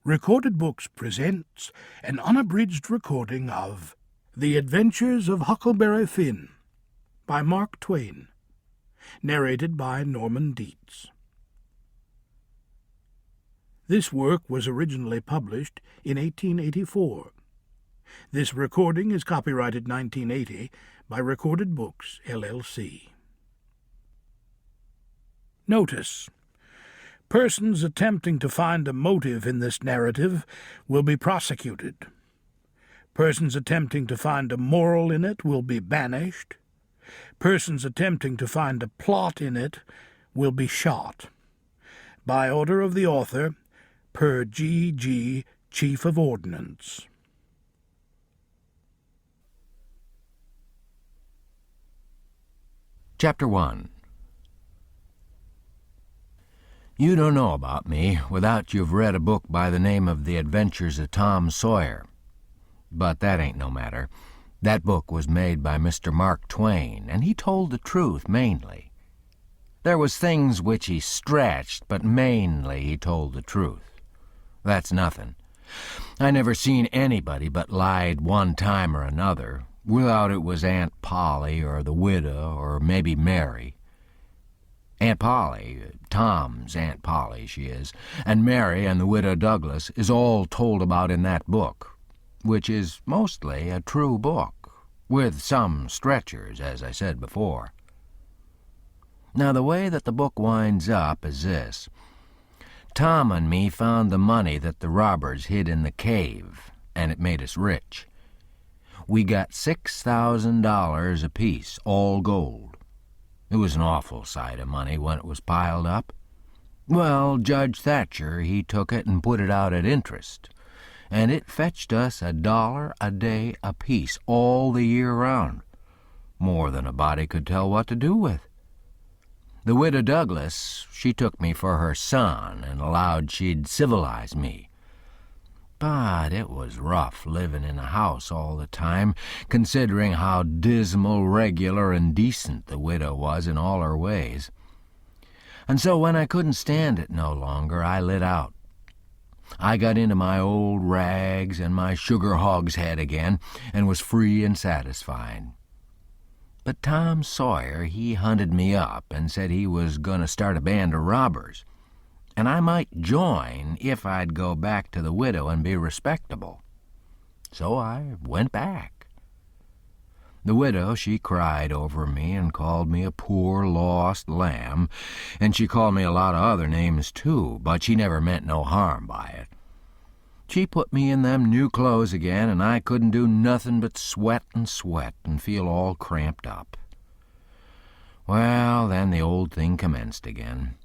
Recorded Books presents an unabridged recording of The Adventures of Huckleberry Finn by Mark Twain, narrated by Norman Dietz. This work was originally published in 1884. This recording is copyrighted 1980 by Recorded Books, LLC. Notice: persons attempting to find a motive in this narrative will be prosecuted. Persons attempting to find a moral in it will be banished. Persons attempting to find a plot in it will be shot. By order of the author, per G.G., Chief of Ordnance. Chapter 1. You don't know about me without you've read a book by the name of The Adventures of Tom Sawyer. But that ain't no matter. That book was made by Mr. Mark Twain, and he told the truth mainly. There was things which he stretched, but mainly he told the truth. That's nothing. I never seen anybody but lied one time or another, without it was Aunt Polly or the widow or maybe Mary. Aunt Polly, Tom's Aunt Polly, she is, and Mary and the widow Douglas is all told about in that book, which is mostly a true book, with some stretchers, as I said before. Now, the way that the book winds up is this. Tom and me found the money that the robbers hid in the cave, and it made us rich. We got $6,000 apiece, all gold. It was an awful sight of money when it was piled up. Well, Judge Thatcher, he took it and put it out at interest, and it fetched us $1 a day apiece all the year round, more than a body could tell what to do with. The widow Douglas, she took me for her son and allowed she'd civilize me. But it was rough living in a house all the time, considering how dismal, regular, and decent the widow was in all her ways. And so when I couldn't stand it no longer, I lit out. I got into my old rags and my sugar hogshead again, and was free and satisfied. But Tom Sawyer, he hunted me up and said he was going to start a band of robbers, and I might join if I'd go back to the widow and be respectable. So I went back. The widow, she cried over me and called me a poor lost lamb, and she called me a lot of other names too, but she never meant no harm by it. She put me in them new clothes again, and I couldn't do nothing but sweat and feel all cramped up. Well, then the old thing commenced again.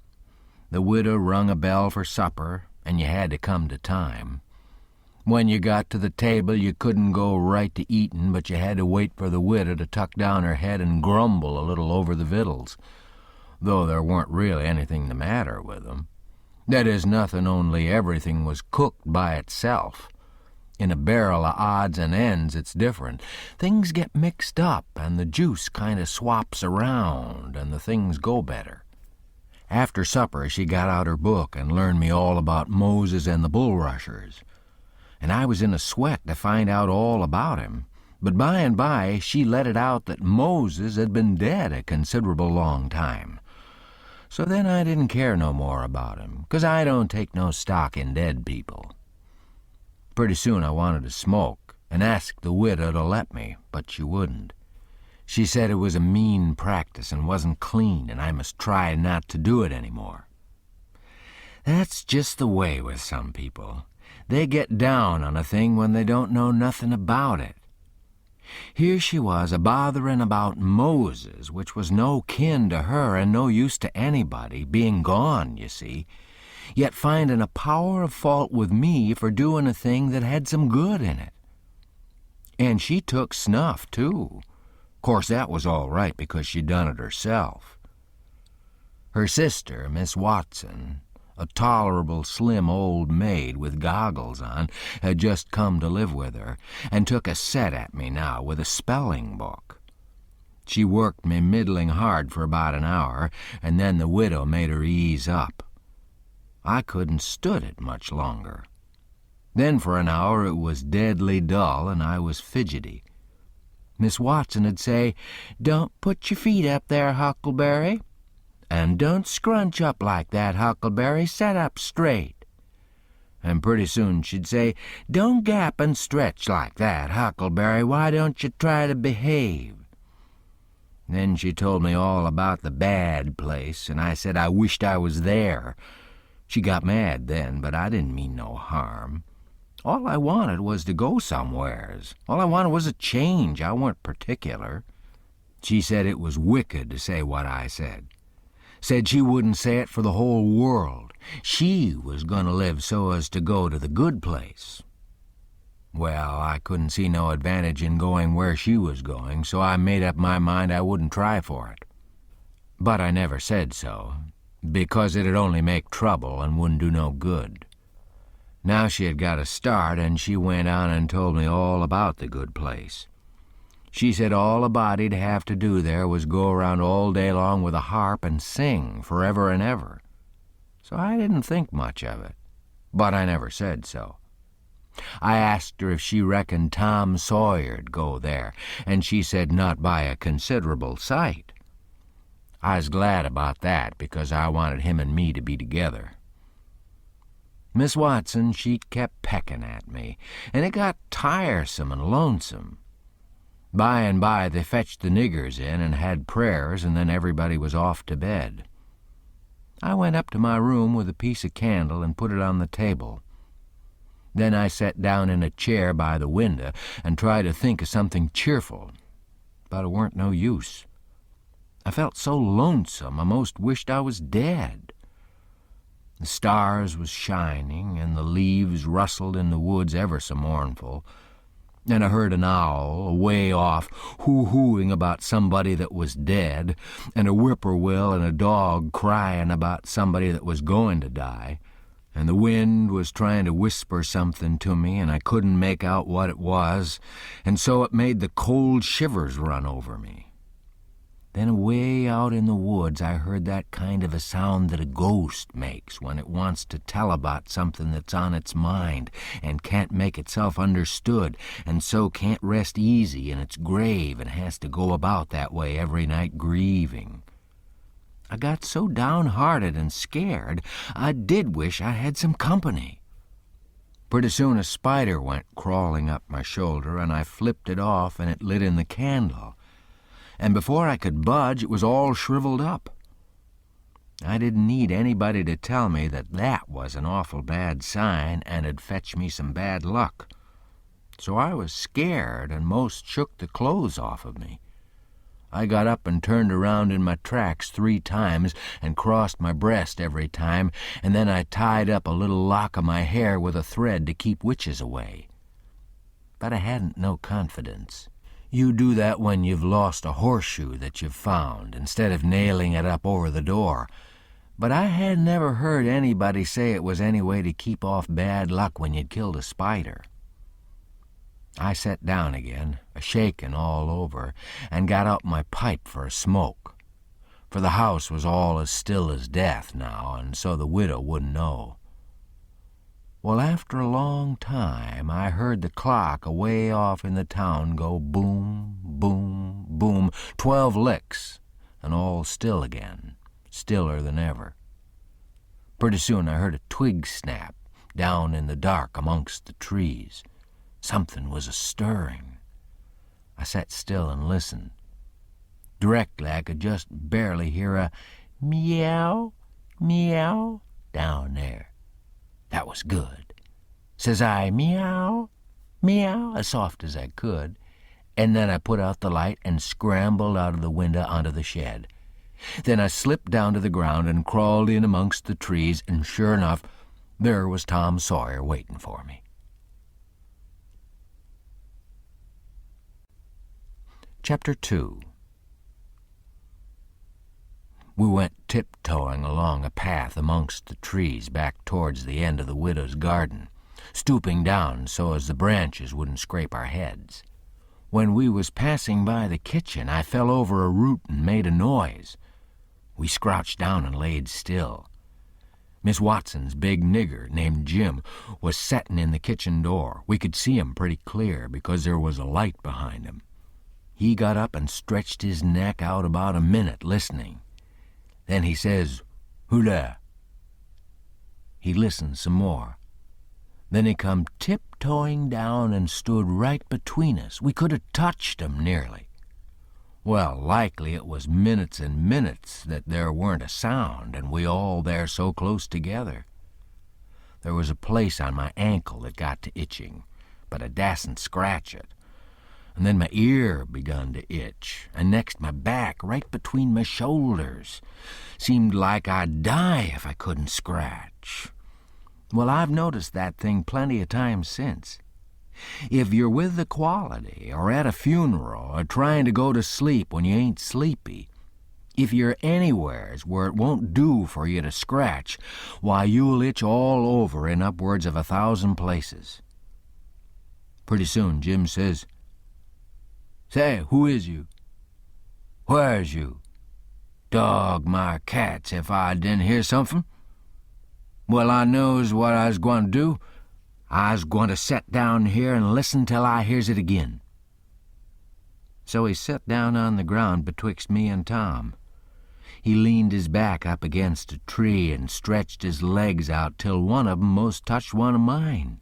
The widow rung a bell for supper, and you had to come to time. When you got to the table, you couldn't go right to eatin', but you had to wait for the widow to tuck down her head and grumble a little over the victuals, though there weren't really anything the matter with them. That is, nothing, only everything was cooked by itself. In a barrel of odds and ends, it's different. Things get mixed up, and the juice kind of swaps around, and the things go better. After supper, she got out her book and learned me all about Moses and the bulrushers. And I was in a sweat to find out all about him. But by and by, she let it out that Moses had been dead a considerable long time. So then I didn't care no more about him, 'cause I don't take no stock in dead people. Pretty soon I wanted to smoke, and asked the widow to let me, but she wouldn't. She said it was a mean practice and wasn't clean, and I must try not to do it any more. That's just the way with some people. They get down on a thing when they don't know nothing about it. Here she was a-bothering about Moses, which was no kin to her and no use to anybody, being gone, you see, yet finding a power of fault with me for doing a thing that had some good in it. And she took snuff, too. Course that was all right because she'd done it herself. Her sister, Miss Watson, a tolerable slim old maid with goggles on, had just come to live with her, and took a set at me now with a spelling book. She worked me middling hard for about an hour, and then the widow made her ease up. I couldn't stood it much longer. Then for an hour it was deadly dull, and I was fidgety. Miss Watson 'd say, "Don't put your feet up there, Huckleberry. And don't scrunch up like that, Huckleberry. Set up straight." And pretty soon she'd say, "Don't gap and stretch like that, Huckleberry. Why don't you try to behave?" Then she told me all about the bad place, and I said I wished I was there. She got mad then, but I didn't mean no harm. All I wanted was to go somewheres. All I wanted was a change. I weren't particular. She said it was wicked to say what I said. Said she wouldn't say it for the whole world. She was going to live so as to go to the good place. Well, I couldn't see no advantage in going where she was going, so I made up my mind I wouldn't try for it. But I never said so, because it'd only make trouble and wouldn't do no good. Now she had got a start, and she went on and told me all about the good place. She said all a body'd have to do there was go around all day long with a harp and sing forever and ever. So I didn't think much of it, but I never said so. I asked her if she reckoned Tom Sawyer'd go there, and she said not by a considerable sight. I was glad about that, because I wanted him and me to be together. Miss Watson, she kept pecking at me, and it got tiresome and lonesome. By and by they fetched the niggers in and had prayers, and then everybody was off to bed. I went up to my room with a piece of candle and put it on the table. Then I sat down in a chair by the window and tried to think of something cheerful, but it weren't no use. I felt so lonesome I most wished I was dead. The stars was shining, and the leaves rustled in the woods ever so mournful, and I heard an owl away off hoo-hooing about somebody that was dead, and a whippoorwill and a dog crying about somebody that was going to die, and the wind was trying to whisper something to me, and I couldn't make out what it was, and so it made the cold shivers run over me. Then away out in the woods I heard that kind of a sound that a ghost makes when it wants to tell about something that's on its mind and can't make itself understood, and so can't rest easy in its grave and has to go about that way every night grieving. I got so downhearted and scared, I did wish I had some company. Pretty soon a spider went crawling up my shoulder, and I flipped it off, and it lit in the candle. And before I could budge, it was all shriveled up. I didn't need anybody to tell me that that was an awful bad sign and 'd fetch me some bad luck. So I was scared and most shook the clothes off of me. I got up and turned around in my tracks 3 times and crossed my breast every time, and then I tied up a little lock of my hair with a thread to keep witches away. But I hadn't no confidence. You do that when you've lost a horseshoe that you've found, instead of nailing it up over the door. But I had never heard anybody say it was any way to keep off bad luck when you'd killed a spider. I sat down again, a-shakin' all over, and got out my pipe for a smoke. For the house was all as still as death now, and so the widow wouldn't know. Well, after a long time, I heard the clock away off in the town go boom, boom, boom, 12 licks, and all still again, stiller than ever. Pretty soon I heard a twig snap down in the dark amongst the trees. Something was a-stirring. I sat still and listened. Directly I could just barely hear a meow, meow down there. That was good. Says I, meow, meow, as soft as I could, and then I put out the light and scrambled out of the window onto the shed. Then I slipped down to the ground and crawled in amongst the trees, and sure enough, there was Tom Sawyer waiting for me. Chapter 2. We went tiptoeing along a path amongst the trees back towards the end of the widow's garden, stooping down so as the branches wouldn't scrape our heads. When we was passing by the kitchen, I fell over a root and made a noise. We crouched down and laid still. Miss Watson's big nigger, named Jim, was settin' in the kitchen door. We could see him pretty clear because there was a light behind him. He got up and stretched his neck out about a minute listening. Then he says, "Who there?" He listened some more. Then he come tiptoeing down and stood right between us. We could have touched him nearly. Well, likely it was minutes and minutes that there weren't a sound, and we all there so close together. There was a place on my ankle that got to itching, but I dasn't scratch it. And then my ear begun to itch, and next my back, right between my shoulders. Seemed like I'd die if I couldn't scratch. Well, I've noticed that thing plenty of times since. If you're with the quality, or at a funeral, or trying to go to sleep when you ain't sleepy, if you're anywheres where it won't do for you to scratch, why, you'll itch all over in upwards of 1,000 places. Pretty soon Jim says, "Say, who is you? Where's you? Dog my cats if I didn't hear something. Well, I knows what I was going to do. I was going to set down here and listen till I hears it again." So he set down on the ground betwixt me and Tom. He leaned his back up against a tree and stretched his legs out till one of 'em most touched one of mine.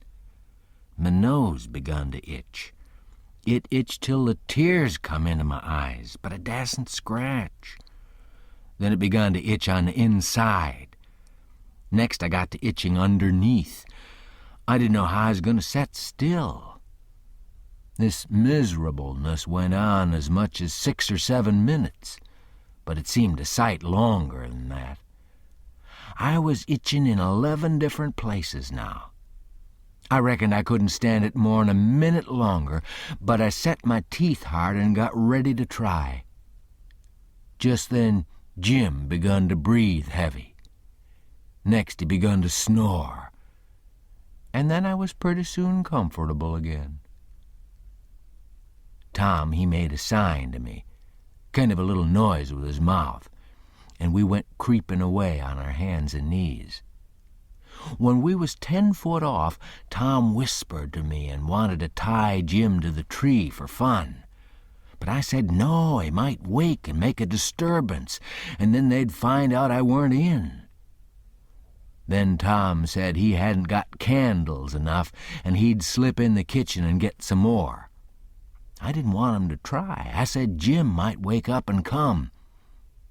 My nose begun to itch. It itched till the tears come into my eyes, but I dasn't scratch. Then it begun to itch on the inside. Next I got to itching underneath. I didn't know how I was going to set still. This miserableness went on as much as 6 or 7 minutes, but it seemed a sight longer than that. I was itching in 11 different places now. I reckoned I couldn't stand it more'n a minute longer, but I set my teeth hard and got ready to try. Just then Jim begun to breathe heavy. Next he begun to snore. And then I was pretty soon comfortable again. Tom, he made a sign to me, kind of a little noise with his mouth, and we went creeping away on our hands and knees. When we was 10 foot off, Tom whispered to me and wanted to tie Jim to the tree for fun. But I said no, he might wake and make a disturbance, and then they'd find out I weren't in. Then Tom said he hadn't got candles enough, and he'd slip in the kitchen and get some more. I didn't want him to try. I said Jim might wake up and come.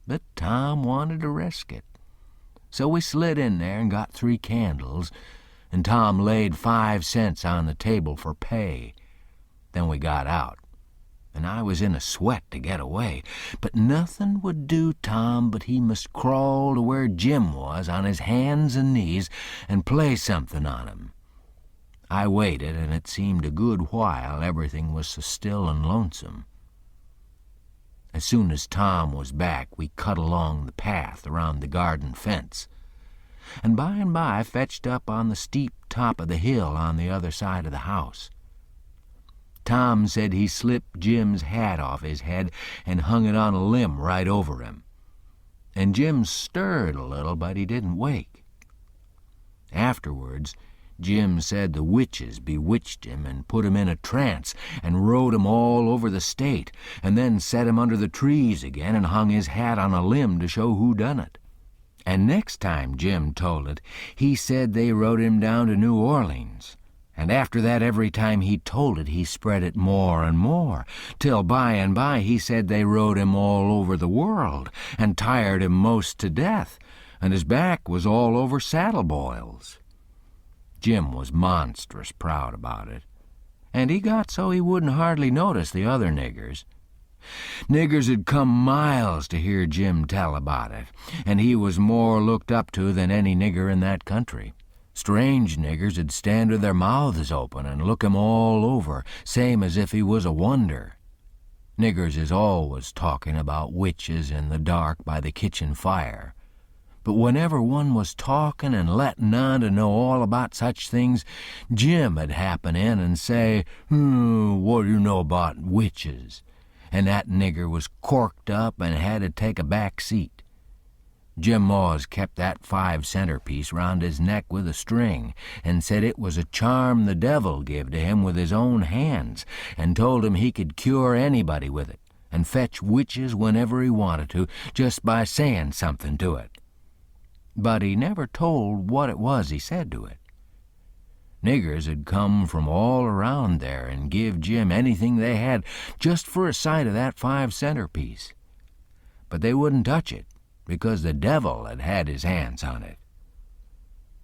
But Tom wanted to risk it. So we slid in there and got 3 candles, and Tom laid 5 cents on the table for pay. Then we got out, and I was in a sweat to get away. But nothing would do Tom but he must crawl to where Jim was on his hands and knees and play something on him. I waited, and it seemed a good while everything was so still and lonesome. As soon as Tom was back, we cut along the path around the garden fence, and by fetched up on the steep top of the hill on the other side of the house. Tom said he slipped Jim's hat off his head and hung it on a limb right over him. And Jim stirred a little, but he didn't wake. Afterwards, Jim said the witches bewitched him and put him in a trance and rode him all over the state, and then set him under the trees again and hung his hat on a limb to show who done it. And next time Jim told it, he said they rode him down to New Orleans. And after that, every time he told it, he spread it more and more, till by and by he said they rode him all over the world and tired him most to death, and his back was all over saddle boils. Jim was monstrous proud about it, and he got so he wouldn't hardly notice the other niggers. Niggers had come miles to hear Jim tell about it, and he was more looked up to than any nigger in that country. Strange niggers would stand with their mouths open and look him all over, same as if he was a wonder. Niggers is always talking about witches in the dark by the kitchen fire. But whenever one was talking and letting on to know all about such things, Jim would happen in and say, "What do you know about witches?" And that nigger was corked up and had to take a back seat. Jim Moss kept that 5-center piece round his neck with a string, and said it was a charm the devil give to him with his own hands, and told him he could cure anybody with it, and fetch witches whenever he wanted to, just by saying something to it. But he never told what it was he said to it. Niggers had come from all around there and give Jim anything they had just for a sight of that 5-center piece. But they wouldn't touch it, because the devil had had his hands on it.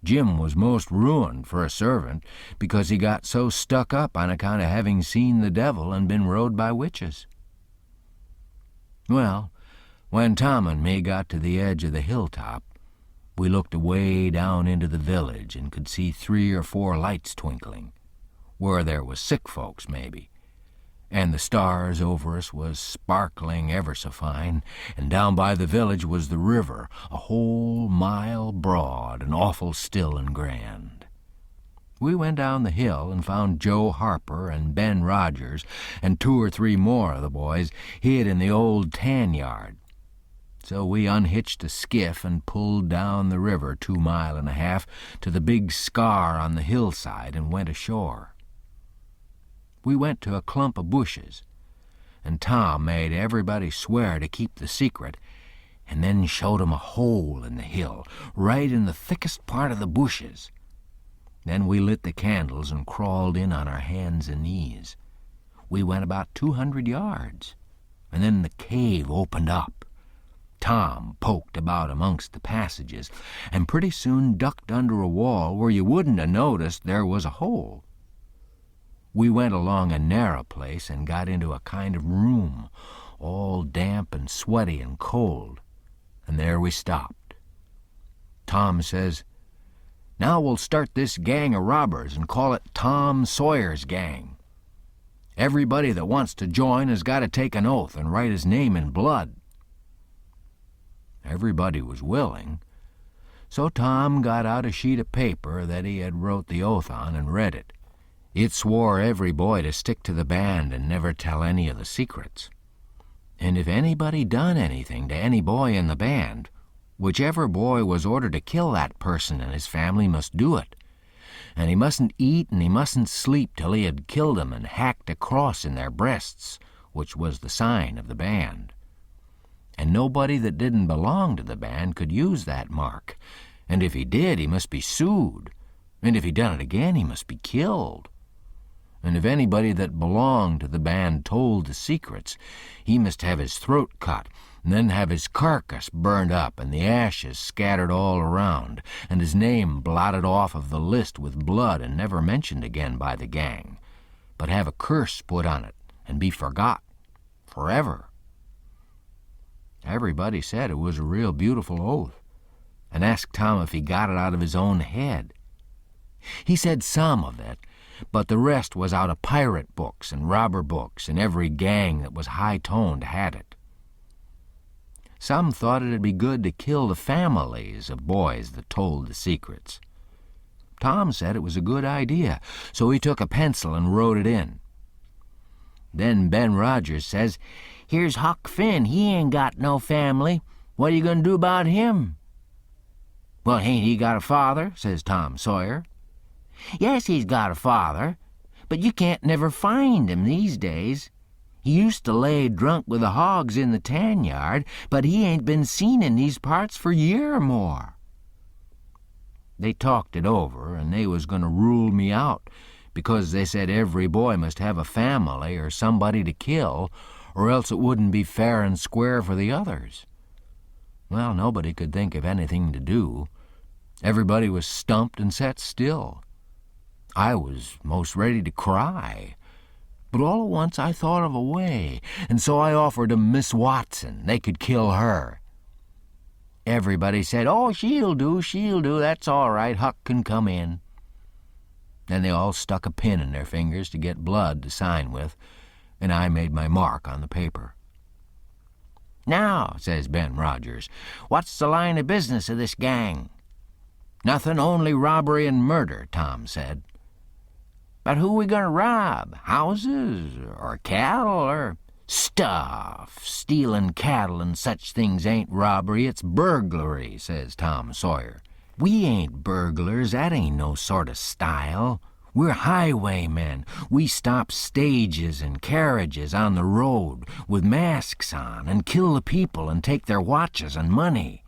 Jim was most ruined for a servant, because he got so stuck up on account of having seen the devil and been rode by witches. Well, when Tom and me got to the edge of the hilltop, we looked away down into the village and could see 3 or 4 lights twinkling, where there was sick folks, maybe. And the stars over us was sparkling ever so fine, and down by the village was the river, a whole mile broad and awful still and grand. We went down the hill and found Joe Harper and Ben Rogers and 2 or 3 more of the boys hid in the old tan yard. So we unhitched a skiff and pulled down the river 2.5 miles to the big scar on the hillside and went ashore. We went to a clump of bushes, and Tom made everybody swear to keep the secret, and then showed 'em a hole in the hill, right in the thickest part of the bushes. Then we lit the candles and crawled in on our hands and knees. We went about 200 yards, and then the cave opened up. Tom poked about amongst the passages, and pretty soon ducked under a wall where you wouldn't have noticed there was a hole. We went along a narrow place and got into a kind of room, all damp and sweaty and cold, and there we stopped. Tom says, "Now we'll start this gang of robbers and call it Tom Sawyer's Gang. Everybody that wants to join has got to take an oath and write his name in blood." Everybody was willing, so Tom got out a sheet of paper that he had wrote the oath on and read it. It swore every boy to stick to the band and never tell any of the secrets. And if anybody done anything to any boy in the band, whichever boy was ordered to kill that person and his family must do it. And he mustn't eat and he mustn't sleep till he had killed 'em and hacked a cross in their breasts, which was the sign of the band. And nobody that didn't belong to the band could use that mark, and if he did, he must be sued, and if he done it again, he must be killed. And if anybody that belonged to the band told the secrets, he must have his throat cut, and then have his carcass burned up and the ashes scattered all around, and his name blotted off of the list with blood and never mentioned again by the gang, but have a curse put on it and be forgot forever. Everybody said it was a real beautiful oath, and asked Tom if he got it out of his own head. He said some of it, but the rest was out of pirate books and robber books, and every gang that was high-toned had it. Some thought it'd be good to kill the families of boys that told the secrets. Tom said it was a good idea, so he took a pencil and wrote it in. Then Ben Rogers says, "Here's Huck Finn. He ain't got no family. What are you going to do about him?" "Well, ain't he got a father?" says Tom Sawyer. "Yes, he's got a father, but you can't never find him these days. He used to lay drunk with the hogs in the tan yard, but he ain't been seen in these parts for a year or more." They talked it over, and they was going to rule me out, because they said every boy must have a family or somebody to kill, or else it wouldn't be fair and square for the others. Well, nobody could think of anything to do. Everybody was stumped and sat still. I was most ready to cry, but all at once I thought of a way, and so I offered 'em Miss Watson. They could kill her. Everybody said, "Oh, she'll do, that's all right, Huck can come in." Then they all stuck a pin in their fingers to get blood to sign with, and I made my mark on the paper. "Now," says Ben Rogers, "what's the line of business of this gang?" "Nothing, only robbery and murder," Tom said. "But who we going to rob? Houses or cattle or "Stuff! Stealing cattle and such things ain't robbery, it's burglary," says Tom Sawyer. "We ain't burglars, that ain't no sort of style. We're highwaymen. We stop stages and carriages on the road with masks on and kill the people and take their watches and money."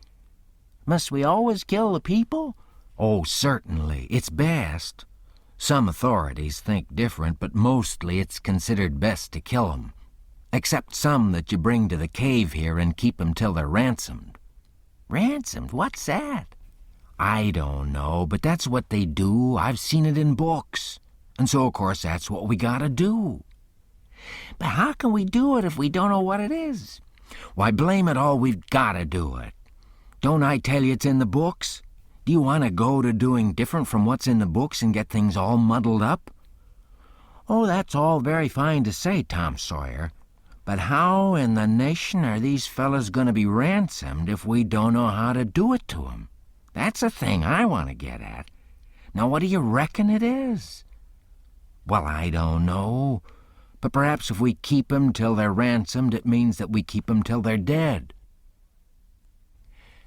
"Must we always kill the people?" "Oh, certainly. It's best. Some authorities think different, but mostly it's considered best to kill 'em. Except some that you bring to the cave here and keep 'em till they're ransomed." "Ransomed? What's that?" "I don't know, but that's what they do. I've seen it in books. And so, of course, that's what we gotta do." "But how can we do it if we don't know what it is?" "Why, blame it all, we've gotta do it. Don't I tell you it's in the books? Do you want to go to doing different from what's in the books and get things all muddled up?" "Oh, that's all very fine to say, Tom Sawyer. But how in the nation are these fellas going to be ransomed if we don't know how to do it to 'em? That's the thing I want to get at. Now, what do you reckon it is?" "Well, I don't know. But perhaps if we keep 'em till they're ransomed, it means that we keep 'em till they're dead."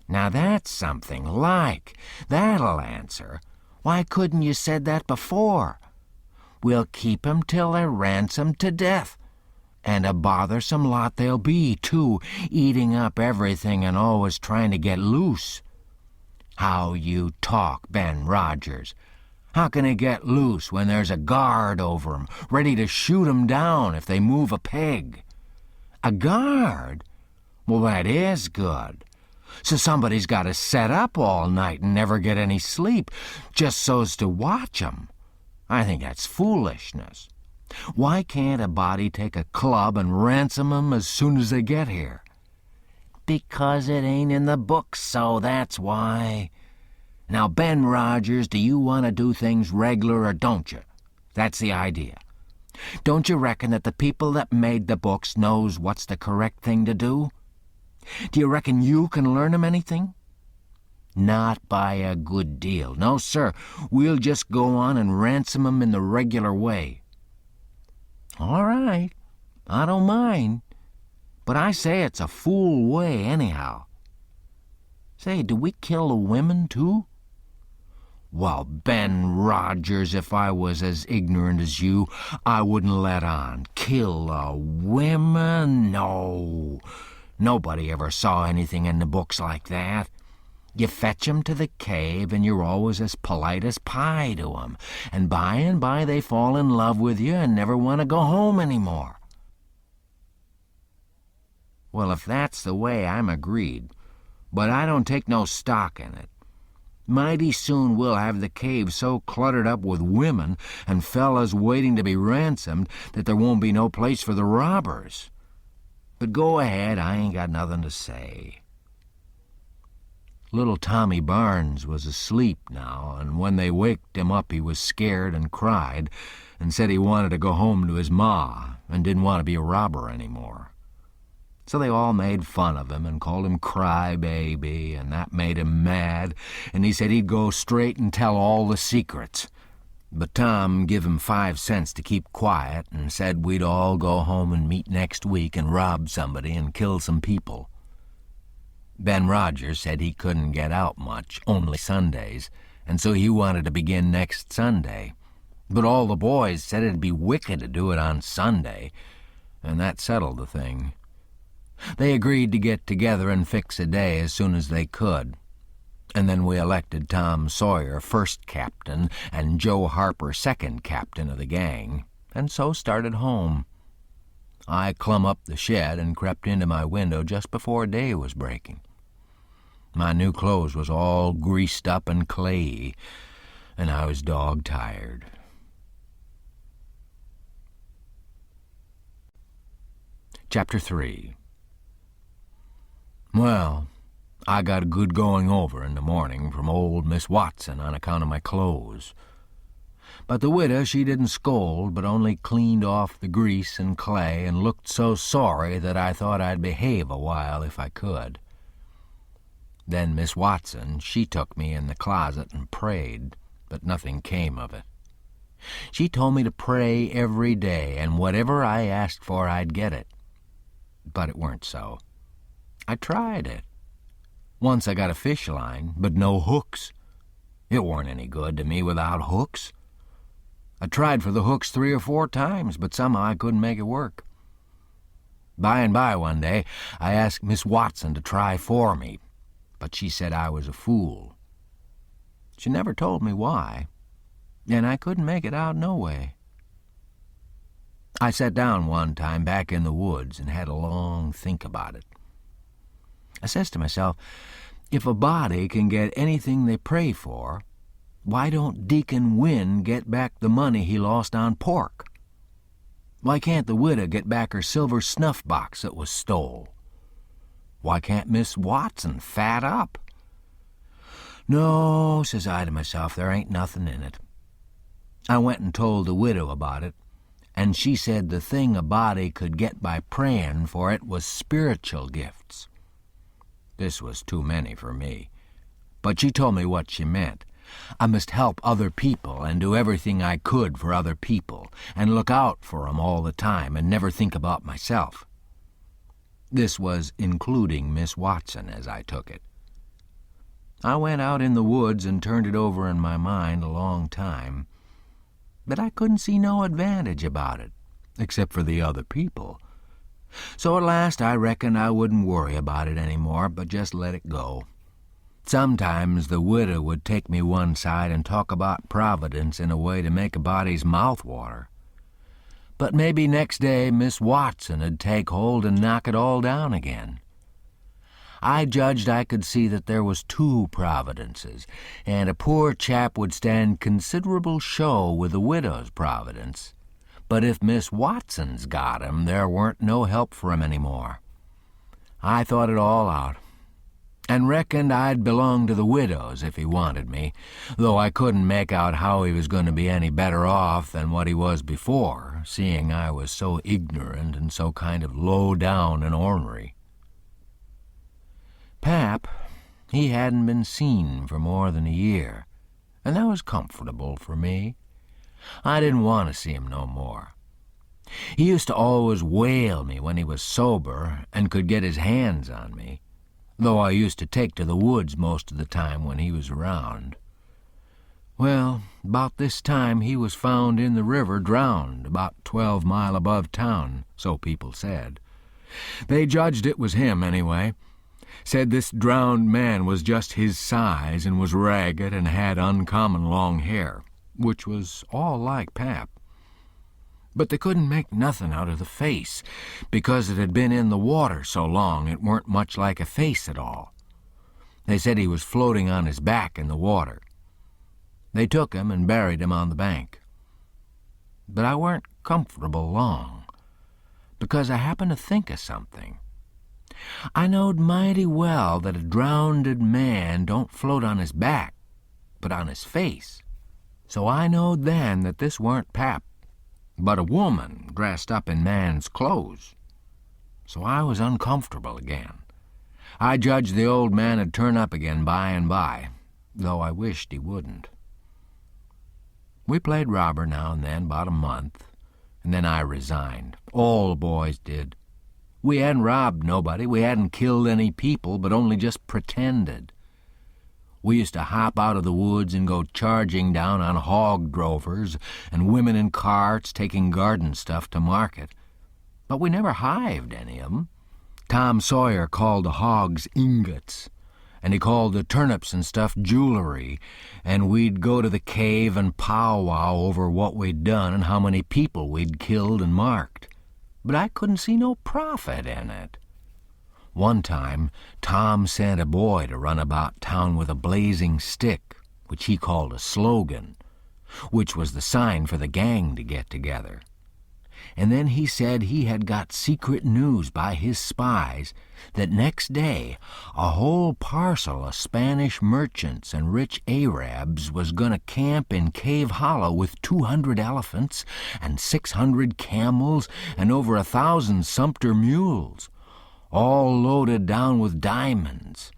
"Now that's something like. That'll answer. Why couldn't you said that before? We'll keep 'em till they're ransomed to death. And a bothersome lot they'll be, too, eating up everything and always trying to get loose." "How you talk, Ben Rogers. How can they get loose when there's a guard over 'em, ready to shoot 'em down if they move a peg?" "A guard? Well, that is good. So somebody's got to set up all night and never get any sleep, just so's to watch 'em. I think that's foolishness. Why can't a body take a club and ransom 'em as soon as they get here?" "Because it ain't in the books, so that's why. Now, Ben Rogers, do you want to do things reg'lar or don't you? That's the idea. Don't you reckon that the people that made the books knows what's the correct thing to do? Do you reckon you can learn 'em anything?" "Not by a good deal. No, sir. We'll just go on and ransom 'em in the regular way." "All right. I don't mind. But I say it's a fool way, anyhow. Say, do we kill the women, too?" "Well, Ben Rogers, if I was as ignorant as you, I wouldn't let on. Kill the women? No. Nobody ever saw anything in the books like that. You fetch 'em to the cave, and you're always as polite as pie to 'em, and by they fall in love with you and never want to go home any more." "Well, if that's the way, I'm agreed. But I don't take no stock in it. Mighty soon we'll have the cave so cluttered up with women and fellas waiting to be ransomed that there won't be no place for the robbers. But go ahead, I ain't got nothing to say." Little Tommy Barnes was asleep now, and when they waked him up he was scared and cried and said he wanted to go home to his ma and didn't want to be a robber any more. So they all made fun of him and called him Cry-Baby, and that made him mad, and he said he'd go straight and tell all the secrets. But Tom give him 5 cents to keep quiet and said we'd all go home and meet next week and rob somebody and kill some people. Ben Rogers said he couldn't get out much, only Sundays, and so he wanted to begin next Sunday. But all the boys said it'd be wicked to do it on Sunday, and that settled the thing. They agreed to get together and fix a day as soon as they could, and then we elected Tom Sawyer first captain and Joe Harper second captain of the gang, and so started home. I clumb up the shed and crept into my window just before day was breaking. My new clothes was all greased up and clayey, and I was dog-tired. Chapter 3. Well, I got a good going over in the morning from old Miss Watson on account of my clothes. But the widow, she didn't scold, but only cleaned off the grease and clay and looked so sorry that I thought I'd behave a while if I could. Then Miss Watson, she took me in the closet and prayed, but nothing came of it. She told me to pray every day, and whatever I asked for, I'd get it. but it weren't so. I tried it. Once I got a fish line, but no hooks. It weren't any good to me without hooks. I tried for the hooks 3 or 4 times, but somehow I couldn't make it work. By and by one day, I asked Miss Watson to try for me, but she said I was a fool. She never told me why, and I couldn't make it out no way. I sat down one time back in the woods and had a long think about it. I says to myself, if a body can get anything they pray for, why don't Deacon Wynne get back the money he lost on pork? Why can't the widow get back her silver snuff box that was stole? Why can't Miss Watson fat up? No, says I to myself, there ain't nothing in it. I went and told the widow about it, and she said the thing a body could get by praying for it was spiritual gifts. This was too many for me, but she told me what she meant. I must help other people and do everything I could for other people and look out for 'em all the time and never think about myself. This was including Miss Watson, as I took it. I went out in the woods and turned it over in my mind a long time, but I couldn't see no advantage about it, except for the other people. So at last I reckoned I wouldn't worry about it any more, but just let it go. Sometimes the widow would take me one side and talk about Providence in a way to make a body's mouth water. But maybe next day Miss Watson 'd take hold and knock it all down again. I judged I could see that there was 2 providences, and a poor chap would stand considerable show with the widow's providence. But if Miss Watson's got him, there weren't no help for him any more. I thought it all out, and reckoned I'd belong to the widow's if he wanted me, though I couldn't make out how he was going to be any better off than what he was before, seeing I was so ignorant and so kind of low down and ornery. Pap, he hadn't been seen for more than a year, and that was comfortable for me. I didn't want to see him no more. He used to always whale me when he was sober and could get his hands on me, though I used to take to the woods most of the time when he was around. Well, about this time he was found in the river drowned about 12 mile above town, so people said. They judged it was him anyway. Said this drowned man was just his size and was ragged and had uncommon long hair, which was all like Pap. But they couldn't make nothing out of the face, because it had been in the water so long it weren't much like a face at all. They said he was floating on his back in the water. They took him and buried him on the bank. But I weren't comfortable long, because I happened to think of something. I knowed mighty well that a drownded man don't float on his back, but on his face. So I knowed then that this weren't Pap, but a woman dressed up in man's clothes. So I was uncomfortable again. I judged the old man 'd turn up again by and by, though I wished he wouldn't. We played robber now and then, about a month, and then I resigned. All the boys did. We hadn't robbed nobody, we hadn't killed any people, but only just pretended. We used to hop out of the woods and go charging down on hog drovers and women in carts taking garden stuff to market. But we never hived any of 'em. Tom Sawyer called the hogs ingots, and he called the turnips and stuff jewelry, and we'd go to the cave and powwow over what we'd done and how many people we'd killed and marked. But I couldn't see no profit in it. One time, Tom sent a boy to run about town with a blazing stick, which he called a slogan, which was the sign for the gang to get together. And then he said he had got secret news by his spies that next day a whole parcel of Spanish merchants and rich Arabs was going to camp in Cave Hollow with 200 elephants and 600 camels and over 1,000 sumpter mules, all loaded down with diamonds,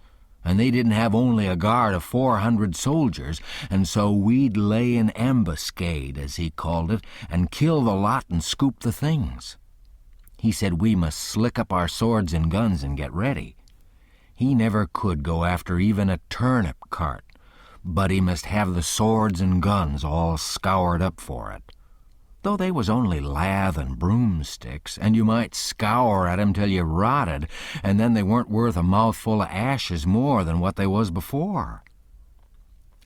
and they didn't have only a guard of 400 soldiers, and so we'd lay an ambuscade, as he called it, and kill the lot and scoop the things. He said we must slick up our swords and guns and get ready. He never could go after even a turnip cart, but he must have the swords and guns all scoured up for it. Though they was only lath and broomsticks, and you might scour at 'em till you rotted, and then they weren't worth a mouthful of ashes more than what they was before.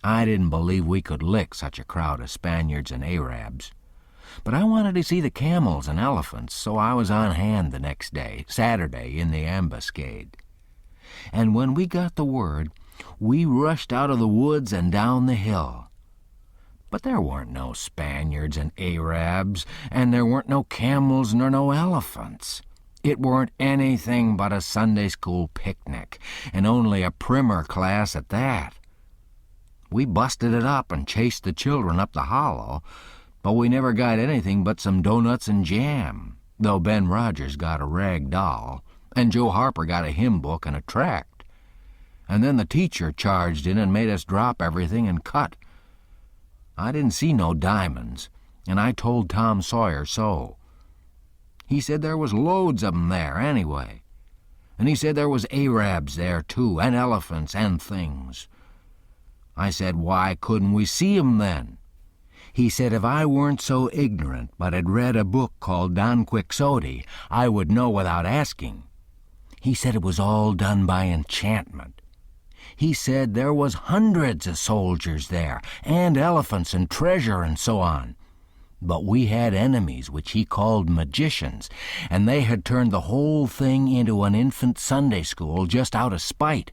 I didn't believe we could lick such a crowd of Spaniards and Arabs. But I wanted to see the camels and elephants, so I was on hand the next day, Saturday, in the ambuscade. And when we got the word, we rushed out of the woods and down the hill. But there weren't no Spaniards and Arabs, and there weren't no camels nor no elephants. It weren't anything but a Sunday school picnic, and only a primer class at that. We busted it up and chased the children up the hollow, but we never got anything but some doughnuts and jam, though Ben Rogers got a rag doll, and Joe Harper got a hymn book and a tract. And then the teacher charged in and made us drop everything and cut. I didn't see no diamonds, and I told Tom Sawyer so. He said there was loads of 'em there anyway, and he said there was Arabs there too, and elephants and things. I said, why couldn't we see 'em then? He said if I weren't so ignorant but had read a book called Don Quixote, I would know without asking. He said it was all done by enchantment. He said there was hundreds of soldiers there, and elephants and treasure and so on. But we had enemies which he called magicians, and they had turned the whole thing into an infant Sunday school just out of spite.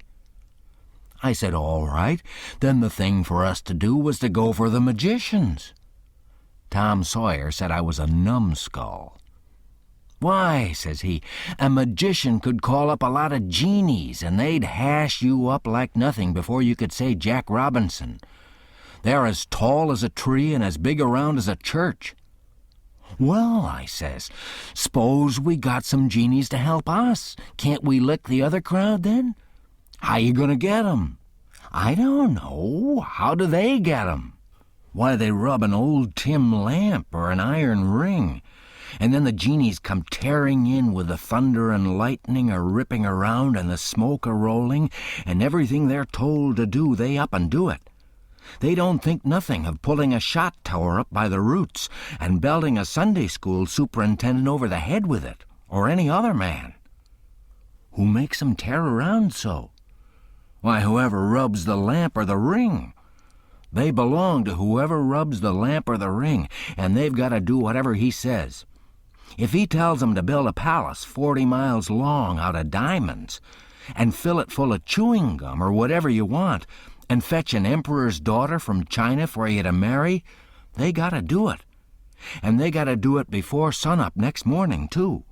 I said, all right, then the thing for us to do was to go for the magicians. Tom Sawyer said I was a numbskull. Why, says he, a magician could call up a lot of genies, and they'd hash you up like nothing before you could say Jack Robinson. They're as tall as a tree and as big around as a church. Well, I says, s'pose we got some genies to help us. Can't we lick the other crowd then? How you gonna get 'em? I don't know. How do they get 'em? Why, they rub an old tin lamp or an iron ring, and then the genies come tearing in with the thunder and lightning a-ripping around and the smoke a-rolling, and everything they're told to do, they up and do it. They don't think nothing of pulling a shot tower up by the roots and belting a Sunday school superintendent over the head with it, or any other man. Who makes 'em tear around so? Why, whoever rubs the lamp or the ring. They belong to whoever rubs the lamp or the ring, and they've got to do whatever he says. If he tells 'em to build a palace 40 miles long out of diamonds, and fill it full of chewing gum or whatever you want, and fetch an emperor's daughter from China for you to marry, they got to do it. And they got to do it before sunup next morning, too.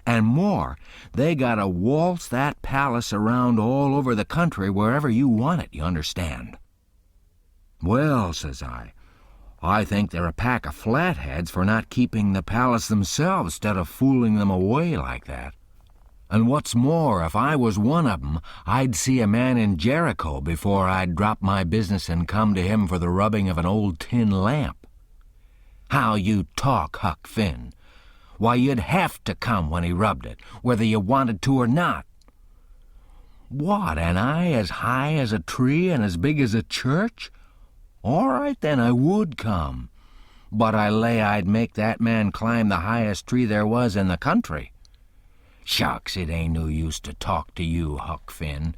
And more, they got to waltz that palace around all over the country wherever you want it, you understand. Well, says I think they're a pack of flatheads for not keeping the palace themselves instead of fooling them away like that. And what's more, if I was one of 'em, I'd see a man in Jericho before I'd drop my business and come to him for the rubbing of an old tin lamp. How you talk, Huck Finn. Why, you'd have to come when he rubbed it, whether you wanted to or not. What, and I as high as a tree and as big as a church? All right, then, I would come. But I lay I'd make that man climb the highest tree there was in the country. Shucks, it ain't no use to talk to you, Huck Finn.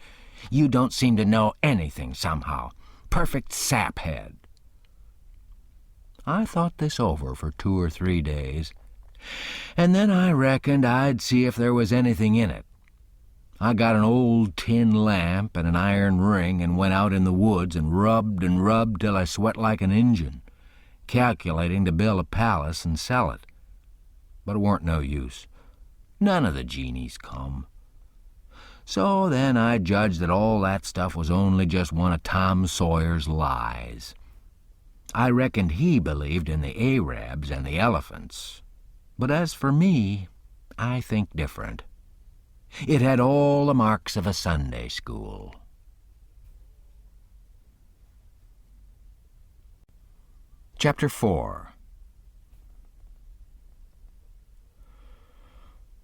You don't seem to know anything somehow. Perfect saphead. I thought this over for 2 or 3 days, and then I reckoned I'd see if there was anything in it. I got an old tin lamp and an iron ring and went out in the woods and rubbed till I sweat like an Injun, calculating to build a palace and sell it. But it weren't no use. None of the genies come. So then I judged that all that stuff was only just one of Tom Sawyer's lies. I reckoned he believed in the Arabs and the elephants. But as for me, I think different. It had all the marks of a Sunday school. Chapter 4.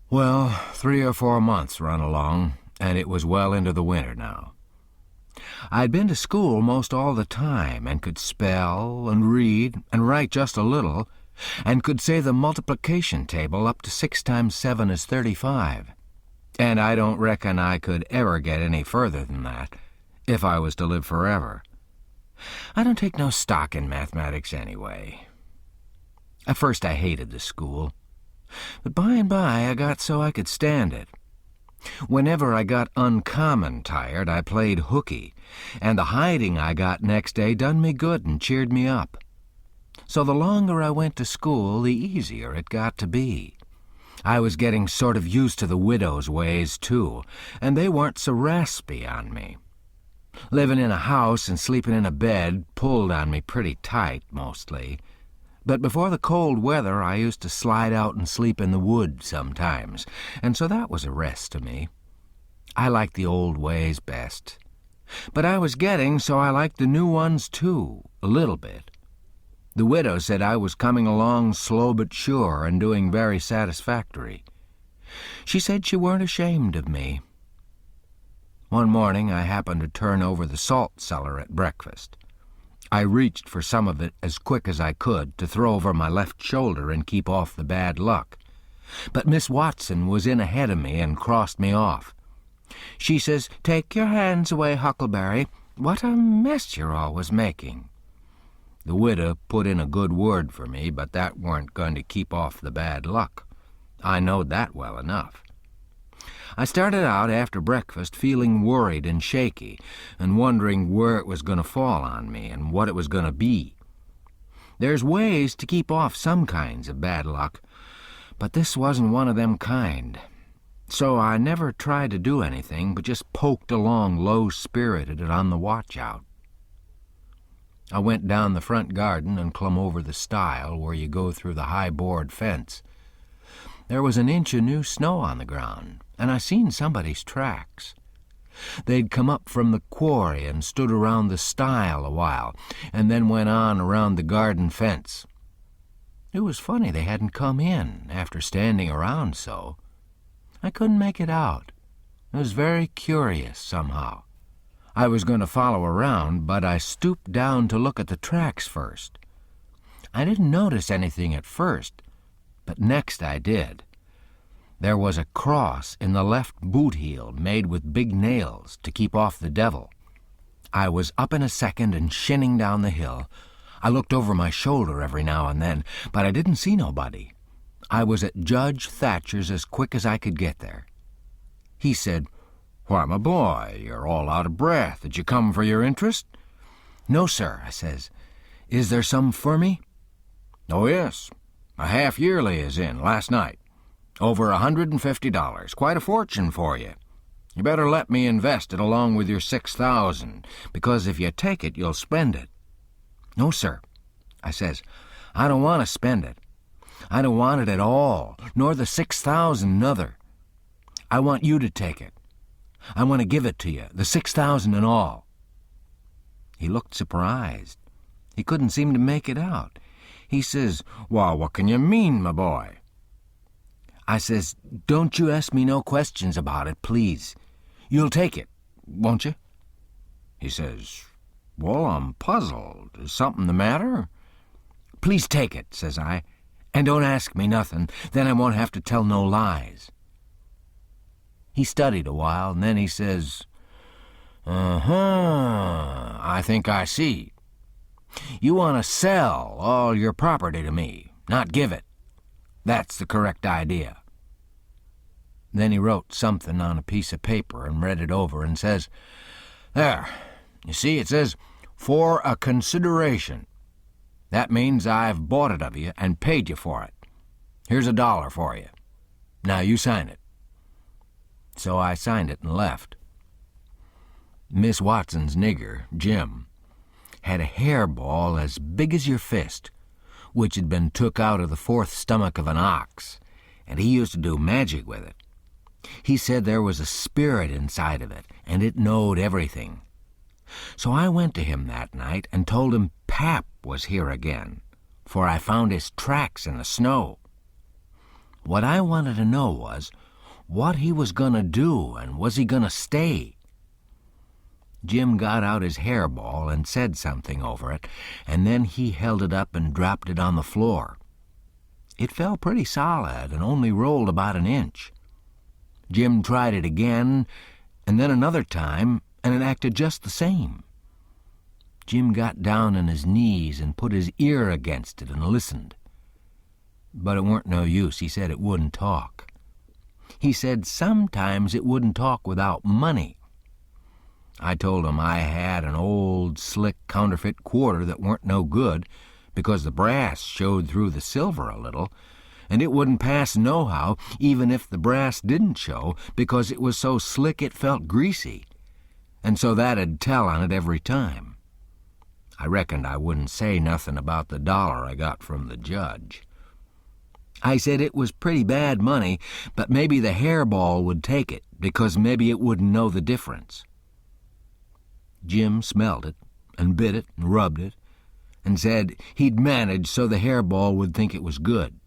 Well, 3 or 4 months run along, and it was well into the winter now. I'd been to school most all the time, and could spell and read and write just a little, and could say the multiplication table up to 6 times 7 is 35. And I don't reckon I could ever get any further than that, if I was to live forever. I don't take no stock in mathematics anyway. At first I hated the school, but by and by I got so I could stand it. Whenever I got uncommon tired, I played hooky, and the hiding I got next day done me good and cheered me up. So the longer I went to school, the easier it got to be. I was getting sort of used to the widow's ways, too, and they weren't so raspy on me. Living in a house and sleeping in a bed pulled on me pretty tight, mostly. But before the cold weather, I used to slide out and sleep in the woods sometimes, and so that was a rest to me. I liked the old ways best. But I was getting so I liked the new ones, too, a little bit. The widow said I was coming along slow but sure and doing very satisfactory. She said she weren't ashamed of me. One morning I happened to turn over the salt cellar at breakfast. I reached for some of it as quick as I could to throw over my left shoulder and keep off the bad luck. But Miss Watson was in ahead of me and crossed me off. She says, "Take your hands away, Huckleberry. What a mess you're always making." The widow put in a good word for me, but that weren't going to keep off the bad luck. I knowed that well enough. I started out after breakfast feeling worried and shaky and wondering where it was going to fall on me and what it was going to be. There's ways to keep off some kinds of bad luck, but this wasn't one of them kind. So I never tried to do anything but just poked along low-spirited and on the watch-out. I went down the front garden and clumb over the stile where you go through the high board fence. There was an inch of new snow on the ground, and I seen somebody's tracks. They'd come up from the quarry and stood around the stile a while, and then went on around the garden fence. It was funny they hadn't come in after standing around so. I couldn't make it out. It was very curious somehow. I was going to follow around, but I stooped down to look at the tracks first. I didn't notice anything at first, but next I did. There was a cross in the left boot heel made with big nails to keep off the devil. I was up in a second and shinning down the hill. I looked over my shoulder every now and then, but I didn't see nobody. I was at Judge Thatcher's as quick as I could get there. He said, "Why, my boy, you're all out of breath. Did you come for your interest?" "No, sir," I says. "Is there some for me?" "Oh, yes. A half-yearly is in last night. Over $150, quite a fortune for you. You better let me invest it along with your $6,000, because if you take it, you'll spend it." "No, sir," I says. "I don't want to spend it. I don't want it at all, nor the $6,000 nother. I want you to take it. I want to give it to you, the $6,000 and all." He looked surprised. He couldn't seem to make it out. He says, "Well, what can you mean, my boy?" I says, "Don't you ask me no questions about it, please. You'll take it, won't you?" He says, "Well, I'm puzzled. Is something the matter?" "Please take it," says I, "and don't ask me nothing. Then I won't have to tell no lies." He studied a while, and then he says, I think I see. You want to sell all your property to me, not give it. That's the correct idea." Then he wrote something on a piece of paper and read it over and says, "There, you see, it says, 'For a consideration.' That means I've bought it of you and paid you for it. Here's $1 for you. Now you sign it." So I signed it and left. Miss Watson's nigger, Jim, had a hairball as big as your fist, which had been took out of the fourth stomach of an ox, and he used to do magic with it. He said there was a spirit inside of it, and it knowed everything. So I went to him that night and told him Pap was here again, for I found his tracks in the snow. What I wanted to know was what he was going to do, and was he going to stay? Jim got out his hairball and said something over it, and then he held it up and dropped it on the floor. It fell pretty solid and only rolled about an inch. Jim tried it again, and then another time, and it acted just the same. Jim got down on his knees and put his ear against it and listened. But it weren't no use. He said it wouldn't talk. He said sometimes it wouldn't talk without money. I told him I had an old, slick counterfeit quarter that weren't no good because the brass showed through the silver a little, and it wouldn't pass nohow even if the brass didn't show because it was so slick it felt greasy, and so that'd tell on it every time. I reckoned I wouldn't say nothing about the $1 I got from the judge. I said it was pretty bad money, but maybe the hairball would take it, because maybe it wouldn't know the difference. Jim smelled it, and bit it, and rubbed it, and said he'd manage so the hairball would think it was good.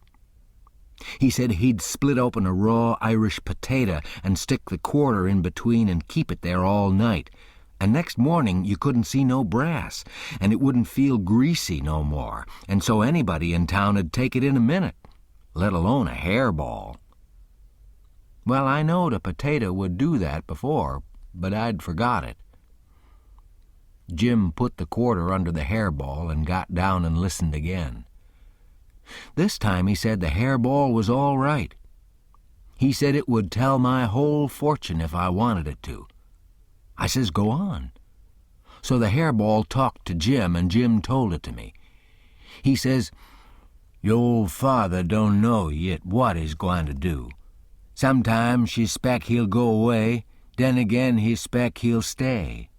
He said he'd split open a raw Irish potato and stick the quarter in between and keep it there all night, and next morning you couldn't see no brass, and it wouldn't feel greasy no more, and so anybody in town'd take it in a minute, let alone a hairball. Well, I knowed a potato would do that before, but I'd forgot it. Jim put the quarter under the hairball and got down and listened again. This time he said the hairball was all right. He said it would tell my whole fortune if I wanted it to. I says, go on. So the hairball talked to Jim, and Jim told it to me. He says, your old father don't know yet what he's going to do. Sometimes she spec he'll go away, then again he spec he'll stay.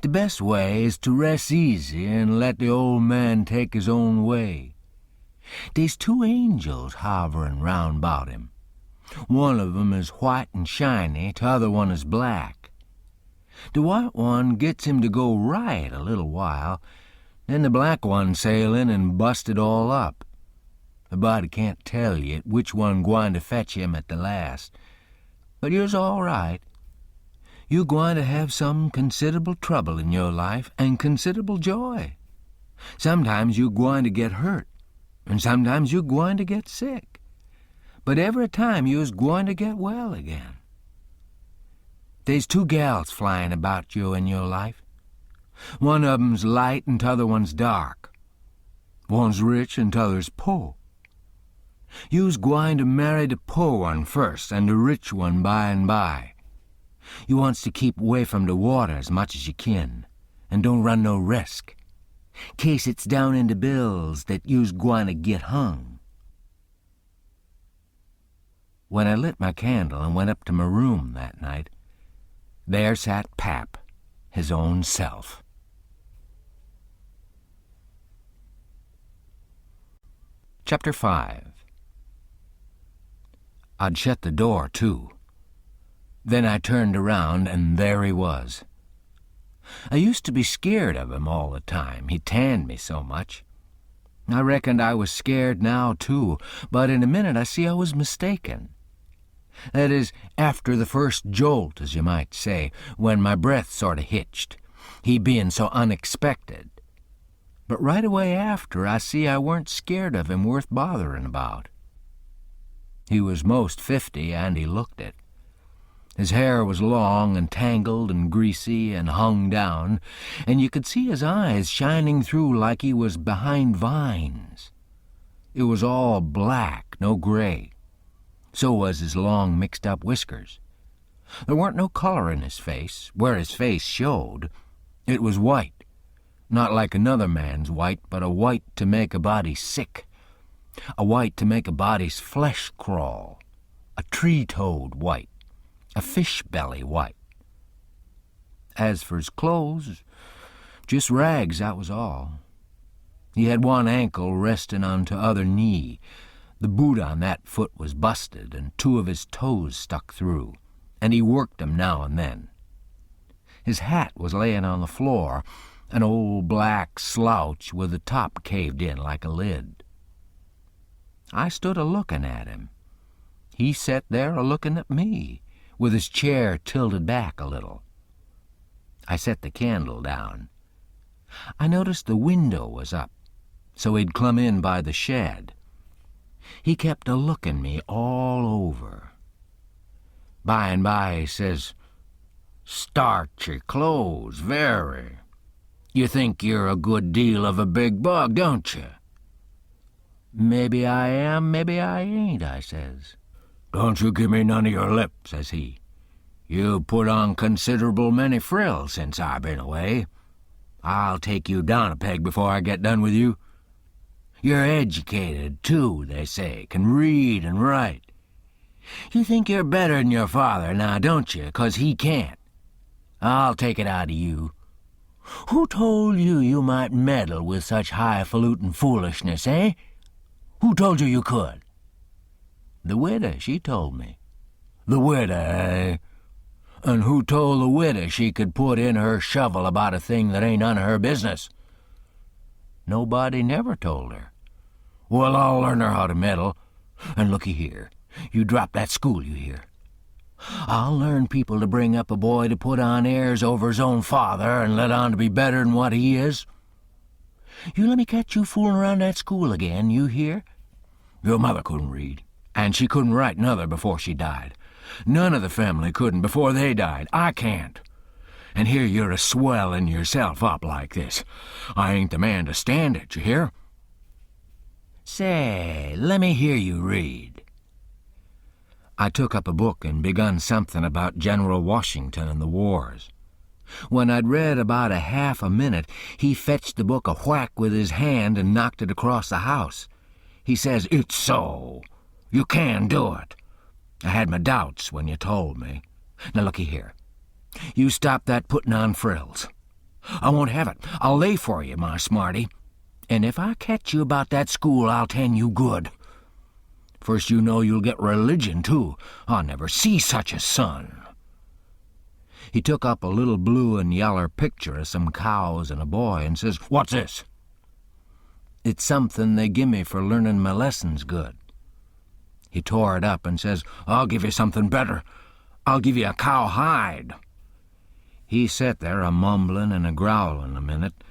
The best way is to rest easy and let the old man take his own way. They's 2 angels hovering round 'bout him. One of 'em is white and shiny, t'other one is black. The white one gets him to go right a little while, then the black one sail in and bust it all up. A body can't tell yet which one gwine to fetch him at the last. But you's all right. You gwine to have some considerable trouble in your life and considerable joy. Sometimes you gwine to get hurt, and sometimes you gwine to get sick. But every time you's gwine to get well again. They's 2 gals flying about you in your life. One of 'em's light and t'other one's dark. One's rich and t'other's poor. You's gwine to marry the poor one first and the rich one by and by. You wants to keep away from the water as much as you kin, and don't run no risk, case it's down in the bills that you's gwine to get hung. When I lit my candle and went up to my room that night, there sat Pap, his own self. Chapter 5. I'd shut the door, too. Then I turned around, and there he was. I used to be scared of him all the time. He tanned me so much. I reckoned I was scared now, too, but in a minute I see I was mistaken. That is, after the first jolt, as you might say, when my breath sort of hitched, he being so unexpected. But right away after, I see I weren't scared of him worth bothering about. He was most 50, and he looked it. His hair was long and tangled and greasy and hung down, and you could see his eyes shining through like he was behind vines. It was all black, no gray. So was his long mixed-up whiskers. There weren't no color in his face, where his face showed. It was white, not like another man's white, but a white to make a body sick, a white to make a body's flesh crawl, a tree-toad white, a fish-belly white. As for his clothes, just rags, that was all. He had one ankle resting on t'other knee. The boot on that foot was busted, and 2 of his toes stuck through, and he worked 'em now and then. His hat was laying on the floor, an old black slouch with the top caved in like a lid. I stood a-looking at him, He sat there a-looking at me, with his chair tilted back a little. I set the candle down. I noticed the window was up, so he'd clumb in by the shed. He kept a-looking me all over. By and by he says, "Starchy clothes, very. You think you're a good deal of a big bug, don't you?" "Maybe I am, maybe I ain't," I says. "Don't you give me none of your lip," says he. "You put on considerable many frills since I've been away. I'll take you down a peg before I get done with you. You're educated, too, they say, can read and write. You think you're better than your father now, don't you, 'cause he can't? I'll take it out of you. Who told you you might meddle with such highfalutin foolishness, eh? Who told you could?" "The widow, she told me." "The widow, eh? And who told the widow she could put in her shovel about a thing that ain't none of her business?" "Nobody never told her." "Well, I'll learn her how to meddle. And looky here, you drop that school, you hear? I'll learn people to bring up a boy to put on airs over his own father and let on to be better than what he is. You let me catch you fooling around that school again, you hear? Your mother couldn't read, and she couldn't write nother before she died. None of the family couldn't before they died. I can't. And here you're a swelling yourself up like this. I ain't the man to stand it, you hear? Say, let me hear you read." I took up a book and begun something about General Washington and the wars. When I'd read about a half a minute, he fetched the book a whack with his hand and knocked it across the house. He says, "It's so. You can do it. I had my doubts when you told me. Now looky here. You stop that putting on frills. I won't have it. I'll lay for you, my smarty. And if I catch you about that school, I'll tend you good. First you know you'll get religion, too. I'll never see such a son." He took up a little blue and yaller picture of some cows and a boy and says, "What's this?" "It's something they gimme for learning my lessons good." He tore it up and says, "I'll give you something better. I'll give you a cowhide." He sat there a-mumbling and a-growling a minute,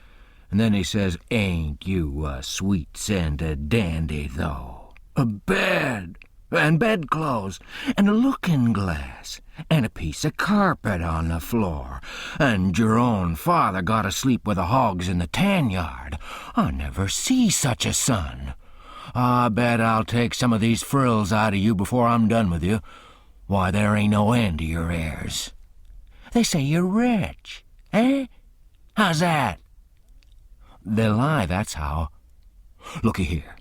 and then he says, "Ain't you a sweet-scented dandy, though? A bed, and bedclothes, and a looking-glass, and a piece of carpet on the floor, and your own father got to sleep with the hogs in the tan-yard. I never see such a son. I bet I'll take some of these frills out of you before I'm done with you. Why, there ain't no end to your airs. They say you're rich, eh? How's that?" "They lie, that's how." "Looky here.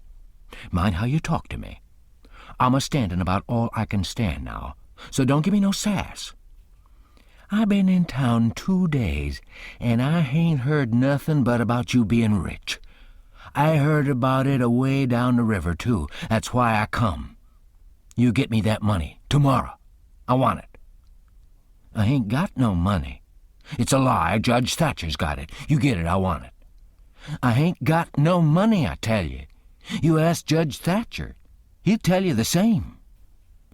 Mind how you talk to me. I'm a-standing about all I can stand now, so don't give me no sass. I been in town 2 days, and I hain't heard nothing but about you being rich. I heard about it away down the river, too. That's why I come. You get me that money tomorrow. I want it." "I ain't got no money." "It's a lie. Judge Thatcher's got it. You get it. I want it." "I ain't got no money, I tell you. You ask Judge Thatcher. He'll tell you the same."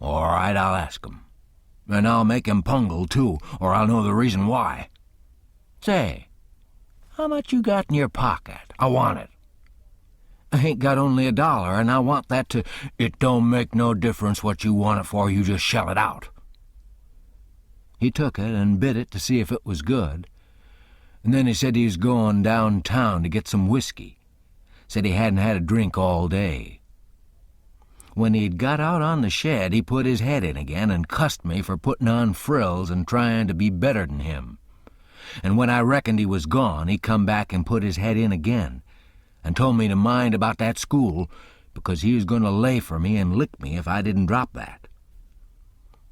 "All right, I'll ask him. And I'll make him pungle, too, or I'll know the reason why. Say, how much you got in your pocket? I want it." "I ain't got only $1, and I want that to—" "It don't make no difference what you want it for. You just shell it out." He took it and bit it to see if it was good, and then he said he was going downtown to get some whiskey. Said he hadn't had a drink all day. When he'd got out on the shed, he put his head in again and cussed me for putting on frills and trying to be better than him. And when I reckoned he was gone, he come back and put his head in again and told me to mind about that school because he was going to lay for me and lick me if I didn't drop that.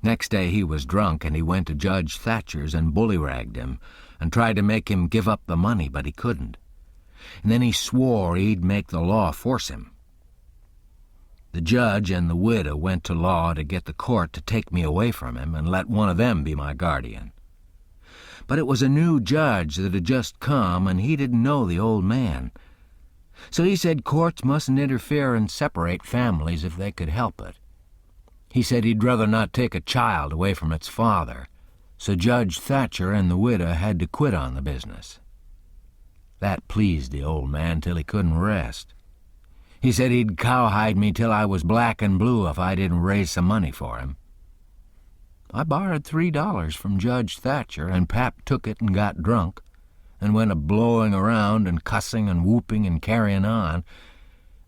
Next day he was drunk and he went to Judge Thatcher's and bullyragged him and tried to make him give up the money, but he couldn't. And then he swore he'd make the law force him. The judge and the widow went to law to get the court to take me away from him and let one of them be my guardian. But it was a new judge that had just come, and he didn't know the old man. So he said courts mustn't interfere and separate families if they could help it. He said he'd rather not take a child away from its father, so Judge Thatcher and the widow had to quit on the business. That pleased the old man till he couldn't rest. He said he'd cowhide me till I was black and blue if I didn't raise some money for him. I borrowed $3 from Judge Thatcher, and Pap took it and got drunk, and went a-blowing around and cussing and whooping and carrying on,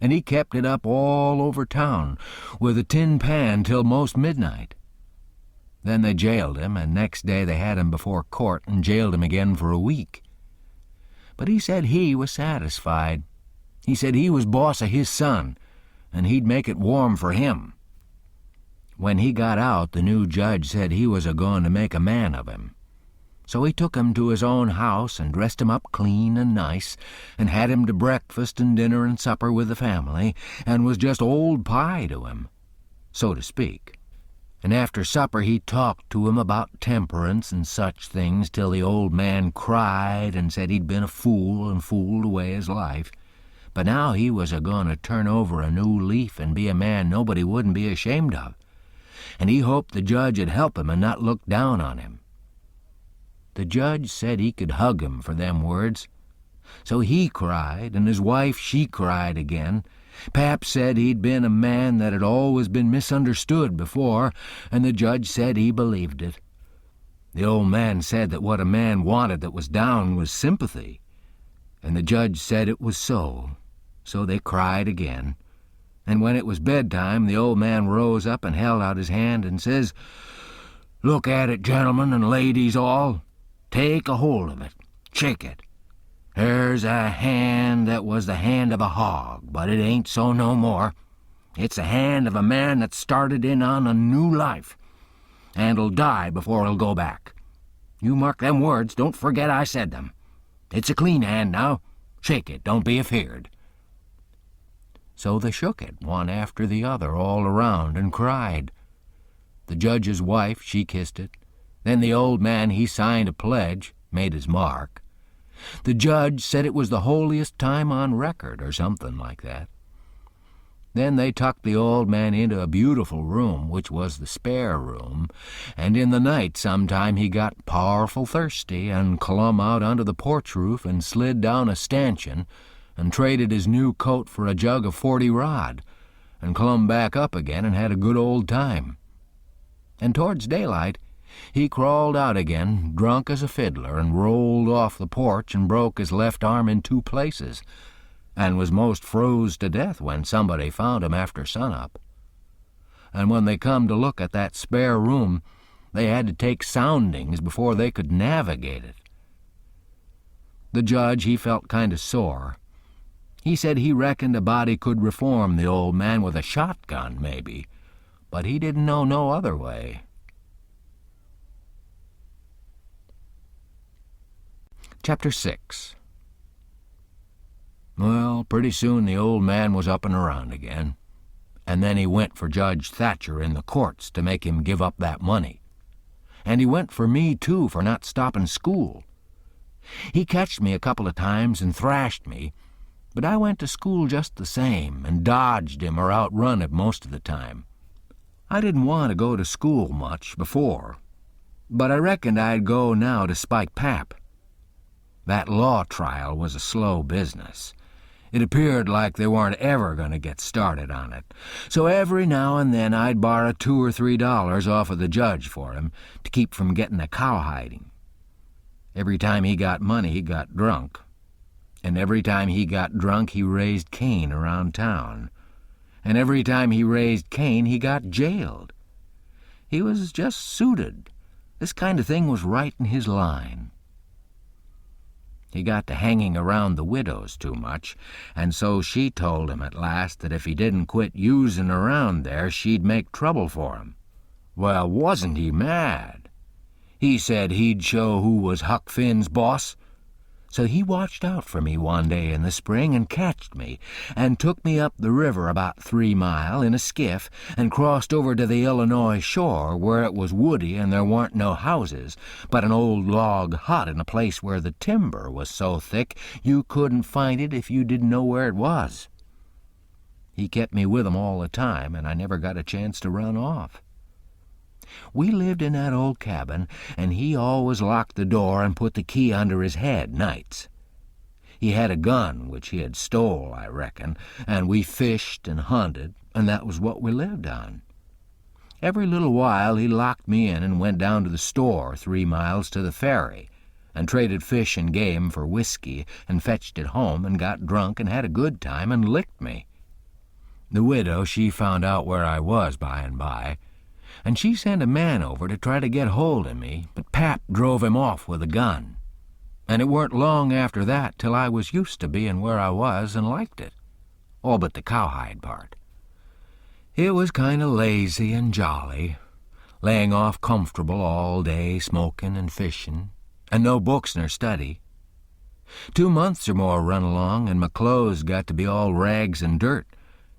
and he kept it up all over town with a tin pan till most midnight. Then they jailed him, and next day they had him before court and jailed him again for a week. But he said he was satisfied. He said he was boss of his son, and he'd make it warm for him. When he got out, the new judge said he was a-going to make a man of him. So he took him to his own house and dressed him up clean and nice, and had him to breakfast and dinner and supper with the family, and was just old pie to him, so to speak. And after supper he talked to him about temperance and such things till the old man cried and said he'd been a fool and fooled away his life. But now he was a-going to turn over a new leaf and be a man nobody wouldn't be ashamed of, and he hoped the judge would help him and not look down on him. The judge said he could hug him for them words. So he cried, and his wife, she cried again. Pap said he'd been a man that had always been misunderstood before, and the judge said he believed it. The old man said that what a man wanted that was down was sympathy, and the judge said it was so they cried again. And when it was bedtime, the old man rose up and held out his hand and says, "Look at it, gentlemen and ladies all. Take a hold of it. Shake it. There's a hand that was the hand of a hog, but it ain't so no more. It's the hand of a man that started in on a new life, and'll die before he'll go back. You mark them words, don't forget I said them. It's a clean hand now. Shake it, don't be afeard." So they shook it, one after the other, all around, and cried. The judge's wife, she kissed it. Then the old man, he signed a pledge, made his mark. The judge said it was the holiest time on record, or something like that. Then they tucked the old man into a beautiful room, which was the spare room, and in the night sometime he got powerful thirsty and clumb out onto the porch roof and slid down a stanchion and traded his new coat for a jug of 40 rod and clumb back up again and had a good old time. And towards daylight he crawled out again, drunk as a fiddler, and rolled off the porch and broke his left arm in 2 places, and was most froze to death when somebody found him after sunup. And when they come to look at that spare room, they had to take soundings before they could navigate it. The judge, he felt kind of sore. He said he reckoned a body could reform the old man with a shotgun, maybe, but he didn't know no other way. Chapter 6. Well, pretty soon the old man was up and around again, and then he went for Judge Thatcher in the courts to make him give up that money. And he went for me, too, for not stopping school. He catched me a couple of times and thrashed me, but I went to school just the same and dodged him or outrun him most of the time. I didn't want to go to school much before, but I reckoned I'd go now to spike Pap. That law trial was a slow business. It appeared like they weren't ever going to get started on it, so every now and then I'd borrow $2 or $3 off of the judge for him to keep from getting a cowhiding. Every time he got money, he got drunk, and every time he got drunk, he raised Cain around town, and every time he raised Cain, he got jailed. He was just suited. This kind of thing was right in his line. He got to hanging around the widows too much, and so she told him at last that if he didn't quit using around there, she'd make trouble for him. Well, wasn't he mad? He said he'd show who was Huck Finn's boss. So he watched out for me one day in the spring and catched me, and took me up the river about 3 mile in a skiff, and crossed over to the Illinois shore where it was woody and there weren't no houses, but an old log hut in a place where the timber was so thick you couldn't find it if you didn't know where it was. He kept me with him all the time, and I never got a chance to run off. We lived in that old cabin, and he always locked the door and put the key under his head nights. He had a gun, which he had stole, I reckon, and we fished and hunted, and that was what we lived on. Every little while he locked me in and went down to the store 3 miles to the ferry, and traded fish and game for whiskey, and fetched it home and got drunk and had a good time and licked me. The widow, she found out where I was by and by, and she sent a man over to try to get hold of me, but Pap drove him off with a gun. And it weren't long after that till I was used to being where I was and liked it, all but the cowhide part. It was kind of lazy and jolly, laying off comfortable all day, smoking and fishing, and no books nor study. 2 months or more run along, and my clothes got to be all rags and dirt,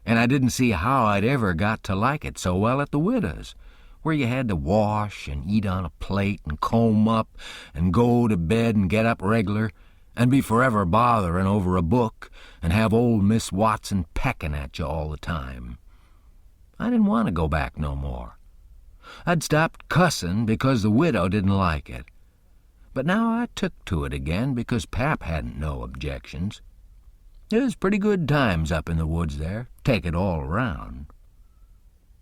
and I didn't see how I'd ever got to like it so well at the widow's, where you had to wash and eat on a plate and comb up and go to bed and get up reg'lar and be forever bothering over a book and have old Miss Watson pecking at you all the time. I didn't want to go back no more. I'd stopped cussing because the widow didn't like it. But now I took to it again because Pap hadn't no objections. It was pretty good times up in the woods there, take it all around.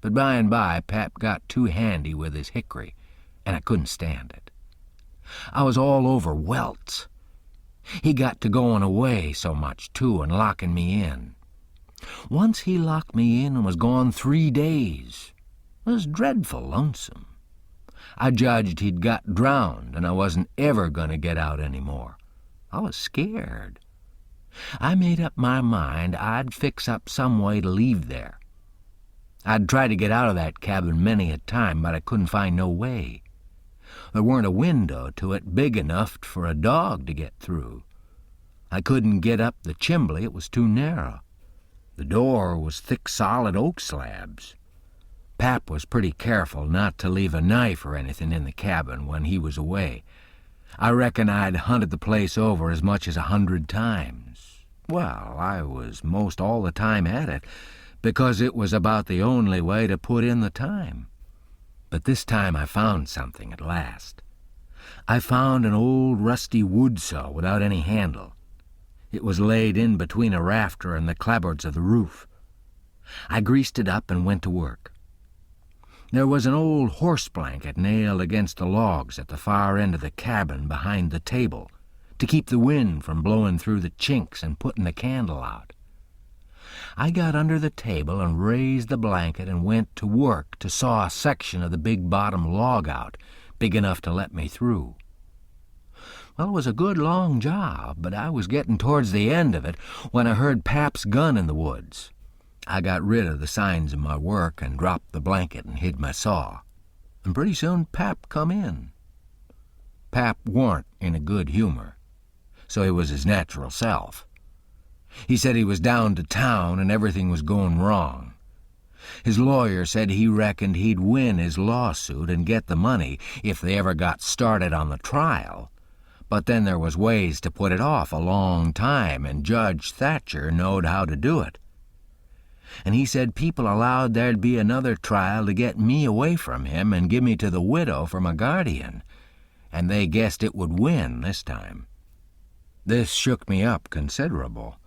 But by and by, Pap got too handy with his hickory, and I couldn't stand it. I was all over welts. He got to going away so much, too, and locking me in. Once he locked me in and was gone 3 days. It was dreadful lonesome. I judged he'd got drowned, and I wasn't ever going to get out any more. I was scared. I made up my mind I'd fix up some way to leave there. I'd tried to get out of that cabin many a time, but I couldn't find no way. There weren't a window to it big enough for a dog to get through. I couldn't get up the chimbley, it was too narrow. The door was thick, solid oak slabs. Pap was pretty careful not to leave a knife or anything in the cabin when he was away. I reckon I'd hunted the place over as much as 100 times. Well, I was most all the time at it, because it was about the only way to put in the time. But this time I found something at last. I found an old rusty wood saw without any handle. It was laid in between a rafter and the clapboards of the roof. I greased it up and went to work. There was an old horse blanket nailed against the logs at the far end of the cabin behind the table to keep the wind from blowing through the chinks and putting the candle out. I got under the table and raised the blanket and went to work to saw a section of the big bottom log out, big enough to let me through. Well, it was a good long job, but I was getting towards the end of it when I heard Pap's gun in the woods. I got rid of the signs of my work and dropped the blanket and hid my saw, and pretty soon Pap come in. Pap warn't in a good humor, so he was his natural self. He said he was down to town and everything was going wrong. His lawyer said he reckoned he'd win his lawsuit and get the money if they ever got started on the trial, but then there was ways to put it off a long time, and Judge Thatcher knowed how to do it. And he said people allowed there'd be another trial to get me away from him and give me to the widow for my guardian, and they guessed it would win this time. This shook me up considerable,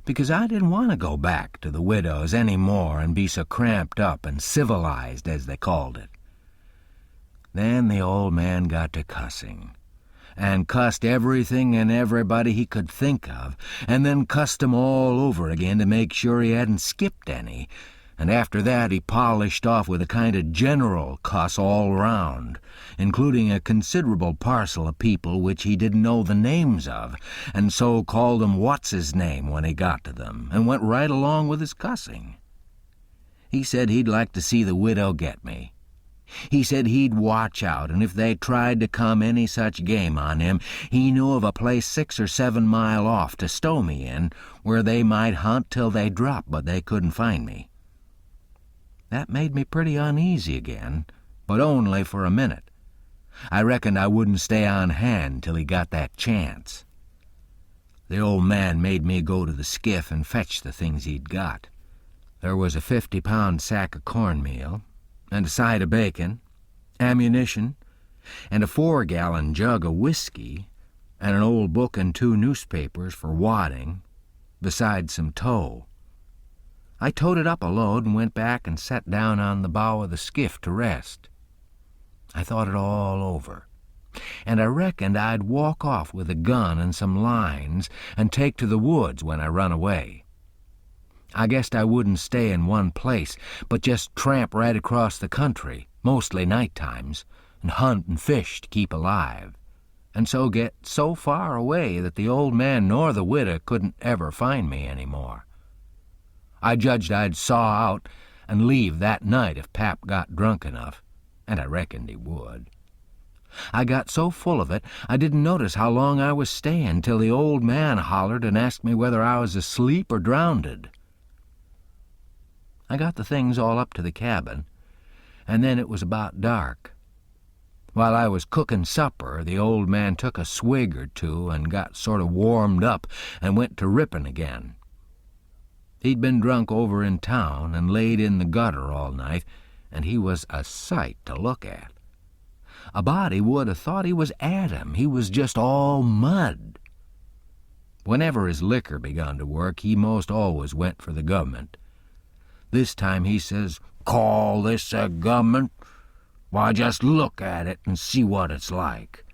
because I didn't want to go back to the widow's any more and be so cramped up and civilized, as they called it. Then the old man got to cussing, and cussed everything and everybody he could think of, and then cussed 'em all over again to make sure he hadn't skipped any, and after that he polished off with a kind of general cuss all round, including a considerable parcel of people which he didn't know the names of, and so called 'em what's-his-name when he got to them, and went right along with his cussing. He said he'd like to see the widow get me. He said he'd watch out, and if they tried to come any such game on him, he knew of a place 6 or 7 mile off to stow me in, where they might hunt till they dropped, but they couldn't find me. That made me pretty uneasy again, but only for a minute. I reckoned I wouldn't stay on hand till he got that chance. The old man made me go to the skiff and fetch the things he'd got. There was a 50-pound sack of cornmeal, and a side of bacon, ammunition, and a 4-gallon jug of whiskey, and an old book and 2 newspapers for wadding, besides some tow. I toted up a load and went back and sat down on the bow of the skiff to rest. I thought it all over, and I reckoned I'd walk off with a gun and some lines and take to the woods when I run away. I guessed I wouldn't stay in one place, but just tramp right across the country, mostly night times, and hunt and fish to keep alive, and so get so far away that the old man nor the widow couldn't ever find me any more. I judged I'd saw out and leave that night if Pap got drunk enough, and I reckoned he would. I got so full of it I didn't notice how long I was staying till the old man hollered and asked me whether I was asleep or drownded. I got the things all up to the cabin, and then it was about dark. While I was cooking supper, the old man took a swig or two and got sort of warmed up and went to ripping again. He'd been drunk over in town and laid in the gutter all night, and he was a sight to look at. A body would have thought he was Adam. He was just all mud. Whenever his liquor begun to work, he most always went for the government. This time he says, "Call this a government? Why, just look at it and see what it's like.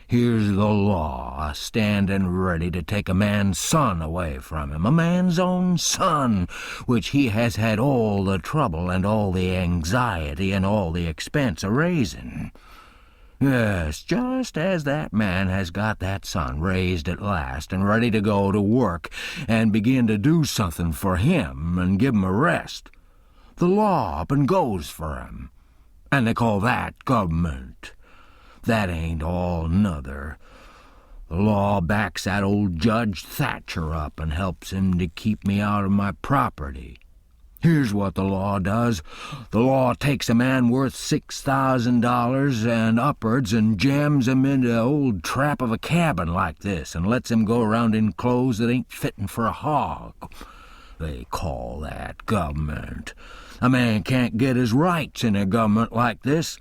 Here's the law standing ready to take a man's son away from him, a man's own son, which he has had all the trouble and all the anxiety and all the expense of raising. Yes, just as that man has got that son raised at last and ready to go to work and begin to do something for him and give him a rest, the law up and goes for him, and they call that government. That ain't all nother. The law backs that old Judge Thatcher up and helps him to keep me out of my property. Here's what the law does. The law takes a man worth $6,000 and upwards and jams him into the old trap of a cabin like this and lets him go around in clothes that ain't fitting for a hog. They call that government. A man can't get his rights in a government like this.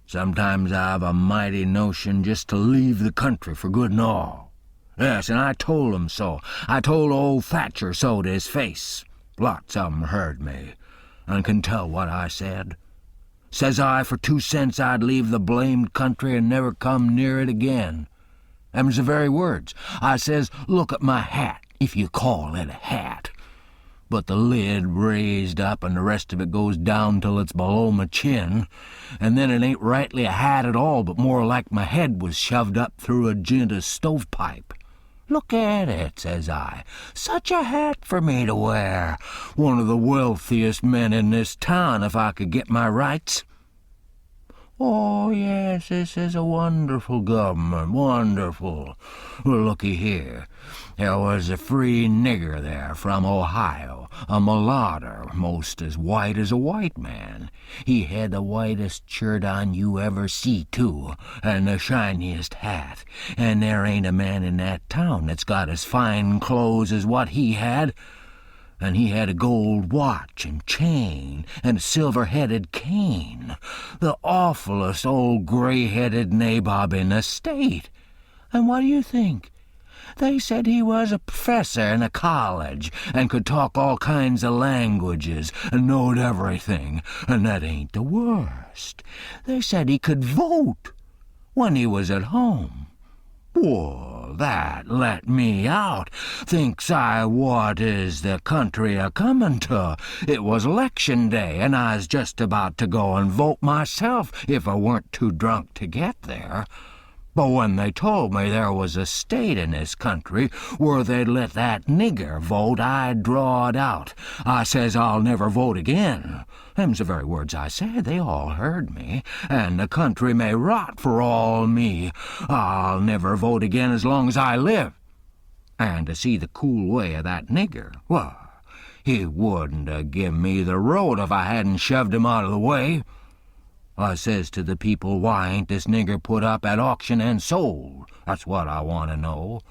Sometimes I've a mighty notion just to leave the country for good and all. Yes, and I told him so. I told old Thatcher so to his face. Lots of 'em heard me, and can tell what I said. Says I, for 2 cents I'd leave the blamed country and never come near it again. Them's the very words. I says, look at my hat, if you call it a hat. But the lid raised up and the rest of it goes down till it's below my chin, and then it ain't rightly a hat at all, but more like my head was shoved up through a jint of stovepipe. Look at it, says I. Such a hat for me to wear. One of the wealthiest men in this town if I could get my rights. Oh, yes, this is a wonderful government, wonderful. Well, looky here. There was a free nigger there from Ohio, a mulatto, most as white as a white man. He had the whitest shirt on you ever see, too, and the shiniest hat. And there ain't a man in that town that's got as fine clothes as what he had. And he had a gold watch and chain and a silver-headed cane, the awfulest old gray-headed nabob in the state. And what do you think? They said he was a professor in a college and could talk all kinds of languages and knowed everything, and that ain't the worst. They said he could vote when he was at home. Well, that let me out. Thinks I, what is the country a-comin' to? It was election day, and I was just about to go and vote myself if I weren't too drunk to get there. But when they told me there was a state in this country where they'd let that nigger vote, I drawed out. I says I'll never vote again. Them's the very words I said. They all heard me. And the country may rot for all me. I'll never vote again as long as I live. And to see the cool way of that nigger, well, he wouldn't have given me the road if I hadn't shoved him out of the way. I says to the people, why ain't this nigger put up at auction and sold? That's what I want to know.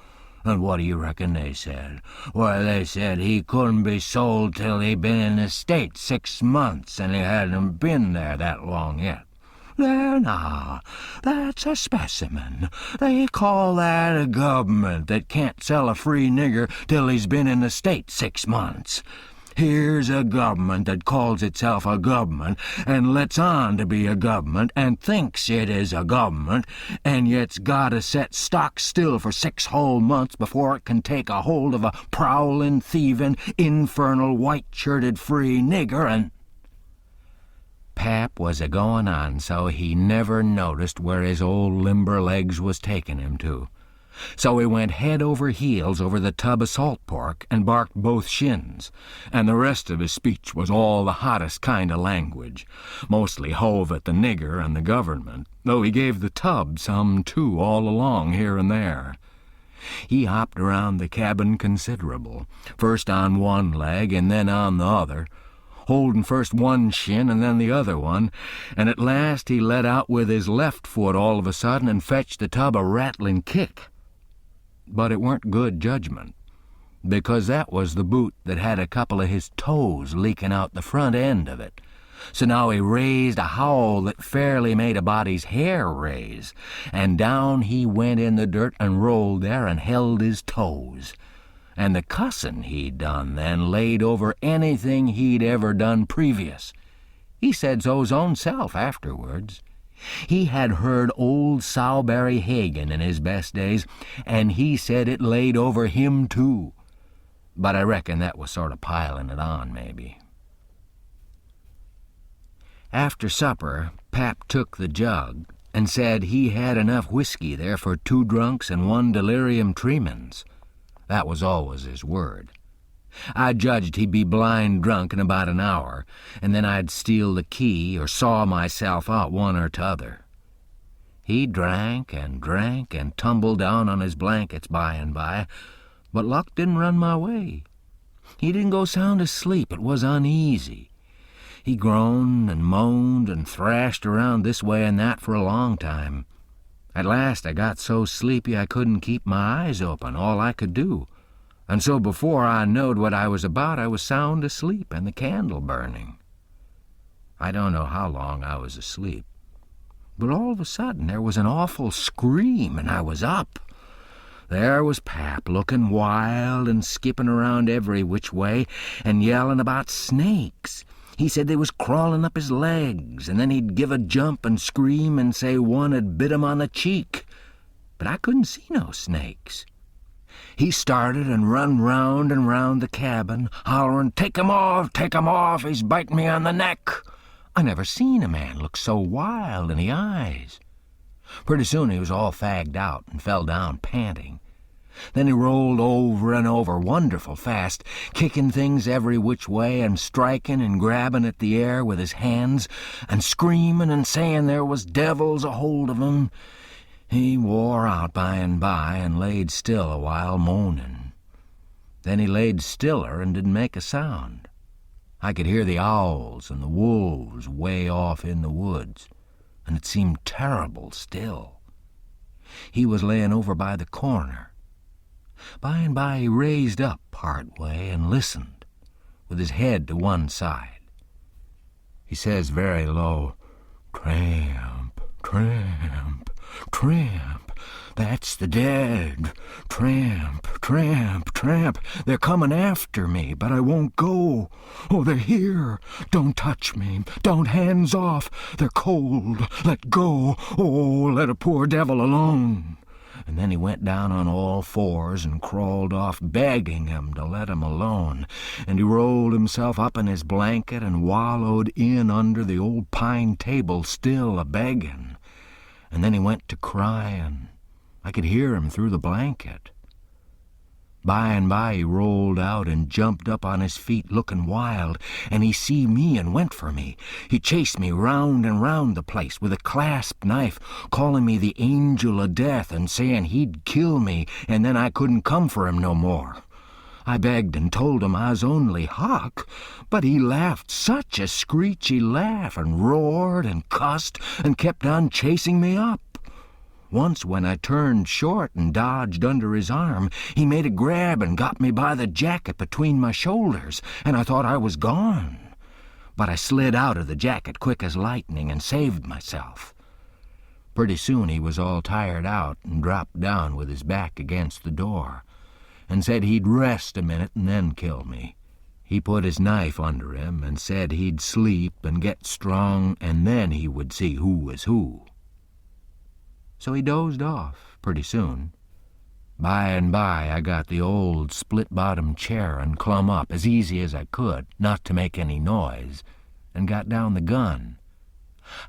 And what do you reckon they said? Why, they said he couldn't be sold till he'd been in the States 6 months, and he hadn't been there that long yet. There now, that's a specimen. They call that a government that can't sell a free nigger till he's been in the States 6 months. Here's a government that calls itself a government and lets on to be a government and thinks it is a government, and yet's gotta set stock still for 6 whole months before it can take a hold of a prowling, thieving, infernal, white-shirted free nigger, and... Pap was a-goin' on so he never noticed where his old limber legs was taking him to. So he went head over heels over the tub of salt pork and barked both shins, and the rest of his speech was all the hottest kind of language, mostly hove at the nigger and the government, though he gave the tub some too all along here and there. He hopped around the cabin considerable, first on one leg and then on the other, holding first one shin and then the other one, and at last he let out with his left foot all of a sudden and fetched the tub a rattling kick. But it weren't good judgment, because that was the boot that had a couple of his toes leaking out the front end of it. So now he raised a howl that fairly made a body's hair raise, and down he went in the dirt and rolled there and held his toes. And the cussin' he'd done then laid over anything he'd ever done previous. He said so's own self afterwards. He had heard old Sowberry Hagan in his best days, and he said it laid over him too. But I reckon that was sort of piling it on, maybe. After supper, Pap took the jug and said he had enough whiskey there for 2 drunks and 1 delirium tremens. That was always his word. I judged he'd be blind drunk in about an hour, and then I'd steal the key or saw myself out one or t'other. He drank and tumbled down on his blankets by and by, but luck didn't run my way. He didn't go sound asleep. It was uneasy. He groaned and moaned and thrashed around this way and that for a long time. At last I got so sleepy I couldn't keep my eyes open, all I could do. And so before I knowed what I was about, I was sound asleep and the candle burning. I don't know how long I was asleep, but all of a sudden there was an awful scream, and I was up. There was Pap, looking wild and skipping around every which way and yelling about snakes. He said they was crawling up his legs, and then he'd give a jump and scream and say one had bit him on the cheek. But I couldn't see no snakes. He started and run round and round the cabin, hollering, take him off, he's biting me on the neck." I never seen a man look so wild in the eyes. Pretty soon he was all fagged out and fell down panting. Then he rolled over and over wonderful fast, kicking things every which way and striking and grabbing at the air with his hands and screaming and saying there was devils a hold of him. He wore out by and laid still a while moaning. Then he laid stiller and didn't make a sound. I could hear the owls and the wolves way off in the woods, and it seemed terrible still. He was laying over by the corner. By and by he raised up part way and listened, with his head to one side. He says very low, "Tramp, tramp, tramp, that's the dead. Tramp, tramp, tramp, they're coming after me, but I won't go. Oh, they're here. Don't touch me. Don't, hands off. They're cold. Let go. Oh, let a poor devil alone." And then he went down on all fours and crawled off, begging him to let him alone. And he rolled himself up in his blanket and wallowed in under the old pine table, still a-begging. And then he went to crying. I could hear him through the blanket. By and by he rolled out and jumped up on his feet, looking wild, and he see me and went for me. He chased me round and round the place with a clasp knife, calling me the angel of death and saying he'd kill me, and then I couldn't come for him no more. I begged and told him I was only Huck, but he laughed such a screechy laugh and roared and cussed and kept on chasing me up. Once when I turned short and dodged under his arm, he made a grab and got me by the jacket between my shoulders, and I thought I was gone. But I slid out of the jacket quick as lightning and saved myself. Pretty soon he was all tired out and dropped down with his back against the door and said he'd rest a minute and then kill me. He put his knife under him and said he'd sleep and get strong, and then he would see who was who. So he dozed off pretty soon. By and by I got the old split-bottom chair and clumb up as easy as I could, not to make any noise, and got down the gun.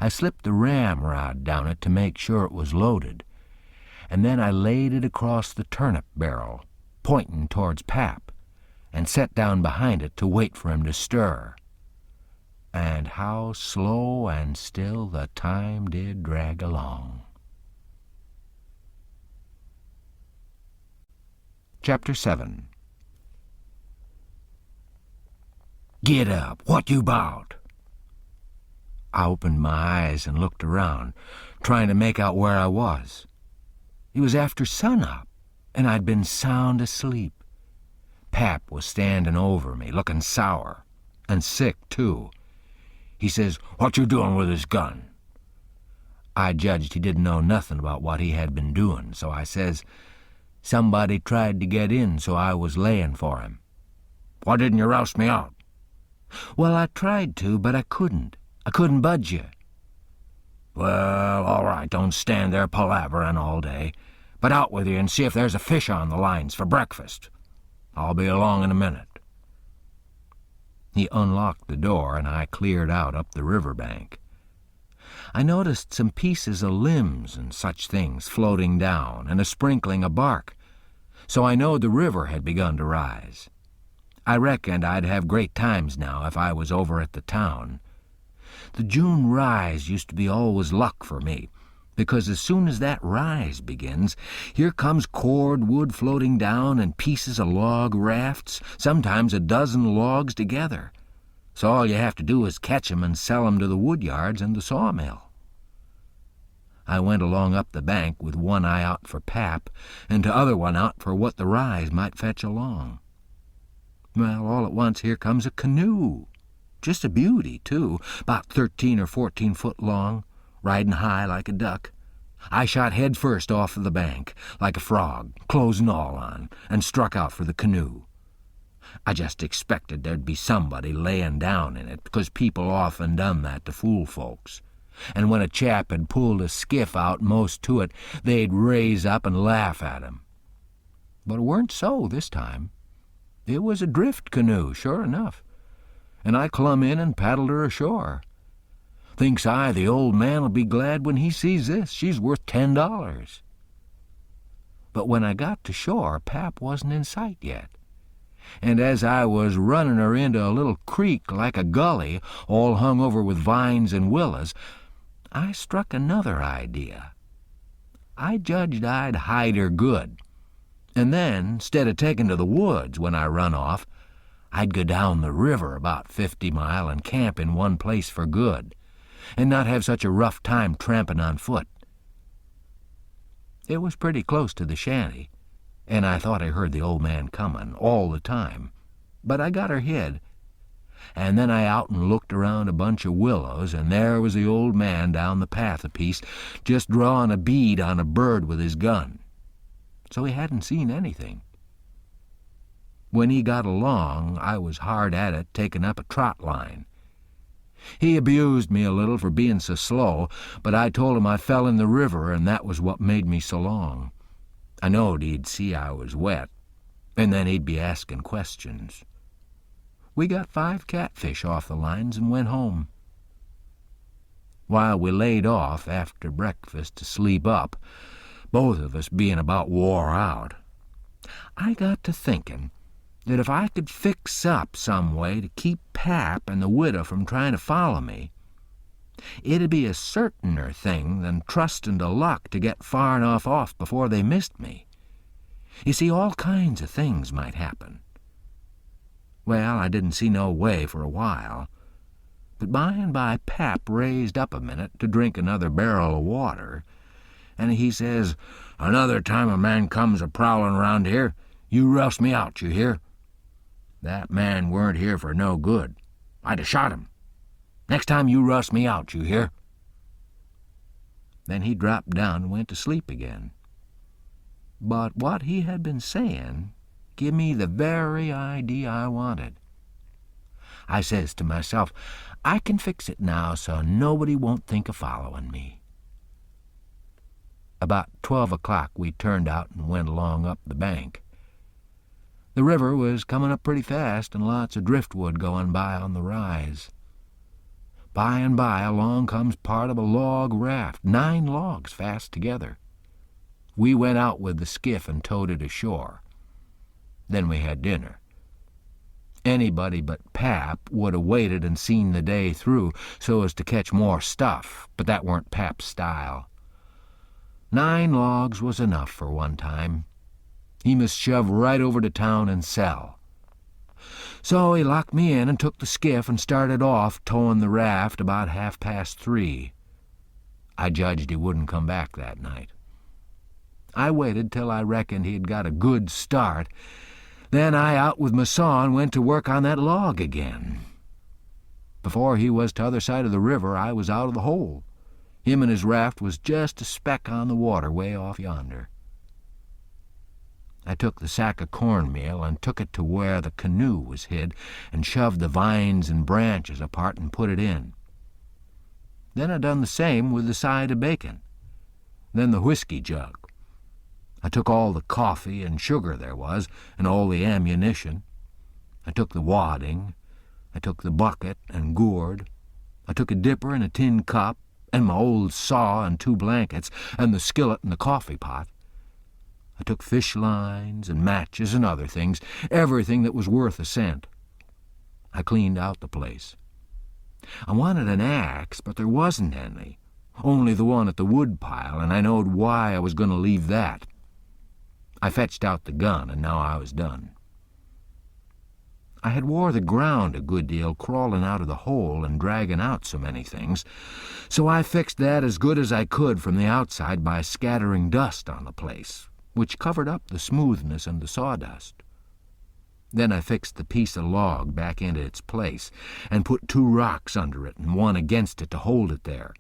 I slipped the ramrod down it to make sure it was loaded, and then I laid it across the turnip barrel, pointing towards Pap, and sat down behind it to wait for him to stir. And how slow and still the time did drag along. Chapter 7. "Get up! What you 'bout?" I opened my eyes and looked around, trying to make out where I was. It was after sunup, and I'd been sound asleep. Pap was standing over me, looking sour, and sick, too. He says, "What you doing with his gun?" I judged he didn't know nothing about what he had been doing, so I says, "Somebody tried to get in, so I was laying for him." "Why didn't you roust me out?" "Well, I tried to, but I couldn't. I couldn't budge you." "Well, all right, don't stand there palavering all day, but out with you and see if there's a fish on the lines for breakfast. I'll be along in a minute." He unlocked the door, and I cleared out up the river bank. I noticed some pieces of limbs and such things floating down, and a sprinkling of bark, so I knowed the river had begun to rise. I reckoned I'd have great times now if I was over at the town. The June rise used to be always luck for me, because as soon as that rise begins, here comes cord wood floating down and pieces of log rafts, sometimes a dozen logs together. So all you have to do is catch 'em and sell 'em to the wood yards and the sawmill. I went along up the bank with one eye out for Pap and t'other one out for what the rise might fetch along. Well, all at once here comes a canoe. Just a beauty, too, about 13 or 14 foot long, riding high like a duck. I shot head first off of the bank, like a frog, clothes and all on, and struck out for the canoe. I just expected there'd be somebody laying down in it, because people often done that to fool folks. And when a chap had pulled a skiff out most to it, they'd raise up and laugh at him. But it weren't so this time. It was a drift canoe, sure enough, and I clumb in and paddled her ashore. Thinks I, the old man'll be glad when he sees this. She's worth $10. But when I got to shore, Pap wasn't in sight yet. And as I was running her into a little creek like a gully, all hung over with vines and willows, I struck another idea. I judged I'd hide her good, and then, instead of taking to the woods when I run off, I'd go down the river about 50 mile and camp in one place for good, and not have such a rough time tramping on foot. It was pretty close to the shanty, and I thought I heard the old man comin' all the time, but I got her hid. And then I out and looked around a bunch of willows, and there was the old man down the path a piece, just drawing a bead on a bird with his gun. So he hadn't seen anything. When he got along, I was hard at it taking up a trot line. He abused me a little for being so slow, but I told him I fell in the river, and that was what made me so long. I knowed he'd see I was wet, and then he'd be asking questions. We got 5 catfish off the lines and went home. While we laid off after breakfast to sleep up, both of us being about wore out, I got to thinking that if I could fix up some way to keep Pap and the widow from trying to follow me, it'd be a certainer thing than trusting to luck to get far enough off before they missed me. You see, all kinds of things might happen. Well, I didn't see no way for a while, but by and by Pap raised up a minute to drink another barrel of water, and he says, "Another time a man comes a-prowling around here, you roughs me out, you hear? That man weren't here for no good. I'd have shot him. Next time you roughs me out, you hear?" Then he dropped down and went to sleep again. But what he had been saying give me the very idea I wanted. I says to myself, I can fix it now so nobody won't think of following me. About 12 o'clock we turned out and went along up the bank. The river was coming up pretty fast and lots of driftwood going by on the rise. By and by along comes part of a log raft, 9 logs fast together. We went out with the skiff and towed it ashore. Then we had dinner. Anybody but Pap would have waited and seen the day through so as to catch more stuff, but that weren't Pap's style. 9 logs was enough for one time. He must shove right over to town and sell. So he locked me in and took the skiff and started off towing the raft about 3:30. I judged he wouldn't come back that night. I waited till I reckoned he'd got a good start. Then I out with my saw and went to work on that log again. Before he was t'other side of the river, I was out of the hole. Him and his raft was just a speck on the water way off yonder. I took the sack of cornmeal and took it to where the canoe was hid and shoved the vines and branches apart and put it in. Then I done the same with the side of bacon. Then the whiskey jug. I took all the coffee and sugar there was, and all the ammunition. I took the wadding. I took the bucket and gourd. I took a dipper and a tin cup, and my old saw and 2 blankets, and the skillet and the coffee pot. I took fish lines and matches and other things, everything that was worth a cent. I cleaned out the place. I wanted an axe, but there wasn't any, only the one at the wood pile, and I knowed why I was going to leave that. I fetched out the gun, and now I was done. I had wore the ground a good deal crawling out of the hole and dragging out so many things, so I fixed that as good as I could from the outside by scattering dust on the place, which covered up the smoothness and the sawdust. Then I fixed the piece of log back into its place and put 2 rocks under it and one against it to hold it there,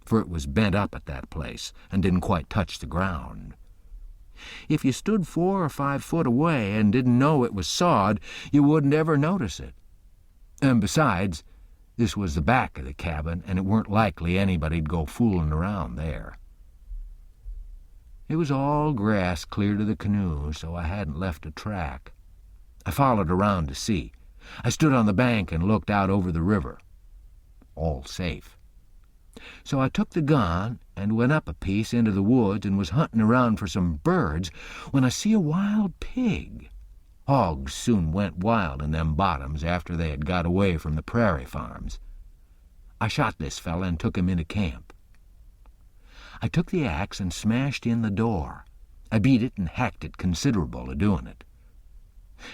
for it was bent up at that place and didn't quite touch the ground. If you stood 4 or 5 foot away and didn't know it was sawed, you wouldn't ever notice it. And besides, this was the back of the cabin, and it weren't likely anybody'd go fooling around there. It was all grass clear to the canoe, so I hadn't left a track. I followed around to see. I stood on the bank and looked out over the river. All safe. So I took the gun and went up a piece into the woods and was hunting around for some birds when I see a wild pig. Hogs soon went wild in them bottoms after they had got away from the prairie farms. I shot this fella and took him into camp. I took the axe and smashed in the door. I beat it and hacked it considerable a-doing it.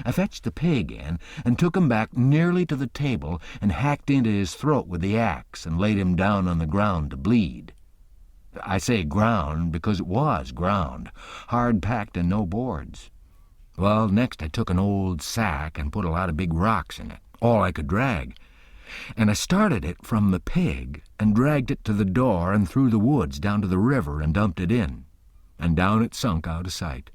I fetched the pig in and took him back nearly to the table and hacked into his throat with the axe and laid him down on the ground to bleed. I say ground because it was ground, hard-packed and no boards. Well, next I took an old sack and put a lot of big rocks in it, all I could drag, and I started it from the pig and dragged it to the door and through the woods down to the river and dumped it in, and down it sunk out of sight.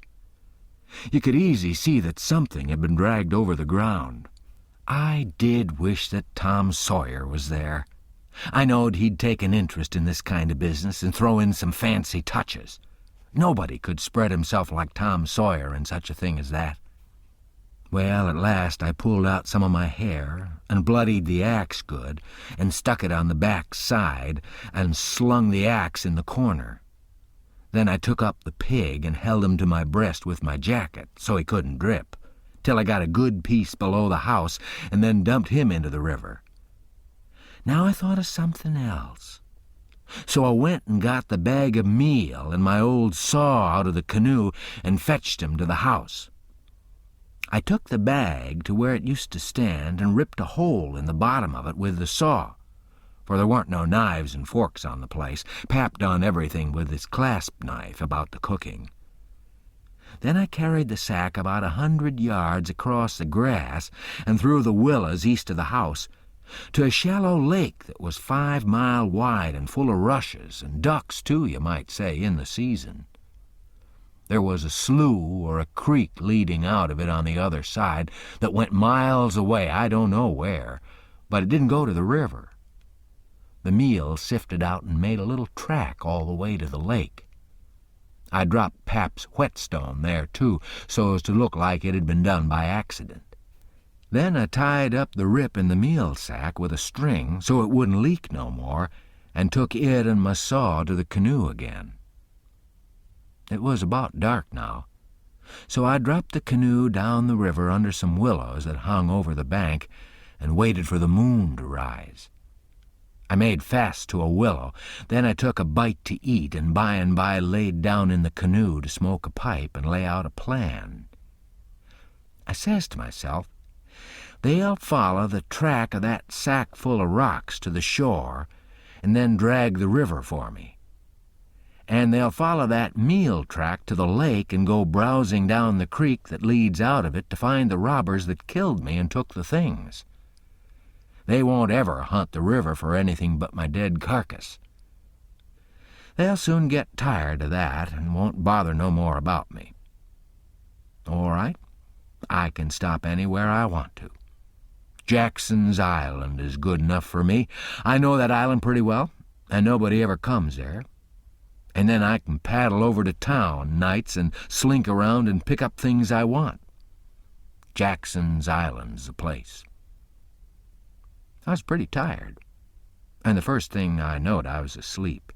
You could easy see that something had been dragged over the ground. I did wish that Tom Sawyer was there. I knowed he'd take an interest in this kind of business and throw in some fancy touches. Nobody could spread himself like Tom Sawyer in such a thing as that. Well, at last I pulled out some of my hair and bloodied the axe good and stuck it on the back side and slung the axe in the corner. Then I took up the pig and held him to my breast with my jacket so he couldn't drip, till I got a good piece below the house and then dumped him into the river. Now I thought of something else. So I went and got the bag of meal and my old saw out of the canoe and fetched him to the house. I took the bag to where it used to stand and ripped a hole in the bottom of it with the saw. for there weren't no knives and forks on the place. Pap done everything with his clasp knife about the cooking. Then I carried the sack about 100 yards across the grass and through the willows east of the house to a shallow lake that was 5 mile wide and full of rushes, and ducks, too, you might say, in the season. There was a slough or a creek leading out of it on the other side that went miles away, I don't know where, but it didn't go to the river. The meal sifted out and made a little track all the way to the lake. I dropped Pap's whetstone there, too, so as to look like it had been done by accident. Then I tied up the rip in the meal sack with a string so it wouldn't leak no more, and took it and my saw to the canoe again. It was about dark now, so I dropped the canoe down the river under some willows that hung over the bank and waited for the moon to rise. I made fast to a willow, then I took a bite to eat, and by laid down in the canoe to smoke a pipe and lay out a plan. I says to myself, they'll follow the track of that sack full of rocks to the shore and then drag the river for me. And they'll follow that meal track to the lake and go browsing down the creek that leads out of it to find the robbers that killed me and took the things. They won't ever hunt the river for anything but my dead carcass. They'll soon get tired of that and won't bother no more about me. All right, I can stop anywhere I want to. Jackson's Island is good enough for me. I know that island pretty well, and nobody ever comes there. And then I can paddle over to town nights and slink around and pick up things I want. Jackson's Island's the place. I was pretty tired, and the first thing I knowed I was asleep.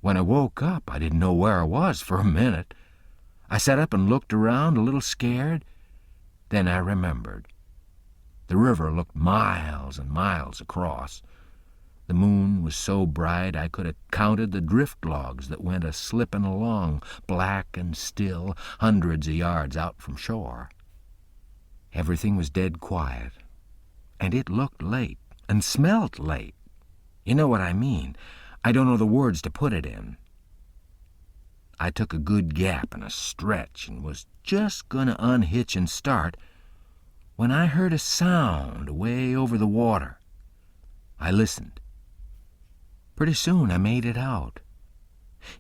When I woke up, I didn't know where I was for a minute. I sat up and looked around, a little scared. Then I remembered. The river looked miles and miles across. The moon was so bright I could have counted the drift logs that went a-slipping along, black and still, hundreds of yards out from shore. Everything was dead quiet, and it looked late and smelt late. You know what I mean. I don't know the words to put it in. I took a good gap and a stretch and was just going to unhitch and start when I heard a sound way over the water. I listened. Pretty soon I made it out.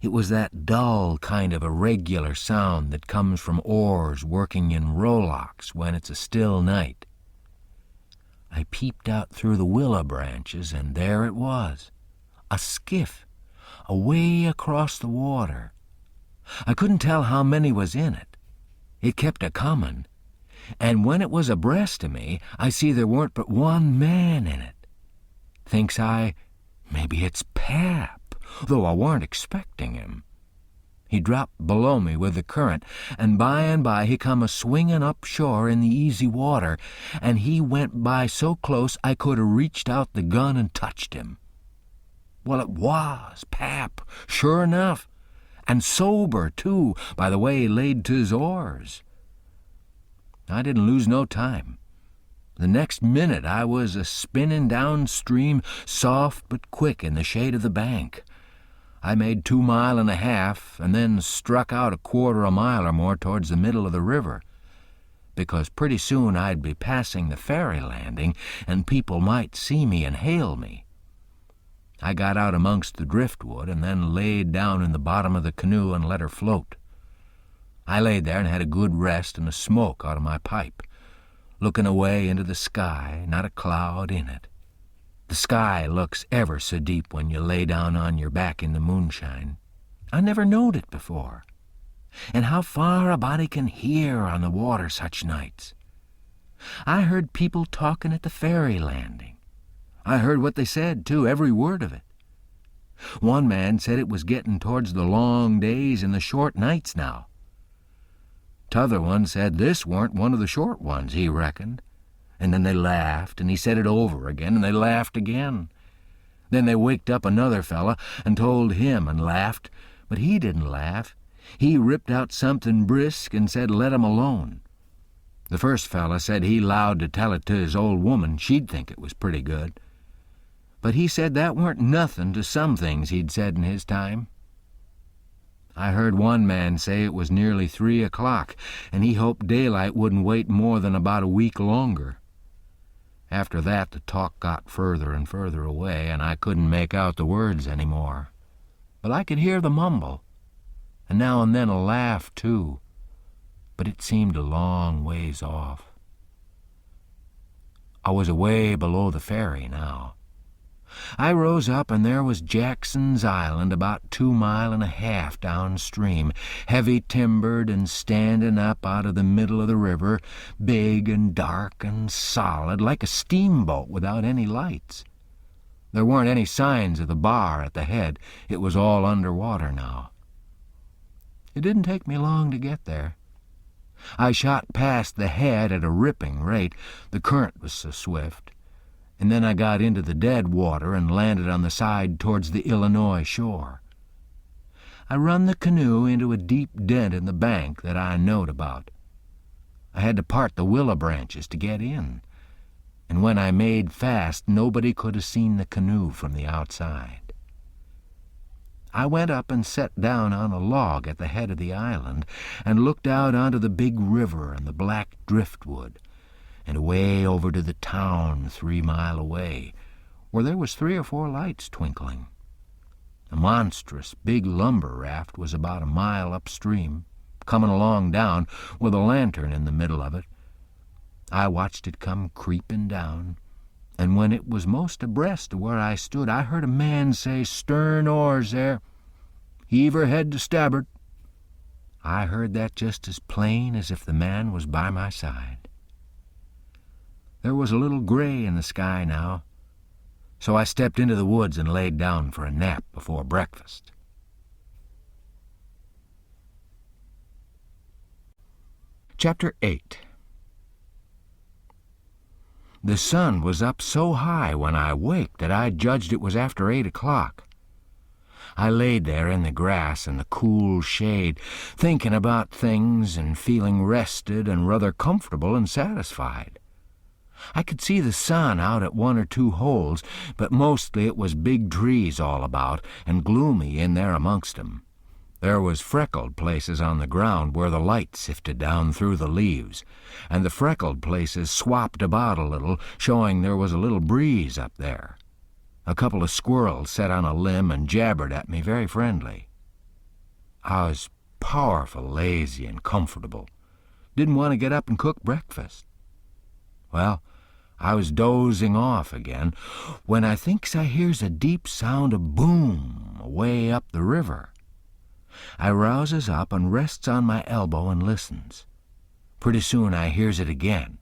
It was that dull kind of irregular sound that comes from oars working in rowlocks when it's a still night. I peeped out through the willow branches, and there it was, a skiff, away across the water. I couldn't tell how many was in it. It kept a-comin', and when it was abreast of me, I see there weren't but one man in it. Thinks I, maybe it's Pap, though I warn't expecting him. He dropped below me with the current, and by he come a-swinging up shore in the easy water, and he went by so close I could have reached out the gun and touched him. Well, it was Pap, sure enough, and sober, too, by the way he laid to his oars. I didn't lose no time. The next minute I was a-spinning downstream, soft but quick in the shade of the bank. I made 2.5 miles and then struck out 1/4 mile or more towards the middle of the river, because pretty soon I'd be passing the ferry landing and people might see me and hail me. I got out amongst the driftwood and then laid down in the bottom of the canoe and let her float. I laid there and had a good rest and a smoke out of my pipe, looking away into the sky, not a cloud in it. The sky looks ever so deep when you lay down on your back in the moonshine. I never knowed it before. And how far a body can hear on the water such nights. I heard people talking at the ferry landing. I heard what they said, too, every word of it. One man said it was getting towards the long days and the short nights now. T'other one said this weren't one of the short ones, he reckoned. And then they laughed, and he said it over again, and they laughed again. Then they waked up another fella and told him and laughed, but he didn't laugh. He ripped out something brisk and said let him alone. The first fella said he 'lowed to tell it to his old woman. She'd think it was pretty good. But he said that weren't nothing to some things he'd said in his time. I heard one man say it was nearly 3 o'clock, and he hoped daylight wouldn't wait more than about a week longer. After that, the talk got further and further away, and I couldn't make out the words any more. But I could hear the mumble, and now and then a laugh, too. But it seemed a long ways off. I was away below the ferry now. I rose up, and there was Jackson's Island about 2.5 miles downstream, heavy-timbered and standing up out of the middle of the river, big and dark and solid, like a steamboat without any lights. There weren't any signs of the bar at the head. It was all under water now. It didn't take me long to get there. I shot past the head at a ripping rate, the current was so swift, and then I got into the dead water and landed on the side towards the Illinois shore. I run the canoe into a deep dent in the bank that I knowed about. I had to part the willow branches to get in, and when I made fast, nobody could have seen the canoe from the outside. I went up and sat down on a log at the head of the island and looked out onto the big river and the black driftwood, and away over to the town 3 miles away, where there was 3 or 4 lights twinkling. A monstrous big lumber raft was about 1 mile upstream, coming along down with a lantern in the middle of it. I watched it come creeping down, and when it was most abreast of where I stood, I heard a man say, "Stern oars there. Heave her head to starboard." I heard that just as plain as if the man was by my side. There was a little gray in the sky now, so I stepped into the woods and laid down for a nap before breakfast. Chapter 8. The sun was up so high when I waked that I judged it was after 8 o'clock. I laid there in the grass in the cool shade, thinking about things and feeling rested and rather comfortable and satisfied. I could see the sun out at 1 or 2 holes, but mostly it was big trees all about and gloomy in there amongst 'em. There was freckled places on the ground where the light sifted down through the leaves, and the freckled places swapped about a little, showing there was a little breeze up there. A couple of squirrels sat on a limb and jabbered at me very friendly. I was powerful lazy and comfortable. Didn't want to get up and cook breakfast. Well, I was dozing off again when I thinks I hears a deep sound of boom away up the river. I rouses up and rests on my elbow and listens. Pretty soon I hears it again.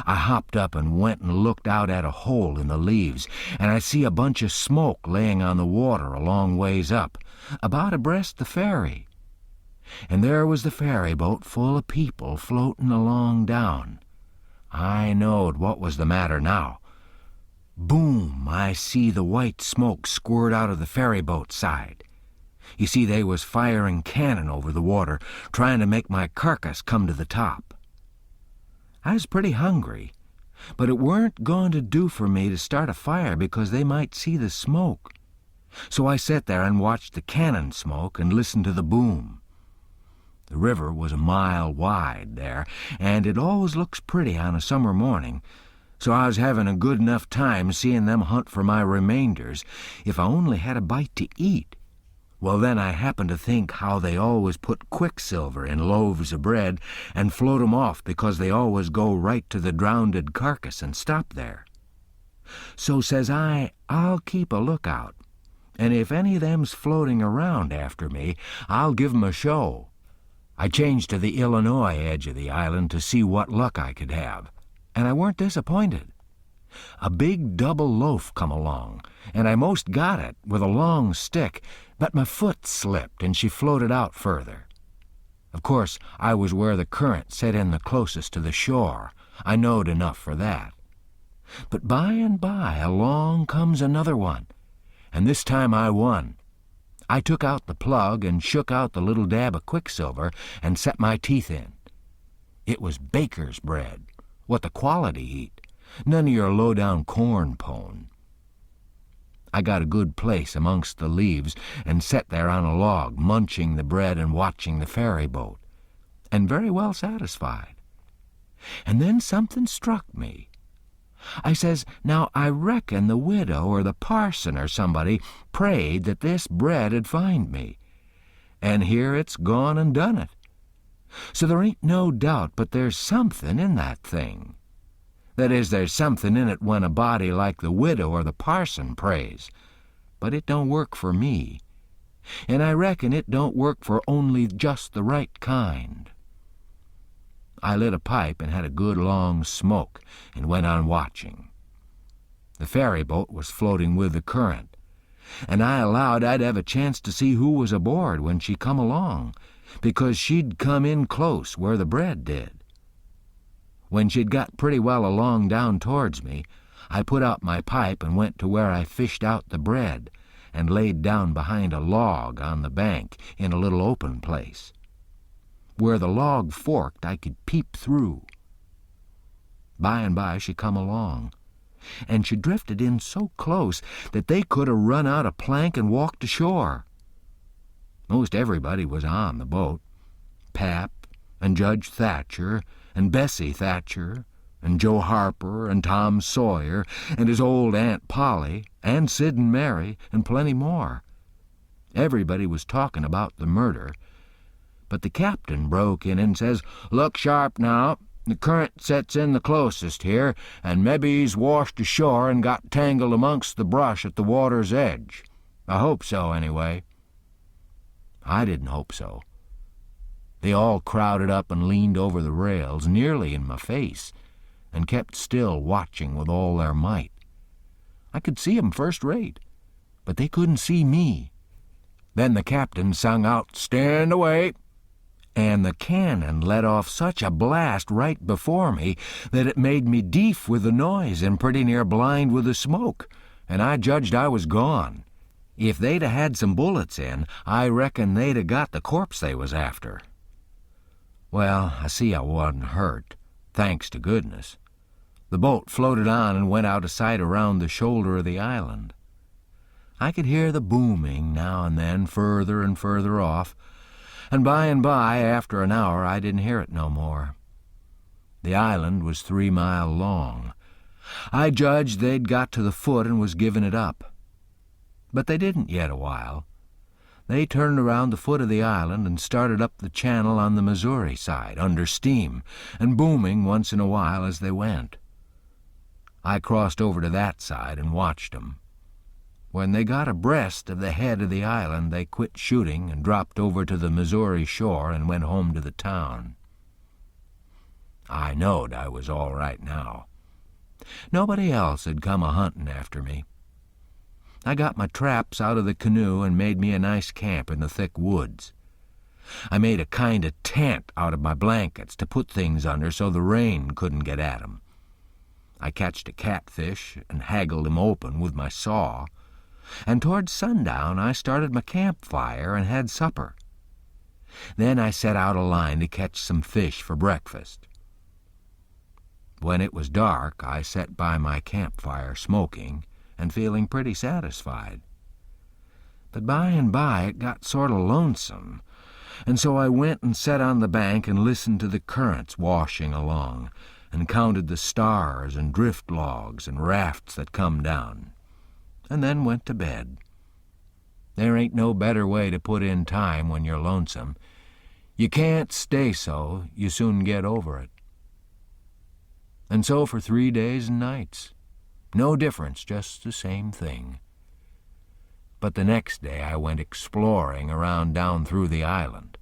I hopped up and went and looked out at a hole in the leaves, and I see a bunch of smoke laying on the water a long ways up, about abreast the ferry. And there was the ferry boat full of people floating along down. I knowed what was the matter now. Boom, I see the white smoke squirt out of the ferry boat side. You see, they was firing cannon over the water, trying to make my carcass come to the top. I was pretty hungry, but it weren't going to do for me to start a fire because they might see the smoke. So I sat there and watched the cannon smoke and listened to the boom. The river was 1 mile wide there, and it always looks pretty on a summer morning, so I was having a good enough time seeing them hunt for my remainders if I only had a bite to eat. Well, then I happened to think how they always put quicksilver in loaves of bread and float 'em off because they always go right to the drownded carcass and stop there. So says I'll keep a lookout, and if any of them's floating around after me, I'll give 'em a show. I changed to the Illinois edge of the island to see what luck I could have, and I weren't disappointed. A big double loaf come along, and I most got it with a long stick, but my foot slipped and she floated out further. Of course, I was where the current set in the closest to the shore. I knowed enough for that. But by and by along comes another one, and this time I won. I took out the plug and shook out the little dab of quicksilver and set my teeth in. It was baker's bread, what the quality eat, none of your low-down corn pone. I got a good place amongst the leaves and sat there on a log, munching the bread and watching the ferry boat, and very well satisfied. And then something struck me. I says, now I reckon the widow or the parson or somebody prayed that this bread 'd find me, and here it's gone and done it. So there ain't no doubt but there's something in that thing. That is, there's something in it when a body like the widow or the parson prays, but it don't work for me, and I reckon it don't work for only just the right kind. I lit a pipe and had a good long smoke and went on watching. The ferry boat was floating with the current, and I allowed I'd have a chance to see who was aboard when she come along, because she'd come in close where the bread did. When she'd got pretty well along down towards me, I put out my pipe and went to where I fished out the bread and laid down behind a log on the bank in a little open place. Where the log forked, I could peep through. By and by she come along, and she drifted in so close that they could 'a' run out a plank and walked ashore. Most everybody was on the boat. Pap and Judge Thatcher and Bessie Thatcher and Joe Harper and Tom Sawyer and his old Aunt Polly and Sid and Mary and plenty more. Everybody was talking about the murder, but the captain broke in and says, "Look sharp now. The current sets in the closest here, and maybe he's washed ashore and got tangled amongst the brush at the water's edge. I hope so, anyway." I didn't hope so. They all crowded up and leaned over the rails, nearly in my face, and kept still watching with all their might. I could see 'em first rate, but they couldn't see me. Then the captain sung out, "Stand away!" and the cannon let off such a blast right before me that it made me deaf with the noise and pretty near blind with the smoke, and I judged I was gone. If they'd 'a' had some bullets in, I reckon they'd 'a' got the corpse they was after. Well, I see I wasn't hurt, thanks to goodness. The boat floated on and went out of sight around the shoulder of the island. I could hear the booming now and then further and further off, and by, after an hour, I didn't hear it no more. The island was 3 mile long. I judged they'd got to the foot and was giving it up. But they didn't yet a while. They turned around the foot of the island and started up the channel on the Missouri side, under steam, and booming once in a while as they went. I crossed over to that side and watched 'em. When they got abreast of the head of the island, they quit shooting and dropped over to the Missouri shore and went home to the town. I knowed I was all right now. Nobody else had come a-hunting after me. I got my traps out of the canoe and made me a nice camp in the thick woods. I made a kind of tent out of my blankets to put things under so the rain couldn't get at 'em. I catched a catfish and haggled him open with my saw, and toward sundown I started my campfire and had supper. Then I set out a line to catch some fish for breakfast. When it was dark, I sat by my campfire smoking and feeling pretty satisfied. But by and by it got sort of lonesome, and so I went and sat on the bank and listened to the currents washing along, and counted the stars and drift logs and rafts that come down, and then went to bed. There ain't no better way to put in time when you're lonesome. You can't stay so, you soon get over it. And so for 3 days and nights. No difference, just the same thing. But the next day I went exploring around down through the island.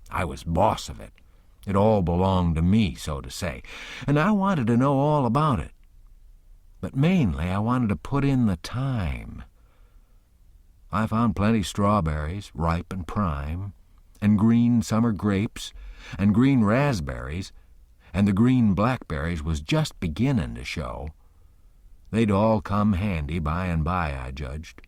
I was boss of it. It all belonged to me, so to say, and I wanted to know all about it. But mainly I wanted to put in the time. I found plenty strawberries, ripe and prime, and green summer grapes, and green raspberries, and the green blackberries was just beginning to show. They'd all come handy by and by, I judged.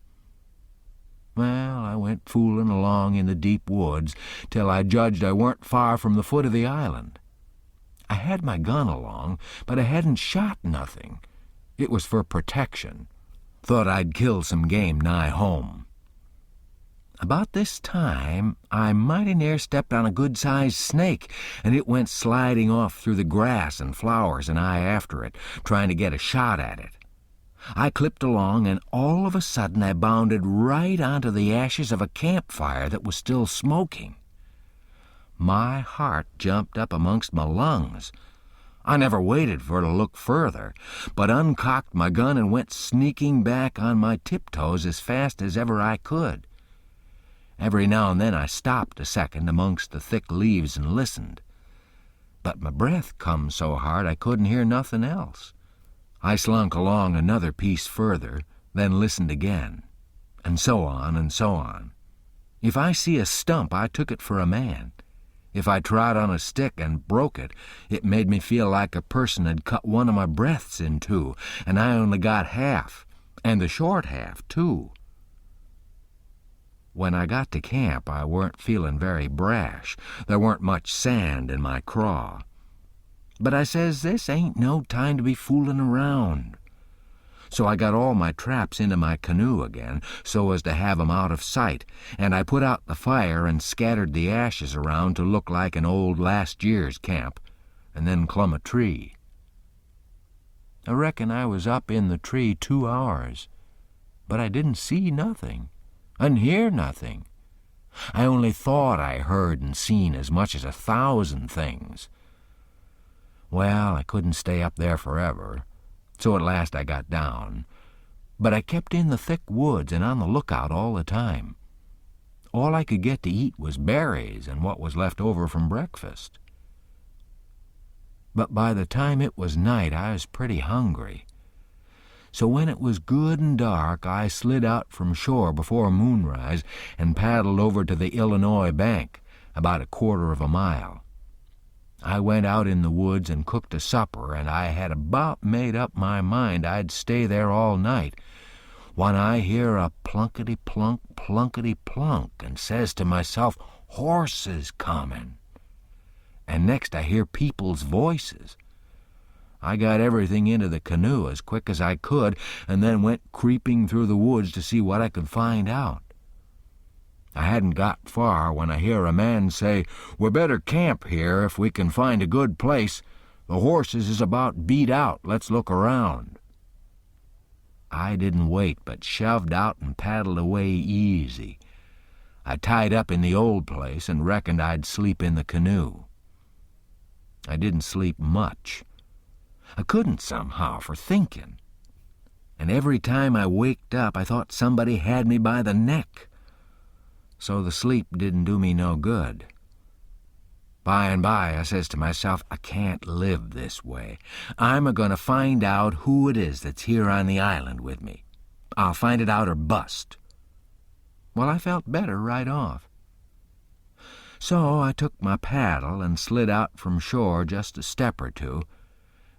Well, I went fooling along in the deep woods till I judged I weren't far from the foot of the island. I had my gun along, but I hadn't shot nothing. It was for protection. Thought I'd kill some game nigh home. About this time, I mighty near stepped on a good-sized snake, and it went sliding off through the grass and flowers, and I after it, trying to get a shot at it. I clipped along, and all of a sudden I bounded right onto the ashes of a campfire that was still smoking. My heart jumped up amongst my lungs. I never waited for to look further, but uncocked my gun and went sneaking back on my tiptoes as fast as ever I could. Every now and then I stopped a second amongst the thick leaves and listened. But my breath come so hard I couldn't hear nothing else. I slunk along another piece further, then listened again, and so on and so on. If I see a stump, I took it for a man. If I trod on a stick and broke it, it made me feel like a person had cut one of my breaths in two, and I only got half, and the short half, too. When I got to camp, I weren't feeling very brash. There weren't much sand in my craw. But I says, this ain't no time to be fooling around. So I got all my traps into my canoe again, so as to have 'em out of sight, and I put out the fire and scattered the ashes around to look like an old last year's camp, and then clumb a tree. I reckon I was up in the tree 2 hours, but I didn't see nothing and hear nothing. I only thought I heard and seen as much as 1,000 things. Well, I couldn't stay up there forever, so at last I got down, but I kept in the thick woods and on the lookout all the time. All I could get to eat was berries and what was left over from breakfast. But by the time it was night, I was pretty hungry. So when it was good and dark, I slid out from shore before moonrise and paddled over to the Illinois bank, about 1/4 of a mile. I went out in the woods and cooked a supper, and I had about made up my mind I'd stay there all night, when I hear a plunkety-plunk, plunkety-plunk, and says to myself, horses comin'. And next I hear people's voices. I got everything into the canoe as quick as I could, and then went creeping through the woods to see what I could find out. I hadn't got far when I hear a man say, "We better camp here if we can find a good place. The horses is about beat out. Let's look around." I didn't wait, but shoved out and paddled away easy. I tied up in the old place and reckoned I'd sleep in the canoe. I didn't sleep much. I couldn't somehow for thinking. And every time I waked up, I thought somebody had me by the neck. So the sleep didn't do me no good. By and by, I says to myself, I can't live this way. I'm a-going to find out who it is that's here on the island with me. I'll find it out or bust. Well, I felt better right off. So I took my paddle and slid out from shore just a step or two,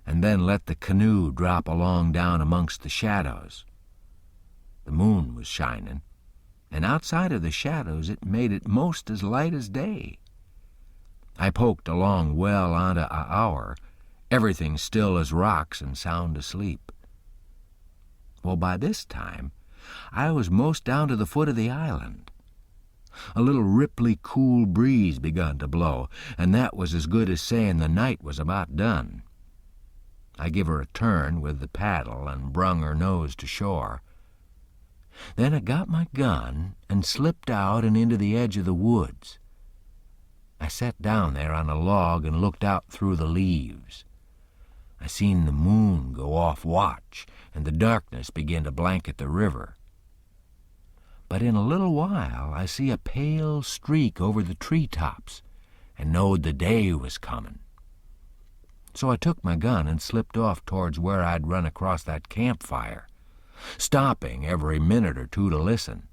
and then let the canoe drop along down amongst the shadows. The moon was shining, and outside of the shadows it made it most as light as day. I poked along well onto an hour, everything still as rocks and sound asleep. Well, by this time, I was most down to the foot of the island. A little ripply cool breeze begun to blow, and that was as good as saying the night was about done. I give her a turn with the paddle and brung her nose to shore. Then I got my gun and slipped out and into the edge of the woods. I sat down there on a log and looked out through the leaves. I seen the moon go off watch and the darkness begin to blanket the river. But in a little while I see a pale streak over the treetops and knowed the day was comin'. So I took my gun and slipped off towards where I'd run across that campfire, stopping every minute or two to listen.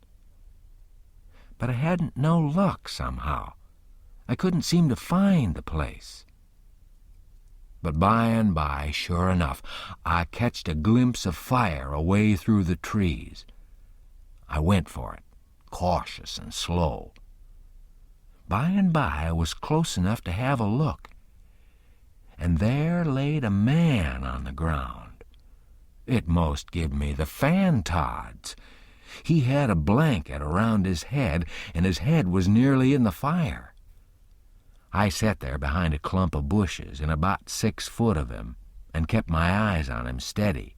But I hadn't no luck somehow. I couldn't seem to find the place. But by and by, sure enough, I catched a glimpse of fire away through the trees. I went for it, cautious and slow. By and by I was close enough to have a look, and there laid a man on the ground. It most give me the fan-tods. He had a blanket around his head, and his head was nearly in the fire. I sat there behind a clump of bushes in about 6 foot of him and kept my eyes on him steady.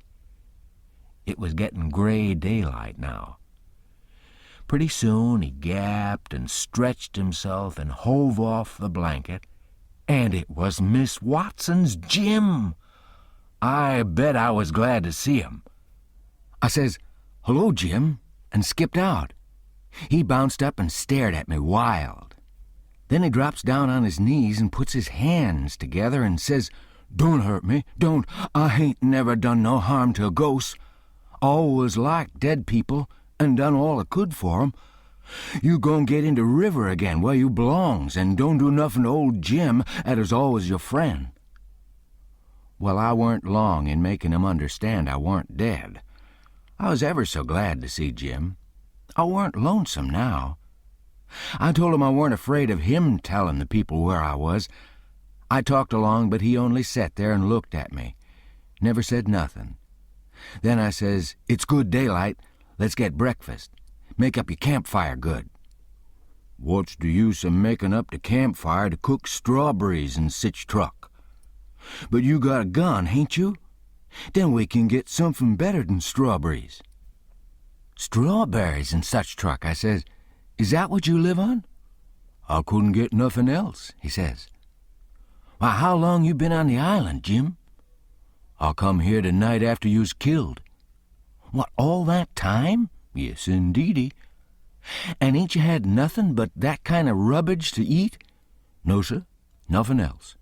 It was getting gray daylight now. Pretty soon he gapped and stretched himself and hove off the blanket, and it was Miss Watson's Jim. I bet I was glad to see him. I says, "Hello, Jim," and skipped out. He bounced up and stared at me wild. Then he drops down on his knees and puts his hands together and says, "Don't hurt me, don't. I hain't never done no harm to a ghost. Always liked dead people and done all I could for 'em. You gon' get into river again where you belongs and don't do nothing to old Jim that is always your friend." Well, I weren't long in making him understand I weren't dead. I was ever so glad to see Jim. I weren't lonesome now. I told him I weren't afraid of him telling the people where I was. I talked along, but he only sat there and looked at me. Never said nothing. Then I says, "It's good daylight. Let's get breakfast. Make up your campfire good." "What's the use of making up the campfire to cook strawberries and sich truck? But you got a gun, hain't you? Then we can get something better than strawberries." "Strawberries and such truck," I says. "Is that what you live on?" "I couldn't get nothing else," he says. "Why, how long you been on the island, Jim?" "I come here the night after you was killed." "What, all that time?" "Yes, indeedy." "And ain't you had nothing but that kind of rubbage to eat?" "No, sir, nothing else."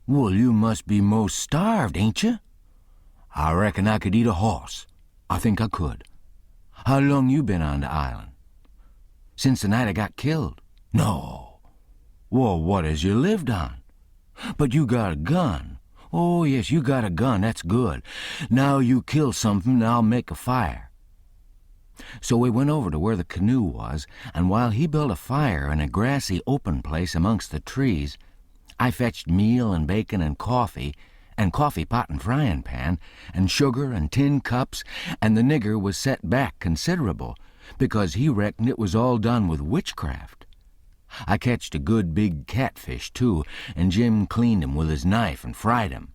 "Well, you must be most starved, ain't you?" "I reckon I could eat a horse. I think I could." "How long you been on the island?" "Since the night I got killed." "No." "Well, what has you lived on?" "But you got a gun." "Oh, yes, you got a gun. That's good. Now you kill something and I'll make a fire." So we went over to where the canoe was, and while he built a fire in a grassy open place amongst the trees, I fetched meal and bacon and coffee pot and frying pan, and sugar and tin cups, and the nigger was set back considerable, because he reckoned it was all done with witchcraft. I catched a good big catfish, too, and Jim cleaned him with his knife and fried him.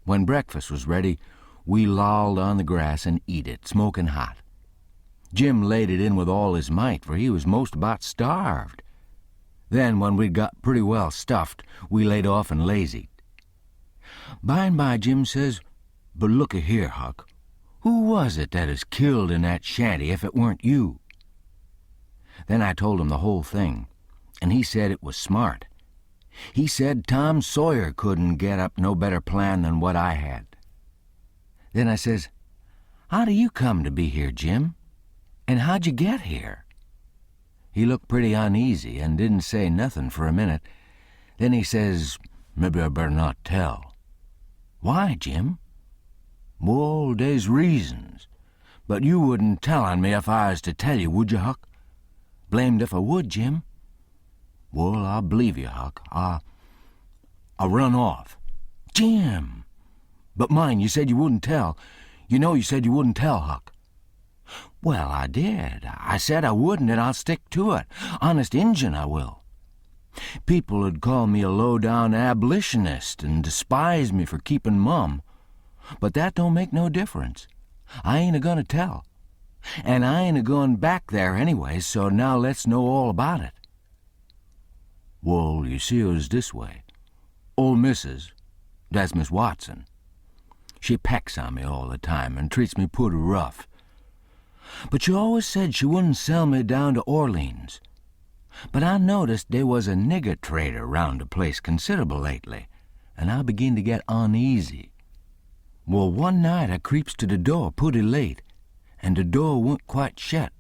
When breakfast was ready, we lolled on the grass and eat it, smoking hot. Jim laid it in with all his might, for he was most about starved. Then, when we'd got pretty well stuffed, we laid off and lazied. By and by, Jim says, "But look-a-here, Huck, who was it that is killed in that shanty if it weren't you?" Then I told him the whole thing, and he said it was smart. He said Tom Sawyer couldn't get up no better plan than what I had. Then I says, "How do you come to be here, Jim? And how'd you get here?" He looked pretty uneasy and didn't say nothing for a minute. Then he says, "Maybe I better not tell." "Why, Jim?" "Well, there's reasons. But you wouldn't tell on me if I was to tell you, would you, Huck?" "Blamed if I would, Jim." "Well, I'll believe you, Huck. I'll run off." "Jim!" "But mind, you said you wouldn't tell. You know you said you wouldn't tell, Huck." "Well, I did. I said I wouldn't, and I'll stick to it. Honest Injun, I will. People would call me a low-down abolitionist and despise me for keeping mum. But that don't make no difference. I ain't a-goin' to tell. And I ain't a-goin' back there anyway, so now let's know all about it." "Well, you see, it was this way. Old Missus, that's Miss Watson, she pecks on me all the time and treats me pooty rough. But she always said she wouldn't sell me down to Orleans. But I noticed there was a nigger trader round the place considerable lately, and I begin to get uneasy. Well, one night I creeps to the door pooty late, and the door wa'n't quite shut,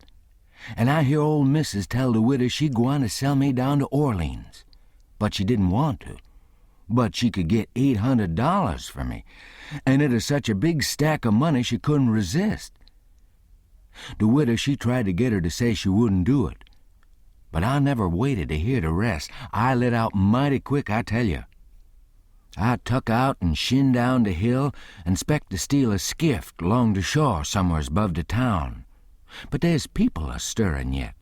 and I hear old Missus tell the widow she gwine to sell me down to Orleans, but she didn't want to. But she could get $800 for me, and it is such a big stack of money she couldn't resist. The widow, she tried to get her to say she wouldn't do it, but I never waited to hear the rest. I lit out mighty quick, I tell you. I tuck out and shin down the hill and 'spect to steal a skiff along the shore somewheres above the town. But there's people a-stirrin' yet.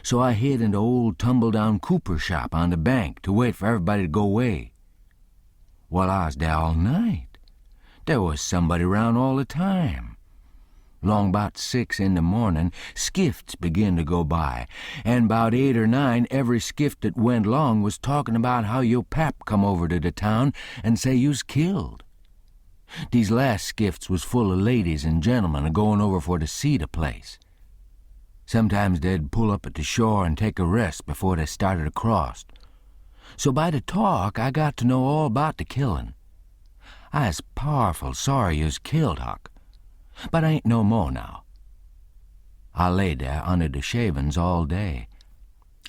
So I hid in the old tumble-down cooper shop on the bank to wait for everybody to go away. Well, I was there all night. There was somebody round all the time. 'Long 'bout 6 in the morning, skiffs begin to go by, and 'bout 8 or 9, every skiff that went along was talking about how your pap come over to the town and say you's killed. These last skiffs was full of ladies and gentlemen a-going over for to see the place. Sometimes they'd pull up at the shore and take a rest before they started across. So by the talk, I got to know all about the killing. I was powerful sorry you was killed, Huck. But I ain't no more now. I lay there under the shavin's all day.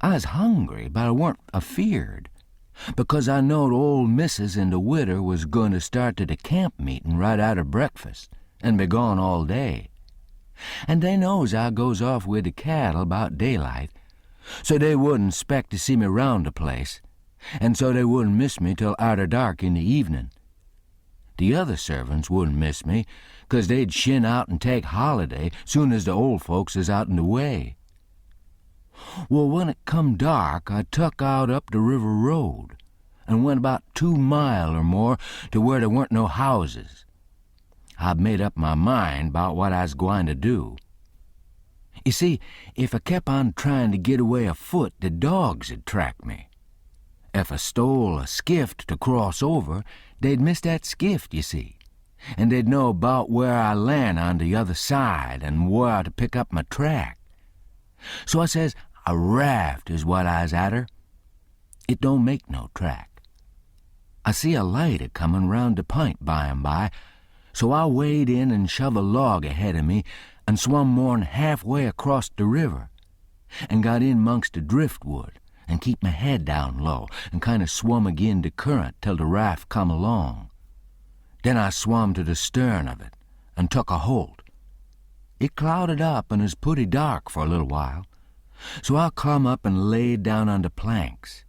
I was hungry, but I warn't afeard, because I knowed old missus and the widder was going to start to the camp meeting right out of breakfast and be gone all day. And they knows I goes off with the cattle about daylight, so they wouldn't 'spect to see me round the place, and so they wouldn't miss me till arter dark in the evening. The other servants wouldn't miss me, 'cause they'd shin out and take holiday soon as the old folks is out in the way. Well, when it come dark, I tuck out up the river road and went about 2 mile or more to where there weren't no houses. I'd made up my mind 'bout what I was gwine to do. You see, if I kept on trying to get away afoot, the dogs 'd track me. If I stole a skiff to cross over, they'd miss that skiff, you see, and they'd know about where I land on the other side and where to pick up my track. So I says, a raft is what I's atter. It don't make no track. I see a light a-comin' round the p'int by and by, so I wade in and shove a log ahead of me and swum more'n halfway across the river and got in 'mongst the driftwood and keep my head down low and kind of swum agin the current till the raft come along. Then I swum to the stern of it and took a holt. It clouded up and was pretty dark for a little while, so I come up and laid down on the planks.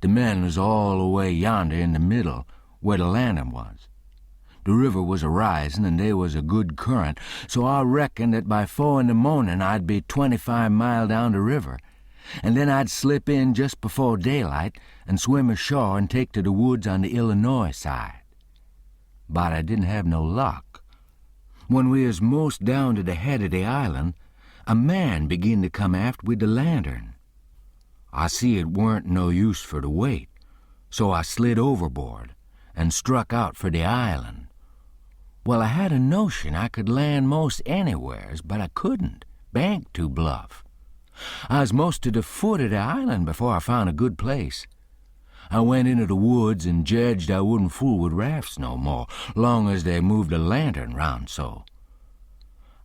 The men was all away yonder in the middle, where the landing was. The river was a-risin' and they was a good current, so I reckoned that by 4 in the morning I'd be 25 mile down the river, and then I'd slip in just before daylight and swim ashore and take to the woods on the Illinois side. But I didn't have no luck. When we was most down to the head of the island, a man begin to come aft with the lantern. I see it weren't no use for to wait, so I slid overboard and struck out for the island. Well, I had a notion I could land most anywheres, but I couldn't. Bank too bluff. I was most to the foot of the island before I found a good place. I went into the woods and judged I wouldn't fool with rafts no more, long as they moved a lantern round so.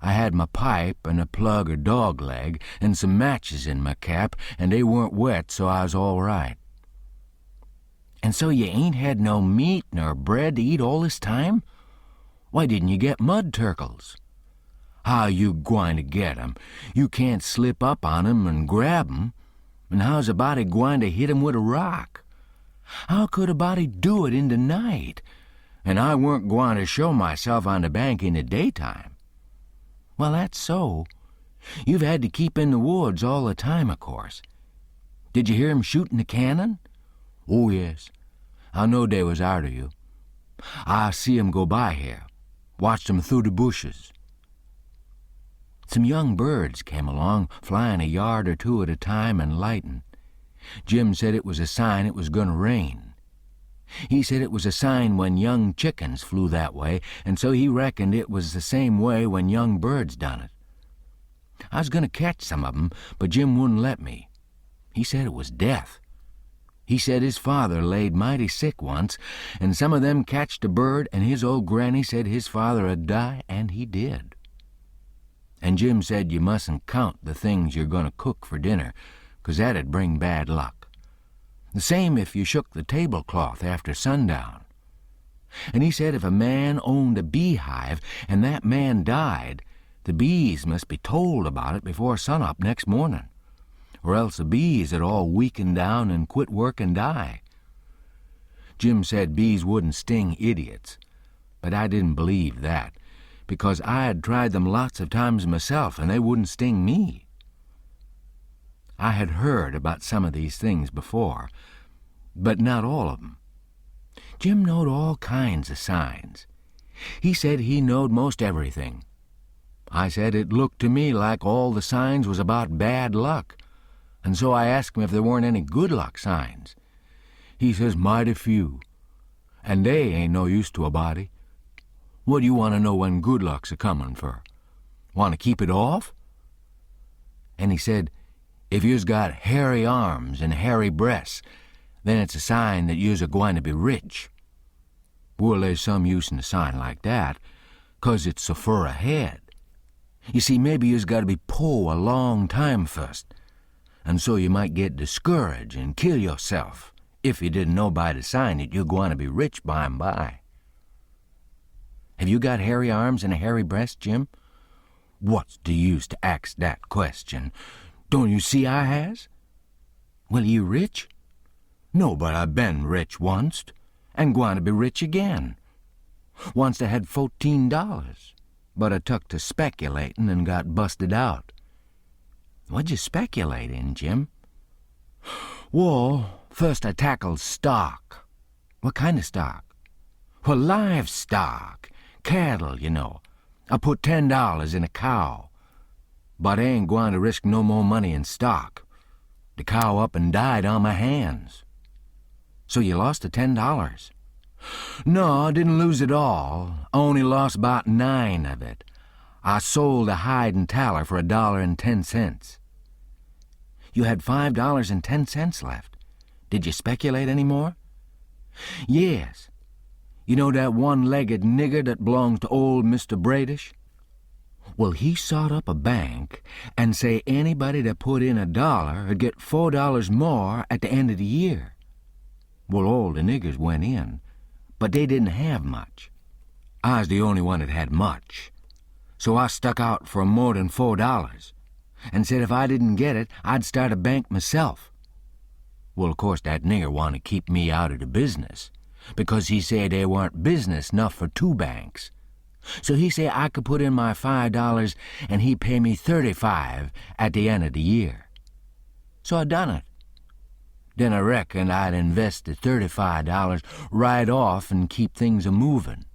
I had my pipe and a plug or dog leg and some matches in my cap, and they weren't wet, so I was all right. And so you ain't had no meat nor bread to eat all this time? Why didn't you get mud turkles? How you gwine to get 'em? You can't slip up on 'em and grab 'em. And how's a body gwine to hit 'em with a rock? How could a body do it in the night? And I weren't gwine to show myself on the bank in the daytime. Well, that's so. You've had to keep in the woods all the time, of course. Did you hear 'em shooting the cannon? Oh, yes. I knowed they was arter you. I see 'em go by here. Watched 'em through the bushes. Some young birds came along, flying a yard or two at a time and lighting. Jim said it was a sign it was going to rain. He said it was a sign when young chickens flew that way, and so he reckoned it was the same way when young birds done it. I was going to catch some of 'em, but Jim wouldn't let me. He said it was death. He said his father laid mighty sick once, and some of them catched a bird, and his old granny said his father'd die, and he did. And Jim said you mustn't count the things you're going to cook for dinner, 'cause that'd bring bad luck. The same if you shook the tablecloth after sundown. And he said if a man owned a beehive and that man died, the bees must be told about it before sunup next morning, or else the bees had all weaken down and quit work and die. Jim said bees wouldn't sting idiots, but I didn't believe that, because I had tried them lots of times myself, and they wouldn't sting me. I had heard about some of these things before, but not all of them. Jim knowed all kinds of signs. He said he knowed most everything. I said it looked to me like all the signs was about bad luck, and so I asked him if there weren't any good luck signs. He says mighty few, and they ain't no use to a body. What do you want to know when good luck's a-comin' for? Want to keep it off? And he said, if you's got hairy arms and hairy breasts, then it's a sign that you's a-gwine to be rich. Well, there's some use in a sign like that, 'cause it's so fur ahead. You see, maybe you's got to be poor a long time first, and so you might get discouraged and kill yourself if you didn't know by the sign that you're going to be rich by and by. Have you got hairy arms and a hairy breast, Jim? What's the use to ask that question? Don't you see I has? Well, you rich? No, but I been rich onct, and gwine to be rich again. Onct I had $14, but I took to speculating and got busted out. What'd you speculate in, Jim? Well, first I tackled stock. What kind of stock? Well, livestock. Cattle, you know. I put $10 in a cow, but I ain't going to risk no more money in stock. The cow up and died on my hands. So you lost the $10? No, I didn't lose it all. I only lost about $9 of it. I sold a hide and taller for $1.10. You had $5.10 left. Did you speculate any more? Yes. You know that one-legged nigger that belongs to old Mr. Bradish? Well, he sot up a bank and say anybody that put in $1 would get $4 more at the end of the year. Well, all the niggers went in, but they didn't have much. I was the only one that had much. So I stuck out for more than $4 and said if I didn't get it, I'd start a bank myself. Well, of course, that nigger wanted to keep me out of the business because he said there weren't business enough for 2 banks. So he said I could put in my $5 and he'd pay me $35 at the end of the year. So I done it. Then I reckoned I'd invest the $35 right off and keep things a-moving.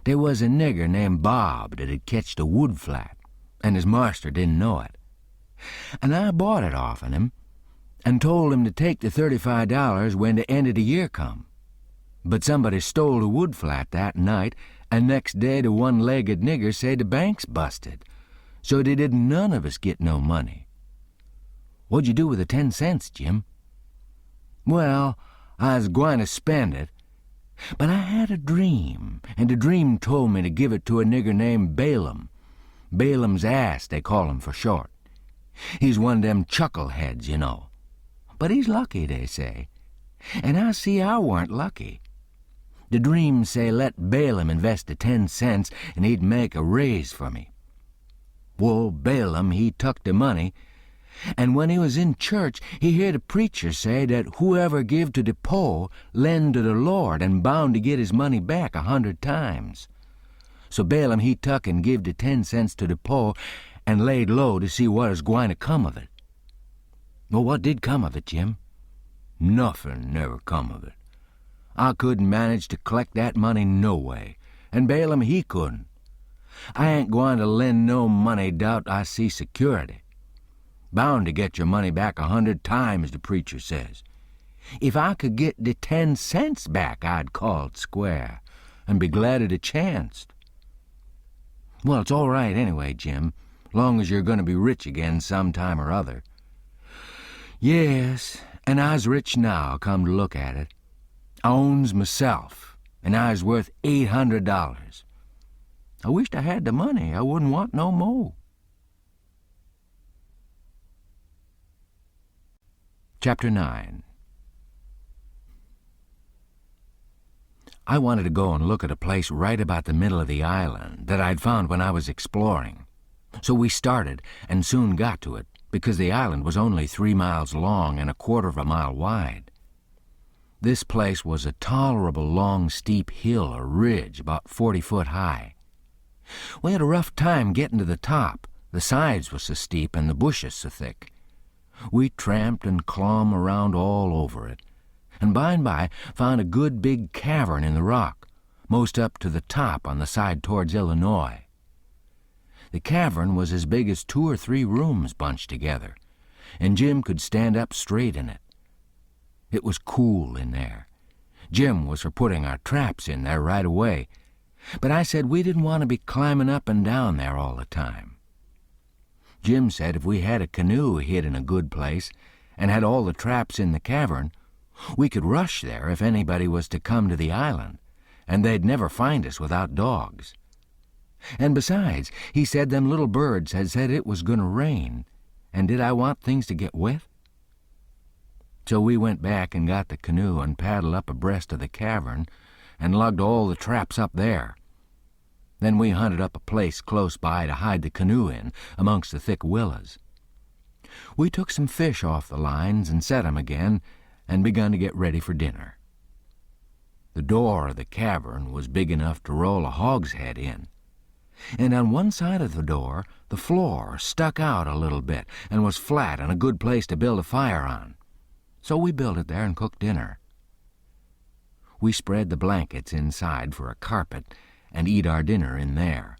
There was a nigger named Bob that had ketched a wood flat, and his master didn't know it. And I bought it offen him and told him to take the $35 when the end of the year come. But somebody stole the wood flat that night, and next day the one-legged nigger said the bank's busted, so they didn't none of us get no money. What'd you do with the 10 cents, Jim? Well, I was gwine to spend it, but I had a dream, and the dream told me to give it to a nigger named Balaam. Balaam's ass, they call him for short. He's one of them chuckleheads, you know. But he's lucky, they say, and I see I weren't lucky. The dream say let Balaam invest the 10 cents and he'd make a raise for me. Well, Balaam, he took the money, and when he was in church, he heard the preacher say that whoever give to the poor lend to the Lord and bound to get his money back 100 times. So Balaam, he tuck and give the 10 cents to the poor and laid low to see what was gwine to come of it. Well, what did come of it, Jim? Nothing never come of it. I couldn't manage to collect that money no way, and Balaam, he couldn't. I ain't gwine to lend no money doubt I see security. Bound to get your money back 100 times, the preacher says. If I could get the 10 cents back, I'd call it square, and be glad of the chance. Well, it's all right anyway, Jim, long as you're going to be rich again some time or other. Yes, and I's rich now, come to look at it. I owns myself, and I's worth $800. I wished I had the money. I wouldn't want no more. Chapter 9. I wanted to go and look at a place right about the middle of the island that I'd found when I was exploring. So we started and soon got to it, because the island was only 3 miles long and 1/4 of a mile wide. This place was a tolerable long, steep hill or ridge about 40 foot high. We had a rough time getting to the top. The sides were so steep and the bushes so thick. We tramped and clomb around all over it, and by found a good big cavern in the rock, most up to the top on the side towards Illinois. The cavern was as big as 2 or 3 rooms bunched together, and Jim could stand up straight in it. It was cool in there. Jim was for putting our traps in there right away, but I said we didn't want to be climbing up and down there all the time. Jim said if we had a canoe hid in a good place and had all the traps in the cavern, we could rush there if anybody was to come to the island, and they'd never find us without dogs. And besides, he said them little birds had said it was going to rain, and did I want things to get wet? So we went back and got the canoe and paddled up abreast of the cavern and lugged all the traps up there. Then we hunted up a place close by to hide the canoe in amongst the thick willows. We took some fish off the lines and set 'em again and begun to get ready for dinner. The door of the cavern was big enough to roll a hogshead in, and on one side of the door the floor stuck out a little bit and was flat and a good place to build a fire on. So we built it there and cooked dinner. We spread the blankets inside for a carpet and eat our dinner in there.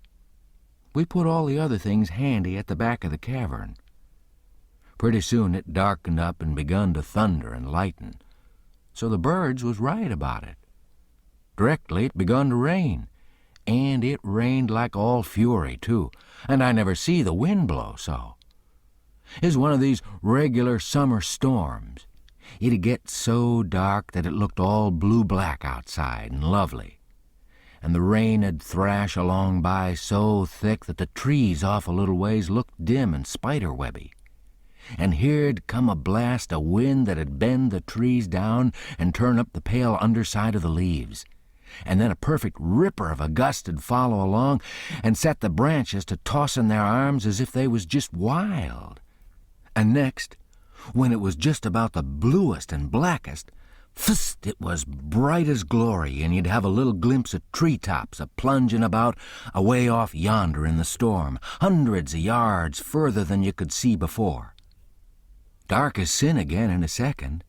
We put all the other things handy at the back of the cavern. Pretty soon it darkened up and begun to thunder and lighten, so the birds was right about it. Directly it begun to rain, and it rained like all fury, too, and I never see the wind blow so. It's one of these regular summer storms. It'd get so dark that it looked all blue-black outside and lovely, and the rain'd thrash along by so thick that the trees off a little ways looked dim and spider-webby. And here'd come a blast of wind that'd bend the trees down and turn up the pale underside of the leaves, and then a perfect ripper of a gust'd follow along and set the branches to tossin' their arms as if they was just wild. And next, when it was just about the bluest and blackest, fist, it was bright as glory, and you'd have a little glimpse of treetops a-plungin' about away off yonder in the storm, hundreds of yards further than you could see before. Dark as sin again in a second,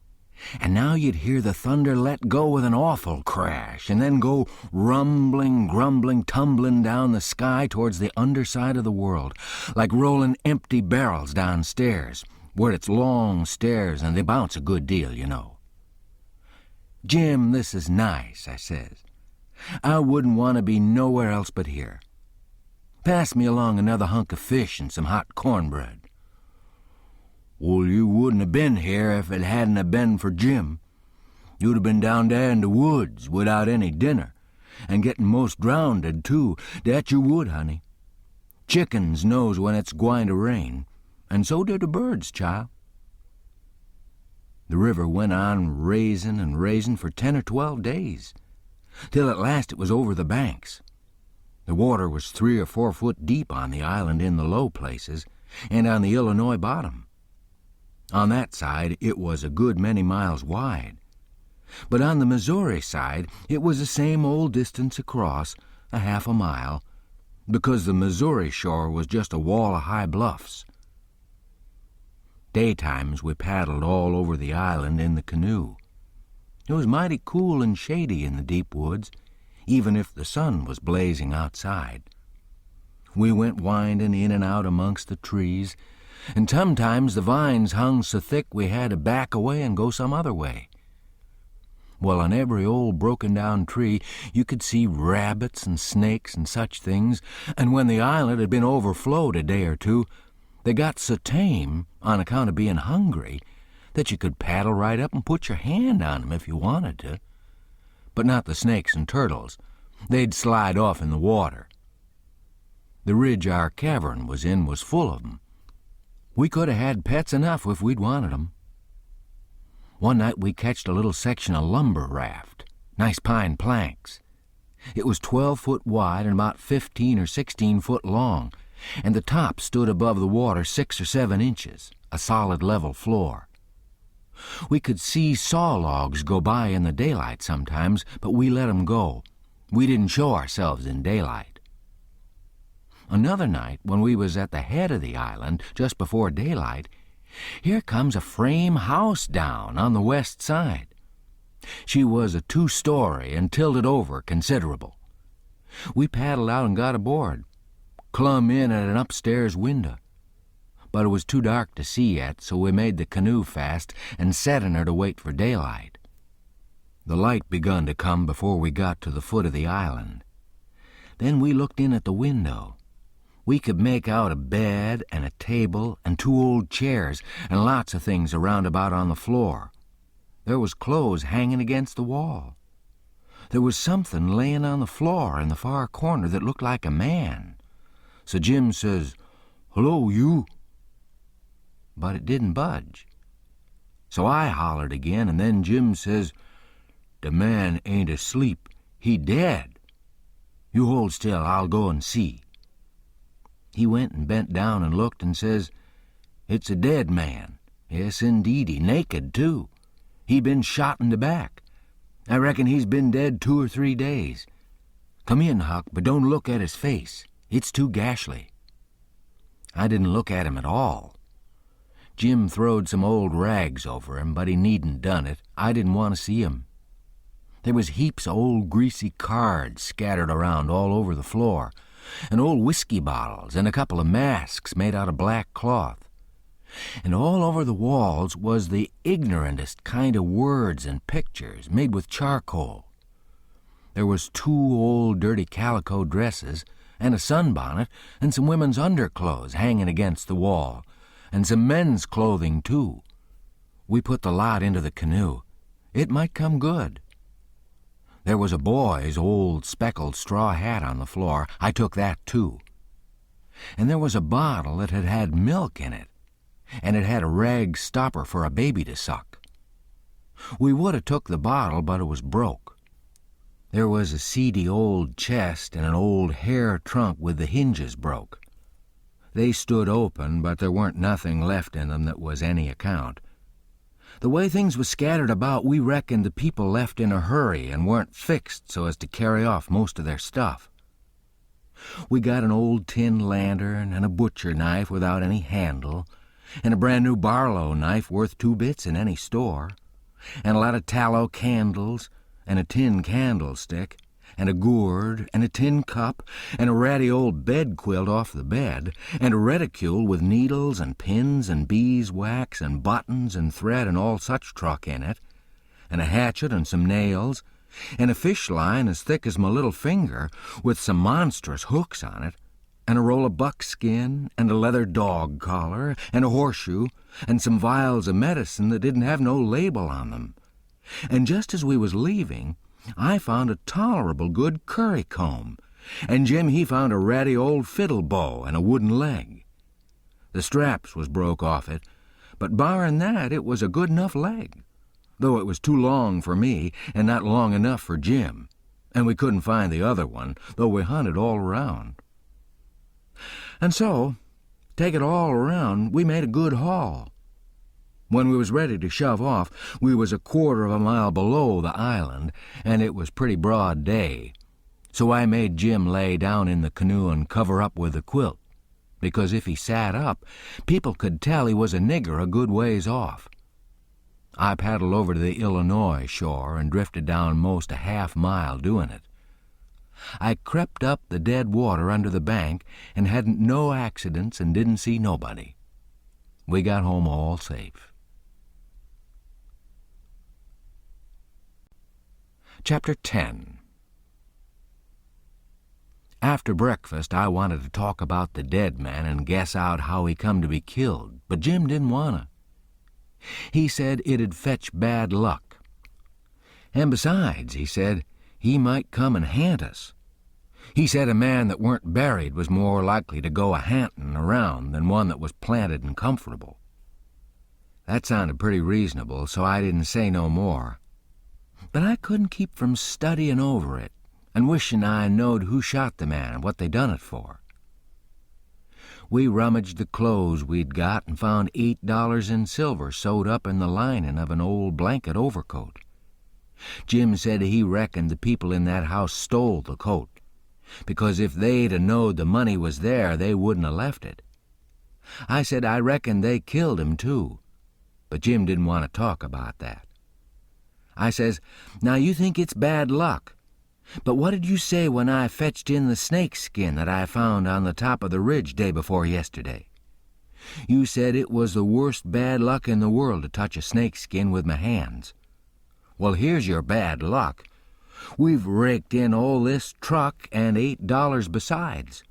and now you'd hear the thunder let go with an awful crash, and then go rumbling, grumbling, tumbling down the sky towards the underside of the world, like rolling empty barrels downstairs, where it's long stairs and they bounce a good deal, you know. "Jim, this is nice," I says. "I wouldn't want to be nowhere else but here. Pass me along another hunk of fish and some hot cornbread." "Well, you wouldn't have been here if it hadn't have been for Jim. You'd have been down there in the woods without any dinner, and getting most drownded, too. That you would, honey. Chickens knows when it's gwine to rain, and so do the birds, child." The river went on raisin' and raisin' for 10 or 12 days, till at last it was over the banks. The water was 3 or 4 foot deep on the island in the low places, and on the Illinois bottom. On that side it was a good many miles wide, but on the Missouri side it was the same old distance across, a half a mile, because the Missouri shore was just a wall of high bluffs. Daytimes we paddled all over the island in the canoe. It was mighty cool and shady in the deep woods, even if the sun was blazing outside. We went winding in and out amongst the trees, and sometimes the vines hung so thick we had to back away and go some other way. Well, on every old broken-down tree you could see rabbits and snakes and such things, and when the island had been overflowed a day or two, they got so tame, on account of being hungry, that you could paddle right up and put your hand on 'em if you wanted to. But not the snakes and turtles. They'd slide off in the water. The ridge our cavern was in was full of 'em. We could have had pets enough if we'd wanted 'em. One night we catched a little section of lumber raft, nice pine planks. It was 12 foot wide and about 15 or 16 foot long, and the top stood above the water 6 or 7 inches, a solid level floor. We could see saw logs go by in the daylight sometimes, but we let 'em go. We didn't show ourselves in daylight. Another night, when we was at the head of the island, just before daylight, here comes a frame house down on the west side. She was a 2-story and tilted over considerable. We paddled out and got aboard, clumb in at an upstairs window. But it was too dark to see yet, so we made the canoe fast and set in her to wait for daylight. The light begun to come before we got to the foot of the island. Then we looked in at the window. We could make out a bed and a table and 2 old chairs and lots of things around about on the floor. There was clothes hanging against the wall. There was something laying on the floor in the far corner that looked like a man. So Jim says, "Hello, you." But it didn't budge. So I hollered again, and then Jim says, "The man ain't asleep. He dead. You hold still, I'll go and see." He went and bent down and looked and says, "It's a dead man. Yes, indeedy, naked, too. He been shot in the back. I reckon he's been dead 2 or 3 days. Come in, Huck, but don't look at his face. It's too gashly." I didn't look at him at all. Jim throwed some old rags over him, but he needn't done it. I didn't want to see him. There was heaps of old greasy cards scattered around all over the floor, and old whiskey bottles, and a couple of masks made out of black cloth. And all over the walls was the ignorantest kind of words and pictures made with charcoal. There was 2 old dirty calico dresses, and a sunbonnet, and some women's underclothes hanging against the wall, and some men's clothing, too. We put the lot into the canoe. It might come good. There was a boy's old speckled straw hat on the floor. I took that, too. And there was a bottle that had had milk in it, and it had a rag stopper for a baby to suck. We would have took the bottle, but it was broke. There was a seedy old chest and an old hair trunk with the hinges broke. They stood open, but there weren't nothing left in them that was any account. The way things was scattered about, we reckoned the people left in a hurry and weren't fixed so as to carry off most of their stuff. We got an old tin lantern and a butcher knife without any handle, and a brand-new Barlow knife worth 2 bits in any store, and a lot of tallow candles, and a tin candlestick, and a gourd, and a tin cup, and a ratty old bed quilt off the bed, and a reticule with needles and pins and beeswax and buttons and thread and all such truck in it, and a hatchet and some nails, and a fish line as thick as my little finger with some monstrous hooks on it, and a roll of buckskin, and a leather dog collar, and a horseshoe, and some vials of medicine that didn't have no label on them. And just as we was leaving, I found a tolerable good curry comb, and Jim he found a ratty old fiddle bow and a wooden leg. The straps was broke off it, but barrin' that it was a good enough leg, though it was too long for me and not long enough for Jim, and we couldn't find the other one, though we hunted all around. And so, take it all around, we made a good haul. When we was ready to shove off, we was a 1/4 of a mile below the island, and it was pretty broad day. So I made Jim lay down in the canoe and cover up with a quilt, because if he sat up, people could tell he was a nigger a good ways off. I paddled over to the Illinois shore and drifted down most a 1/2 mile doing it. I crept up the dead water under the bank and hadn't no accidents and didn't see nobody. We got home all safe. Chapter 10. After breakfast, I wanted to talk about the dead man and guess out how he come to be killed, but Jim didn't wanna. He said it'd fetch bad luck. And besides, he said, he might come and haunt us. He said a man that weren't buried was more likely to go a-hantin' around than one that was planted and comfortable. That sounded pretty reasonable, so I didn't say no more. But I couldn't keep from studying over it and wishing I knowed who shot the man and what they done it for. We rummaged the clothes we'd got and found $8 in silver sewed up in the lining of an old blanket overcoat. Jim said he reckoned the people in that house stole the coat, because if they'd a knowed the money was there, they wouldn't have left it. I said I reckoned they killed him, too, but Jim didn't want to talk about that. I says, "Now you think it's bad luck, but what did you say when I fetched in the snake skin that I found on the top of the ridge day before yesterday? You said it was the worst bad luck in the world to touch a snake skin with my hands. Well, here's your bad luck. We've raked in all this truck and $8 besides.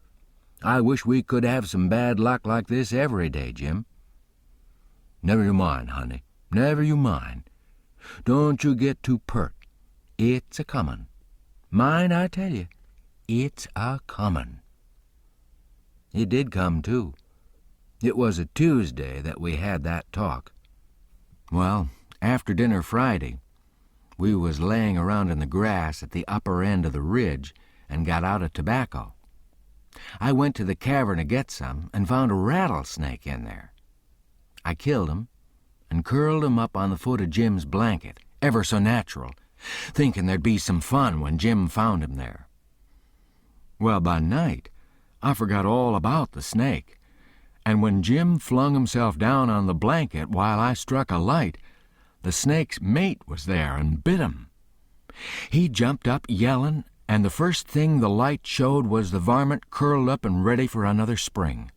I wish we could have some bad luck like this every day, Jim." "Never you mind, honey, never you mind. Don't you get too pert. It's a-comin'. Mind, I tell you, it's a-comin'." It did come, too. It was a Tuesday that we had that talk. Well, after dinner Friday, we was laying around in the grass at the upper end of the ridge and got out a tobacco. I went to the cavern to get some and found a rattlesnake in there. I killed him and curled him up on the foot of Jim's blanket, ever so natural, thinking there'd be some fun when Jim found him there. Well, by night, I forgot all about the snake, and when Jim flung himself down on the blanket while I struck a light, the snake's mate was there and bit him. He jumped up yelling, and the first thing the light showed was the varmint curled up and ready for another spring.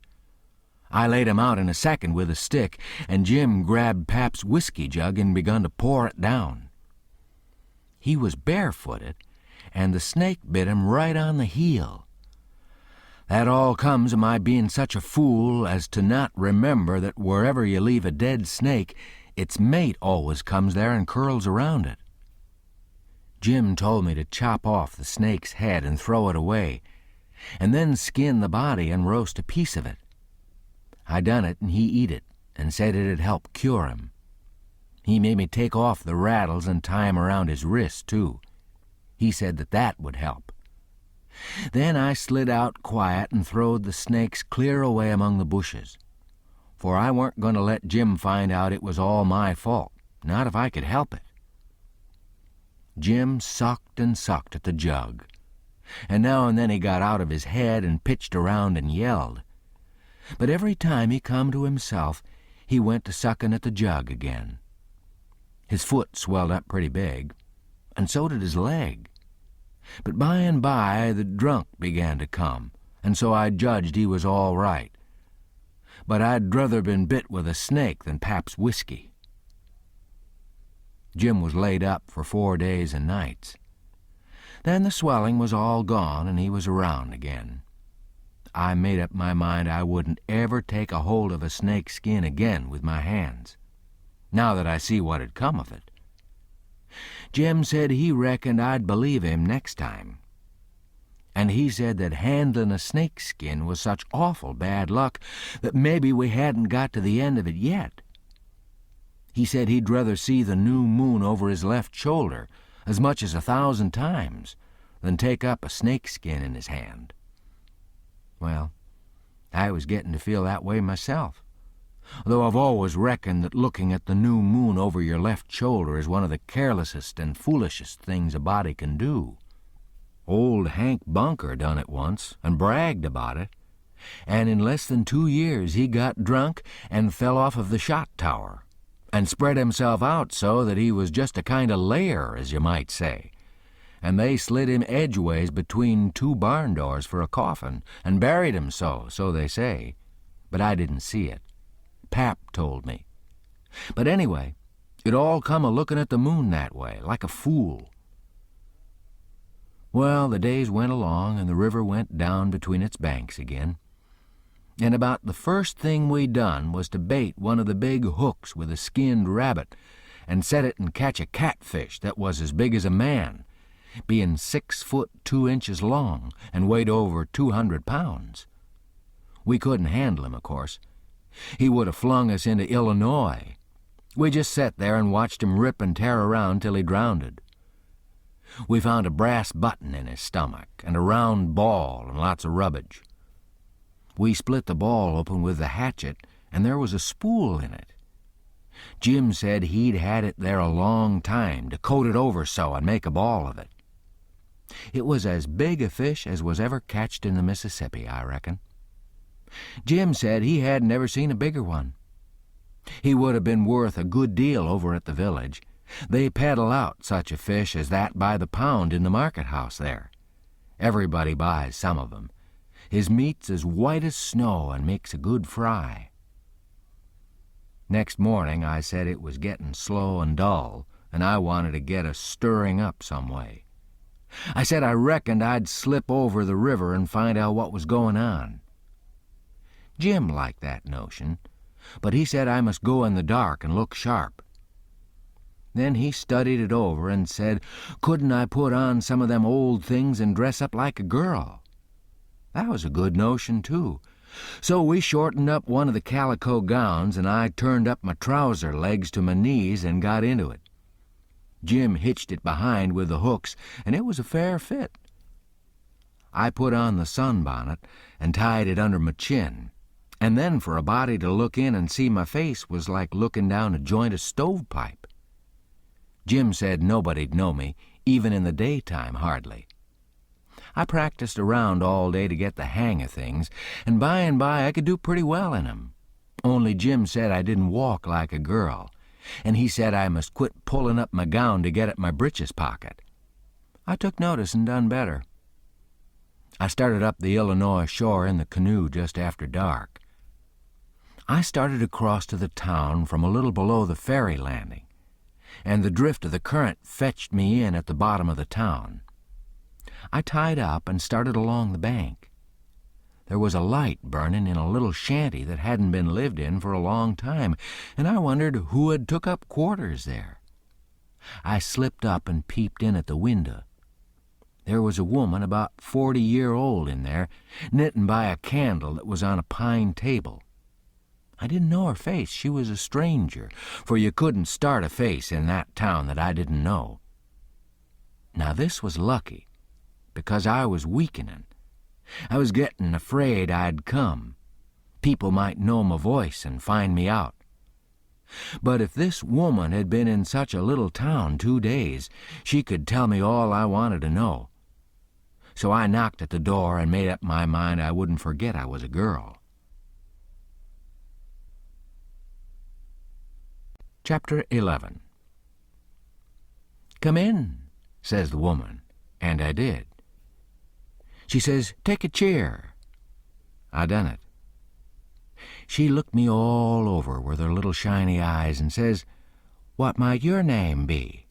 I laid him out in a second with a stick, and Jim grabbed Pap's whiskey jug and begun to pour it down. He was barefooted, and the snake bit him right on the heel. That all comes of my being such a fool as to not remember that wherever you leave a dead snake, its mate always comes there and curls around it. Jim told me to chop off the snake's head and throw it away, and then skin the body and roast a piece of it. I done it, and he eat it, and said it'd help cure him. He made me take off the rattles and tie 'em around his wrist, too. He said that would help. Then I slid out quiet and throwed the snakes clear away among the bushes, for I weren't going to let Jim find out it was all my fault, not if I could help it. Jim sucked and sucked at the jug, and now and then he got out of his head and pitched around and yelled. But every time he come to himself, he went to sucking at the jug again. His foot swelled up pretty big, and so did his leg. But by and by the drunk began to come, and so I judged he was all right. But I'd druther been bit with a snake than Pap's whiskey. Jim was laid up for 4 days and nights. Then the swelling was all gone, and he was around again. I made up my mind I wouldn't ever take a hold of a snake skin again with my hands, now that I see what had come of it. Jim said he reckoned I'd believe him next time. And he said that handling a snake skin was such awful bad luck that maybe we hadn't got to the end of it yet. He said he'd rather see the new moon over his left shoulder as much as 1,000 times than take up a snake skin in his hand. Well, I was getting to feel that way myself, though I've always reckoned that looking at the new moon over your left shoulder is one of the carelessest and foolishest things a body can do. Old Hank Bunker done it once and bragged about it, and in less than 2 years he got drunk and fell off of the shot tower and spread himself out so that he was just a kind of layer, as you might say, and they slid him edgeways between 2 barn doors for a coffin and buried him so they say, but I didn't see it. Pap told me. But anyway, it all come a-looking at the moon that way, like a fool. Well, the days went along, and the river went down between its banks again. And about the first thing we done was to bait one of the big hooks with a skinned rabbit and set it and catch a catfish that was as big as a man, being 6 foot 2 inches long and weighed over 200 pounds. We couldn't handle him, of course. He would have flung us into Illinois. We just sat there and watched him rip and tear around till he drowned. We found a brass button in his stomach and a round ball and lots of rubbish. We split the ball open with the hatchet, and there was a spool in it. Jim said he'd had it there a long time to coat it over so and make a ball of it. It was as big a fish as was ever catched in the Mississippi, I reckon. Jim said he hadn't ever seen a bigger one. He would have been worth a good deal over at the village. They peddle out such a fish as that by the pound in the market house there. Everybody buys some of them. His meat's as white as snow and makes a good fry. Next morning I said it was getting slow and dull, and I wanted to get a stirring up some way. I said I reckoned I'd slip over the river and find out what was going on. Jim liked that notion, but he said I must go in the dark and look sharp. Then he studied it over and said, couldn't I put on some of them old things and dress up like a girl? That was a good notion, too. So we shortened up one of the calico gowns, and I turned up my trouser legs to my knees and got into it. Jim hitched it behind with the hooks, and it was a fair fit. I put on the sunbonnet and tied it under my chin, and then for a body to look in and see my face was like looking down a joint of stovepipe. Jim said nobody'd know me, even in the daytime hardly. I practiced around all day to get the hang of things, and by I could do pretty well in 'em. Only Jim said I didn't walk like a girl, and he said I must quit pulling up my gown to get at my breeches pocket. I took notice and done better. I started up the Illinois shore in the canoe just after dark. I started across to the town from a little below the ferry landing, and the drift of the current fetched me in at the bottom of the town. I tied up and started along the bank. There was a light burning in a little shanty that hadn't been lived in for a long time, and I wondered who had took up quarters there. I slipped up and peeped in at the window. There was a woman about 40-year-old in there, knitting by a candle that was on a pine table. I didn't know her face. She was a stranger, for you couldn't start a face in that town that I didn't know. Now this was lucky, because I was weakening. I was getting afraid I'd come. People might know my voice and find me out. But if this woman had been in such a little town 2 days, she could tell me all I wanted to know. So I knocked at the door and made up my mind I wouldn't forget I was a girl. Chapter 11. "Come in," says the woman, and I did. She says, "Take a chair." I done it. She looked me all over with her little shiny eyes and says, "What might your name be?"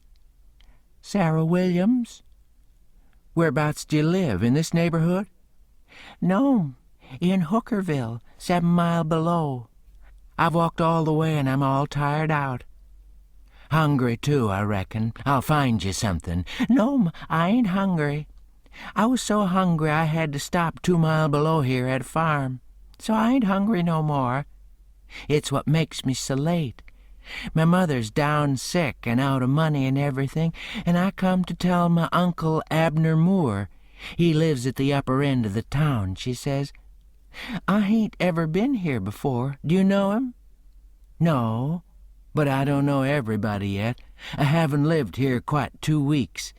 "Sarah Williams." "Whereabouts do you live, in this neighborhood?" "No, in Hookerville, 7 miles below. I've walked all the way and I'm all tired out." "Hungry, too, I reckon. I'll find you something." "No, I ain't hungry. I was so hungry I had to stop 2 miles below here at a farm. So I ain't hungry no more. It's what makes me so late. My mother's down sick and out of money and everything, and I come to tell my Uncle Abner Moore. He lives at the upper end of the town," she says. "I ain't ever been here before. Do you know him?" "No, but I don't know everybody yet. I haven't lived here quite 2 weeks.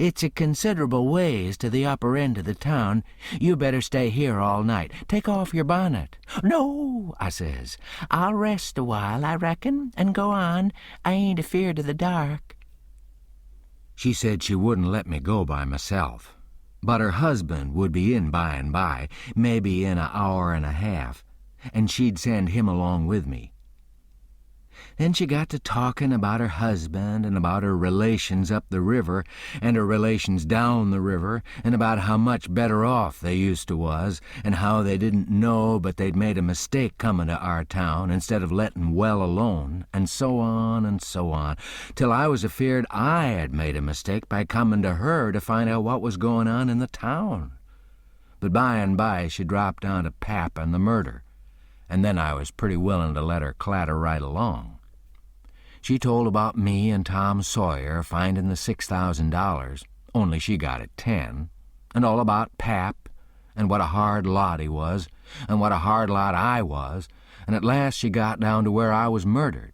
It's a considerable ways to the upper end of the town. You better stay here all night. Take off your bonnet." "No," I says. "I'll rest a while, I reckon, and go on. I ain't afeard of the dark." She said she wouldn't let me go by myself, but her husband would be in by and by, maybe in an hour and a half, and she'd send him along with me. Then she got to talking about her husband and about her relations up the river and her relations down the river and about how much better off they used to was and how they didn't know but they'd made a mistake coming to our town instead of letting well alone, and so on, till I was afeard I had made a mistake by coming to her to find out what was going on in the town. But by and by she dropped down to pap and the murder, and then I was pretty willing to let her clatter right along. She told about me and Tom Sawyer finding the $6,000, only she got it 10, and all about Pap, and what a hard lot he was, and what a hard lot I was, and at last she got down to where I was murdered.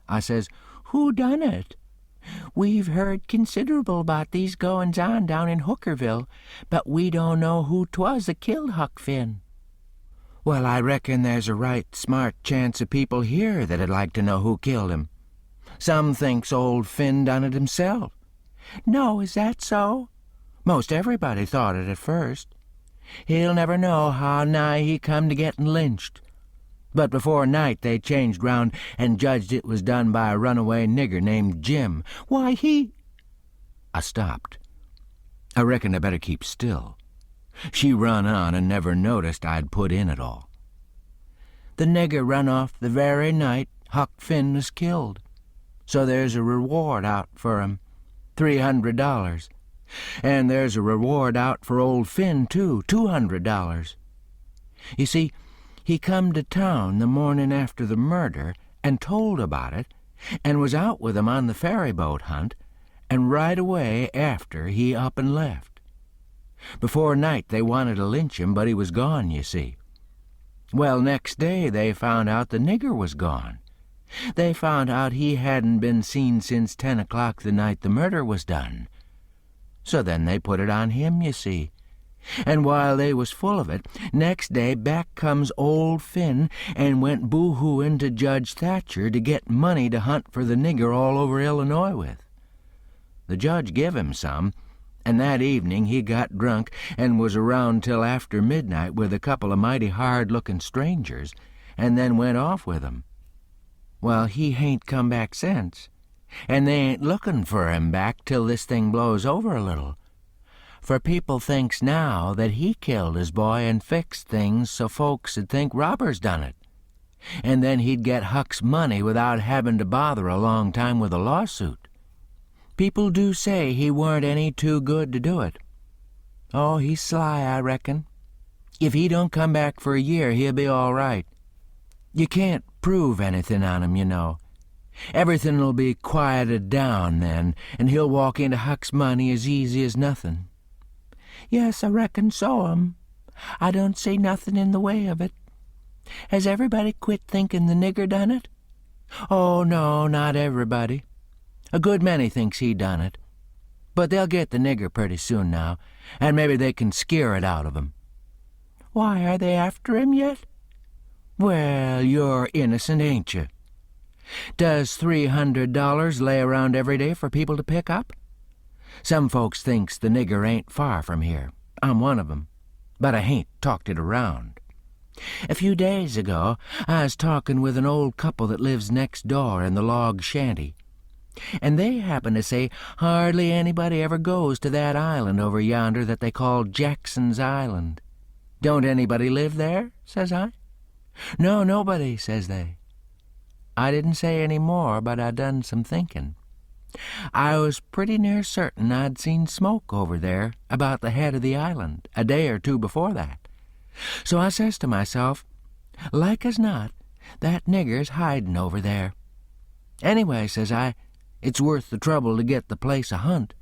I says, "Who done it? We've heard considerable about these goings-on down in Hookerville, but we don't know who 'twas that killed Huck Finn." "Well, I reckon there's a right smart chance of people here that'd like to know who killed him. Some thinks old Finn done it himself." "No, is that so?" "Most everybody thought it at first. He'll never know how nigh he come to getting lynched. But before night they changed round and judged it was done by a runaway nigger named Jim. Why, he—" I stopped. I reckon I better keep still. She run on and never noticed I'd put in at all. "The nigger run off the very night Huck Finn was killed. So there's a reward out for him, $300. And there's a reward out for old Finn, too, $200. You see, he come to town the morning after the murder and told about it, and was out with 'em on the ferryboat hunt, and right away after he up and left. Before night they wanted to lynch him, but he was gone, you see. Well, next day they found out the nigger was gone. They found out he hadn't been seen since 10 o'clock the night the murder was done. So then they put it on him, you see. And while they was full of it, next day back comes old Finn and went boo-hooing to Judge Thatcher to get money to hunt for the nigger all over Illinois with. The judge give him some, and that evening he got drunk and was around till after midnight with a couple of mighty hard-looking strangers, and then went off with 'em. Well, he hain't come back since, and they ain't looking for him back till this thing blows over a little. For people thinks now that he killed his boy and fixed things so folks would think robbers done it, and then he'd get Huck's money without having to bother a long time with a lawsuit. People do say he weren't any too good to do it. Oh, he's sly, I reckon. If he don't come back for a year, he'll be all right. You can't prove anything on him, you know. Everything'll be quieted down then, and he'll walk into Huck's money as easy as nothing. Yes, I reckon so, I don't see nothing in the way of it. Has everybody quit thinking the nigger done it? Oh, no, not everybody. A good many thinks he done it. But they'll get the nigger pretty soon now, and maybe they can scare it out of him. Why, are they after him yet? Well, you're innocent, ain't you? Does $300 lay around every day for people to pick up? Some folks thinks the nigger ain't far from here. I'm one of 'em, but I hain't talked it around. A few days ago, I was talking with an old couple that lives next door in the log shanty, and they happen to say hardly anybody ever goes to that island over yonder that they call Jackson's Island. Don't anybody live there, says I. No, nobody, says they. I didn't say any more, but I done some thinking. I was pretty near certain I'd seen smoke over there about the head of the island a day or two before that. So I says to myself, like as not, that nigger's hiding over there. Anyway, says I, it's worth the trouble to get the place a hunt.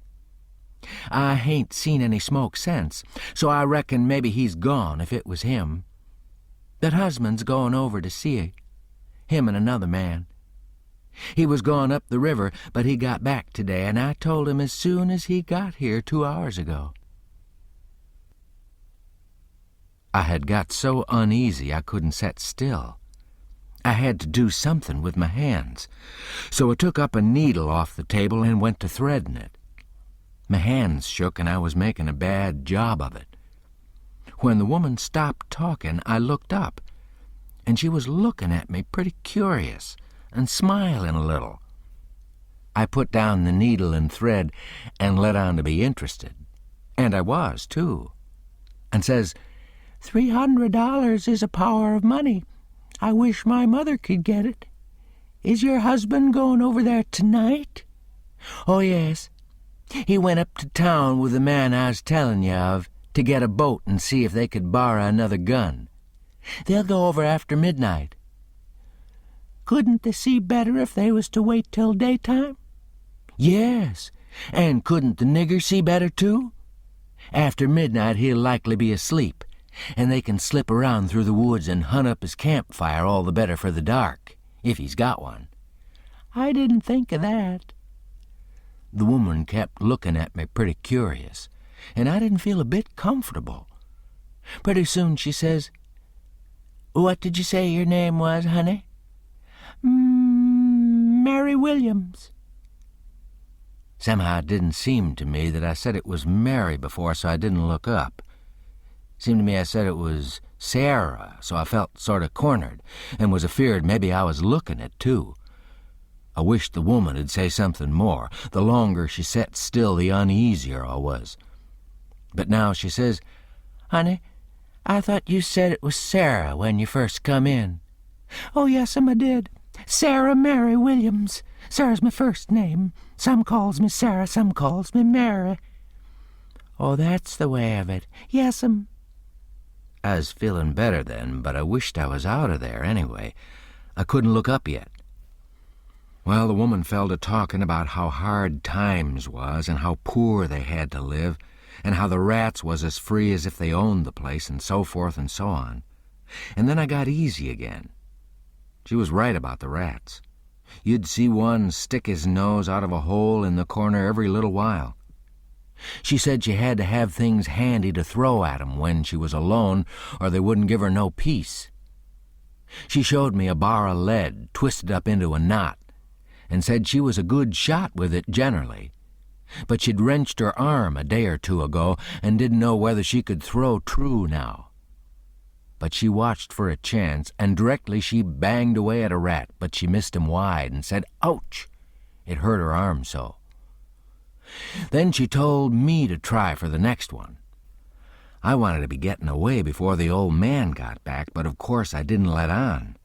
I hain't seen any smoke since, so I reckon maybe he's gone if it was him. That husband's going over to see him and another man. He was gone up the river, but he got back today, and I told him as soon as he got here 2 hours ago. I had got so uneasy I couldn't set still. I had to do something with my hands, so I took up a needle off the table and went to threading it. My hands shook, and I was making a bad job of it. When the woman stopped talking, I looked up, and she was looking at me pretty curious and smiling a little. I put down the needle and thread and let on to be interested, and I was, too, and says, $300 is a power of money. I wish my mother could get it. Is your husband going over there tonight? Oh, yes. He went up to town with the man I was telling you of to get a boat and see if they could borrow another gun. They'll go over after midnight. Couldn't they see better if they was to wait till daytime? Yes, and couldn't the nigger see better, too? After midnight he'll likely be asleep, and they can slip around through the woods and hunt up his campfire all the better for the dark, if he's got one." "I didn't think of that." The woman kept looking at me pretty curious, and I didn't feel a bit comfortable. Pretty soon she says, "What did you say your name was, honey?" "Mary Williams." Somehow it didn't seem to me that I said it was Mary before, so I didn't look up. Seemed to me I said it was Sarah, so I felt sort of cornered and was afeard maybe I was looking it, too. I wished the woman would say something more. The longer she sat still, the uneasier I was. But now she says, "Honey, I thought you said it was Sarah when you first come in." "Oh, yes'm, I did. Sarah Mary Williams. Sarah's my first name. Some calls me Sarah, some calls me Mary." "Oh, that's the way of it. Yes'm." I was feeling better then, but I wished I was out of there anyway. I couldn't look up yet. Well, the woman fell to talking about how hard times was and how poor they had to live and how the rats was as free as if they owned the place and so forth and so on. And then I got easy again. She was right about the rats. You'd see one stick his nose out of a hole in the corner every little while. She said she had to have things handy to throw at 'em when she was alone, or they wouldn't give her no peace. She showed me a bar of lead twisted up into a knot, and said she was a good shot with it generally, but she'd wrenched her arm a day or two ago and didn't know whether she could throw true now. But she watched for a chance, and directly she banged away at a rat, but she missed him wide and said, "Ouch!" It hurt her arm so. Then she told me to try for the next one. I wanted to be getting away before the old man got back, but of course I didn't let on.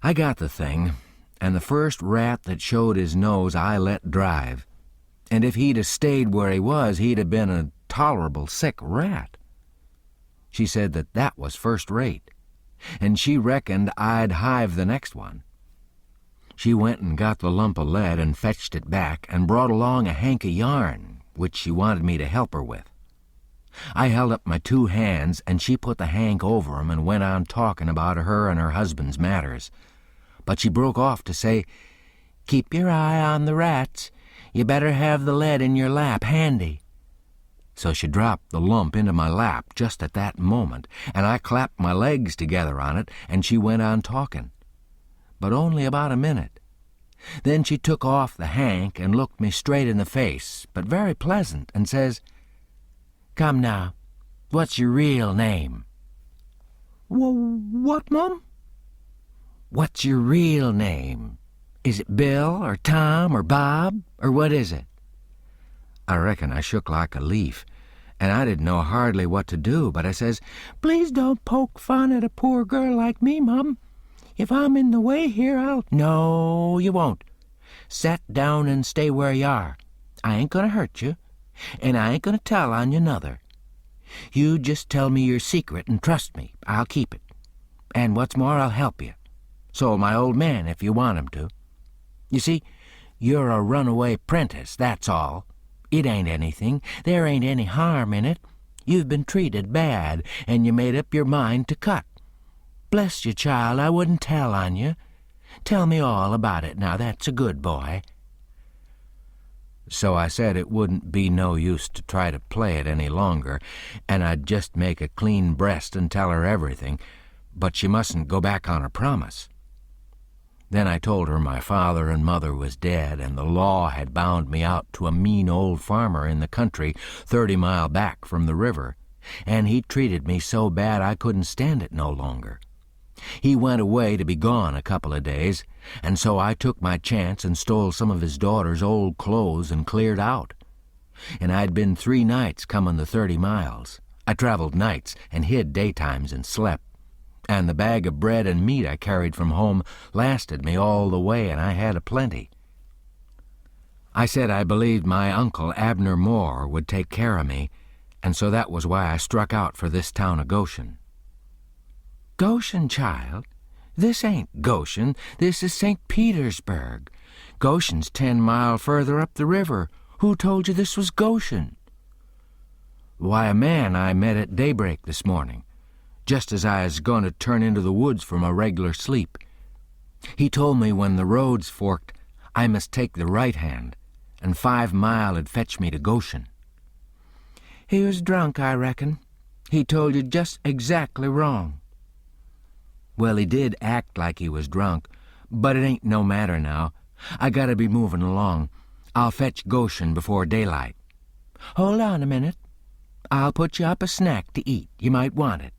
I got the thing, and the first rat that showed his nose I let drive, and if he'd have stayed where he was, he'd have been a tolerable sick rat. She said that was first rate, and she reckoned I'd hive the next one. She went and got the lump of lead and fetched it back and brought along a hank of yarn, which she wanted me to help her with. I held up my 2 hands, and she put the hank over 'em and went on talking about her and her husband's matters. But she broke off to say, "Keep your eye on the rats. You better have the lead in your lap handy." So she dropped the lump into my lap just at that moment, and I clapped my legs together on it, and she went on talking. But only about a minute. Then she took off the hank and looked me straight in the face, but very pleasant, and says, "Come now, what's your real name?" "What, Mum?" "What's your real name? Is it Bill or Tom or Bob, or what is it?" I reckon I shook like a leaf, and I didn't know hardly what to do, but I says, "Please don't poke fun at a poor girl like me, Mum. If I'm in the way here, I'll—" "No, you won't. Set down and stay where you are. I ain't going to hurt you, and I ain't going to tell on you nother. You just tell me your secret and trust me. I'll keep it. And what's more, I'll help you. So'll my old man if you want him to. You see, you're a runaway 'prentice, that's all. It ain't anything. There ain't any harm in it. You've been treated bad, and you made up your mind to cut. Bless you, child, I wouldn't tell on you. Tell me all about it now, that's a good boy." So I said it wouldn't be no use to try to play it any longer, and I'd just make a clean breast and tell her everything, but she mustn't go back on her promise. Then I told her my father and mother was dead, and the law had bound me out to a mean old farmer in the country 30 miles back from the river, and he treated me so bad I couldn't stand it no longer. He went away to be gone a couple of days, and so I took my chance and stole some of his daughter's old clothes and cleared out. And I'd been 3 nights coming the 30 miles. I traveled nights and hid daytimes and slept, and the bag of bread and meat I carried from home lasted me all the way, and I had a plenty. I said I believed my uncle Abner Moore would take care of me, and so that was why I struck out for this town of Goshen. "Goshen, child? This ain't Goshen. This is St. Petersburg. Goshen's 10 miles further up the river. Who told you this was Goshen?" Why, a man I met at daybreak this morning, just as I was going to turn into the woods from a regular sleep. He told me when the roads forked, I must take the right hand, and 5 mile'd fetch me to Goshen. He was drunk, I reckon. He told you just exactly wrong. Well, he did act like he was drunk, but it ain't no matter now. I gotta be moving along. I'll fetch Goshen before daylight. Hold on a minute. I'll put you up a snack to eat. You might want it.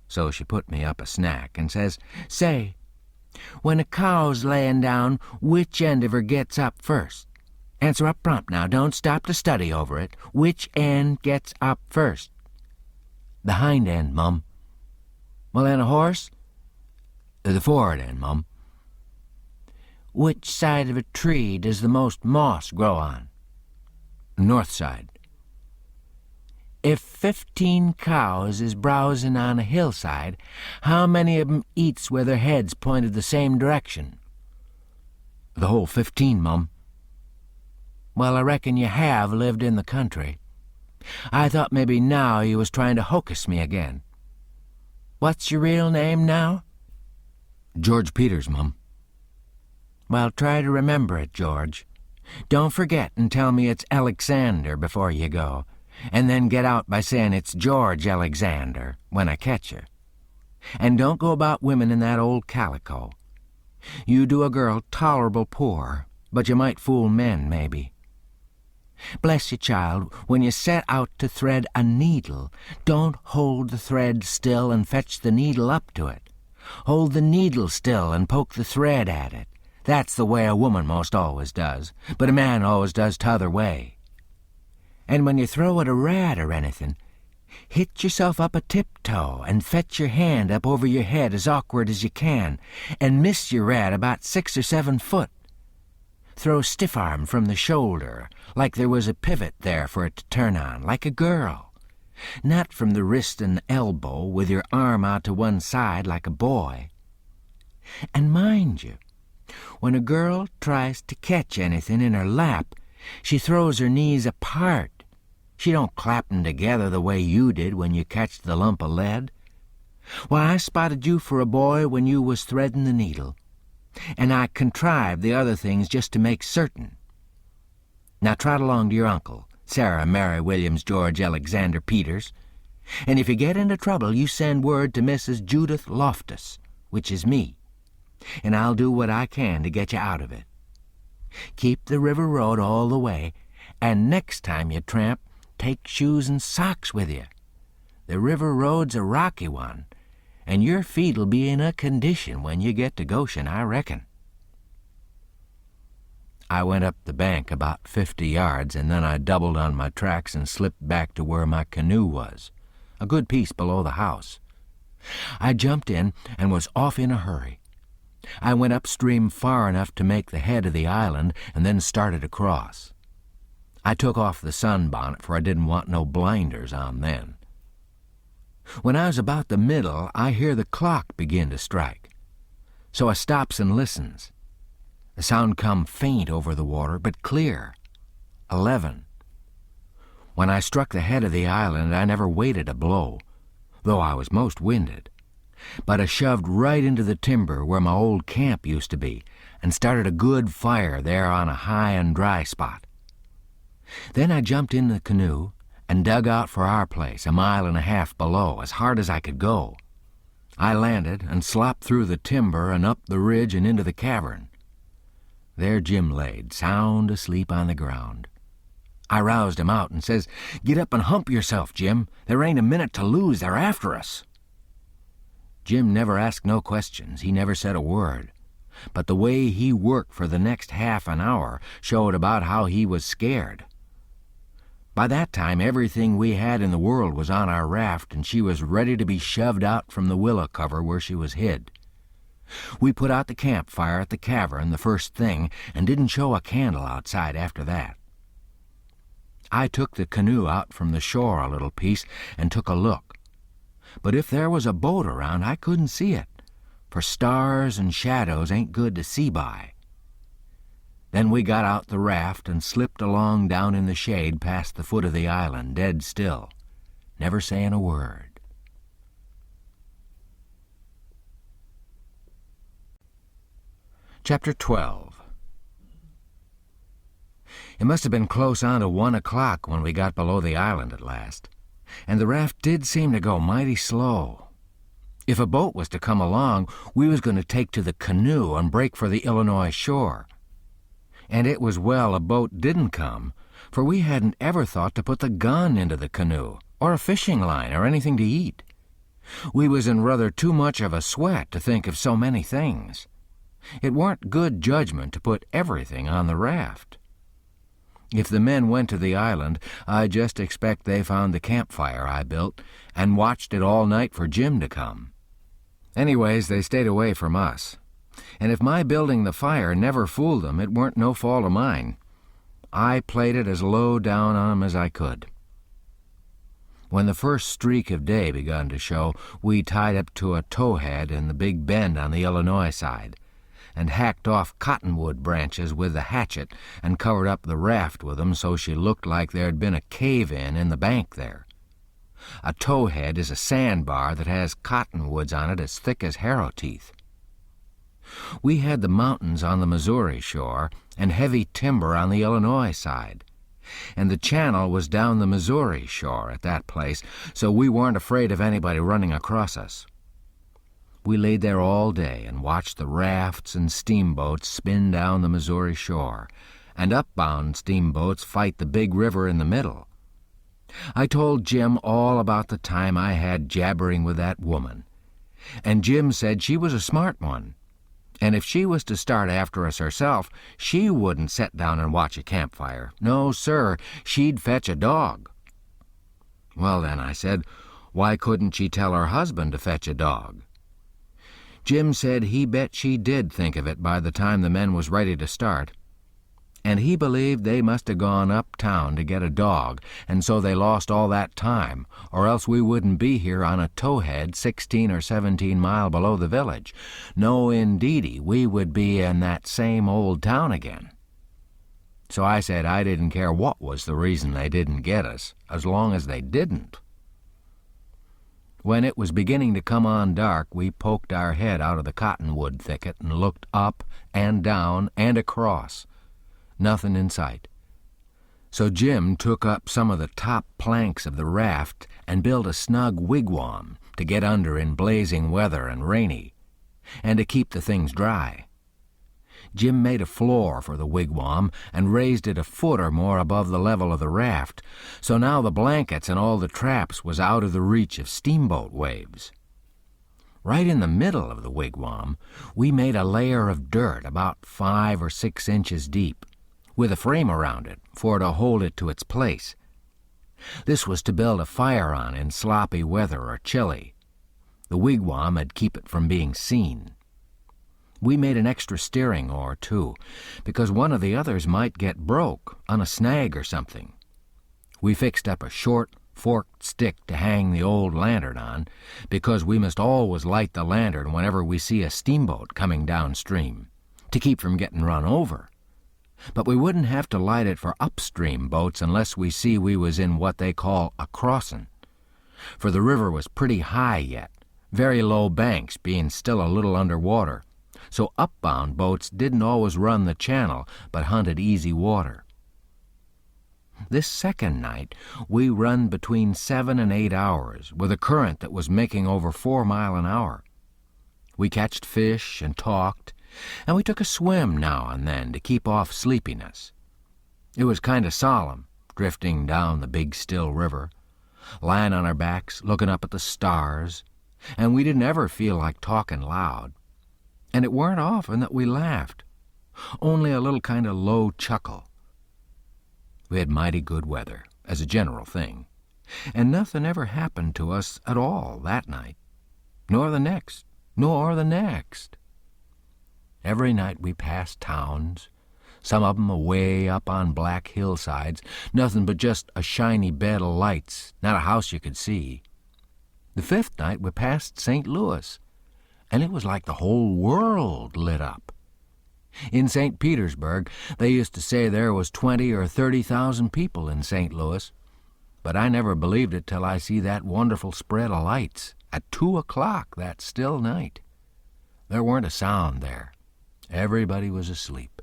So she put me up a snack and says, Say, when a cow's layin' down, which end of her gets up first? Answer up prompt now. Don't stop to study over it. Which end gets up first? The hind end, Mum. Well, then a horse? The forward end, Mum. Which side of a tree does the most moss grow on? North side. If 15 cows is browsing on a hillside, how many of 'em eats with their heads pointed the same direction? The whole 15, Mum. Well, I reckon you have lived in the country. I thought maybe now you was trying to hocus me again. What's your real name now? George Peters, Mum. Well, try to remember it, George. Don't forget and tell me it's Alexander before you go, and then get out by saying it's George Alexander when I catch you. And don't go about women in that old calico. You do a girl tolerable poor, but you might fool men, maybe. Bless you, child, when you set out to thread a needle, don't hold the thread still and fetch the needle up to it. Hold the needle still and poke the thread at it. That's the way a woman most always does, but a man always does t'other way. And when you throw at a rat or anything, hit yourself up a tiptoe and fetch your hand up over your head as awkward as you can, and miss your rat about 6 or 7 foot. Throw stiff arm from the shoulder, like there was a pivot there for it to turn on, like a girl. Not from the wrist and elbow, with your arm out to one side like a boy. And mind you, when a girl tries to catch anything in her lap, she throws her knees apart. She don't clap 'em together the way you did when you catched the lump of lead. Why, I spotted you for a boy when you was threading the needle, and I contrived the other things just to make certain. Now trot along to your uncle, Sarah Mary Williams George Alexander Peters, and if you get into trouble, you send word to Mrs. Judith Loftus, which is me, and I'll do what I can to get you out of it. Keep the river road all the way, and next time you tramp, take shoes and socks with you. The river road's a rocky one, and your feet'll be in a condition when you get to Goshen, I reckon. I went up the bank about 50 yards, and then I doubled on my tracks and slipped back to where my canoe was, a good piece below the house. I jumped in and was off in a hurry. I went upstream far enough to make the head of the island and then started across. I took off the sunbonnet, for I didn't want no blinders on then. When I was about the middle, I hear the clock begin to strike. So I stops and listens. The sound come faint over the water, but clear. 11. When I struck the head of the island, I never waited a blow, though I was most winded. But I shoved right into the timber where my old camp used to be and started a good fire there on a high and dry spot. Then I jumped in the canoe and dug out for our place, 1.5 miles below, as hard as I could go. I landed and slopped through the timber and up the ridge and into the cavern. There Jim laid, sound asleep on the ground. I roused him out and says, "Get up and hump yourself, Jim. There ain't a minute to lose. They're after us." Jim never asked no questions. He never said a word. But the way he worked for the next half an hour showed about how he was scared. By that time, everything we had in the world was on our raft, and she was ready to be shoved out from the willow cover where she was hid. We put out the campfire at the cavern the first thing and didn't show a candle outside after that. I took the canoe out from the shore a little piece and took a look. But if there was a boat around, I couldn't see it, for stars and shadows ain't good to see by. Then we got out the raft and slipped along down in the shade past the foot of the island, dead still, never saying a word. Chapter 12. It must have been close on to 1 o'clock when we got below the island at last, and the raft did seem to go mighty slow. If a boat was to come along, we was going to take to the canoe and break for the Illinois shore. And it was well a boat didn't come, for we hadn't ever thought to put the gun into the canoe, or a fishing line, or anything to eat. We was in rather too much of a sweat to think of so many things. It weren't good judgment to put everything on the raft. If the men went to the island, I just expect they found the campfire I built and watched it all night for Jim to come. Anyways, they stayed away from us. And if my building the fire never fooled them, it weren't no fault of mine. I played it as low down on 'em as I could. When the first streak of day begun to show, we tied up to a towhead in the big bend on the Illinois side, and hacked off cottonwood branches with the hatchet and covered up the raft with 'em so she looked like there'd been a cave-in the bank there. A towhead is a sandbar that has cottonwoods on it as thick as harrow teeth. We had the mountains on the Missouri shore and heavy timber on the Illinois side, and the channel was down the Missouri shore at that place, so we weren't afraid of anybody running across us. We laid there all day and watched the rafts and steamboats spin down the Missouri shore, and upbound steamboats fight the big river in the middle. I told Jim all about the time I had jabbering with that woman, and Jim said she was a smart one, and if she was to start after us herself, she wouldn't set down and watch a campfire. No, sir, she'd fetch a dog. Well, then, I said, why couldn't she tell her husband to fetch a dog? Jim said he bet she did think of it by the time the men was ready to start, and he believed they must have gone uptown to get a dog, and so they lost all that time, or else we wouldn't be here on a towhead 16 or 17 mile below the village. No, indeedy, we would be in that same old town again. So I said I didn't care what was the reason they didn't get us, as long as they didn't. When it was beginning to come on dark, we poked our head out of the cottonwood thicket and looked up and down and across. Nothing in sight. So Jim took up some of the top planks of the raft and built a snug wigwam to get under in blazing weather and rainy, and to keep the things dry. Jim made a floor for the wigwam and raised it a foot or more above the level of the raft, so now the blankets and all the traps was out of the reach of steamboat waves. Right in the middle of the wigwam, we made a layer of dirt about 5 or 6 inches deep, with a frame around it for to hold it to its place. This was to build a fire on in sloppy weather or chilly. The wigwam would keep it from being seen. We made an extra steering oar, too, because one of the others might get broke on a snag or something. We fixed up a short, forked stick to hang the old lantern on, because we must always light the lantern whenever we see a steamboat coming downstream, to keep from getting run over. But we wouldn't have to light it for upstream boats unless we see we was in what they call a crossing, for the river was pretty high yet, very low banks being still a little underwater, so upbound boats didn't always run the channel but hunted easy water. This second night we run between 7 and 8 hours with a current that was making over 4 mile an hour. We catched fish and talked, and we took a swim now and then to keep off sleepiness. It was kind of solemn, drifting down the big still river, lying on our backs looking up at the stars, and we didn't ever feel like talking loud. And it weren't often that we laughed, only a little kind of low chuckle. We had mighty good weather, as a general thing, and nothing ever happened to us at all that night, nor the next, nor the next. Every night we passed towns, some of 'em away up on black hillsides, nothing but just a shiny bed of lights, not a house you could see. The 5th night we passed St. Louis, and it was like the whole world lit up. In St. Petersburg, they used to say there was 20 or 30,000 people in St. Louis, but I never believed it till I see that wonderful spread of lights at 2 o'clock that still night. There weren't a sound there. Everybody was asleep.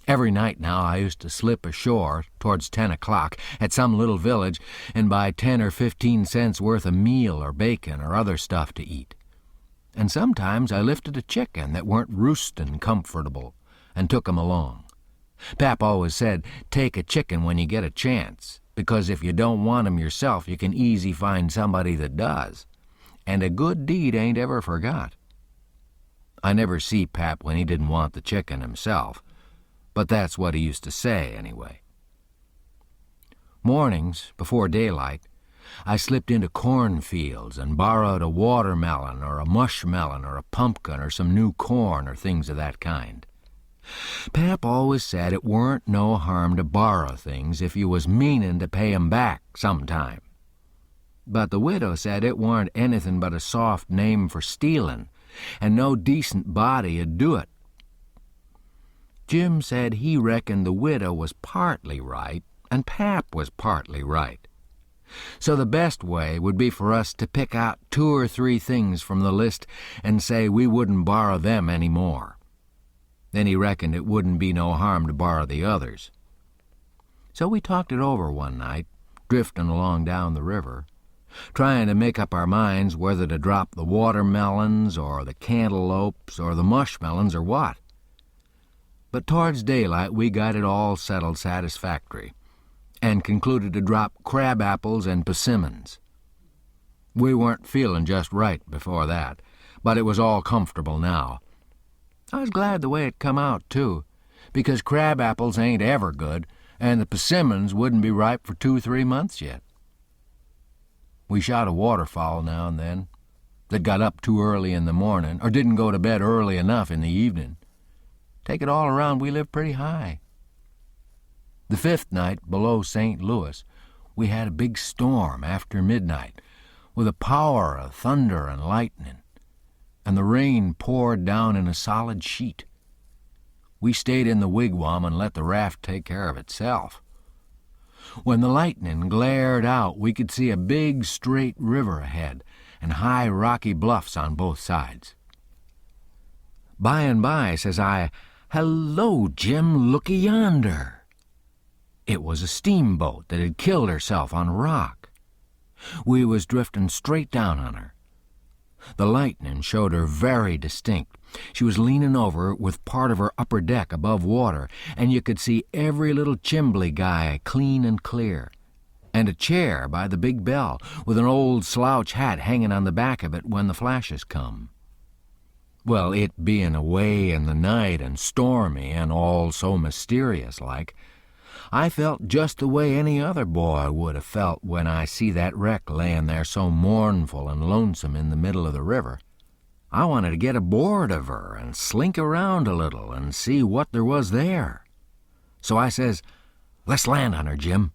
Every night now I used to slip ashore towards 10 o'clock at some little village and buy 10 or 15 cents worth of meal or bacon or other stuff to eat. And sometimes I lifted a chicken that weren't roostin' comfortable and took 'em along. Pap always said, take a chicken when you get a chance, because if you don't want 'em yourself, you can easy find somebody that does. And a good deed ain't ever forgot. I never see Pap when he didn't want the chicken himself, but that's what he used to say anyway. Mornings, before daylight, I slipped into cornfields and borrowed a watermelon or a mushmelon or a pumpkin or some new corn or things of that kind. Pap always said it weren't no harm to borrow things if you was meanin' to pay 'em back sometime. But the widow said it warn't anything but a soft name for stealin', and no decent body'd do it. Jim said he reckoned the widow was partly right and Pap was partly right. So the best way would be for us to pick out 2 or 3 things from the list and say we wouldn't borrow them any more. Then he reckoned it wouldn't be no harm to borrow the others. So we talked it over one night, drifting along down the river, trying to make up our minds whether to drop the watermelons or the cantaloupes or the mushmelons or what. But towards daylight we got it all settled satisfactory, and concluded to drop crab apples and persimmons. We weren't feeling just right before that, but it was all comfortable now. I was glad the way it come out, too, because crab apples ain't ever good, and the persimmons wouldn't be ripe for 2-3 months yet. We shot a waterfowl now and then that got up too early in the morning or didn't go to bed early enough in the evening. Take it all around, we lived pretty high. The 5th night below St. Louis, we had a big storm after midnight with a power of thunder and lightning, and the rain poured down in a solid sheet. We stayed in the wigwam and let the raft take care of itself. When the lightning glared out, we could see a big straight river ahead and high rocky bluffs on both sides. By and by, says I, "Hello, Jim, looky yonder." It was a steamboat that had killed herself on a rock. We was drifting straight down on her. The lightning showed her very distinct. She was leaning over with part of her upper deck above water, and you could see every little chimbly guy clean and clear, and a chair by the big bell with an old slouch hat hanging on the back of it when the flashes come. Well, it being away in the night and stormy and all so mysterious-like, I felt just the way any other boy would have felt when I see that wreck layin' there so mournful and lonesome in the middle of the river. I wanted to get aboard of her and slink around a little and see what there was there. So I says, "Let's land on her, Jim."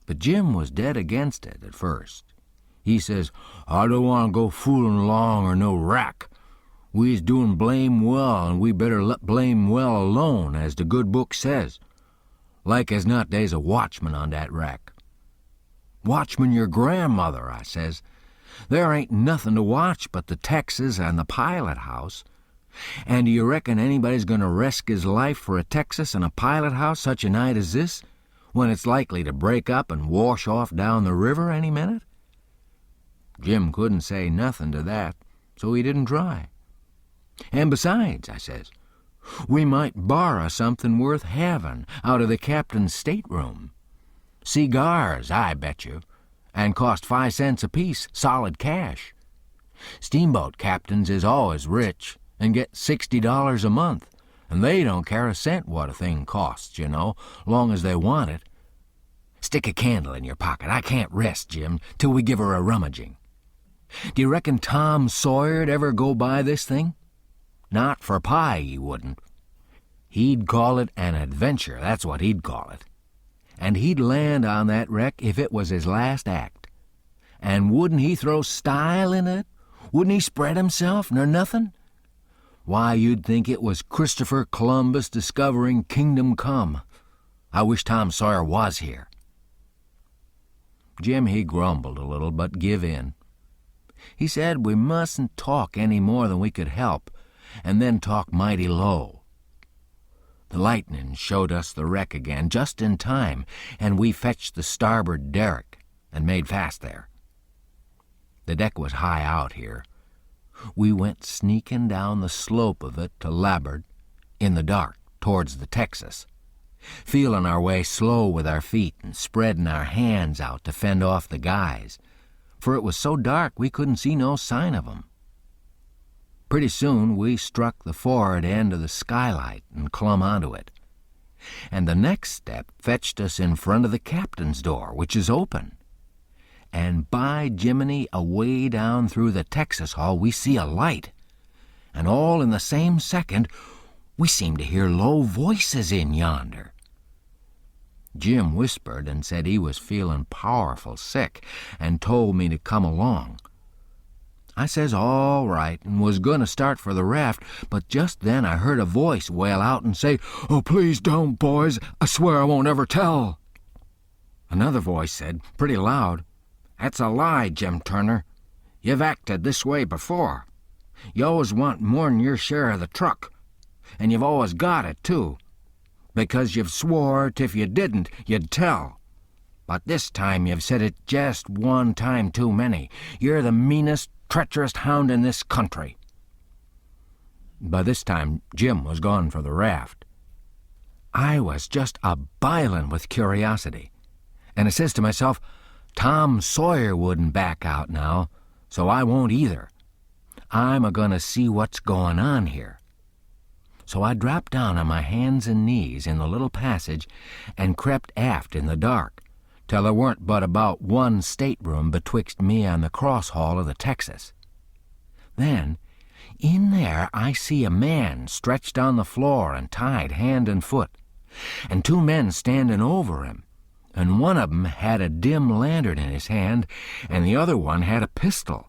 But Jim was dead against it at first. He says, "I don't want to go foolin' along or no wreck. We's doin' blame well, and we better let blame well alone, as the good book says. Like as not, they's a watchman on that wreck." "Watchman your grandmother," I says. "There ain't nothing to watch but the Texas and the pilot house. And do you reckon anybody's going to risk his life for a Texas and a pilot house such a night as this, when it's likely to break up and wash off down the river any minute?" Jim couldn't say nothing to that, so he didn't try. "And besides," I says, "we might borrow something worth having out of the captain's stateroom. Cigars, I bet you, and cost 5 cents apiece, solid cash. Steamboat captains is always rich and get $60 a month, and they don't care a cent what a thing costs, you know, long as they want it. Stick a candle in your pocket. I can't rest, Jim, till we give her a rummaging. Do you reckon Tom Sawyer'd ever go by this thing? Not for pie, he wouldn't. He'd call it an adventure, that's what he'd call it. And he'd land on that wreck if it was his last act. And wouldn't he throw style in it? Wouldn't he spread himself nor nothing? Why, you'd think it was Christopher Columbus discovering Kingdom Come. I wish Tom Sawyer was here." Jim, he grumbled a little, but give in. He said we mustn't talk any more than we could help, and then talk mighty low. The lightning showed us the wreck again just in time, and we fetched the starboard derrick and made fast there. The deck was high out here. We went sneaking down the slope of it to larboard, in the dark, towards the Texas, feeling our way slow with our feet and spreading our hands out to fend off the guys, for it was so dark we couldn't see no sign of 'em. Pretty soon we struck the for'ard end of the skylight and clumb onto it, and the next step fetched us in front of the captain's door, which is open. And by Jiminy, away down through the Texas Hall we see a light, and all in the same second we seemed to hear low voices in yonder. Jim whispered and said he was feeling powerful sick, and told me to come along. I says all right, and was going to start for the raft, but just then I heard a voice wail out and say, "Oh, please don't, boys. I swear I won't ever tell." Another voice said, pretty loud, "That's a lie, Jim Turner. You've acted this way before. You always want more'n your share of the truck, and you've always got it, too, because you've swore 't if you didn't, you'd tell. But this time you've said it just one time too many. You're the meanest, treacherous hound in this country." By this time, Jim was gone for the raft. I was just a-bilin' with curiosity, and I says to myself, Tom Sawyer wouldn't back out now, so I won't either. I'm a-going to see what's going on here. So I dropped down on my hands and knees in the little passage and crept aft in the dark, till there weren't but about one stateroom betwixt me and the cross hall of the Texas. Then, in there I see a man stretched on the floor and tied hand and foot, and two men standing over him, and one of 'em had a dim lantern in his hand, and the other one had a pistol.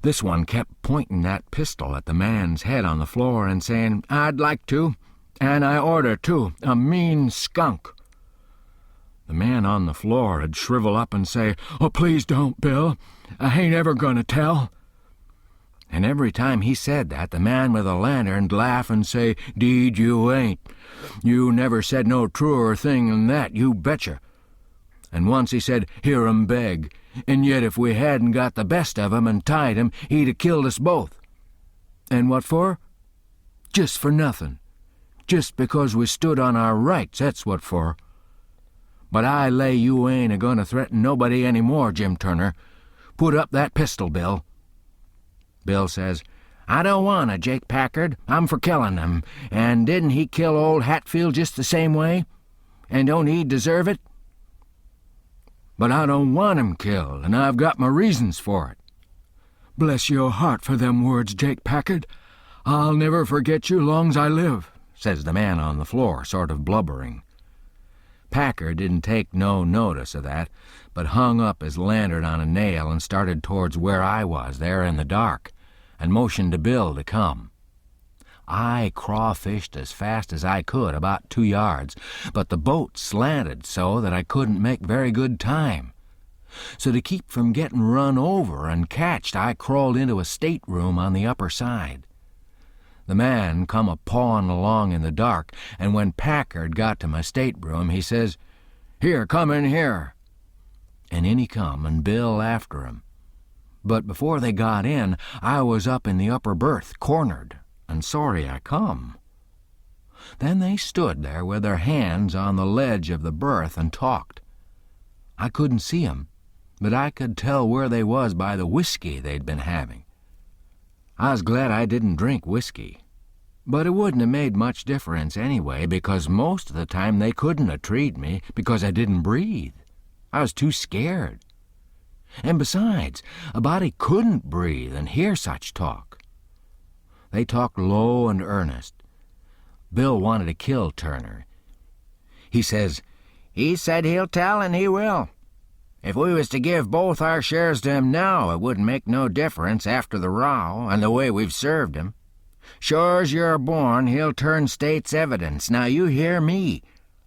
This one kept pointing that pistol at the man's head on the floor and saying, "I'd like to, and I order to, a mean skunk." The man on the floor 'd shrivel up and say, "Oh, please don't, Bill. I ain't ever going to tell." And every time he said that, the man with the lantern'd laugh and say, "'Deed you ain't. You never said no truer thing than that, you betcha." And once he said, "Hear 'em beg, and yet if we hadn't got the best of him and tied him, he'd have killed us both. And what for? Just for nothing. Just because we stood on our rights, that's what for. But I lay you ain't a-going to threaten nobody any more, Jim Turner. Put up that pistol, Bill." Bill says, "I don't want to, Jake Packard. I'm for killing him. And didn't he kill old Hatfield just the same way? And don't he deserve it?" "But I don't want him killed, and I've got my reasons for it." "Bless your heart for them words, Jake Packard. I'll never forget you long's I live," says the man on the floor, sort of blubbering. Packard didn't take no notice of that, but hung up his lantern on a nail and started towards where I was, there in the dark, and motioned to Bill to come. I crawfished as fast as I could, about 2 yards, but the boat slanted so that I couldn't make very good time. So to keep from getting run over and catched, I crawled into a stateroom on the upper side. The man come a-pawing along in the dark, and when Packard got to my stateroom, he says, "Here, come in here." And in he come, and Bill after him. But before they got in, I was up in the upper berth, cornered, and sorry I come. Then they stood there with their hands on the ledge of the berth and talked. I couldn't see 'em, but I could tell where they was by the whiskey they'd been having. I was glad I didn't drink whiskey, but it wouldn't have made much difference anyway, because most of the time they couldn't have treed me because I didn't breathe. I was too scared. And besides, a body couldn't breathe and hear such talk. They talked low and earnest. Bill wanted to kill Turner. He says, "He said he'll tell and he will. If we was to give both our shares to him now, it wouldn't make no difference after the row and the way we've served him. Sure's you're born, he'll turn state's evidence. Now you hear me.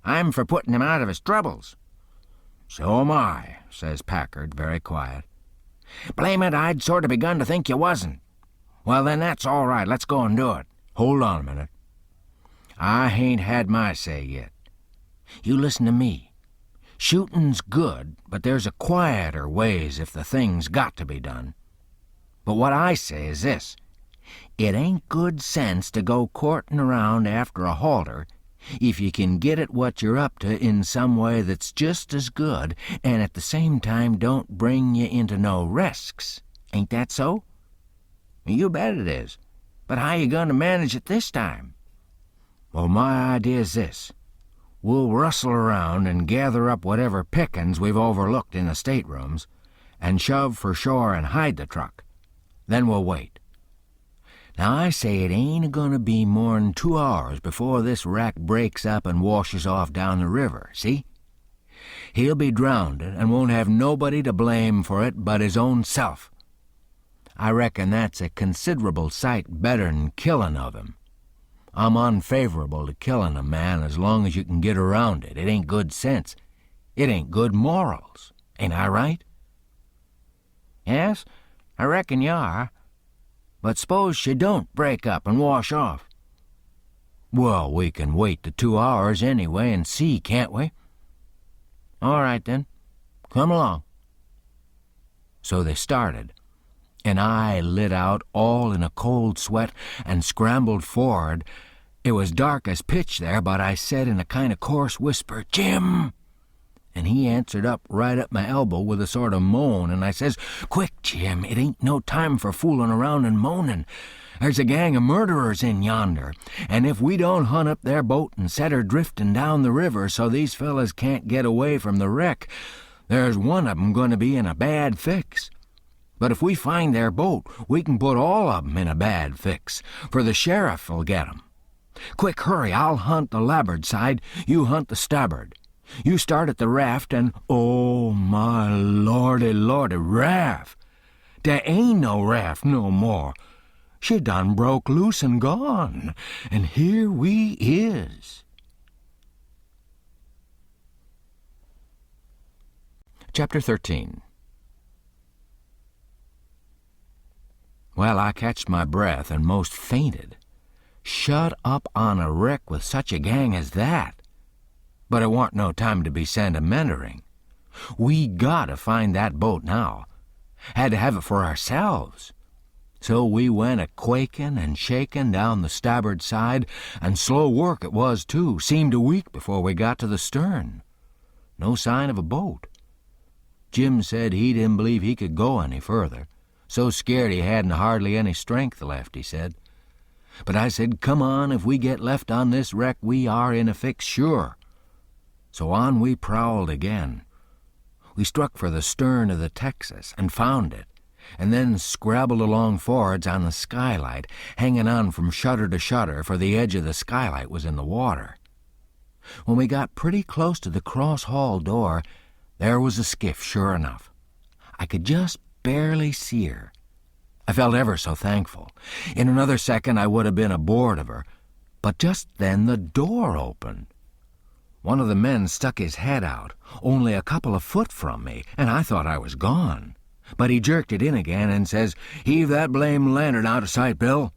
I'm for putting him out of his troubles." "So am I," says Packard, very quiet. "Blame it, I'd sort of begun to think you wasn't. Well, then that's all right. Let's go and do it." "Hold on a minute. I hain't had my say yet. You listen to me. Shooting's good, but there's a quieter ways if the thing's got to be done. But what I say is this. It ain't good sense to go courting around after a halter if you can get at what you're up to in some way that's just as good and at the same time don't bring you into no risks. Ain't that so?" "You bet it is. But how you going to manage it this time?" "Well, my idea's this. We'll rustle around and gather up whatever pickings we've overlooked in the staterooms and shove for shore and hide the truck. Then we'll wait. Now, I say it ain't a-going to be more'n 2 hours before this wreck breaks up and washes off down the river, see? He'll be drownded and won't have nobody to blame for it but his own self. I reckon that's a considerable sight better'n killing of him. I'm unfavorable to killing a man as long as you can get around it. It ain't good sense. It ain't good morals. Ain't I right?" "Yes, I reckon you are. But suppose she don't break up and wash off?" "Well, we can wait the 2 hours anyway and see, can't we?" "All right, then. Come along." So they started, and I lit out all in a cold sweat and scrambled for'ard. It was dark as pitch there, but I said in a kind of coarse whisper, "Jim!" And he answered up right at my elbow with a sort of moan, and I says, "Quick, Jim, it ain't no time for fooling around and moaning. There's a gang of murderers in yonder, and if we don't hunt up their boat and set her drifting down the river so these fellas can't get away from the wreck, there's one of 'em going to be in a bad fix. But if we find their boat, we can put all of 'em in a bad fix, for the sheriff will get 'em. Quick, hurry, I'll hunt the larboard side, you hunt the starboard. You start at the raft and, oh, my lordy, raft. There ain't no raft no more. She done broke loose and gone, and here we is." Chapter 13. Well, I catched my breath and most fainted. Shut up on a wreck with such a gang as that. But it warn't no time to be sentimentering. We gotta find that boat now. Had to have it for ourselves. So we went a-quaking and shaking down the starboard side, and slow work it was, too. Seemed a week before we got to the stern. No sign of a boat. Jim said he didn't believe he could go any further. So scared he hadn't hardly any strength left, he said. But I said, "Come on, if we get left on this wreck, we are in a fix, sure." So on we prowled again. We struck for the stern of the Texas and found it, and then scrabbled along forwards on the skylight, hanging on from shutter to shutter, for the edge of the skylight was in the water. When we got pretty close to the cross-hall door, there was a skiff, sure enough. I could just barely see her. I felt ever so thankful. In another second I would have been aboard of her, but just then the door opened. One of the men stuck his head out, only a couple of foot from me, and I thought I was gone. But he jerked it in again and says, "Heave that blame lantern out of sight, Bill."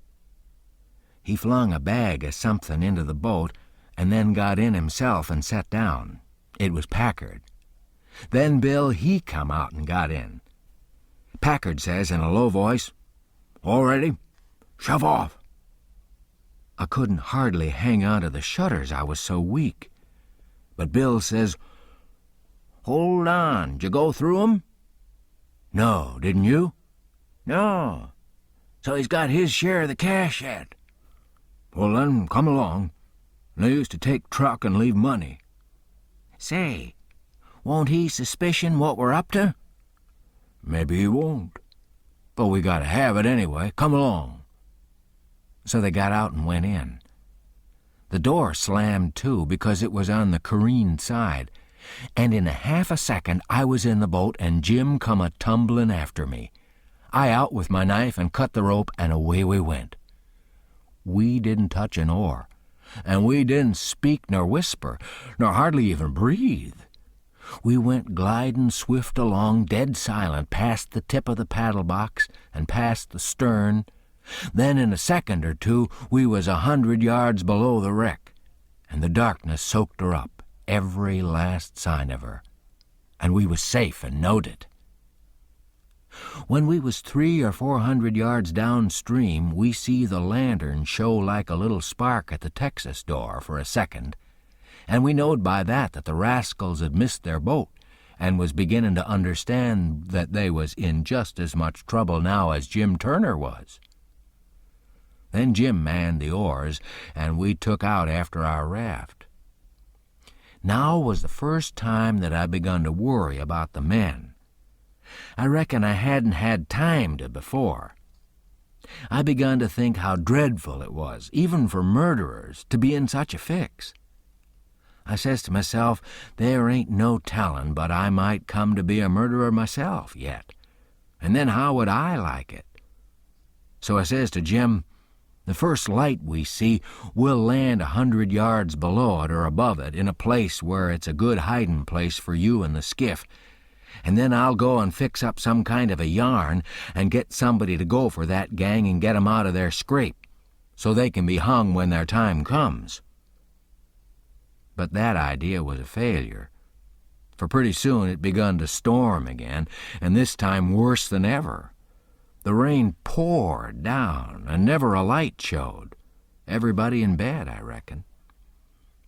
He flung a bag of something into the boat and then got in himself and sat down. It was Packard. Then Bill, he come out and got in. Packard says in a low voice, "All ready? Shove off." I couldn't hardly hang on to the shutters, I was so weak. But Bill says, "Hold on, did you go through 'em?" "No, didn't you?" "No. So he's got his share of the cash yet." "Well, then, come along. They used to take truck and leave money." "Say, won't he suspicion what we're up to?" "Maybe he won't. But we gotta have it anyway. Come along." So they got out and went in. The door slammed to because it was on the careened side, and in a half a second I was in the boat and Jim come a-tumbling after me. I out with my knife and cut the rope, and away we went. we didn't touch an oar, and we didn't speak nor whisper, nor hardly even breathe. We went glidin' swift along, dead silent, past the tip of the paddle box and past the stern. Then in a second or two we was 100 yards below the wreck, and the darkness soaked her up, every last sign of her, and we was safe and knowed it. When we was 300 or 400 yards downstream, we see the lantern show like a little spark at the Texas door for a second, and we knowed by that the rascals had missed their boat and was beginning to understand that they was in just as much trouble now as Jim Turner was. Then Jim manned the oars, and we took out after our raft. Now was the first time that I begun to worry about the men. I reckon I hadn't had time to before. I begun to think how dreadful it was, even for murderers, to be in such a fix. I says to myself, there ain't no tellin' but I might come to be a murderer myself yet, and then how would I like it? So I says to Jim, the first light we see, we'll land 100 yards below it or above it, in a place where it's a good hiding place for you and the skiff, and then I'll go and fix up some kind of a yarn and get somebody to go for that gang and get 'em out of their scrape, so they can be hung when their time comes. But that idea was a failure, for pretty soon it begun to storm again, and this time worse than ever. The rain poured down, and never a light showed. Everybody in bed, I reckon.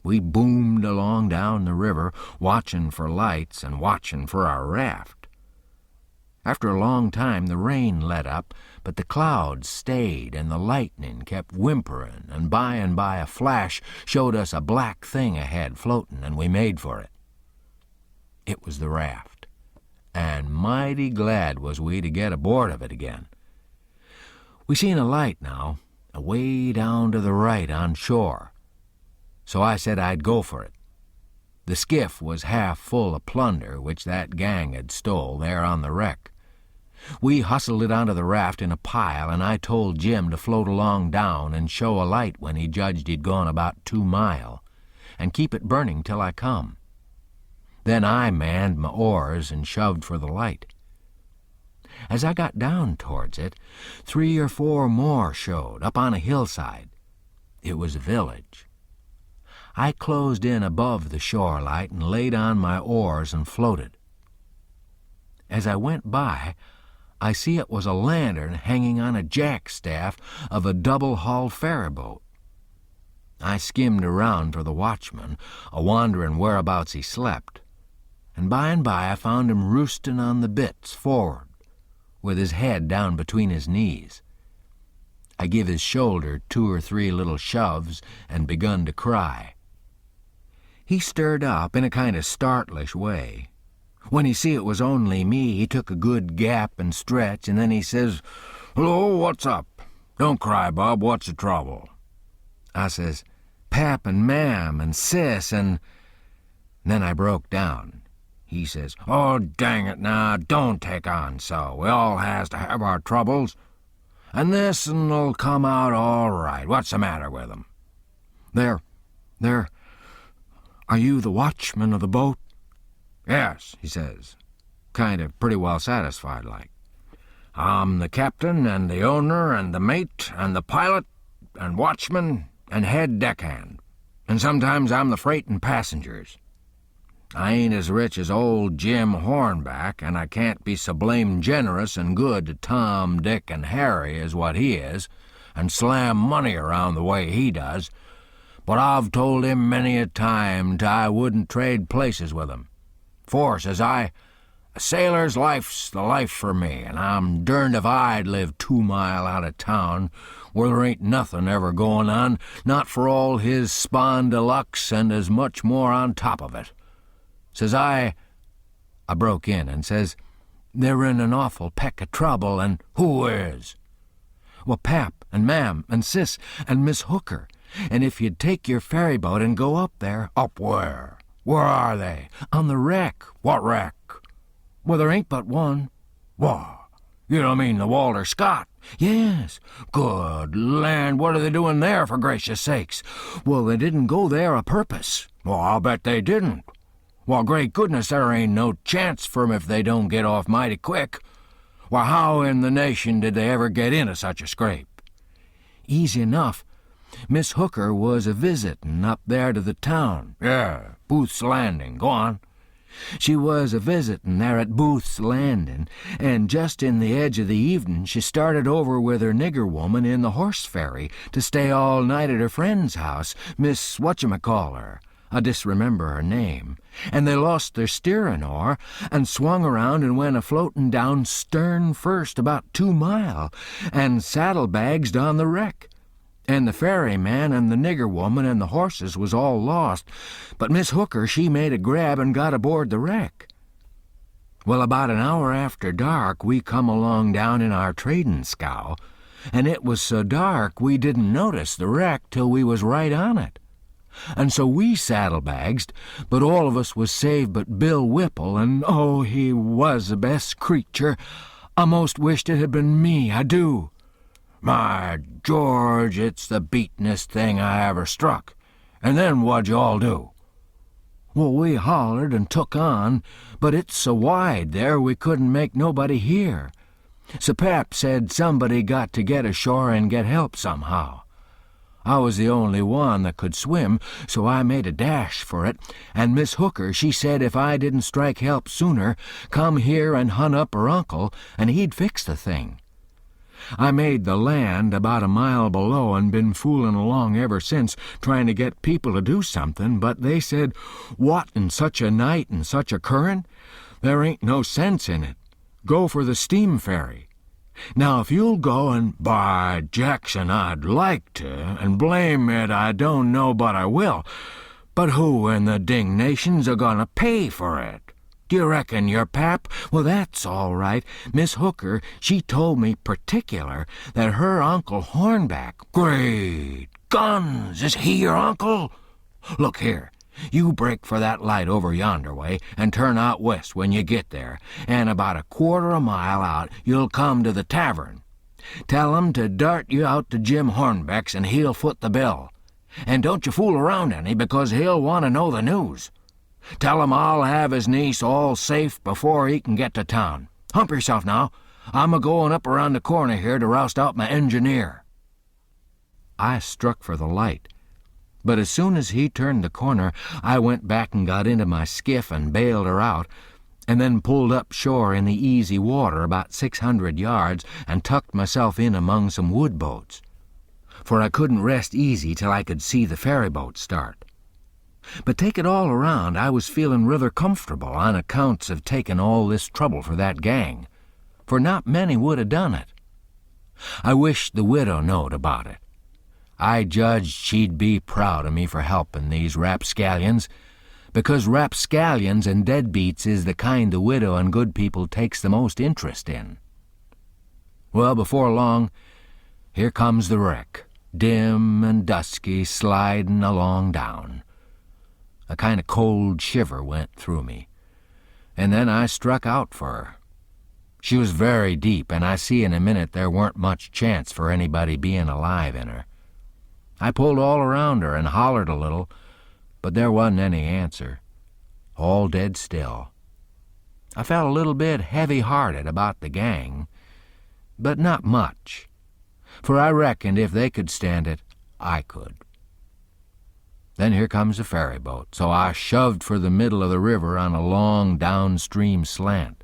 We boomed along down the river, watchin' for lights and watchin' for our raft. After a long time the rain let up, but the clouds stayed, and the lightning kept whimperin', and by a flash showed us a black thing ahead floatin', and we made for it. It was the raft, and mighty glad was we to get aboard of it again. We seen a light now, away down to the right on shore, so I said I'd go for it. The skiff was half full of plunder which that gang had stole there on the wreck. We hustled it onto the raft in a pile, and I told Jim to float along down and show a light when he judged he'd gone about 2 miles, and keep it burning till I come. Then I manned my oars and shoved for the light. As I got down towards it, 3 or 4 more showed, up on a hillside. It was a village. I closed in above the shore light and laid on my oars and floated. As I went by, I see it was a lantern hanging on a jackstaff of a double-hull ferryboat. I skimmed around for the watchman, a-wonderin' whereabouts he slept, and by I found him roostin' on the bitts forward, with his head down between his knees. I give his shoulder 2 or 3 little shoves and begun to cry. He stirred up in a kind of startlish way. When he see it was only me, he took a good gap and stretch, and then he says, "Hello, what's up? Don't cry, Bob, what's the trouble?" I says, "Pap and Mam and Sis and—" Then I broke down. He says, "Oh, dang it now, don't take on so. We all has to have our troubles. And this'll come out all right. What's the matter with 'em?" There, are you the watchman of the boat?" "Yes," he says, kind of pretty well satisfied like. "I'm the captain and the owner and the mate and the pilot and watchman and head deckhand, and sometimes I'm the freight and passengers. I ain't as rich as old Jim Hornback, and I can't be so blame generous and good to Tom, Dick, and Harry as what he is, and slam money around the way he does, but I've told him many a time I wouldn't trade places with him. For, says I, a sailor's life's the life for me, and I'm derned if I'd live 2 mile out of town, where there ain't nothing ever going on, not for all his spawn deluxe and as much more on top of it. Says I broke in and says, "They're in an awful peck of trouble, and—" "Who is?" "Well, Pap and Mam and Sis and Miss Hooker, and if you'd take your ferry boat and go up there—" "Up where? Where are they?" "On the wreck." "What wreck?" "Well, there ain't but one." "Why, You don't mean the Walter Scott? Yes. Good land, what are they doing there, for gracious sakes? Well, they didn't go there a purpose. Well, I'll bet they didn't. Well, great goodness, there ain't no chance for 'em if they don't get off mighty quick. Well, how in the nation did they ever get into such a scrape? Easy enough. Miss Hooker was a-visitin' up there to the town. Yeah, Booth's Landing. Go on. She was a-visitin' there at Booth's Landing, and just in the edge of the evening she started over with her nigger woman in the horse ferry to stay all night at her friend's house, Miss Whatchamacallit. I disremember her name, and they lost their steerin' oar and swung around and went a-floatin' down stern first about 2 mile, and saddlebagsed on the wreck. And the ferryman and the nigger woman and the horses was all lost, but Miss Hooker, she made a grab and got aboard the wreck. Well, about an hour after dark, we come along down in our tradin' scow, and it was so dark we didn't notice the wreck till we was right on it. And so we saddlebagsed, but all of us was saved but Bill Whipple, and oh, he was the best creature. I most wished it had been me, I do. My George, it's the beatin'est thing I ever struck. And then what'd you all do? Well, we hollered and took on, but it's so wide there we couldn't make nobody hear. So Pap said somebody got to get ashore and get help somehow. I was the only one that could swim, so I made a dash for it, and Miss Hooker, she said if I didn't strike help sooner, come here and hunt up her uncle, and he'd fix the thing. I made the land about a mile below and been foolin' along ever since, trying to get people to do something, but they said, what, in such a night and such a current? There ain't no sense in it. Go for the steam ferry. Now, if you'll go and, by Jackson, I'd like to, and blame it, I don't know but I will, but who in the dingnation's a-gonna pay for it? Do you reckon your pap? Well, that's all right. Miss Hooker, she told me particular that her Uncle Hornback... Great guns! Is he your uncle? Look here, you break for that light over yonder way and turn out west when you get there, and about a quarter of a mile out you'll come to the tavern. Tell 'em to dart you out to Jim Hornbeck's and he'll foot the bill. And don't you fool around any, because he'll want to know the news. Tell him I'll have his niece all safe before he can get to town. Hump yourself now. I'm a-going up around the corner here to roust out my engineer. I struck for the light, but as soon as he turned the corner, I went back and got into my skiff and bailed her out, and then pulled up shore in the easy water about 600 yards and tucked myself in among some wood boats, for I couldn't rest easy till I could see the ferry boat start. But take it all around, I was feeling rather comfortable on accounts of taking all this trouble for that gang, for not many would have done it. I wished the widow knowed about it. I judged she'd be proud of me for helping these rapscallions, because rapscallions and deadbeats is the kind the widow and good people takes the most interest in. Well, before long, here comes the wreck, dim and dusky, sliding along down. A kind of cold shiver went through me, and then I struck out for her. She was very deep, and I see in a minute there weren't much chance for anybody being alive in her. I pulled all around her and hollered a little, but there wasn't any answer. All dead still. I felt a little bit heavy-hearted about the gang, but not much, for I reckoned if they could stand it, I could. Then here comes a ferry boat, so I shoved for the middle of the river on a long downstream slant.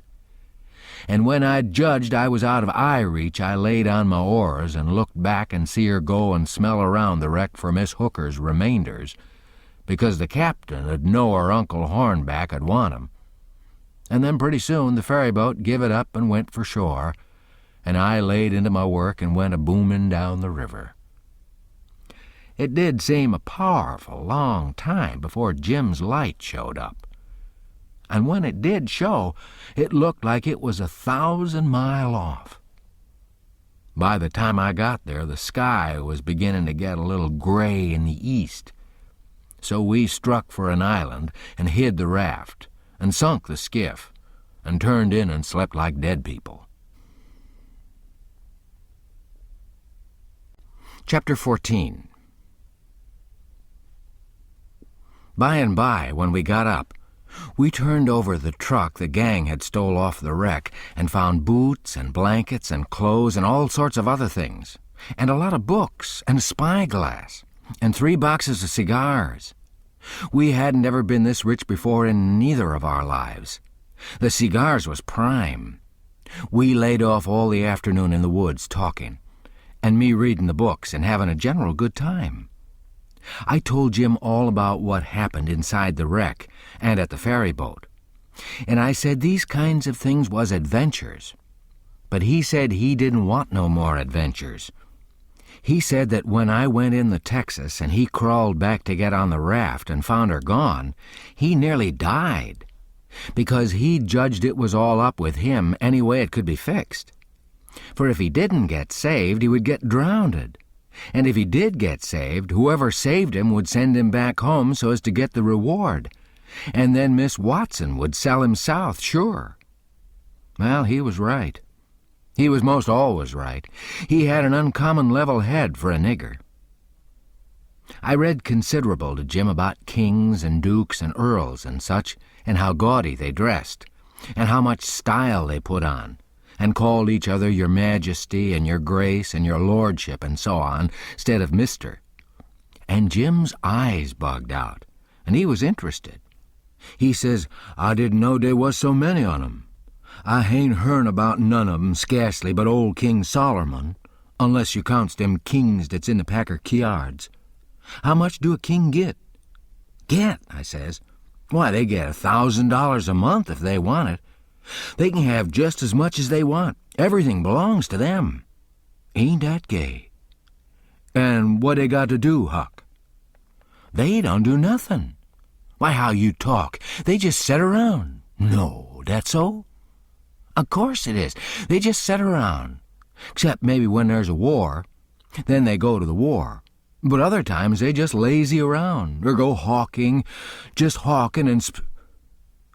And when I'd judged I was out of eye reach, I laid on my oars and looked back and see her go and smell around the wreck for Miss Hooker's remainders, because the captain 'ud know her Uncle Hornback 'ud want 'em. And then pretty soon the ferry boat give it up and went for shore, and I laid into my work and went a-booming down the river. It did seem a powerful long time before Jim's light showed up. And when it did show, it looked like it was 1,000 miles off. By the time I got there, the sky was beginning to get a little gray in the east. So we struck for an island and hid the raft and sunk the skiff and turned in and slept like dead people. Chapter 14. By and by, when we got up, we turned over the truck the gang had stole off the wreck and found boots and blankets and clothes and all sorts of other things, and a lot of books and a spyglass and 3 boxes of cigars. We hadn't ever been this rich before in neither of our lives. The cigars was prime. We laid off all the afternoon in the woods talking, and me reading the books and having a general good time. I told Jim all about what happened inside the wreck and at the ferry boat, and I said these kinds of things was adventures. But he said he didn't want no more adventures. He said that when I went in the Texas and he crawled back to get on the raft and found her gone, he nearly died, because he judged it was all up with him any way it could be fixed. For if he didn't get saved, he would get drowned. And if he did get saved, whoever saved him would send him back home so as to get the reward. And then Miss Watson would sell him south, sure. Well, he was right. He was most always right. He had an uncommon level head for a nigger. I read considerable to Jim about kings and dukes and earls and such, and how gaudy they dressed, and how much style they put on, and called each other your majesty and your grace and your lordship and so on, instead of mister. And Jim's eyes bugged out, and he was interested. He says, "I didn't know there was so many on 'em. I hain't hearn about none of 'em, scarcely, but old King Solomon, unless you counts them kings that's in the Packer Kyards. How much do a king get?" "Get?" I says. "Why, they get $1,000 a month if they want it. They can have just as much as they want. Everything belongs to them. Ain't that gay?" "And what they got to do, Huck?" "They don't do nothing." "Why, how you talk. They just set around." "No, that's so?" "Of course it is. They just set around. Except maybe when there's a war. Then they go to the war. But other times they just lazy around, or go hawking, just hawking and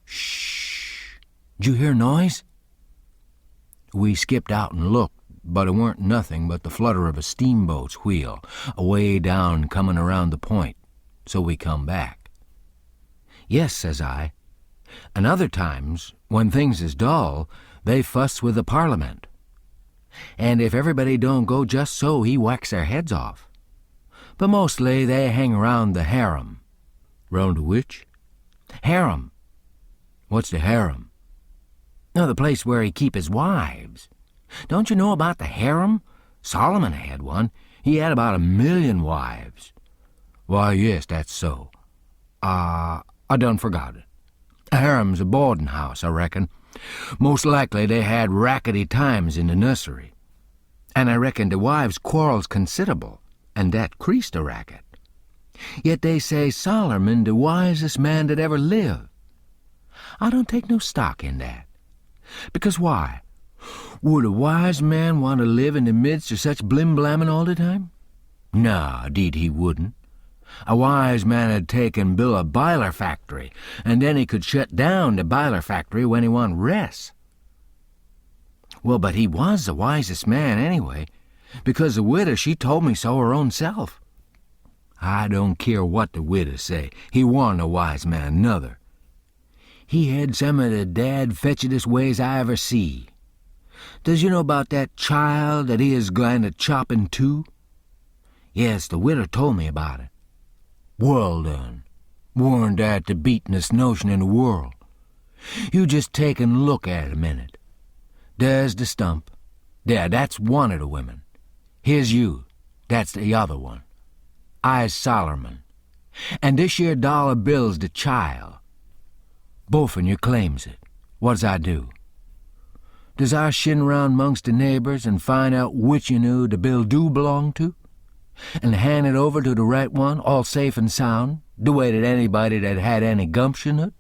Shh! Did you hear noise?" We skipped out and looked, but it weren't nothing but the flutter of a steamboat's wheel, away down coming around the point, so we come back. "Yes," says I, "and other times, when things is dull, they fuss with the Parliament. And if everybody don't go just so, he whacks their heads off. But mostly they hang around the harem." "Round which?" "Harem." "What's the harem?" "No, the place where he keep his wives. Don't you know about the harem? Solomon had one. He had about 1,000,000 wives." "Why, yes, that's so. I done forgot it. A harem's a boarding house, I reckon. Most likely they had rackety times in the nursery. And I reckon the wives quarrels considerable, and that creased a racket. Yet they say Solomon the wisest man that ever lived. I don't take no stock in that. Because why? Would a wise man want to live in the midst of such blim-blamming all the time? No, 'deed he wouldn't. A wise man 'd take and build a biler factory, and then he could shut down the biler factory when he want rest." "Well, but he was the wisest man anyway, because the widow, she told me so her own self." "I don't care what the widow say. He warn't a wise man, nother. He had some of the dad-fetchedest ways I ever see. Does you know about that child that he is going to chop in two?" "Yes, the widow told me about it." "Well done. Warn't that the beatin'est notion in the world? You just take and look at it a minute. There's the stump. There, that's one of the women. Here's you. That's the other one. I's Solomon. And this here dollar bill's the child. Both on you claims it. What does I do? Does I shin round amongst the neighbors and find out which the bill do belong to? And hand it over to the right one, all safe and sound, the way that anybody that had any gumption would?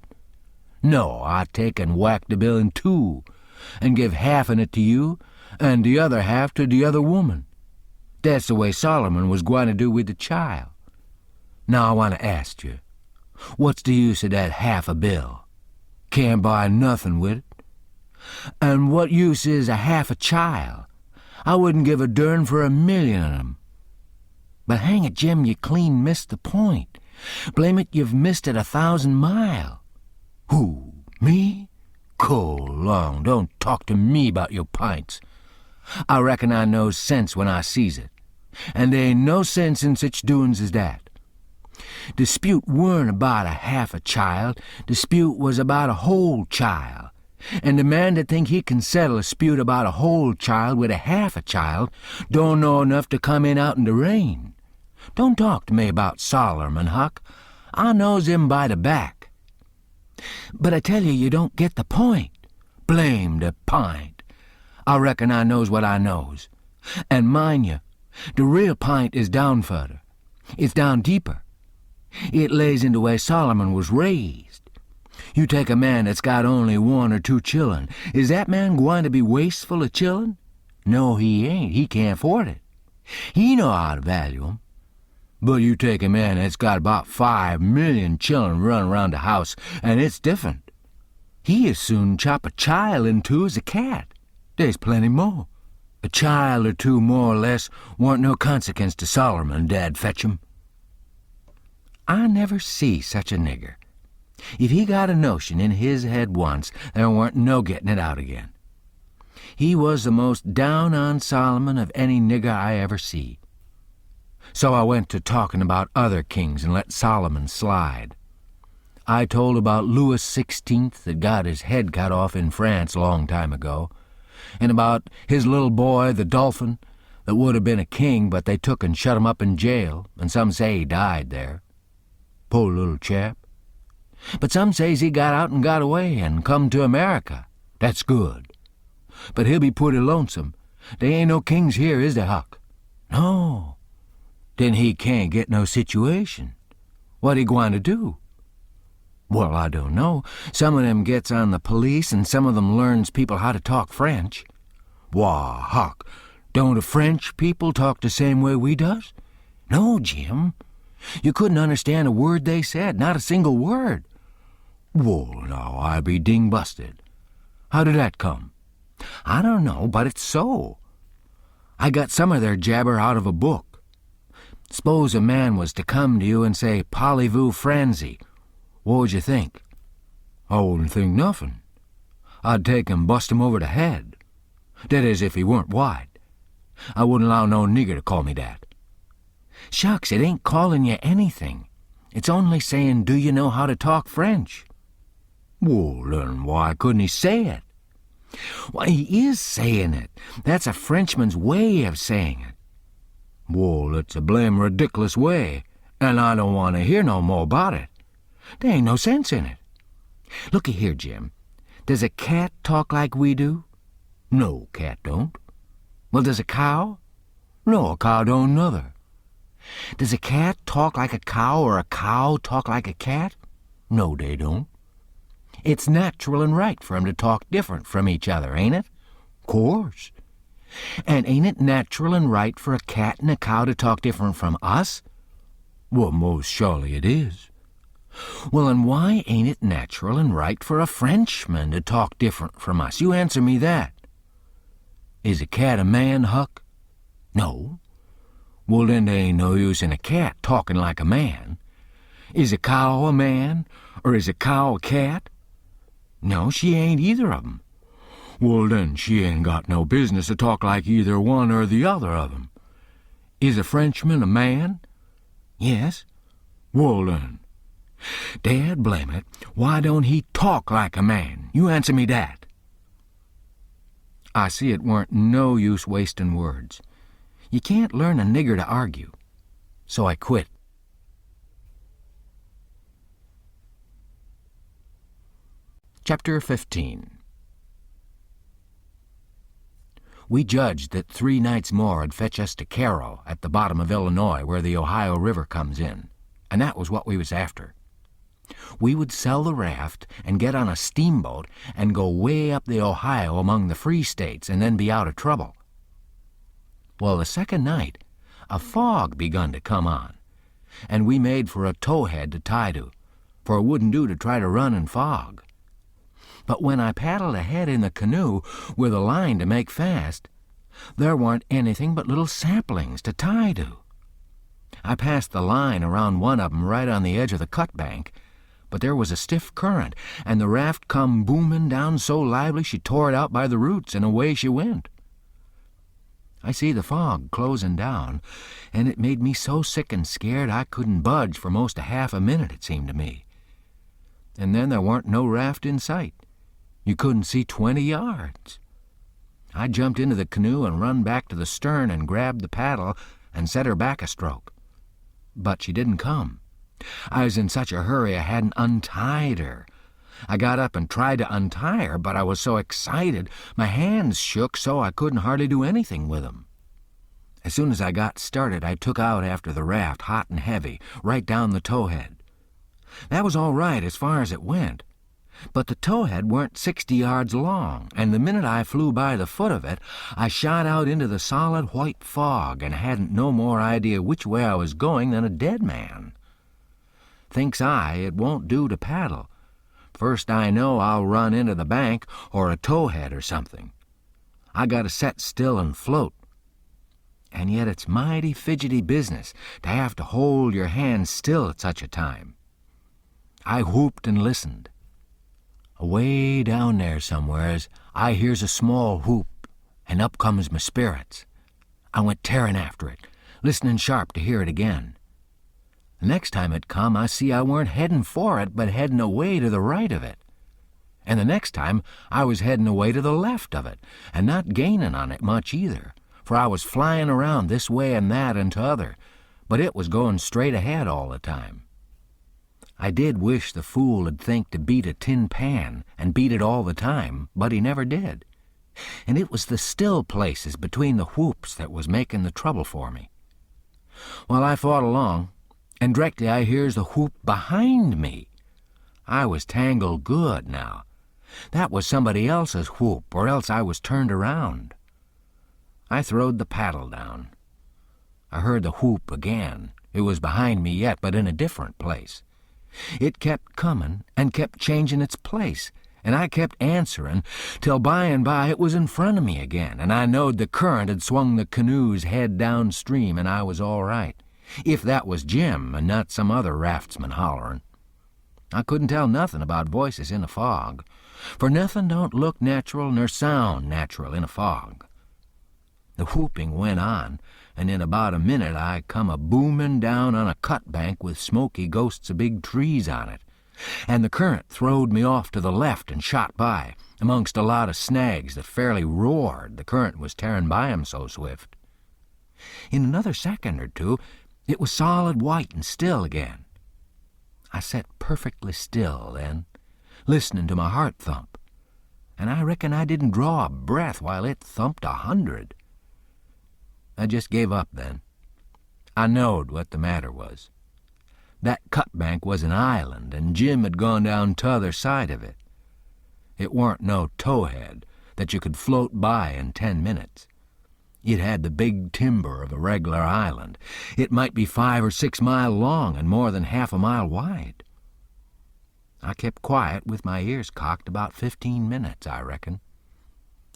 No, I take and whack the bill in two, and give half in it to you, and the other half to the other woman. That's the way Solomon was going to do with the child. Now I want to ask you, what's the use of that half a bill? Can't buy nothing with it. And what use is a half a child? I wouldn't give a dern for 1,000,000 of them. But hang it, Jim, you clean missed the point. Blame it, you've missed it 1,000 mile. Who, me? Go long, don't talk to me about your pints. I reckon I knows sense when I sees it, and there ain't no sense in such doings as that. Dispute weren't about a half a child, dispute was about a whole child. And the man that think he can settle a dispute about a whole child with a half a child don't know enough to come in out in the rain. Don't talk to me about Solomon, Huck. I knows him by the back. But I tell you don't get the point. Blame the pint. I reckon I knows what I knows. And mind you, the real pint is down further. It's down deeper. It lays into where Solomon was raised. You take a man that's got only 1 or 2 children. Is that man going to be wasteful of children? No, he ain't. He can't afford it. He know how to value 'em. But you take a man that's got about 5 million children running around the house, and it's different. He as soon chop a child in two as a cat. There's plenty more. A child or two more or less warn't no consequence to Solomon, Dad fetch 'em. I never see such a nigger. If he got a notion in his head once, there weren't no getting it out again. He was the most down on Solomon of any nigger I ever see. So I went to talking about other kings and let Solomon slide. I told about Louis XVI that got his head cut off in France a long time ago, and about his little boy, the Dolphin, that would have been a king, but they took and shut him up in jail, and some say he died there. Poor little chap. But some says he got out and got away and come to America. That's good. But he'll be pretty lonesome. They ain't no kings here, is there, Huck? No. Then he can't get no situation. What he gwine to do? Well, I don't know. Some of them gets on the police, and some of them learns people how to talk French. Why, Huck, don't the French people talk the same way we does? No, Jim. You couldn't understand a word they said, not a single word. Well, now, I be ding-busted. How did that come? I don't know, but it's so. I got some of their jabber out of a book. Suppose a man was to come to you and say, "Parlez-vous Franzy," what would you think? I wouldn't think nothing. I'd take and bust him over the head. That is, if he weren't white. I wouldn't allow no nigger to call me that. Shucks, it ain't calling you anything. It's only saying, do you know how to talk French? Well, then why couldn't he say it? Why, he is saying it. That's a Frenchman's way of saying it. Well, it's a blame ridiculous way, and I don't want to hear no more about it. There ain't no sense in it. Looky here, Jim. Does a cat talk like we do? No, cat don't. Well, does a cow? No, a cow don't nother. Does a cat talk like a cow or a cow talk like a cat? No, they don't. It's natural and right for 'em to talk different from each other, ain't it? Course. And ain't it natural and right for a cat and a cow to talk different from us? Well, most surely it is. Well, and why ain't it natural and right for a Frenchman to talk different from us? You answer me that. Is a cat a man, Huck? No. Well, then there ain't no use in a cat talking like a man. Is a cow a man, or is a cow a cat? No, she ain't either of 'em. Well, then she ain't got no business to talk like either one or the other of 'em. Is a Frenchman a man? Yes. Well, then, Dad, blame it, why don't he talk like a man? You answer me that. I see it weren't no use wasting words. You can't learn a nigger to argue. So I quit. Chapter 15. We judged that 3 nights more would fetch us to Carroll at the bottom of Illinois where the Ohio River comes in, and that was what we was after. We would sell the raft and get on a steamboat and go way up the Ohio among the free states and then be out of trouble. Well, the second night, a fog begun to come on, and we made for a towhead to tie to, for it wouldn't do to try to run in fog. But when I paddled ahead in the canoe with a line to make fast, there weren't anything but little saplings to tie to. I passed the line around one of 'em right on the edge of the cut bank, but there was a stiff current, and the raft come booming down so lively she tore it out by the roots, and away she went. I see the fog closing down, and it made me so sick and scared I couldn't budge for most a half a minute, it seemed to me. And then there weren't no raft in sight. You couldn't see 20 yards. I jumped into the canoe and run back to the stern and grabbed the paddle and set her back a stroke. But she didn't come. I was in such a hurry I hadn't untied her. I got up and tried to untie her, but I was so excited my hands shook so I couldn't hardly do anything with them. As soon as I got started, I took out after the raft, hot and heavy, right down the towhead. That was all right as far as it went, but the towhead weren't 60 yards long, and the minute I flew by the foot of it, I shot out into the solid white fog and hadn't no more idea which way I was going than a dead man. Thinks I, it won't do to paddle. First I know I'll run into the bank or a towhead or something. I got to set still and float. And yet it's mighty fidgety business to have to hold your hands still at such a time. I whooped and listened. Away down there somewheres, I hears a small whoop, and up comes my spirits. I went tearing after it, listening sharp to hear it again. The next time it come, I see I weren't heading for it, but heading away to the right of it. And the next time, I was heading away to the left of it, and not gaining on it much either, for I was flying around this way and that and t'other, but it was going straight ahead all the time. I did wish the fool 'd think to beat a tin pan and beat it all the time, but he never did. And it was the still places between the whoops that was making the trouble for me. Well, I fought along, and directly I hears the whoop behind me. I was tangled good now. That was somebody else's whoop, or else I was turned around. I throwed the paddle down. I heard the whoop again. It was behind me yet, but in a different place. It kept coming and kept changing its place, and I kept answering, till by and by it was in front of me again, and I knowed the current had swung the canoe's head downstream, and I was all right, if that was Jim and not some other raftsman hollering. I couldn't tell nothing about voices in a fog, for nothing don't look natural nor sound natural in a fog. The whooping went on, and in about a minute I come a-booming down on a cut bank with smoky ghosts of big trees on it, and the current throwed me off to the left and shot by, amongst a lot of snags that fairly roared, the current was tearing by 'em so swift. In another second or two, it was solid white and still again. I sat perfectly still then, listening to my heart thump, and I reckon I didn't draw a breath while it thumped 100. I just gave up then. I knowed what the matter was. That cut bank was an island, and Jim had gone down t'other side of it. It warn't no towhead that you could float by in 10 minutes. It had the big timber of a regular island. It might be 5 or 6 mile long and more than half a mile wide. I kept quiet with my ears cocked about 15 minutes, I reckon.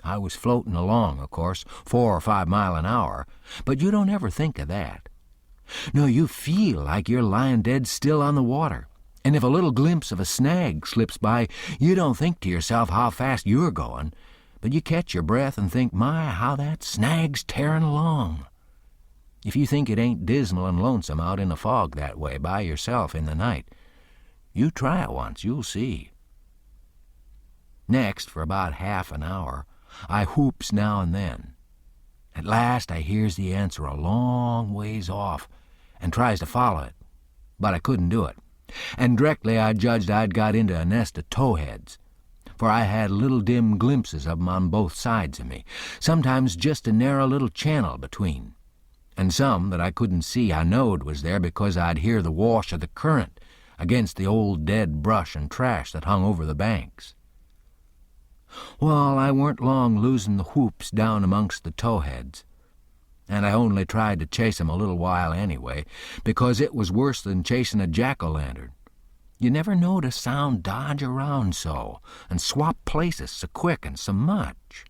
I was floating along, of course, 4 or 5 mile an hour, but you don't ever think of that. No, you feel like you're lying dead still on the water, and if a little glimpse of a snag slips by, you don't think to yourself how fast you're going, but you catch your breath and think, my, how that snag's tearing along. If you think it ain't dismal and lonesome out in the fog that way by yourself in the night, you try it once, you'll see. Next, for about half an hour, I whoops now and then. At last I hears the answer a long ways off and tries to follow it, but I couldn't do it, and directly I judged I'd got into a nest of towheads, for I had little dim glimpses of 'em on both sides of me, sometimes just a narrow little channel between, and some that I couldn't see I knowed was there because I'd hear the wash of the current against the old dead brush and trash that hung over the banks. Well, I weren't long losing the whoops down amongst the towheads, and I only tried to chase 'em a little while anyway, because it was worse than chasing a jack-o'-lantern. You never knowed a sound dodge around so, and swap places so quick and so much.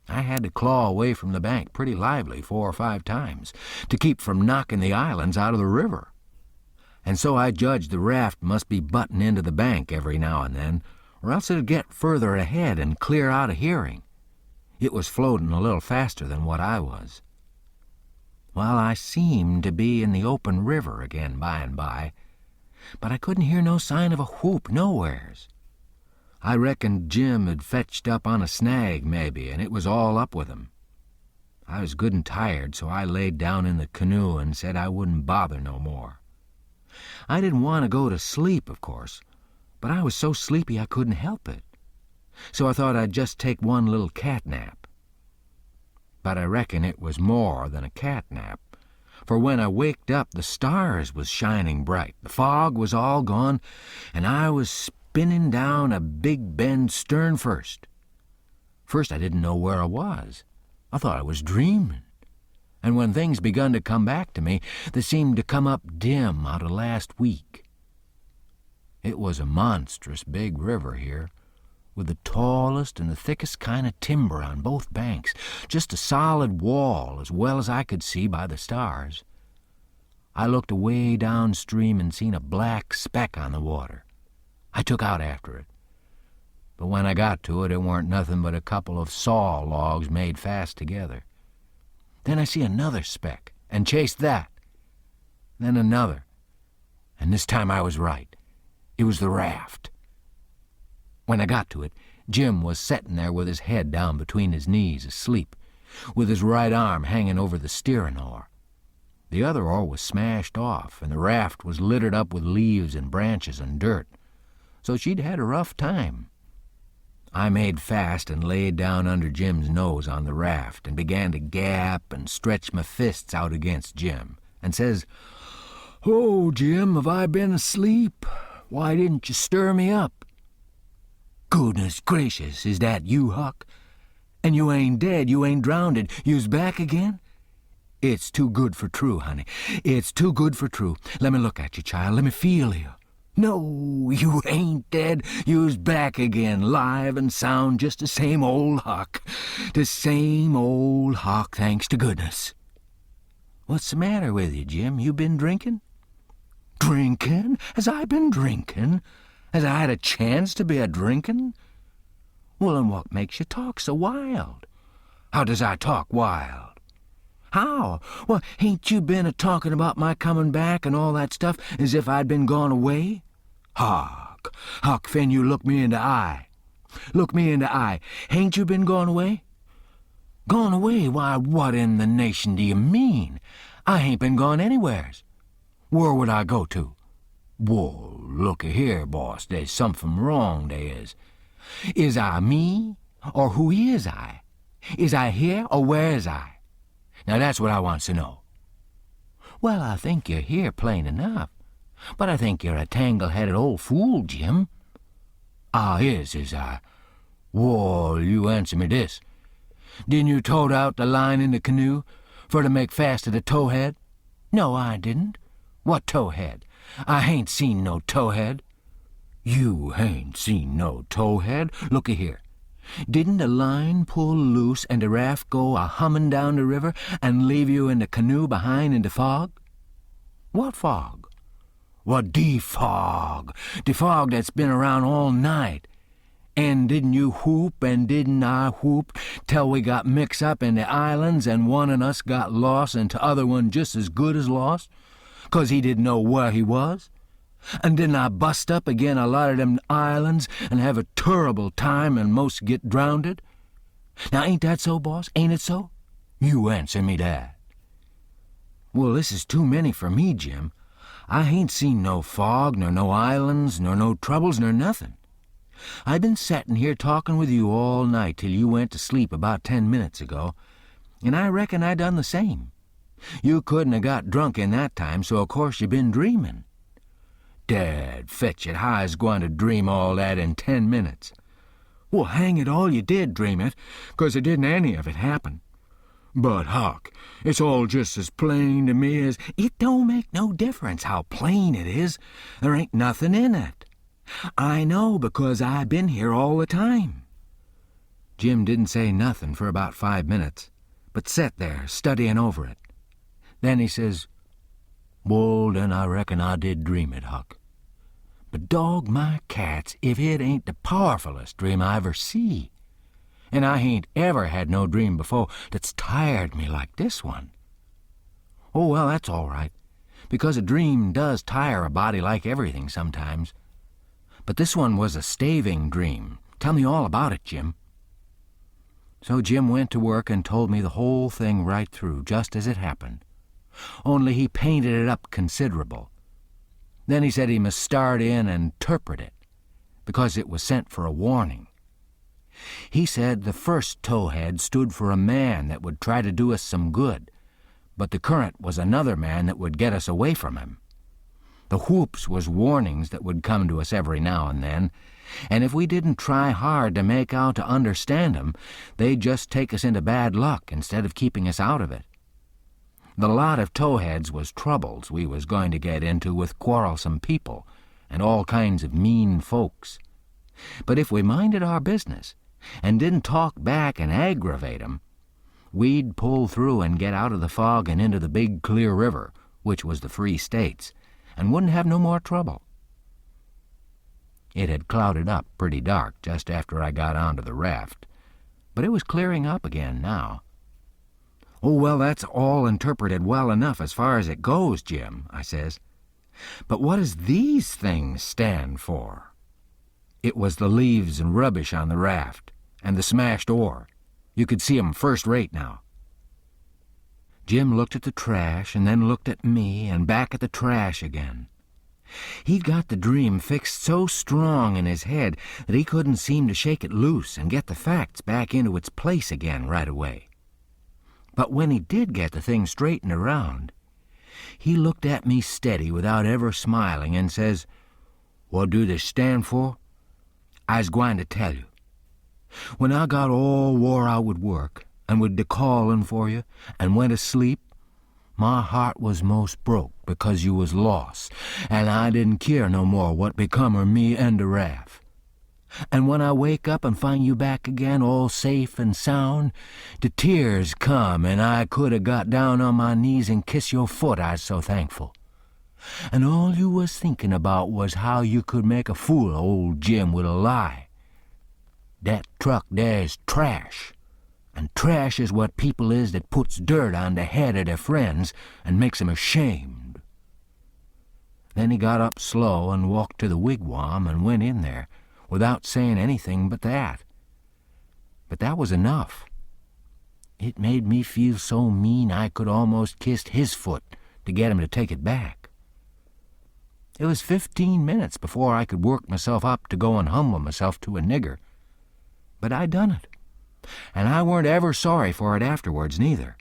I had to claw away from the bank pretty lively 4 or 5 times to keep from knocking the islands out of the river. And so I judged the raft must be butting into the bank every now and then, or else it'd get further ahead and clear out of hearing. It was floating a little faster than what I was. Well, I seemed to be in the open river again by and by, but I couldn't hear no sign of a whoop nowheres. I reckoned Jim had fetched up on a snag, maybe, and it was all up with him. I was good and tired, so I laid down in the canoe and said I wouldn't bother no more. I didn't want to go to sleep, of course, but I was so sleepy I couldn't help it. So I thought I'd just take one little cat nap. But I reckon it was more than a cat nap, for when I waked up the stars was shining bright, the fog was all gone, and I was spinning down a big bend stern first. First I didn't know where I was. I thought I was dreaming. And when things begun to come back to me, they seemed to come up dim out of last week. It was a monstrous big river here, with the tallest and the thickest kind of timber on both banks, just a solid wall as well as I could see by the stars. I looked away downstream and seen a black speck on the water. I took out after it. But when I got to it, it weren't nothing but a couple of saw logs made fast together. Then I see another speck, and chased that. Then another, and this time I was right. It was the raft. When I got to it, Jim was setting there with his head down between his knees, asleep, with his right arm hanging over the steering oar. The other oar was smashed off, and the raft was littered up with leaves and branches and dirt, so she'd had a rough time. I made fast and laid down under Jim's nose on the raft and began to gap and stretch my fists out against Jim, and says, "Oh, Jim, have I been asleep? Why didn't you stir me up?" "Goodness gracious, is that you, Huck? And you ain't dead, you ain't drownded, you's back again?" "It's too good for true, honey. It's too good for true. Let me look at you, child. Let me feel you. No, you ain't dead. You's back again, live and sound, just the same old Huck. The same old Huck, thanks to goodness." "What's the matter with you, Jim? You been drinking?" "Drinking? Has I been drinking? Has I had a chance to be a-drinking?" "Well, and what makes you talk so wild?" "How does I talk wild?" "How? Well, hain't you been a-talking about my coming back and all that stuff as if I'd been gone away?" Huck Finn, you look me in the eye. Look me in the eye. Hain't you been gone away?" "Gone away? Why, what in the nation do you mean? I hain't been gone anywheres. Where would I go to?" "Whoa, looky here, boss, there's something wrong, there is. Is I me, or who is I? Is I here, or where is I? Now that's what I wants to know." "Well, I think you're here plain enough, but I think you're a tangle-headed old fool, Jim." "Ah, is I? Whoa, you answer me this. Didn't you tote out the line in the canoe for to make fast to the towhead?" "No, I didn't." "What towhead? I hain't seen no towhead." "You hain't seen no towhead? Looky here. Didn't the line pull loose and the raft go a-humming down the river and leave you in the canoe behind in the fog?" "What fog?" "Well, de fog that's been around all night. And didn't you whoop and didn't I whoop till we got mixed up in the islands and one of us got lost and t'other one just as good as lost, 'cause he didn't know where he was? And didn't I bust up again a lot of them islands and have a turrible time and most get drownded? Now ain't that so, boss? Ain't it so? You answer me that." "Well, this is too many for me, Jim. I hain't seen no fog, nor no islands, nor no troubles, nor nothing. I've been settin' here talking with you all night till you went to sleep about 10 minutes ago, and I reckon I done the same. You couldn't have got drunk in that time, so of course you been dreaming." "Dad, fetch it, how's going to dream all that in 10 minutes? "Well, hang it all, you did dream it, 'cause it didn't any of it happen." "But, Huck, it's all just as plain to me as—" "It don't make no difference how plain it is. There ain't nothing in it. I know because I been here all the time." Jim didn't say nothing for about 5 minutes, but sat there studying over it. Then he says, "Well, then I reckon I did dream it, Huck. But dog my cats if it ain't the powerfulest dream I ever see. And I ain't ever had no dream before that's tired me like this one." "Oh, well, that's all right, because a dream does tire a body like everything sometimes. But this one was a staving dream. Tell me all about it, Jim." So Jim went to work and told me the whole thing right through, just as it happened. Only he painted it up considerable. Then he said he must start in and interpret it, because it was sent for a warning. He said the first towhead stood for a man that would try to do us some good, but the current was another man that would get us away from him. The whoops was warnings that would come to us every now and then, and if we didn't try hard to make out to understand 'em, they'd just take us into bad luck instead of keeping us out of it. The lot of towheads was troubles we was going to get into with quarrelsome people and all kinds of mean folks. But if we minded our business and didn't talk back and aggravate 'em, we'd pull through and get out of the fog and into the big clear river, which was the Free States, and wouldn't have no more trouble. It had clouded up pretty dark just after I got onto the raft, but it was clearing up again now. "Oh, well, that's all interpreted well enough as far as it goes, Jim," I says. "But what does these things stand for?" It was the leaves and rubbish on the raft, and the smashed oar. You could see 'em first rate now. Jim looked at the trash and then looked at me and back at the trash again. He'd got the dream fixed so strong in his head that he couldn't seem to shake it loose and get the facts back into its place again right away. But when he did get the thing straightened around, he looked at me steady without ever smiling and says, "What do they stand for? I's gwine to tell you. When I got all wore out with work and with de callin' for you and went to sleep, my heart was most broke because you was lost, and I didn't care no more what become of me and the raft. And when I wake up and find you back again all safe and sound, the tears come and I could have got down on my knees and kissed your foot, I's so thankful. And all you was thinking about was how you could make a fool of old Jim with a lie. That truck there's trash, and trash is what people is that puts dirt on the head of their friends and makes 'em ashamed." Then he got up slow and walked to the wigwam and went in there, without saying anything but that. But that was enough. It made me feel so mean I could almost kissed his foot to get him to take it back. It was 15 minutes before I could work myself up to go and humble myself to a nigger. But I done it, and I weren't ever sorry for it afterwards neither.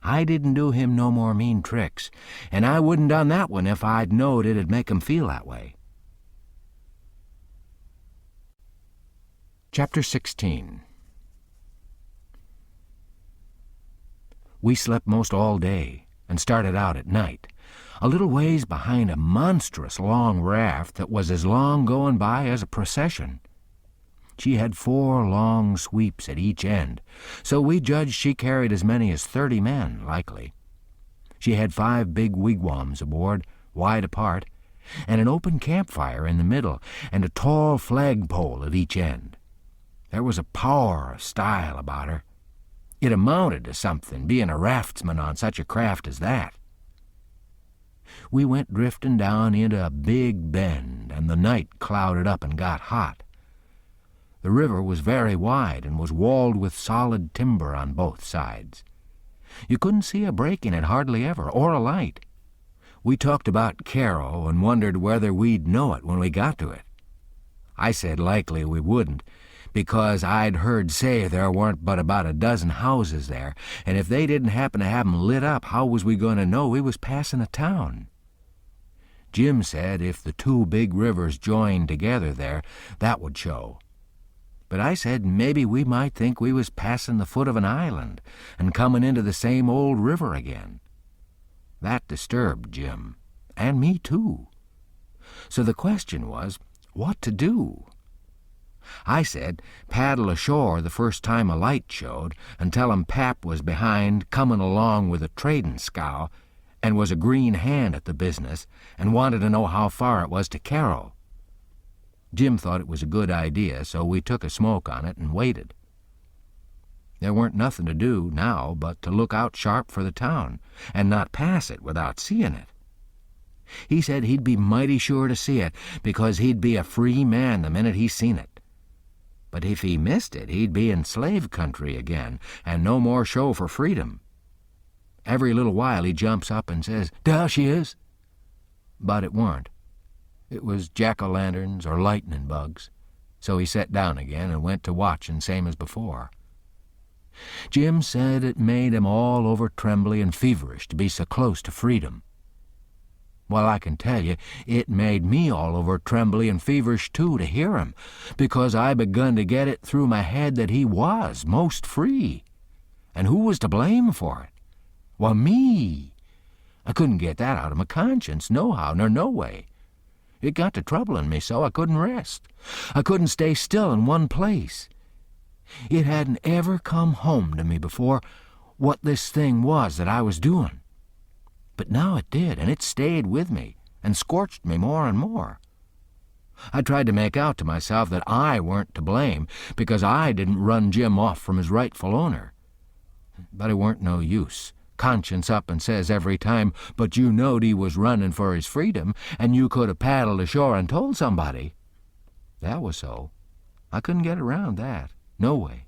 I didn't do him no more mean tricks, and I wouldn't done that one if I'd knowed it'd make him feel that way. Chapter 16. We slept most all day and started out at night, a little ways behind a monstrous long raft that was as long going by as a procession. She had 4 long sweeps at each end, so we judged she carried as many as 30 men, likely. She had 5 big wigwams aboard, wide apart, and an open campfire in the middle, and a tall flagpole at each end. There was a power of style about her. It amounted to something, being a raftsman on such a craft as that. We went drifting down into a big bend, and the night clouded up and got hot. The river was very wide and was walled with solid timber on both sides. You couldn't see a break in it hardly ever, or a light. We talked about Carroll and wondered whether we'd know it when we got to it. I said likely we wouldn't, because I'd heard say there weren't but about a dozen houses there, and if they didn't happen to have 'em lit up, how was we going to know we was passing a town? Jim said if the 2 big rivers joined together there, that would show. But I said maybe we might think we was passing the foot of an island and coming into the same old river again. That disturbed Jim, and me too. So the question was, what to do? I said, paddle ashore the first time a light showed, and tell 'em Pap was behind, comin' along with a tradin' scow, and was a green hand at the business, and wanted to know how far it was to Carroll. Jim thought it was a good idea, so we took a smoke on it and waited. There weren't nothing to do now but to look out sharp for the town, and not pass it without seeing it. He said he'd be mighty sure to see it, because he'd be a free man the minute he seen it. But if he missed it, he'd be in slave country again, and no more show for freedom. Every little while he jumps up and says, "There she is." But it weren't. It was jack-o'-lanterns or lightning bugs, so he set down again and went to watchin' same as before. Jim said it made him all over trembly and feverish to be so close to freedom. Well, I can tell you, it made me all over trembly and feverish, too, to hear him, because I begun to get it through my head that he was most free. And who was to blame for it? Well, me. I couldn't get that out of my conscience, nohow, nor no way. It got to troubling me so I couldn't rest. I couldn't stay still in one place. It hadn't ever come home to me before what this thing was that I was doing. But now it did, and it stayed with me and scorched me more and more. I tried to make out to myself that I weren't to blame because I didn't run Jim off from his rightful owner. But it weren't no use. Conscience up and says every time, "But you knowed he was running for his freedom, and you could have paddled ashore and told somebody." That was so. I couldn't get around that. No way.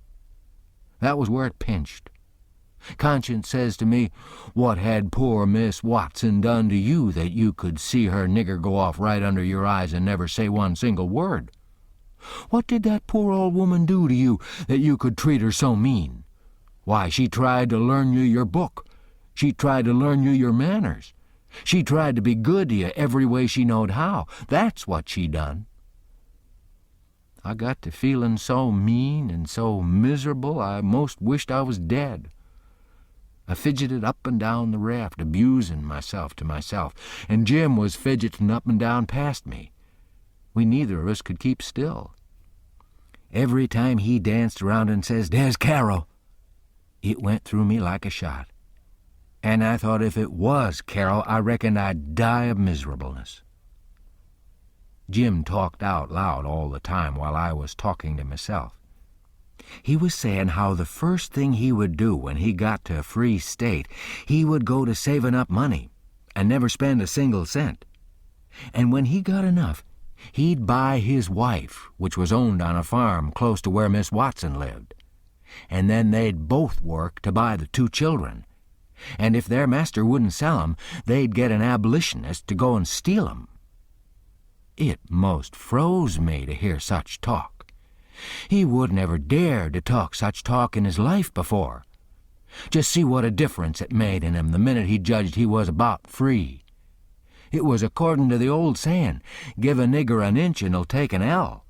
That was where it pinched. Conscience says to me, "What had poor Miss Watson done to you that you could see her nigger go off right under your eyes and never say one single word? What did that poor old woman do to you that you could treat her so mean? Why, she tried to learn you your book. She tried to learn you your manners. She tried to be good to you every way she knowed how. That's what she done." I got to feelin' so mean and so miserable I most wished I was dead. I fidgeted up and down the raft, abusin' myself to myself, and Jim was fidgetin' up and down past me. We neither of us could keep still. Every time he danced around and says, "There's Carol," it went through me like a shot. And I thought if it was Carol, I reckoned I'd die of miserableness. Jim talked out loud all the time while I was talking to myself. He was saying how the first thing he would do when he got to a free state, he would go to saving up money and never spend a single cent. And when he got enough, he'd buy his wife, which was owned on a farm close to where Miss Watson lived. And then they'd both work to buy the 2 children. And if their master wouldn't sell 'em, they'd get an abolitionist to go and steal 'em. It most froze me to hear such talk. He wouldn't ever dared to talk such talk in his life before. Just see what a difference it made in him the minute he judged he was about free. It was according to the old sayin', give a nigger an inch and he'll take an ell.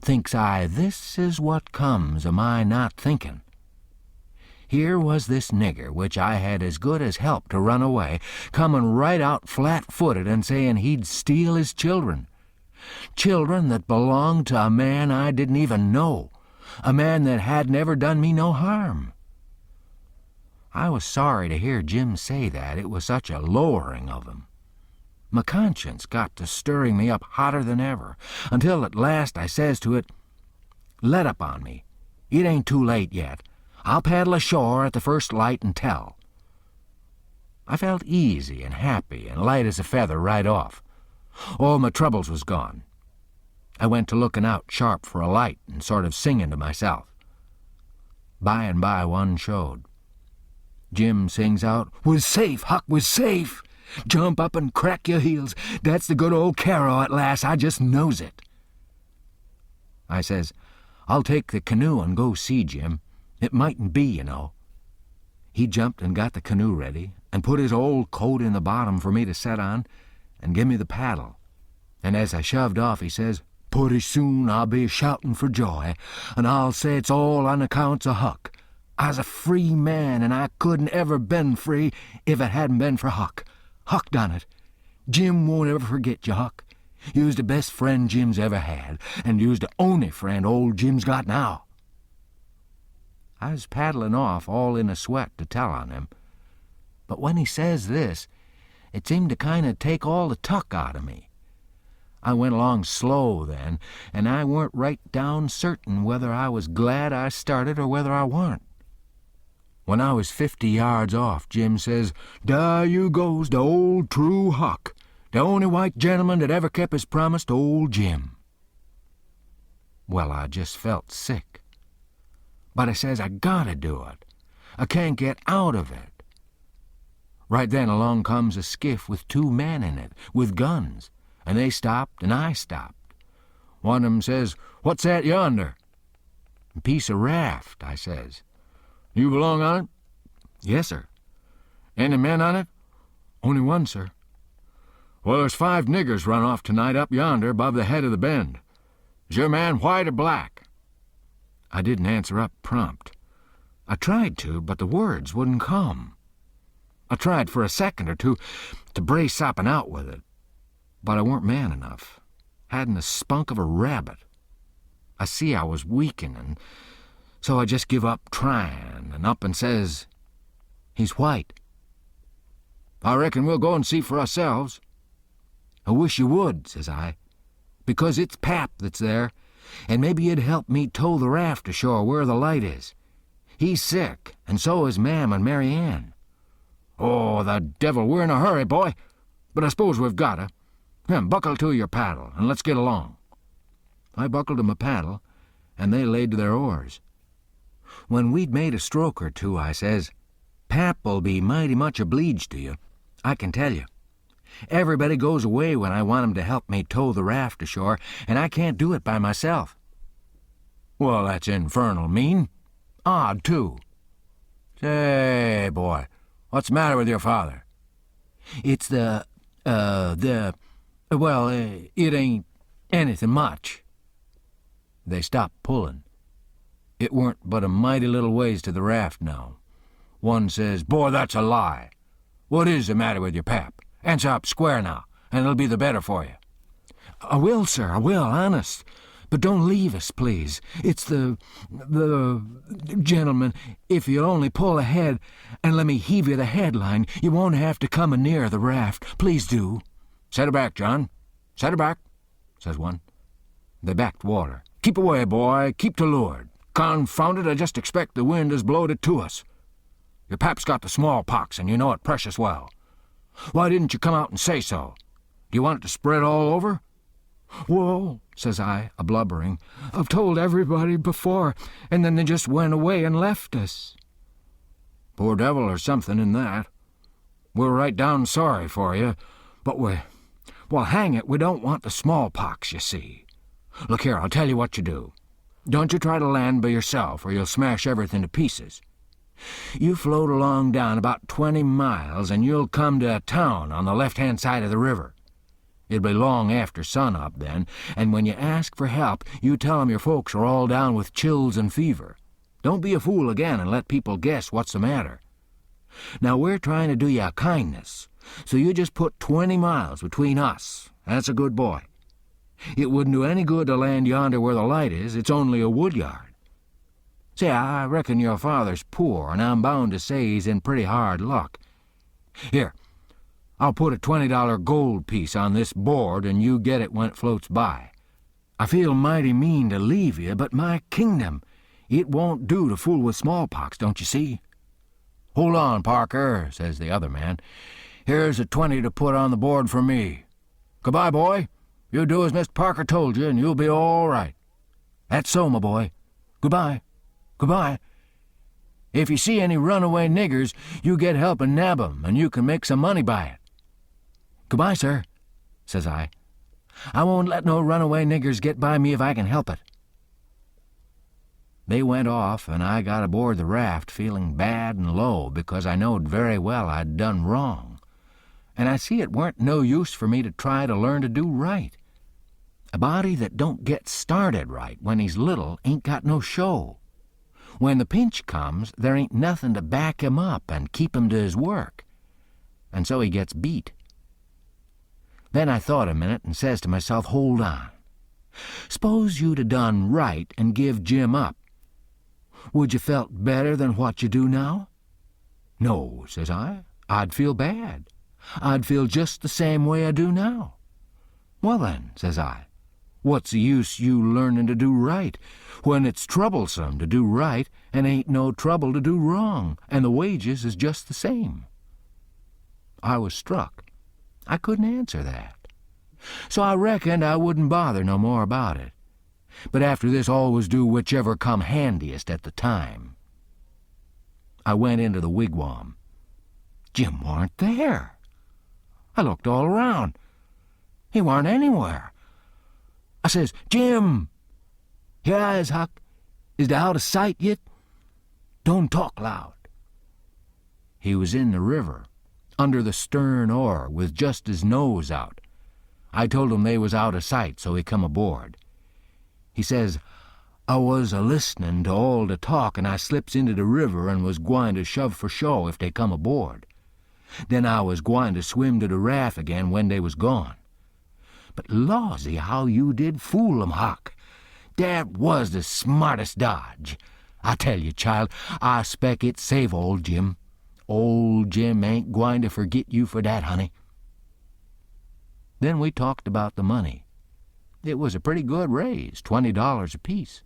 Thinks I, this is what comes of my not thinkin'. Here was this nigger, which I had as good as helped to run away, comin' right out flat-footed and sayin' he'd steal his children. Children that belonged to a man I didn't even know, a man that hadn't ever done me no harm. I was sorry to hear Jim say that. It was such a lowering of him. My conscience got to stirring me up hotter than ever, until at last I says to it, "Let up on me. It ain't too late yet. I'll paddle ashore at the first light and tell." I felt easy and happy and light as a feather right off. All my troubles was gone. I went to looking out sharp for a light and sort of singing to myself. By and by one showed. Jim sings out, "We're safe, Huck, we're safe. Jump up and crack your heels. That's the good old Carol at last, I just knows it." I says, "I'll take the canoe and go see Jim. It mightn't be, you know." He jumped and got the canoe ready and put his old coat in the bottom for me to set on and give me the paddle. And as I shoved off, he says, "Pretty soon I'll be shouting for joy, and I'll say it's all on accounts of Huck. I's a free man, and I couldn't ever been free if it hadn't been for Huck. Huck done it. Jim won't ever forget you, Huck. You's the best friend Jim's ever had, and you's the only friend old Jim's got now." I was paddling off all in a sweat to tell on him, but when he says this, it seemed to kind of take all the tuck out of me. I went along slow then, and I weren't right down certain whether I was glad I started or whether I warn't. When I was 50 yards off, Jim says, "Dar you goes, the old true Huck, the only white gentleman that ever kept his promise to old Jim." Well, I just felt sick. But I says, I gotta do it. I can't get out of it. Right then along comes a skiff with 2 men in it, with guns, and they stopped and I stopped. One of 'em says, "What's that yonder?" "A piece of raft," I says. "You belong on it?" "Yes, sir." "Any men on it?" "Only one, sir." "Well, there's 5 niggers run off tonight up yonder above the head of the bend. Is your man white or black?" I didn't answer up prompt. I tried to, but the words wouldn't come. I tried for a second or two to brace up and out with it, but I weren't man enough. Hadn't the spunk of a rabbit. I see I was weakening, so I just give up trying and up and says, "He's white." "I reckon we'll go and see for ourselves." "I wish you would," says I, "because it's Pap that's there, and maybe it'd help me tow the raft ashore where the light is. He's sick, and so is Mam and Mary Ann." "Oh, the devil, we're in a hurry, boy, but I suppose we've gotta. Buckle to your paddle, and let's get along." I buckled 'em a paddle, and they laid to their oars. When we'd made a stroke or two, I says, "Pap'll be mighty much obleeged to you, I can tell you. Everybody goes away when I want 'em to help me tow the raft ashore, and I can't do it by myself." "Well, that's infernal mean. Odd, too. Say, boy, what's the matter with your father?" "It's well, it ain't anything much." They stopped pulling. It weren't but a mighty little ways to the raft now. One says, "Boy, that's a lie. What is the matter with your pap? Answer up square now, and it'll be the better for you." "I will, sir, I will, honest. But don't leave us, please. It's the gentleman, if you'll only pull ahead and let me heave you the headline, you won't have to come near the raft. Please do." "Set her back, John. Set her back," says one. They backed water. "Keep away, boy. Keep to leeward. Confound it, I just expect the wind has blowed it to us. Your pap's got the smallpox, and you know it precious well. Why didn't you come out and say so? Do you want it to spread all over?" "Well," says I, a-blubbering, "I've told everybody before, and then they just went away and left us." "Poor devil or something in that. We're right down sorry for you, but well, hang it, we don't want the smallpox, you see. Look here, I'll tell you what you do. Don't you try to land by yourself, or you'll smash everything to pieces. You float along down about 20 miles, and you'll come to a town on the left-hand side of the river. It'll be long after sun-up then, and when you ask for help, you tell 'em your folks are all down with chills and fever. Don't be a fool again and let people guess what's the matter. Now, we're trying to do you a kindness, so you just put 20 miles between us. That's a good boy. It wouldn't do any good to land yonder where the light is. It's only a wood yard. Say, I reckon your father's poor, and I'm bound to say he's in pretty hard luck. Here, I'll put a $20 gold piece on this board, and you get it when it floats by. I feel mighty mean to leave you, but my kingdom, it won't do to fool with smallpox, don't you see?" "Hold on, Parker," says the other man. "Here's a 20 to put on the board for me. Goodbye, boy. You do as Mr. Parker told you, and you'll be all right." "That's so, my boy. Goodbye. Goodbye. If you see any runaway niggers, you get help and nab 'em, and you can make some money by it." "Goodbye, sir," says I. "I won't let no runaway niggers get by me if I can help it." They went off, and I got aboard the raft feeling bad and low because I knowed very well I'd done wrong, and I see it weren't no use for me to try to learn to do right. A body that don't get started right when he's little ain't got no show. When the pinch comes, there ain't nothing to back him up and keep him to his work, and so he gets beat. Then I thought a minute and says to myself, hold on. S'pose you'd a done right and give Jim up. Would you felt better than what you do now? No, says I. I'd feel bad. I'd feel just the same way I do now. Well then, says I, what's the use you learning to do right when it's troublesome to do right and ain't no trouble to do wrong, and the wages is just the same? I was struck. I couldn't answer that. So I reckoned I wouldn't bother no more about it. But after this always do whichever come handiest at the time. I went into the wigwam. Jim warn't there. I looked all around. He warn't anywhere. I says, Jim! Here I is, Huck. Is thou out of sight yet? Don't talk loud. He was in the river, under the stern oar, with just his nose out. I told him they was out of sight, so he come aboard. He says, I was a-listening to all the talk, and I slips into the river and was gwine to shove for shore if they come aboard. Then I was gwine to swim to the raft again when they was gone. But lawsy, how you did fool 'em, Huck. That was the smartest dodge. I tell you, child, I spec it save old Jim. Old Jim ain't gwine to forget you for that, honey. Then we talked about the money. It was a pretty good raise, $20 apiece.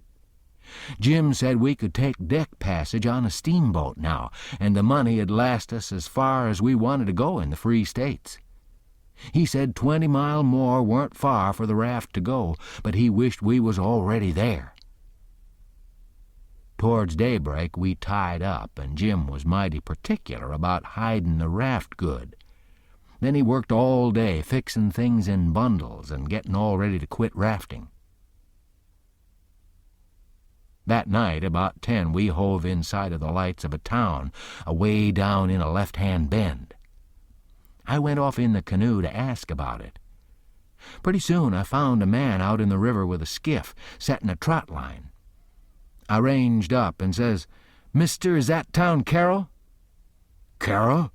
Jim said we could take deck passage on a steamboat now, and the money'd last us as far as we wanted to go in the Free States. He said 20 mile more weren't far for the raft to go, but he wished we was already there. Towards daybreak we tied up, and Jim was mighty particular about hiding the raft good. Then he worked all day fixing things in bundles and getting all ready to quit rafting. That night, about 10, we hove in sight of the lights of a town away down in a left-hand bend. I went off in the canoe to ask about it. Pretty soon I found a man out in the river with a skiff, setting a trot line. I ranged up and says, Mister, is that town Carroll? Carroll?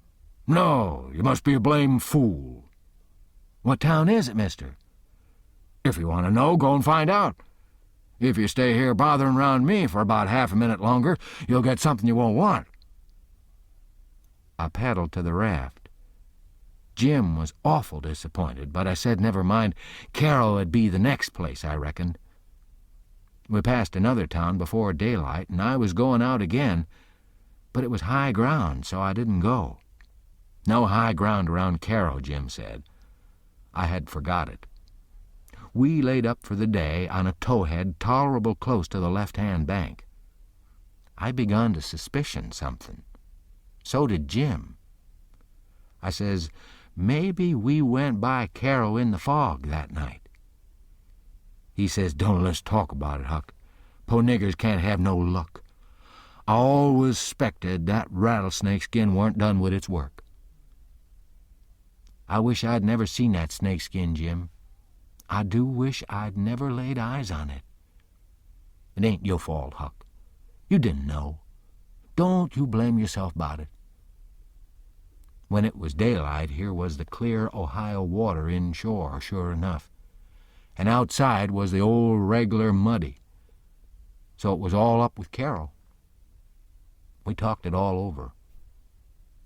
No, you must be a blame fool. What town is it, mister? If you want to know, go and find out. If you stay here bothering round me for about half a minute longer, you'll get something you won't want. I paddled to the raft. Jim was awful disappointed, but I said never mind, Carroll would be the next place, I reckoned. We passed another town before daylight, and I was going out again, but it was high ground, so I didn't go. No high ground around Carroll, Jim said. I had forgot it. We laid up for the day on a towhead tolerable close to the left-hand bank. I begun to suspicion something. So did Jim. I says, maybe we went by Carroll in the fog that night. He says, don't let's talk about it, Huck. Po niggers can't have no luck. I always suspected that rattlesnake skin weren't done with its work. I wish I'd never seen that snakeskin, Jim. I do wish I'd never laid eyes on it. It ain't your fault, Huck. You didn't know. Don't you blame yourself about it. When it was daylight, here was the clear Ohio water inshore, sure enough. And outside was the old regular muddy. So it was all up with Carroll. We talked it all over.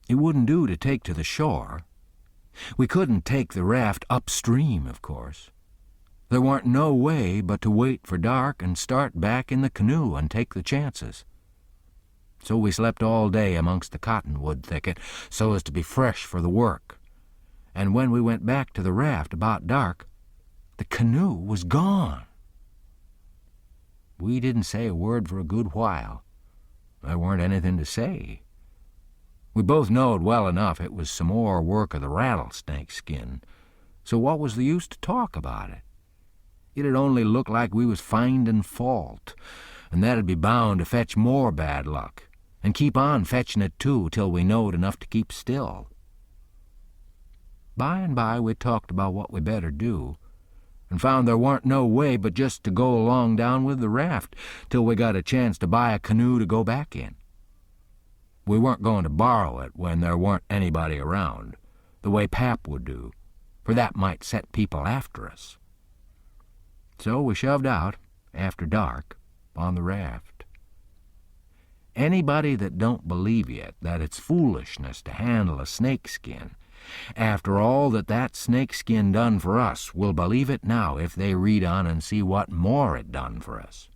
It wouldn't do to take to the shore. We couldn't take the raft upstream, of course. There weren't no way but to wait for dark and start back in the canoe and take the chances. So we slept all day amongst the cottonwood thicket so as to be fresh for the work. And when we went back to the raft about dark, the canoe was gone. We didn't say a word for a good while. There weren't anything to say. We both knowed well enough it was some more work of the rattlesnake skin, so what was the use to talk about it? It'd only look like we was finding fault, and that'd be bound to fetch more bad luck, and keep on fetching it too till we knowed enough to keep still. By and by we talked about what we better do, and found there warn't no way but just to go along down with the raft till we got a chance to buy a canoe to go back in. We weren't going to borrow it when there weren't anybody around, the way Pap would do, for that might set people after us. So we shoved out, after dark, on the raft. Anybody that don't believe yet that it's foolishness to handle a snakeskin, after all that snakeskin done for us, will believe it now if they read on and see what more it done for us.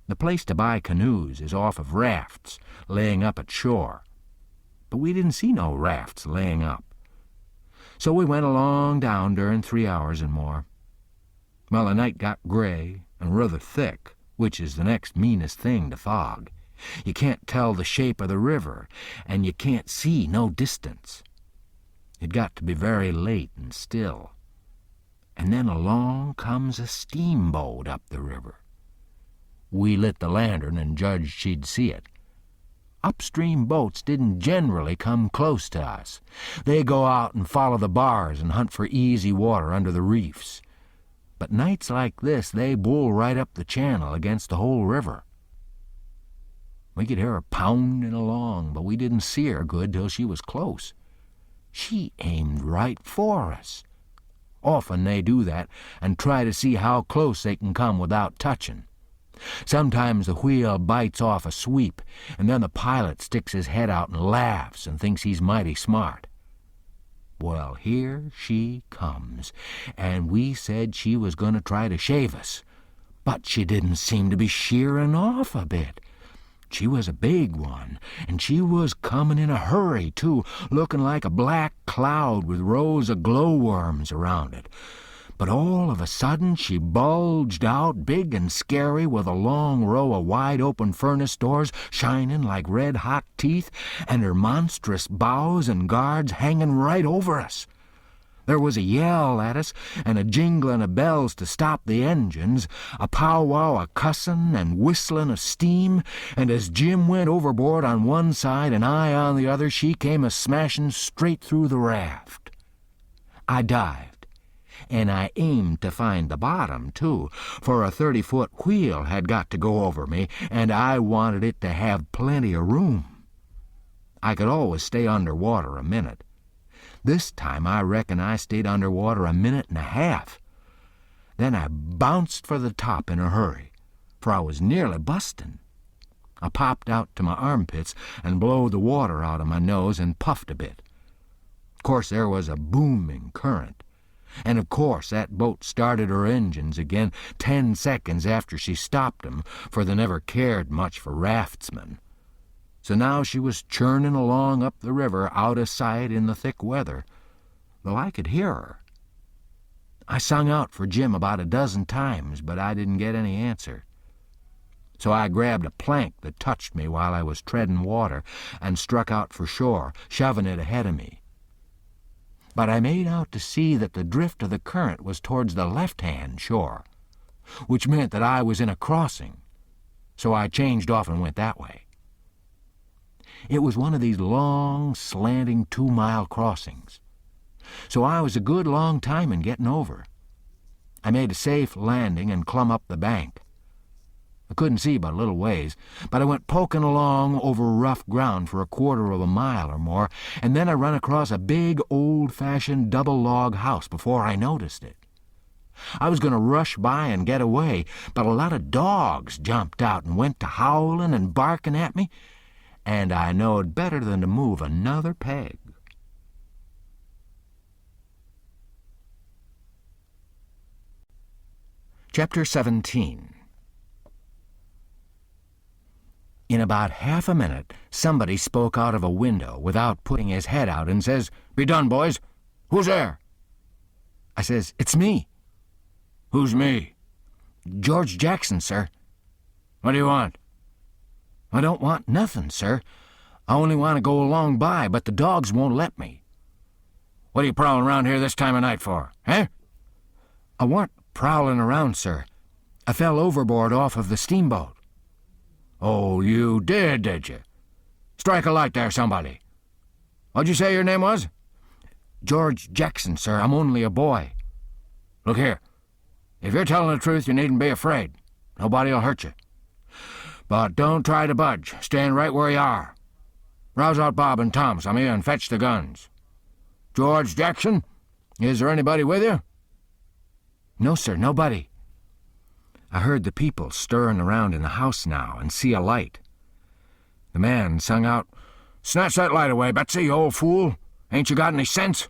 The place to buy canoes is off of rafts laying up at shore, but we didn't see no rafts laying up. So we went along down during 3 hours and more. Well, the night got gray and rather thick, which is the next meanest thing to fog. You can't tell the shape of the river, and you can't see no distance. It got to be very late and still. And then along comes a steamboat up the river. We lit the lantern and judged she'd see it. Upstream boats didn't generally come close to us. They go out and follow the bars and hunt for easy water under the reefs. But nights like this, they bull right up the channel against the whole river. We could hear her pounding along, but we didn't see her good till she was close. She aimed right for us. Often they do that and try to see how close they can come without touching. Sometimes the wheel bites off a sweep, and then the pilot sticks his head out and laughs and thinks he's mighty smart. Well, here she comes, and we said she was going to try to shave us, but she didn't seem to be shearing off a bit. She was a big one, and she was coming in a hurry, too, looking like a black cloud with rows of glowworms around it. But all of a sudden she bulged out big and scary with a long row of wide-open furnace doors shining like red-hot teeth and her monstrous bows and guards hanging right over us. There was a yell at us and a jingling of bells to stop the engines, a powwow of cussing and whistling of steam, and as Jim went overboard on one side and I on the other, she came a-smashing straight through the raft. I dived. And I aimed to find the bottom, too, for a 30-foot wheel had got to go over me, and I wanted it to have plenty of room. I could always stay underwater a minute. This time I reckon I stayed underwater a minute and a half. Then I bounced for the top in a hurry, for I was nearly busting. I popped out to my armpits and blowed the water out of my nose and puffed a bit. Of course, there was a booming current. And of course that boat started her engines again 10 seconds after she stopped 'em, for they never cared much for raftsmen. So now she was churning along up the river out of sight in the thick weather, though I could hear her. I sung out for Jim about a dozen times, but I didn't get any answer. So I grabbed a plank that touched me while I was treading water and struck out for shore, shoving it ahead of me. But I made out to see that the drift of the current was towards the left-hand shore, which meant that I was in a crossing, so I changed off and went that way. It was one of these long, slanting 2-mile crossings, so I was a good long time in getting over. I made a safe landing and clumb up the bank. I couldn't see but a little ways, but I went poking along over rough ground for a 1/4 of a mile or more, and then I run across a big, old-fashioned double-log house before I noticed it. I was going to rush by and get away, but a lot of dogs jumped out and went to howling and barking at me, and I knowed better than to move another peg. Chapter 17. In about half a minute, somebody spoke out of a window without putting his head out and says, "Be done, boys. Who's there?" I says, "It's me." "Who's me?" "George Jackson, sir." "What do you want?" "I don't want nothing, sir. I only want to go along by, but the dogs won't let me." "What are you prowling around here this time of night for, eh?" "I weren't prowling around, sir. I fell overboard off of the steamboat." "Oh, you did you? Strike a light there, somebody. What'd you say your name was?" "George Jackson, sir. I'm only a boy." "Look here. If you're telling the truth, you needn't be afraid. Nobody'll hurt you. But don't try to budge. Stand right where you are. Rouse out Bob and Tom, some of you, and fetch the guns. George Jackson, is there anybody with you?" "No, sir, nobody." I heard the people stirring around in the house now and see a light. The man sung out, "Snatch that light away, Betsy, you old fool. Ain't you got any sense?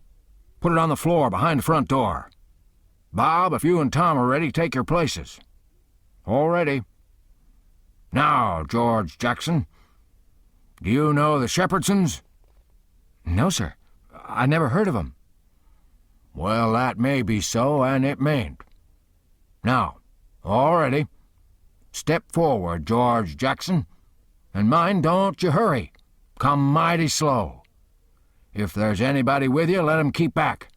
Put it on the floor behind the front door. Bob, if you and Tom are ready, take your places." "All ready." "Now, George Jackson, do you know the Shepherdsons?" "No, sir. I never heard of 'em." "Well, that may be so, and it mayn't. Now, all ready. Step forward, George Jackson, and mind, don't you hurry. Come mighty slow. If there's anybody with you, let him keep back.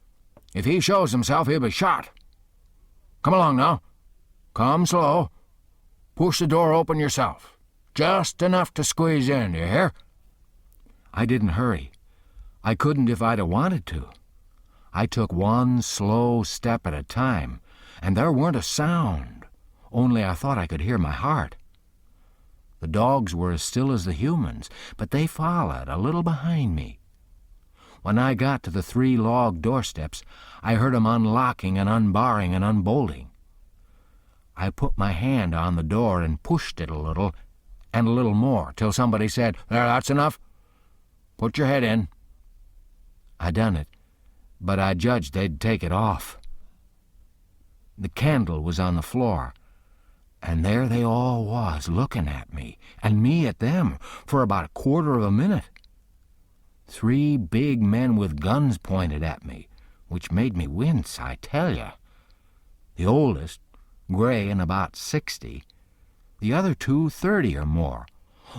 If he shows himself, he'll be shot. Come along now. Come slow. Push the door open yourself. Just enough to squeeze in, you hear?" I didn't hurry. I couldn't if I'd have wanted to. I took one slow step at a time, and there weren't a sound, only I thought I could hear my heart. The dogs were as still as the humans, but they followed a little behind me. When I got to the 3 log doorsteps, I heard 'em unlocking and unbarring and unbolting. I put my hand on the door and pushed it a little, and a little more, till somebody said, "There, that's enough. Put your head in." I done it, but I judged they'd take it off. The candle was on the floor, and there they all was, looking at me, and me at them, for about a quarter of a minute. 3 big men with guns pointed at me, which made me wince, I tell you. The oldest, gray and about 60, the other 2 30 or more,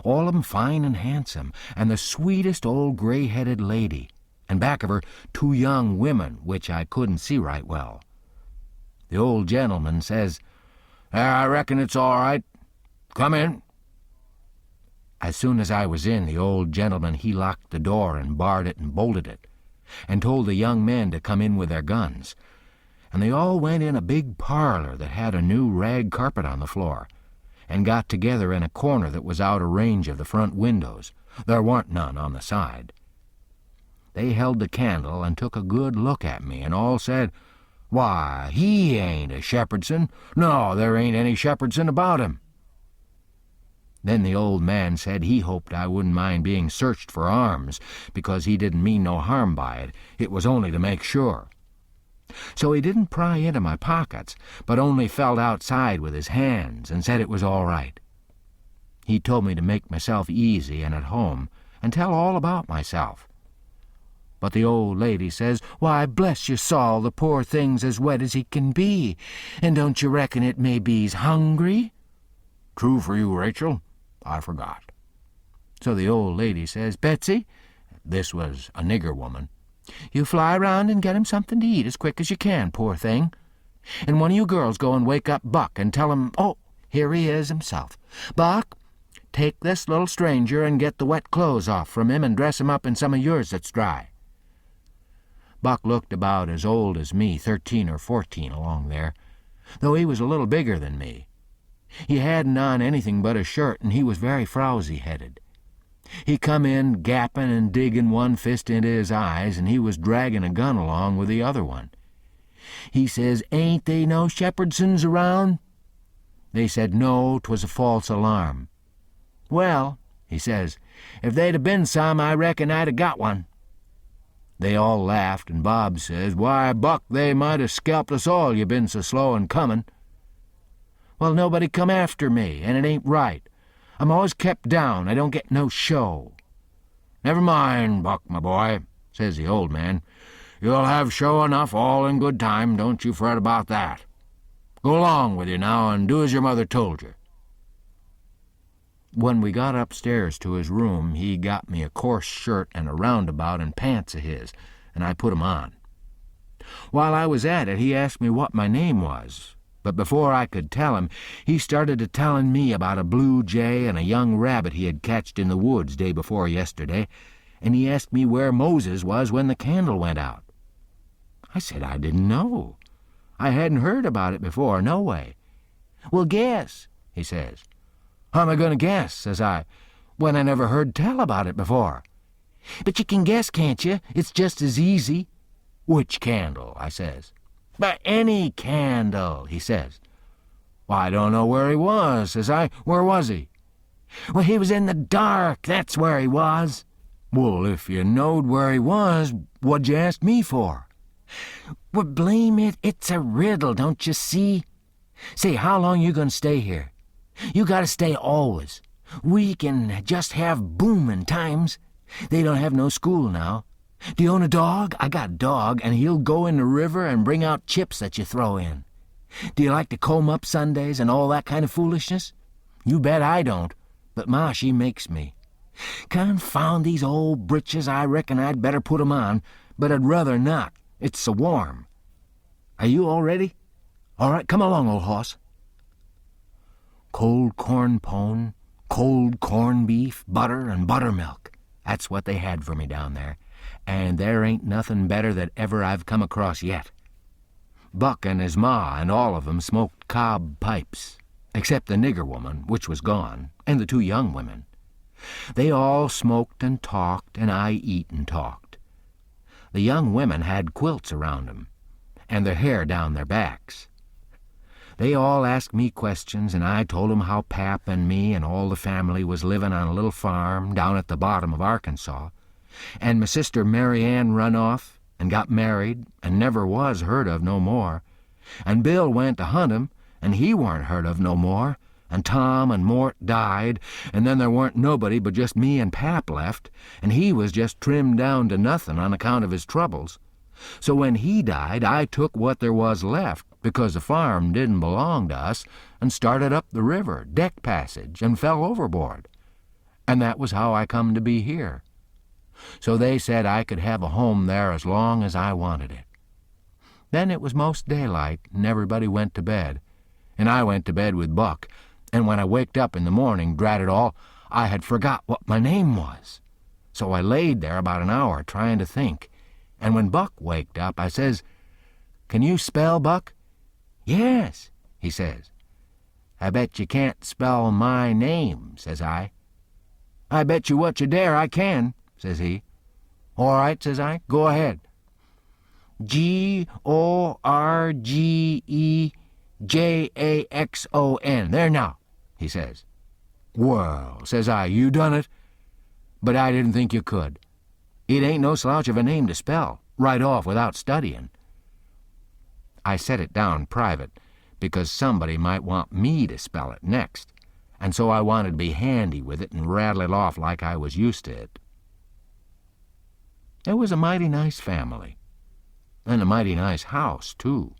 all of 'em fine and handsome, and the sweetest old gray-headed lady, and back of her 2 young women, which I couldn't see right well. The old gentleman says, "I reckon it's all right. Come in." As soon as I was in, the old gentleman, he locked the door and barred it and bolted it, and told the young men to come in with their guns. And they all went in a big parlor that had a new rag carpet on the floor, and got together in a corner that was out of range of the front windows. There weren't none on the side. They held the candle and took a good look at me, and all said, "Why, he ain't a Shepherdson. No, there ain't any Shepherdson about him." Then the old man said he hoped I wouldn't mind being searched for arms, because he didn't mean no harm by it. It was only to make sure. So he didn't pry into my pockets, but only felt outside with his hands and said it was all right. He told me to make myself easy and at home, and tell all about myself. But the old lady says, "Why, bless your soul, the poor thing's as wet as he can be, and don't you reckon it may be he's hungry?" "True for you, Rachel. I forgot." So the old lady says, "Betsy," this was a nigger woman, "you fly round and get him something to eat as quick as you can, poor thing. And one of you girls go and wake up Buck and tell him, oh, here he is himself. Buck, take this little stranger and get the wet clothes off from him and dress him up in some of yours that's dry." Buck looked about as old as me, 13 or 14 along there, though he was a little bigger than me. He hadn't on anything but a shirt, and he was very frowsy-headed. He come in gapping and digging one fist into his eyes, and he was dragging a gun along with the other one. He says, "Ain't they no Shepherdsons around?" They said no, 'twas a false alarm. "Well," he says, "if they'd have been some, I reckon I'd have got one." They all laughed, and Bob says, "Why, Buck, they might have scalped us all, you been so slow in comin'." "Well, nobody come after me, and it ain't right. I'm always kept down. I don't get no show." "Never mind, Buck, my boy," says the old man. "You'll have show enough all in good time. Don't you fret about that. Go along with you now and do as your mother told you." When we got upstairs to his room, he got me a coarse shirt and a roundabout and pants of his, and I put 'em on. While I was at it, he asked me what my name was, but before I could tell him, he started to tellin' me about a blue jay and a young rabbit he had catched in the woods day before yesterday, and he asked me where Moses was when the candle went out. I said I didn't know. I hadn't heard about it before, no way. "Well, guess," he says. "How am I going to guess," says I, "when I never heard tell about it before?" "But you can guess, can't you? It's just as easy. "Which candle?" I says. "But any candle," he says. "Well, I don't know where he was," says I. "Where was he?" "Well, he was in the dark, that's where he was." "Well, if you knowed where he was, what'd you ask me for?" "Well, blame it, it's a riddle, don't you see? Say, how long you gonna stay here? You gotta stay always. We can just have booming times. They don't have no school now. Do you own a dog? I got a dog, and he'll go in the river and bring out chips that you throw in. Do you like to comb up Sundays and all that kind of foolishness? You bet I don't, but Ma, she makes me. Confound these old britches, I reckon I'd better put 'em on, but I'd rather not. It's so warm. Are you all ready? All right, come along, old hoss." Cold corn pone, cold corned beef, butter, and buttermilk. That's what they had for me down there, and there ain't nothing better that ever I've come across yet. Buck and his ma and all of 'em smoked cob pipes, except the nigger woman, which was gone, and the 2 young women. They all smoked and talked, and I eat and talked. The young women had quilts around 'em, and their hair down their backs. They all asked me questions, and I told 'em how Pap and me and all the family was living on a little farm down at the bottom of Arkansas, and my sister Mary Ann run off and got married and never was heard of no more, and Bill went to hunt 'em, and he weren't heard of no more, and Tom and Mort died, and then there weren't nobody but just me and Pap left, and he was just trimmed down to nothing on account of his troubles. So when he died, I took what there was left, because the farm didn't belong to us, and started up the river, deck passage, and fell overboard. And that was how I come to be here. So they said I could have a home there as long as I wanted it. Then it was most daylight, and everybody went to bed, and I went to bed with Buck, and when I waked up in the morning, drat it all, I had forgot what my name was. So I laid there about an hour trying to think, and when Buck waked up, I says, "Can you spell, Buck?" "Yes," he says. "I bet you can't spell my name," says I. "I bet you what you dare I can," says he. "All right," says I, "go ahead." "Gorgejackson. There now," he says. "Well," says I, "you done it. But I didn't think you could. It ain't no slouch of a name to spell, right off without studying." I set it down private, because somebody might want me to spell it next, and so I wanted to be handy with it and rattle it off like I was used to it. It was a mighty nice family, and a mighty nice house, too.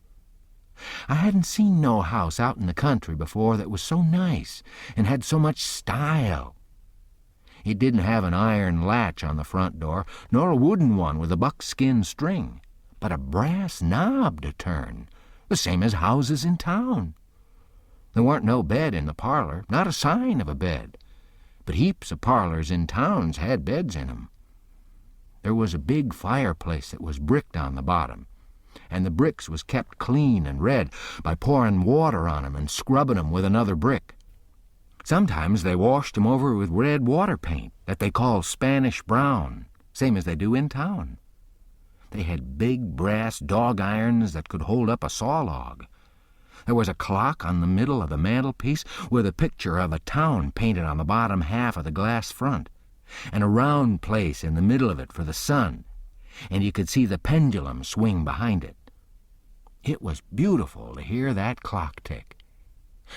I hadn't seen no house out in the country before that was so nice and had so much style. It didn't have an iron latch on the front door, nor a wooden one with a buckskin string, but a brass knob to turn, the same as houses in town. There weren't no bed in the parlor, not a sign of a bed, but heaps of parlors in towns had beds in 'em. There was a big fireplace that was bricked on the bottom, and the bricks was kept clean and red by pouring water on 'em and scrubbing 'em with another brick. Sometimes they washed 'em over with red water paint that they call Spanish brown, same as they do in town. They had big brass dog irons that could hold up a saw log. There was a clock on the middle of the mantelpiece with a picture of a town painted on the bottom half of the glass front, and a round place in the middle of it for the sun, and you could see the pendulum swing behind it. It was beautiful to hear that clock tick.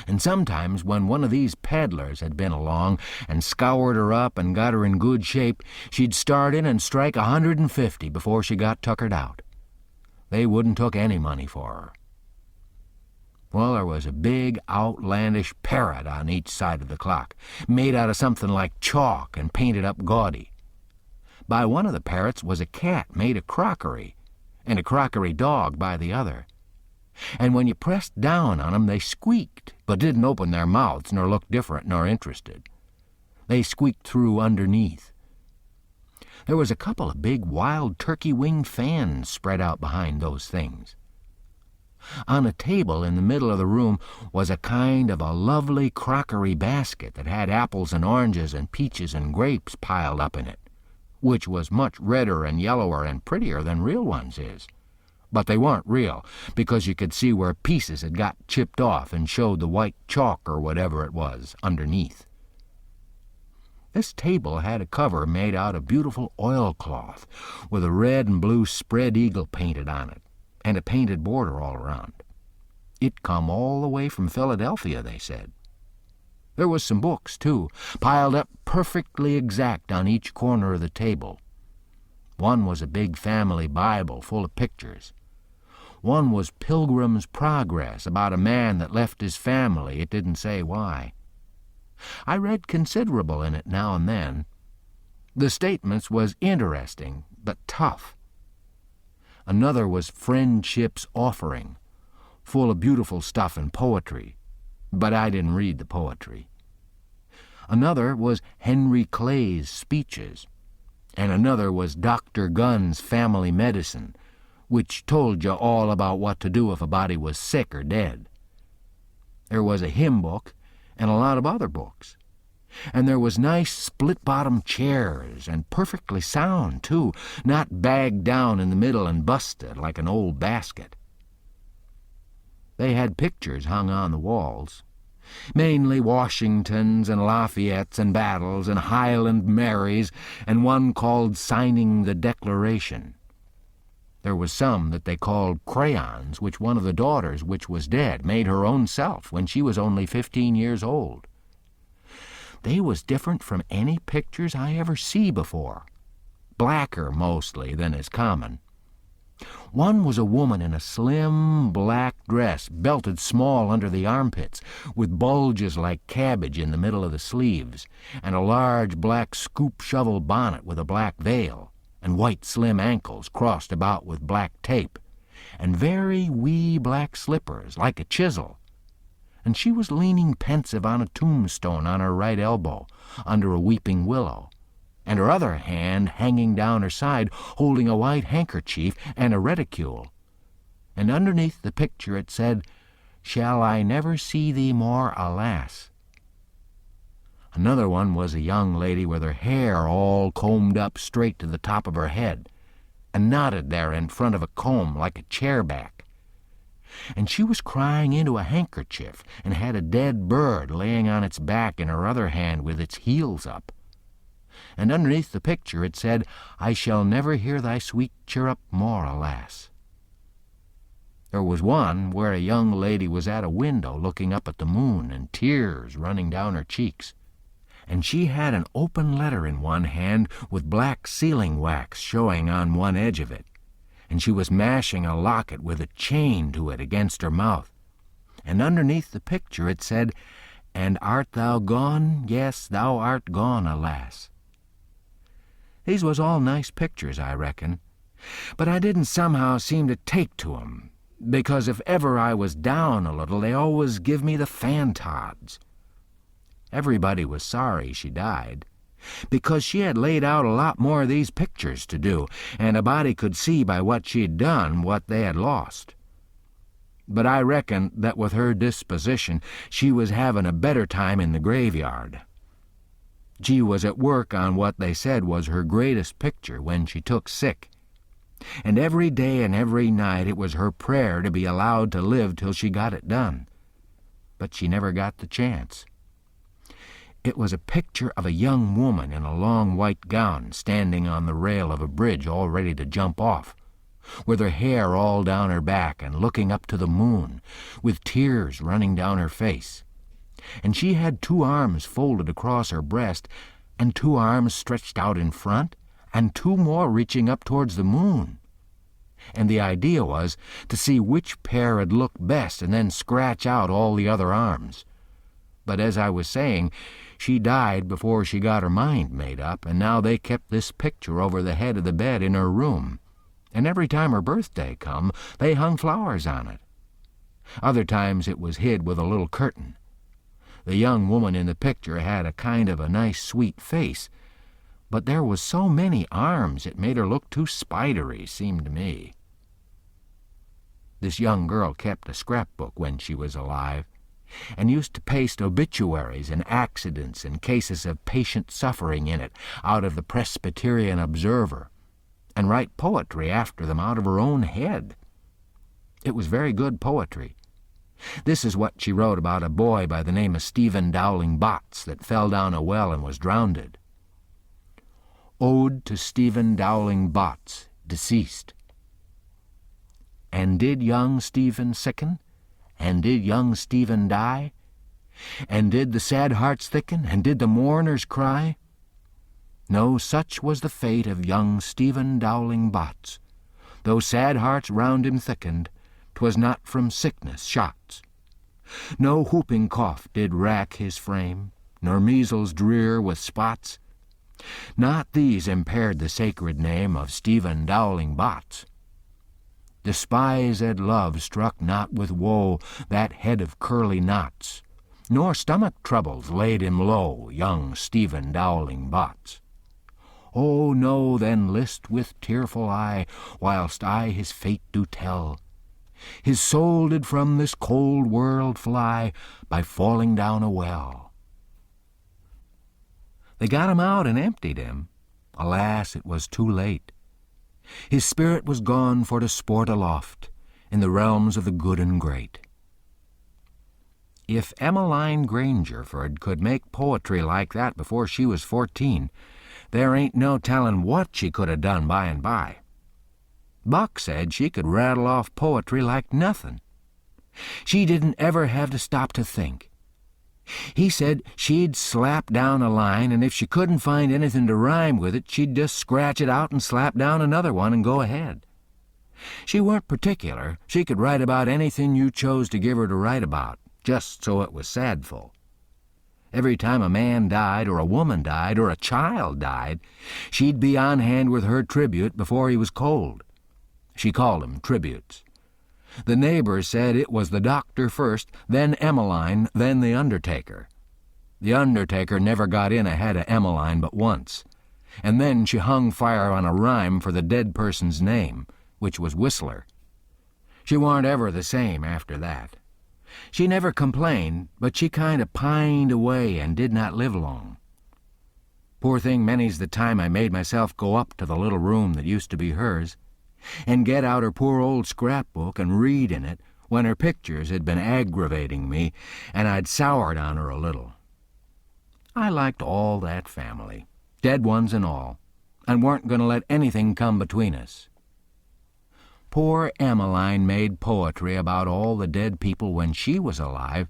And sometimes when one of these peddlers had been along and scoured her up and got her in good shape, she'd start in and strike 150 before she got tuckered out. They wouldn't took any money for her. Well, there was a big outlandish parrot on each side of the clock, made out of something like chalk and painted up gaudy. By one of the parrots was a cat made of crockery, and a crockery dog by the other. And when you pressed down on 'em, they squeaked, but didn't open their mouths nor look different nor interested. They squeaked through underneath. There was a couple of big wild turkey-wing fans spread out behind those things. On a table in the middle of the room was a kind of a lovely crockery basket that had apples and oranges and peaches and grapes piled up in it. which was much redder and yellower and prettier than real ones is. But they weren't real, because you could see where pieces had got chipped off and showed the white chalk or whatever it was underneath. This table had a cover made out of beautiful oilcloth, with a red and blue spread eagle painted on it, and a painted border all around. It come all the way from Philadelphia, they said. There was some books, too, piled up perfectly exact on each corner of the table. One was a big family Bible full of pictures. One was Pilgrim's Progress, about a man that left his family, it didn't say why. I read considerable in it now and then. The statements was interesting, but tough. Another was Friendship's Offering, full of beautiful stuff and poetry, but I didn't read the poetry. Another was Henry Clay's Speeches, and another was Dr. Gunn's Family Medicine, which told you all about what to do if a body was sick or dead. There was a hymn book and a lot of other books. And there was nice split-bottom chairs, and perfectly sound, too, not bagged down in the middle and busted like an old basket. They had pictures hung on the walls, mainly Washingtons and Lafayettes and battles and Highland Marys, and one called Signing the Declaration. There was some that they called crayons, which one of the daughters, which was dead, made her own self when she was only 15 years old. They was different from any pictures I ever see before, blacker mostly than is common. One was a woman in a slim black dress, belted small under the armpits, with bulges like cabbage in the middle of the sleeves, and a large black scoop shovel bonnet with a black veil, and white slim ankles crossed about with black tape, and very wee black slippers, like a chisel. And she was leaning pensive on a tombstone on her right elbow, under a weeping willow, and her other hand hanging down her side, holding a white handkerchief and a reticule. And underneath the picture it said, "Shall I never see thee more, alas?" Another one was a young lady with her hair all combed up straight to the top of her head, and knotted there in front of a comb like a chair back. And she was crying into a handkerchief, and had a dead bird laying on its back in her other hand with its heels up. And underneath the picture it said, "I shall never hear thy sweet chirrup more, alas." There was one where a young lady was at a window looking up at the moon, and tears running down her cheeks. And she had an open letter in one hand with black sealing wax showing on one edge of it, and she was mashing a locket with a chain to it against her mouth. And underneath the picture it said, "And art thou gone? Yes, thou art gone, alas." These was all nice pictures, I reckon, but I didn't somehow seem to take to 'em, because if ever I was down a little, they always give me the fantods. Everybody was sorry she died, because she had laid out a lot more of these pictures to do, and a body could see by what she'd done what they had lost. But I reckon that with her disposition she was having a better time in the graveyard. She was at work on what they said was her greatest picture when she took sick, and every day and every night it was her prayer to be allowed to live till she got it done. But she never got the chance. It was a picture of a young woman in a long white gown standing on the rail of a bridge all ready to jump off, with her hair all down her back and looking up to the moon, with tears running down her face. And she had 2 arms folded across her breast, and 2 arms stretched out in front, and 2 more reaching up towards the moon. And the idea was to see which pair would look best and then scratch out all the other arms. But as I was saying, she died before she got her mind made up, and now they kept this picture over the head of the bed in her room, and every time her birthday come, they hung flowers on it. Other times it was hid with a little curtain. The young woman in the picture had a kind of a nice sweet face, but there was so many arms it made her look too spidery, seemed to me. This young girl kept a scrapbook when she was alive, and used to paste obituaries and accidents and cases of patient suffering in it out of the Presbyterian Observer, and write poetry after them out of her own head. It was very good poetry. This is what she wrote about a boy by the name of Stephen Dowling Botts that fell down a well and was drowned. Ode to Stephen Dowling Botts, deceased. And did young Stephen sicken? And did young Stephen die? And did the sad hearts thicken? And did the mourners cry? No, such was the fate of young Stephen Dowling Botts. Though sad hearts round him thickened, 'twas not from sickness shots. No whooping cough did rack his frame, nor measles drear with spots. Not these impaired the sacred name of Stephen Dowling Botts. Despised love struck not with woe that head of curly knots, nor stomach troubles laid him low, young Stephen Dowling Botts. Oh, no, then list with tearful eye, whilst I his fate do tell. His soul did from this cold world fly by falling down a well. They got him out and emptied him. Alas, it was too late. His spirit was gone for to sport aloft in the realms of the good and great. If Emmeline Grangerford could make poetry like that before she was 14, there ain't no tellin' what she could have done by and by. Buck said she could rattle off poetry like nothing. She didn't ever have to stop to think. He said she'd slap down a line, and if she couldn't find anything to rhyme with it, she'd just scratch it out and slap down another one and go ahead. She weren't particular. She could write about anything you chose to give her to write about, just so it was sadful. Every time a man died, or a woman died, or a child died, she'd be on hand with her tribute before he was cold. She called 'em tributes. The neighbors said it was the doctor first, then Emmeline, then the undertaker. The undertaker never got in ahead of Emmeline but once, and then she hung fire on a rhyme for the dead person's name, which was Whistler. She warn't ever the same after that. She never complained, but she kind of pined away and did not live long. Poor thing, many's the time I made myself go up to the little room that used to be hers, and get out her poor old scrapbook and read in it when her pictures had been aggravating me and I'd soured on her a little. I liked all that family, dead ones and all, and weren't going to let anything come between us. Poor Emmeline made poetry about all the dead people when she was alive,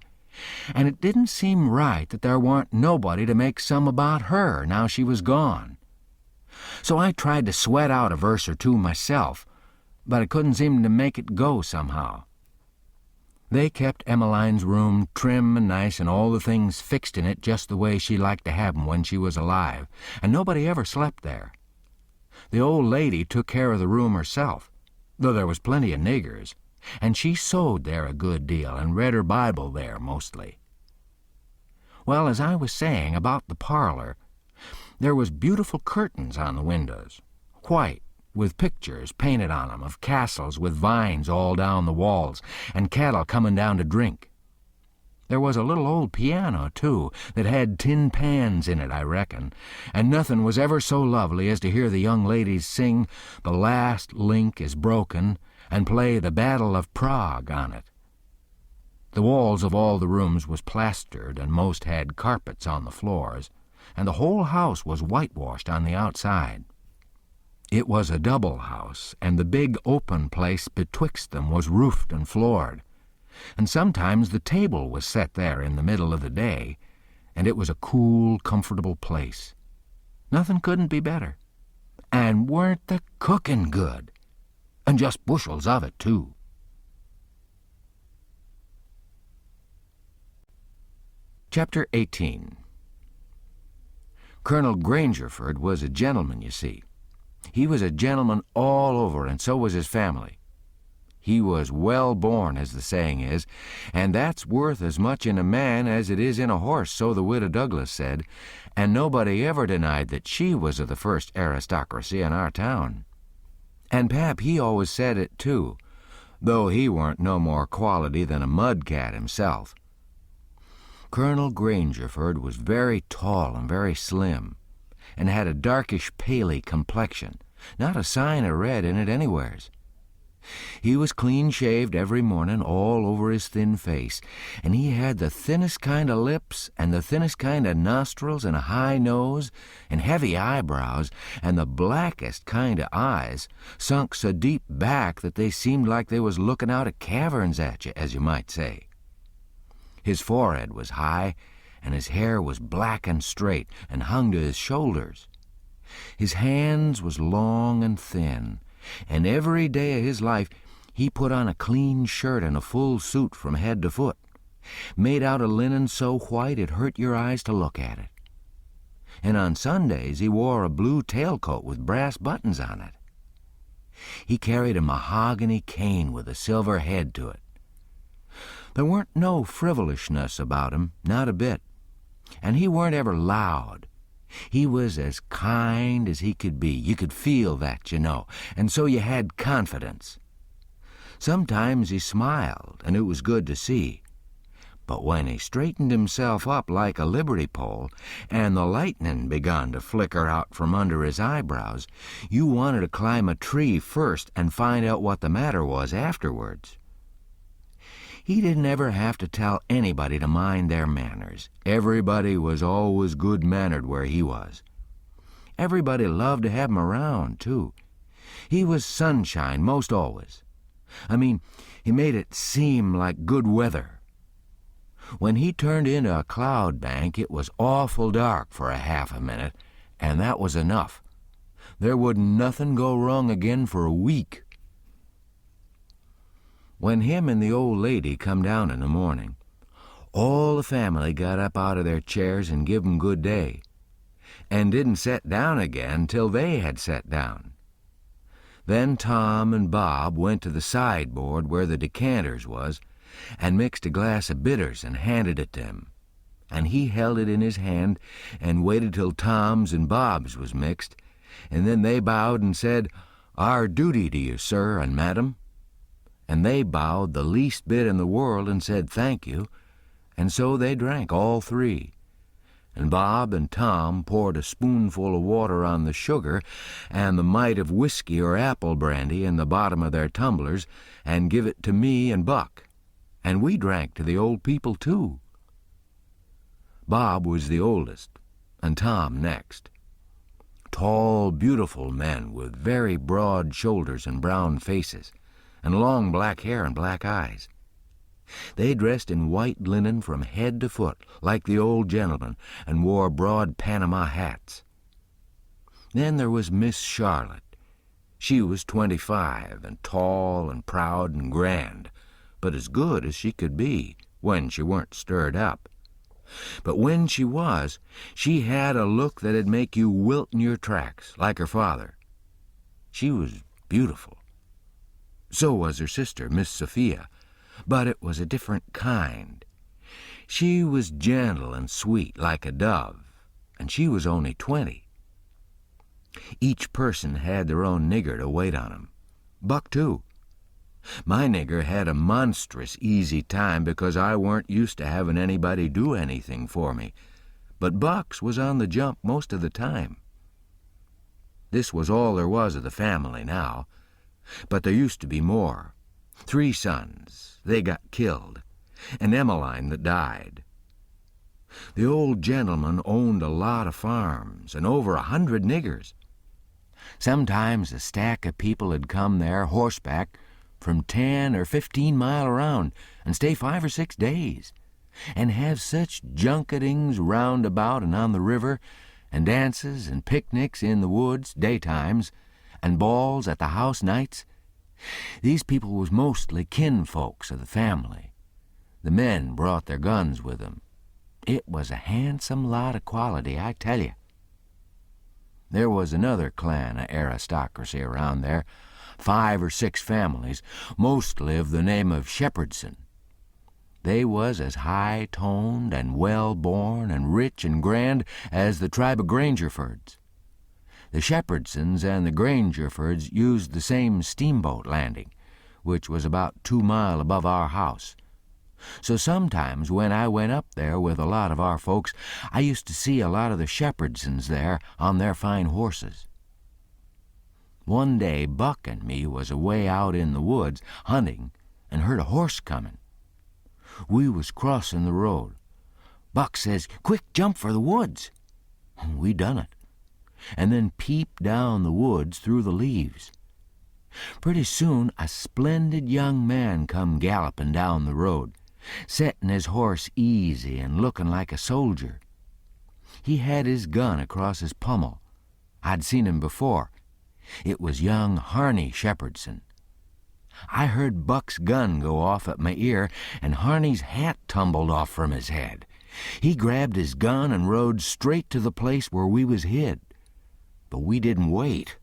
and it didn't seem right that there warn't nobody to make some about her now she was gone. So I tried to sweat out a verse or two myself, but I couldn't seem to make it go somehow. They kept Emmeline's room trim and nice and all the things fixed in it just the way she liked to have 'em when she was alive, and nobody ever slept there. The old lady took care of the room herself, though there was plenty of niggers, and she sewed there a good deal and read her Bible there mostly. Well, as I was saying about the parlor, there was beautiful curtains on the windows, white, with pictures painted on 'em of castles with vines all down the walls and cattle comin' down to drink. There was a little old piano, too, that had tin pans in it, I reckon, and nothing was ever so lovely as to hear the young ladies sing "The Last Link is Broken" and play "The Battle of Prague" on it. The walls of all the rooms was plastered, and most had carpets on the floors, and the whole house was whitewashed on the outside. It was a double house, and the big open place betwixt them was roofed and floored, and sometimes the table was set there in the middle of the day, and it was a cool, comfortable place. Nothing couldn't be better. And weren't the cooking good? And just bushels of it, too. Chapter 18. Colonel Grangerford was a gentleman, you see. He was a gentleman all over, and so was his family. He was well born, as the saying is, and that's worth as much in a man as it is in a horse, so the widow Douglas said, and nobody ever denied that she was of the first aristocracy in our town. And Pap, he always said it, too, though he weren't no more quality than a mud cat himself. Colonel Grangerford was very tall and very slim, and had a darkish paley complexion, not a sign of red in it anywheres. He was clean-shaved every morning all over his thin face, and he had the thinnest kind of lips and the thinnest kind of nostrils and a high nose and heavy eyebrows and the blackest kind of eyes, sunk so deep back that they seemed like they was looking out of caverns at you, as you might say. His forehead was high, and his hair was black and straight and hung to his shoulders. His hands was long and thin, and every day of his life he put on a clean shirt and a full suit from head to foot, made out of linen so white it hurt your eyes to look at it. And on Sundays he wore a blue tailcoat with brass buttons on it. He carried a mahogany cane with a silver head to it. There weren't no frivolishness about him, not a bit, and he weren't ever loud. He was as kind as he could be. You could feel that, you know, and so you had confidence. Sometimes he smiled, and it was good to see. But when he straightened himself up like a liberty pole, and the lightning begun to flicker out from under his eyebrows, you wanted to climb a tree first and find out what the matter was afterwards. He didn't ever have to tell anybody to mind their manners. Everybody was always good-mannered where he was. Everybody loved to have him around, too. He was sunshine most always. I mean, he made it seem like good weather. When he turned into a cloud bank, it was awful dark for a half a minute, and that was enough. There wouldn't nothing go wrong again for a week. When him and the old lady come down in the morning, all the family got up out of their chairs and give 'em good day, and didn't set down again till they had set down. Then Tom and Bob went to the sideboard where the decanters was, and mixed a glass of bitters and handed it to him, and he held it in his hand and waited till Tom's and Bob's was mixed, and then they bowed and said, "Our duty to you, sir and madam." And they bowed the least bit in the world and said thank you, and so they drank all three. And Bob and Tom poured a spoonful of water on the sugar and the mite of whiskey or apple brandy in the bottom of their tumblers and give it to me and Buck, and we drank to the old people too. Bob was the oldest, and Tom next. Tall, beautiful men with very broad shoulders and brown faces, and long black hair and black eyes. They dressed in white linen from head to foot, like the old gentleman, and wore broad Panama hats. Then there was Miss Charlotte. She was 25, and tall and proud and grand, but as good as she could be, when she weren't stirred up. But when she was, she had a look that'd make you wilt in your tracks, like her father. She was beautiful. So was her sister, Miss Sophia, but it was a different kind. She was gentle and sweet, like a dove, and she was only 20. Each person had their own nigger to wait on 'em. Buck, too. My nigger had a monstrous easy time because I weren't used to having anybody do anything for me, but Buck's was on the jump most of the time. This was all there was of the family now. But there used to be more. 3 sons, they got killed, and Emmeline that died. The old gentleman owned a lot of farms and over 100 niggers. Sometimes a stack of people had come there horseback from 10 or 15 mile around and stay 5 or 6 days, and have such junketings round about and on the river, and dances and picnics in the woods daytimes, and balls at the house nights. These people was mostly kinfolks of the family. The men brought their guns with them. It was a handsome lot of quality, I tell you. There was another clan of aristocracy around there, 5 or 6 families, mostly of the name of Shepherdson. They was as high-toned and well-born and rich and grand as the tribe of Grangerfords. The Shepherdsons and the Grangerfords used the same steamboat landing, which was about 2 mile above our house. So sometimes when I went up there with a lot of our folks, I used to see a lot of the Shepherdsons there on their fine horses. One day Buck and me was away out in the woods hunting and heard a horse coming. We was crossing the road. Buck says, "Quick, jump for the woods." We done it, and then peeped down the woods through the leaves. Pretty soon a splendid young man come galloping down the road, setting his horse easy and looking like a soldier. He had his gun across his pommel. I'd seen him before. It was young Harney Shepherdson. I heard Buck's gun go off at my ear, and Harney's hat tumbled off from his head. He grabbed his gun and rode straight to the place where we was hid. But we didn't wait.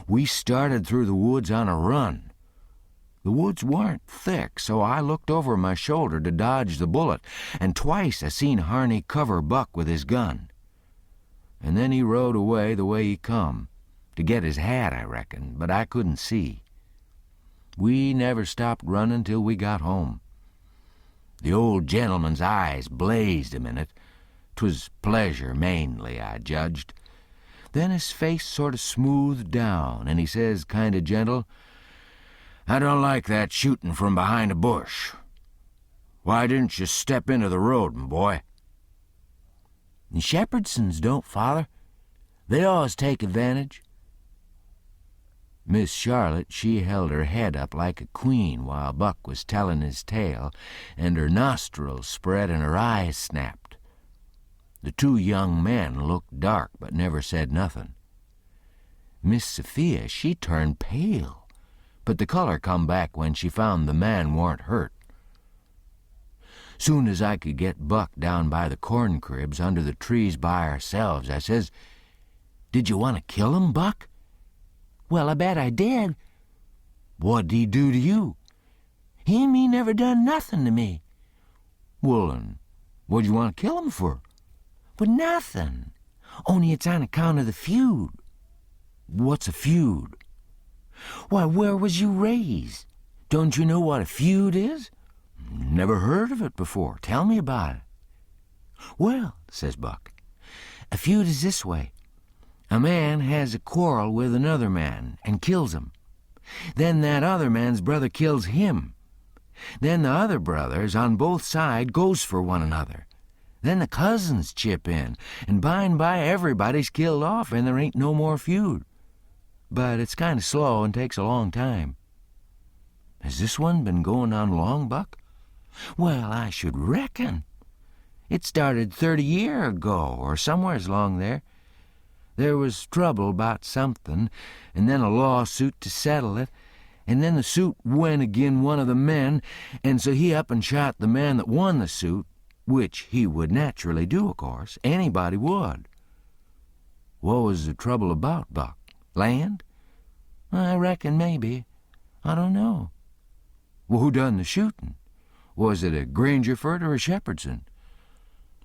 We started through the woods on a run. The woods weren't thick, so I looked over my shoulder to dodge the bullet, and twice I seen Harney cover Buck with his gun. And then he rode away the way he come, to get his hat, I reckon, but I couldn't see. We never stopped running till we got home. The old gentleman's eyes blazed a minute. 'Twas pleasure mainly, I judged. Then his face sort of smoothed down, and he says, kind of gentle, "I don't like that shooting from behind a bush. Why didn't you step into the road, my boy?" "The Shepherdsons don't, Father. They always take advantage." Miss Charlotte, she held her head up like a queen while Buck was telling his tale, and her nostrils spread and her eyes snapped. The two young men looked dark but never said nothing. Miss Sophia, she turned pale, but the color come back when she found the man warn't hurt. Soon as I could get Buck down by the corn cribs under the trees by ourselves, I says, "Did you want to kill him, Buck?" "Well, I bet I did." "What'd he do to you?" "He and me never done nothing to me." "Well, and what'd you want to kill him for?" "But nothing. Only it's on account of the feud." "What's a feud?" "Why, where was you raised? Don't you know what a feud is?" "Never heard of it before. Tell me about it." "Well," says Buck, "a feud is this way. A man has a quarrel with another man and kills him. Then that other man's brother kills him. Then the other brothers on both sides goes for one another. Then the cousins chip in, and by and by everybody's killed off and there ain't no more feud. But it's kind of slow and takes a long time." "Has this one been going on long, Buck?" "Well, I should reckon. It started 30 years ago or somewheres along there. There was trouble about something, and then a lawsuit to settle it, and then the suit went agin one of the men, and so he up and shot the man that won the suit, which he would naturally do, of course. Anybody would." "What was the trouble about, Buck? Land?" "I reckon maybe. I don't know." "Well, who done the shooting? Was it a Grangerford or a Shepherdson?"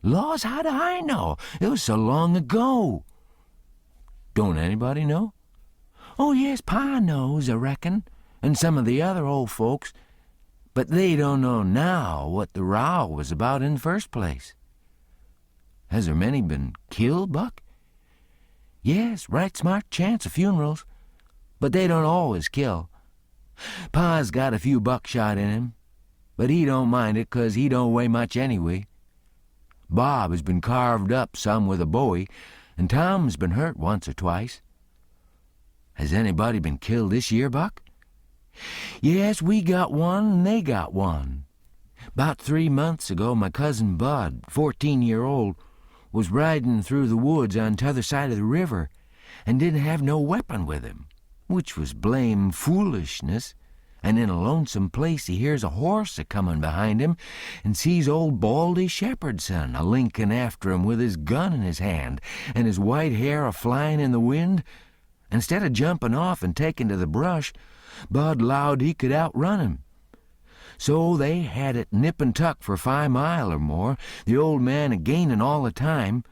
"Laws, how do I know? It was so long ago." "Don't anybody know?" "Oh, yes, Pa knows, I reckon, and some of the other old folks. But they don't know now what the row was about in the first place." "Has there many been killed, Buck?" "Yes, right smart chance of funerals. But they don't always kill. Pa's got a few buckshot in him, but he don't mind it 'cause he don't weigh much anyway. Bob has been carved up some with a bowie, and Tom's been hurt once or twice." "Has anybody been killed this year, Buck?" "Yes, we got one and they got one. 'Bout 3 months ago my cousin Bud, 14-year-old, was riding through the woods on t'other side of the river and didn't have no weapon with him, which was blame foolishness, and in a lonesome place he hears a horse a-comin' behind him and sees old Baldy Shepherdson a-linkin' after him with his gun in his hand and his white hair a-flyin' in the wind. Instead of jumpin' off and takin' to the brush, Bud 'lowed he could outrun him. So they had it nip and tuck for 5 mile or more, the old man a-gainin' all the time.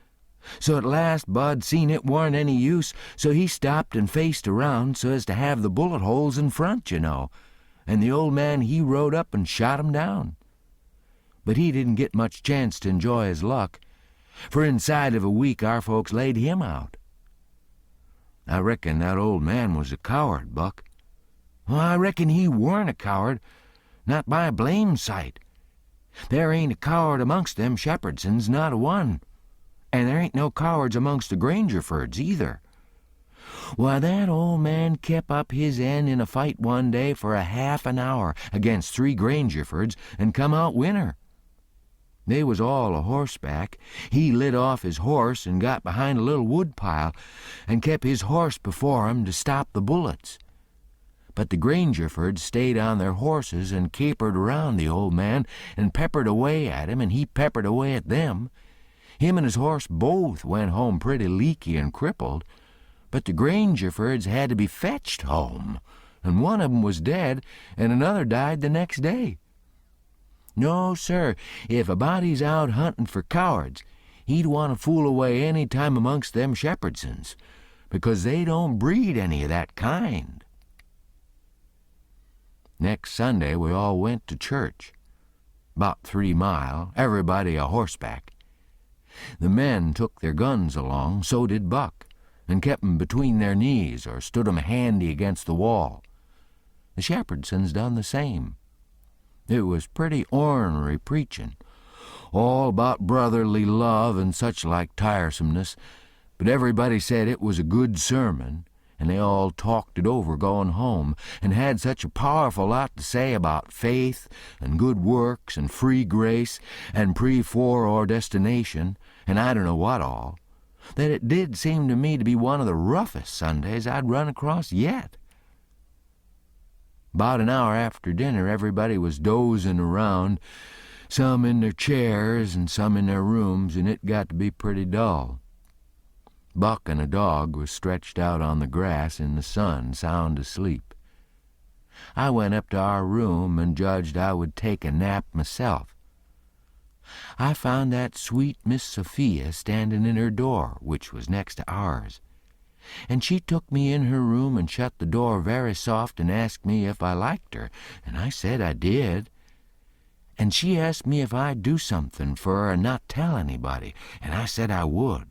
So at last Bud seen it warn't any use, so he stopped and faced around so as to have the bullet holes in front, you know, and the old man he rode up and shot him down. But he didn't get much chance to enjoy his luck, for inside of a week our folks laid him out. I reckon that old man was a coward, Buck. Well, I reckon he weren't a coward, not by a blame sight. There ain't a coward amongst them Shepherdsons, not a one. And there ain't no cowards amongst the Grangerfords either. Why, that old man kep up his end in a fight one day for a half an hour against 3 Grangerfords and come out winner. They was all a horseback. He lit off his horse and got behind a little woodpile and kept his horse before him to stop the bullets. But the Grangerfords stayed on their horses and capered around the old man and peppered away at him, and he peppered away at them. Him and his horse both went home pretty leaky and crippled, but the Grangerfords had to be fetched home, and one of 'em was dead and another died the next day. No, sir, if a body's out hunting for cowards, he'd want to fool away any time amongst them Shepherdsons, because they don't breed any of that kind. Next Sunday we all went to church. 'Bout 3 mile, everybody a horseback. The men took their guns along, so did Buck, and kept 'em between their knees or stood 'em handy against the wall. The Shepherdsons done the same. It was pretty ornery preachin', all about brotherly love and such like tiresomeness, but everybody said it was a good sermon, and they all talked it over going home, and had such a powerful lot to say about faith and good works and free grace and pre-foreordestination and I don't know what all, that it did seem to me to be one of the roughest Sundays I'd run across yet. 'Bout an hour after dinner, everybody was dozing around, some in their chairs and some in their rooms, and it got to be pretty dull. Buck and a dog was stretched out on the grass in the sun, sound asleep. I went up to our room and judged I would take a nap myself. I found that sweet Miss Sophia standing in her door, which was next to ours, and she took me in her room and shut the door very soft and asked me if I liked her, and I said I did. And she asked me if I'd do something for her and not tell anybody, and I said I would.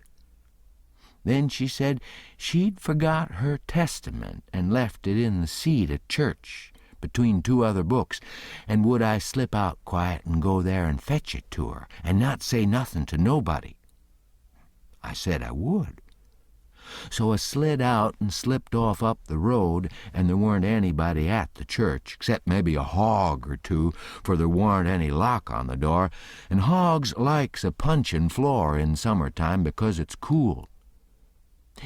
Then she said she'd forgot her Testament and left it in the seat at church between 2 other books, and would I slip out quiet and go there and fetch it to her and not say nothing to nobody. I said I would. So I slid out and slipped off up the road, and there weren't anybody at the church, except maybe a hog or 2, for there weren't any lock on the door, and hogs likes a punchin' floor in summertime because it's cool.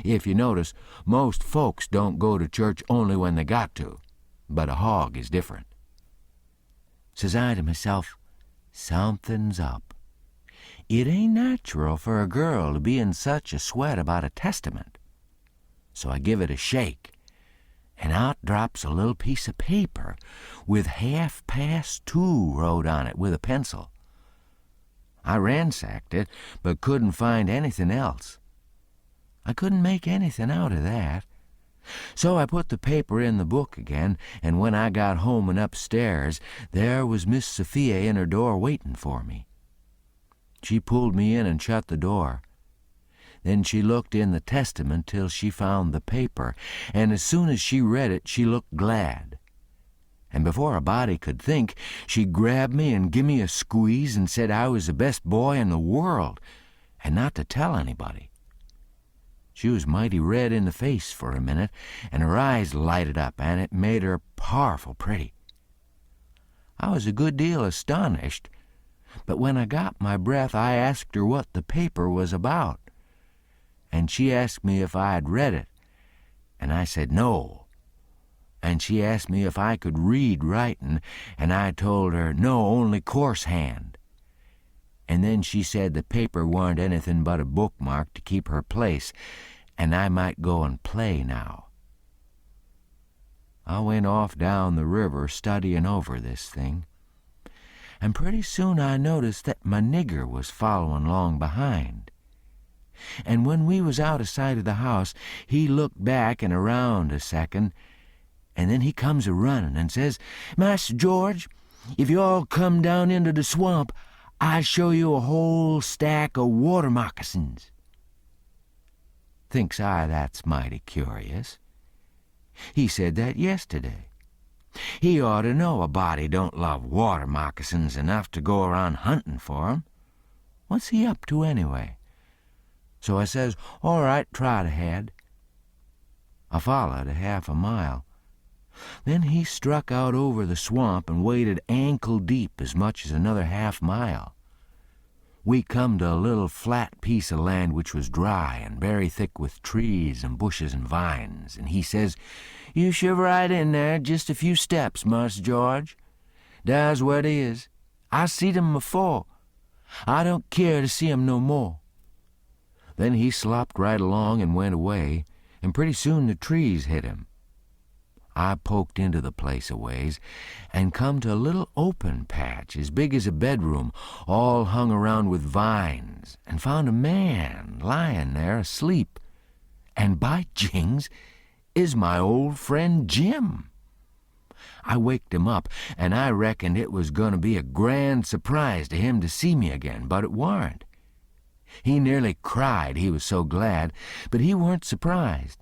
If you notice, most folks don't go to church only when they got to, but a hog is different. Says I to myself, something's up. It ain't natural for a girl to be in such a sweat about a testament. So I give it a shake, and out drops a little piece of paper with 2:30 wrote on it with a pencil. I ransacked it, but couldn't find anything else. I couldn't make anything out of that. So I put the paper in the book again, and when I got home and upstairs, there was Miss Sophia in her door waiting for me. She pulled me in and shut the door. Then she looked in the Testament till she found the paper, and as soon as she read it, she looked glad. And before a body could think, she grabbed me and give me a squeeze and said I was the best boy in the world, and not to tell anybody. She was mighty red in the face for a minute, and her eyes lighted up, and it made her powerful pretty. I was a good deal astonished, but when I got my breath, I asked her what the paper was about. And she asked me if I had read it, and I said no. And she asked me if I could read writing, and I told her no, only coarse hand. And then she said the paper warn't anything but a bookmark to keep her place, and I might go and play now. I went off down the river studying over this thing, and pretty soon I noticed that my nigger was following along behind. And when we was out of sight of the house, he looked back and around a second, and then he comes a-running and says, "Master George, if you all come down into the swamp, I show you a whole stack of water moccasins. Thinks I that's mighty curious. He said that yesterday. He ought to know a body don't love water moccasins enough to go around hunting for 'em. What's he up to anyway? So I says, all right, trot ahead. I followed a half a mile. Then he struck out over the swamp and waded ankle deep as much as another half mile. We come to a little flat piece of land which was dry and very thick with trees and bushes and vines, and he says, "You shove right in there just a few steps, Marse George. Dar's where it is. I seed 'em before. I don't care to see 'em no more." Then he slopped right along and went away, and pretty soon the trees hit him. I poked into the place a ways and come to a little open patch as big as a bedroom, all hung around with vines, and found a man lying there asleep. And by jings, is my old friend Jim. I waked him up, and I reckoned it was going to be a grand surprise to him to see me again, but it warn't. He nearly cried, he was so glad, but he weren't surprised.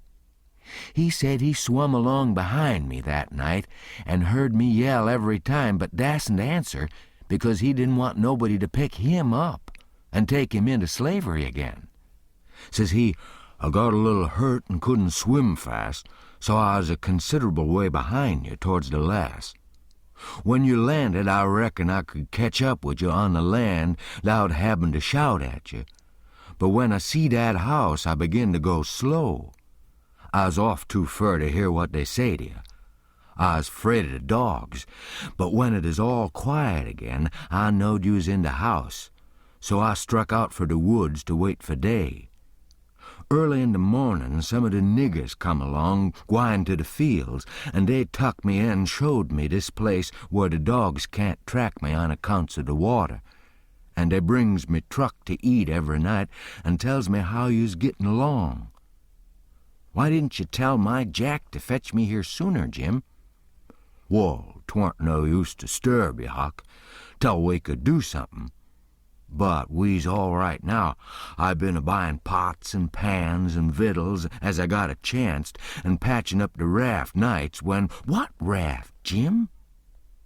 He said he swum along behind me that night and heard me yell every time, but dasn't answer because he didn't want nobody to pick him up and take him into slavery again. Says he, "I got a little hurt and couldn't swim fast, so I was a considerable way behind you towards the last. When you landed, I reckon I could catch up with you on the land without having to shout at you. But when I see that house, I begin to go slow. I was off too fur to hear what they say to you. I was afraid of the dogs, but when it is all quiet again, I knowed you was in the house, so I struck out for the woods to wait for day. Early in the morning, some of the niggers come along, gwine to the fields, and they tuck me in and showed me this place where the dogs can't track me on accounts of the water. And they brings me truck to eat every night and tells me how you's getting along. Why didn't you tell my Jack to fetch me here sooner, Jim?" "Well, 'twarn't no use to disturb you, Huck, till we could do something. But we's all right now. I been a-buying pots and pans and victuals as I got a chancet, and patching up the raft nights when—" "What raft, Jim?"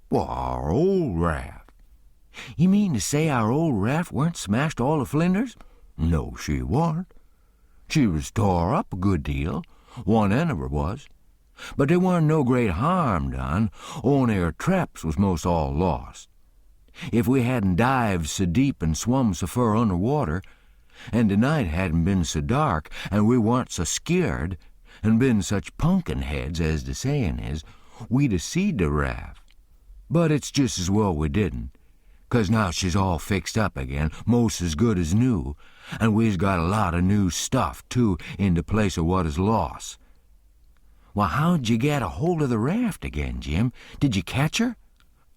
"Well, our old raft." "You mean to say our old raft weren't smashed all to flinders?" "No, she warn't. She was tore up a good deal, one end of her was. But there warn't no great harm done, only her traps was most all lost. If we hadn't dived so deep and swum so fur under water, and the night hadn't been so dark, and we warn't so scared, and been such punkin heads, as the sayin' is, we'd a seed the raft. But it's just as well we didn't, 'cause now she's all fixed up again, most as good as new, and we's got a lot of new stuff, too, in the place of what is lost." "Well, how'd you get a hold of the raft again, Jim? Did you catch her?"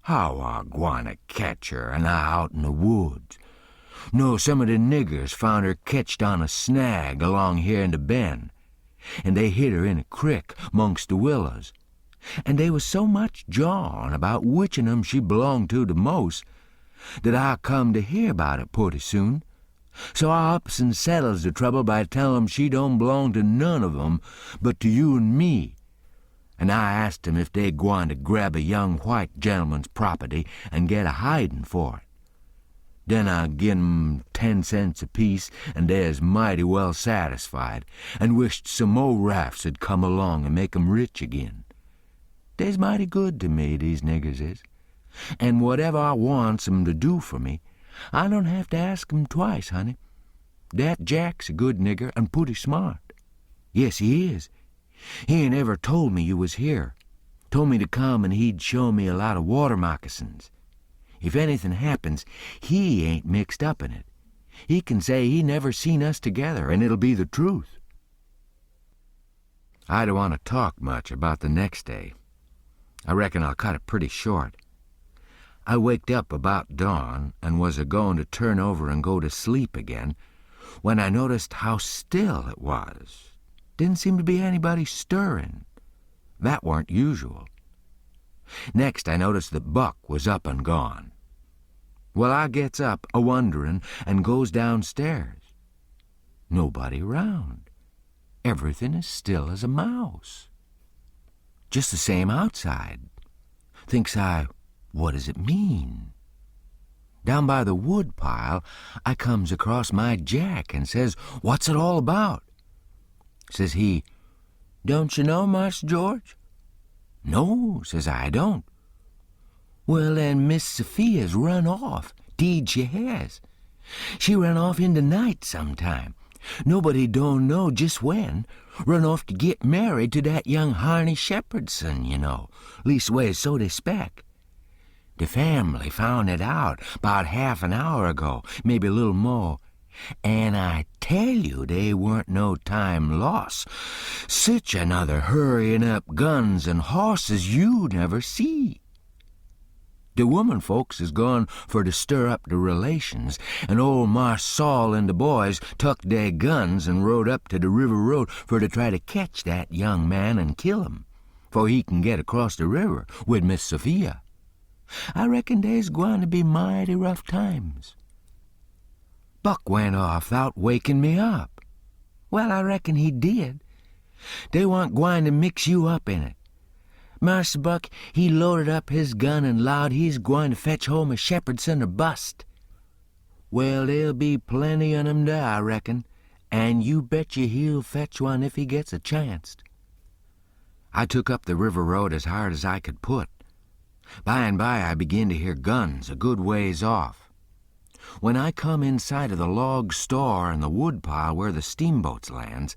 "How I gwine to catch her, and I out in the woods? No, some of the niggers found her ketched on a snag along here in the bend, and they hid her in a crick mongst the willows, and they was so much jawing about which of 'em she belonged to the most that I come to hear about it purty soon. So I ups and settles the trouble by tellin' 'em she don't belong to none of 'em but to you and me. And I asked 'em if they gwine to grab a young white gentleman's property and get a hidin' for it. Then I gin 'em 10 cents apiece, and they's mighty well satisfied, and wished some more rafts had come along and make 'em rich again. They's mighty good to me, these niggers is, and whatever I wants 'em to do for me, I don't have to ask 'em twice, honey. That Jack's a good nigger and purty smart. Yes, he is. He ain't ever told me you was here. Told me to come and he'd show me a lot of water moccasins. If anything happens, he ain't mixed up in it. He can say he never seen us together, and it'll be the truth." I don't want to talk much about the next day. I reckon I'll cut it pretty short. I waked up about dawn and was a-going to turn over and go to sleep again when I noticed how still it was. Didn't seem to be anybody stirring. That weren't usual. Next, I noticed that Buck was up and gone. Well, I gets up, a-wonderin', and goes downstairs. Nobody round. Everything is still as a mouse. Just the same outside. Thinks I, what does it mean? Down by the wood pile, I comes across my Jack and says, what's it all about? Says he, don't you know, Master George? No, says I don't. Well, then Miss Sophia's run off. 'Deed she has. She run off in the night sometime. Nobody don't know just when. Run off to get married to that young Harney Shepherdson, you know. Leastways, so they spec. The family found it out about half an hour ago, maybe a little more. And I tell you, they weren't no time loss. Such another hurrying up guns and horses you never see. The woman folks is gone for to stir up the relations, and old Marse Saul and the boys tucked their guns and rode up to the river road for to try to catch that young man and kill him, for he can get across the river with Miss Sophia. I reckon they's gwine to be mighty rough times. Buck went off without waking me up. Well, I reckon he did. They weren't gwine to mix you up in it. Marse Buck, he loaded up his gun and 'lowed he's gwine to fetch home a Shepherdson or bust. Well, there'll be plenty on 'em there, I reckon, and you betcha he'll fetch one if he gets a chancet. I took up the river road as hard as I could put. By and by I began to hear guns a good ways off. When I come inside of the log store and the wood pile where the steamboats lands,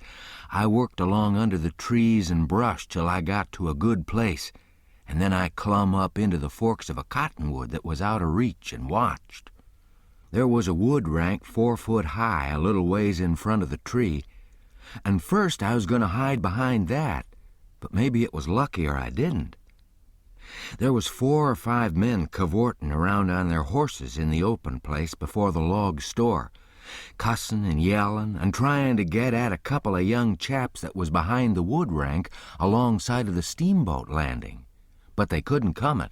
I worked along under the trees and brush till I got to a good place, and then I clumb up into the forks of a cottonwood that was out of reach and watched. There was a wood rank 4 foot high a little ways in front of the tree, and first I was going to hide behind that, but maybe it was luckier I didn't. There was 4 or 5 men cavorting around on their horses in the open place before the log store, cussin' and yellin' and trying to get at a couple of young chaps that was behind the wood rank alongside of the steamboat landing, but they couldn't come it.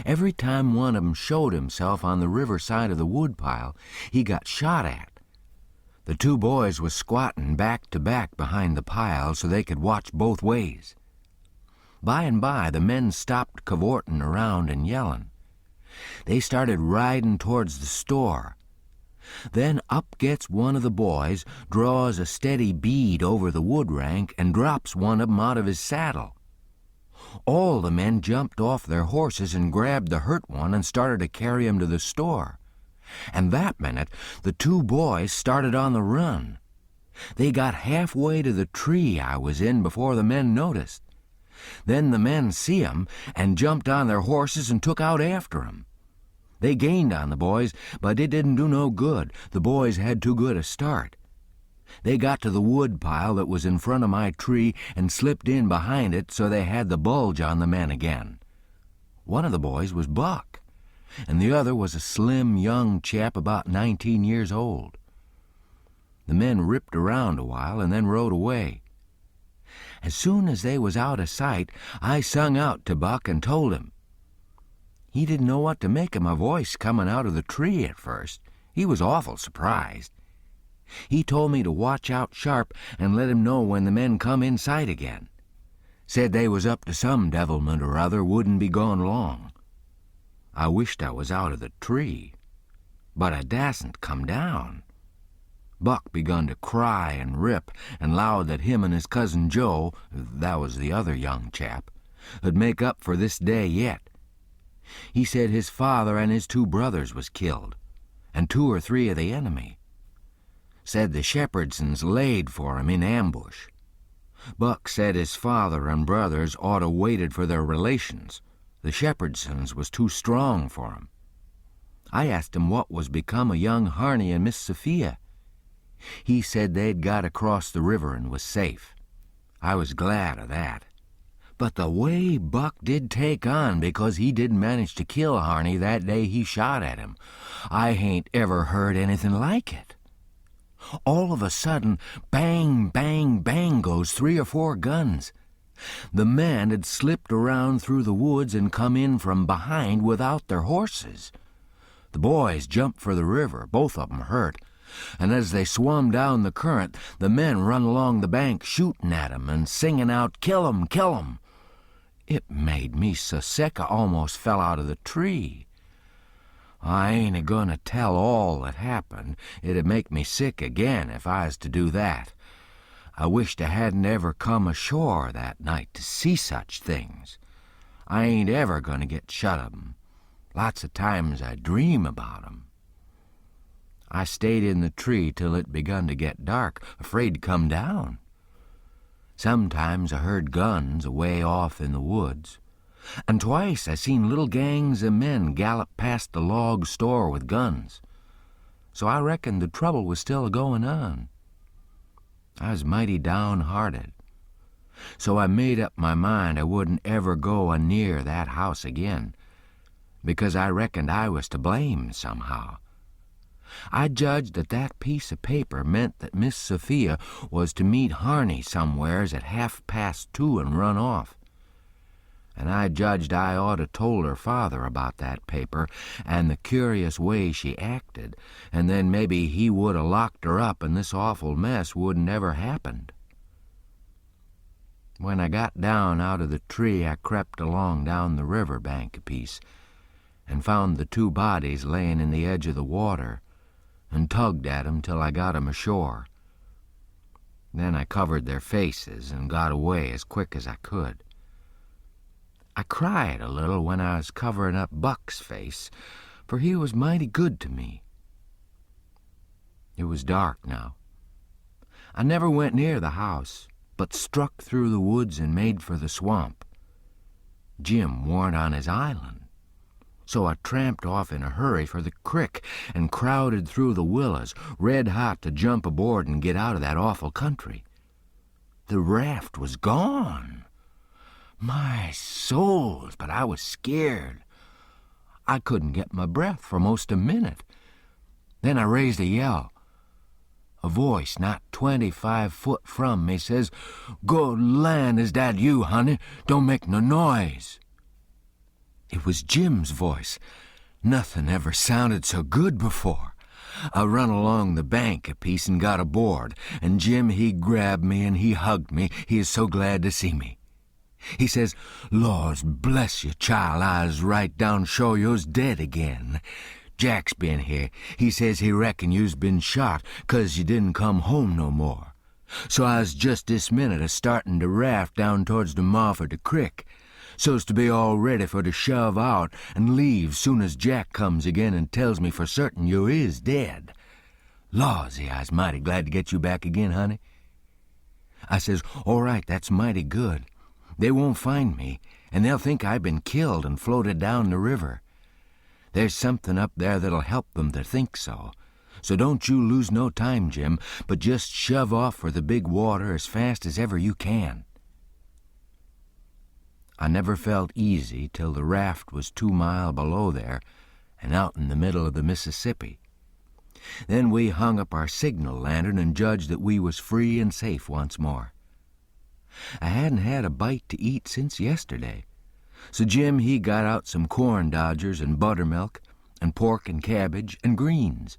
Every time one of 'em showed himself on the river side of the wood pile, he got shot at. The 2 boys was squatting back to back behind the pile so they could watch both ways. By and by, the men stopped cavorting around and yelling. They started riding towards the store. Then up gets one of the boys, draws a steady bead over the wood rank, and drops one of 'em out of his saddle. All the men jumped off their horses and grabbed the hurt one and started to carry him to the store. And that minute, the 2 boys started on the run. They got halfway to the tree I was in before the men noticed. Then the men see 'em and jumped on their horses and took out after 'em. They gained on the boys, but it didn't do no good. The boys had too good a start. They got to the wood pile that was in front of my tree and slipped in behind it so they had the bulge on the men again. One of the boys was Buck, and the other was a slim young chap about 19 years old. The men ripped around a while and then rode away. As soon as they was out of sight, I sung out to Buck and told him. He didn't know what to make of my voice coming out of the tree at first. He was awful surprised. He told me to watch out sharp and let him know when the men come in sight again. Said they was up to some devilment or other, wouldn't be gone long. I wished I was out of the tree, but I dasn't come down. Buck begun to cry and rip and 'lowed that him and his cousin Joe, that was the other young chap, would make up for this day yet. He said his father and his 2 brothers was killed, and 2 or 3 of the enemy. Said the Shepherdsons laid for him in ambush. Buck said his father and brothers ought to waited for their relations. The Shepherdsons was too strong for 'em. I asked him what was become of young Harney and Miss Sophia. He said they'd got across the river and was safe. I was glad of that. But the way Buck did take on because he didn't manage to kill Harney that day he shot at him, I hain't ever heard anything like it. All of a sudden, bang, bang, bang goes 3 or 4 guns. The men had slipped around through the woods and come in from behind without their horses. The boys jumped for the river, both of 'em hurt, and as they swum down the current, the men run along the bank shooting at 'em and singing out, "Kill 'em, kill 'em." It made me so sick I almost fell out of the tree. I ain't a-going to tell all that happened. It'd make me sick again if I was to do that. I wished I hadn't ever come ashore that night to see such things. I ain't ever going to get shut of 'em. Lots of times I dream about 'em. I stayed in the tree till it begun to get dark, afraid to come down. Sometimes I heard guns away off in the woods, and twice I seen little gangs of men gallop past the log store with guns. So I reckoned the trouble was still a-going on. I was mighty downhearted. So I made up my mind I wouldn't ever go a-near that house again, because I reckoned I was to blame somehow. I judged that that piece of paper meant that Miss Sophia was to meet Harney somewheres at 2:30 and run off. And I judged I ought to told her father about that paper and the curious way she acted, and then maybe he would 'a' locked her up and this awful mess wouldn't ever happened. When I got down out of the tree, I crept along down the river bank a piece and found the 2 bodies laying in the edge of the water, and tugged at 'em till I got 'em ashore. Then I covered their faces and got away as quick as I could. I cried a little when I was covering up Buck's face, for he was mighty good to me. It was dark now. I never went near the house, but struck through the woods and made for the swamp. Jim warn't on his island, so I tramped off in a hurry for the crick and crowded through the willows, red hot to jump aboard and get out of that awful country. The raft was gone. My souls, but I was scared. I couldn't get my breath for most a minute. Then I raised a yell. A voice not 25 foot from me says, "Good land, is that you, honey? Don't make no noise." It was Jim's voice. Nothing ever sounded so good before. I run along the bank a piece and got aboard, and Jim, he grabbed me and he hugged me. He is so glad to see me. He says, "Lord bless you, child, I's right down sure you's dead again. Jack's been here. He says he reckon you's been shot 'cause you didn't come home no more. So I's just this minute a-starting the raft down towards the mouth of the crick, so's to be all ready for to shove out and leave soon as Jack comes again and tells me for certain you is dead. Lawsy, I's mighty glad to get you back again, honey." I says, "All right, that's mighty good. They won't find me, and they'll think I've been killed and floated down the river. There's something up there that'll help them to think so. So don't you lose no time, Jim, but just shove off for the big water as fast as ever you can." I never felt easy till the raft was 2 miles below there and out in the middle of the Mississippi. Then we hung up our signal lantern and judged that we was free and safe once more. I hadn't had a bite to eat since yesterday, so Jim, he got out some corn dodgers and buttermilk and pork and cabbage and greens.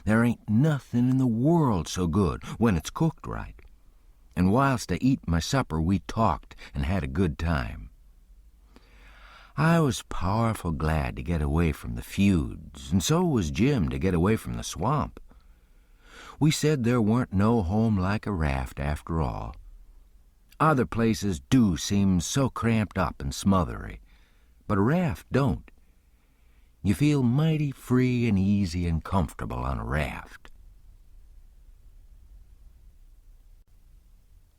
There ain't nothing in the world so good when it's cooked right. And whilst I eat my supper, we talked and had a good time. I was powerful glad to get away from the feuds, and so was Jim to get away from the swamp. We said there weren't no home like a raft after all. Other places do seem so cramped up and smothery, but a raft don't. You feel mighty free and easy and comfortable on a raft.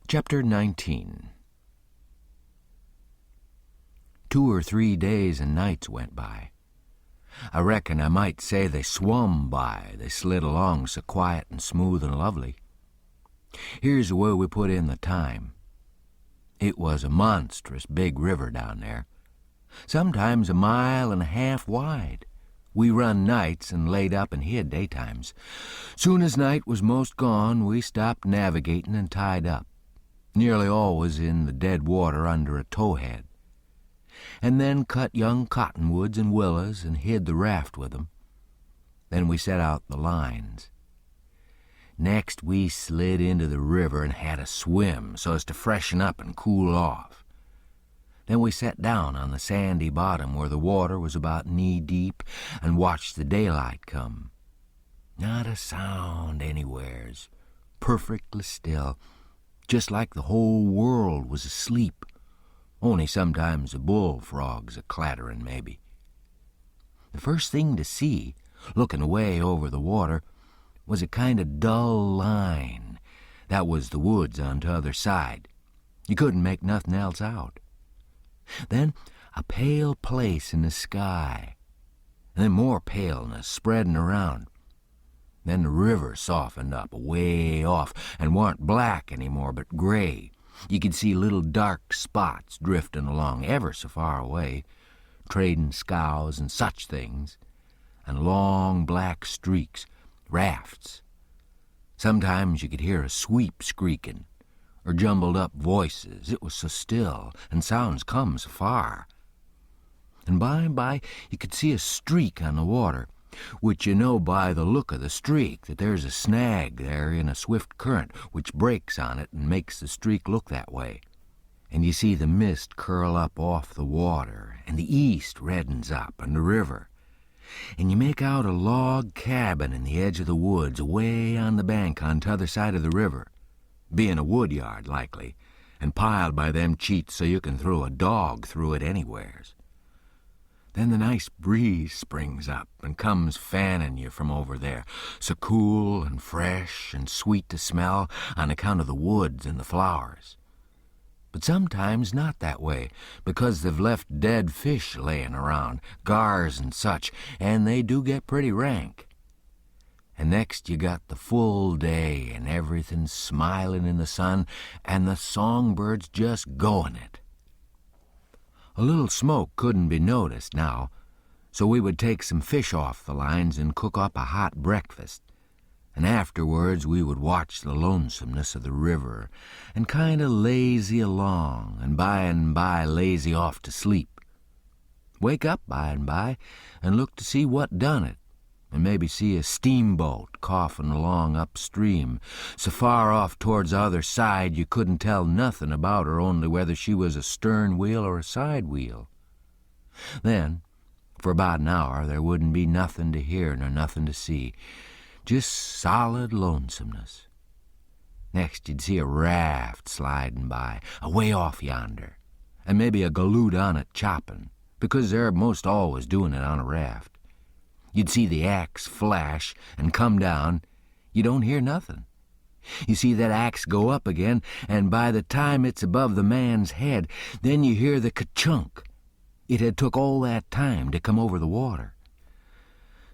Chapter 19. 2 or 3 days and nights went by. I reckon I might say they swum by. They slid along so quiet and smooth and lovely. Here's the way we put in the time. It was a monstrous big river down there, sometimes 1.5 miles wide. We run nights and laid up and hid daytimes. Soon as night was most gone, we stopped navigating and tied up, nearly always in the dead water under a towhead, and then cut young cottonwoods and willows and hid the raft with them, Then we set out the lines. Next, we slid into the river and had a swim so as to freshen up and cool off. Then we sat down on the sandy bottom where the water was about knee-deep and watched the daylight come. Not a sound anywheres, perfectly still, just like the whole world was asleep, only sometimes the bullfrogs a-clattering maybe. The first thing to see, looking away over the water, was a kind of dull line. That was the woods on t'other side. You couldn't make nothing else out. Then a pale place in the sky, and then more paleness spreading around. Then the river softened up away off and warn't black any more but gray. You could see little dark spots drifting along ever so far away, trading scows and such things, and long black streaks, rafts. Sometimes you could hear a sweep screaking, or jumbled up voices. It was so still, and sounds come so far. And by and by you could see a streak on the water, which you know by the look of the streak that there's a snag there in a swift current which breaks on it and makes the streak look that way. And you see the mist curl up off the water, and the east reddens up, and the river. And you make out a log cabin in the edge of the woods away on the bank on t'other side of the river, being a wood yard likely, and piled by them cheats so you can throw a dog through it anywheres. Then the nice breeze springs up and comes fanning you from over there, so cool and fresh and sweet to smell on account of the woods and the flowers. But sometimes not that way, because they've left dead fish laying around, gars and such, and they do get pretty rank. And next you got the full day and everything smiling in the sun and the songbirds just going it. A little smoke couldn't be noticed now, so we would take some fish off the lines and cook up a hot breakfast, and afterwards we would watch the lonesomeness of the river and kind of lazy along, and by lazy off to sleep. Wake up by and look to see what done it, and maybe see a steamboat coughing along upstream, so far off towards the other side you couldn't tell nothing about her, only whether she was a stern wheel or a side wheel. Then, for about an hour, there wouldn't be nothing to hear nor nothing to see, just solid lonesomeness. Next you'd see a raft sliding by, away off yonder, and maybe a galoot on it chopping, because they're most always doing it on a raft. You'd see the axe flash and come down. You don't hear nothing. You see that axe go up again, and by the time it's above the man's head, then you hear the ka-chunk. It had took all that time to come over the water.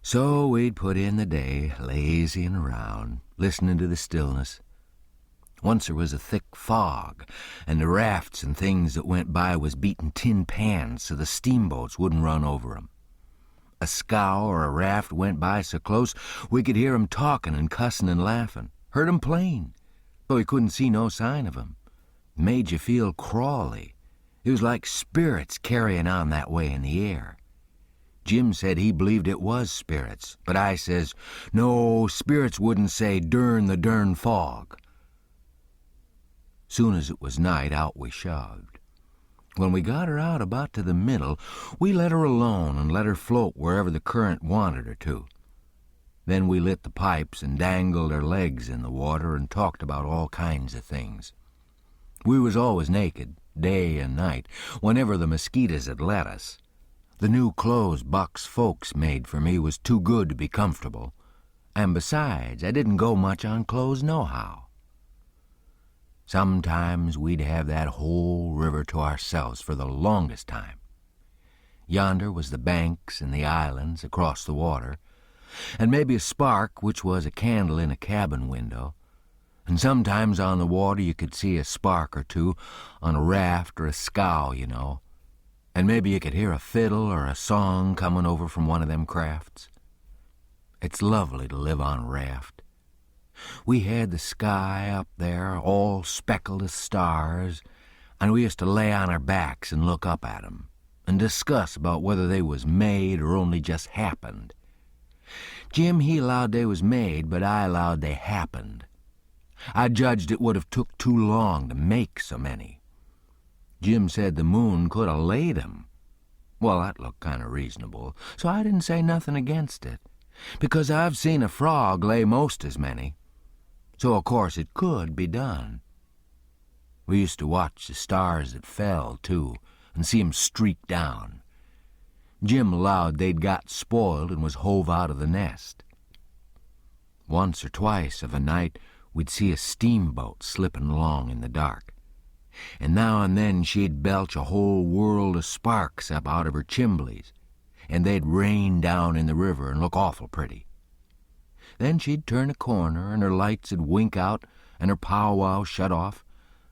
So we'd put in the day, lazying around, listening to the stillness. Once there was a thick fog, and the rafts and things that went by was beating tin pans so the steamboats wouldn't run over 'em. A scow or a raft went by so close we could hear 'em talking and cussing and laughing. Heard 'em plain, though we couldn't see no sign of 'em. Made you feel crawly. It was like spirits carrying on that way in the air. Jim said he believed it was spirits, but I says, no, spirits wouldn't say durn the dern fog. Soon as it was night, out we shoved. When we got her out about to the middle, we let her alone and let her float wherever the current wanted her to. Then we lit the pipes and dangled our legs in the water and talked about all kinds of things. We was always naked, day and night, whenever the mosquitoes had let us. The new clothes Buck's folks made for me was too good to be comfortable, and besides, I didn't go much on clothes nohow. Sometimes we'd have that whole river to ourselves for the longest time. Yonder was the banks and the islands across the water, and maybe a spark, which was a candle in a cabin window, and sometimes on the water you could see a spark or two on a raft or a scow, you know, and maybe you could hear a fiddle or a song coming over from one of them crafts. It's lovely to live on a raft. We had the sky up there, all speckled as stars, and we used to lay on our backs and look up at 'em, and discuss about whether they was made or only just happened. Jim, he allowed they was made, but I allowed they happened. I judged it would have took too long to make so many. Jim said the moon could have laid 'em. Well, that looked kind of reasonable, so I didn't say nothing against it, because I've seen a frog lay most as many, so of course it could be done. We used to watch the stars that fell, too, and see 'em streak down. Jim allowed they'd got spoiled and was hove out of the nest. Once or twice of a night we'd see a steamboat slipping along in the dark, and now and then she'd belch a whole world of sparks up out of her chimblies, and they'd rain down in the river and look awful pretty. Then she'd turn a corner and her lights'd wink out and her powwow shut off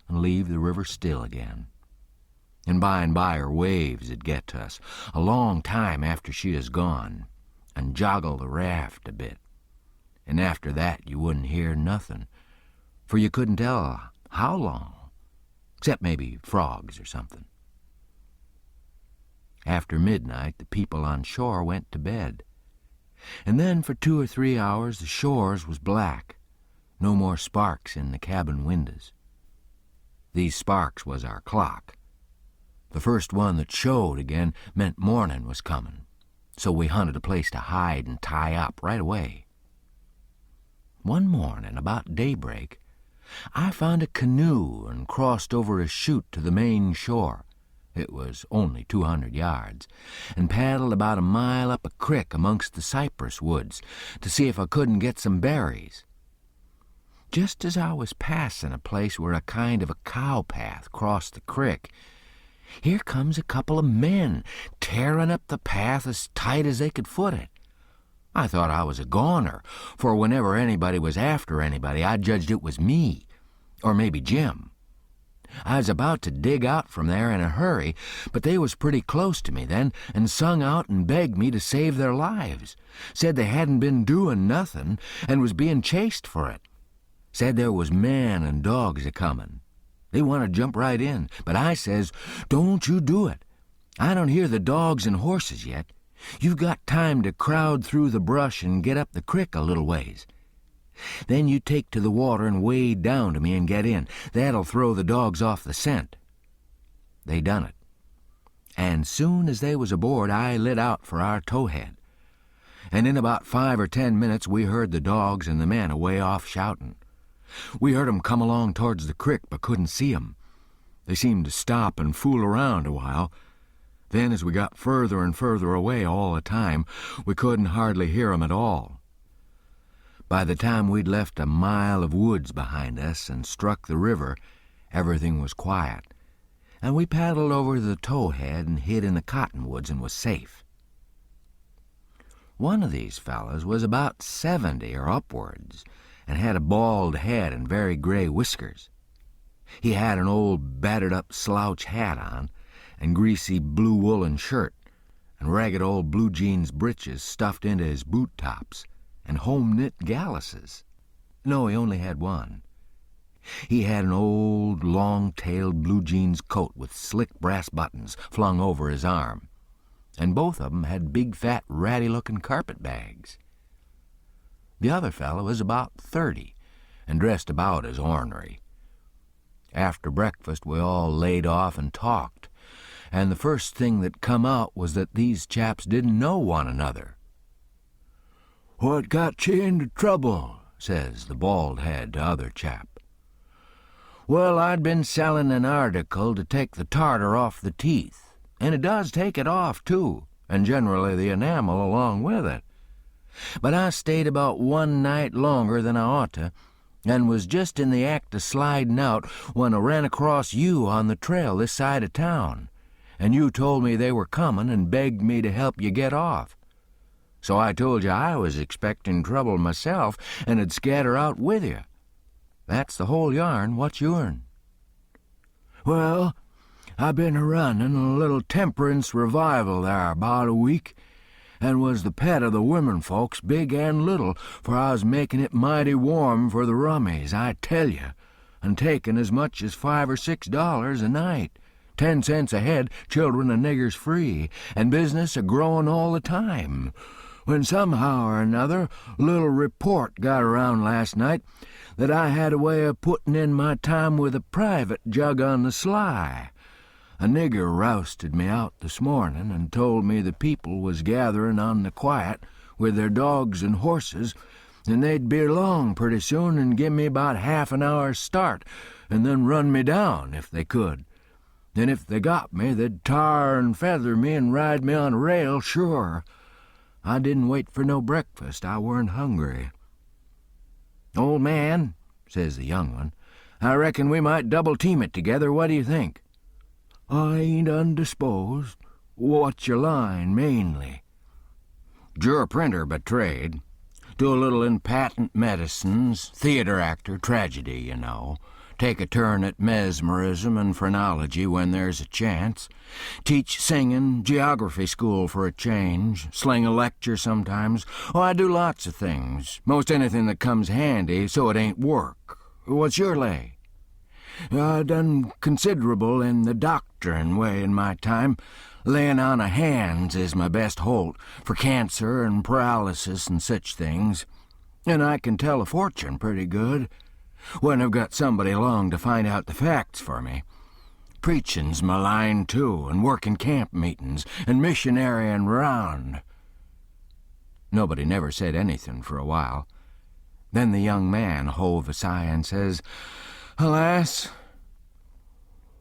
and leave the river still again. And by her waves'd get to us a long time after she is gone and joggle the raft a bit. And after that you wouldn't hear nothing, for you couldn't tell how long, except maybe frogs or something. After midnight the people on shore went to bed, and then for 2 or 3 hours the shores was black, no more sparks in the cabin windows. These sparks was our clock. The first one that showed again meant morning was coming, so we hunted a place to hide and tie up right away. One morning, about daybreak, I found a canoe and crossed over a chute to the main shore. It was only 200 yards, and paddled about a mile up a creek amongst the cypress woods to see if I couldn't get some berries. Just as I was passing a place where a kind of a cow path crossed the creek, here comes a couple of men tearing up the path as tight as they could foot it. I thought I was a goner, for whenever anybody was after anybody, I judged it was me, or maybe Jim. I was about to dig out from there in a hurry, but they was pretty close to me then and sung out and begged me to save their lives. Said they hadn't been doing nothing and was being chased for it. Said there was men and dogs a-comin'. They want to jump right in, but I says, "Don't you do it. I don't hear the dogs and horses yet. You've got time to crowd through the brush and get up the creek a little ways. Then you take to the water and wade down to me and get in. That'll throw the dogs off the scent." They done it, and soon as they was aboard I lit out for our towhead, and in about 5 or 10 minutes we heard the dogs and the men away off shouting. We heard 'em come along towards the creek, but couldn't see 'em. They seemed to stop and fool around a while. Then, as we got further and further away all the time, we couldn't hardly hear 'em at all. By the time we'd left a mile of woods behind us and struck the river, everything was quiet, and we paddled over to the towhead and hid in the cottonwoods and was safe. One of these fellows was about 70 or upwards, and had a bald head and very gray whiskers. He had an old battered-up slouch hat on, and greasy blue woolen shirt, and ragged old blue jeans breeches stuffed into his boot tops, and home-knit galluses. No, he only had one. He had an old, long-tailed blue jeans coat with slick brass buttons flung over his arm, and both of 'em had big, fat, ratty-looking carpet bags. The other fellow was about 30, and dressed about as ornery. After breakfast we all laid off and talked, and the first thing that come out was that these chaps didn't know one another. "What got you into trouble?" says the bald-head to other chap. "Well, I'd been selling an article to take the tartar off the teeth, and it does take it off, too, and generally the enamel along with it. But I stayed about 1 night longer than I ought to, and was just in the act of sliding out when I ran across you on the trail this side of town, and you told me they were coming and begged me to help you get off. So I told you I was expecting trouble myself and had scatter out with you. That's the whole yarn. What's yourn?" "Well, I've been running a little temperance revival there about a week, and was the pet of the women folks, big and little, for I was making it mighty warm for the rummies, I tell you, and taking as much as $5 or $6 a night, 10 cents a head, children and niggers free, and business a-growing all the time. when somehow or another a little report got around last night that I had a way of putting in my time with a private jug on the sly. A nigger rousted me out this morning and told me the people was gathering on the quiet with their dogs and horses, and they'd be along pretty soon and give me about half an hour's start, and then run me down if they could. And if they got me, they'd tar and feather me and ride me on a rail, sure. I didn't wait for no breakfast. I weren't hungry. "Old man," says the young one, "I reckon we might double-team it together. What do you think?" "I ain't undisposed. What's your line, mainly?" "You're printer by trade. Do a little in patent medicines, theater actor, tragedy, you know. Take a turn at mesmerism and phrenology when there's a chance. Teach singing, geography school for a change, sling a lecture sometimes. Oh, I do lots of things, most anything that comes handy so it ain't work. What's your lay?" "I done considerable in the doctorin' way in my time. Layin' on of hands is my best holt, for cancer and paralysis and such things. And I can tell a fortune pretty good, when I've got somebody along to find out the facts for me. Preachin's my line, too, and workin' camp meetings, and missionaryin' round." Nobody never said anything for a while. Then the young man hove a sigh and says, "Alas."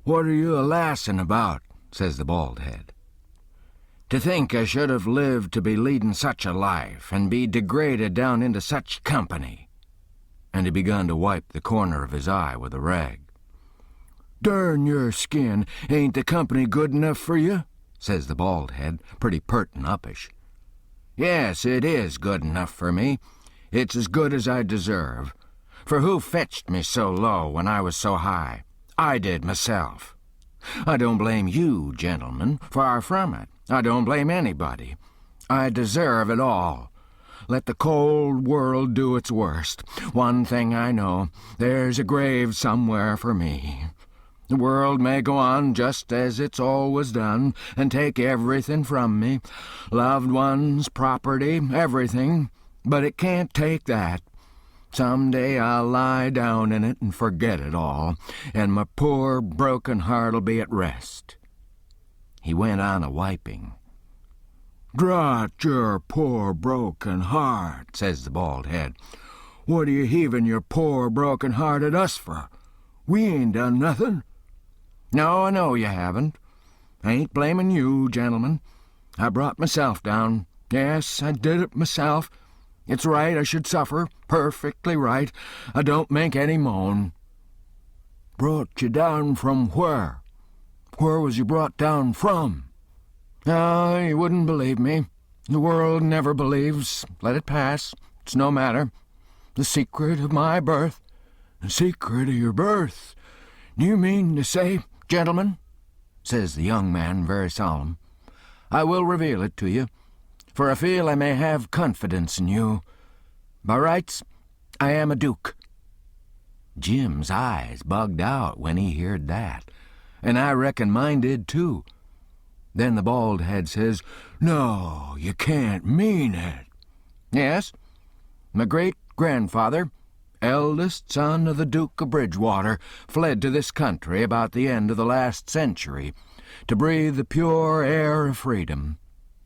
"What are you a-lassin' about?" says the bald head. "To think I should have lived to be leadin' such a life, and be degraded down into such company." And he begun to wipe the corner of his eye with a rag. "Darn your skin, ain't the company good enough for you?" says the bald head, pretty pert and uppish. "Yes, it is good enough for me. It's as good as I deserve. For who fetched me so low when I was so high? I did myself. I don't blame you, gentlemen, far from it. I don't blame anybody. I deserve it all. Let the cold world do its worst. One thing I know, there's a grave somewhere for me. The world may go on just as it's always done, and take everything from me, loved ones, property, everything, but it can't take that. Some day I'll lie down in it and forget it all, and my poor broken heart'll be at rest." He went on a-wiping. "Drat your poor broken heart," says the bald head. "What are you heaving your poor broken heart at us for? We ain't done nothing." "No, I know you haven't. I ain't blaming you, gentlemen. I brought myself down. Yes, I did it myself. It's right I should suffer, perfectly right. I don't make any moan." "Brought you down from where? Where was you brought down from?" "Oh, you wouldn't believe me. The world never believes. Let it pass. It's no matter. The secret of my birth." "The secret of your birth? Do you mean to say—" "Gentlemen," says the young man, very solemn, "I will reveal it to you, for I feel I may have confidence in you. By rights, I am a duke." Jim's eyes bugged out when he heard that, and I reckon mine did too. Then the bald head says, "No, you can't mean it." "Yes, my great-grandfather, eldest son of the Duke of Bridgewater, fled to this country about the end of the last century to breathe the pure air of freedom.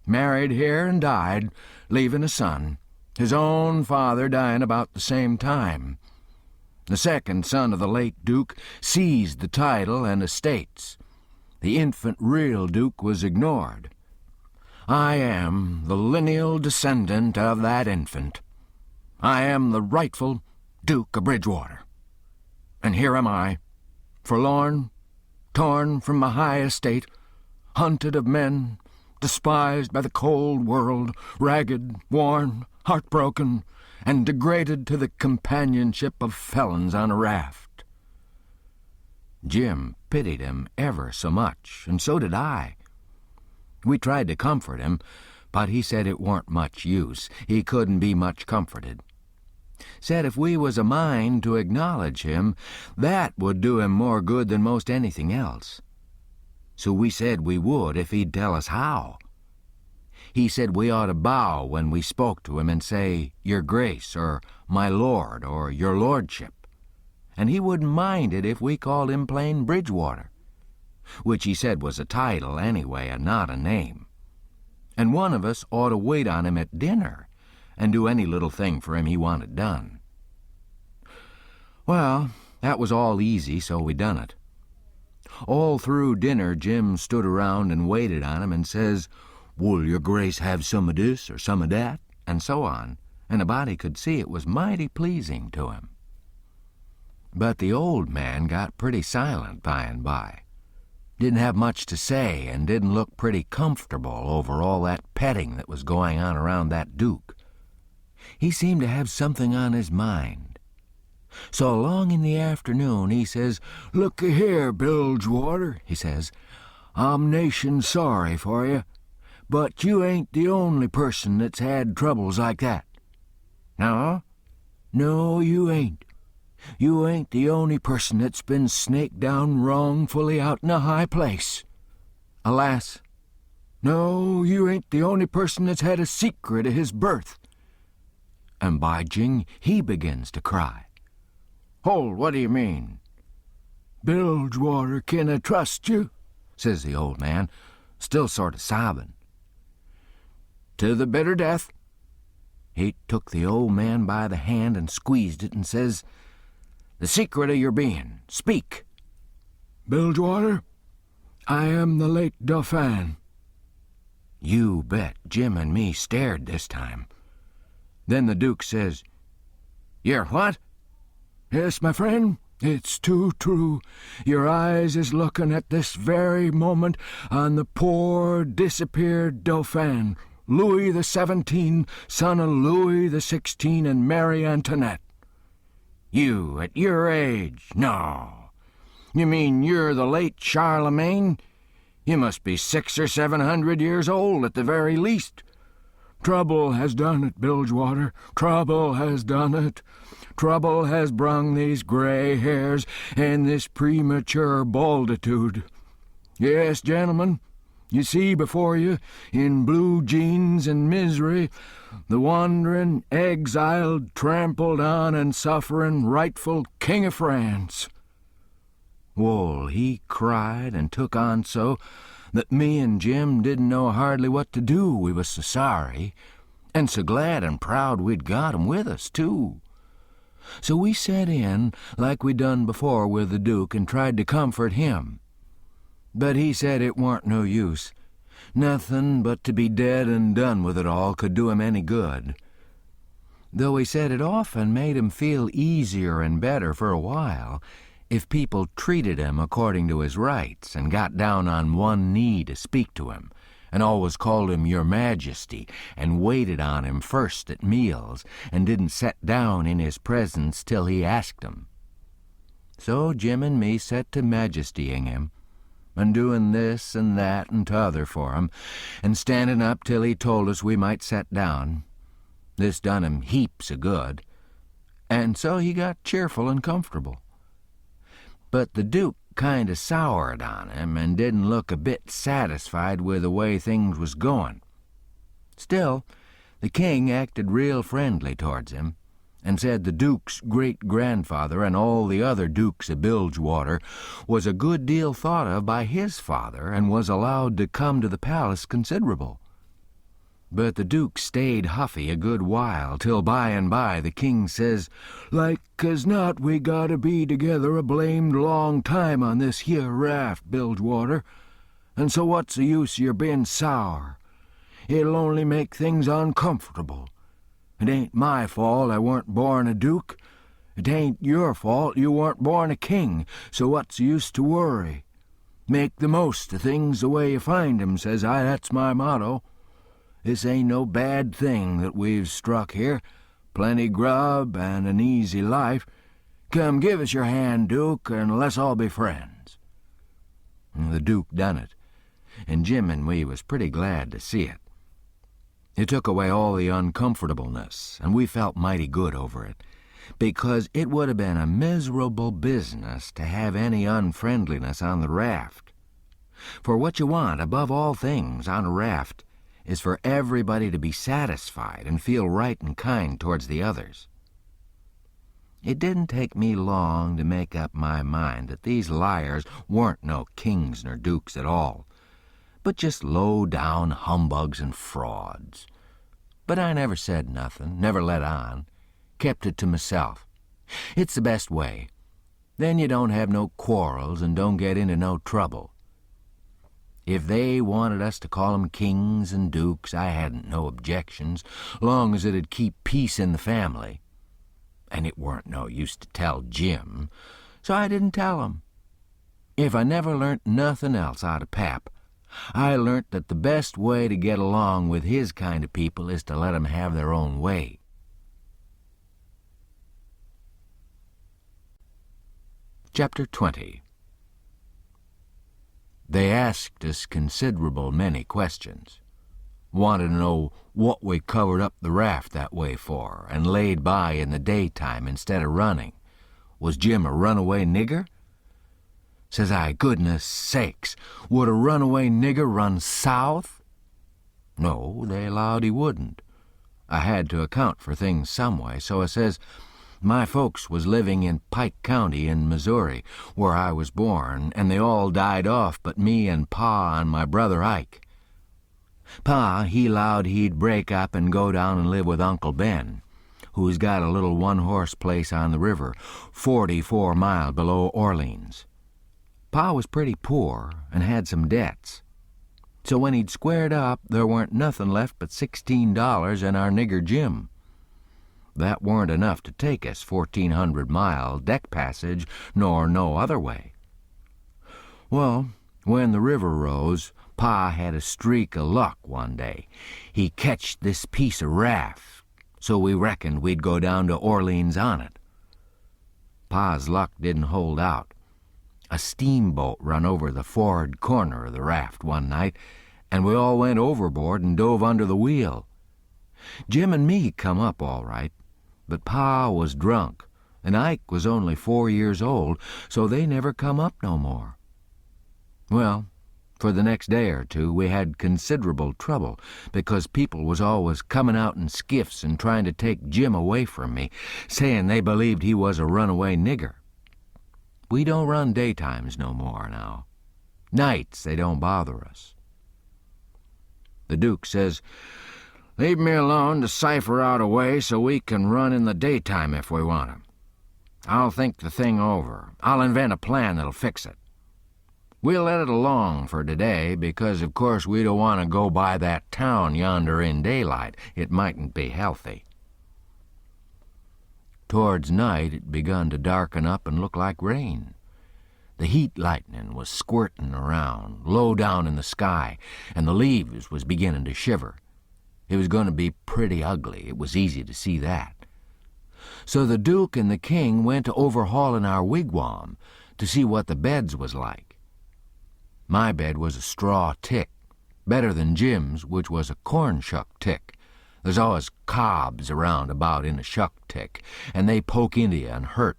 Married here and died, leaving a son, his own father dying about the same time. The second son of the late Duke seized the title and estates. The infant real Duke was ignored. I am the lineal descendant of that infant. I am the rightful Duke of Bridgewater. And here am I, forlorn, torn from my high estate, hunted of men, despised by the cold world, ragged, worn, heartbroken, and degraded to the companionship of felons on a raft." Jim pitied him ever so much, and so did I. We tried to comfort him, but he said it warn't much use. He couldn't be much comforted. Said if we was a mind to acknowledge him, that would do him more good than most anything else. So we said we would if he'd tell us how. He said we ought to bow when we spoke to him and say, Your Grace, or My Lord, or Your Lordship. And he wouldn't mind it if we called him plain Bridgewater, which he said was a title anyway and not a name. And one of us ought to wait on him at dinner and do any little thing for him he wanted done. Well, that was all easy, so we done it. All through dinner, Jim stood around and waited on him and says, Will your Grace have some of this or some of that? And so on, and a body could see it was mighty pleasing to him. But the old man got pretty silent by and by. Didn't have much to say and didn't look pretty comfortable over all that petting that was going on around that Duke. He seemed to have something on his mind. So along in the afternoon he says, Looky here, Bilgewater, he says, I'm nation sorry for you, but you ain't the only person that's had troubles like that. No? No, you ain't. You ain't the only person that's been snaked down wrongfully out in a high place. Alas, no, you ain't the only person that's had a secret of his birth. And by jing, he begins to cry. Hold, what do you mean? Bilgewater, can I trust you? Says the old man, still sort of sobbing. To the bitter death. He took the old man by the hand and squeezed it and says, The secret of your being, speak. Bilgewater, I am the late Dauphin. You bet Jim and me stared this time. Then the Duke says, You're what? Yes, my friend, it's too true. Your eyes is looking at this very moment on the poor, disappeared Dauphin, Louis XVII, son of Louis XVI and Mary Antoinette. You, at your age? No. You mean you're the late Charlemagne? You must be 600 or 700 years old at the very least. Trouble has done it, Bilgewater. Trouble has done it. Trouble has brung these gray hairs and this premature balditude. Yes, gentlemen, you see before you, in blue jeans and misery, the wandering, exiled, trampled on and suffering rightful King of France. Well, he cried and took on so that me and Jim didn't know hardly what to do, we was so sorry, and so glad and proud we'd got him with us, too. So we set in like we done before with the Duke and tried to comfort him. But he said it warn't no use. Nothing but to be dead and done with it all could do him any good. Though he said it often made him feel easier and better for a while if people treated him according to his rights and got down on one knee to speak to him, and always called him Your Majesty, and waited on him first at meals, and didn't set down in his presence till he asked 'em. So Jim and me set to majestying him, and doing this and that and t'other for him, and standing up till he told us we might set down. This done him heaps of good, and so he got cheerful and comfortable. But the Duke kind of soured on him and didn't look a bit satisfied with the way things was going. Still, the king acted real friendly towards him, and said the Duke's great-grandfather and all the other Dukes of Bilgewater was a good deal thought of by his father and was allowed to come to the palace considerable. But the Duke stayed huffy a good while, till by and by the king says, Like as not we gotta be together a blamed long time on this here raft, Bilgewater, and so what's the use of your being sour? It'll only make things uncomfortable. It ain't my fault I weren't born a duke. It ain't your fault you weren't born a king, so what's the use to worry? Make the most of things the way you find 'em, says I, that's my motto. This ain't no bad thing that we've struck here. Plenty grub and an easy life. Come, give us your hand, Duke, and let's all be friends. And the Duke done it, and Jim and we was pretty glad to see it. It took away all the uncomfortableness, and we felt mighty good over it, because it would have been a miserable business to have any unfriendliness on the raft. For what you want, above all things, on a raft, is for everybody to be satisfied and feel right and kind towards the others. It didn't take me long to make up my mind that these liars weren't no kings nor dukes at all, but just low-down humbugs and frauds. But I never said nothing, never let on, kept it to myself. It's the best way. Then you don't have no quarrels and don't get into no trouble. If they wanted us to call 'em kings and dukes, I hadn't no objections, long as it'd keep peace in the family. And it weren't no use to tell Jim, so I didn't tell him. If I never learnt nothing else out of Pap, I learnt that the best way to get along with his kind of people is to let 'em have their own way. Chapter 20. They asked us considerable many questions. Wanted to know what we covered up the raft that way for and laid by in the daytime instead of running. Was Jim a runaway nigger? Says I, goodness sakes, would a runaway nigger run south? No, they allowed he wouldn't. I had to account for things some way, so I says, my folks was living in Pike County in Missouri, where I was born, and they all died off but me and Pa and my brother Ike. Pa, he 'lowed he'd break up and go down and live with Uncle Ben, who's got a little one-horse place on the river, 44 miles below Orleans. Pa was pretty poor and had some debts. So when he'd squared up, there weren't nothing left but $16 and our nigger Jim. That weren't enough to take us 1,400-mile deck passage, nor no other way. Well, when the river rose, Pa had a streak of luck one day. He ketched this piece of raft, so we reckoned we'd go down to Orleans on it. Pa's luck didn't hold out. A steamboat run over the for'ard corner of the raft one night, and we all went overboard and dove under the wheel. Jim and me come up all right, but Pa was drunk, and Ike was only 4 years old, so they never come up no more. Well, for the next day or two we had considerable trouble, because people was always coming out in skiffs and trying to take Jim away from me, saying they believed he was a runaway nigger. We don't run daytimes no more now. Nights they don't bother us. The Duke says, leave me alone to cipher out a way so we can run in the daytime if we want to. I'll think the thing over. I'll invent a plan that'll fix it. We'll let it along for today because, of course, we don't want to go by that town yonder in daylight. It mightn't be healthy. Towards night it begun to darken up and look like rain. The heat lightning was squirting around, low down in the sky, and the leaves was beginning to shiver. It was going to be pretty ugly, it was easy to see that. So the Duke and the King went to overhauling our wigwam to see what the beds was like. My bed was a straw tick, better than Jim's, which was a corn shuck tick. There's always cobs around about in a shuck tick, and they poke into you and hurt.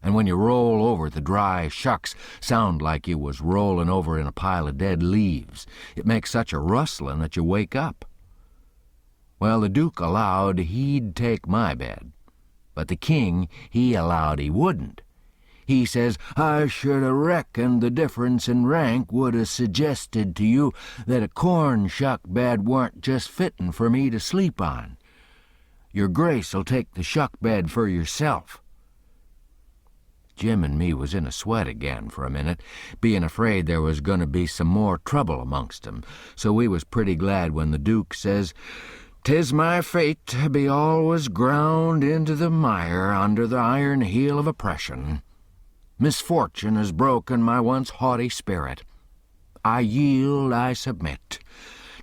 And when you roll over, the dry shucks sound like you was rolling over in a pile of dead leaves. It makes such a rustling that you wake up. Well, the Duke allowed he'd take my bed, but the King, he allowed he wouldn't. He says, I should have reckoned the difference in rank would have suggested to you that a corn shuck bed weren't just fitting for me to sleep on. Your Grace'll take the shuck bed for yourself. Jim and me was in a sweat again for a minute, being afraid there was going to be some more trouble amongst 'em, so we was pretty glad when the Duke says, 'Tis my fate to be always ground into the mire under the iron heel of oppression. Misfortune has broken my once haughty spirit. I yield, I submit.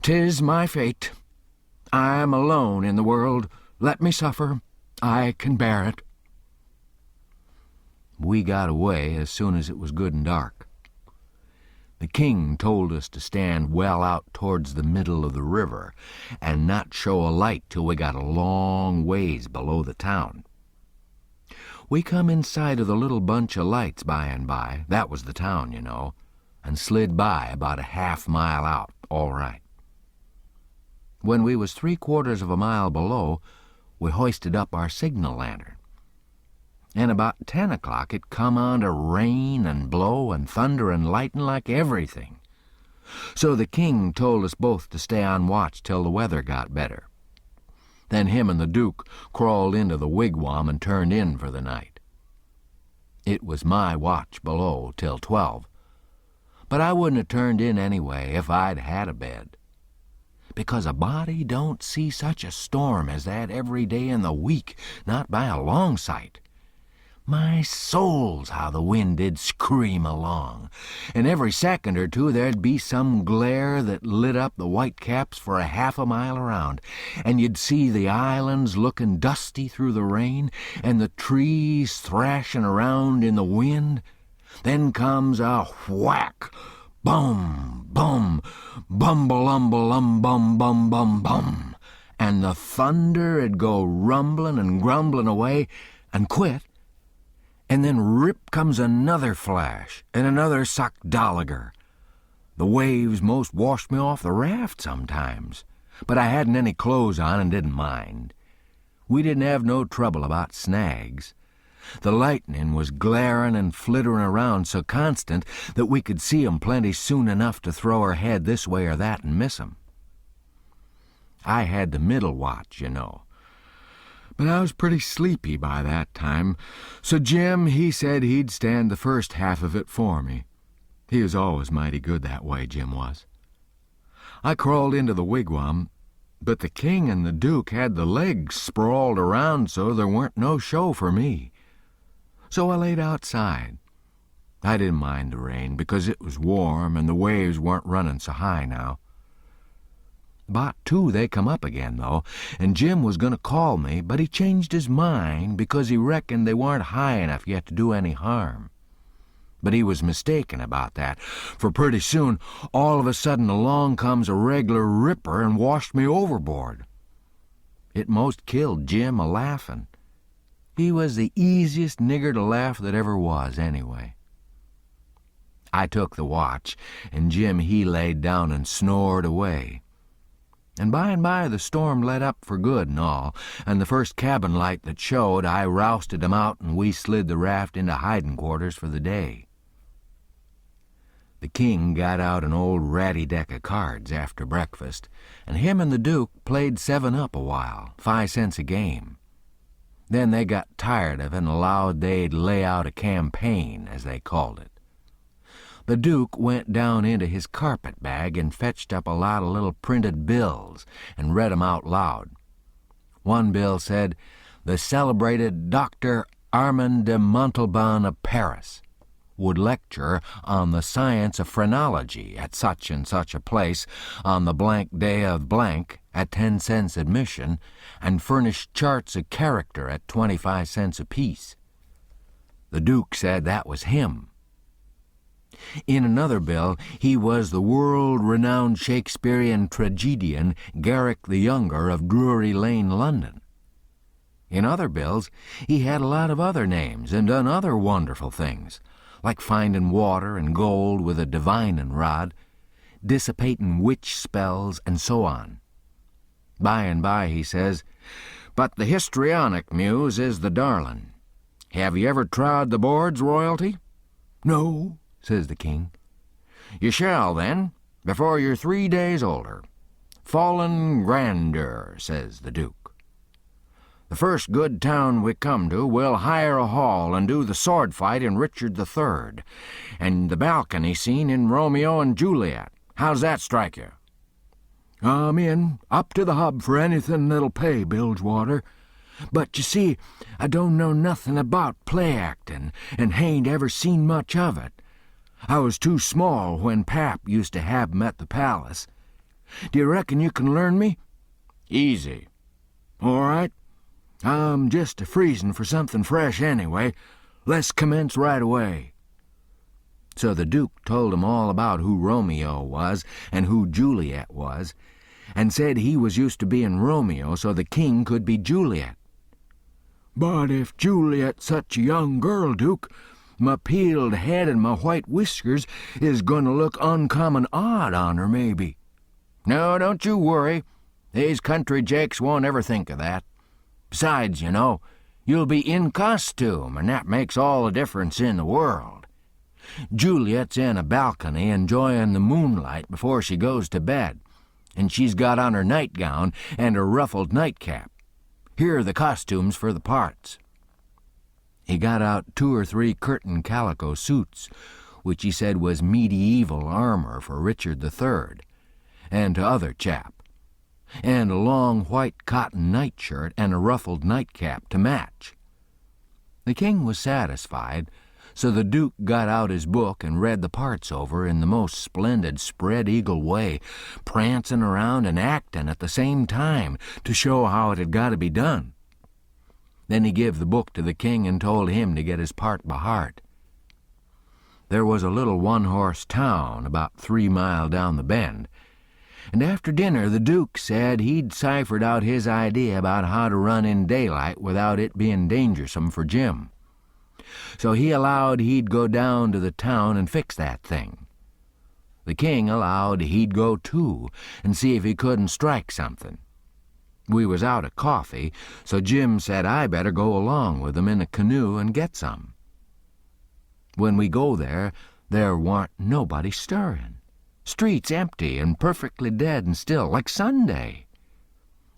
'Tis my fate. I am alone in the world. Let me suffer. I can bear it. We got away as soon as it was good and dark. The King told us to stand well out towards the middle of the river and not show a light till we got a long ways below the town. We come in sight of the little bunch of lights by and by, that was the town, you know, and slid by about a half-mile out, all right. When we was 3/4 of a mile below, we hoisted up our signal lantern. And about 10 o'clock it come on to rain and blow and thunder and lighten like everything. So the king told us both to stay on watch till the weather got better. Then him and the Duke crawled into the wigwam and turned in for the night. It was my watch below till 12, but I wouldn't have turned in anyway if I'd had a bed, because a body don't see such a storm as that every day in the week, not by a long sight. My souls, how the wind did scream along, and every second or two there'd be some glare that lit up the white caps for a half a mile around, and you'd see the islands looking dusty through the rain, and the trees thrashing around in the wind. Then comes a whack, bum, bum, bum-ba-lum-ba-lum-bum-bum-bum-bum, and the thunder'd go rumbling and grumbling away and quit. And then rip comes another flash, and another suck-dolliger. The waves most washed me off the raft sometimes, but I hadn't any clothes on and didn't mind. We didn't have no trouble about snags. The lightning was glaring and flittering around so constant that we could see 'em plenty soon enough to throw our head this way or that and miss 'em. I had the middle watch, you know. But I was pretty sleepy by that time, so Jim, he said he'd stand the first half of it for me. He was always mighty good that way, Jim was. I crawled into the wigwam, but the king and the Duke had the legs sprawled around so there weren't no show for me. So I laid outside. I didn't mind the rain because it was warm and the waves weren't running so high now. About 2 they come up again, though, and Jim was going to call me, but he changed his mind because he reckoned they weren't high enough yet to do any harm. But he was mistaken about that, for pretty soon, all of a sudden along comes a reg'lar ripper and washed me overboard. It most killed Jim a-laughing. He was the easiest nigger to laugh that ever was, anyway. I took the watch, and Jim he laid down and snored away. And by the storm let up for good and all, and the first cabin light that showed, I rousted 'em out and we slid the raft into hiding quarters for the day. The king got out an old ratty deck of cards after breakfast, and him and the Duke played 7-up a while, 5 cents a game. Then they got tired of it and allowed they'd lay out a campaign, as they called it. The Duke went down into his carpet bag and fetched up a lot of little printed bills and read 'em out loud. One bill said, "The celebrated Dr. Armand de Montalban of Paris would lecture on the science of phrenology at such and such a place on the blank day of blank at 10 cents admission and furnish charts of character at 25 cents apiece." The Duke said that was him. In another bill, he was the world-renowned Shakespearean tragedian Garrick the Younger of Drury Lane, London. In other bills, he had a lot of other names and done other wonderful things, like finding water and gold with a divining rod, dissipating witch spells, and so on. By and by he says, "But the histrionic muse is the darlin'. Have you ever trod the boards, royalty?" "No," says the king. "You shall, then, before you're 3 days older. Fallen grandeur," says the Duke. "The first good town we come to, we'll hire a hall and do the sword fight in Richard III, and the balcony scene in Romeo and Juliet. How's that strike you?" "I'm in, up to the hub for anything that'll pay, Bilgewater. But you see, I don't know nothing about play acting, and hain't ever seen much of it. I was too small when Pap used to have 'em at the palace. Do you reckon you can learn me?" "Easy." "All right. I'm just a-freezing for something fresh anyway. Let's commence right away." So the Duke told him all about who Romeo was and who Juliet was, and said he was used to being Romeo so the king could be Juliet. "But if Juliet's such a young girl, Duke, my peeled head and my white whiskers is going to look uncommon odd on her, maybe." "No, don't you worry. These country jakes won't ever think of that. Besides, you'll be in costume, and that makes all the difference in the world. Juliet's in a balcony enjoying the moonlight before she goes to bed, and she's got on her nightgown and her ruffled nightcap. Here are the costumes for the parts." He got out 2 or 3 curtain calico suits, which he said was medieval armor for Richard III, and t'other chap, and a long white cotton nightshirt and a ruffled nightcap to match. The king was satisfied, so the Duke got out his book and read the parts over in the most splendid spread-eagle way, prancing around and acting at the same time to show how it had got to be done. Then he gave the book to the king and told him to get his part by heart. There was a little one-horse town about 3 mile down the bend, and after dinner the Duke said he'd ciphered out his idea about how to run in daylight without it being dangersome for Jim. So he allowed he'd go down to the town and fix that thing. The king allowed he'd go too and see if he couldn't strike something. We was out of coffee, so Jim said I better go along with him in a canoe and get some. When we go there warn't nobody stirring. Streets empty and perfectly dead and still, like Sunday.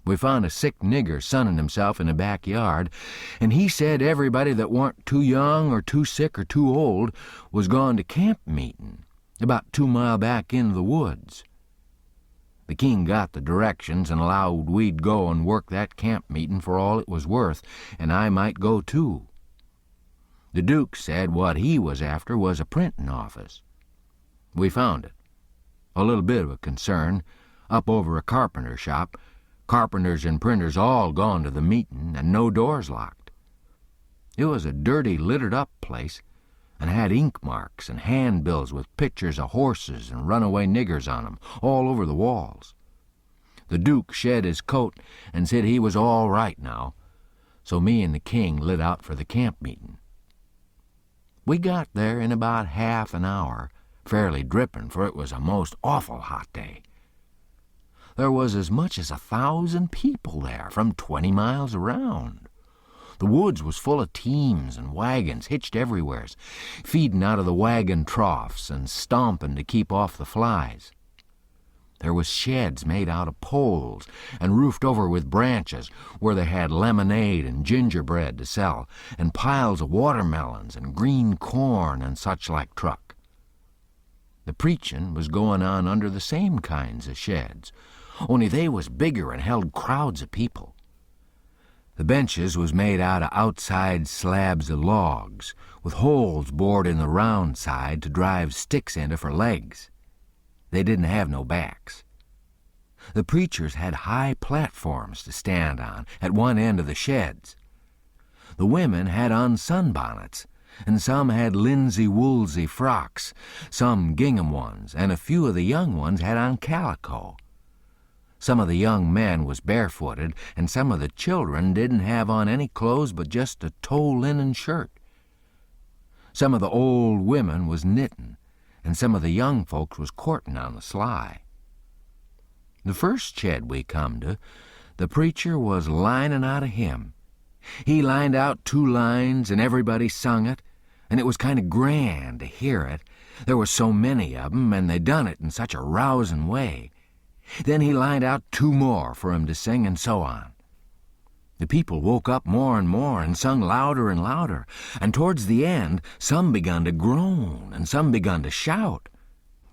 We found a sick nigger sunning himself in the backyard, and he said everybody that warn't too young or too sick or too old was gone to camp meeting, about 2 mile back into the woods. The king got the directions and allowed we'd go and work that camp meeting for all it was worth, and I might go too. The Duke said what he was after was a printing office. We found it. A little bit of a concern, up over a carpenter shop, carpenters and printers all gone to the meeting, and no doors locked. It was a dirty, littered-up place, and had ink marks and handbills with pictures of horses and runaway niggers on 'em all over the walls. The Duke shed his coat and said he was all right now, so me and the king lit out for the camp meeting. We got there in about half an hour, fairly dripping, for it was a most awful hot day. There was as much as 1,000 people there from 20 miles around. The woods was full of teams and wagons hitched everywheres, feeding out of the wagon troughs and stomping to keep off the flies. There was sheds made out of poles and roofed over with branches where they had lemonade and gingerbread to sell, and piles of watermelons and green corn and such like truck. The preachin' was going on under the same kinds of sheds, only they was bigger and held crowds of people. The benches was made out of outside slabs of logs, with holes bored in the round side to drive sticks into for legs. They didn't have no backs. The preachers had high platforms to stand on at one end of the sheds. The women had on sunbonnets, and some had linsey-woolsey frocks, some gingham ones, and a few of the young ones had on calico. Some of the young men was barefooted, and some of the children didn't have on any clothes but just a tow linen shirt. Some of the old women was knitting, and some of the young folks was courting on the sly. The first shed we come to, the preacher was lining out a hymn. He lined out 2 lines, and everybody sung it, and it was kind of grand to hear it. There was so many of 'em, and they done it in such a rousing way. Then he lined out 2 more for 'em to sing, and so on. The people woke up more and more and sung louder and louder, and towards the end some begun to groan and some begun to shout.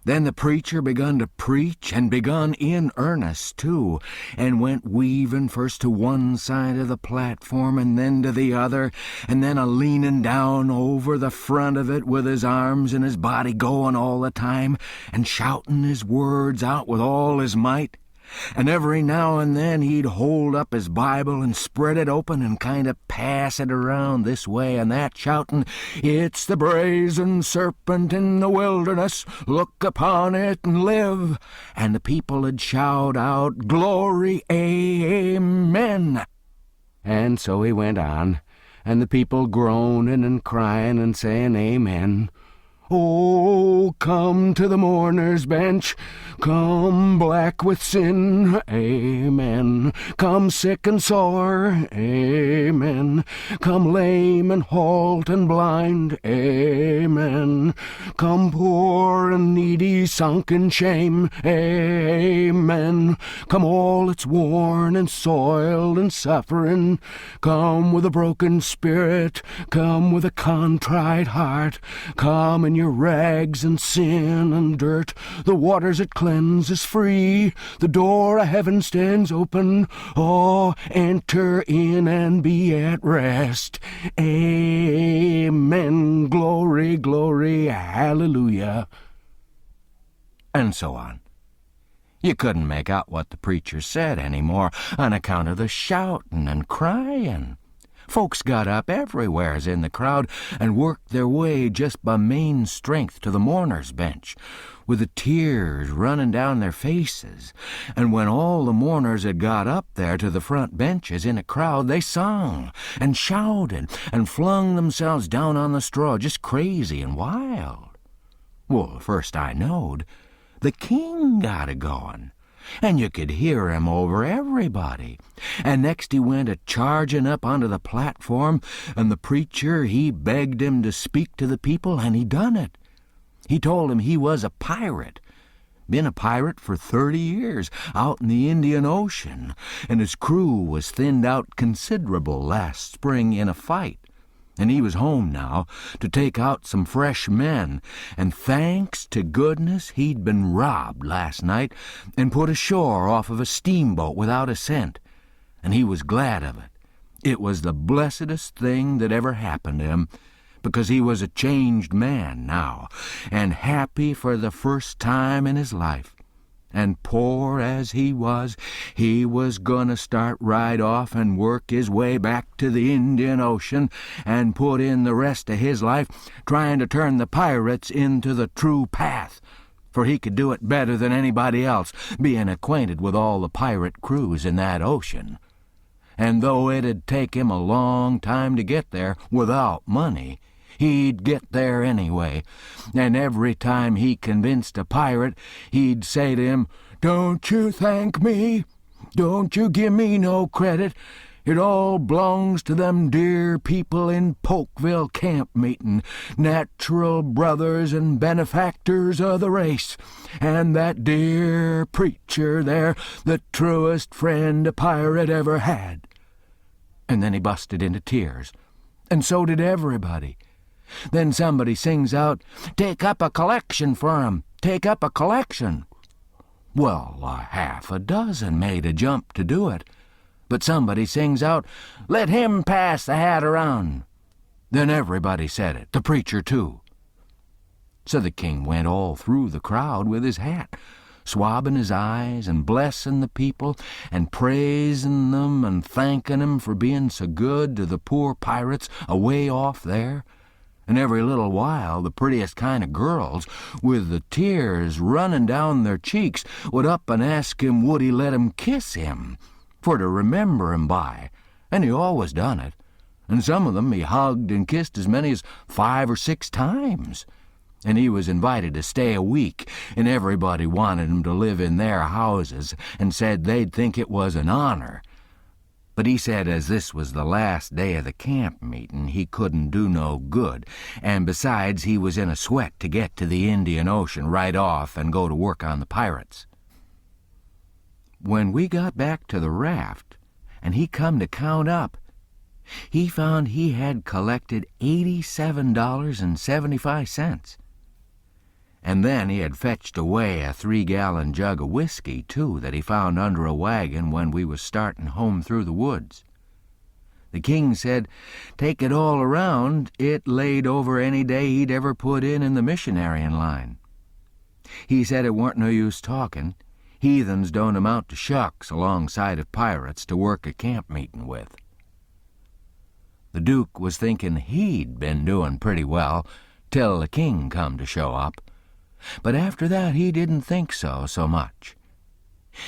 Then the preacher begun to preach, and begun in earnest, too, and went weaving first to one side of the platform and then to the other, and then a-leaning down over the front of it with his arms and his body going all the time, and shouting his words out with all his might. And every now and then he'd hold up his Bible and spread it open and kind of pass it around this way and that, shouting, "It's the brazen serpent in the wilderness, look upon it and live." And the people would shout out, "Glory, amen." And so he went on, and the people groaning and crying and saying amen, Oh, come to the mourner's bench, come black with sin, amen. Come sick and sore, amen. Come lame and halt and blind, amen. Come poor and needy, sunk in shame, amen. Come all that's worn and soiled and suffering. Come with a broken spirit, come with a contrite heart. Come in your rags and sin and dirt. The waters it cleanse is free. The door of heaven stands open. Oh, enter in and be at rest. Amen. Glory, glory, hallelujah. And so on. You couldn't make out what the preacher said anymore on account of the shouting and crying. Folks got up everywheres in the crowd and worked their way just by main strength to the mourner's bench, with the tears running down their faces. And when all the mourners had got up there to the front benches in a crowd, they sung and shouted and flung themselves down on the straw just crazy and wild. Well, first I knowed, the king got a-going. And you could hear him over everybody. And next he went a-charging up onto the platform, and the preacher, he begged him to speak to the people, and he done it. He told him he was a pirate. Been a pirate for 30 years, out in the Indian Ocean, and his crew was thinned out considerable last spring in a fight. And he was home now to take out some fresh men, and thanks to goodness he'd been robbed last night and put ashore off of a steamboat without a cent, and he was glad of it. It was the blessedest thing that ever happened to him, because he was a changed man now, and happy for the first time in his life. And poor as he was gonna start right off and work his way back to the Indian Ocean and put in the rest of his life trying to turn the pirates into the true path, for he could do it better than anybody else, being acquainted with all the pirate crews in that ocean. And though it'd take him a long time to get there without money, he'd get there anyway, and every time he convinced a pirate, he'd say to him, "Don't you thank me? Don't you give me no credit? It all belongs to them dear people in Polkville camp meeting, natural brothers and benefactors of the race, and that dear preacher there, the truest friend a pirate ever had." And then he busted into tears, and so did everybody. Then somebody sings out, "Take up a collection for 'em, take up a collection." Well, half a dozen made a jump to do it, but somebody sings out, "Let him pass the hat around." Then everybody said it, the preacher too. So the king went all through the crowd with his hat, swabbing his eyes and blessing the people and praising them and thanking them for being so good to the poor pirates away off there. And every little while the prettiest kind of girls, with the tears running down their cheeks, would up and ask him would he let 'em kiss him, for to remember him by, and he always done it, and some of them he hugged and kissed as many as 5 or 6 times. And he was invited to stay a week, and everybody wanted him to live in their houses, and said they'd think it was an honor. But he said as this was the last day of the camp meeting, he couldn't do no good, and besides he was in a sweat to get to the Indian Ocean right off and go to work on the pirates. When we got back to the raft, and he come to count up, he found he had collected $87.75. And then he had fetched away a 3-gallon jug of whiskey, too, that he found under a wagon when we was starting home through the woods. The king said, take it all around, it laid over any day he'd ever put in the missionarying line. He said it weren't no use talking. Heathens don't amount to shucks alongside of pirates to work a camp meeting with. The Duke was thinking he'd been doing pretty well till the king come to show up. But after that he didn't think so much.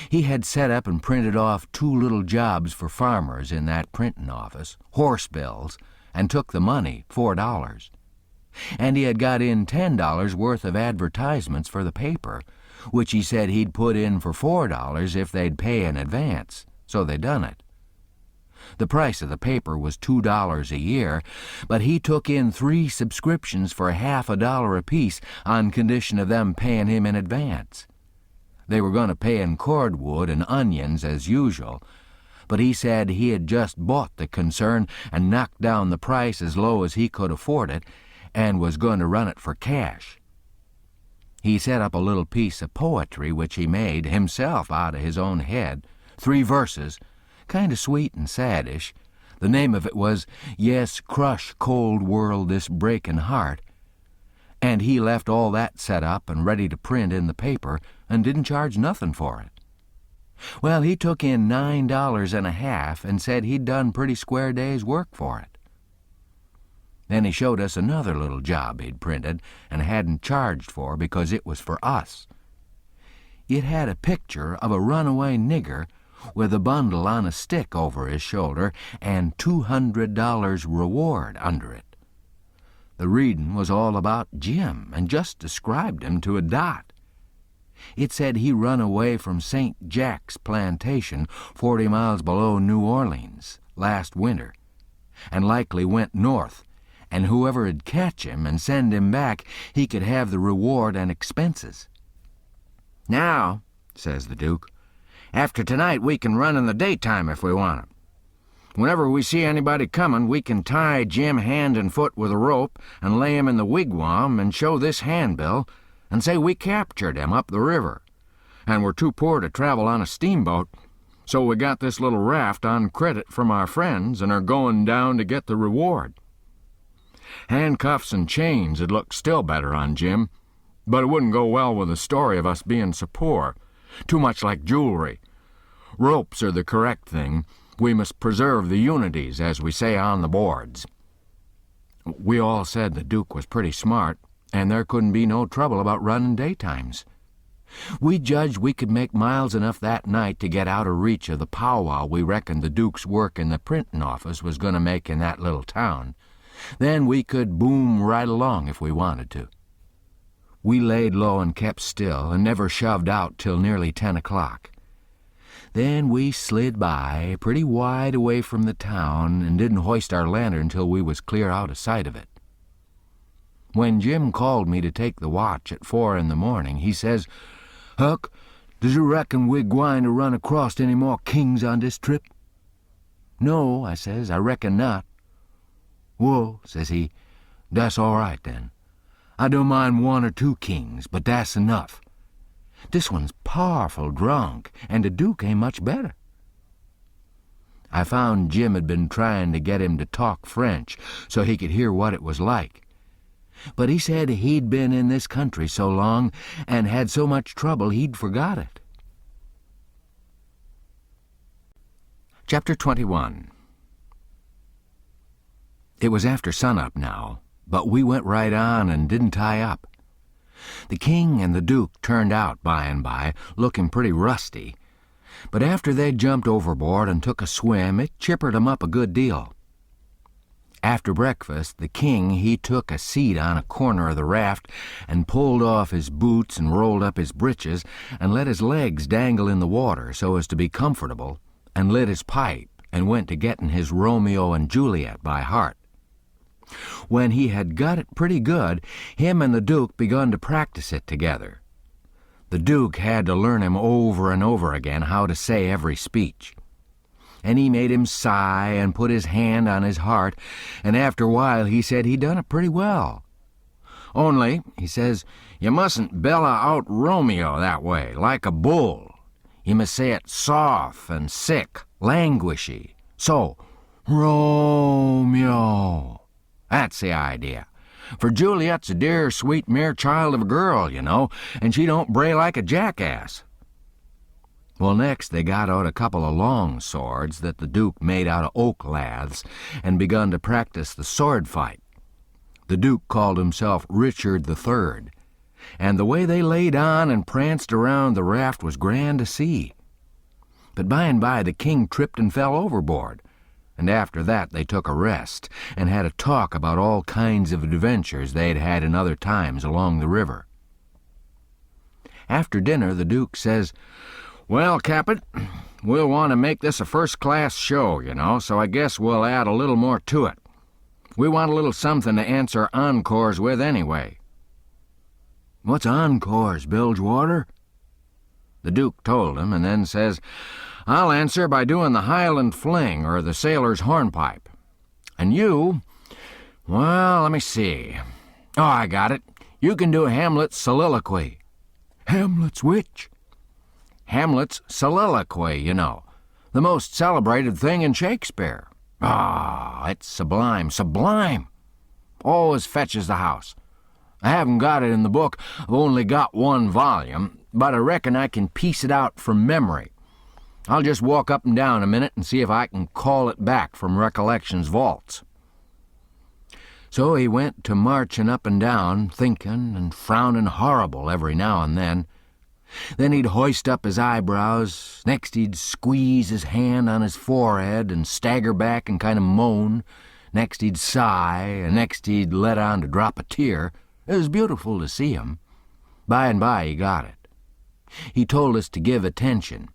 He had set up and printed off 2 little jobs for farmers in that printing office, horse bills, and took the money, $4. and he had got in $10 worth of advertisements for the paper, which he said he'd put in for $4 if they'd pay in advance, so they done it. The price of the paper was $2 a year, but he took in 3 subscriptions for $50 apiece on condition of them paying him in advance. They were going to pay in cordwood and onions as usual, but he said he had just bought the concern and knocked down the price as low as he could afford it, and was going to run it for cash. He set up a little piece of poetry which he made himself out of his own head, 3 verses, kind of sweet and saddish. The name of it was, "Yes, Crush, Cold World, This Breaking Heart," and he left all that set up and ready to print in the paper and didn't charge nothing for it. Well, he took in $9.50 and said he'd done pretty square day's work for it. Then he showed us another little job he'd printed and hadn't charged for because it was for us. It had a picture of a runaway nigger with a bundle on a stick over his shoulder and $200 reward under it. The reading was all about Jim and just described him to a dot. It said he run away from St. Jack's plantation 40 miles below New Orleans last winter and likely went north, and whoever'd catch him and send him back, he could have the reward and expenses. "Now," says the Duke, "after tonight we can run in the daytime if we want 'em. Whenever we see anybody coming, we can tie Jim hand and foot with a rope and lay him in the wigwam and show this handbill and say we captured him up the river, and we're too poor to travel on a steamboat, so we got this little raft on credit from our friends and are going down to get the reward. Handcuffs and chains would look still better on Jim, but it wouldn't go well with the story of us being so poor. Too much like jewelry. Ropes are the correct thing. We must preserve the unities, as we say on the boards." We all said the Duke was pretty smart, and there couldn't be no trouble about running daytimes. We judged we could make miles enough that night to get out of reach of the powwow we reckoned the Duke's work in the printing office was going to make in that little town. Then we could boom right along if we wanted to. We laid low and kept still and never shoved out till nearly 10 o'clock. Then we slid by, pretty wide away from the town, and didn't hoist our lantern till we was clear out of sight of it. When Jim called me to take the watch at 4 in the morning, he says, "Huck, does you reckon we're gwine to run across any more kings on this trip?" "No," I says, "I reckon not." "Well," says he, "that's all right then. I don't mind 1 or 2 kings, but that's enough. This one's powerful drunk, and the Duke ain't much better." I found Jim had been trying to get him to talk French so he could hear what it was like. But he said he'd been in this country so long and had so much trouble he'd forgot it. Chapter 21. It was after sunup now, but we went right on and didn't tie up. The king and the Duke turned out by and by, looking pretty rusty, but after they jumped overboard and took a swim, it chippered 'em up a good deal. After breakfast, the king, he took a seat on a corner of the raft and pulled off his boots and rolled up his breeches and let his legs dangle in the water so as to be comfortable, and lit his pipe and went to getting his Romeo and Juliet by heart. When he had got it pretty good, him and the Duke begun to practice it together. The Duke had to learn him over and over again how to say every speech. And he made him sigh and put his hand on his heart, and after a while he said he'd done it pretty well. "Only," he says, "you mustn't bella out Romeo that way, like a bull. You must say it soft and sick, languishy. So, Romeo. That's the idea. For Juliet's a dear, sweet, mere child of a girl, you know, and she don't bray like a jackass." Well, next they got out a couple of long swords that the Duke made out of oak laths and begun to practice the sword fight. The Duke called himself Richard III, and the way they laid on and pranced around the raft was grand to see. But by and by the king tripped and fell overboard, and after that they took a rest and had a talk about all kinds of adventures they'd had in other times along the river. After dinner, the Duke says, "Well, Captain, we'll want to make this a first-class show, so I guess we'll add a little more to it. We want a little something to answer encores with anyway." "What's encores, Bilgewater?" The Duke told him, and then says, "I'll answer by doing the Highland Fling, or the Sailor's Hornpipe. And you, well, let me see. Oh, I got it. You can do Hamlet's soliloquy." "Hamlet's which?" "Hamlet's soliloquy, the most celebrated thing in Shakespeare. Ah, it's sublime, sublime. Always fetches the house. I haven't got it in the book. I've only got one volume, but I reckon I can piece it out from memory. I'll just walk up and down a minute and see if I can call it back from Recollection's vaults." So he went to marching up and down, thinking and frowning horrible every now and then. Then he'd hoist up his eyebrows, next he'd squeeze his hand on his forehead and stagger back and kind of moan, next he'd sigh, and next he'd let on to drop a tear. It was beautiful to see him. By and by he got it. He told us to give attention.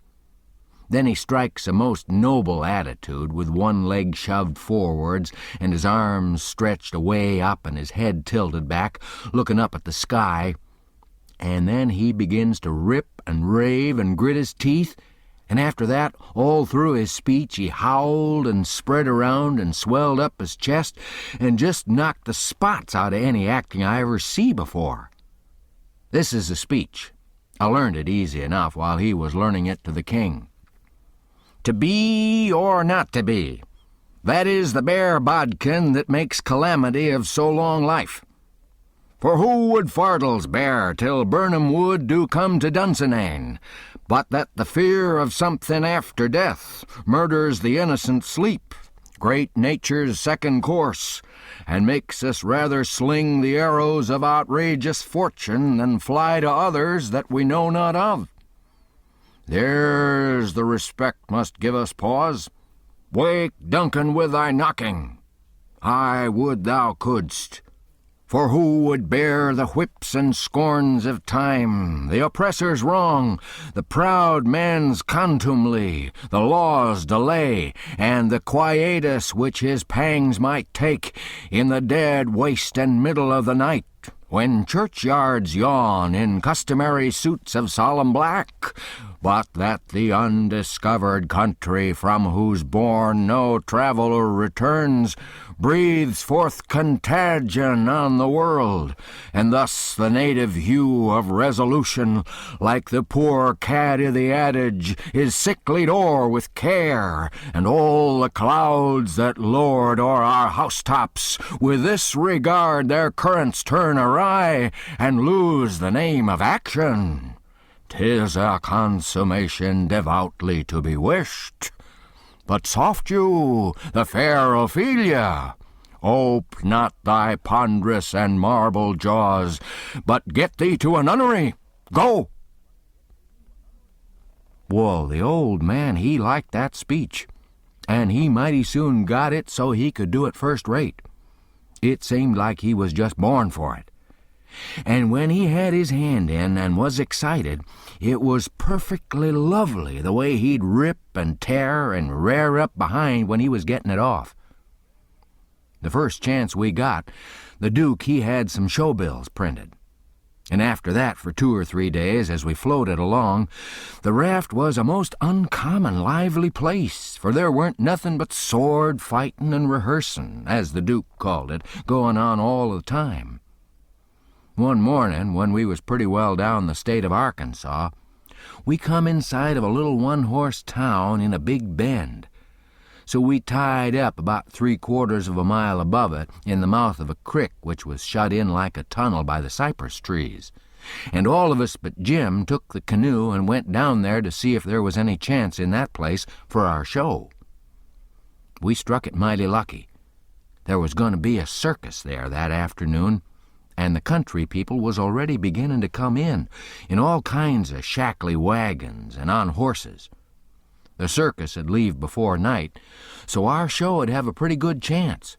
Then he strikes a most noble attitude with one leg shoved forwards and his arms stretched away up and his head tilted back, looking up at the sky. And then he begins to rip and rave and grit his teeth, and after that, all through his speech, he howled and spread around and swelled up his chest and just knocked the spots out of any acting I ever see before. This is a speech. I learned it easy enough while he was learning it to the king. "To be or not to be, that is the bare bodkin that makes calamity of so long life. For who would fardels bear till Burnham Wood do come to Dunsinane, but that the fear of something after death murders the innocent sleep, great nature's second course, and makes us rather sling the arrows of outrageous fortune than fly to others that we know not of. There's the respect must give us pause. Wake, Duncan, with thy knocking. I would thou couldst. For who would bear the whips and scorns of time, the oppressor's wrong, the proud man's contumely, the law's delay, and the quietus which his pangs might take in the dead waste and middle of the night, when churchyards yawn in customary suits of solemn black, but that the undiscovered country from whose bourne no traveller returns breathes forth contagion on the world, and thus the native hue of resolution, like the poor cad i' the adage, is sicklied o'er with care, and all the clouds that lord o'er our housetops with this regard their currents turn awry, and lose the name of action. 'Tis a consummation devoutly to be wished. But soft you, the fair Ophelia, ope not thy ponderous and marble jaws, but get thee to a nunnery. Go!" Well, the old man, he liked that speech, and he mighty soon got it so he could do it first rate. It seemed like he was just born for it. And when he had his hand in and was excited, it was perfectly lovely the way he'd rip and tear and rear up behind when he was getting it off. The first chance we got, the Duke, he had some show bills printed. And after that, for 2 or 3 days, as we floated along, the raft was a most uncommon lively place, for there weren't nothing but sword fighting and rehearsing, as the Duke called it, going on all the time. One morning, when we was pretty well down the state of Arkansas, we come inside of a little one-horse town in a big bend. So we tied up about 3/4 of a mile above it in the mouth of a crick which was shut in like a tunnel by the cypress trees. And all of us but Jim took the canoe and went down there to see if there was any chance in that place for our show. We struck it mighty lucky. There was going to be a circus there that afternoon, and the country people was already beginning to come in all kinds of shackly wagons and on horses. The circus would leave before night, so our show would have a pretty good chance.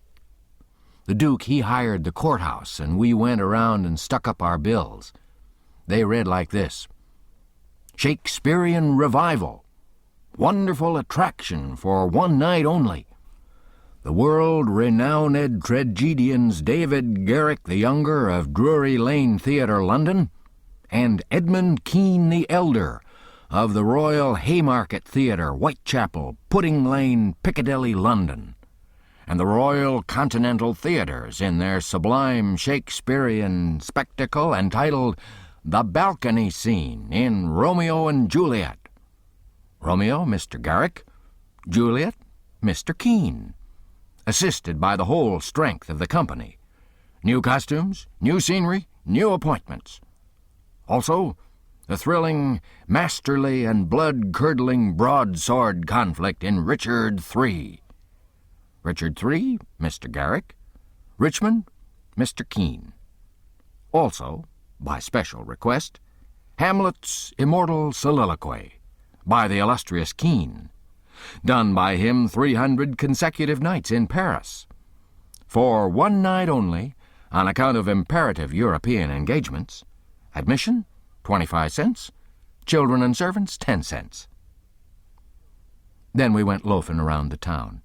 The Duke, he hired the courthouse, and we went around and stuck up our bills. They read like this: Shakespearean Revival. Wonderful attraction for one night only. The world-renowned tragedians David Garrick the Younger of Drury Lane Theatre, London, and Edmund Kean the Elder of the Royal Haymarket Theatre, Whitechapel, Pudding Lane, Piccadilly, London, and the Royal Continental Theatres in their sublime Shakespearean spectacle entitled The Balcony Scene in Romeo and Juliet. Romeo, Mr. Garrick; Juliet, Mr. Kean, assisted by the whole strength of the company. New costumes, new scenery, new appointments. Also, the thrilling, masterly, and blood-curdling broadsword conflict in Richard III. Richard III, Mr. Garrick; Richmond, Mr. Kean. Also, by special request, Hamlet's immortal soliloquy, by the illustrious Kean, done by him 300 consecutive nights in Paris. For one night only, on account of imperative European engagements. Admission, 25 cents. Children and servants, 10 cents. Then we went loafing around the town.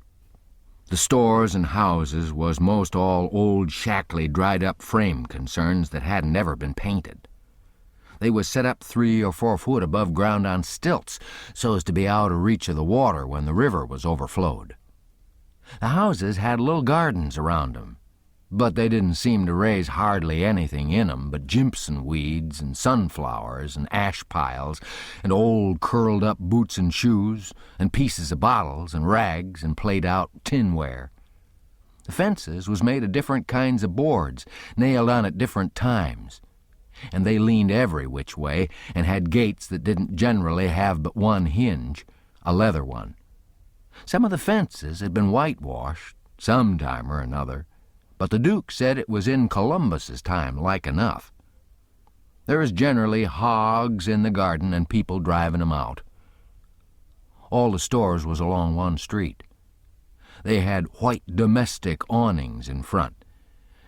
The stores and houses was most all old, shackly, dried-up frame concerns that hadn't ever been painted. They was set up 3 or 4 foot above ground on stilts, so as to be out of reach of the water when the river was overflowed. The houses had little gardens around 'em, but they didn't seem to raise hardly anything in 'em but jimpson weeds and sunflowers and ash piles and old curled-up boots and shoes and pieces of bottles and rags and played-out tinware. The fences was made of different kinds of boards, nailed on at different times, and they leaned every which way and had gates that didn't generally have but one hinge, a leather one. Some of the fences had been whitewashed, some time or another, but the Duke said it was in Columbus's time like enough. There was generally hogs in the garden and people driving 'em out. All the stores was along one street. They had white domestic awnings in front,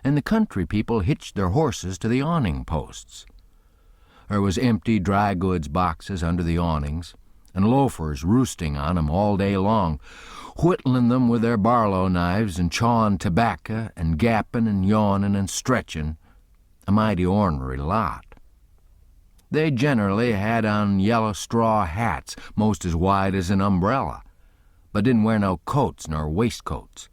and the country people hitched their horses to the awning posts. There was empty dry goods boxes under the awnings, and loafers roosting on 'em all day long, whittling them with their barlow knives and chawing tobacco and gapping and yawning and stretching, a mighty ornery lot. They generally had on yellow straw hats, most as wide as an umbrella, but didn't wear no coats nor waistcoats.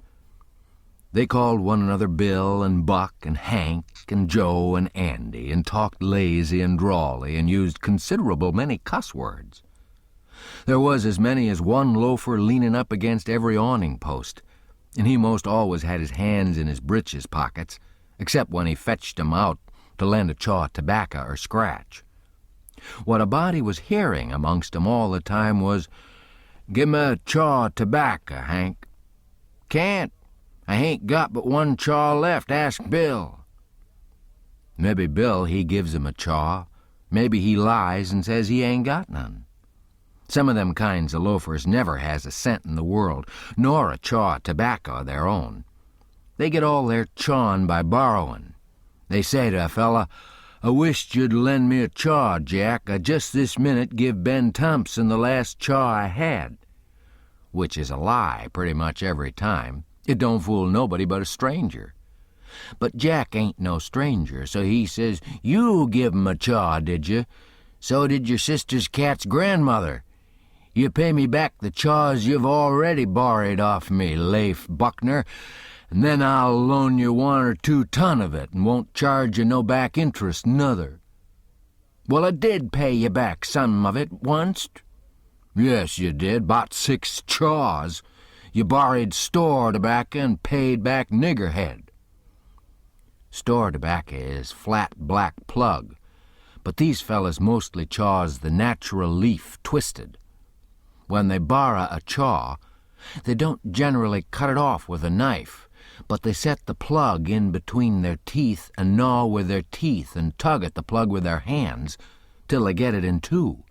They called one another Bill and Buck and Hank and Joe and Andy, and talked lazy and drawly and used considerable many cuss words. There was as many as one loafer leaning up against every awning post, and he most always had his hands in his breeches pockets, except when he fetched 'em out to lend a chaw of tobacco or scratch. What a body was hearing amongst 'em all the time was, "Give me a chaw of tobacco, Hank." "Can't. I hain't got but one chaw left. Ask Bill." Maybe Bill, he gives him a chaw. Maybe he lies and says he ain't got none. Some of them kinds of loafers never has a cent in the world, nor a chaw of tobacco of their own. They get all their chawin' by borrowin'. They say to a fella, "I wisht you'd lend me a chaw, Jack. I just this minute give Ben Thompson the last chaw I had," which is a lie pretty much every time. It don't fool nobody but a stranger. But Jack ain't no stranger, so he says, "You give 'em a chaw, did you? So did your sister's cat's grandmother. You pay me back the chaws you've already borrowed off me, Leif Buckner, and then I'll loan you 1 or 2 ton of it and won't charge you no back interest nuther." "Well, I did pay you back some of it onct." "Yes, you did, 'bout 6 chaws. You borrowed store tobacco and paid back niggerhead." Store tobacco is flat black plug, but these fellas mostly chaws the natural leaf twisted. When they borrow a chaw, they don't generally cut it off with a knife, but they set the plug in between their teeth and gnaw with their teeth and tug at the plug with their hands till they get it in two.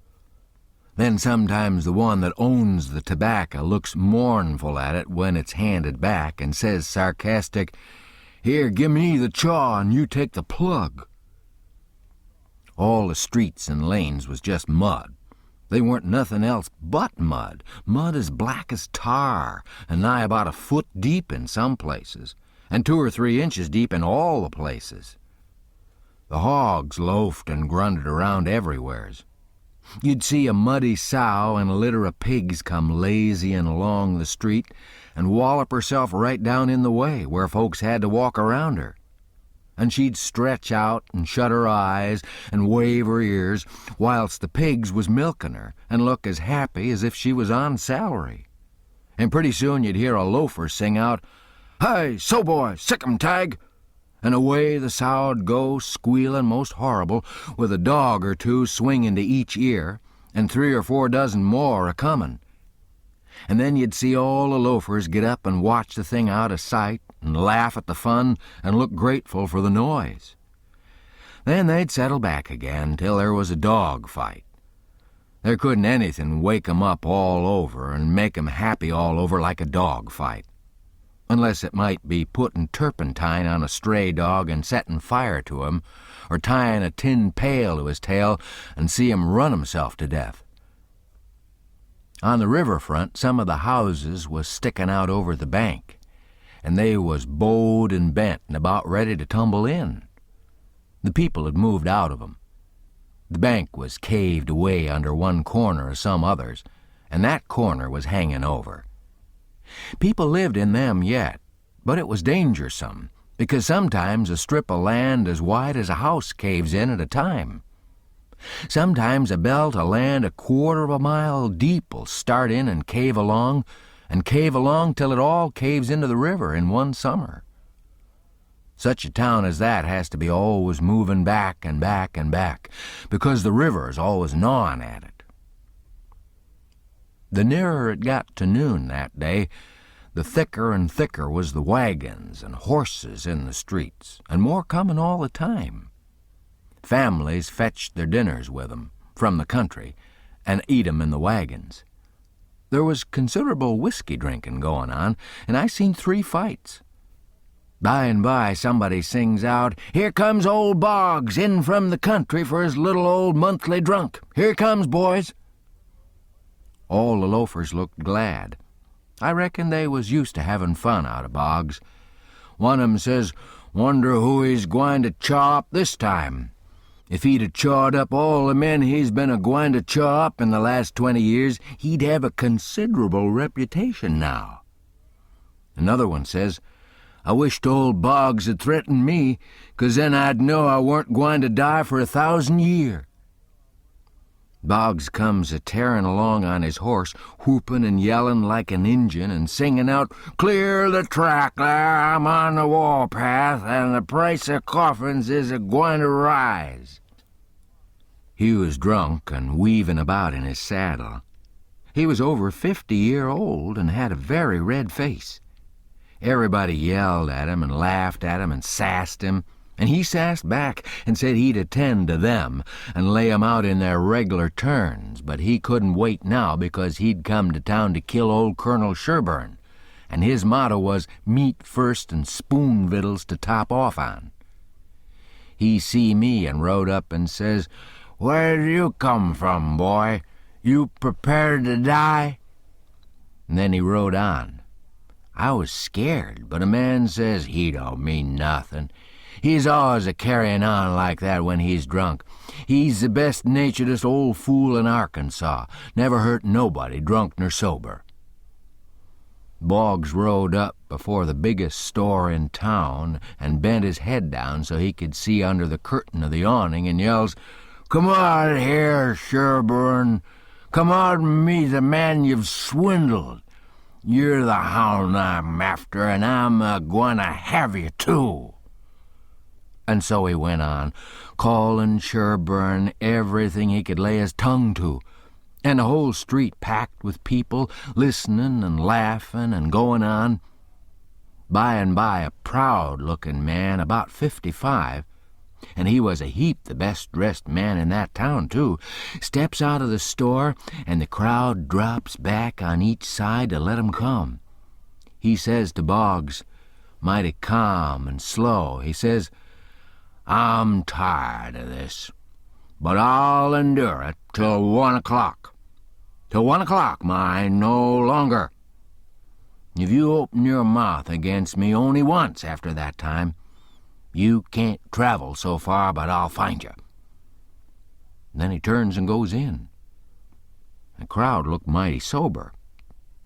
Then sometimes the one that owns the tobacco looks mournful at it when it's handed back and says sarcastic, "Here, give me the chaw and you take the plug." All the streets and lanes was just mud. They weren't nothing else but mud, mud as black as tar, and nigh about a foot deep in some places, and 2 or 3 inches deep in all the places. The hogs loafed and grunted around everywheres. You'd see a muddy sow and a litter of pigs come lazying along the street and wallop herself right down in the way where folks had to walk around her. And she'd stretch out and shut her eyes and wave her ears whilst the pigs was milking her and look as happy as if she was on salary. And pretty soon you'd hear a loafer sing out, "Hey, so boy, sick 'em, tag!" And away the sow'd go, squealing most horrible, with a dog or 2 swinging to each ear, and 3 or 4 dozen more a-comin'. And then you'd see all the loafers get up and watch the thing out of sight, and laugh at the fun, and look grateful for the noise. Then they'd settle back again till there was a dog fight. There couldn't anything wake 'em up all over and make 'em happy all over like a dog fight. Unless it might be putting turpentine on a stray dog and setting fire to him, or tying a tin pail to his tail and see him run himself to death. On the riverfront, some of the houses was sticking out over the bank, and they was bowed and bent and about ready to tumble in. The people had moved out of 'em. The bank was caved away under one corner of some others, and that corner was hanging over. People lived in them yet, but it was dangersome, because sometimes a strip of land as wide as a house caves in at a time. Sometimes a belt of land 1/4 of a mile deep will start in and cave along till it all caves into the river in one summer. Such a town as that has to be always moving back and back and back, because the river is always gnawing at it. The nearer it got to noon that day, the thicker and thicker was the wagons and horses in the streets, and more comin' all the time. Families fetched their dinners with 'em from the country and eat 'em in the wagons. There was considerable whiskey drinking going on, and I seen 3 fights. By and by somebody sings out, "Here comes old Boggs in from the country for his little old monthly drunk. Here comes, boys." All the loafers looked glad. I reckon they was used to having fun out of Boggs. One of 'em says, "Wonder who he's gwine to chaw up this time. If he'd a chawed up all the men he's been a-gwine to chaw up in the last 20 years, he'd have a considerable reputation now." Another one says, "I wished old Boggs had threatened me, 'cause then I'd know I weren't gwine to die for 1,000 year." Boggs comes a-tearing along on his horse, whooping and yelling like an Injun and singing out, "Clear the track there, I'm on the warpath, and the price of coffins is a-gwine to rise." He was drunk and weaving about in his saddle. He was over 50-year-old and had a very red face. Everybody yelled at him and laughed at him and sassed him, and he sassed back and said he'd attend to them and lay 'em out in their regular turns, but he couldn't wait now because he'd come to town to kill old Colonel Sherburne, and his motto was meat first and spoon vittles to top off on. He see me and rode up and says, "Where do you come from, boy? You prepared to die?" And then he rode on. I was scared, but a man says he don't mean nothing. He's always a-carrying on like that when he's drunk. He's the best-naturedest old fool in Arkansas. Never hurt nobody, drunk nor sober. Boggs rode up before the biggest store in town and bent his head down so he could see under the curtain of the awning and yells, "Come on here, Sherburne. Come on and meet the man you've swindled. You're the hound I'm after, and I'm a-gwine to have you, too." And so he went on, calling Sherburne everything he could lay his tongue to, and the whole street packed with people, listening and laughing and going on. By and by, a proud-looking man, about 55, and he was a heap the best-dressed man in that town, too, steps out of the store, and the crowd drops back on each side to let him come. He says to Boggs, mighty calm and slow, he says, I'm tired of this, but I'll endure it till 1 o'clock. Till 1 o'clock, mind, no longer. If you open your mouth against me only once after that time, you can't travel so far but I'll find you. Then he turns and goes in. The crowd looked mighty sober.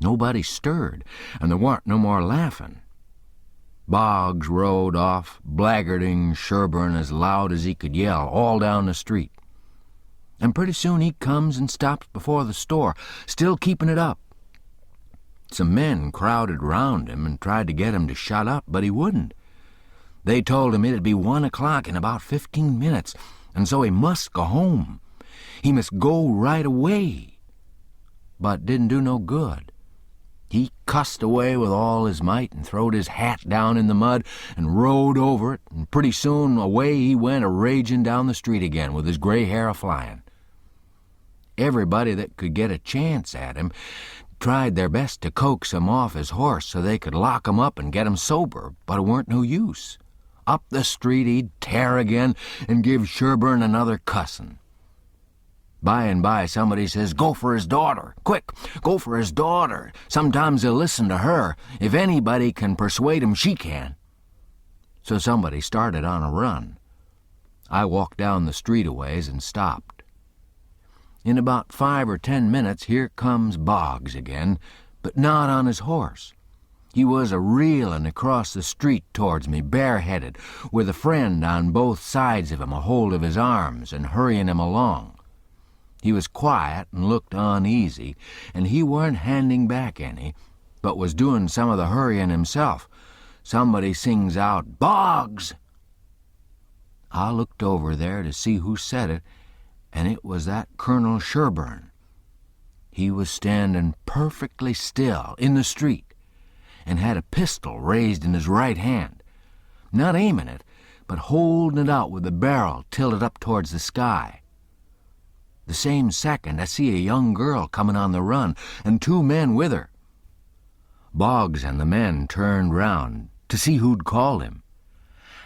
Nobody stirred, and there warn't no more laughing. Boggs rode off, blackguarding Sherburne as loud as he could yell, all down the street. And pretty soon he comes and stops before the store, still keeping it up. Some men crowded round him and tried to get him to shut up, but he wouldn't. They told him it'd be 1 o'clock in about 15 minutes, and so he must go home. He must go right away. But didn't do no good. He cussed away with all his might and throwed his hat down in the mud and rode over it, and pretty soon away he went a-raging down the street again with his gray hair a-flying. Everybody that could get a chance at him tried their best to coax him off his horse so they could lock him up and get him sober, but it weren't no use. Up the street he'd tear again and give Sherburne another cussin'. By and by somebody says, go for his daughter. Quick, go for his daughter. Sometimes he'll listen to her. If anybody can persuade him, she can. So somebody started on a run. I walked down the street a ways and stopped. In about 5 or 10 minutes, here comes Boggs again, but not on his horse. He was a-reelin' across the street towards me, bareheaded, with a friend on both sides of him a hold of his arms and hurrying him along. He was quiet and looked uneasy, and he weren't handing back any, but was doing some of the hurrying himself. Somebody sings out, Boggs! I looked over there to see who said it, and it was that Colonel Sherburne. He was standing perfectly still in the street, and had a pistol raised in his right hand, not aiming it, but holding it out with the barrel tilted up towards the sky. The same second I see a young girl coming on the run, and 2 men with her. Boggs and the men turned round to see who'd called him,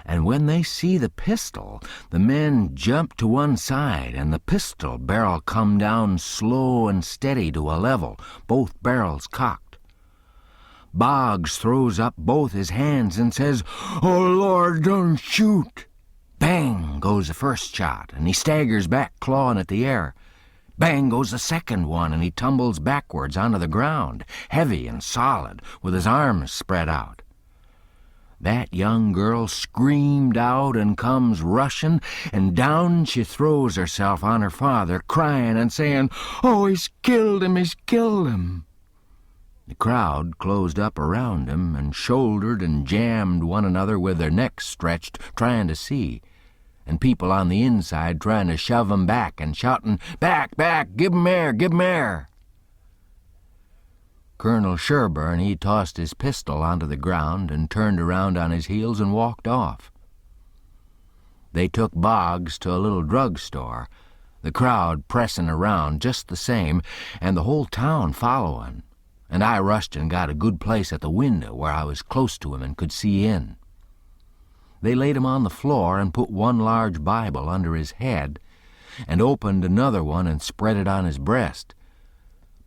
and when they see the pistol, the men jumped to one side, and the pistol barrel come down slow and steady to a level, both barrels cocked. Boggs throws up both his hands and says, Oh, Lord, don't shoot! Bang goes the first shot, and he staggers back clawing at the air. Bang goes the second one, and he tumbles backwards onto the ground, heavy and solid, with his arms spread out. That young girl screamed out and comes rushing, and down she throws herself on her father, crying and saying, Oh, he's killed him, he's killed him. The crowd closed up around him and shouldered and jammed one another with their necks stretched, trying to see, and people on the inside trying to shove him back and shouting, Back, back, give him air, give him air. Colonel Sherburne, he tossed his pistol onto the ground and turned around on his heels and walked off. They took Boggs to a little drugstore, the crowd pressing around just the same, and the whole town following. And I rushed and got a good place at the window where I was close to him and could see in. They laid him on the floor and put one large Bible under his head and opened another one and spread it on his breast.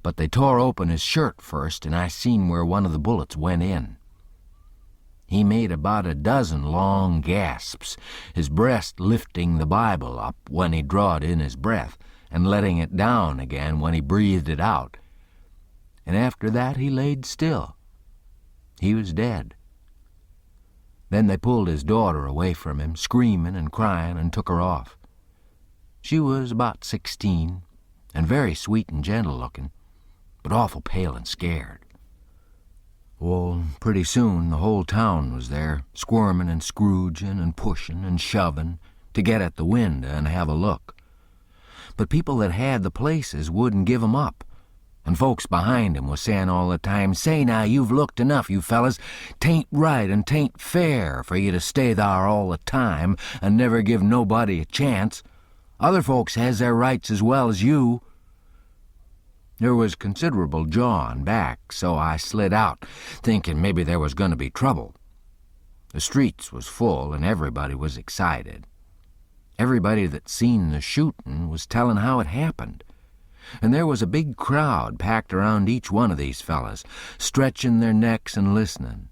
But they tore open his shirt first, and I seen where one of the bullets went in. He made about a dozen long gasps, his breast lifting the Bible up when he drawed in his breath and letting it down again when he breathed it out. And after that he laid still. He was dead. Then they pulled his daughter away from him, screaming and crying, and took her off. She was about 16, and very sweet and gentle-looking, but awful pale and scared. Well, pretty soon the whole town was there, squirming and scrooging and pushing and shoving to get at the window and have a look. But people that had the places wouldn't give 'em up. And folks behind him was saying all the time, "Say now, you've looked enough, you fellas. 'Tain't right and 'tain't fair for you to stay thar all the time and never give nobody a chance. Other folks has their rights as well as you." There was considerable jawing back, so I slid out, thinking maybe there was going to be trouble. The streets was full and everybody was excited. Everybody that seen the shootin' was telling how it happened. And there was a big crowd packed around each one of these fellas, stretching their necks and listening.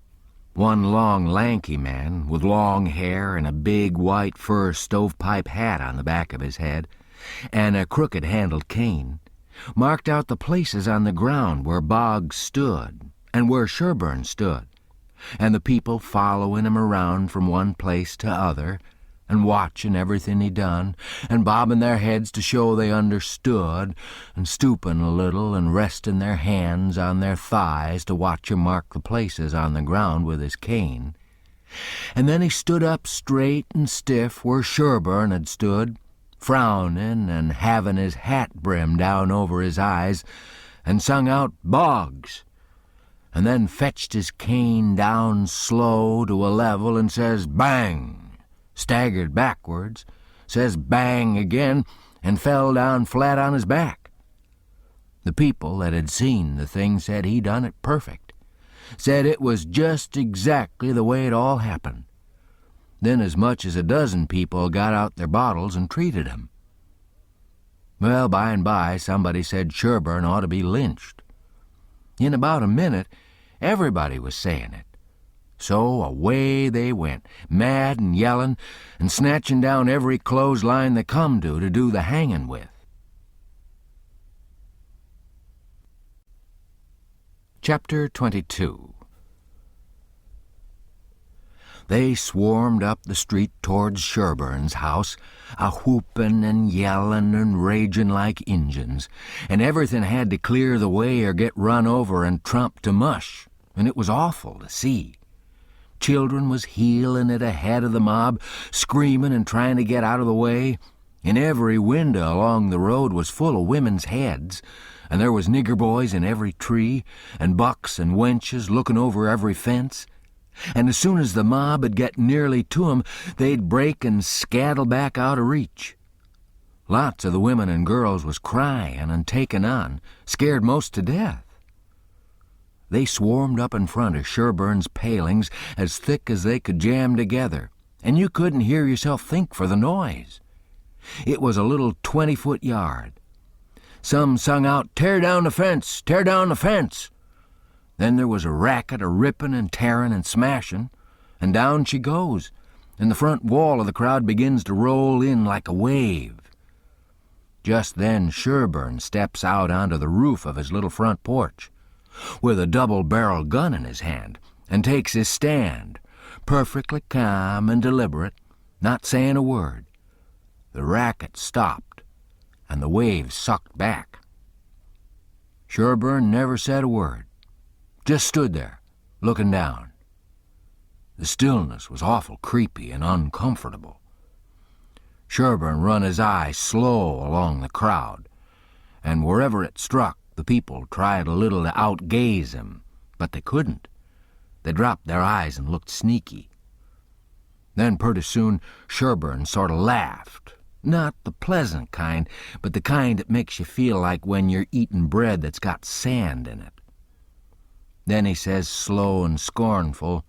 One long, lanky man with long hair and a big white fur stovepipe hat on the back of his head and a crooked-handled cane marked out the places on the ground where Boggs stood and where Sherburne stood, and the people following him around from one place to other and watching everything he done, and bobbing their heads to show they understood, and stooping a little and resting their hands on their thighs to watch him mark the places on the ground with his cane. And then he stood up straight and stiff where Sherburne had stood, frowning and having his hat brim down over his eyes, and sung out, "Boggs," and then fetched his cane down slow to a level and says, "Bang," staggered backwards, says bang again, and fell down flat on his back. The people that had seen the thing said he done it perfect, said it was just exactly the way it all happened. Then as much as a dozen people got out their bottles and treated him. Well, by and by, somebody said Sherburne ought to be lynched. In about a minute, everybody was saying it. So away they went, mad and yelling, and snatching down every clothesline they come to do the hanging with. Chapter 22. They swarmed up the street towards Sherburne's house, a-whooping and yelling and raging like Injuns, and everything had to clear the way or get run over and trumped to mush, and it was awful to see. Children was heeling it ahead of the mob, screaming and trying to get out of the way, and every window along the road was full of women's heads, and there was nigger boys in every tree, and bucks and wenches looking over every fence. And as soon as the mob had get nearly to 'em, they'd break and scattle back out of reach. Lots of the women and girls was crying and taking on, scared most to death. They swarmed up in front of Sherburne's palings as thick as they could jam together, and you couldn't hear yourself think for the noise. It was a little 20-foot yard. Some sung out, "Tear down the fence! Tear down the fence!" Then there was a racket of ripping and tearing and smashing, and down she goes, and the front wall of the crowd begins to roll in like a wave. Just then Sherburne steps out onto the roof of his little front porch, with a double-barreled gun in his hand, and takes his stand, perfectly calm and deliberate, not saying a word. The racket stopped, and the waves sucked back. Sherburne never said a word, just stood there, looking down. The stillness was awful creepy and uncomfortable. Sherburne run his eye slow along the crowd, and wherever it struck, the people tried a little to outgaze him, but they couldn't. They dropped their eyes and looked sneaky. Then pretty soon Sherburne sort of laughed. Not the pleasant kind, but the kind that makes you feel like when you're eating bread that's got sand in it. Then he says, slow and scornful,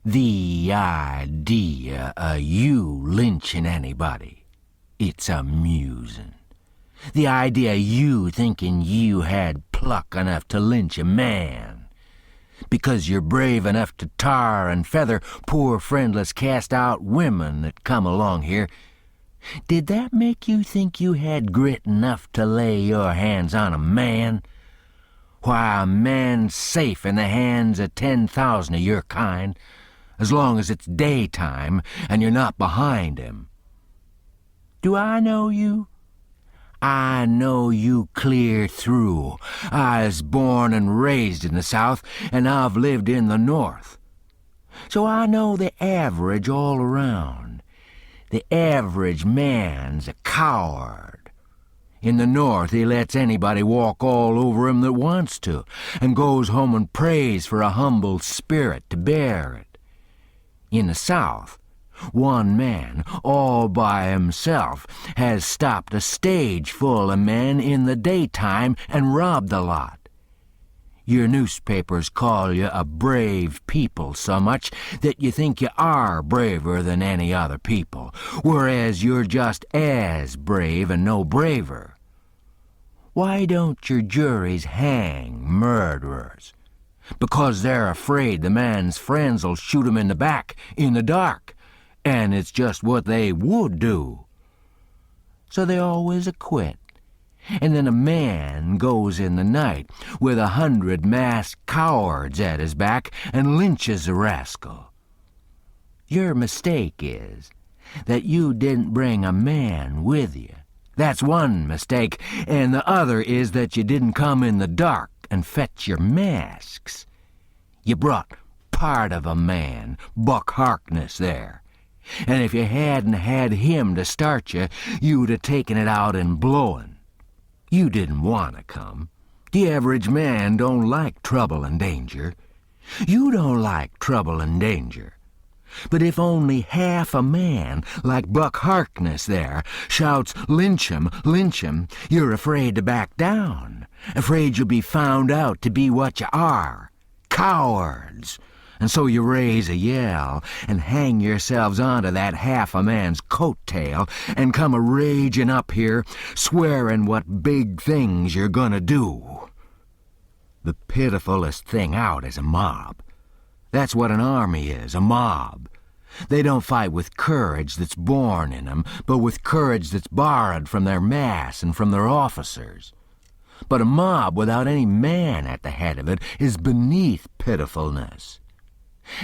"The idea of you lynching anybody, it's amusing. The idea of you thinking you had pluck enough to lynch a man, because you're brave enough to tar and feather poor friendless cast-out women that come along here. Did that make you think you had grit enough to lay your hands on a man? Why, a man's safe in the hands of 10,000 of your kind, as long as it's daytime and you're not behind him. Do I know you? I know you clear through. I was born and raised in the South, and I've lived in the North. So I know the average all around. The average man's a coward. In the North, he lets anybody walk all over him that wants to, and goes home and prays for a humble spirit to bear it. In the South, one man, all by himself, has stopped a stage full of men in the daytime and robbed the lot. Your newspapers call you a brave people so much that you think you are braver than any other people, whereas you're just as brave and no braver. Why don't your juries hang murderers? Because they're afraid the man's friends'll shoot him in the back in the dark, and it's just what they would do. So they always acquit. And then a man goes in the night with 100 masked cowards at his back and lynches the rascal. Your mistake is that you didn't bring a man with you. That's one mistake, and the other is that you didn't come in the dark and fetch your masks. You brought part of a man, Buck Harkness, there. And if you hadn't had him to start you, you'd have taken it out in blowing. You didn't want to come. The average man don't like trouble and danger. You don't like trouble and danger. But if only half a man, like Buck Harkness there, shouts, "Lynch him, lynch him," you're afraid to back down, afraid you'll be found out to be what you are, cowards. And so you raise a yell and hang yourselves onto that half a man's coat-tail and come a-raging up here, swearing what big things you're gonna do. The pitifulest thing out is a mob. That's what an army is, a mob. They don't fight with courage that's born in them, but with courage that's borrowed from their mass and from their officers. But a mob without any man at the head of it is beneath pitifulness.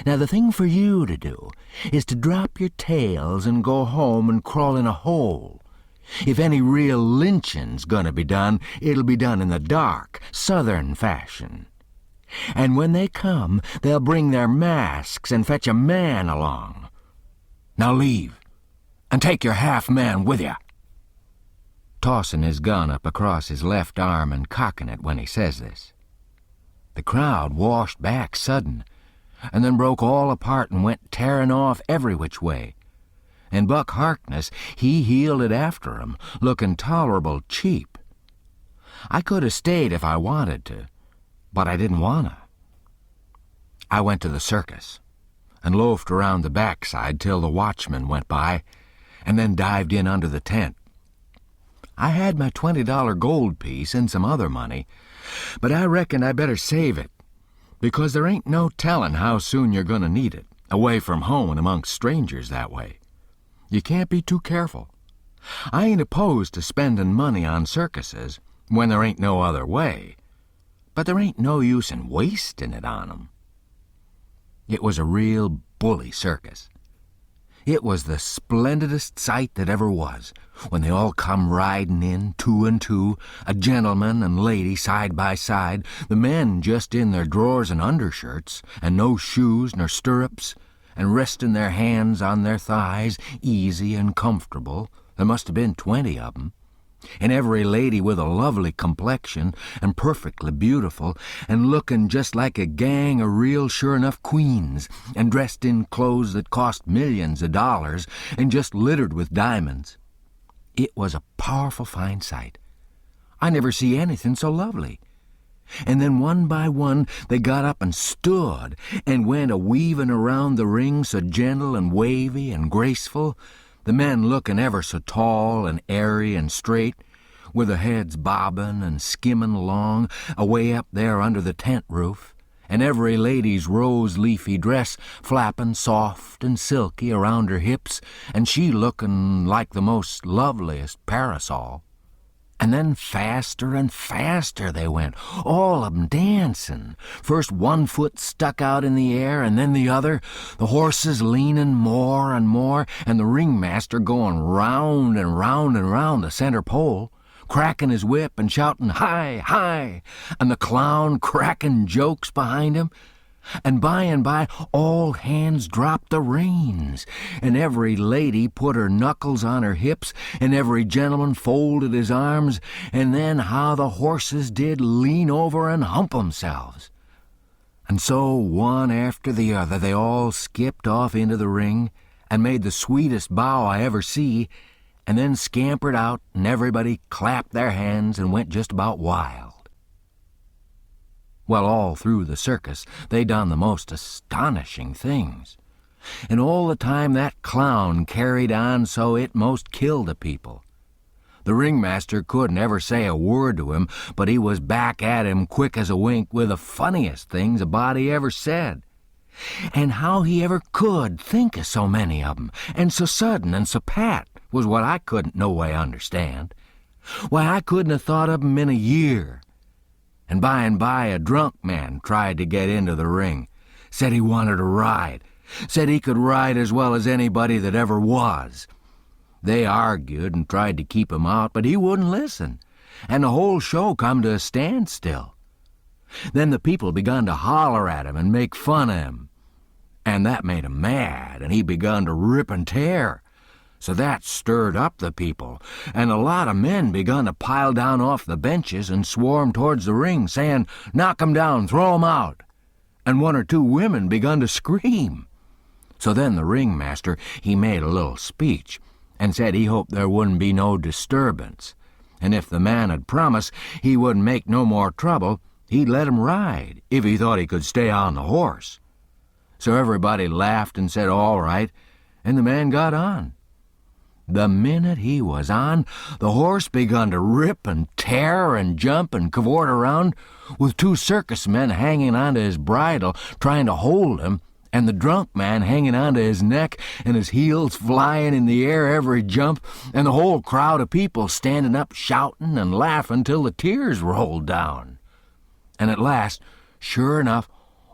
Now, the thing for you to do is to drop your tails and go home and crawl in a hole. If any real lynching's gonna be done, it'll be done in the dark, Southern fashion. And when they come, they'll bring their masks and fetch a man along. Now leave, and take your half-man with you. Tossing his gun up across his left arm and cocking it when he says this. The crowd washed back sudden, and then broke all apart and went tearing off every which way. And Buck Harkness, he heeled it after 'em, looking tolerable cheap. I could have stayed if I wanted to, but I didn't wanna. I went to the circus and loafed around the backside till the watchman went by, and then dived in under the tent. I had my $20 gold piece and some other money, but I reckoned I better save it, because there ain't no telling how soon you're going to need it, away from home and amongst strangers that way. You can't be too careful. I ain't opposed to spending money on circuses when there ain't no other way, but there ain't no use in wasting it on 'em. It was a real bully circus. It was the splendidest sight that ever was, when they all come riding in, two and two, a gentleman and lady side by side, the men just in their drawers and undershirts, and no shoes nor stirrups, and resting their hands on their thighs, easy and comfortable. There must have been 20 of 'em. And every lady with a lovely complexion, and perfectly beautiful, and looking just like a gang of real sure-enough queens, and dressed in clothes that cost millions of dollars, and just littered with diamonds. It was a powerful fine sight. I never see anything so lovely. And then one by one they got up and stood, and went a-weaving around the ring so gentle and wavy and graceful, the men looking ever so tall and airy and straight, with their heads bobbing and skimming along, away up there under the tent roof, and every lady's rose-leafy dress flapping soft and silky around her hips, and she looking like the most loveliest parasol. And then faster and faster they went, all of 'em dancing. First one foot stuck out in the air, and then the other, the horses leaning more and more, and the ringmaster going round and round and round the center pole, cracking his whip and shouting, "Hi, hi!" and the clown cracking jokes behind him. And by, all hands dropped the reins, and every lady put her knuckles on her hips, and every gentleman folded his arms, and then how the horses did lean over and hump themselves. And so, one after the other, they all skipped off into the ring and made the sweetest bow I ever see, and then scampered out, and everybody clapped their hands and went just about wild. Well, all through the circus, they done the most astonishing things. And all the time that clown carried on so it most killed the people. The ringmaster couldn't ever say a word to him, but he was back at him quick as a wink with the funniest things a body ever said. And how he ever could think of so many of 'em, and so sudden and so pat, was what I couldn't no way understand. Why, I couldn't have thought of 'em in a year. And by a drunk man tried to get into the ring, said he wanted to ride, said he could ride as well as anybody that ever was. They argued and tried to keep him out, but he wouldn't listen, and the whole show come to a standstill. Then the people begun to holler at him and make fun of him, and that made him mad, and he begun to rip and tear. So that stirred up the people, and a lot of men begun to pile down off the benches and swarm towards the ring, saying, "Knock 'em down, throw 'em out." And one or two women begun to scream. So then the ringmaster, he made a little speech, and said he hoped there wouldn't be no disturbance, and if the man had promised he wouldn't make no more trouble, he'd let him ride, if he thought he could stay on the horse. So everybody laughed and said all right, and the man got on. The minute he was on, the horse begun to rip and tear and jump and cavort around, with two circus men hanging onto his bridle, trying to hold him, and the drunk man hanging onto his neck, and his heels flying in the air every jump, and the whole crowd of people standing up shouting and laughing till the tears rolled down. And at last, sure enough,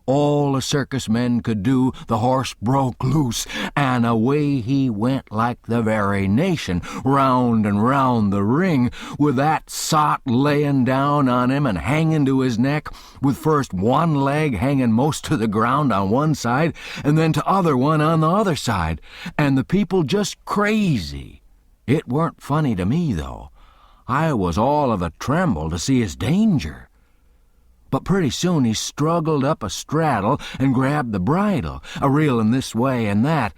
all the circus men could do, the horse broke loose, and away he went like the very nation, round and round the ring, with that sot laying down on him and hanging to his neck, with first one leg hanging most to the ground on one side, and then t'other one on the other side, and the people just crazy. It weren't funny to me, though. I was all of a tremble to see his danger. But pretty soon he struggled up a straddle and grabbed the bridle, a-reeling this way and that,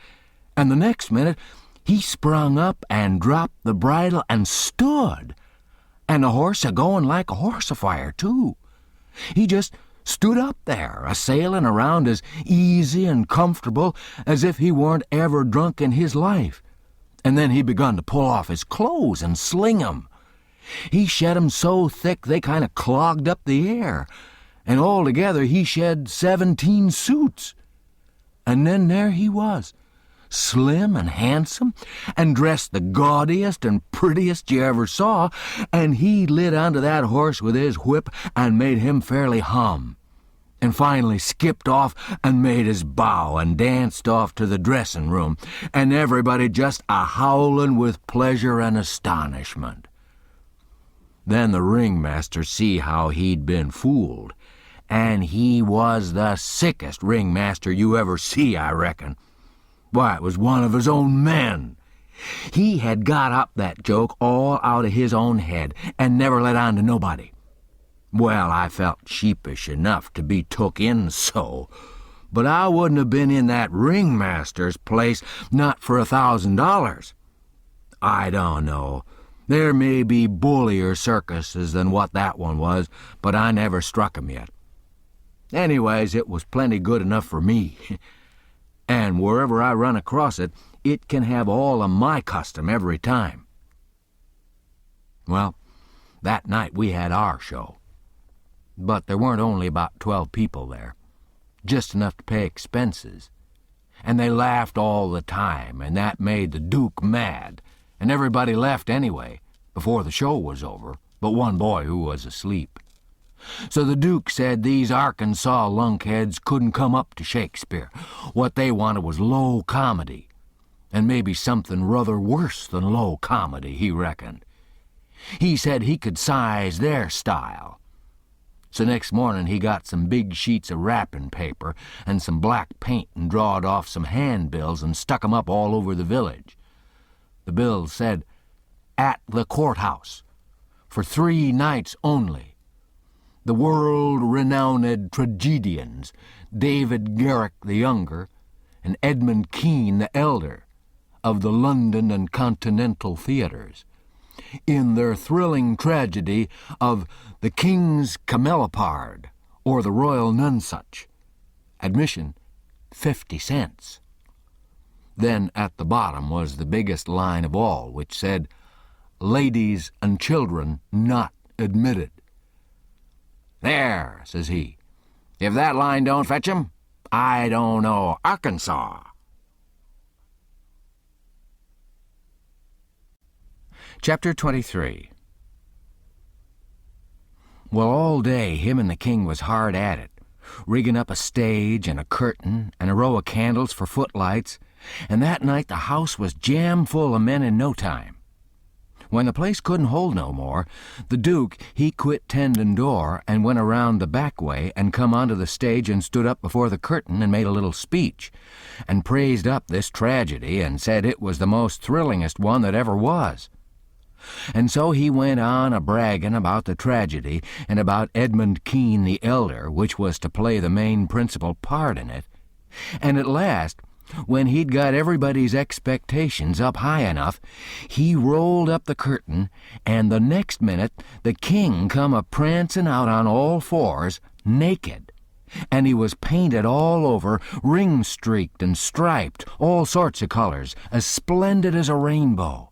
and the next minute he sprung up and dropped the bridle and stood, and the horse a-going like a horse afire, too. He just stood up there, a-sailing around as easy and comfortable as if he weren't ever drunk in his life, and then he begun to pull off his clothes and sling 'em. He shed 'em so thick they kind of clogged up the air, and altogether he shed 17 suits. And then there he was, slim and handsome, and dressed the gaudiest and prettiest you ever saw, and he lit onto that horse with his whip and made him fairly hum, and finally skipped off and made his bow and danced off to the dressing room, and everybody just a-howling with pleasure and astonishment. Then the ringmaster see how he'd been fooled, and he was the sickest ringmaster you ever see, I reckon. Why, it was one of his own men. He had got up that joke all out of his own head and never let on to nobody. Well, I felt sheepish enough to be took in so, but I wouldn't have been in that ringmaster's place not for $1,000. I don't know. There may be bullier circuses than what that one was, but I never struck 'em yet. Anyways, it was plenty good enough for me. And wherever I run across it, it can have all of my custom every time. Well, that night we had our show. But there weren't only about 12 people there, just enough to pay expenses. And they laughed all the time, and that made the Duke mad, and everybody left anyway, before the show was over, but one boy who was asleep. So the Duke said these Arkansas lunkheads couldn't come up to Shakespeare. What they wanted was low comedy, and maybe something rather worse than low comedy, he reckoned. He said he could size their style. So next morning he got some big sheets of wrapping paper and some black paint and drawed off some handbills and stuck 'em up all over the village. The bills said, "At the courthouse, for 3 nights only. The world-renowned tragedians, David Garrick the Younger and Edmund Kean the Elder, of the London and Continental theaters, in their thrilling tragedy of The King's Camelopard or The Royal Nonsuch. Admission, 50 cents. Then at the bottom was the biggest line of all, which said, "Ladies and children not admitted." "There," says he, "if that line don't fetch 'em, I don't know Arkansas." Chapter 23. Well, all day him and the king was hard at it, rigging up a stage and a curtain and a row of candles for footlights, and that night the house was jam full of men in no time. When the place couldn't hold no more, the Duke, he quit tending door and went around the back way and come onto the stage and stood up before the curtain and made a little speech, and praised up this tragedy and said it was the most thrillingest one that ever was. And so he went on a-bragging about the tragedy and about Edmund Kean the Elder, which was to play the main principal part in it. And at last, when he'd got everybody's expectations up high enough, he rolled up the curtain, and the next minute the king come a-prancing out on all fours, naked. And he was painted all over, ring-streaked and striped, all sorts of colors, as splendid as a rainbow.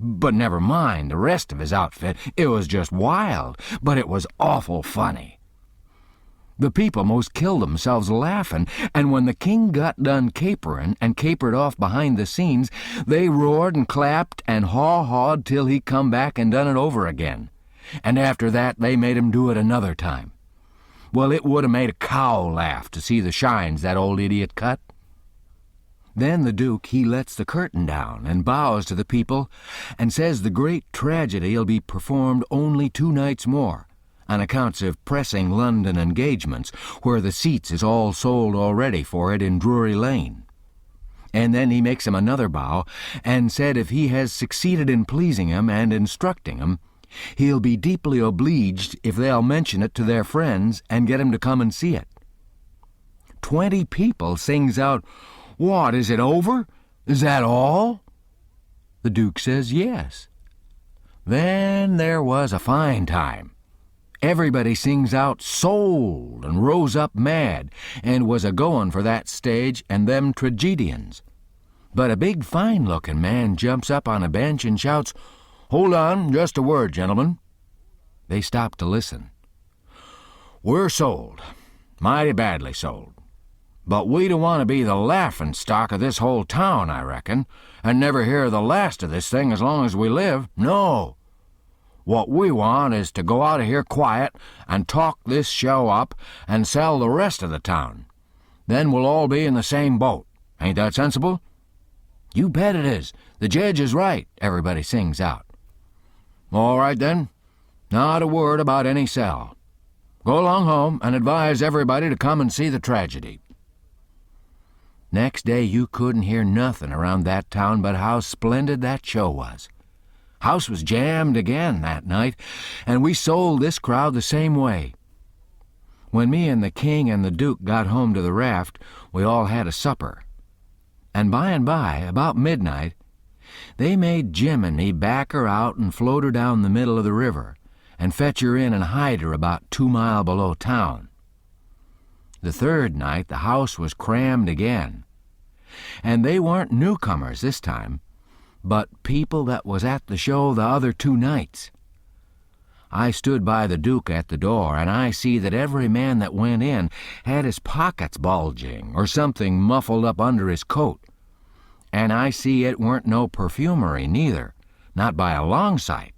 But never mind the rest of his outfit, it was just wild, but it was awful funny. The people most killed themselves laughing, and when the king got done capering and capered off behind the scenes, they roared and clapped and haw-hawed till he come back and done it over again. And after that they made him do it another time. Well, it would have made a cow laugh to see the shines that old idiot cut. Then the Duke, he lets the curtain down and bows to the people and says the great tragedy'll be performed only 2 nights more, on accounts of pressing London engagements, where the seats is all sold already for it in Drury Lane. And then he makes him another bow and said if he has succeeded in pleasing 'em and instructing 'em, he'll be deeply obliged if they'll mention it to their friends and get 'em to come and see it. 20 people sings out, "What, is it over? Is that all?" The Duke says yes. Then there was a fine time. Everybody sings out "sold" and rose up mad and was a-goin' for that stage and them tragedians. But a big fine-looking man jumps up on a bench and shouts, "Hold on, just a word, gentlemen." They stop to listen. "We're sold, mighty badly sold. But we don't want to be the laughing-stock of this whole town, I reckon, and never hear the last of this thing as long as we live. No. What we want is to go out of here quiet and talk this show up and sell the rest of the town. Then we'll all be in the same boat. Ain't that sensible?" "You bet it is. The judge is right," everybody sings out. "All right, then. Not a word about any sell. Go along home and advise everybody to come and see the tragedy." Next day you couldn't hear nothing around that town but how splendid that show was. House was jammed again that night, and we sold this crowd the same way. When me and the king and the Duke got home to the raft, we all had a supper. And by, about midnight, they made Jim and me back her out and float her down the middle of the river and fetch her in and hide her about 2 miles below town. The third night the house was crammed again, and they weren't newcomers this time, but people that was at the show the other 2 nights. I stood by the Duke at the door, and I see that every man that went in had his pockets bulging or something muffled up under his coat. And I see it weren't no perfumery neither, not by a long sight.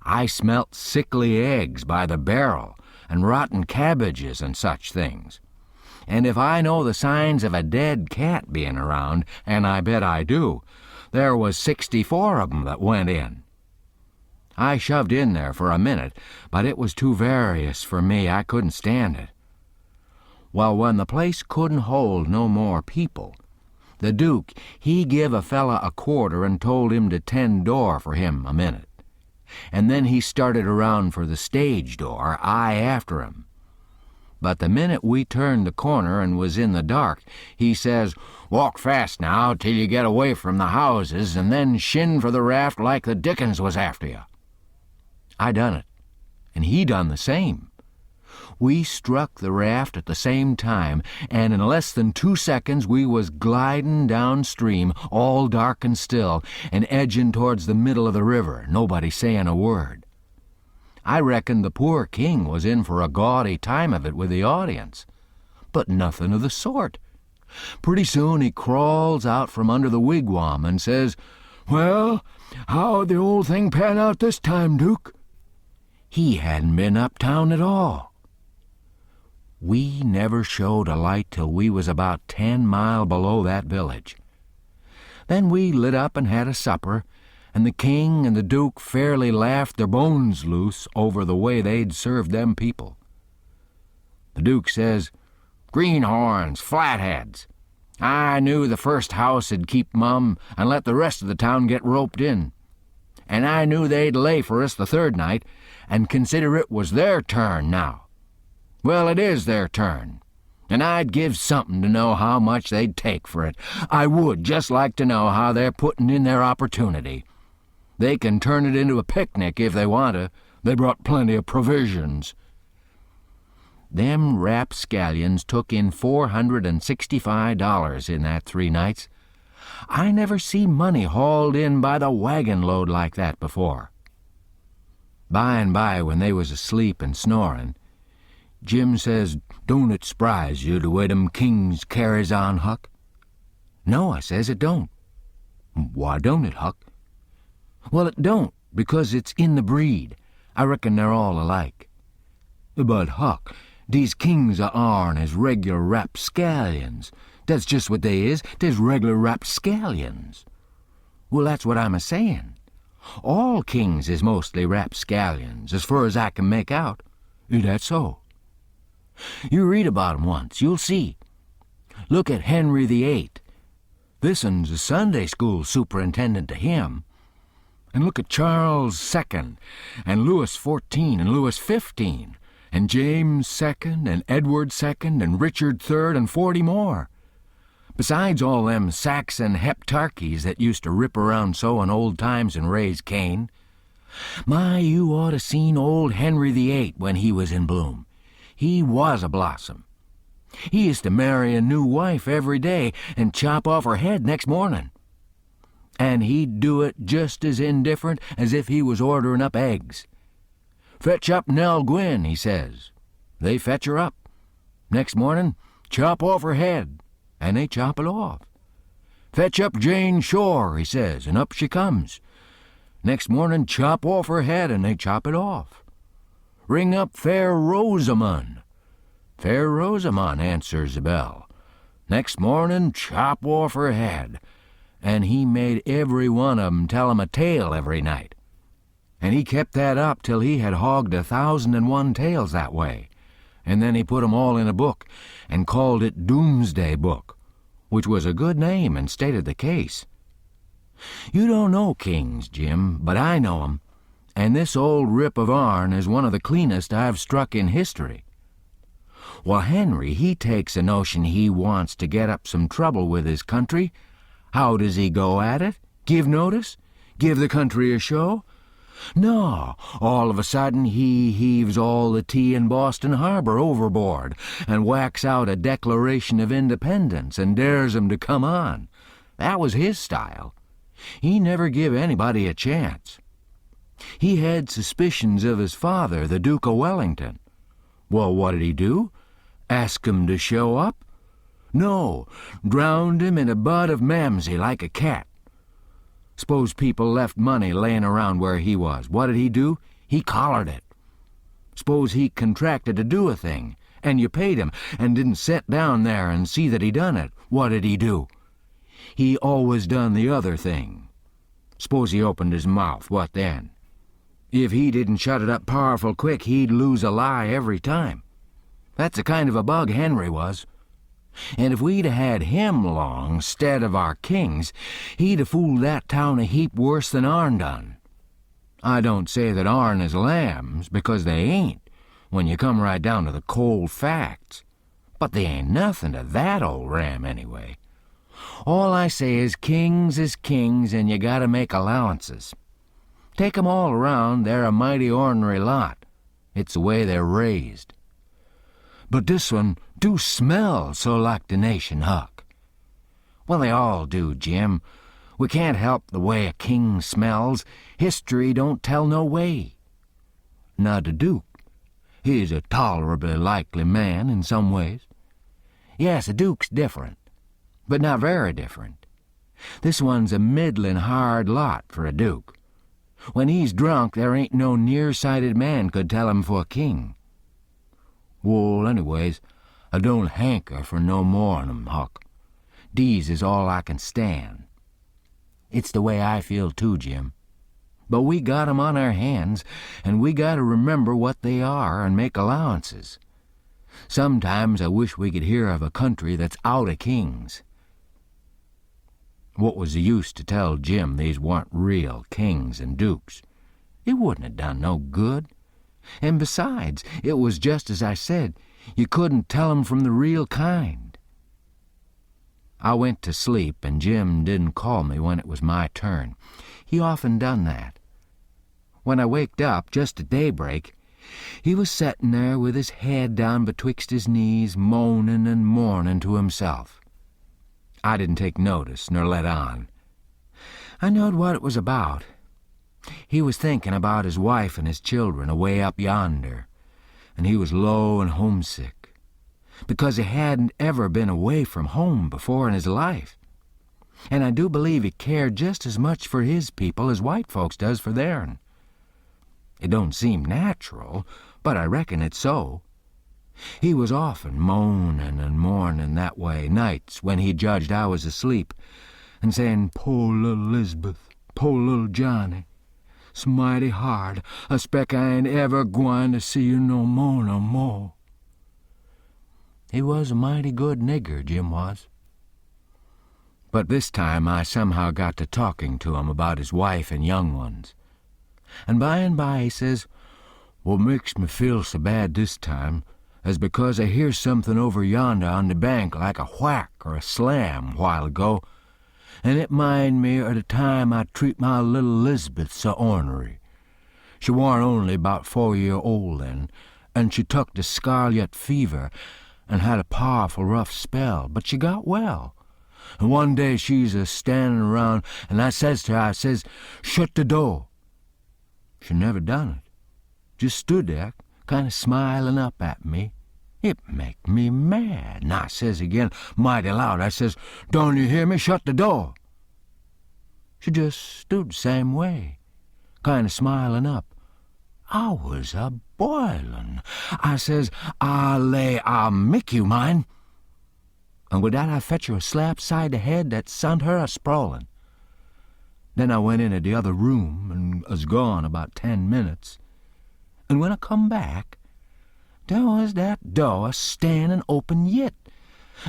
I smelt sickly eggs by the barrel and rotten cabbages and such things. And if I know the signs of a dead cat being around, and I bet I do, there was 64 of 'em that went in. I shoved in there for a minute, but it was too various for me. I couldn't stand it. Well, when the place couldn't hold no more people, the Duke, he give a fella a quarter and told him to tend door for him a minute. And then he started around for the stage door, I after him. But the minute we turned the corner and was in the dark, he says, "Walk fast now till you get away from the houses, and then shin for the raft like the dickens was after you." I done it, and he done the same. We struck the raft at the same time, and in less than 2 seconds we was gliding downstream, all dark and still, and edging towards the middle of the river, nobody saying a word. I reckoned the poor king was in for a gaudy time of it with the audience. But nothing of the sort. Pretty soon he crawls out from under the wigwam and says, "Well, how'd the old thing pan out this time, Duke?" He hadn't been uptown at all. We never showed a light till we was about 10 mile below that village. Then we lit up and had a supper, and the king and the Duke fairly laughed their bones loose over the way they'd served them people. The Duke says, "Greenhorns, flatheads. I knew the first house'd keep mum and let the rest of the town get roped in. And I knew they'd lay for us the third night and consider it was their turn now. Well, it is their turn, and I'd give something to know how much they'd take for it. I would just like to know how they're putting in their opportunity. They can turn it into a picnic if they want to. They brought plenty of provisions." Them rapscallions took in $465 in that 3 nights. I never see money hauled in by the wagon load like that before. By and by, when they was asleep and snoring, Jim says, "Don't it s'prise you the way them kings carries on, Huck?" "No," I says, "it don't." "Why don't it, Huck?" "Well, it don't, because it's in the breed. I reckon they're all alike." "But, Huck, these kings of ourn is regular rapscallions. That's just what they is. They's regular rapscallions." "Well, that's what I'm a-saying. All kings is mostly rapscallions, as fur as I can make out." "That's so." "You read about 'em once, you'll see. Look at Henry VIII. This un's a Sunday school superintendent to him. And look at Charles II, and Louis XIV, and Louis XV, and James II, and Edward II, and Richard III, and 40 more. Besides all them Saxon heptarchies that used to rip around so in old times and raise Cain. My, you ought to seen old Henry VIII when he was in bloom. He was a blossom. He used to marry a new wife every day and chop off her head next morning. And he'd do it just as indifferent as if he was ordering up eggs. 'Fetch up Nell Gwynn,' he says. They fetch her up. Next morning, chop off her head, and they chop it off. 'Fetch up Jane Shore,' he says, and up she comes. Next morning, chop off her head, and they chop it off. 'Ring up Fair Rosamond.' Fair Rosamond answers the bell. Next morning, chop off her head. And he made every one of 'em tell him a tale every night. And he kept that up till he had hogged 1,001 tales that way. And then he put 'em all in a book and called it Doomsday Book, which was a good name and stated the case. You don't know kings, Jim, but I know 'em, and this old rip of ourn is one of the cleanest I've struck in history. Well, Henry, he takes a notion he wants to get up some trouble with his country. How does he go at it? Give notice? Give the country a show? No, all of a sudden he heaves all the tea in Boston Harbor overboard and whacks out a Declaration of Independence and dares 'em to come on. That was his style. He never give anybody a chance. He had suspicions of his father, the Duke of Wellington. Well, what did he do? Ask him to show up? No, drowned him in a bud of Mamsie like a cat. Suppose people left money laying around where he was. What did he do? He collared it. Suppose he contracted to do a thing, and you paid him, and didn't sit down there and see that he done it. What did he do? He always done the other thing. Suppose he opened his mouth. What then? If he didn't shut it up powerful quick, he'd lose a lie every time. That's the kind of a bug Henry was. And if we'd had him along 'stead of our kings, he'd have fooled that town a heap worse than ourn done. I don't say that ourn is lambs, because they ain't, when you come right down to the cold facts. But they ain't nothing to that old ram anyway. All I say is kings, and you gotta make allowances. Take 'em all around, they're a mighty ornery lot. It's the way they're raised. But this one do smell so like the nation, Huck. Well, they all do, Jim. We can't help the way a king smells. History don't tell no way. Now the Duke, he's a tolerably likely man in some ways. Yes, a Duke's different, but not very different. This one's a middling hard lot for a Duke. When he's drunk, there ain't no near-sighted man could tell him for a king. Well, anyways, I don't hanker for no more on 'em, Huck. These is all I can stand. It's the way I feel too, Jim. But we got 'em on our hands, and we got to remember what they are and make allowances. Sometimes I wish we could hear of a country that's out of kings. What was the use to tell Jim these weren't real kings and dukes? It wouldn't have done no good. And besides, it was just as I said, you couldn't tell 'em from the real kind. I went to sleep, and Jim didn't call me when it was my turn. He often done that. When I waked up, just at daybreak, he was settin' there with his head down betwixt his knees, moanin' and mournin' to himself. I didn't take notice nor let on. I knowed what it was about. He was thinking about his wife and his children away up yonder, and he was low and homesick, because he hadn't ever been away from home before in his life. And I do believe he cared just as much for his people as white folks does for theirn. It don't seem natural, but I reckon it's so. He was often moanin' and mournin' that way nights when he judged I was asleep, and saying, "Poor little Elizabeth, poor little Johnny. It's mighty hard. I speck I ain't ever gwine to see you no more. He was a mighty good nigger, Jim was. But this time I somehow got to talking to him about his wife and young ones. And by he says, "What makes me feel so bad this time is because I hear something over yonder on the bank like a whack or a slam while ago, and it mind me of the time I treat my little Elizabeth so ornery. She warn't only about 4-year-old then, and she took the scarlet fever and had a powerful rough spell, but she got well. And one day she's a-standing around, and I says to her, I says, 'Shut the door.' She never done it. Just stood there, kind of smiling up at me. It make me mad. And I says again, mighty loud, I says, 'Don't you hear me? Shut the door.' She just stood the same way, kind of smiling up. I was a-boiling. I says, 'I'll make you mine.' And with that I fetch her a slap side the head that sent her a-sprawling. Then I went into the other room and was gone about 10 minutes. And when I come back, there was that door standing open yet,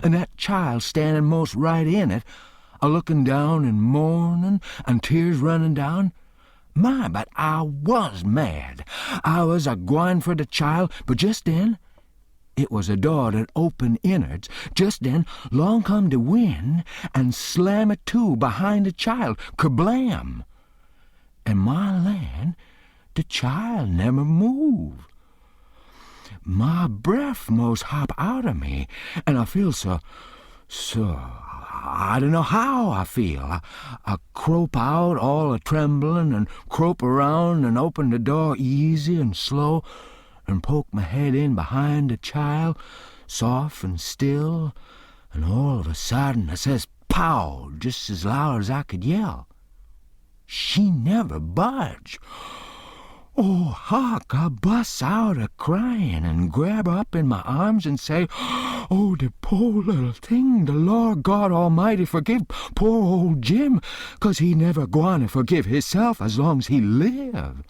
and that child standing most right in it, a-looking down and mourning and tears running down. My, but I was mad. I was a-gwine for the child, but just then, it was a door that opened innards. Just then, long come the wind and slam it to behind the child, kerblam! And my land, the child never moved. My breath most hop out of me, and I feel so, I don't know how I feel. I crope out all a-trembling and crope around and open the door easy and slow and poke my head in behind the child, soft and still, and all of a sudden I says, "Pow!" just as loud as I could yell. She never budged. Oh, Huck, I busts out a-crying and grab her up in my arms and say, "Oh, the poor little thing, the Lord God Almighty forgive poor old Jim, 'cause he never gwine to forgive hisself as long's he live."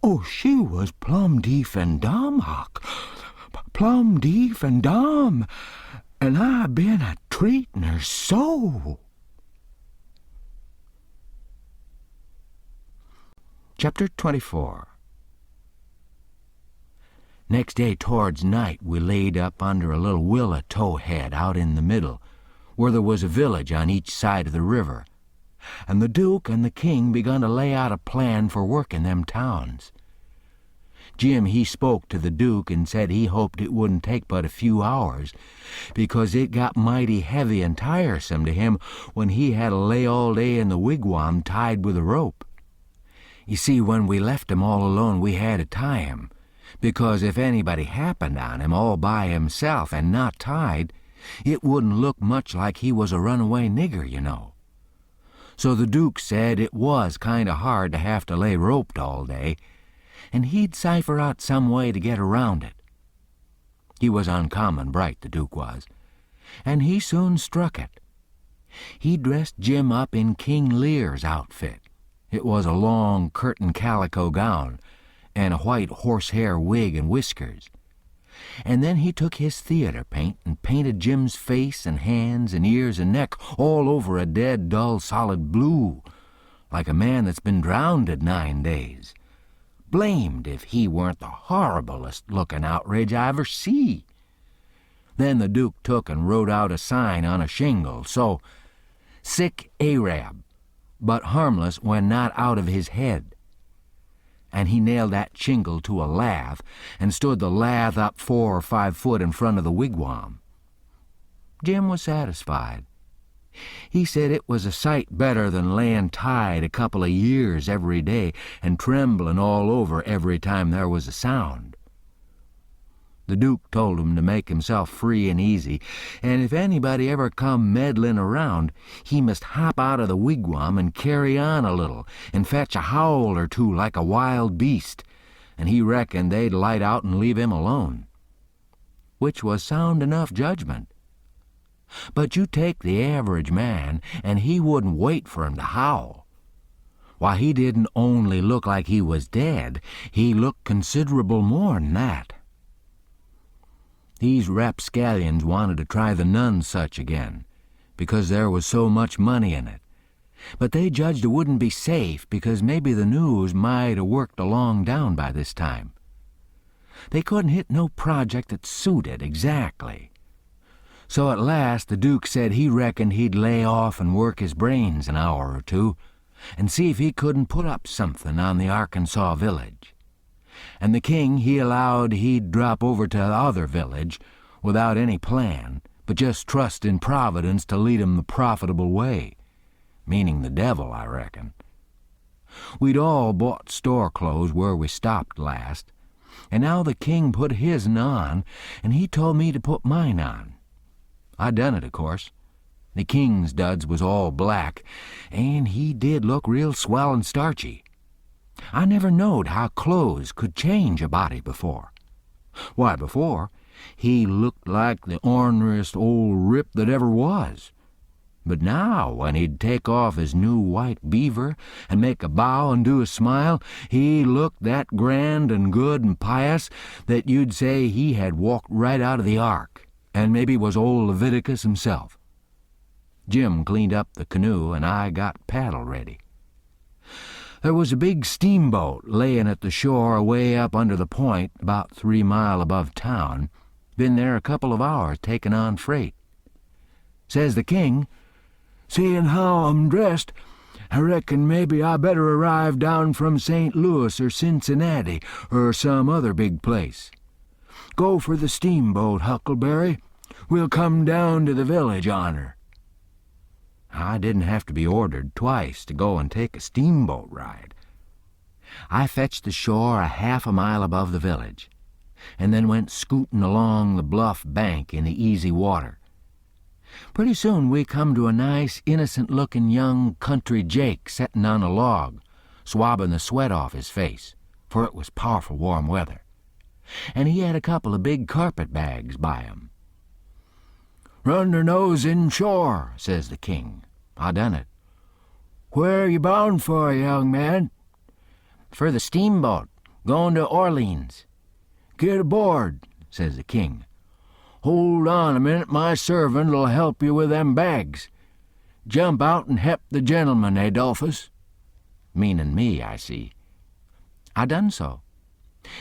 Oh, she was plumb deef and dumb, Huck. Plumb deef and dumb. And I been a-treatin' her so. Chapter 24. Next day towards night we laid up under a little willow towhead out in the middle, where there was a village on each side of the river, and the Duke and the King begun to lay out a plan for working them towns. Jim, he spoke to the Duke and said he hoped it wouldn't take but a few hours, because it got mighty heavy and tiresome to him when he had to lay all day in the wigwam tied with a rope. You see, when we left him all alone, we had to tie him, because if anybody happened on him all by himself and not tied, it wouldn't look much like he was a runaway nigger, you know. So the Duke said it was kind of hard to have to lay roped all day, and he'd cipher out some way to get around it. He was uncommon bright, the Duke was, and he soon struck it. He dressed Jim up in King Lear's outfit. It was a long curtain calico gown and a white horsehair wig and whiskers. And then he took his theater paint and painted Jim's face and hands and ears and neck all over a dead, dull, solid blue, like a man that's been drownded 9 days. Blamed if he weren't the horriblest-looking outrage I ever see. Then the Duke took and wrote out a sign on a shingle, so, "Sick Arab, but harmless when not out of his head." And he nailed that shingle to a lath and stood the lath up 4 or 5 foot in front of the wigwam. Jim was satisfied. He said it was a sight better than laying tied a couple of years every day and trembling all over every time there was a sound. The Duke told him to make himself free and easy, and if anybody ever come meddling around, he must hop out of the wigwam and carry on a little and fetch a howl or two like a wild beast, and he reckoned they'd light out and leave him alone. Which was sound enough judgment. But you take the average man, and he wouldn't wait for him to howl. Why, he didn't only look like he was dead, he looked considerable more'n that. These rapscallions wanted to try the Nonsuch again, because there was so much money in it. But they judged it wouldn't be safe, because maybe the news might have worked along down by this time. They couldn't hit no project that suited exactly. So at last the Duke said he reckoned he'd lay off and work his brains an hour or two, and see if he couldn't put up something on the Arkansas village. And the King, he allowed he'd drop over to the other village without any plan, but just trust in Providence to lead him the profitable way, meaning the devil, I reckon. We'd all bought store clothes where we stopped last, and now the King put his'n on, and he told me to put mine on. I done it, of course. The King's duds was all black, and he did look real swell and starchy. I never knowed how clothes could change a body before. Why, before, he looked like the orneriest old rip that ever was. But now, when he'd take off his new white beaver and make a bow and do a smile, he looked that grand and good and pious that you'd say he had walked right out of the ark, and maybe was old Leviticus himself. Jim cleaned up the canoe, and I got paddle ready. There was a big steamboat layin' at the shore away up under the point, about 3 miles above town. Been there a couple of hours taking on freight. Says the King, "Seeing how I'm dressed, I reckon maybe I better arrive down from St. Louis or Cincinnati or some other big place. Go for the steamboat, Huckleberry. We'll come down to the village on her." I didn't have to be ordered twice to go and take a steamboat ride. I fetched the shore a half a mile above the village, and then went scooting along the bluff bank in the easy water. Pretty soon we come to a nice, innocent-looking young country Jake settin' on a log, swabbing the sweat off his face, for it was powerful warm weather, and he had a couple of big carpet bags by him. "Run their nose inshore," says the King. I done it. "Where are you bound for, young man?" "For the steamboat. Going to Orleans." "Get aboard," says the king. "Hold on a minute, my servant'll help you with them bags. Jump out and help the gentleman, Adolphus." Meaning me, I see. I done so,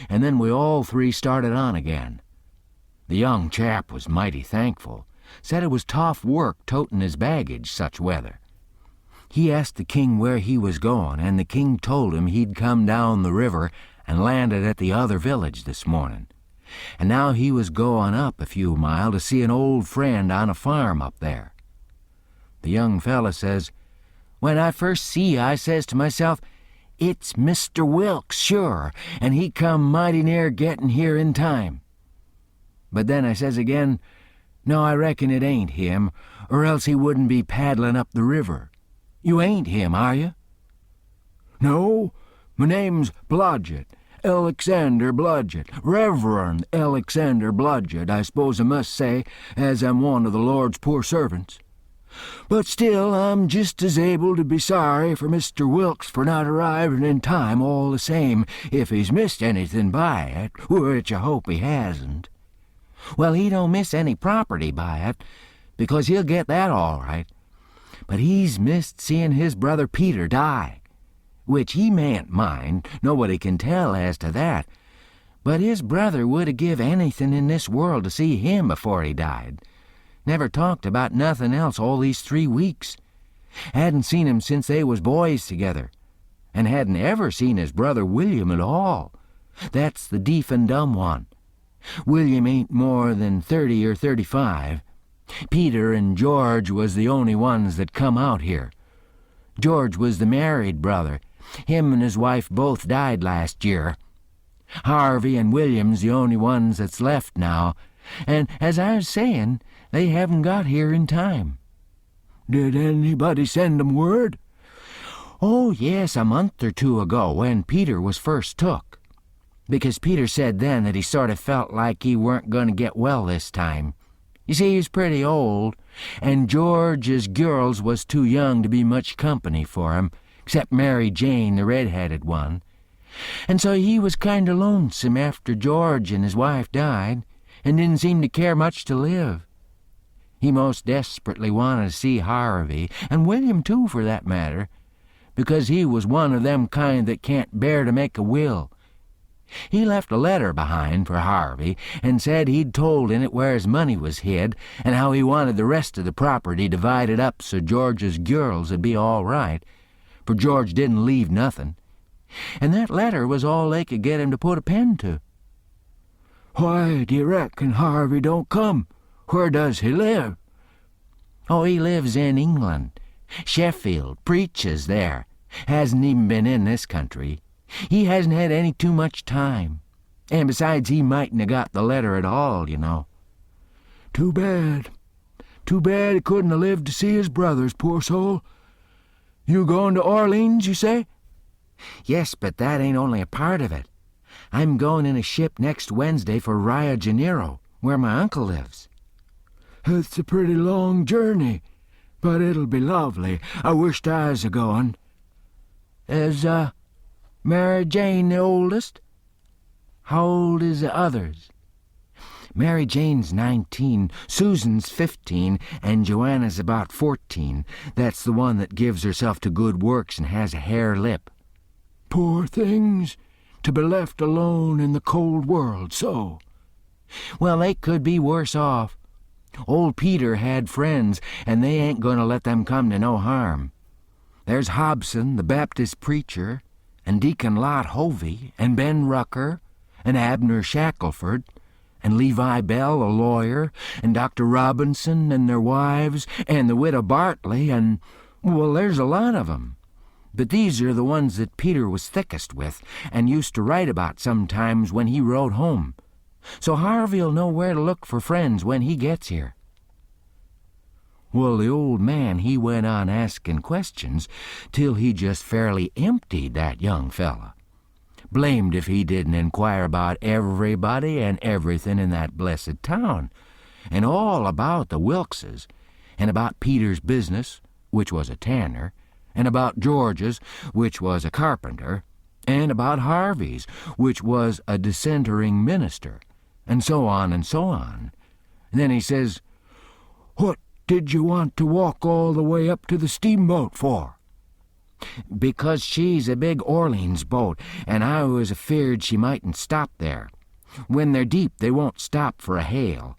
and then we all three started on again. The young chap was mighty thankful, said it was tough work toting his baggage such weather. He asked the king where he was going, and the king told him he'd come down the river and landed at the other village this morning, and now he was going up a few mile to see an old friend on a farm up there. The young fella says, "When I first see you, I says to myself, it's Mr. Wilkes, sure, and he come mighty near getting here in time. But then I says again, no, I reckon it ain't him, or else he wouldn't be paddling up the river. You ain't him, are you?" "No, my name's Blodgett, Alexander Blodgett, Reverend Alexander Blodgett, I suppose I must say, as I'm one of the Lord's poor servants. But still, I'm just as able to be sorry for Mr. Wilkes for not arriving in time all the same, if he's missed anything by it, which I hope he hasn't." "Well, he don't miss any property by it, because he'll get that all right. But he's missed seeing his brother Peter die, which he mayn't mind, nobody can tell as to that. But his brother would have give anything in this world to see him before he died. Never talked about nothing else all these 3 weeks. Hadn't seen him since they was boys together, and hadn't ever seen his brother William at all. That's the deaf and dumb one. William ain't more than 30 or 35. Peter and George was the only ones that come out here. George was the married brother. Him and his wife both died last year. Harvey and William's the only ones that's left now, and as I was saying, they haven't got here in time." "Did anybody send 'em word?" "Oh, yes, a month or 2 ago, when Peter was first took. Because Peter said then that he sort of felt like he weren't going to get well this time. You see, he's pretty old, and George's girls was too young to be much company for him, except Mary Jane, the red-headed one. And so he was kind of lonesome after George and his wife died, and didn't seem to care much to live. He most desperately wanted to see Harvey, and William too, for that matter, because he was one of them kind that can't bear to make a will. He left a letter behind for Harvey, and said he'd told in it where his money was hid, and how he wanted the rest of the property divided up so George's girls would be all right, for George didn't leave nothing. And that letter was all they could get him to put a pen to." "Why do you reckon Harvey don't come? Where does he live?" "Oh, he lives in England. Sheffield, preaches there. Hasn't even been in this country. He hasn't had any too much time. And besides, he mightn't have got the letter at all, you know." "Too bad. Too bad he couldn't have lived to see his brothers, poor soul. You going to Orleans, you say?" "Yes, but that ain't only a part of it. I'm going in a ship next Wednesday for Rio de Janeiro, where my uncle lives." "It's a pretty long journey, but it'll be lovely. I wished I was a-going." "Is, Mary Jane the oldest?" "How old is the others?" "Mary Jane's 19, Susan's 15, and Joanna's about 14. That's the one that gives herself to good works and has a hare lip." "Poor things, to be left alone in the cold world so." "Well, they could be worse off. Old Peter had friends, and they ain't going to let them come to no harm. There's Hobson, the Baptist preacher, and Deacon Lot Hovey, and Ben Rucker, and Abner Shackelford, and Levi Bell, a lawyer, and Dr. Robinson and their wives, and the widow Bartley, and, well, there's a lot of 'em. But these are the ones that Peter was thickest with, and used to write about sometimes when he rode home. So Harvey'll know where to look for friends when he gets here." Well, the old man, he went on asking questions till he just fairly emptied that young fella. Blamed if he didn't inquire about everybody and everything in that blessed town, and all about the Wilkses, and about Peter's business, which was a tanner, and about George's, which was a carpenter, and about Harvey's, which was a dissentering minister, and so on and so on. And then he says, "What did you want to walk all the way up to the steamboat for?" "Because she's a big Orleans boat, and I was afeard she mightn't stop there. When they're deep, they won't stop for a hail.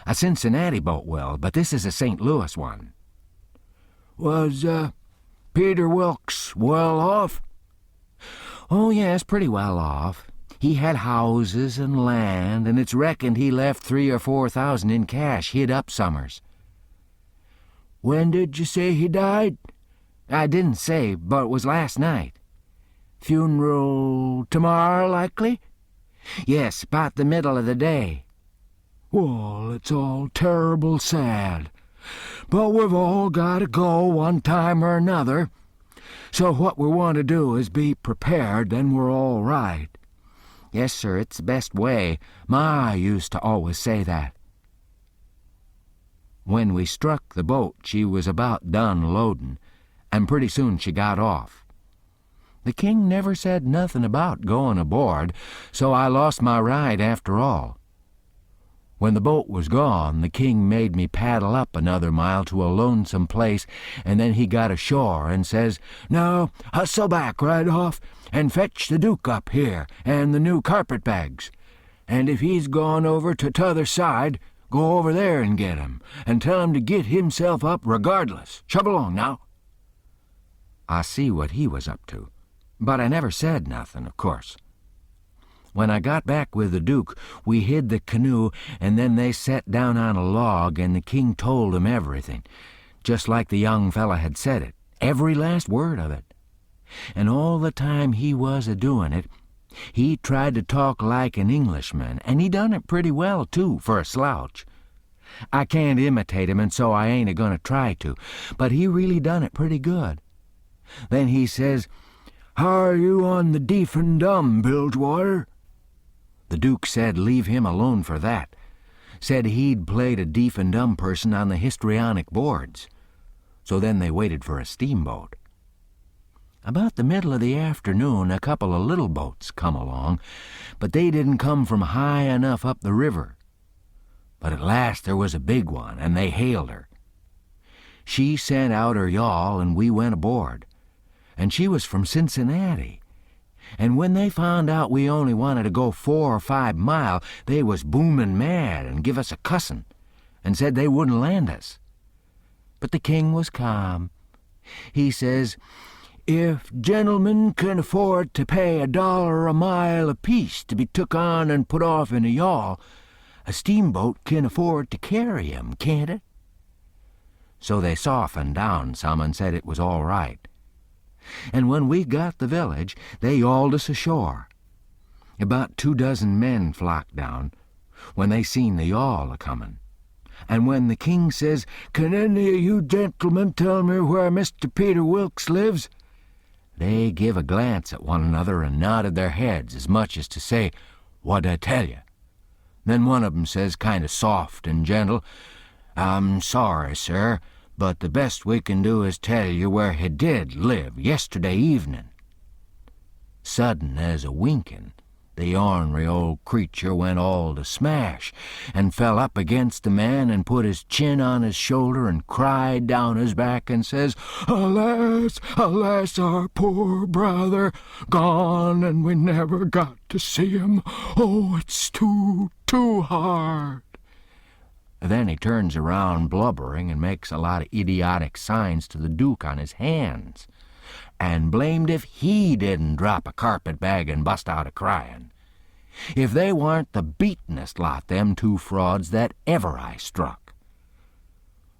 A Cincinnati boat will, but this is a St. Louis one." "Was Peter Wilkes well off?" "Oh, yes, pretty well off. He had houses and land, and it's reckoned he left 3,000 or 4,000 in cash hid up summers." "When did you say he died?" "I didn't say, but it was last night." "Funeral tomorrow, likely?" "Yes, about the middle of the day." "Well, it's all terrible sad. But we've all got to go one time or another. So what we want to do is be prepared, then we're all right." "Yes, sir, it's the best way. Ma used to always say that." When we struck the boat, she was about done loadin', and pretty soon she got off. The king never said nothing about going aboard, so I lost my ride after all. When the boat was gone, the king made me paddle up another mile to a lonesome place, and then he got ashore and says, "Now, hustle back right off and fetch the Duke up here and the new carpet-bags. And if he's gone over to t'other side, go over there and get him, and tell him to get himself up regardless. Shove along now." I see what he was up to, but I never said nothing, of course. When I got back with the Duke, we hid the canoe, and then they sat down on a log, and the king told 'em everything, just like the young fella had said it, every last word of it. And all the time he was a-doing it, he tried to talk like an Englishman, and he done it pretty well, too, for a slouch. I can't imitate him, and so I ain't a-going to try to, but he really done it pretty good. Then he says, "How are you on the deaf and dumb, Bilgewater?" The Duke said leave him alone for that. Said he'd played a deaf and dumb person on the histrionic boards. So then they waited for a steamboat. About the middle of the afternoon, a couple of little boats come along, but they didn't come from high enough up the river. But at last there was a big one, and they hailed her. She sent out her yawl, and we went aboard. And she was from Cincinnati. And when they found out we only wanted to go 4 or 5 mile, they was boomin' mad and give us a cussin', and said they wouldn't land us. But the king was calm. He says, "If gentlemen can afford to pay $1 a mile apiece to be took on and put off in a yawl, a steamboat can afford to carry 'em, can't it?" So they softened down some and said it was all right. And when we got the village, they yawled us ashore. About 24 men flocked down when they seen the yawl a-comin'. And when the king says, "Can any of you gentlemen tell me where Mr. Peter Wilkes lives?" they give a glance at one another and nodded their heads as much as to say, "What'd I tell you?" Then one of 'em says, kind of soft and gentle, "I'm sorry, sir, but the best we can do is tell you where he did live yesterday evening." Sudden as a winkin', the ornery old creature went all to smash, and fell up against the man and put his chin on his shoulder and cried down his back and says, "Alas, alas, our poor brother, gone and we never got to see him. Oh, it's too hard." Then he turns around blubbering and makes a lot of idiotic signs to the Duke on his hands, and blamed if he didn't drop a carpet-bag and bust out a-crying. If they warn't the beatin'est lot, them 2 frauds, that ever I struck.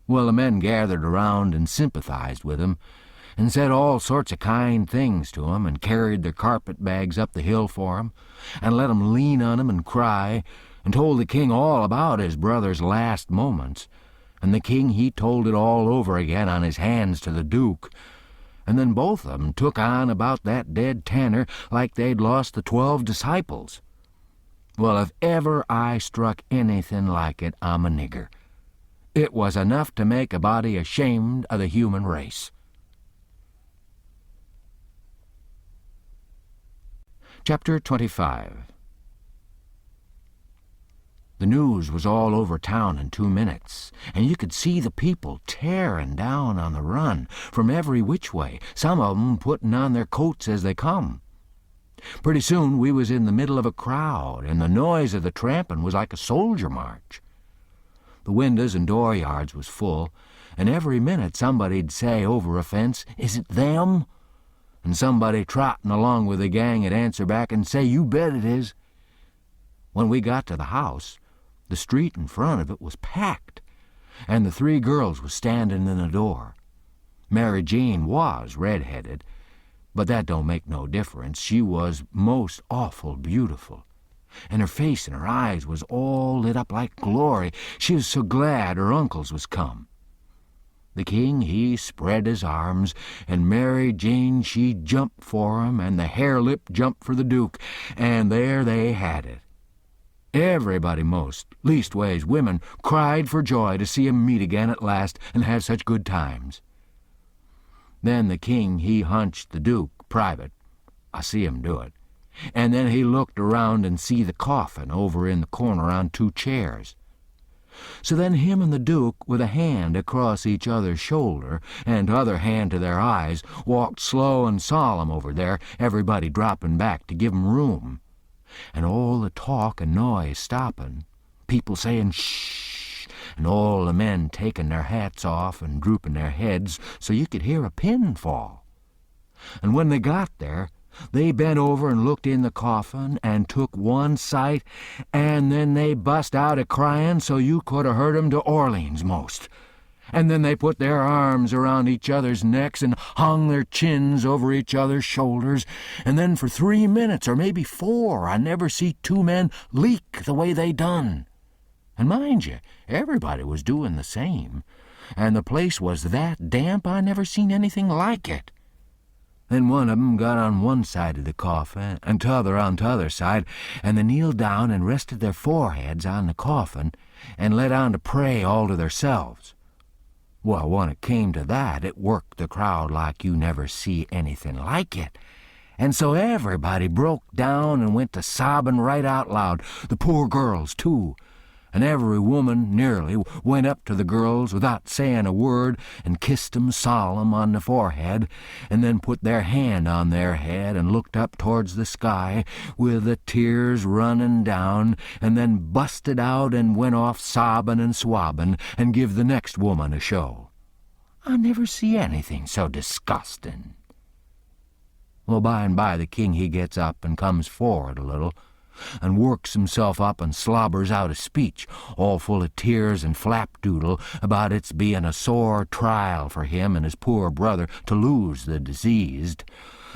Well, the men gathered around and sympathized with him, and said all sorts of kind things to him, and carried their carpet-bags up the hill for him, and let him lean on 'em and cry, and told the king all about his brother's last moments, and the king he told it all over again on his hands to the Duke, and then both of 'em took on about that dead tanner like they'd lost the 12 disciples. Well, if ever I struck anything like it, I'm a nigger. It was enough to make a body ashamed of the human race. Chapter 25. The news was all over town in 2 minutes, and you could see the people tearing down on the run from every which way, some of 'em putting on their coats as they come. Pretty soon we was in the middle of a crowd, and the noise of the tramping was like a soldier march. The windows and dooryards was full, and every minute somebody'd say over a fence, "Is it them?" And somebody trotting along with the gang would answer back and say, "You bet it is." When we got to the house, the street in front of it was packed, and the 3 girls was standing in the door. Mary Jane was red-headed, but that don't make no difference. She was most awful beautiful, and her face and her eyes was all lit up like glory. She was so glad her uncles was come. The king, he spread his arms, and Mary Jane, she jumped for him, and the hare-lip jumped for the duke, and there they had it. Everybody most, leastways women, cried for joy to see 'em meet again at last and have such good times. Then the king, he hunched the duke private. I see him do it. And then he looked around and see the coffin over in the corner on 2 chairs. So then him and the duke, with a hand across each other's shoulder and t'other hand to their eyes, walked slow and solemn over there, everybody dropping back to give 'em room. And all the talk and noise stopping, people saying shh, and all the men taking their hats off and drooping their heads so you could hear a pin fall. And when they got there, they bent over and looked in the coffin and took one sight, and then they bust out a-crying so you could 'a' heard 'em to Orleans most. And then they put their arms around each other's necks and hung their chins over each other's shoulders, and then for 3 minutes, or maybe 4, I never see 2 men leak the way they done. And mind you, everybody was doing the same, and the place was that damp I never seen anything like it. Then one of 'em got on one side of the coffin, and t'other on t'other side, and they kneeled down and rested their foreheads on the coffin, and let on to pray all to theirselves. Well, when it came to that, it worked the crowd like you never see anything like it. And so everybody broke down and went to sobbing right out loud, the poor girls, too. And every woman, nearly, went up to the girls without saying a word and kissed 'em solemn on the forehead, and then put their hand on their head and looked up towards the sky with the tears running down, and then busted out and went off sobbing and swabbing and give the next woman a show. I never see anything so disgusting. Well, by and by the king, he gets up and comes forward a little, and works himself up and slobbers out a speech, all full of tears and flapdoodle, about its being a sore trial for him and his poor brother to lose the diseased,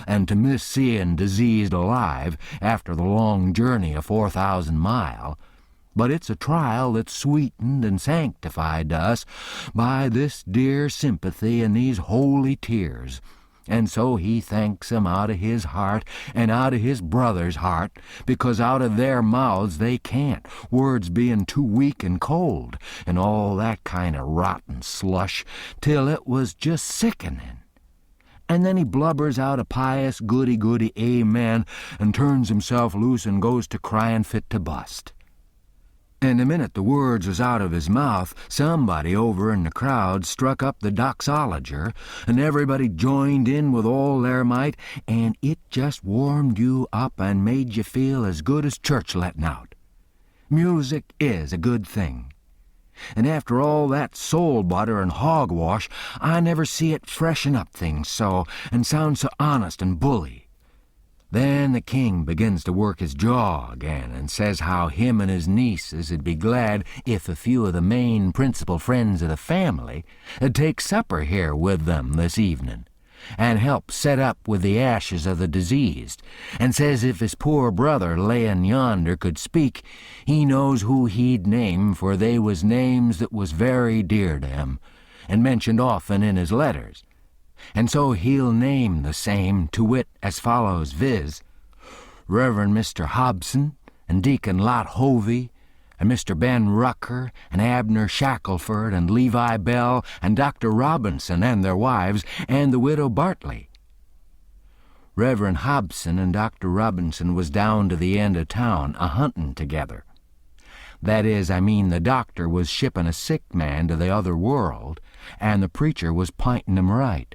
and to miss seeing diseased alive after the long journey of 4,000 mile. But it's a trial that's sweetened and sanctified to us by this dear sympathy and these holy tears. And so he thanks 'em out of his heart and out of his brother's heart, because out of their mouths they can't, words being too weak and cold, and all that kind of rotten slush, till it was just sickening. And then he blubbers out a pious goody-goody amen and turns himself loose and goes to crying fit to bust. And the minute the words was out of his mouth, somebody over in the crowd struck up the doxologer, and everybody joined in with all their might, and it just warmed you up and made you feel as good as church letting out. Music is a good thing. And after all that soul butter and hogwash, I never see it freshen up things so, and sound so honest and bully. Then the king begins to work his jaw again, and says how him and his nieces would be glad if a few of the main principal friends of the family would take supper here with them this evening, and help set up with the ashes of the diseased, and says if his poor brother layin' yonder could speak, he knows who he'd name, for they was names that was very dear to him, and mentioned often in his letters. And so he'll name the same, to wit, as follows, viz., Reverend Mr. Hobson, and Deacon Lot Hovey, and Mr. Ben Rucker, and Abner Shackelford, and Levi Bell, and Dr. Robinson and their wives, and the widow Bartley. Reverend Hobson and Dr. Robinson was down to the end of town a-huntin' together. That is, the doctor was shipping a sick man to the other world, and the preacher was p'inting him right.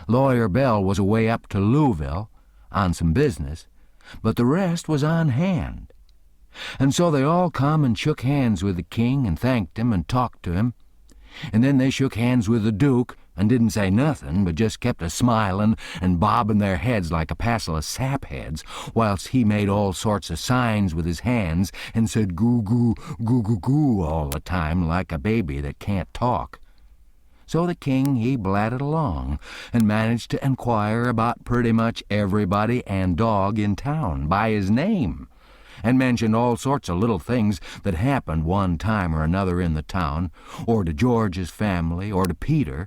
Lawyer Bell was away up to Louisville on some business, but the rest was on hand. And so they all come and shook hands with the king and thanked him and talked to him, and then they shook hands with the Duke and didn't say nothing, but just kept a-smilin' and bobbing their heads like a passel of sapheads, whilst he made all sorts of signs with his hands and said goo-goo, goo-goo-goo all the time like a baby that can't talk. So the king, he blatted along and managed to enquire about pretty much everybody and dog in town by his name, and mentioned all sorts of little things that happened one time or another in the town, or to George's family, or to Peter,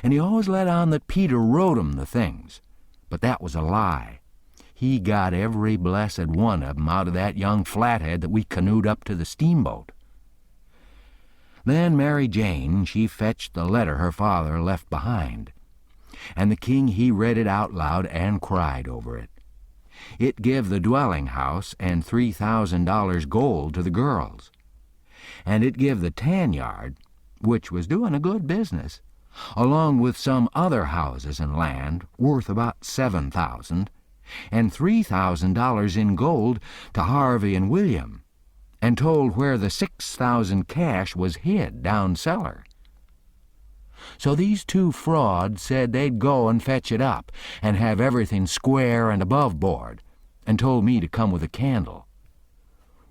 and he always let on that Peter wrote 'em the things, but that was a lie. He got every blessed one of 'em out of that young flathead that we canoed up to the steamboat. Then Mary Jane, she fetched the letter her father left behind, and the king he read it out loud and cried over it. It give the dwelling house and $3,000 gold to the girls, and it give the tan yard, which was doing a good business, along with some other houses and land worth about $7,000, and $3,000 in gold to Harvey and William, and told where the $6,000 cash was hid down cellar. So these two frauds said they'd go and fetch it up and have everything square and above board, and told me to come with a candle.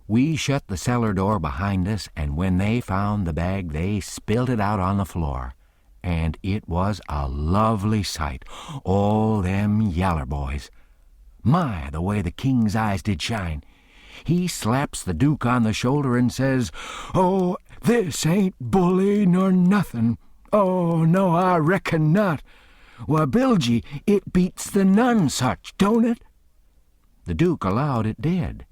We shut the cellar door behind us, and when they found the bag, they spilled it out on the floor, and it was a lovely sight, all them yaller boys. My, the way the king's eyes did shine! He slaps the Duke on the shoulder and says, "Oh, this ain't bully nor nothin'. Oh, no, I reckon not. Why, Bilgy, it beats the none-such, don't it?" The Duke allowed it did.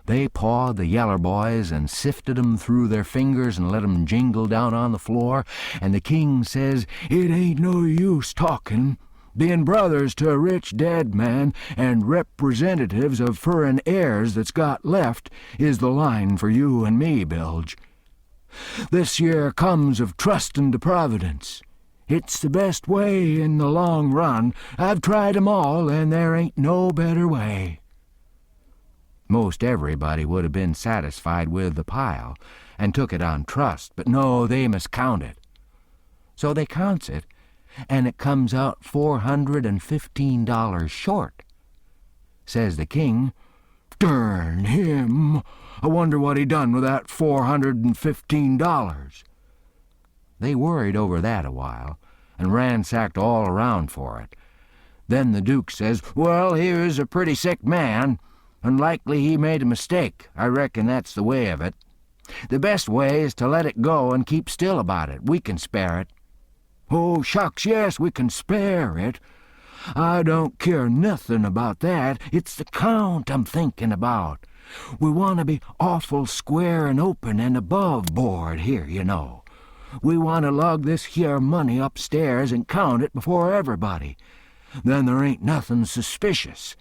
They pawed the yeller boys and sifted 'em through their fingers and let 'em jingle down on the floor, and the king says, "It ain't no use talkin'. Being brothers to a rich dead man and representatives of furrin heirs that's got left is the line for you and me, Bilge. This year comes of trustin' to Providence. It's the best way in the long run. I've tried 'em all, and there ain't no better way." Most everybody would have been satisfied with the pile and took it on trust, but no, they must count it. So they counts it, and it comes out $415 short. Says the king, "Darn him! I wonder what he done with that $415. They worried over that a while, and ransacked all around for it. Then the Duke says, "Well, he was a pretty sick man, and likely he made a mistake. I reckon that's the way of it. The best way is to let it go and keep still about it. We can spare it." "Oh, shucks, yes, we can spare it. I don't care nothin' about that. It's the count I'm thinking about. We want to be awful square and open and above board here, you know. We want to lug this here money upstairs and count it before everybody. Then there ain't nothing suspicious.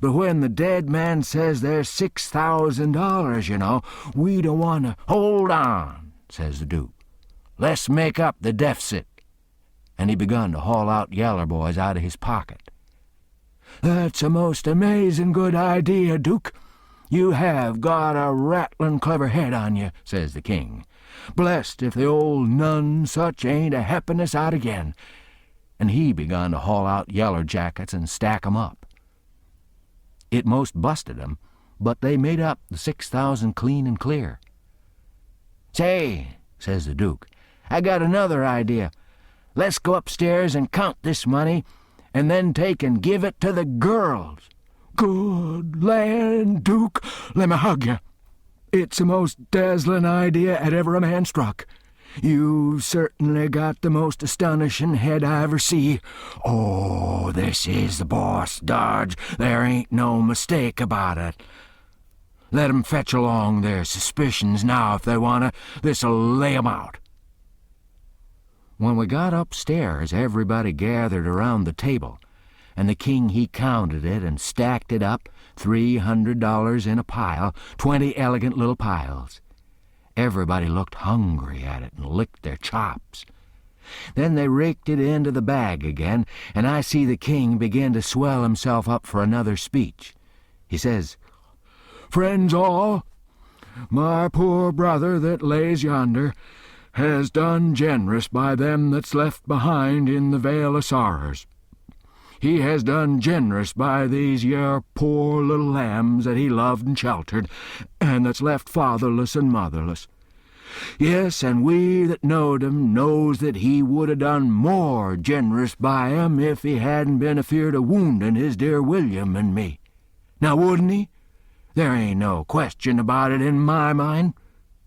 But when the dead man says there's $6,000, you know, we don't want to—" "Hold on," says the Duke. "Let's make up the deficit." And he begun to haul out yaller boys out of his pocket. "That's a most amazin' good idea, Duke. You have got a rattlin' clever head on you," says the king. "Blessed if the old none-such ain't a-heppin' us out again." And he begun to haul out yaller jackets and stack 'em up. It most busted 'em, but they made up the 6,000 clean and clear. "Say," says the Duke, "I got another idea. Let's go upstairs and count this money, and then take and give it to the girls." "Good land, Duke, let me hug you. It's the most dazzlin' idea 'at ever a man struck. You've certainly got the most astonishin' head I ever see. Oh, this is the boss, Dodge. There ain't no mistake about it. Let 'em fetch along their suspicions now if they want to. This'll lay 'em out." When we got upstairs, everybody gathered around the table, and the king he counted it and stacked it up, $300 in a pile, 20 elegant little piles. Everybody looked hungry at it and licked their chops. Then they raked it into the bag again, and I see the king begin to swell himself up for another speech. He says, "Friends all, my poor brother that lays yonder has done generous by them that's left behind in the vale of sorrers. He has done generous by these yer poor little lambs that he loved and sheltered, and that's left fatherless and motherless. Yes, and we that knowed him knows that he would have done more generous by 'em if he hadn't been afeard of woundin' his dear William and me. Now wouldn't he? There ain't no question about it in my mind.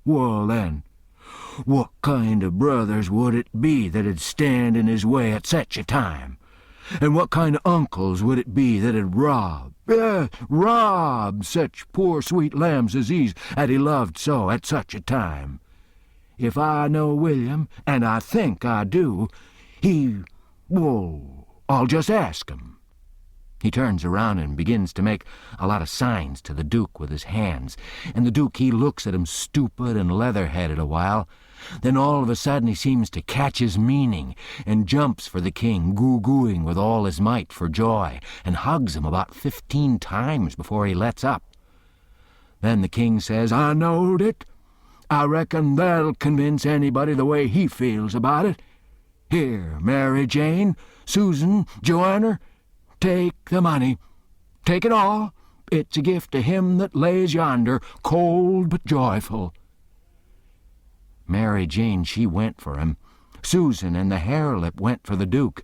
Well then, what kind of brothers would it be that'd stand in his way at such a time? And what kind of uncles would it be that'd rob such poor sweet lambs as these that he loved so at such a time? If I know William, and I think I do, I'll just ask him." He turns around and begins to make a lot of signs to the Duke with his hands, and the Duke he looks at him stupid and leather-headed a while. Then all of a sudden he seems to catch his meaning and jumps for the king, goo-gooing with all his might for joy, and hugs him about 15 times before he lets up. Then the king says, "I knowed it. I reckon that'll convince anybody the way he feels about it. Here, Mary Jane, Susan, Joanna, take the money. Take it all. It's a gift to him that lays yonder, cold but joyful." Mary Jane, she went for him. Susan and the harelip went for the Duke.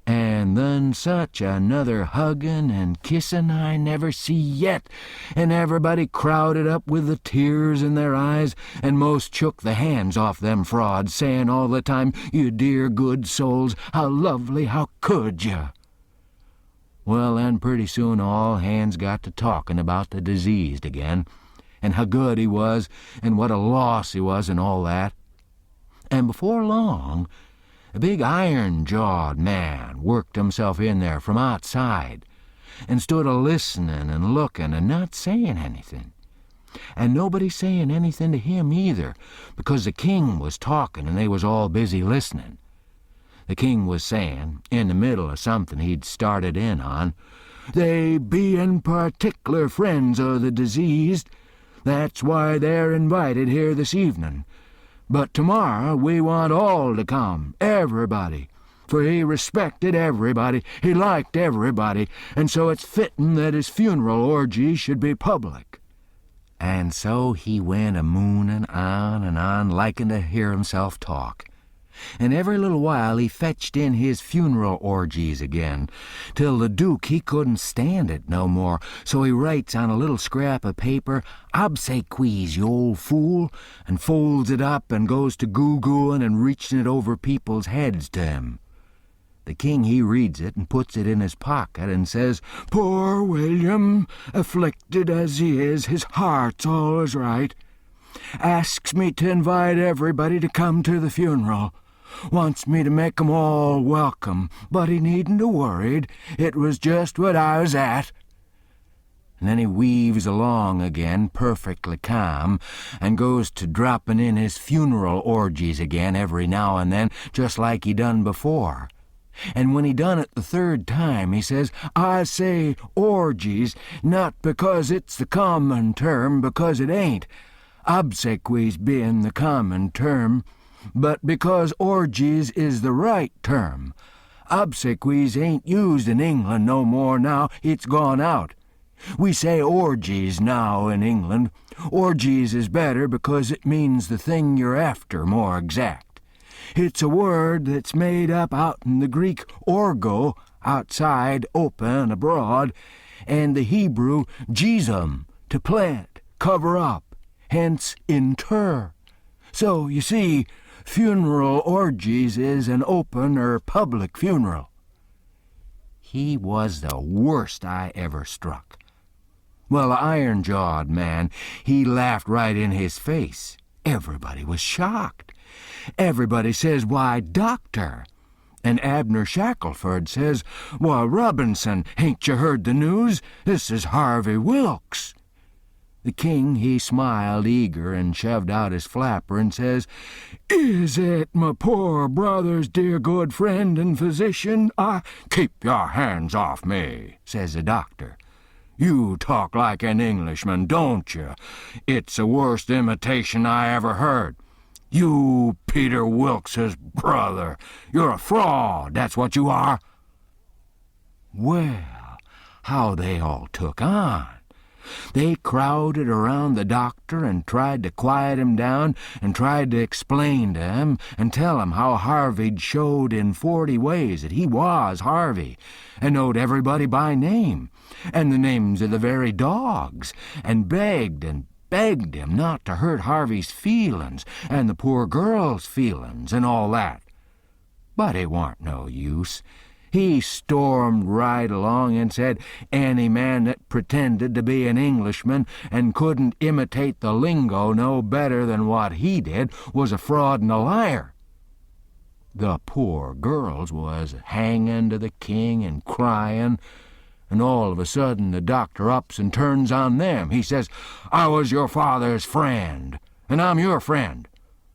And then such another huggin' and kissin' I never see yet, and everybody crowded up with the tears in their eyes, and most shook the hands off them frauds, sayin' all the time, "You dear good souls, how lovely, how could you?" Well, then pretty soon all hands got to talkin' about the diseased again, and how good he was, and what a loss he was, and all that. And before long, a big iron-jawed man worked himself in there from outside, and stood a-listenin' and lookin' and not sayin' anything. And nobody sayin' anything to him either, because the king was talkin' and they was all busy listenin'. The king was sayin', in the middle of something he'd started in on, "They bein' particular friends o' the diseased, that's why they're invited here this evening. But tomorrow we want all to come, everybody, for he respected everybody, he liked everybody, and so it's fittin' that his funeral orgy should be public." And so he went a-moonin' on and on, liking to hear himself talk. And every little while he fetched in his funeral orgies again, till the Duke he couldn't stand it no more, so he writes on a little scrap of paper, "Obsequies, you old fool," and folds it up and goes to goo-gooing and reaching it over people's heads to him. The king he reads it and puts it in his pocket and says, "Poor William, afflicted as he is, his heart's allus right. Asks me to invite everybody to come to the funeral. Wants me to make 'em all welcome, but he needn't have worried. It was just what I was at." And then he weaves along again, perfectly calm, and goes to dropping in his funeral orgies again every now and then, just like he done before. And when he done it the third time, he says, "I say orgies, not because it's the common term, because it ain't, obsequies being the common term, but because orgies is the right term. Obsequies ain't used in England no more now, it's gone out. We say orgies now in England. Orgies is better because it means the thing you're after more exact. It's a word that's made up out in the Greek orgo, outside, open, abroad, and the Hebrew jesum, to plant, cover up, hence inter. So, you see, funeral orgies is an open or public funeral." He was the worst I ever struck. Well, the iron-jawed man, he laughed right in his face. Everybody was shocked. Everybody says, "Why, doctor, And Abner Shackelford says, "Why, Robinson, ain't you heard the news? This is Harvey Wilkes." The king, he smiled eager and shoved out his flapper and says, "Is it my poor brother's dear good friend and physician? Keep your hands off me," says the doctor. "You talk like an Englishman, don't you? It's the worst imitation I ever heard. You, Peter Wilkes's brother. You're a fraud, that's what you are." Well, how they all took on. They crowded around the doctor and tried to quiet him down and tried to explain to him and tell him how Harvey'd showed in 40 ways that he was Harvey and knowed everybody by name and the names of the very dogs, and begged him not to hurt Harvey's feelin's and the poor girl's feelin's and all that. But it warn't no use. He stormed right along and said any man that pretended to be an Englishman and couldn't imitate the lingo no better than what he did was a fraud and a liar. The poor girls was hanging to the king and crying, and all of a sudden the doctor ups and turns on them. He says, "I was your father's friend, and I'm your friend.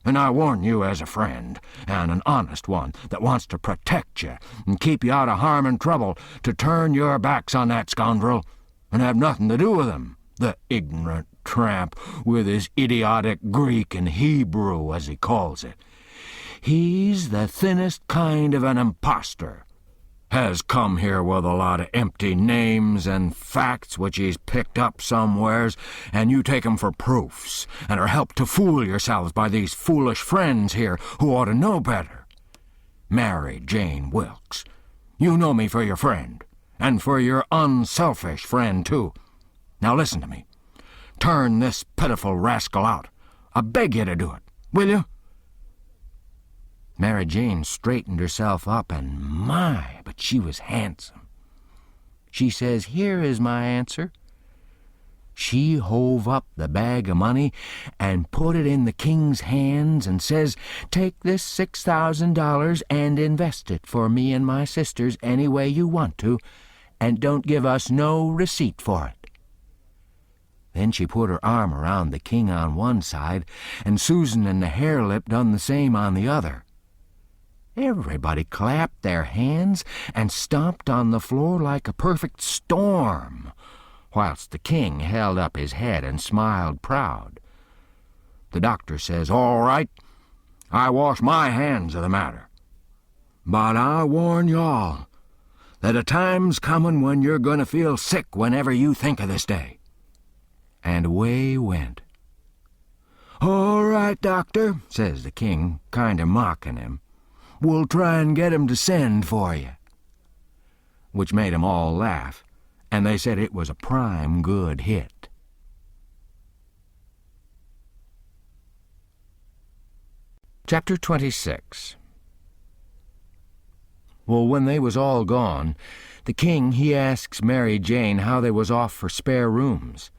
And I warn you as a friend, and an honest one that wants to protect you and keep you out of harm and trouble, to turn your backs on that scoundrel and have nothing to do with him, the ignorant tramp with his idiotic Greek and Hebrew, as he calls it. He's the thinnest kind of an impostor. Has come here with a lot of empty names and facts which he's picked up somewheres, and you take 'em for proofs, and are helped to fool yourselves by these foolish friends here who ought to know better. Mary Jane Wilkes, you know me for your friend, and for your unselfish friend, too. Now listen to me. Turn this pitiful rascal out. I beg you to do it, will you?" Mary Jane straightened herself up, and my, but she was handsome. She says, "Here is my answer." She hove up the bag of money and put it in the king's hands and says, "Take this $6,000 and invest it for me and my sisters any way you want to, and don't give us no receipt for it." Then she put her arm around the king on one side, and Susan and the Harelip done the same on the other. Everybody clapped their hands and stomped on the floor like a perfect storm, whilst the king held up his head and smiled proud. The doctor says, "All right, I wash my hands of the matter. But I warn y'all that a time's comin' when you're going to feel sick whenever you think of this day." And away he went. "All right, doctor," says the king, kind of mocking him. "We'll try and get him to send for you." Which made 'em all laugh, and they said it was a prime good hit. Chapter 26. Well, when they was all gone, the king, he asks Mary Jane how they was off for spare rooms,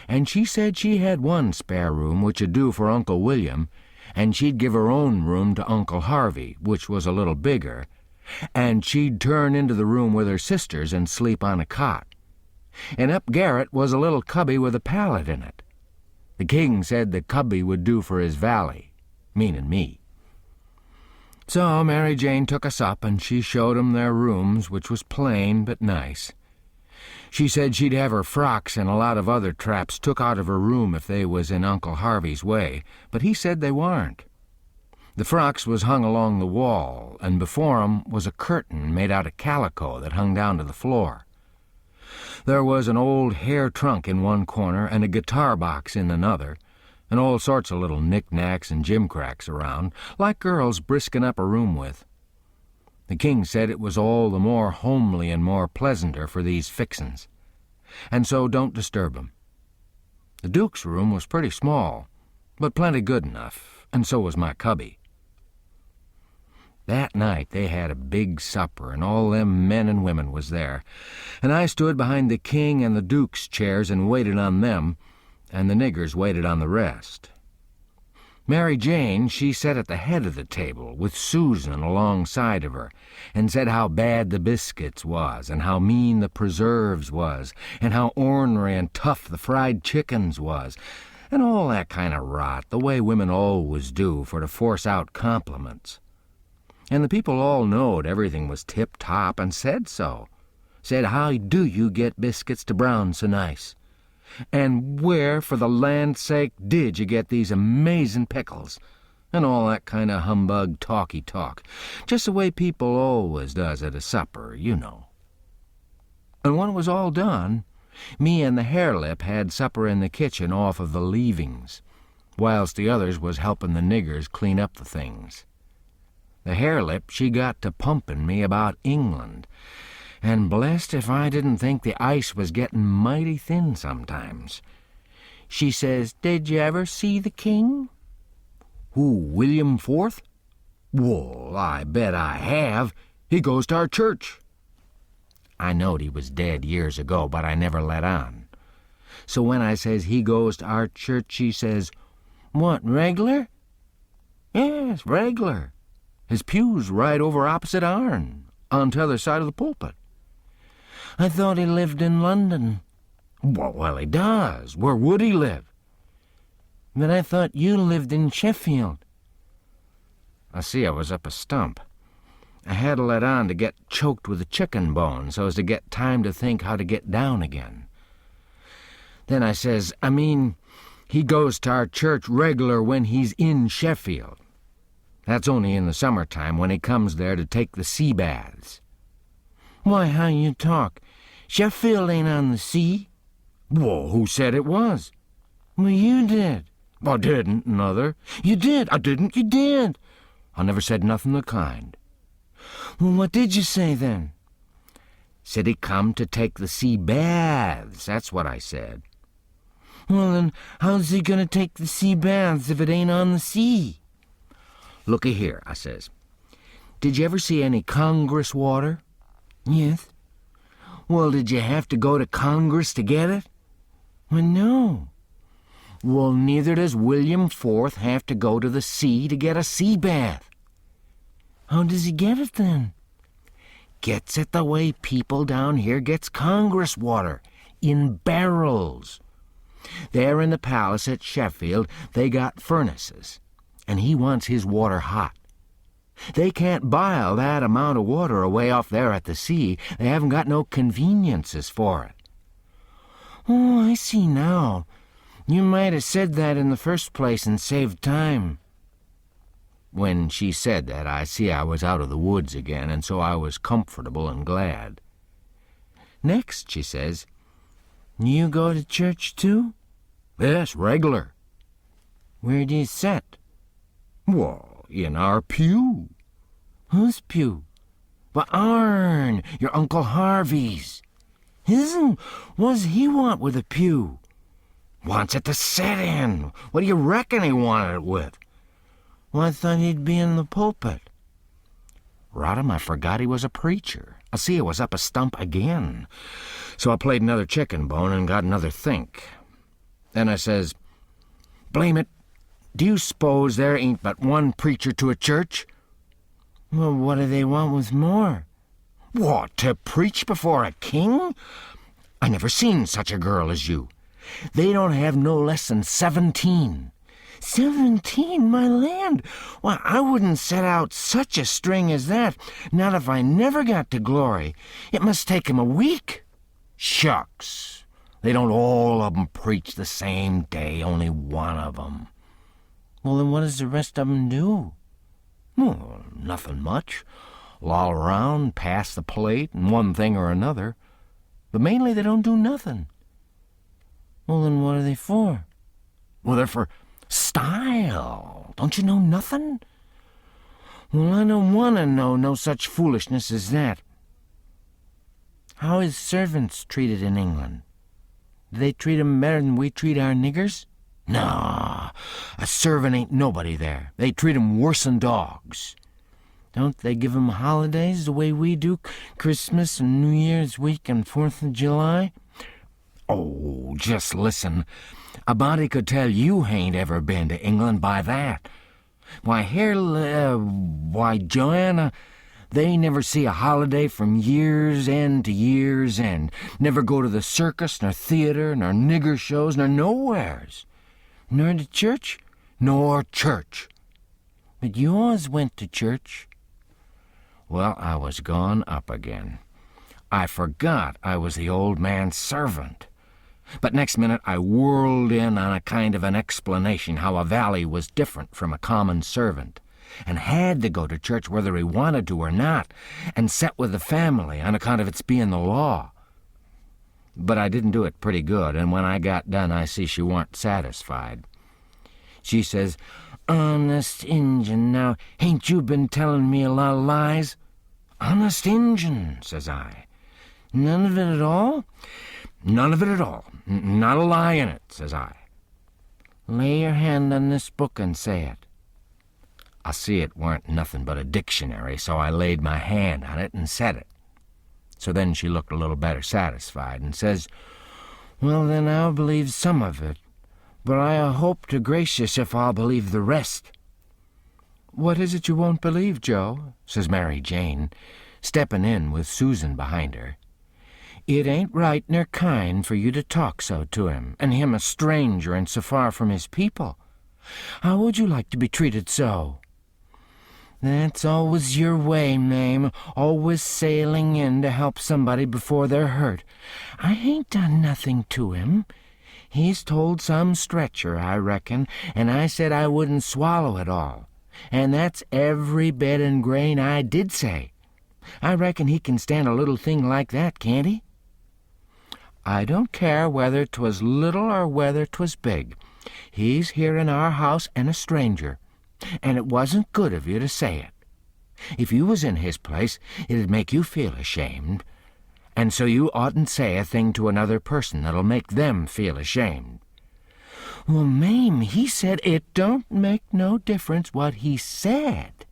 and she said she had one spare room which 'ud do for Uncle William, and she'd give her own room to Uncle Harvey, which was a little bigger, and she'd turn into the room with her sisters and sleep on a cot. And up garret was a little cubby with a pallet in it. The king said the cubby would do for his valet, meaning me. So Mary Jane took us up, and she showed 'em their rooms, which was plain but nice. She said she'd have her frocks and a lot of other traps took out of her room if they was in Uncle Harvey's way, but he said they warn't. The frocks was hung along the wall, and before 'em was a curtain made out of calico that hung down to the floor. There was an old hair trunk in one corner and a guitar box in another, and all sorts of little knick-knacks and gimcracks around, like girls brisking up a room with. The king said it was all the more homely and more pleasanter for these fixin's, and so don't disturb 'em. The Duke's room was pretty small, but plenty good enough, and so was my cubby. That night they had a big supper, and all them men and women was there, and I stood behind the king and the Duke's chairs and waited on them, and the niggers waited on the rest. Mary Jane, she sat at the head of the table with Susan alongside of her, and said how bad the biscuits was, and how mean the preserves was, and how ornery and tough the fried chickens was, and all that kind of rot, the way women always do for to force out compliments. And the people all knowed everything was tip-top and said so. Said, how do you get biscuits to brown so nice? And where, for the land's sake, did you get these amazing pickles? And all that kind of humbug talky talk, just the way people always does at a supper, you know. And when it was all done, me and the harelip had supper in the kitchen off of the leavings, whilst the others was helping the niggers clean up the things. The harelip, she got to pumping me about England, and blessed if I didn't think the ice was getting mighty thin sometimes. She says, did you ever see the king? Who, William IV? Well, I bet I have. He goes to our church. I knowed he was dead years ago, but I never let on. So when I says he goes to our church, she says, what, reg'lar? Yes, reg'lar. His pew's right over opposite ourn, on t'other side of the pulpit. I thought he lived in London. Well, he does. Where would he live? But I thought you lived in Sheffield. I see I was up a stump. I had to let on to get choked with a chicken bone so as to get time to think how to get down again. Then I says, I mean, he goes to our church reg'lar when he's in Sheffield. That's only in the summertime when he comes there to take the sea baths. Why, how you talk. Sheffield ain't on the sea. Well, who said it was? Well, you did. I didn't, mother. You did. I didn't. You did. I never said nothing of the kind. Well, what did you say then? Said he come to take the sea baths. That's what I said. Well, then how's he going to take the sea baths if it ain't on the sea? Looky here, I says. Did you ever see any Congress water? Yes. Well, did you have to go to Congress to get it? Well, no. Well, neither does William IV have to go to the sea to get a sea bath. How does he get it then? Gets it the way people down here gets Congress water, in barrels. There in the palace at Sheffield, they got furnaces, and he wants his water hot. They can't bile that amount of water away off there at the sea. They haven't got no conveniences for it. Oh, I see now. You might have said that in the first place and saved time. When she said that, I see I was out of the woods again, and so I was comfortable and glad. Next, she says, you go to church too? Yes, reg'lar. Where do you sit? Well, in our pew. Whose pew? Well, ourn, your Uncle Harvey's. His'n? What's he want with a pew? Wants it to sit in. What do you reckon he wanted it with? Well, I thought he'd be in the pulpit. Rot him, I forgot he was a preacher. I see I was up a stump again. So I played another chicken bone and got another think. Then I says, blame it, do you s'pose there ain't but one preacher to a church? Well, what do they want with more? What, to preach before a king? I never seen such a girl as you. They don't have no less than 17. 17, my land! Why, I wouldn't set out such a string as that, not if I never got to glory. It must take 'em a week. Shucks! They don't all of 'em preach the same day, only one of 'em. Well, then what does the rest of 'em do? Well, nothing much. Loll around, pass the plate, and one thing or another. But mainly they don't do nothing. Well, then what are they for? Well, they're for style. Don't you know nothing? Well, I don't want to know no such foolishness as that. How is servants treated in England? Do they treat 'em better than we treat our niggers? Nah, a servant ain't nobody there. They treat 'em worse'n dogs. Don't they give 'em holidays the way we do, Christmas and New Year's week and 4th of July? Oh, just listen. A body could tell you hain't ever been to England by that. Why, Joanna, they never see a holiday from year's end to year's end. Never go to the circus, nor theater, nor nigger shows, nor nowheres. Nor to church, nor church. But yours went to church. Well, I was gone up again. I forgot I was the old man's servant. But next minute I whirled in on a kind of an explanation how a valley was different from a common servant, and had to go to church whether he wanted to or not, and set with the family on account of its being the law. But I didn't do it pretty good, and when I got done I see she warn't satisfied. She says, "Honest Injun, now, hain't you been telling me a lot of lies?" "Honest Injun," says I. "None of it at all?" "None of it at all. Not a lie in it," says I. "Lay your hand on this book and say it." I see it weren't nothing but a dictionary, so I laid my hand on it and said it. So then she looked a little better satisfied and says, "Well, then I'll believe some of it, but I hope to gracious if I'll believe the rest." "What is it you won't believe, Joe?" says Mary Jane, stepping in with Susan behind her. "It ain't right nor kind for you to talk so to him, and him a stranger and so far from his people. How would you like to be treated so?" "That's always your way, Mame, always sailing in to help somebody before they're hurt. I ain't done nothing to him. He's told some stretcher, I reckon, and I said I wouldn't swallow it all. And that's every bit and grain I did say. I reckon he can stand a little thing like that, can't he?" "I don't care whether 'twas little or whether 'twas big. He's here in our house and a stranger, and it wasn't good of you to say it. If you was in his place, it'd make you feel ashamed, and so you oughtn't say a thing to another person that'll make them feel ashamed." "Well, Mame, he said—" "It don't make no difference what he said.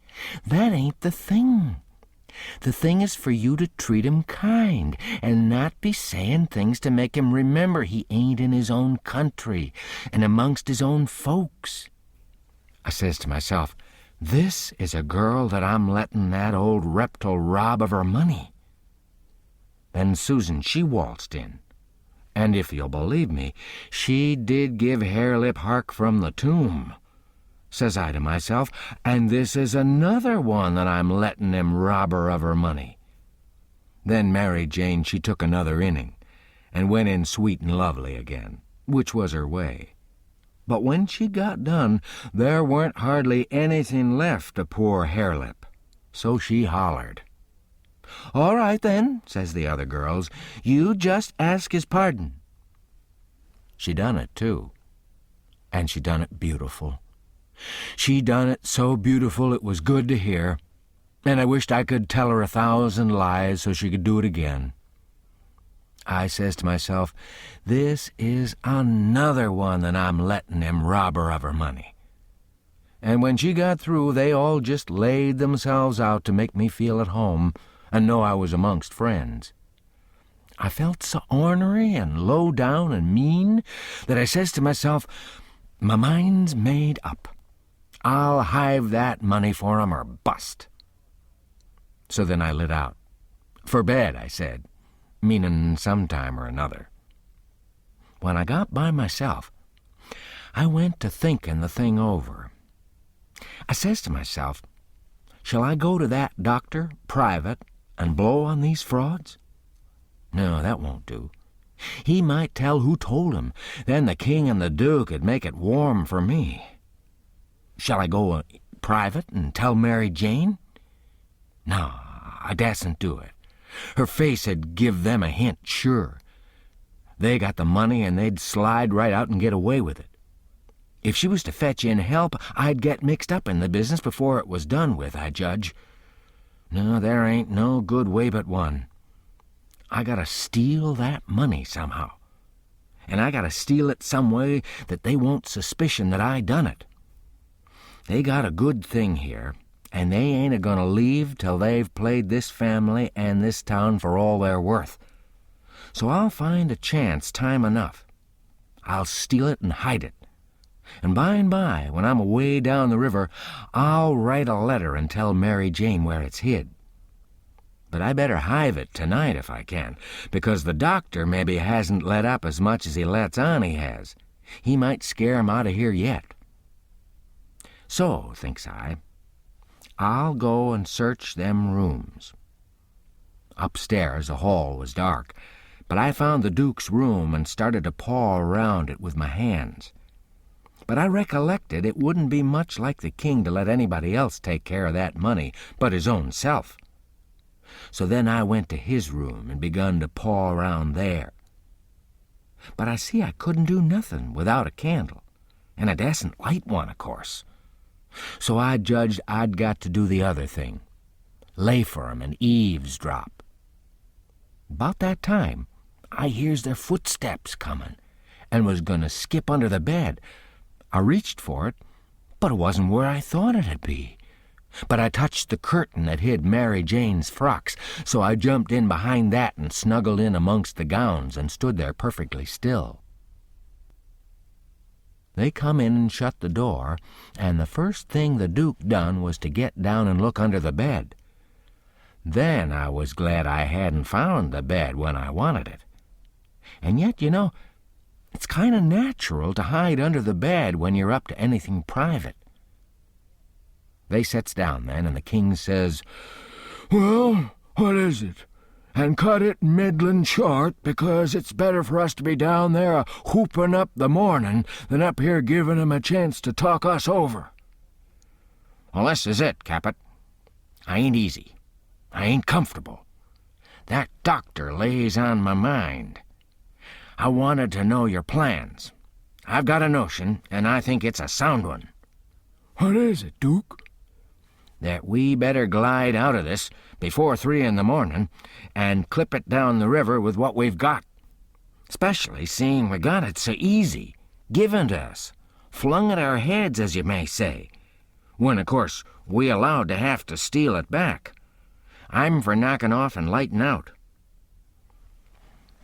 That ain't the thing. The thing is for you to treat him kind, and not be saying things to make him remember he ain't in his own country and amongst his own folks." I says to myself, this is a girl that I'm letting that old reptile rob of her money. Then Susan, she waltzed in, and if you'll believe me, she did give Harelip hark from the tomb. Says I to myself, and this is another one that I'm letting him rob her of her money. Then Mary Jane, she took another inning, and went in sweet and lovely again, which was her way. But when she got done, there weren't hardly anything left of poor Harelip, so she hollered. "All right, then," says the other girls, "you just ask his pardon." She done it, too, and she done it beautiful. She done it so beautiful it was good to hear, and I wished I could tell her 1,000 lies so she could do it again. I says to myself, this is another one that I'm letting him rob her of her money. And when she got through, they all just laid themselves out to make me feel at home and know I was amongst friends. I felt so ornery and low down and mean that I says to myself, my mind's made up. I'll hive that money for 'em or bust. So then I lit out. For bed, I said, meanin' sometime or another. When I got by myself, I went to thinking the thing over. I says to myself, shall I go to that doctor, private, and blow on these frauds? No, that won't do. He might tell who told him. Then the king and the duke would make it warm for me. Shall I go private and tell Mary Jane? No, I dasn't do it. Her face would give them a hint, sure. They got the money and they'd slide right out and get away with it. If she was to fetch in help, I'd get mixed up in the business before it was done with, I judge. No, there ain't no good way but one. I gotta steal that money somehow. And I gotta steal it some way that they won't suspicion that I done it. They got a good thing here, and they ain't a-gonna leave till they've played this family and this town for all they're worth. So I'll find a chance time enough. I'll steal it and hide it. And by, when I'm away down the river, I'll write a letter and tell Mary Jane where it's hid. But I better hive it tonight if I can, because the doctor maybe hasn't let up as much as he lets on he has. He might scare him out of here yet. So, thinks I, I'll go and search them rooms. Upstairs, the hall was dark, but I found the Duke's room and started to paw around it with my hands. But I recollected it wouldn't be much like the king to let anybody else take care of that money but his own self. So then I went to his room and begun to paw around there. But I see I couldn't do nothing without a candle, and I dasn't light one, of course. So I judged I'd got to do the other thing, lay for 'em and eavesdrop. About that time, I hears their footsteps comin', and was going to skip under the bed. I reached for it, but it wasn't where I thought it'd be. But I touched the curtain that hid Mary Jane's frocks, so I jumped in behind that and snuggled in amongst the gowns and stood there perfectly still. They come in and shut the door, and the first thing the Duke done was to get down and look under the bed. Then I was glad I hadn't found the bed when I wanted it. And yet, you know, it's kind of natural to hide under the bed when you're up to anything private. They sets down then, and the king says, "Well, what is it? And cut it middlin' short, because it's better for us to be down there a-whoopin' up the mornin' than up here givin' 'em a chance to talk us over." "Well, this is it, Capet. I ain't easy. I ain't comfortable. That doctor lays on my mind. I wanted to know your plans. I've got a notion, and I think it's a sound one." "What is it, Duke?" "That we better glide out of this before 3 in the morning and clip it down the river with what we've got. Especially seeing we got it so easy, given to us, flung at our heads, as you may say, when, of course, we allowed to have to steal it back. I'm for knocking off and lighting out."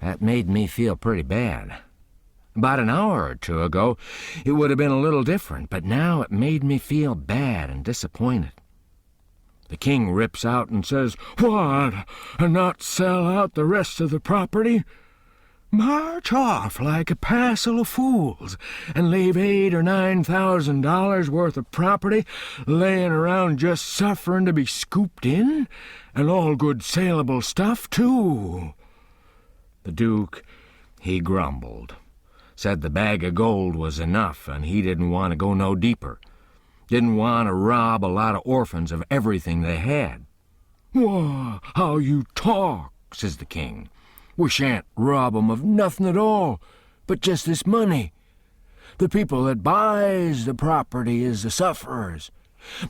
That made me feel pretty bad. About an hour or two ago, it would have been a little different, but now it made me feel bad and disappointed. The king rips out and says, "What, and not sell out the rest of the property? March off like a passel of fools and leave $8,000 or $9,000 worth of property laying around just suffering to be scooped in, and all good saleable stuff, too." The Duke, he grumbled, said the bag of gold was enough, and he didn't want to go no deeper. Didn't want to rob a lot of orphans of everything they had. "Why, how you talk," says the king. "We shan't rob 'em of nothing at all, but just this money. The people that buys the property is the sufferers,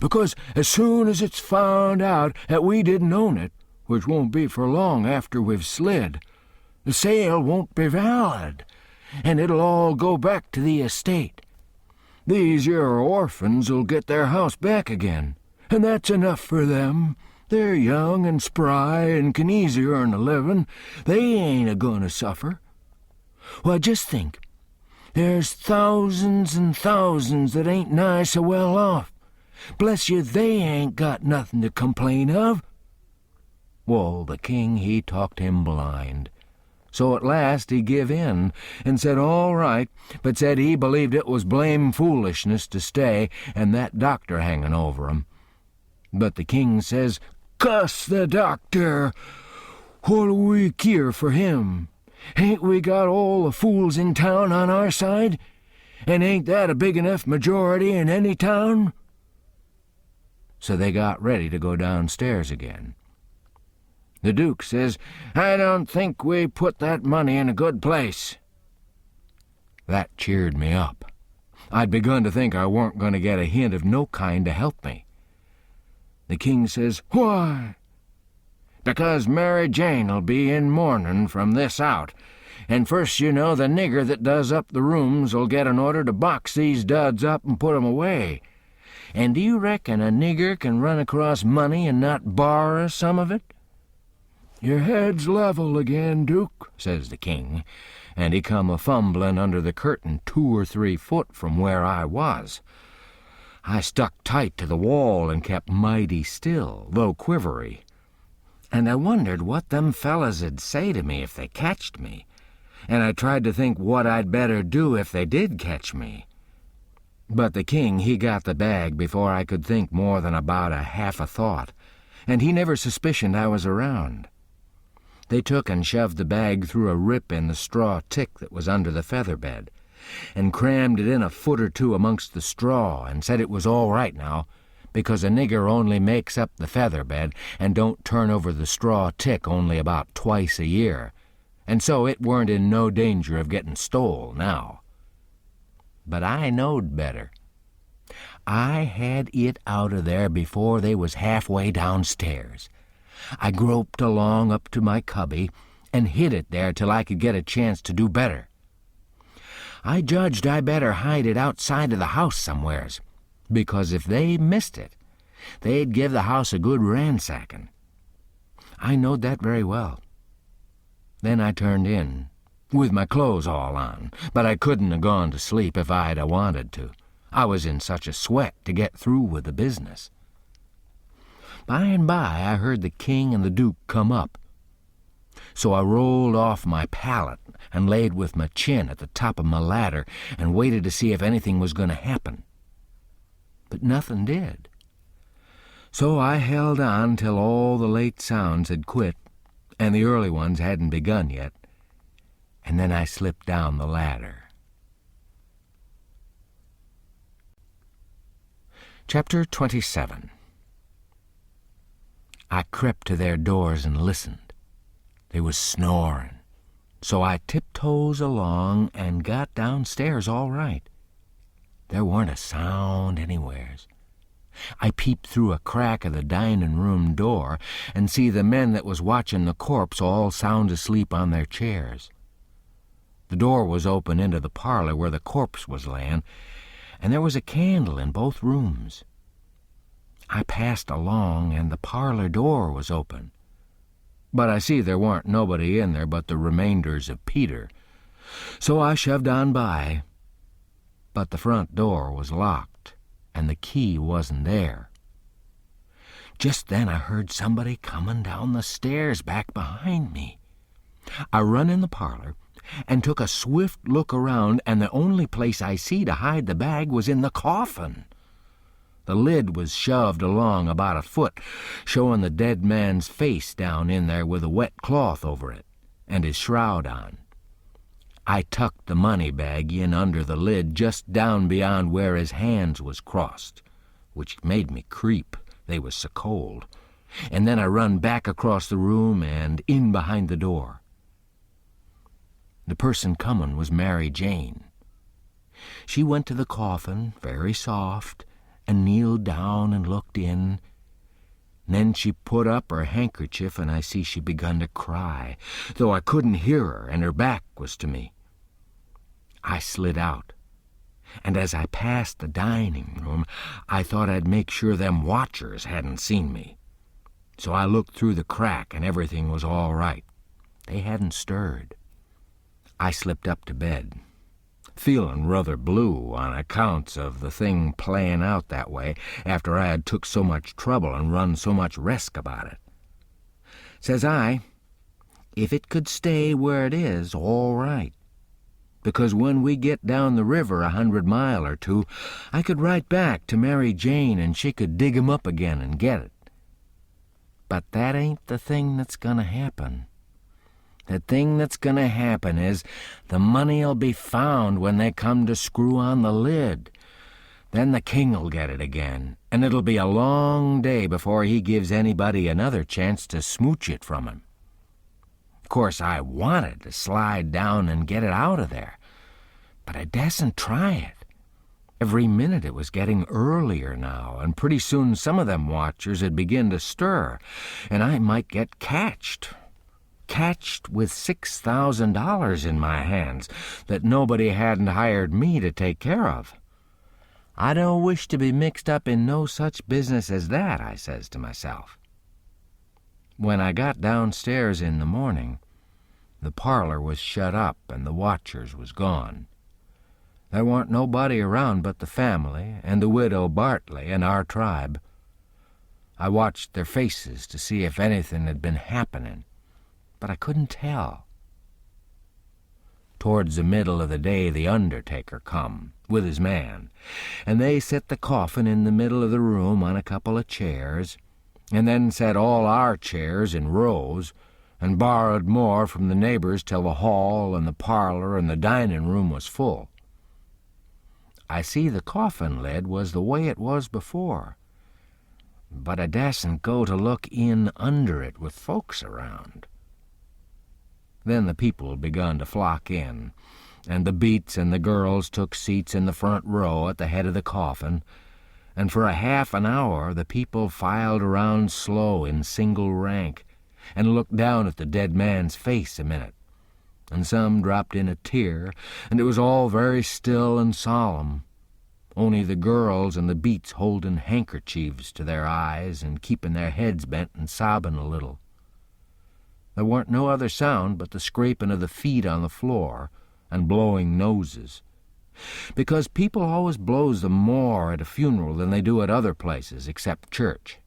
because as soon as it's found out that we didn't own it, which won't be for long after we've slid, the sale won't be valid, and it'll all go back to the estate. These here orphans will get their house back again, and that's enough for them. They're young and spry and can easy earn a living. They ain't a-goin' to suffer. Why, just think, there's thousands and thousands that ain't nigh so well off. Bless you, they ain't got nothing to complain of." Well, the king, he talked him blind. So at last he give in and said all right, but said he believed it was blame foolishness to stay and that doctor hanging over him. But the king says, "Cuss the doctor! What do we care for him? Ain't we got all the fools in town on our side? And ain't that a big enough majority in any town?" So they got ready to go downstairs again. The Duke says, "I don't think we put that money in a good place." That cheered me up. I'd begun to think I weren't going to get a hint of no kind to help me. The king says, "Why?" "Because Mary Jane'll be in mourning from this out, and first you know the nigger that does up the rooms'll get an order to box these duds up and put 'em away. And do you reckon a nigger can run across money and not borrow some of it? "Your head's level again, Duke," says the king, and he come a-fumbling under the curtain 2 or 3 foot from where I was. I stuck tight to the wall and kept mighty still, though quivery, and I wondered what them fellas 'd say to me if they catched me, and I tried to think what I'd better do if they did catch me. But the king, he got the bag before I could think more than about a half a thought, and he never suspicioned I was around. They took and shoved the bag through a rip in the straw tick that was under the feather bed, and crammed it in a foot or 2 amongst the straw, and said it was all right now, because a nigger only makes up the feather bed and don't turn over the straw tick only about twice a year, and so it weren't in no danger of getting stole now. But I knowed better. I had it out of there before they was halfway downstairs. I groped along up to my cubby and hid it there till I could get a chance to do better. I judged I better hide it outside of the house somewheres, because if they missed it, they'd give the house a good ransacking. I knowed that very well. Then I turned in, with my clothes all on, but I couldn't have gone to sleep if I'd a wanted to. I was in such a sweat to get through with the business. By and by I heard the king and the duke come up, so I rolled off my pallet and laid with my chin at the top of my ladder and waited to see if anything was going to happen. But nothing did. So I held on till all the late sounds had quit and the early ones hadn't begun yet, and then I slipped down the ladder. Chapter 27. I crept to their doors and listened. They was snoring, so I tiptoes along and got downstairs all right. There weren't a sound anywheres. I peeped through a crack of the dining-room door and see the men that was watching the corpse all sound asleep on their chairs. The door was open into the parlor where the corpse was layin', and there was a candle in both rooms. I passed along, and the parlor door was open, but I see there warn't nobody in there but the remainders of Peter, so I shoved on by. But the front door was locked, and the key wasn't there. Just then I heard somebody coming down the stairs back behind me. I run in the parlor and took a swift look around, and the only place I see to hide the bag was in the coffin. The lid was shoved along about a foot, showing the dead man's face down in there with a wet cloth over it, and his shroud on. I tucked the money bag in under the lid just down beyond where his hands was crossed, which made me creep, they was so cold, and then I run back across the room and in behind the door. The person comin' was Mary Jane. She went to the coffin, very soft, and kneeled down and looked in. Then she put up her handkerchief, and I see she begun to cry, though I couldn't hear her, and her back was to me. I slid out, and as I passed the dining room, I thought I'd make sure them watchers hadn't seen me. So I looked through the crack, and everything was all right. They hadn't stirred. I slipped up to bed, feeling rather blue on accounts of the thing playing out that way after I had took so much trouble and run so much risk about it. Says I, if it could stay where it is, all right, because when we get down the river 100 mile or 2, I could write back to Mary Jane and she could dig 'em up again and get it. But that ain't the thing that's gonna happen. The thing that's going to happen is the money'll be found when they come to screw on the lid. Then the king'll get it again, and it'll be a long day before he gives anybody another chance to smooch it from him. Of course, I wanted to slide down and get it out of there, but I dasn't try it. Every minute it was getting earlier now, and pretty soon some of them watchers would begin to stir, and I might get catched with $6,000 in my hands that nobody hadn't hired me to take care of. I don't wish to be mixed up in no such business as that, I says to myself. When I got downstairs in the morning, the parlor was shut up and the watchers was gone. There warn't nobody around but the family and the widow Bartley and our tribe. I watched their faces to see if anything had been happening, but I couldn't tell. Towards the middle of the day the undertaker come, with his man, and they set the coffin in the middle of the room on a couple of chairs, and then set all our chairs in rows, and borrowed more from the neighbors till the hall and the parlor and the dining room was full. I see the coffin lid was the way it was before, but I dasn't go to look in under it with folks around. Then the people begun to flock in, and the beats and the girls took seats in the front row at the head of the coffin, and for a half an hour the people filed around slow in single rank, and looked down at the dead man's face a minute, and some dropped in a tear, and it was all very still and solemn, only the girls and the beats holding handkerchiefs to their eyes and keeping their heads bent and sobbing a little. There warn't no other sound but the scraping of the feet on the floor and blowing noses, because people always blows them more at a funeral than they do at other places except church.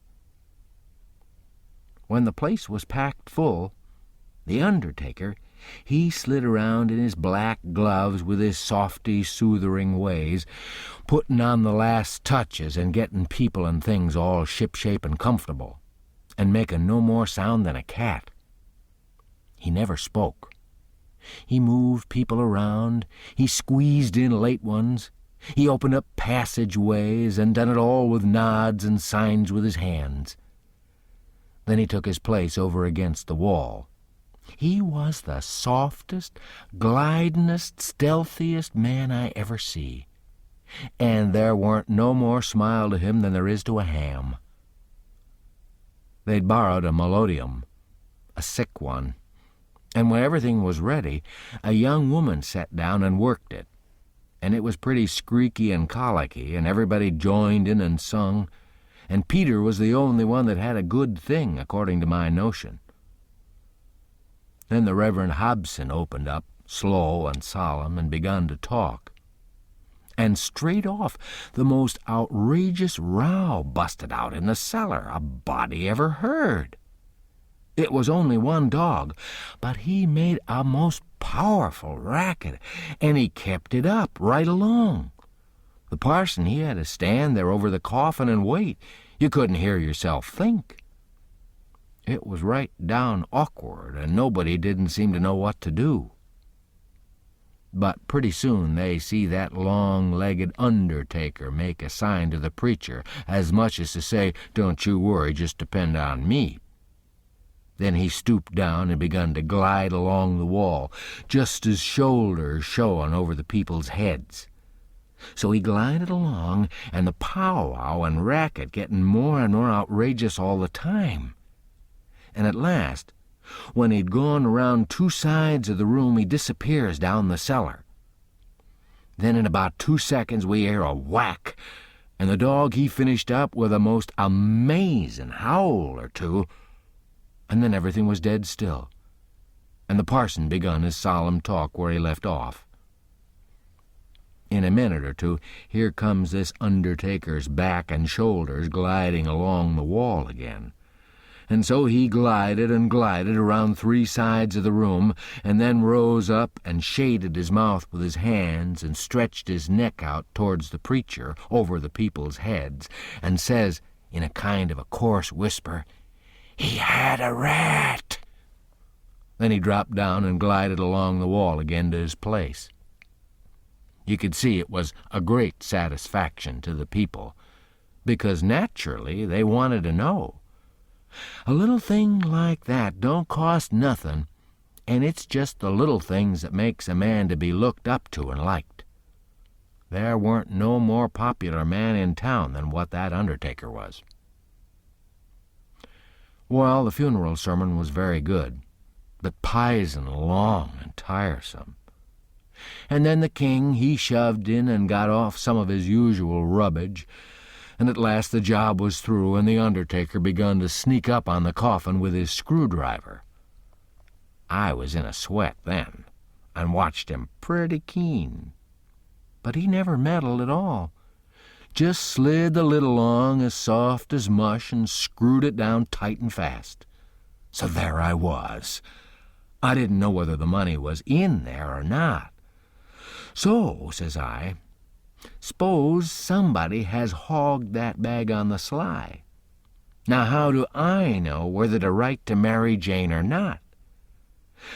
When the place was packed full, the undertaker, he slid around in his black gloves with his softy, soothering ways, putting on the last touches and getting people and things all shipshape and comfortable, and making no more sound than a cat. He never spoke. He moved people around, he squeezed in late ones, he opened up passageways and done it all with nods and signs with his hands. Then he took his place over against the wall. He was the softest, glidinest, stealthiest man I ever see, and there warn't no more smile to him than there is to a ham. They'd borrowed a melodeon, a sick one, and when everything was ready, a young woman sat down and worked it, and it was pretty squeaky and colicky, and everybody joined in and sung, and Peter was the only one that had a good thing, according to my notion. Then the Reverend Hobson opened up, slow and solemn, and begun to talk. And straight off the most outrageous row busted out in the cellar a body ever heard. It was only one dog, but he made a most powerful racket, and he kept it up right along. The parson, he had to stand there over the coffin and wait. You couldn't hear yourself think. It was right down awkward, and nobody didn't seem to know what to do. But pretty soon they see that long-legged undertaker make a sign to the preacher, as much as to say, "Don't you worry, just depend on me." Then he stooped down and begun to glide along the wall, just his shoulders showing over the people's heads. So he glided along, and the powwow and racket getting more and more outrageous all the time. And at last, when he'd gone around 2 sides of the room, he disappears down the cellar. Then in about 2 seconds we hear a whack, and the dog he finished up with a most amazing howl or two, and then everything was dead still, and the parson begun his solemn talk where he left off. In a minute or two, here comes this undertaker's back and shoulders gliding along the wall again. And so he glided and glided around 3 sides of the room, and then rose up and shaded his mouth with his hands and stretched his neck out towards the preacher over the people's heads, and says, in a kind of a coarse whisper, "He had a rat." Then he dropped down and glided along the wall again to his place. You could see it was a great satisfaction to the people, because naturally they wanted to know. A little thing like that don't cost nothing, and it's just the little things that makes a man to be looked up to and liked. There weren't no more popular man in town than what that undertaker was. Well, the funeral sermon was very good, but p'ison long and tiresome. And then the king, he shoved in and got off some of his usual rubbage, and at last the job was through, and the undertaker begun to sneak up on the coffin with his screwdriver. I was in a sweat then, and watched him pretty keen. But he never meddled at all. Just slid the lid along as soft as mush and screwed it down tight and fast. So there I was. I didn't know whether the money was in there or not. So, says I, suppose somebody has hogged that bag on the sly. Now how do I know whether to write to Mary Jane or not?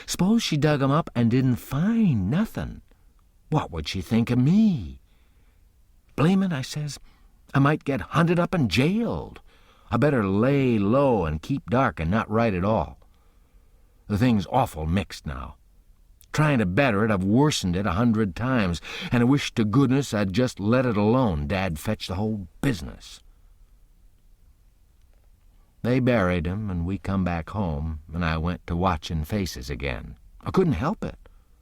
Suppose she dug 'em up and didn't find nothing. What would she think of me? Blamin', I says, I might get hunted up and jailed. I better lay low and keep dark and not write at all. The thing's awful mixed now. Trying to better it, I've worsened it 100 times, and I wish to goodness I'd just let it alone. Dad fetched the whole business. They buried him, and we come back home, and I went to watching faces again. I couldn't help it,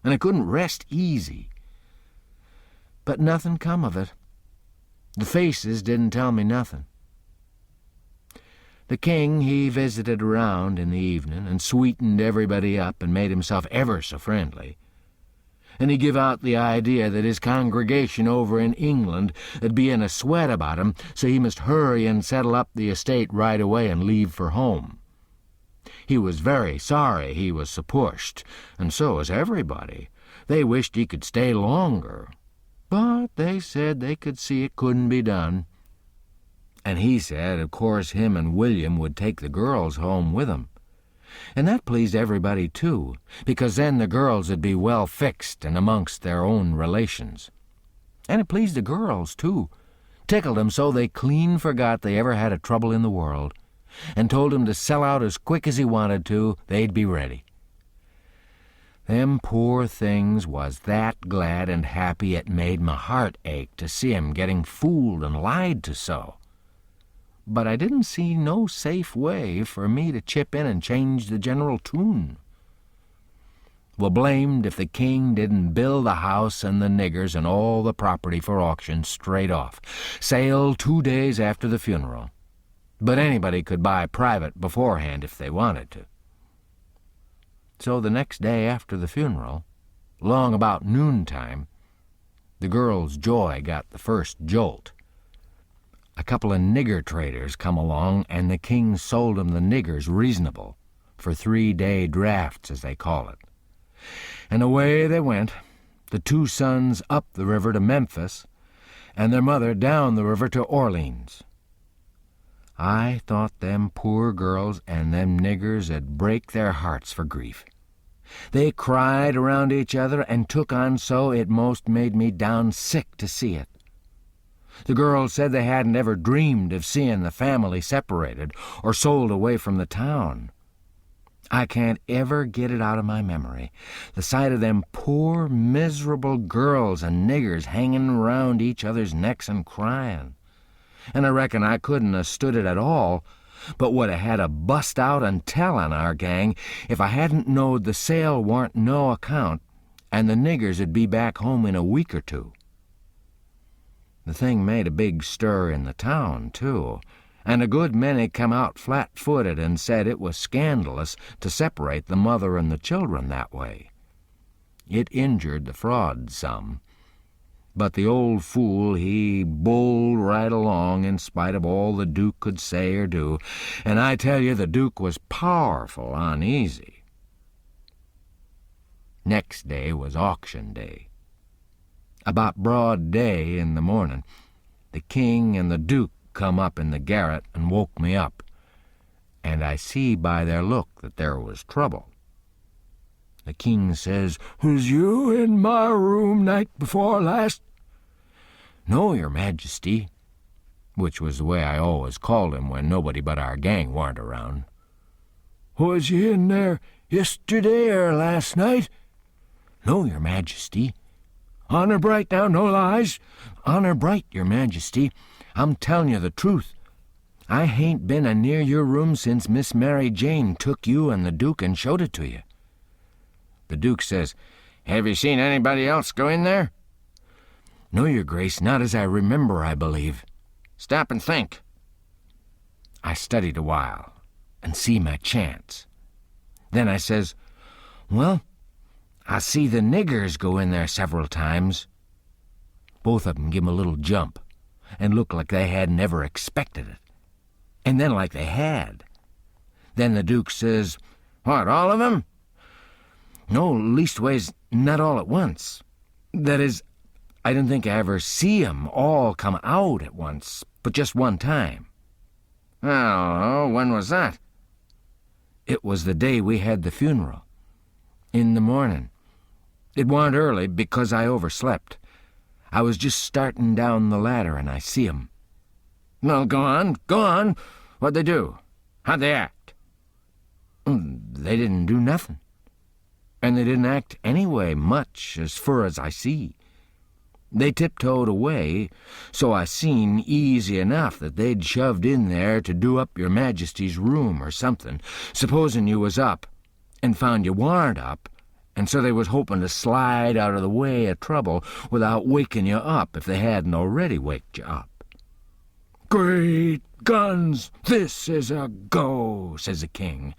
and I couldn't rest easy. But nothing come of it. The faces didn't tell me nothing. The king, he visited around in the evening and sweetened everybody up and made himself ever so friendly. And he give out the idea that his congregation over in England 'd be in a sweat about him, so he must hurry and settle up the estate right away and leave for home. He was very sorry he was so pushed, and so was everybody. They wished he could stay longer, but they said they could see it couldn't be done. And he said, of course, him and William would take the girls home with 'em. And that pleased everybody, too, because then the girls would be well fixed and amongst their own relations. And it pleased the girls, too. Tickled 'em so they clean forgot they ever had a trouble in the world, and told him to sell out as quick as he wanted to, they'd be ready. Them poor things was that glad and happy it made my heart ache to see 'em getting fooled and lied to so. But I didn't see no safe way for me to chip in and change the general tune. Well, blamed if the king didn't bill the house and the niggers and all the property for auction straight off. Sale 2 days after the funeral. But anybody could buy private beforehand if they wanted to. So the next day after the funeral, long about noontime, the girls' joy got the first jolt. A couple of nigger traders come along, and the king sold 'em the niggers reasonable, for 3-day drafts, as they call it. And away they went, the 2 sons up the river to Memphis, and their mother down the river to Orleans. I thought them poor girls and them niggers 'd break their hearts for grief. They cried around each other and took on so it most made me down sick to see it. The girls said they hadn't ever dreamed of seeing the family separated or sold away from the town. I can't ever get it out of my memory, the sight of them poor, miserable girls and niggers hanging round each other's necks and crying. And I reckon I couldn't have stood it at all, but would have had to bust out and tell on our gang if I hadn't knowed the sale warn't no account, and the niggers 'd be back home in a week or 2. The thing made a big stir in the town, too, and a good many come out flat-footed and said it was scandalous to separate the mother and the children that way. It injured the fraud some, but the old fool, he bulled right along in spite of all the Duke could say or do, and I tell you the Duke was powerful uneasy. Next day was auction day. About broad day in the morning, the king and the Duke come up in the garret and woke me up, and I see by their look that there was trouble. The king says, "Was you in my room night before last?" "No, your majesty," which was the way I always called him when nobody but our gang warn't around. "Was you in there yesterday or last night?" "No, your majesty." "Honor bright now, no lies?" "Honor bright, your majesty. I'm tellin' you the truth. I hain't been a-near your room since Miss Mary Jane took you and the Duke and showed it to you." The Duke says, "Have you seen anybody else go in there?" "No, your grace, not as I remember, I believe." Stop and think." I studied a while and see my chance. Then I says, "Well, I see the niggers go in there several times." Both of 'em give 'em a little jump and looked like they hadn't ever expected it. And then like they had. Then the Duke says, "What, all of 'em?" "No, leastways, not all at once. That is, I didn't think I ever see 'em all come out at once, but just one time." "Oh, when was that?" "It was the day we had the funeral. In the morning. It warn't early because I overslept. I was just starting down the ladder and I see 'em." "Well, go on. What'd they do? How'd they act?" "They didn't do nothing. And they didn't act anyway much, as fur as I see. They tiptoed away, so I seen easy enough that they'd shoved in there to do up your Majesty's room or something, supposing you was up, and found you warn't up, and so they was hoping to slide out of the way of trouble without waking you up if they hadn't already waked you up." "Great guns, this is a go," says the king,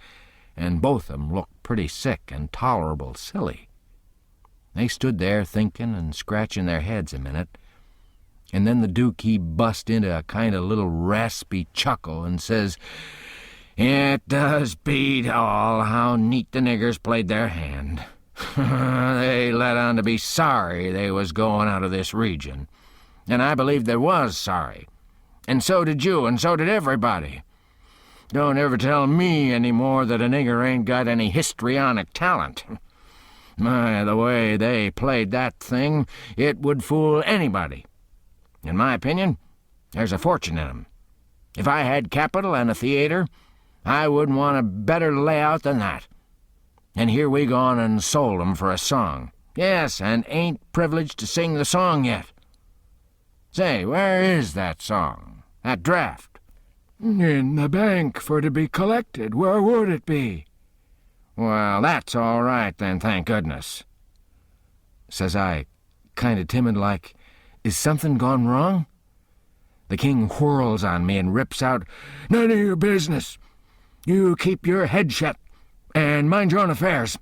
and both of 'em looked pretty sick and tolerable silly. They stood there thinking and scratching their heads a minute, and then the Duke, he bust into a kind of little raspy chuckle and says, "It does beat all how neat the niggers played their hand. They let on to be sorry they was going out of this region, and I believe they was sorry, and so did you, and so did everybody. Don't ever tell me any more that a nigger ain't got any histrionic talent. My, the way they played that thing, it would fool anybody. In my opinion, there's a fortune in 'em. If I had capital and a theater, I wouldn't want a better layout than that. And here we gone and sold 'em for a song. Yes, and ain't privileged to sing the song yet. Say, where is that song? That draft?" "In the bank for to be collected. Where would it be?" "Well, that's all right then, thank goodness." Says I, kind of timid-like, "Is something gone wrong?" The king whirls on me and rips out, "None of your business. You keep your head shut and mind your own affairs,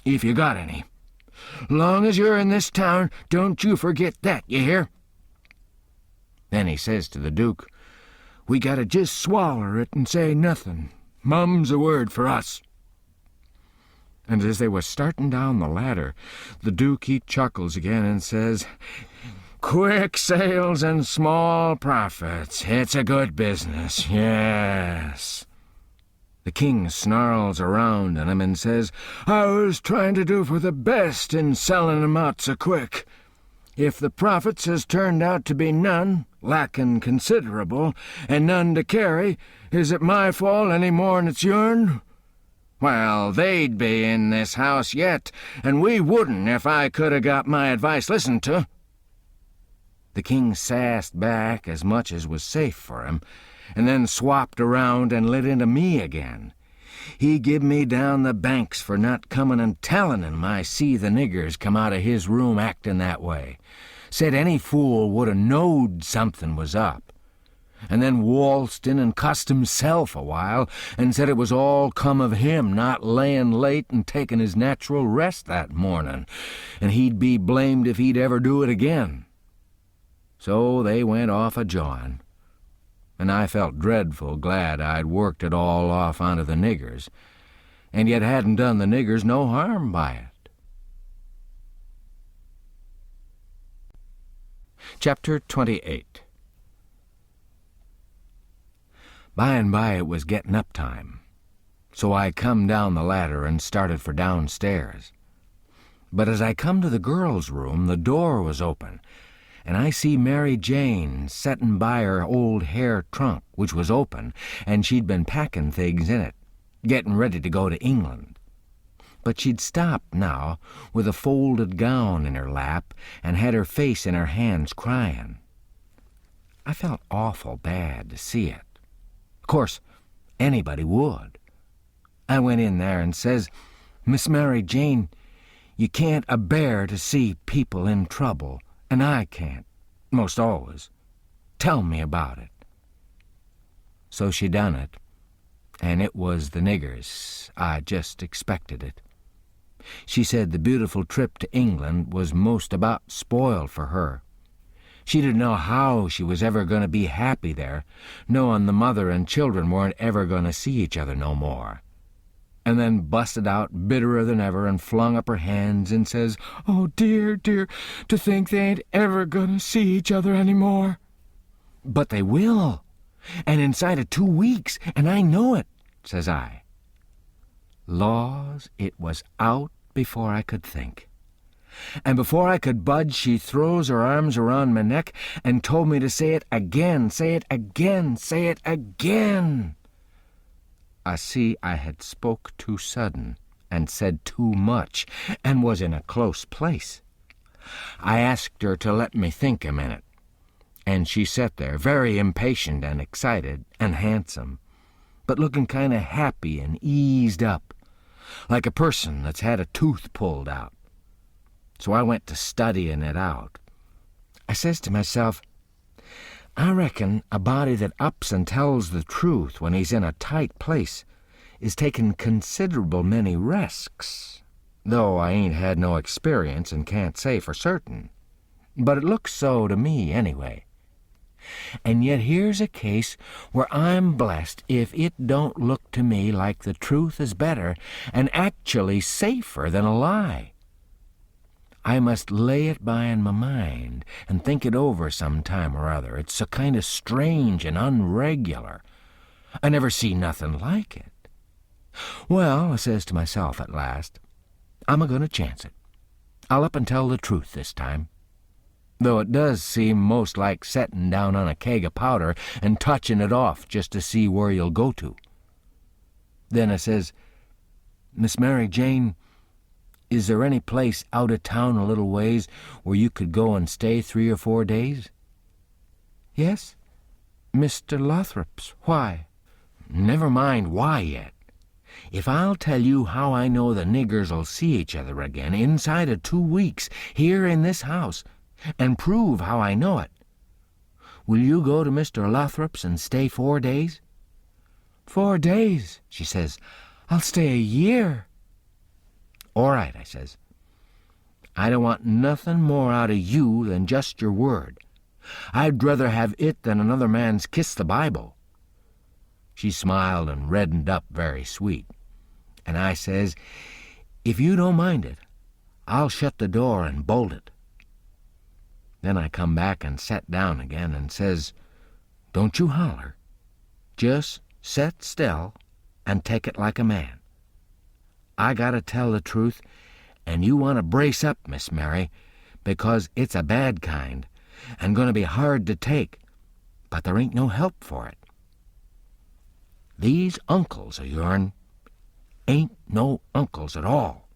if you got any. Long as you're in this town, don't you forget that, you hear?" Then he says to the Duke, "We gotta just swaller it and say nothing. Mum's a word for us." And as they was starting down the ladder, the Duke, he chuckles again and says, "Quick sales and small profits. It's a good business, yes." The king snarls around at him and says, "I was trying to do for the best in selling 'em out so quick. If the profits has turned out to be none, lacking considerable, and none to carry, is it my fault any more'n it's yourn? Well, they'd be in this house yet, and we wouldn't if I could have got my advice listened to." The king sassed back as much as was safe for him, and then swapped around and lit into me again. He give me down the banks for not coming and telling him I see the niggers come out of his room acting that way. Said any fool would have knowed something was up. And then waltzed in and cussed himself a while, and said it was all come of him not laying late and taking his natural rest that morning, and he'd be blamed if he'd ever do it again. So they went off a-jawing, and I felt dreadful glad I'd worked it all off onto the niggers, and yet hadn't done the niggers no harm by it. Chapter 28. By and by it was getting up time, so I come down the ladder and started for downstairs. But as I come to the girls' room, the door was open, and I see Mary Jane settin' by her old hair trunk, which was open, and she'd been packing things in it, getting ready to go to England. But she'd stopped now, with a folded gown in her lap, and had her face in her hands crying. I felt awful bad to see it. Of course, anybody would. I went in there and says, "Miss Mary Jane, you can't a-bear to see people in trouble, and I can't, most always. Tell me about it." So she done it, and it was the niggers. I just expected it. She said the beautiful trip to England was most about spoiled for her. She didn't know how she was ever going to be happy there, knowing the mother and children weren't ever going to see each other no more. And then busted out bitterer than ever and flung up her hands and says, "Oh, dear, dear, to think they ain't ever going to see each other any more." "But they will, and inside of 2 weeks, and I know it," says I. Laws, it was out before I could think. And before I could budge, she throws her arms around my neck and told me to say it again, say it again, say it again. I see I had spoke too sudden and said too much and was in a close place. I asked her to let me think a minute, and she sat there very impatient and excited and handsome, but looking kind of happy and eased up, like a person that's had a tooth pulled out. So I went to studying it out. I says to myself, I reckon a body that ups and tells the truth when he's in a tight place is taking considerable many risks, though I ain't had no experience and can't say for certain. But it looks so to me anyway. And yet here's a case where I'm blessed if it don't look to me like the truth is better and actually safer than a lie. I must lay it by in my mind and think it over some time or other. It's so kind of strange and unregular. I never see nothing like it. Well, I says to myself at last, I'm a-going to chance it. I'll up and tell the truth this time, though it does seem most like setting down on a keg of powder and touching it off just to see where you'll go to. Then I says, Miss Mary Jane, is there any place out of town a little ways where you could go and stay 3 or 4 days? Yes, Mr. Lothrop's. Why? Never mind why yet. If I'll tell you how I know the niggers'll see each other again inside of 2 weeks here in this house, and prove how I know it, will you go to Mr. Lothrop's and stay 4 days? 4 days, she says. I'll stay a year. All right, I says. I don't want nothing more out of you than just your word. I'd rather have it than another man's kiss the Bible. She smiled and reddened up very sweet. And I says, if you don't mind it, I'll shut the door and bolt it. Then I come back and sat down again and says, don't you holler. Just set still and take it like a man. I gotta tell the truth, and you want to brace up, Miss Mary, because it's a bad kind and going to be hard to take, but there ain't no help for it. These uncles of yourn ain't no uncles at all.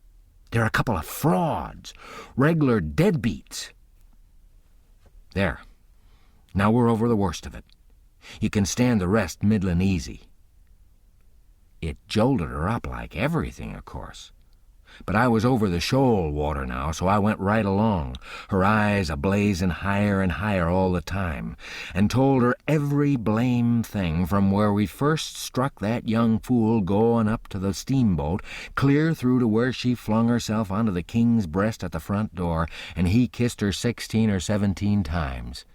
They're a couple of frauds, regular deadbeats. There. Now we're over the worst of it. You can stand the rest middlin' easy. It jolted her up like everything, of course. But I was over the shoal water now, so I went right along, her eyes a-blazing higher and higher all the time, and told her every blame thing from where we first struck that young fool going up to the steamboat, clear through to where she flung herself onto the king's breast at the front door, and he kissed her 16 or 17 times.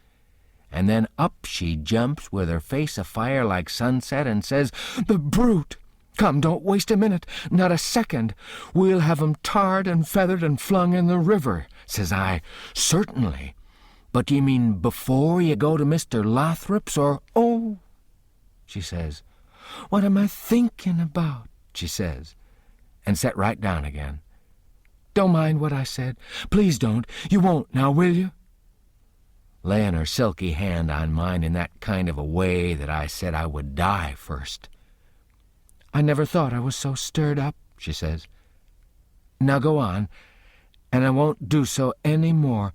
And then up she jumps with her face afire like sunset and says, "The brute! Come, don't waste a minute, not a second. We'll have 'em tarred and feathered and flung in the river," says I. "Certainly. But do you mean before you go to Mr. Lothrop's, or—" "Oh," she says, "what am I thinking about?" she says, and sat right down again. "Don't mind what I said. Please don't. You won't now, will you?" Laying her silky hand on mine in that kind of a way that I said I would die first. "I never thought I was so stirred up," she says. "Now go on, and I won't do so any more.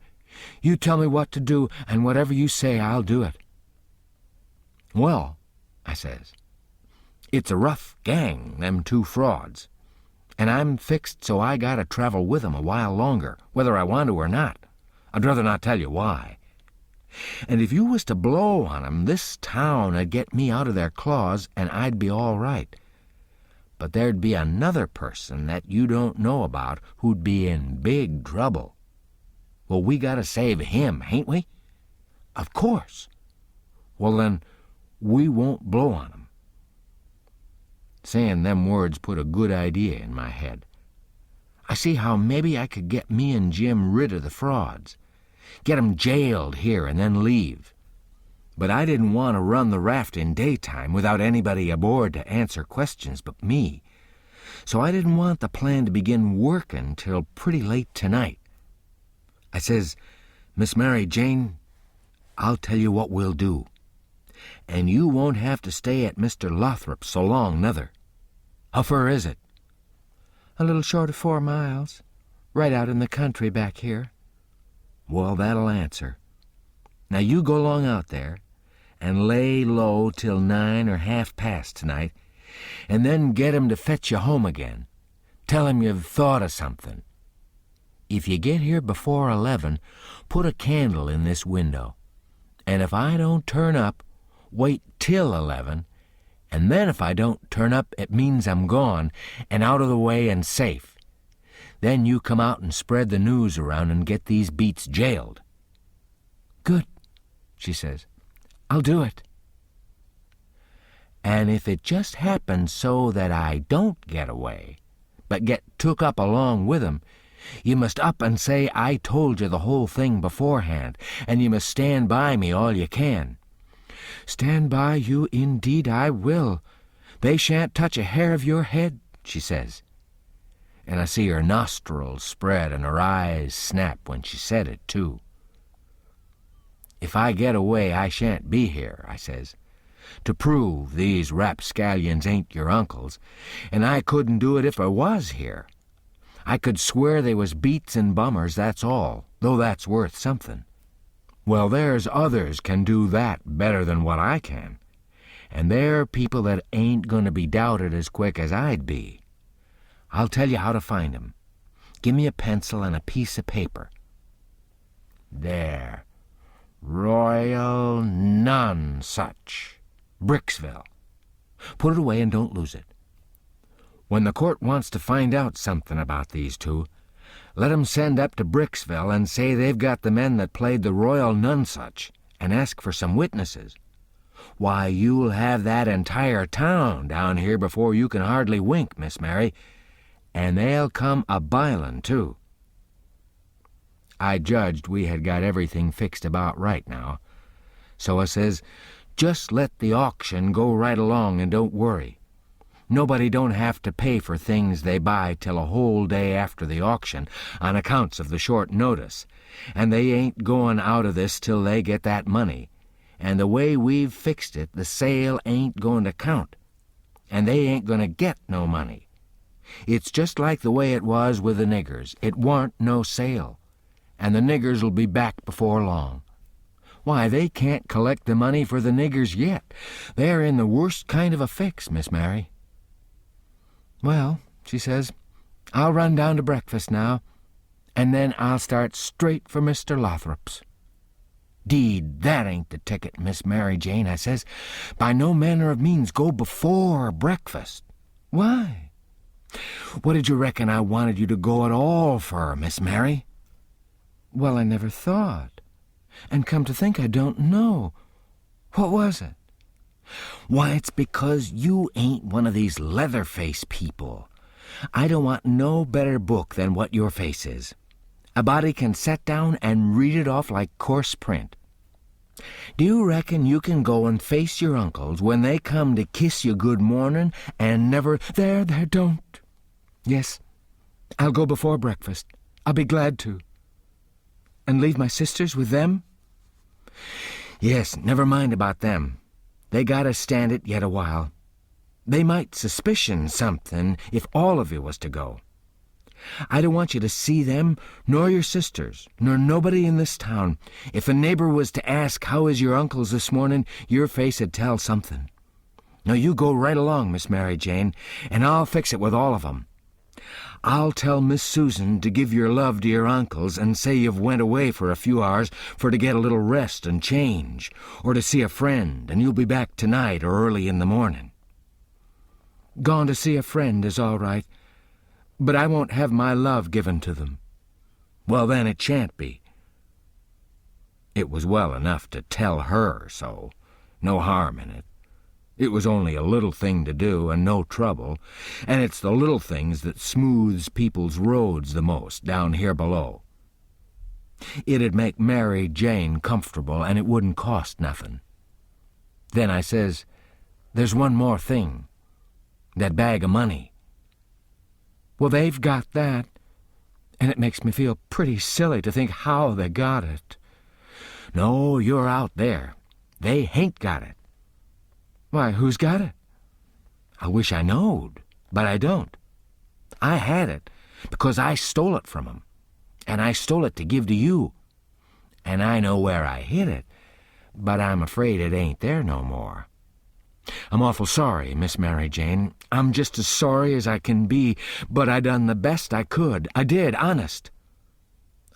You tell me what to do, and whatever you say, I'll do it." "Well," I says, "it's a rough gang, them 2 frauds, and I'm fixed so I gotta travel with 'em a while longer, whether I want to or not. I'd rather not tell you why. And if you was to blow on 'em, this town 'ud get me out of their claws, and I'd be all right. But there'd be another person that you don't know about who'd be in big trouble. Well, we gotta save him, hain't we? Of course. Well, then, we won't blow on 'em." Saying them words put a good idea in my head. I see how maybe I could get me and Jim rid of the frauds, get 'em jailed here and then leave. But I didn't want to run the raft in daytime without anybody aboard to answer questions but me, so I didn't want the plan to begin working till pretty late tonight. I says, "Miss Mary Jane, I'll tell you what we'll do, and you won't have to stay at Mr. Lothrop's so long, nother. How fur is it?" "A little short of 4 miles, right out in the country back here." "Well, that'll answer. Now you go along out there and lay low till 9 or half past tonight, and then get 'em to fetch you home again. Tell 'em you've thought of something. If you get here before 11, put a candle in this window, and if I don't turn up, wait till 11, and then if I don't turn up, it means I'm gone and out of the way and safe. Then you come out and spread the news around and get these beats jailed." "Good," she says. "I'll do it." "And if it just happens so that I don't get away, but get took up along with 'em, you must up and say I told you the whole thing beforehand, and you must stand by me all you can." "Stand by you indeed I will. They shan't touch a hair of your head," she says. And I see her nostrils spread and her eyes snap when she said it, too. "If I get away, I shan't be here," I says, "to prove these rapscallions ain't your uncles, and I couldn't do it if I was here. I could swear they was beats and bummers, that's all, though that's worth something. Well, there's others can do that better than what I can, and they're people that ain't going to be doubted as quick as I'd be. I'll tell you how to find 'em. Give me a pencil and a piece of paper. There. Royal Nonsuch, Bricksville. Put it away and don't lose it. When the court wants to find out something about these two, let 'em send up to Bricksville and say they've got the men that played the Royal Nonsuch and ask for some witnesses. Why, you'll have that entire town down here before you can hardly wink, Miss Mary, and they'll come a-bilin', too." I judged we had got everything fixed about right now, so I says, "Just let the auction go right along and don't worry. Nobody don't have to pay for things they buy till a whole day after the auction on accounts of the short notice, and they ain't going out of this till they get that money, and the way we've fixed it, the sale ain't going to count, and they ain't going to get no money. It's just like the way it was with the niggers. It warn't no sale, and the niggers'll be back before long. Why, they can't collect the money for the niggers yet. They're in the worst kind of a fix, Miss Mary." "Well," she says, "I'll run down to breakfast now, and then I'll start straight for Mr. Lothrop's." "'Deed, that ain't the ticket, Miss Mary Jane," I says. "By no manner of means go before breakfast." "Why?" "What did you reckon I wanted you to go at all for, Miss Mary?" "Well, I never thought. And come to think, I don't know. What was it?" "Why, it's because you ain't one of these Leatherface people. I don't want no better book than what your face is. A body can set down and read it off like coarse print. Do you reckon you can go and face your uncles when they come to kiss you good morning and never—" There, don't. Yes, I'll go before breakfast. I'll be glad to." "And leave my sisters with them?" "Yes, never mind about them. They gotta stand it yet a while. They might suspicion something if all of you was to go. I don't want you to see them, nor your sisters, nor nobody in this town. If a neighbor was to ask, 'How is your uncles this morning?' your face'd tell something. Now you go right along, Miss Mary Jane, and I'll fix it with all of 'em. I'll tell Miss Susan to give your love to your uncles and say you've went away for a few hours for to get a little rest and change, or to see a friend, and you'll be back tonight or early in the morning." "Gone to see a friend is all right, but I won't have my love given to them." "Well, then it shan't be." It was well enough to tell her so. No harm in it. It was only a little thing to do and no trouble, and it's the little things that smooths people's roads the most down here below. It'd make Mary Jane comfortable, and it wouldn't cost nothing. Then I says, "There's one more thing. That bag of money." "Well, they've got that, and it makes me feel pretty silly to think how they got it." "No, you're out there. They hain't got it." "Why, who's got it?" "I wish I knowed, but I don't. I had it because I stole it from 'em, and I stole it to give to you. And I know where I hid it, but I'm afraid it ain't there no more. I'm awful sorry, Miss Mary Jane. I'm just as sorry as I can be, but I done the best I could. I did, honest.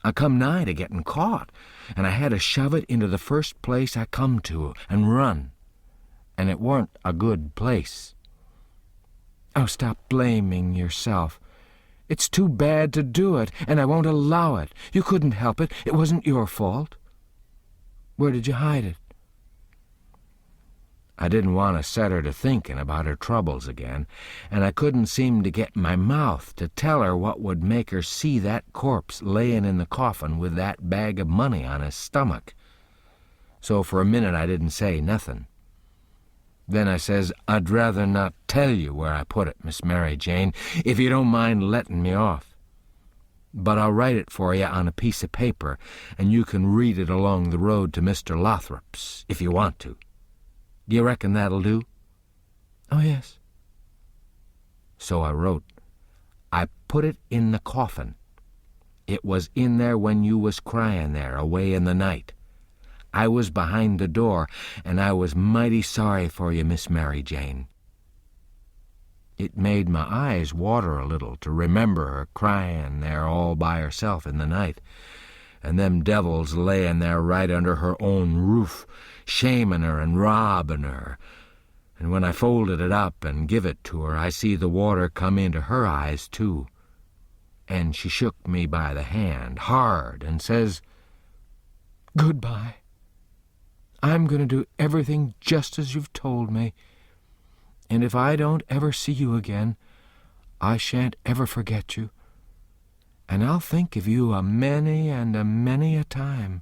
I come nigh to getting caught, and I had to shove it into the first place I come to and run. And it weren't a good place." "Oh, stop blaming yourself. It's too bad to do it, and I won't allow it. You couldn't help it. It wasn't your fault. Where did you hide it?" I didn't want to set her to thinking about her troubles again, and I couldn't seem to get my mouth to tell her what would make her see that corpse layin' in the coffin with that bag of money on his stomach. So for a minute I didn't say nothing. Then I says, "I'd rather not tell you where I put it, Miss Mary Jane, if you don't mind letting me off. But I'll write it for you on a piece of paper, and you can read it along the road to Mr. Lothrop's, if you want to. Do you reckon that'll do?" "Oh, yes." So I wrote, "I put it in the coffin. It was in there when you was crying there, away in the night. I was behind the door, and I was mighty sorry for you, Miss Mary Jane." It made my eyes water a little to remember her crying there all by herself in the night, and them devils layin' there right under her own roof, shaming her and robbing her. And when I folded it up and give it to her, I see the water come into her eyes, too. And she shook me by the hand, hard, and says, "Goodbye. I'm going to do everything just as you've told me, and if I don't ever see you again, I shan't ever forget you, and I'll think of you a many and a many a time,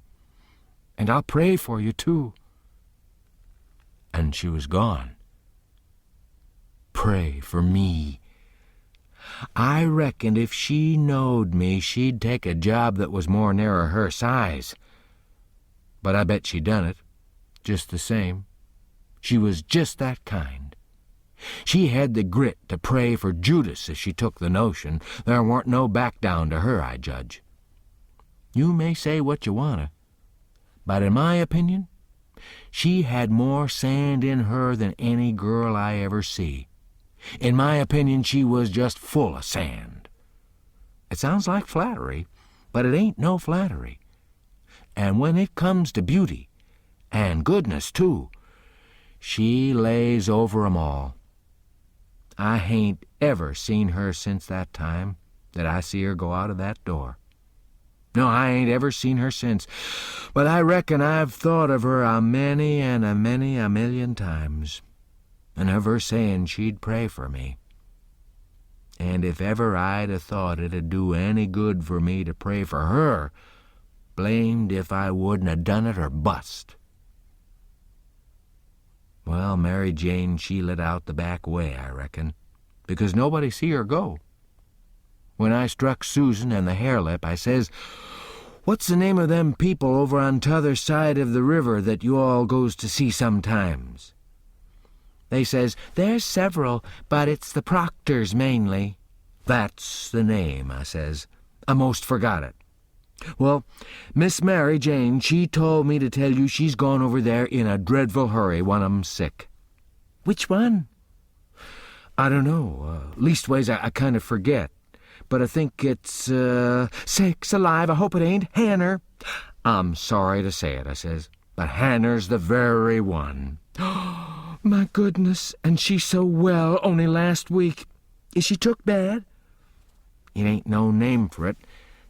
and I'll pray for you, too." And she was gone. Pray for me. I reckoned if she knowed me, she'd take a job that was more nearer her size. But I bet she done it. Just the same. She was just that kind. She had the grit to pray for Judas if she took the notion. There weren't no back down to her, I judge. You may say what you wanna, but in my opinion, she had more sand in her than any girl I ever see. In my opinion, she was just full of sand. It sounds like flattery, but it ain't no flattery. And when it comes to beauty, and goodness, too, she lays over 'em all. I hain't ever seen her since that time that I see her go out of that door. No, I ain't ever seen her since, but I reckon I've thought of her a many and a many a million times, and of her saying she'd pray for me. And if ever I'd a thought it'd do any good for me to pray for her, blamed if I wouldn't have done it or bust. Well, Mary Jane, she lit out the back way, I reckon, because nobody see her go. When I struck Susan and the harelip, I says, "What's the name of them people over on t'other side of the river that you all goes to see sometimes?" They says, "There's several, but it's the Proctors mainly." "That's the name," I says. "I most forgot it. Well, Miss Mary Jane, she told me to tell you she's gone over there in a dreadful hurry, one of 'em's sick." "Which one?" "I don't know. Leastways, I kind of forget. but I think it's, sakes alive, I hope it ain't Hanner. I'm sorry to say it, I says, but Hanner's the very one. My goodness, and she's so well only last week. Is she took bad? It ain't no name for it.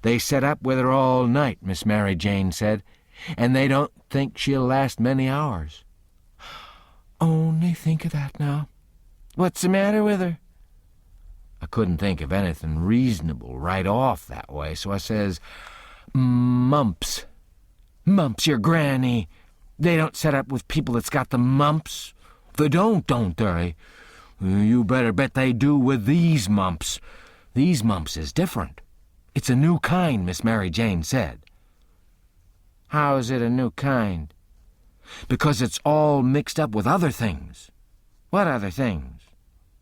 They set up with her all night, Miss Mary Jane said, and they don't think she'll last many hours. Only think of that now. What's the matter with her? I couldn't think of anything reasonable right off that way, so I says, mumps. Mumps, your granny. They don't set up with people that's got the mumps. They don't they? You better bet they do with these mumps. These mumps is different. It's a new kind, Miss Mary Jane said. How is it a new kind? Because it's all mixed up with other things. What other things?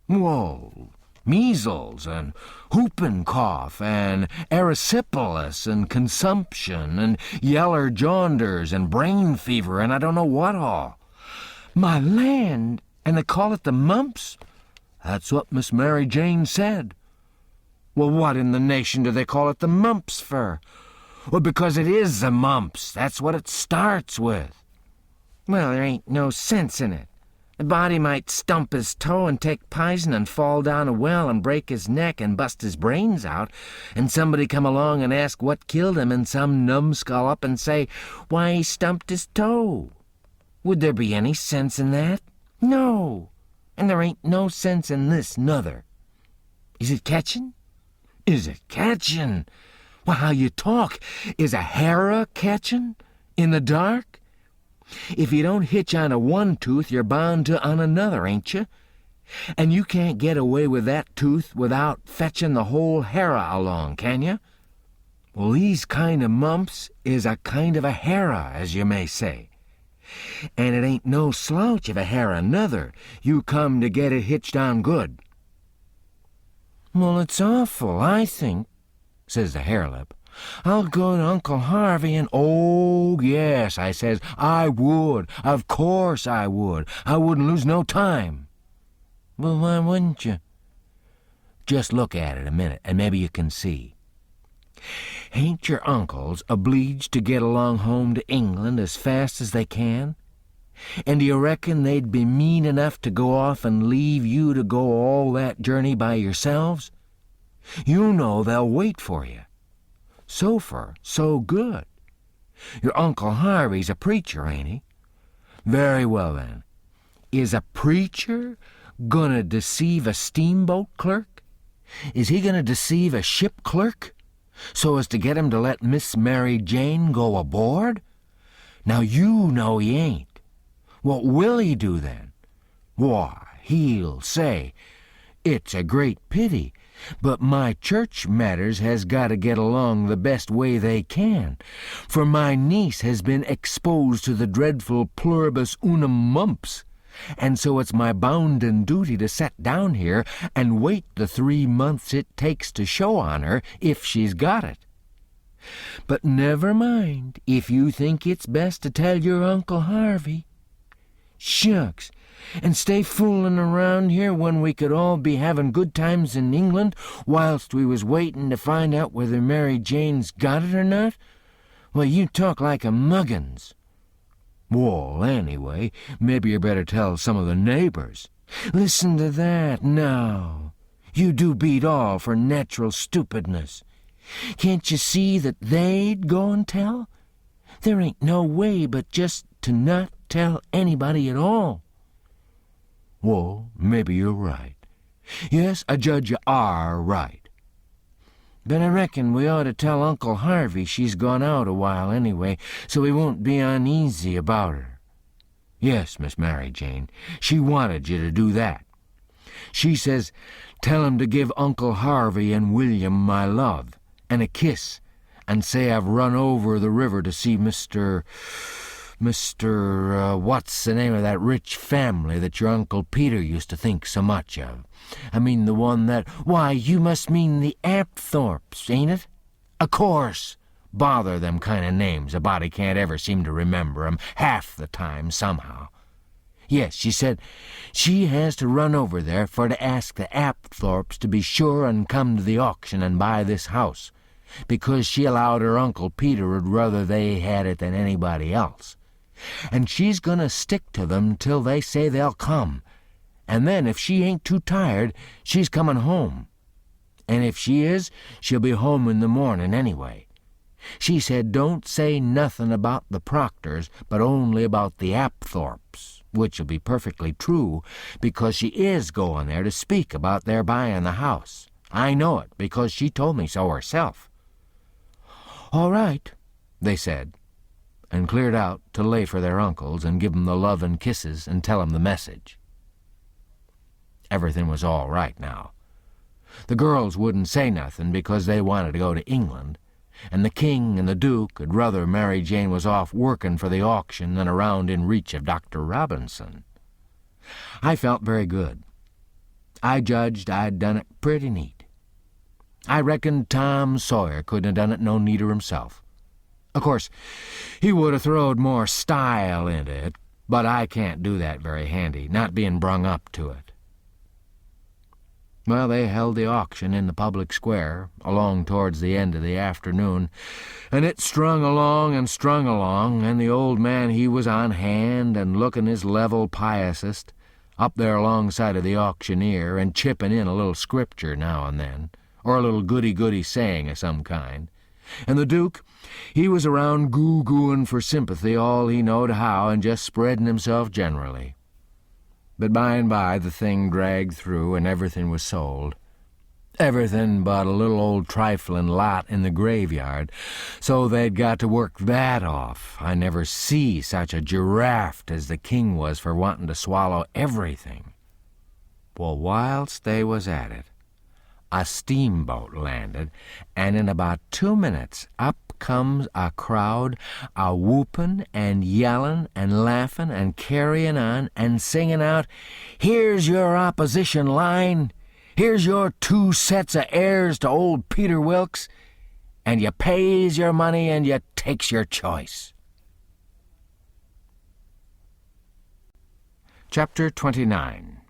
Whoa, measles and whooping cough and erysipelas and consumption and yeller jaunders and brain fever and I don't know what all. My land, and they call it the mumps? That's what Miss Mary Jane said. Well, what in the nation do they call it the mumps for? Well, because it is the mumps. That's what it starts with. Well, there ain't no sense in it. The body might stump his toe and take poison and fall down a well and break his neck and bust his brains out, and somebody come along and ask what killed him, and some numbskull up and say, why, he stumped his toe. Would there be any sense in that? No. And there ain't no sense in this, nuther. Is it catchin'? Is it catchin'? Well, how you talk. Is a hara catchin'? In the dark? If you don't hitch on a one tooth, you're bound to on another, ain't you? And you can't get away with that tooth without fetching the whole hara along, can you? Well, these kind of mumps is a kind of a hara, as you may say. And it ain't no slouch of a hara, nuther. You come to get it hitched on good. Well, it's awful, I think, says the harelip. I'll go to Uncle Harvey and, oh, yes, I says, I would. Of course I would. I wouldn't lose no time. Well, why wouldn't you? Just look at it a minute, and maybe you can see. Ain't your uncles obleeged to get along home to England as fast as they can? And do you reckon they'd be mean enough to go off and leave you to go all that journey by yourselves? You know they'll wait for you. So far, so good. Your Uncle Harvey's a preacher, ain't he? Very well, then. Is a preacher gonna deceive a steamboat clerk? Is he gonna deceive a ship clerk so as to get him to let Miss Mary Jane go aboard? Now you know he ain't. What will he do then? Why, he'll say, it's a great pity, but my church matters has got to get along the best way they can, for my niece has been exposed to the dreadful pluribus unum mumps, and so it's my bounden duty to set down here and wait the 3 months it takes to show on her if she's got it. But never mind if you think it's best to tell your Uncle Harvey. Shucks, and stay fooling around here when we could all be having good times in England whilst we was waiting to find out whether Mary Jane's got it or not? Well, you talk like a muggins. Well, anyway, maybe you better tell some of the neighbors. Listen to that, now. You do beat all for natural stupidness. Can't you see that they'd go and tell? There ain't no way but just to not tell anybody at all. Well, maybe you're right. Yes, I judge you are right. But I reckon we ought to tell Uncle Harvey she's gone out a while anyway, so he won't be uneasy about her. Yes, Miss Mary Jane, she wanted you to do that. She says, tell him to give Uncle Harvey and William my love, and a kiss, and say I've run over the river to see Mr. What's the name of that rich family that your Uncle Peter used to think so much of? I mean the one that... Why, you must mean the Apthorpes, ain't it? Of course. Bother them kind of names. A body can't ever seem to remember 'em half the time somehow. Yes, she said she has to run over there for to ask the Apthorps to be sure and come to the auction and buy this house, because she allowed her Uncle Peter would rather they had it than anybody else. And she's going to stick to them till they say they'll come, and then if she ain't too tired, she's coming home. And if she is, she'll be home in the morning anyway. She said don't say nothing about the Proctors, but only about the Apthorps, which'll be perfectly true, because she is going there to speak about their buying the house. I know it, because she told me so herself. All right, they said, and cleared out to lay for their uncles and give 'em the love and kisses and tell 'em the message. Everything was all right now. The girls wouldn't say nothing because they wanted to go to England, and the king and the duke would rather Mary Jane was off working for the auction than around in reach of Dr. Robinson. I felt very good. I judged I'd done it pretty neat. I reckoned Tom Sawyer couldn't have done it no neater himself. Of course, he would have throwed more style into it, but I can't do that very handy, not being brung up to it. Well, they held the auction in the public square, along towards the end of the afternoon, and it strung along, and the old man he was on hand and looking his level piousest, up there alongside of the auctioneer and chipping in a little scripture now and then, or a little goody-goody saying of some kind. And the Duke, he was around goo-gooing for sympathy all he knowed how and just spreading himself generally. But by and by the thing dragged through and everything was sold. Everything but a little old trifling lot in the graveyard, so they'd got to work that off. I never see such a giraffe as the king was for wanting to swallow everything. Well, whilst they was at it, a steamboat landed, and in about 2 minutes up comes a crowd a-whooping and yelling and laughing and carrying on and singing out, "Here's your opposition line. Here's your 2 sets of heirs to old Peter Wilkes, and you pays your money and you takes your choice." Chapter 29.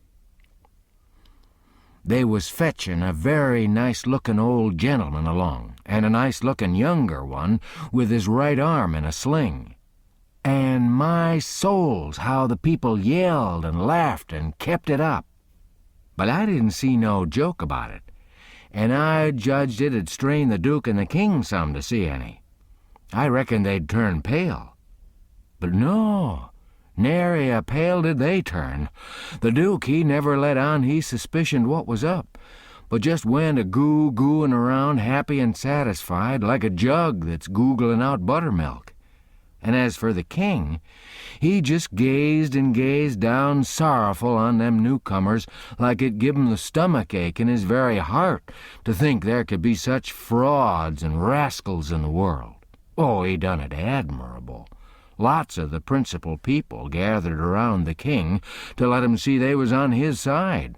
They was fetching a very nice-looking old gentleman along, and a nice-looking younger one with his right arm in a sling. And my souls, how the people yelled and laughed and kept it up. But I didn't see no joke about it, and I judged it'd strain the Duke and the King some to see any. I reckoned they'd turn pale. But no, nary a pale did they turn. The Duke, he never let on he suspicioned what was up, but just went a-goo-gooing around happy and satisfied like a jug that's googling out buttermilk. And as for the King, he just gazed and gazed down sorrowful on them newcomers like it give him the stomach-ache in his very heart to think there could be such frauds and rascals in the world. Oh, he done it admirable. Lots of the principal people gathered around the King to let him see they was on his side.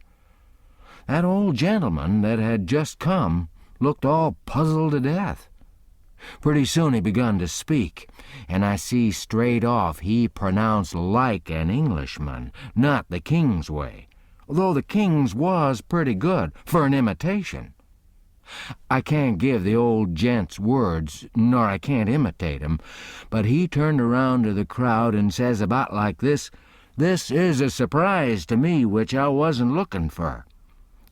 That old gentleman that had just come looked all puzzled to death. Pretty soon he begun to speak, and I see straight off he pronounced like an Englishman, not the King's way, though the King's was pretty good for an imitation. I can't give the old gent's words, nor I can't imitate 'em, but he turned around to the crowd and says about like this, "This is a surprise to me which I wasn't looking for.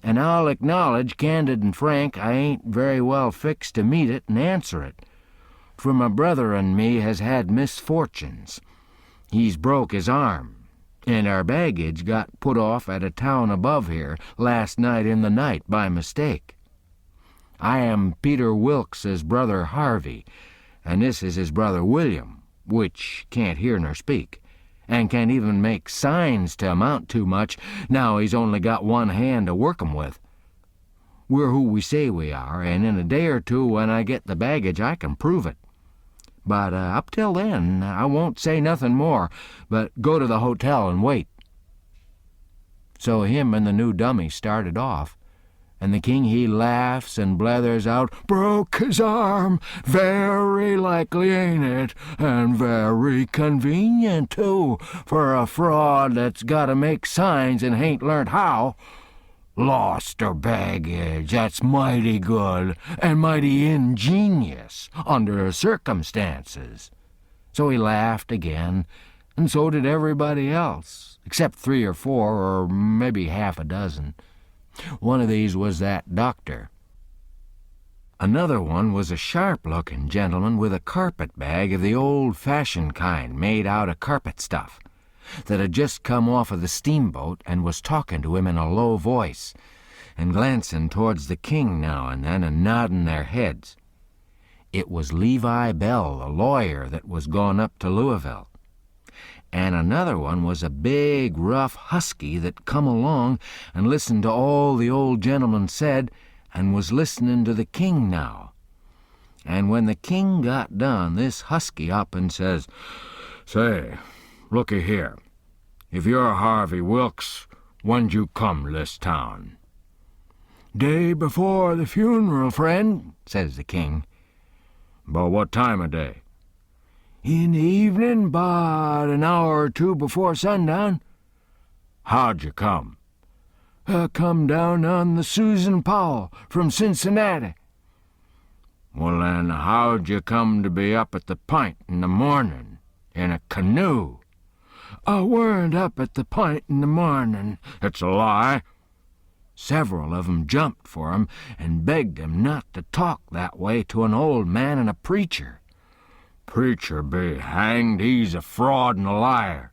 And I'll acknowledge, candid and frank, I ain't very well fixed to meet it and answer it. For my brother and me has had misfortunes. He's broke his arm, and our baggage got put off at a town above here last night in the night by mistake. I am Peter Wilkes's brother Harvey, and this is his brother William, which can't hear nor speak, and can't even make signs to amount too much, now he's only got one hand to work 'em with. We're who we say we are, and in a day or two when I get the baggage I can prove it. But up till then I won't say nothing more, but go to the hotel and wait." So him and the new dummy started off, And the king he laughs and blethers out, "Broke his arm, very likely, ain't it? And very convenient, too, for a fraud that's got to make signs and hain't learnt how. Lost her baggage, that's mighty good and mighty ingenious under circumstances." So he laughed again, and so did everybody else, except 3 or 4, or maybe half a dozen. One of these was that doctor. Another one was a sharp-looking gentleman with a carpet-bag of the old-fashioned kind made out of carpet stuff, that had just come off of the steamboat and was talking to him in a low voice, and glancing towards the king now and then and nodding their heads. It was Levi Bell, the lawyer that was gone up to Louisville. And another one was a big, rough husky that come along and listened to all the old gentleman said and was listening to the king now. And when the king got done, this husky up and says, "Say, looky here. If you're Harvey Wilkes, when'd you come to this town?" "Day before the funeral, friend," says the king. "About what time of day?" "In the evening, 'bout an hour or 2 before sundown." "How'd you come?" "Come down on the Susan Powell from Cincinnati." "Well, then, how'd you come to be up at the P'int in the morning, in a canoe?" "I weren't up at the P'int in the morning." "It's a lie." Several of 'em jumped for him and begged him not to talk that way to an old man and a preacher. "Preacher be hanged, he's a fraud and a liar.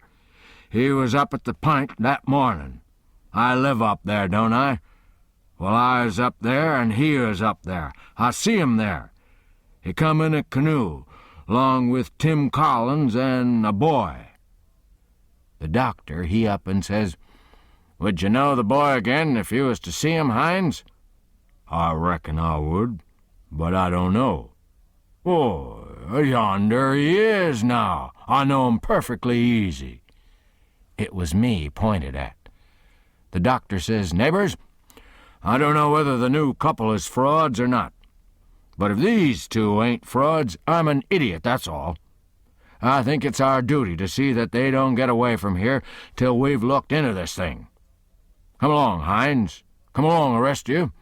He was up at the P'int that morning. I live up there, don't I? Well, I was up there and he was up there. I see him there. He come in a canoe, 'long with Tim Collins and a boy." The doctor, he up and says, "Would you know the boy again if you was to see him, Hines?" "I reckon I would, but I don't know." "Oh, yonder he is now. I know him perfectly easy." It was me pointed at. The doctor says, "Neighbors, I don't know whether the new couple is frauds or not. But if these two ain't frauds, I'm an idiot, that's all. I think it's our duty to see that they don't get away from here till we've looked into this thing. Come along, Hines. Come along, the rest of you.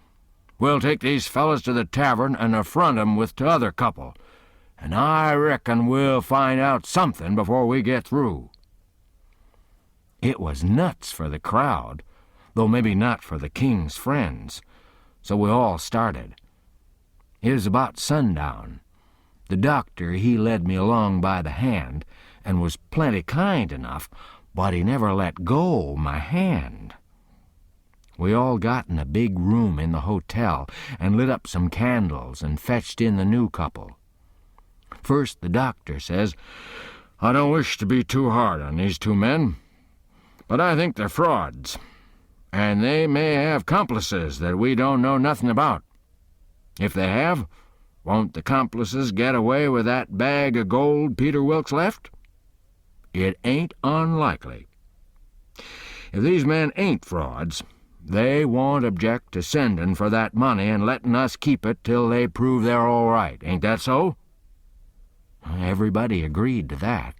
We'll take these fellas to the tavern and affront 'em with t'other couple, and I reckon we'll find out something before we get through." It was nuts for the crowd, though maybe not for the king's friends, so we all started. It was about sundown. The doctor, he led me along by the hand, and was plenty kind enough, but he never let go my hand. We all got in a big room in the hotel and lit up some candles and fetched in the new couple. First the doctor says, "I don't wish to be too hard on these two men, but I think they're frauds, and they may have complices that we don't know nothing about. If they have, won't the complices get away with that bag of gold Peter Wilkes left? It ain't unlikely. If these men ain't frauds, they won't object to sending for that money and letting us keep it till they prove they're all right. Ain't that so?" Everybody agreed to that.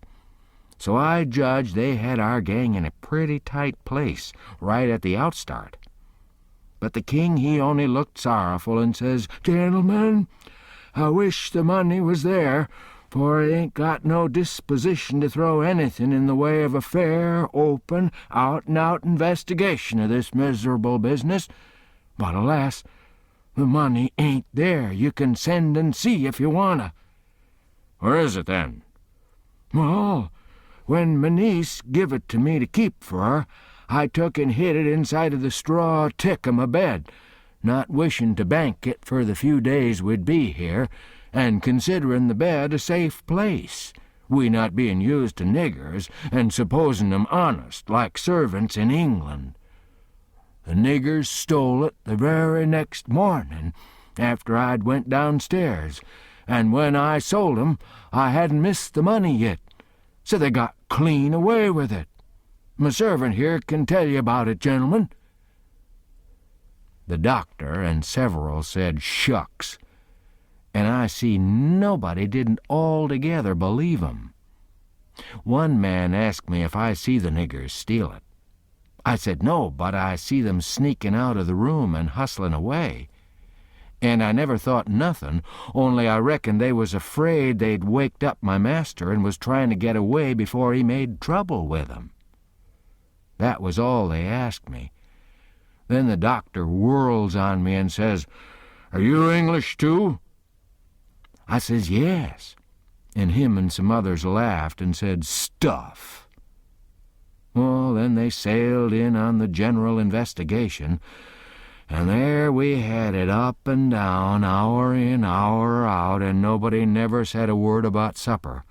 So I judged they had our gang in a pretty tight place right at the outstart. But the king, he only looked sorrowful and says, "Gentlemen, I wish the money was there, for I ain't got no disposition to throw anything in the way of a fair, open, out-and-out investigation of this miserable business. But alas, the money ain't there. You can send and see if you wanna." "Where is it, then?" "Well, when my niece give it to me to keep for her, I took and hid it inside of the straw tick of my bed, not wishing to bank it for the few days we'd be here, and considering the bed a safe place, we not being used to niggers, and supposing them honest, like servants in England. The niggers stole it the very next morning, after I'd went downstairs, and when I sold 'em, I hadn't missed the money yet, so they got clean away with it. My servant here can tell you about it, gentlemen." The doctor and several said shucks, and I see nobody didn't altogether believe 'em. One man asked me if I see the niggers steal it. I said no, but I see them sneaking out of the room and hustling away. And I never thought nothin', only I reckoned they was afraid they'd waked up my master and was trying to get away before he made trouble with 'em. That was all they asked me. Then the doctor whirls on me and says, "Are you English too?" I says, "Yes." And him and some others laughed and said, "Stuff." Well, then they sailed in on the general investigation, and there we had it up and down, hour in, hour out, and nobody never said a word about supper,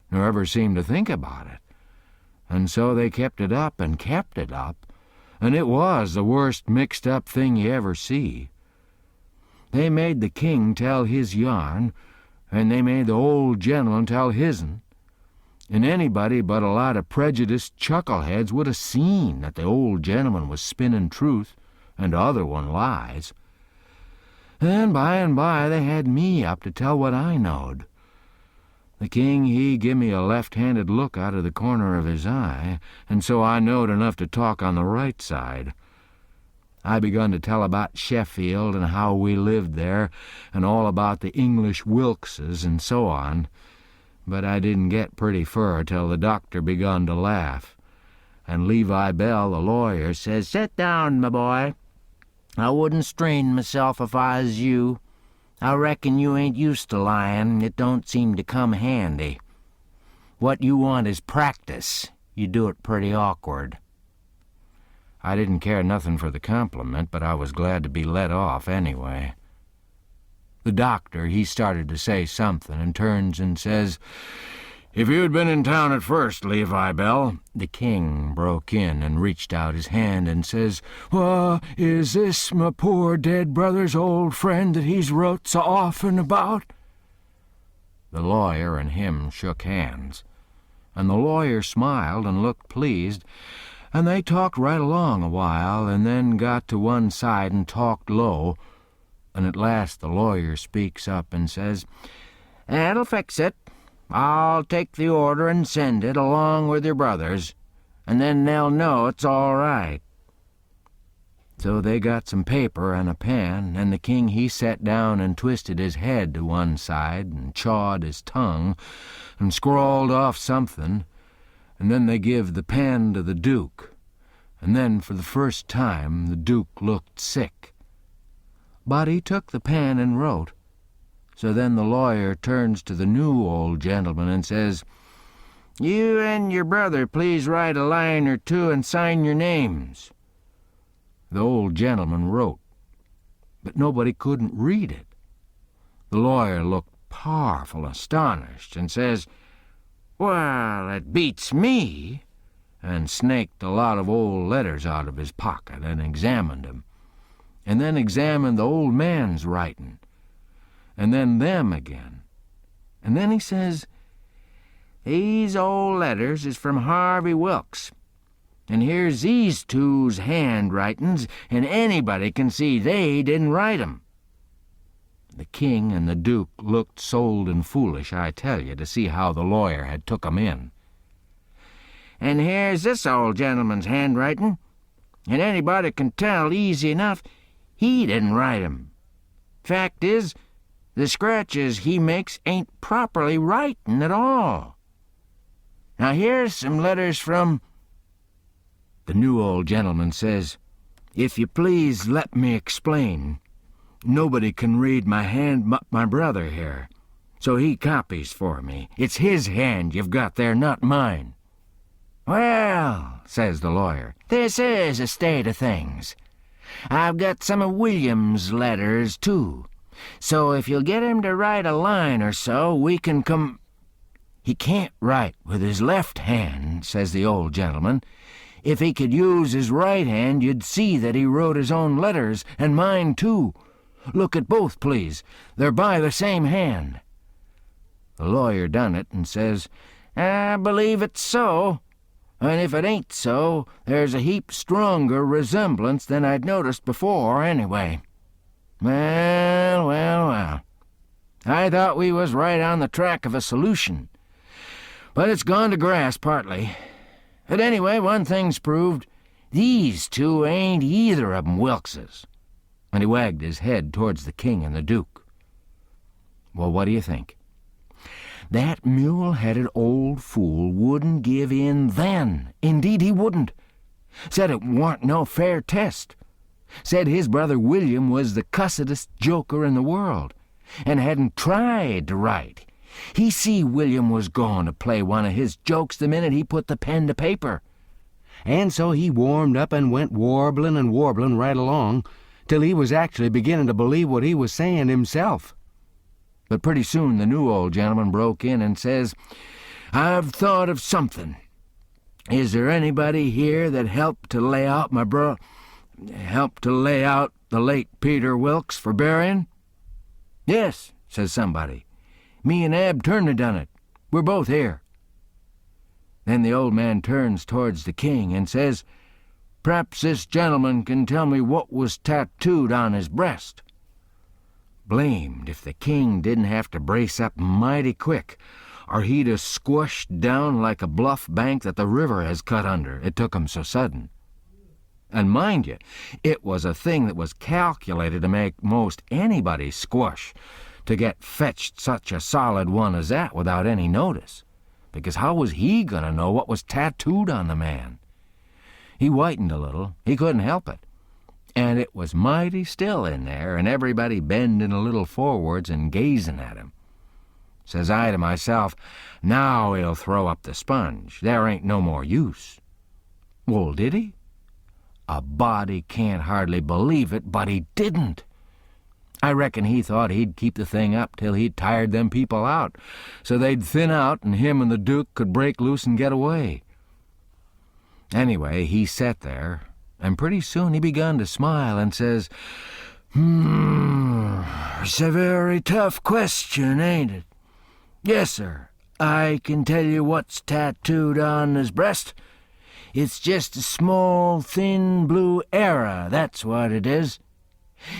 nor ever seemed to think about it. And so they kept it up and kept it up, and it was the worst mixed-up thing you ever see. They made the king tell his yarn, and they made the old gentleman tell his'n, and anybody but a lot of prejudiced chuckleheads would 'a' seen that the old gentleman was spinning truth and the other one lies. And by they had me up to tell what I knowed. The king, he give me a left-handed look out of the corner of his eye, and so I knowed enough to talk on the right side. I begun to tell about Sheffield and how we lived there, and all about the English Wilkses and so on, but I didn't get pretty fur till the doctor begun to laugh, and Levi Bell, the lawyer, says, "Sit down, my boy. I wouldn't strain myself if I was you. I reckon you ain't used to lying. It don't seem to come handy. What you want is practice. You do it pretty awkward." I didn't care nothing for the compliment, but I was glad to be let off anyway. The doctor, he started to say something, and turns and says, "If you'd been in town at first, Levi Bell," the king broke in and reached out his hand and says, "Why, is this my poor dead brother's old friend that he's wrote so often about?" The lawyer and him shook hands, and the lawyer smiled and looked pleased, and they talked right along a while, and then got to one side and talked low, and at last the lawyer speaks up and says, "That'll fix it. I'll take the order and send it along with your brothers, and then they'll know it's all right." So they got some paper and a pen, and the king he sat down and twisted his head to one side and chawed his tongue and scrawled off something, and then they give the pen to the Duke, and then for the first time the Duke looked sick. But he took the pen and wrote. So then the lawyer turns to the new old gentleman and says, "You and your brother please write a line or two and sign your names." The old gentleman wrote, but nobody couldn't read it. The lawyer looked powerful astonished and says, "Well, it beats me," and snaked a lot of old letters out of his pocket and examined 'em, and then examined the old man's writing, and then them again. And then he says, "These old letters is from Harvey Wilkes, and here's these two's handwritings, and anybody can see they didn't write 'em." The king and the Duke looked sold and foolish, I tell you, to see how the lawyer had took 'em in. "And here's this old gentleman's handwriting, and anybody can tell easy enough he didn't write 'em. Fact is, the scratches he makes ain't properly writing at all. Now here's some letters from—" The new old gentleman says, "If you please let me explain. Nobody can read my hand but my brother here, so he copies for me. It's his hand you've got there, not mine." "Well," says the lawyer, "this is a state of things. I've got some of William's letters, too, so if you'll get him to write a line or so, we can come—" "He can't write with his left hand," says the old gentleman. "If he could use his right hand, you'd see that he wrote his own letters, and mine, too. Look at both, please. They're by the same hand." The lawyer done it and says, "I believe it's so. And if it ain't so, there's a heap stronger resemblance than I'd noticed before, anyway. Well, well, well. I thought we was right on the track of a solution. But it's gone to grass, partly. But anyway, one thing's proved. These two ain't either of 'em Wilkses." And he wagged his head towards the king and the duke. Well, what do you think? That mule-headed old fool wouldn't give in then. Indeed, he wouldn't. Said it warn't no fair test. Said his brother William was the cussedest joker in the world, and hadn't tried to write. He see William was going to play one of his jokes the minute he put the pen to paper. And so he warmed up and went warbling and warbling right along, till he was actually beginning to believe what he was saying himself. But pretty soon the new old gentleman broke in and says, "I've thought of something. Is there anybody here that helped to lay out the late Peter Wilkes for burying?" "Yes," says somebody. "Me and Ab Turner done it. We're both here." Then the old man turns towards the king and says, "P'raps this gentleman can tell me what was tattooed on his breast." Blamed if the king didn't have to brace up mighty quick, or he'd have squashed down like a bluff bank that the river has cut under, it took him so sudden. And mind you, it was a thing that was calculated to make most anybody squash, to get fetched such a solid one as that without any notice, because how was he going to know what was tattooed on the man? He whitened a little. He couldn't help it. And it was mighty still in there, and everybody bending a little forwards and gazing at him. Says I to myself, now he'll throw up the sponge. There ain't no more use. Well, did he? A body can't hardly believe it, but he didn't. I reckon he thought he'd keep the thing up till he'd tired them people out, so they'd thin out and him and the Duke could break loose and get away. Anyway, he sat there, and pretty soon he begun to smile and says, "It's a very tough question, ain't it? Yes, sir, I can tell you what's tattooed on his breast. It's just a small, thin blue arrow, that's what it is.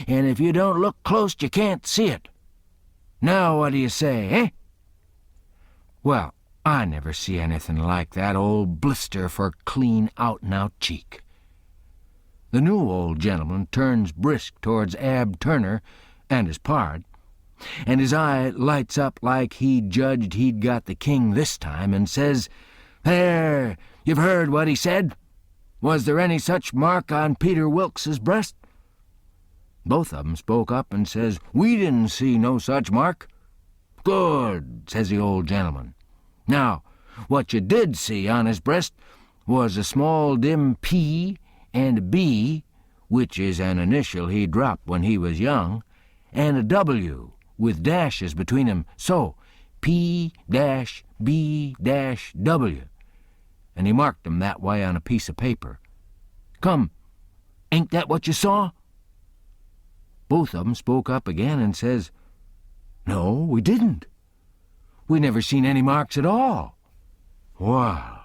And if you don't look close, you can't see it. Now what do you say, eh?" Well, I never see anything like that old blister for clean out-and-out cheek. The new old gentleman turns brisk towards Ab Turner and his pard, and his eye lights up like he judged he'd got the king this time, and says, "There, you've heard what he said. Was there any such mark on Peter Wilkes's breast?" Both of 'em spoke up and says, "We didn't see no such mark." "Good," says the old gentleman. "Now, what you did see on his breast was a small dim P and a B, which is an initial he dropped when he was young, and a W with dashes between 'em, so P-B-W. And he marked 'em that way on a piece of paper. Come, ain't that what you saw?" Both of 'em spoke up again and says, "No, we didn't. We never seen any marks at all." Well,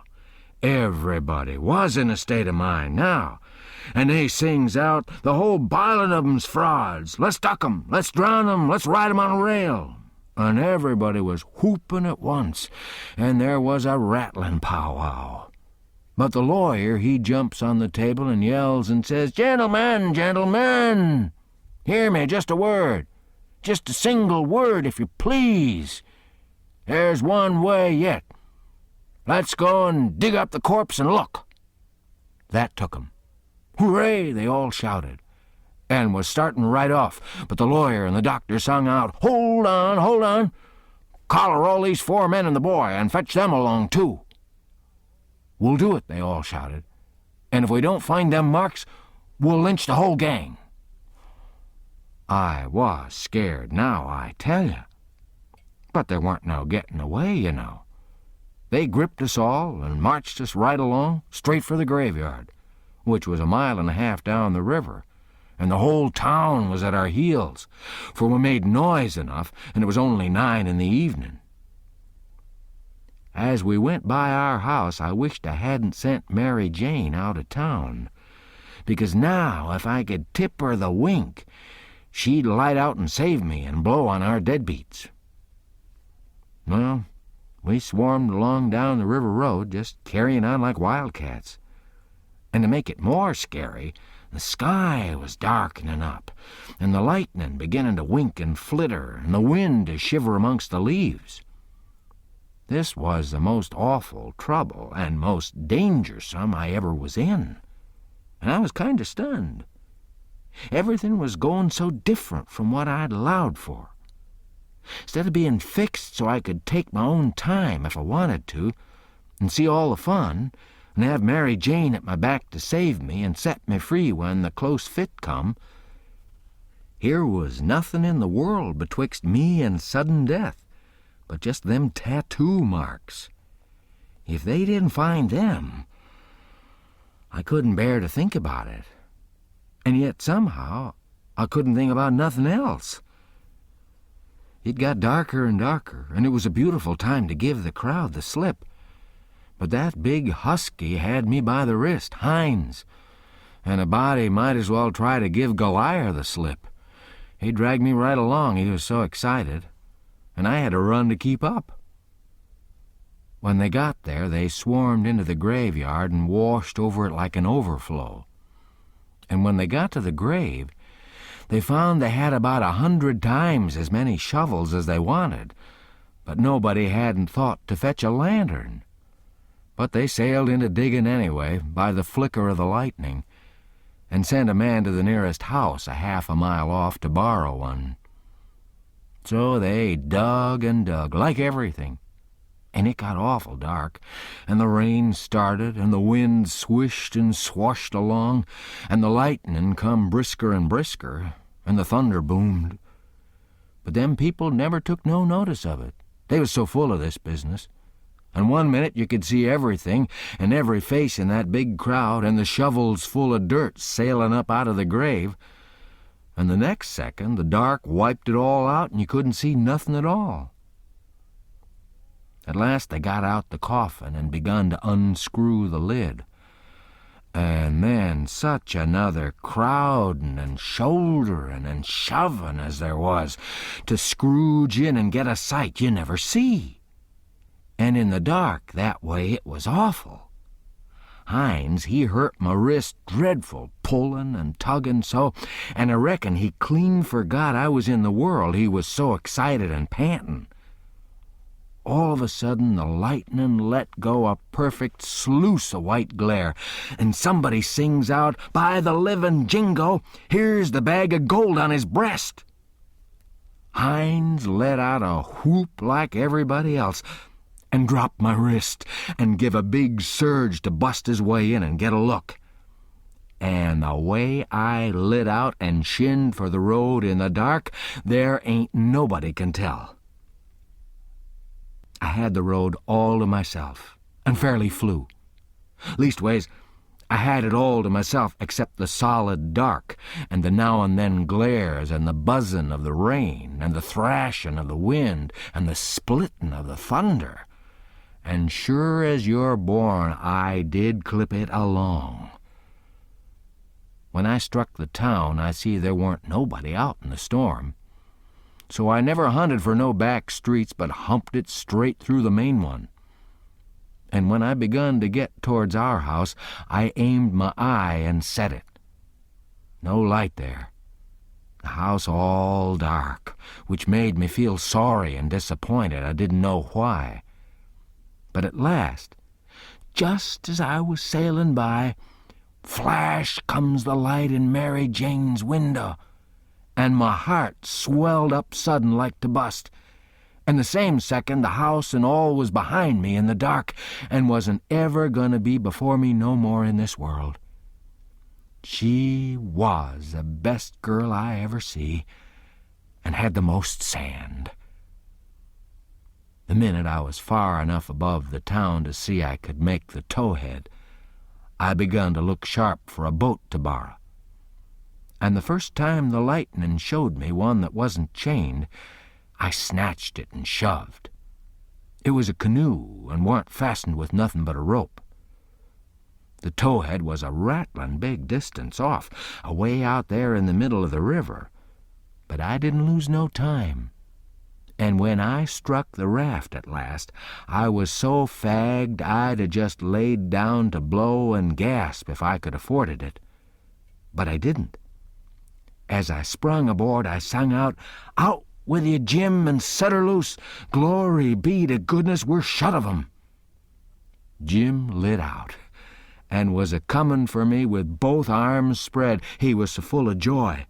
everybody was in a state of mind now, and they sings out, "The whole bilin' of 'em's frauds. Let's duck 'em, let's drown 'em, let's ride 'em on a rail." And everybody was whooping at once, and there was a rattling powwow. But the lawyer, he jumps on the table and yells and says, "Gentlemen, gentlemen! Hear me, just a word. Just a single word, if you please. There's one way yet. Let's go and dig up the corpse and look." That took 'em. "Hooray!" they all shouted, and was starting right off, but the lawyer and the doctor sung out, "Hold on, hold on. Collar all these 4 men and the boy, and fetch them along, too." "We'll do it," they all shouted, "and if we don't find them marks, we'll lynch the whole gang." I was scared now, I tell you. But there weren't no getting away, you know. They gripped us all and marched us right along, straight for the graveyard, which was 1.5 miles down the river, and the whole town was at our heels, for we made noise enough, and it was only 9 in the evening. as we went by our house, I wished I hadn't sent Mary Jane out of town, because now if I could tip her the wink, she'd light out and save me and blow on our deadbeats. Well, we swarmed along down the river road, just carrying on like wildcats. And to make it more scary, the sky was darkening up, and the lightning beginning to wink and flitter, and the wind to shiver amongst the leaves. This was the most awful trouble and most dangersome I ever was in, and I was kind of stunned. Everything was going so different from what I'd allowed for. Instead of being fixed so I could take my own time if I wanted to, and see all the fun, and have Mary Jane at my back to save me and set me free when the close fit come, here was nothing in the world betwixt me and sudden death but just them tattoo marks. If they didn't find them, I couldn't bear to think about it. And yet somehow I couldn't think about nothing else. It got darker and darker, and it was a beautiful time to give the crowd the slip. But that big husky had me by the wrist, Hines, and a body might as well try to give Goliath the slip. He dragged me right along, he was so excited, and I had to run to keep up. When they got there, they swarmed into the graveyard and washed over it like an overflow. And when they got to the grave, they found they had about 100 times as many shovels as they wanted, but nobody hadn't thought to fetch a lantern. But they sailed into digging anyway, by the flicker of the lightning, and sent a man to the nearest house a half a mile off to borrow one. So they dug and dug, like everything, and it got awful dark, and the rain started, and the wind swished and swashed along, and the lightning come brisker and brisker, and the thunder boomed. But them people never took no notice of it. They was so full of this business. And one minute you could see everything and every face in that big crowd, and the shovels full of dirt sailing up out of the grave, and the next second the dark wiped it all out and you couldn't see nothing at all. At last they got out the coffin and begun to unscrew the lid. And then such another crowding and shouldering and shoving as there was to scrooge in and get a sight you never see. And in the dark that way it was awful. Hines, he hurt my wrist dreadful, pulling and tugging so, and I reckon he clean forgot I was in the world, he was so excited and panting. All of a sudden the lightning let go a perfect sluice of white glare, and somebody sings out, "By the living Jingo, here's the bag of gold on his breast." Hines let out a whoop like everybody else, and dropped my wrist, and give a big surge to bust his way in and get a look. And the way I lit out and shinned for the road in the dark, there ain't nobody can tell. I had the road all to myself, and fairly flew. Leastways, I had it all to myself except the solid dark, and the now-and-then glares, and the buzzing of the rain, and the thrashing of the wind, and the splitting of the thunder. And sure as you're born, I did clip it along. When I struck the town, I see there weren't nobody out in the storm. So I never hunted for no back streets, but humped it straight through the main one. And when I begun to get towards our house, I aimed my eye and set it. No light there. The house all dark, which made me feel sorry and disappointed. I didn't know why. But at last, just as I was sailing by, flash comes the light in Mary Jane's window, and my heart swelled up sudden like to bust. And the same second the house and all was behind me in the dark, and wasn't ever gonna be before me no more in this world. She was the best girl I ever see, and had the most sand. The minute I was far enough above the town to see I could make the towhead, I begun to look sharp for a boat to borrow. And the first time the lightning showed me one that wasn't chained, I snatched it and shoved. It was a canoe and warn't fastened with nothing but a rope. The towhead was a rattling big distance off, away out there in the middle of the river. But I didn't lose no time. And when I struck the raft at last, I was so fagged I'd a just laid down to blow and gasp if I could afforded it. But I didn't. As I sprung aboard, I sung out, "Out with you, Jim, and set her loose. Glory be to goodness we're shut of 'em." Jim lit out, and was a-comin' for me with both arms spread, he was so full of joy.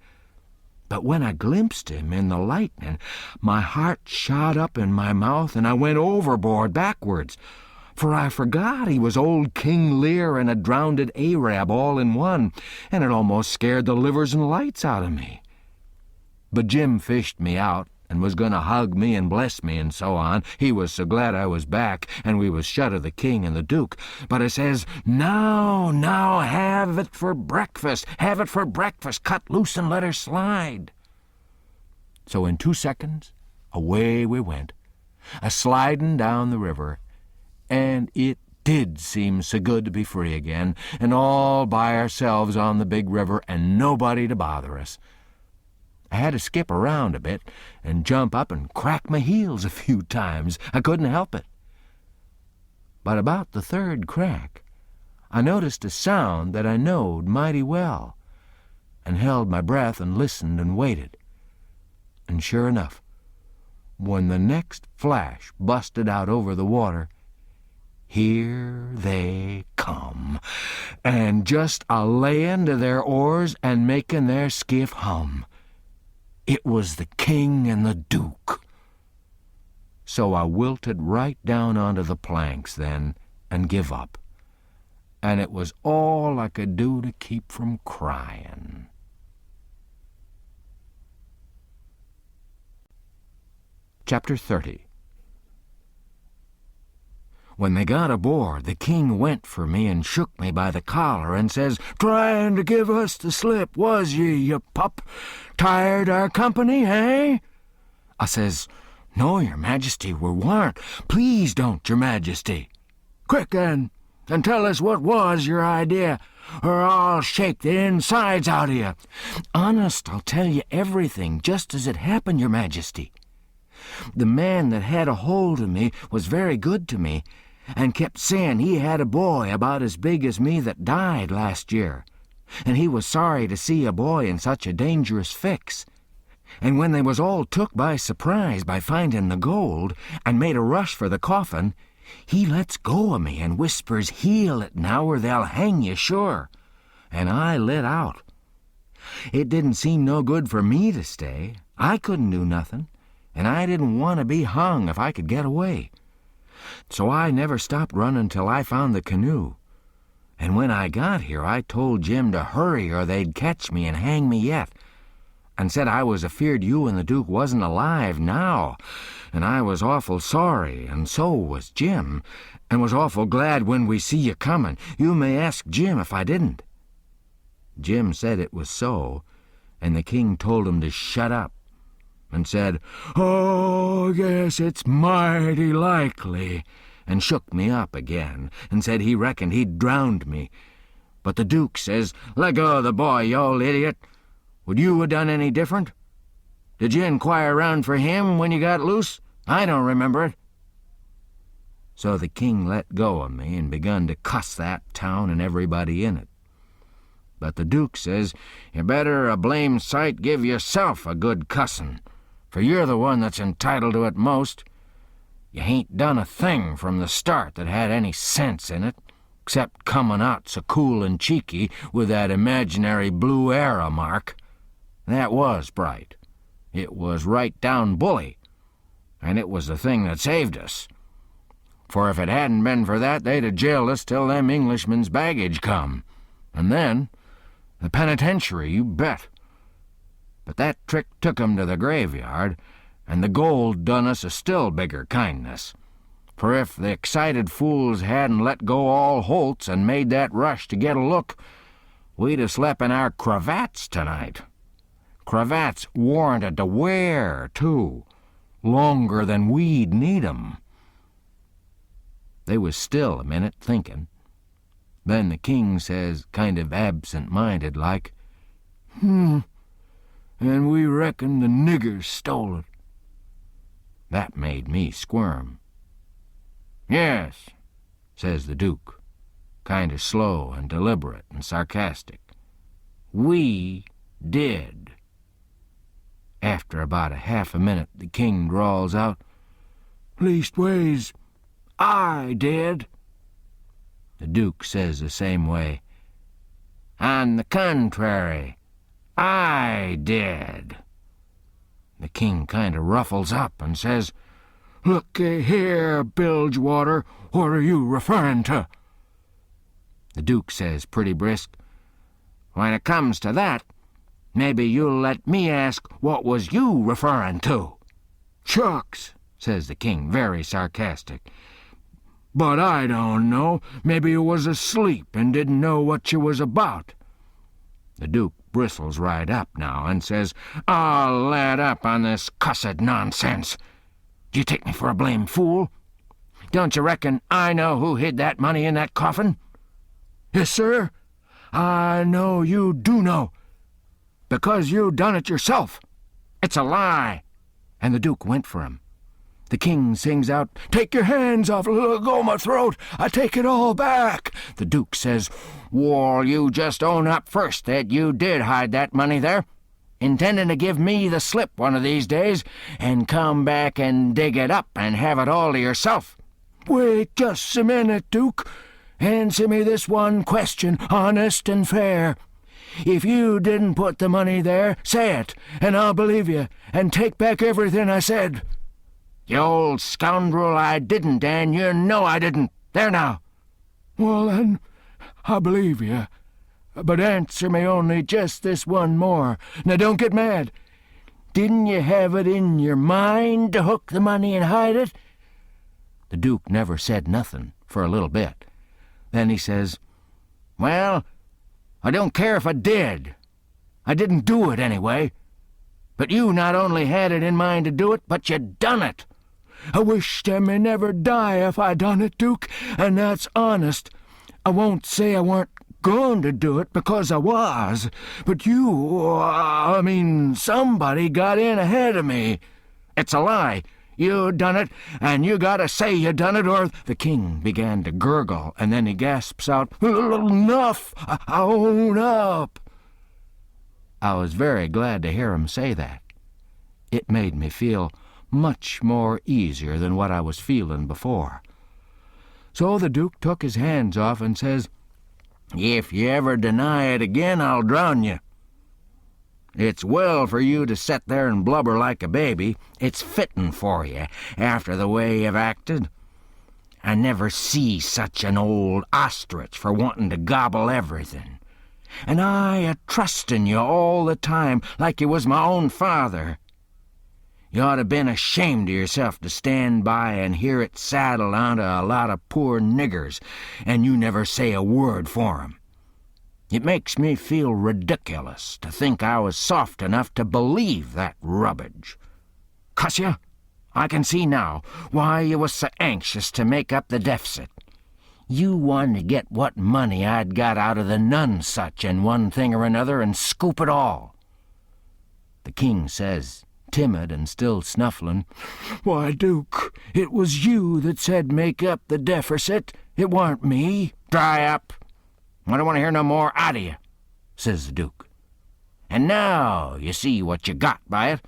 But when I glimpsed him in the lightning, my heart shot up in my mouth, and I went overboard backwards, for I forgot he was old King Lear and a drownded Arab all in one, and it almost scared the livers and lights out of me. But Jim fished me out, and was going to hug me and bless me and so on. He was so glad I was back, and we was shut of the king and the duke. But I says, now, have it for breakfast. Have it for breakfast. Cut loose and let her slide." So in 2 seconds, away we went, a-sliding down the river, and it did seem so good to be free again, and all by ourselves on the big river, and nobody to bother us. I had to skip around a bit and jump up and crack my heels a few times. I couldn't help it. But about the third crack, I noticed a sound that I knowed mighty well, and held my breath and listened and waited. And sure enough, when the next flash busted out over the water, here they come, and just a-layin' to their oars and making their skiff hum. It was the king and the duke. So I wilted right down onto the planks then and give up. And it was all I could do to keep from crying. Chapter 30. When they got aboard, the king went for me and shook me by the collar and says, "Trying to give us the slip, was ye, you pup? Tired our company, eh?" I says, "No, your majesty, we warn't. Please don't, your majesty." "Quick, then, and tell us what was your idea, or I'll shake the insides out of you." "Honest, I'll tell you everything, just as it happened, your majesty. The man that had a hold of me was very good to me, and kept saying he had a boy about as big as me that died last year, and he was sorry to see a boy in such a dangerous fix. And when they was all took by surprise by finding the gold, and made a rush for the coffin, he lets go of me and whispers, 'Heel it now, or they'll hang you sure.' And I lit out. It didn't seem no good for me to stay. I couldn't do nothing, and I didn't want to be hung if I could get away. So I never stopped running till I found the canoe. And when I got here, I told Jim to hurry or they'd catch me and hang me yet, and said I was afeard you and the Duke wasn't alive now, and I was awful sorry, and so was Jim, and was awful glad when we see you coming. You may ask Jim if I didn't." Jim said it was so, and the king told him to shut up, and said, "Oh, yes, it's mighty likely," and shook me up again, and said he reckoned he'd drowned me. But the Duke says, "Let go of the boy, you old idiot. Would you have done any different? Did you inquire round for him when you got loose? I don't remember it." So the king let go of me and begun to cuss that town and everybody in it. But the Duke says, "You better a blame sight give yourself a good cussin', for you're the one that's entitled to it most. You hain't done a thing from the start that had any sense in it, except comin' out so cool and cheeky with that imaginary blue arrow mark. That was bright. It was right down bully, and it was the thing that saved us. For if it hadn't been for that, they'd have jailed us till them Englishmen's baggage come, and then the penitentiary, you bet. But that trick took 'em to the graveyard, and the gold done us a still bigger kindness. For if the excited fools hadn't let go all holts and made that rush to get a look, we'd have slept in our cravats tonight. Cravats warranted to wear, too, longer than we'd need 'em. They was still a minute thinking. Then the king says, kind of absent-minded like, "And we reckon the niggers stole it." That made me squirm. "Yes," says the Duke, kind of slow and deliberate and sarcastic. "We did." After about a half a minute, the king drawls out, "Leastways, I did." The Duke says the same way, "On the contrary, I did." The king kind of ruffles up and says, "Looky here, Bilgewater, what are you referring to?" The Duke says pretty brisk, "When it comes to that, maybe you'll let me ask what was you referring to?" "Shucks," says the king, very sarcastic. "But I don't know. Maybe you was asleep and didn't know what you was about." The Duke bristles right up now and says, "I'll let up on this cussed nonsense. Do you take me for a blame fool? Don't you reckon I know who hid that money in that coffin?" "Yes, sir. I know you do know. Because you done it yourself." "It's a lie." And the Duke went for him. The king sings out, "Take your hands off, go my throat. I take it all back." The Duke says, "Well, you just own up first that you did hide that money there, intending to give me the slip one of these days, and come back and dig it up and have it all to yourself." "Wait just a minute, Duke. Answer me this one question, honest and fair. If you didn't put the money there, say it, and I'll believe you, and take back everything I said." "You old scoundrel, I didn't, and you know I didn't. There now." "Well, then, I believe you. But answer me only just this one more. Now, don't get mad. Didn't you have it in your mind to hook the money and hide it?" The Duke never said nothing for a little bit. Then he says, "Well, I don't care if I did. I didn't do it anyway. But you not only had it in mind to do it, but you done it." "I wish I may never die if I done it, Duke, and that's honest. I won't say I weren't going to do it, because I was. But somebody got in ahead of me." "It's a lie. You done it, and you gotta say you done it, or—" The king began to gurgle, and then he gasps out, "Enough! I own up." I was very glad to hear him say that. It made me feel much more easier than what I was feeling before. So the Duke took his hands off and says, "If you ever deny it again, I'll drown you. It's well for you to sit there and blubber like a baby. It's fitting for you, after the way you've acted. I never see such an old ostrich for wanting to gobble everything. And I a-trusting you all the time, like you was my own father. You ought to been ashamed of yourself to stand by and hear it saddled onto a lot of poor niggers, and you never say a word for 'em. It makes me feel ridiculous to think I was soft enough to believe that rubbage. Cuss you, I can see now why you was so anxious to make up the deficit. You wanted to get what money I'd got out of the Nonesuch and one thing or another and scoop it all." The king says, timid and still snuffling, "Why, Duke, it was you that said make up the deficit. It warn't me." "Dry up. I don't want to hear no more out of you," says the Duke. "And now you see what you got by it.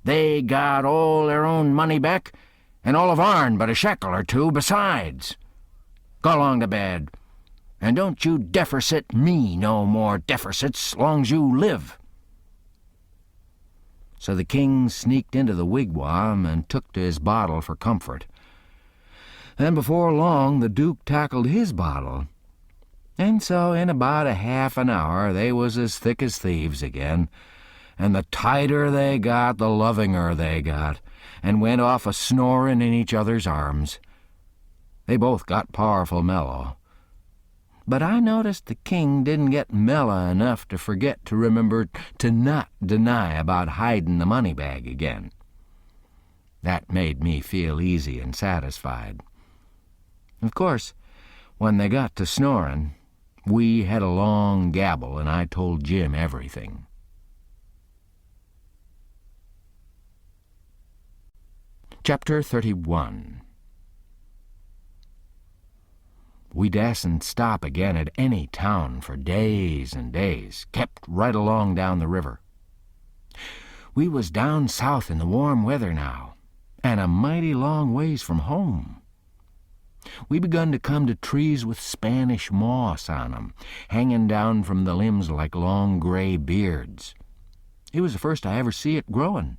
They got all their own money back, and all of ourn but a shekel or two besides. Go along to bed, and don't you deficit me no more deficits long's you live." So the king sneaked into the wigwam and took to his bottle for comfort. Then before long the Duke tackled his bottle. And so in about a half an hour they was as thick as thieves again, and the tighter they got, the lovinger they got, and went off a-snoring in each other's arms. They both got powerful mellow. But I noticed the king didn't get mellow enough to forget to remember to not deny about hiding the money bag again. That made me feel easy and satisfied. Of course, when they got to snoring, we had a long gabble, and I told Jim everything. Chapter 31. We dasn't stop again at any town for days and days, kept right along down the river. We was down south in the warm weather now, and a mighty long ways from home. We begun to come to trees with Spanish moss on 'em, hanging down from the limbs like long gray beards. It was the first I ever see it growing,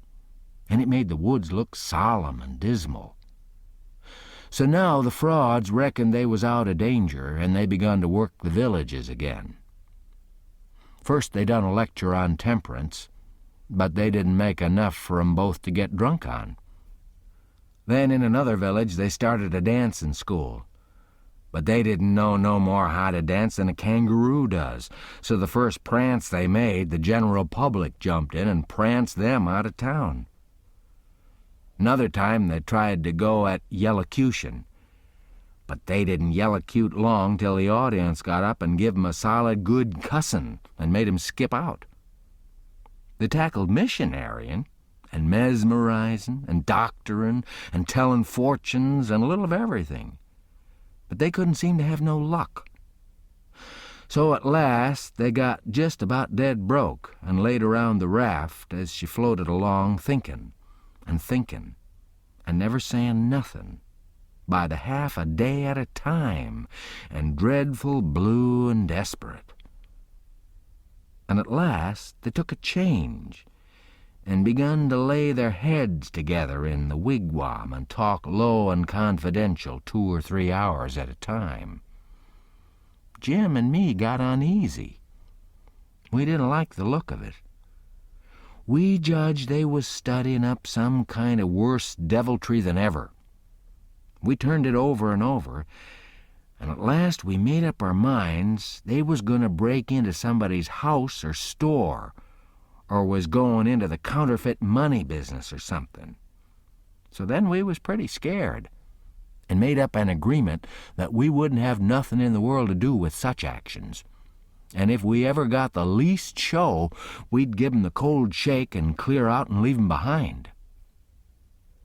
and it made the woods look solemn and dismal. So now the frauds reckoned they was out of danger, and they begun to work the villages again. First they done a lecture on temperance, but they didn't make enough for 'em both to get drunk on. Then in another village they started a dancing school, but they didn't know no more how to dance than a kangaroo does, so the first prance they made, the general public jumped in and pranced them out of town. Another time they tried to go at yellocution, but they didn't yellocute long till the audience got up and give 'em a solid good cussin' and made 'em skip out. They tackled missionarying and mesmerizing and doctoring and telling fortunes and a little of everything, but they couldn't seem to have no luck. So at last they got just about dead broke and laid around the raft as she floated along thinking, and never saying nothing, by the half a day at a time, and dreadful blue and desperate. And at last they took a change, and begun to lay their heads together in the wigwam and talk low and confidential 2 or 3 hours at a time. Jim and me got uneasy. We didn't like the look of it. We judged they was studying up some kind of worse deviltry than ever. We turned it over and over, and at last we made up our minds they was going to break into somebody's house or store, or was going into the counterfeit money business or something. So then we was pretty scared, and made up an agreement that we wouldn't have nothing in the world to do with such actions. And if we ever got the least show, we'd give 'em the cold shake and clear out and leave 'em behind.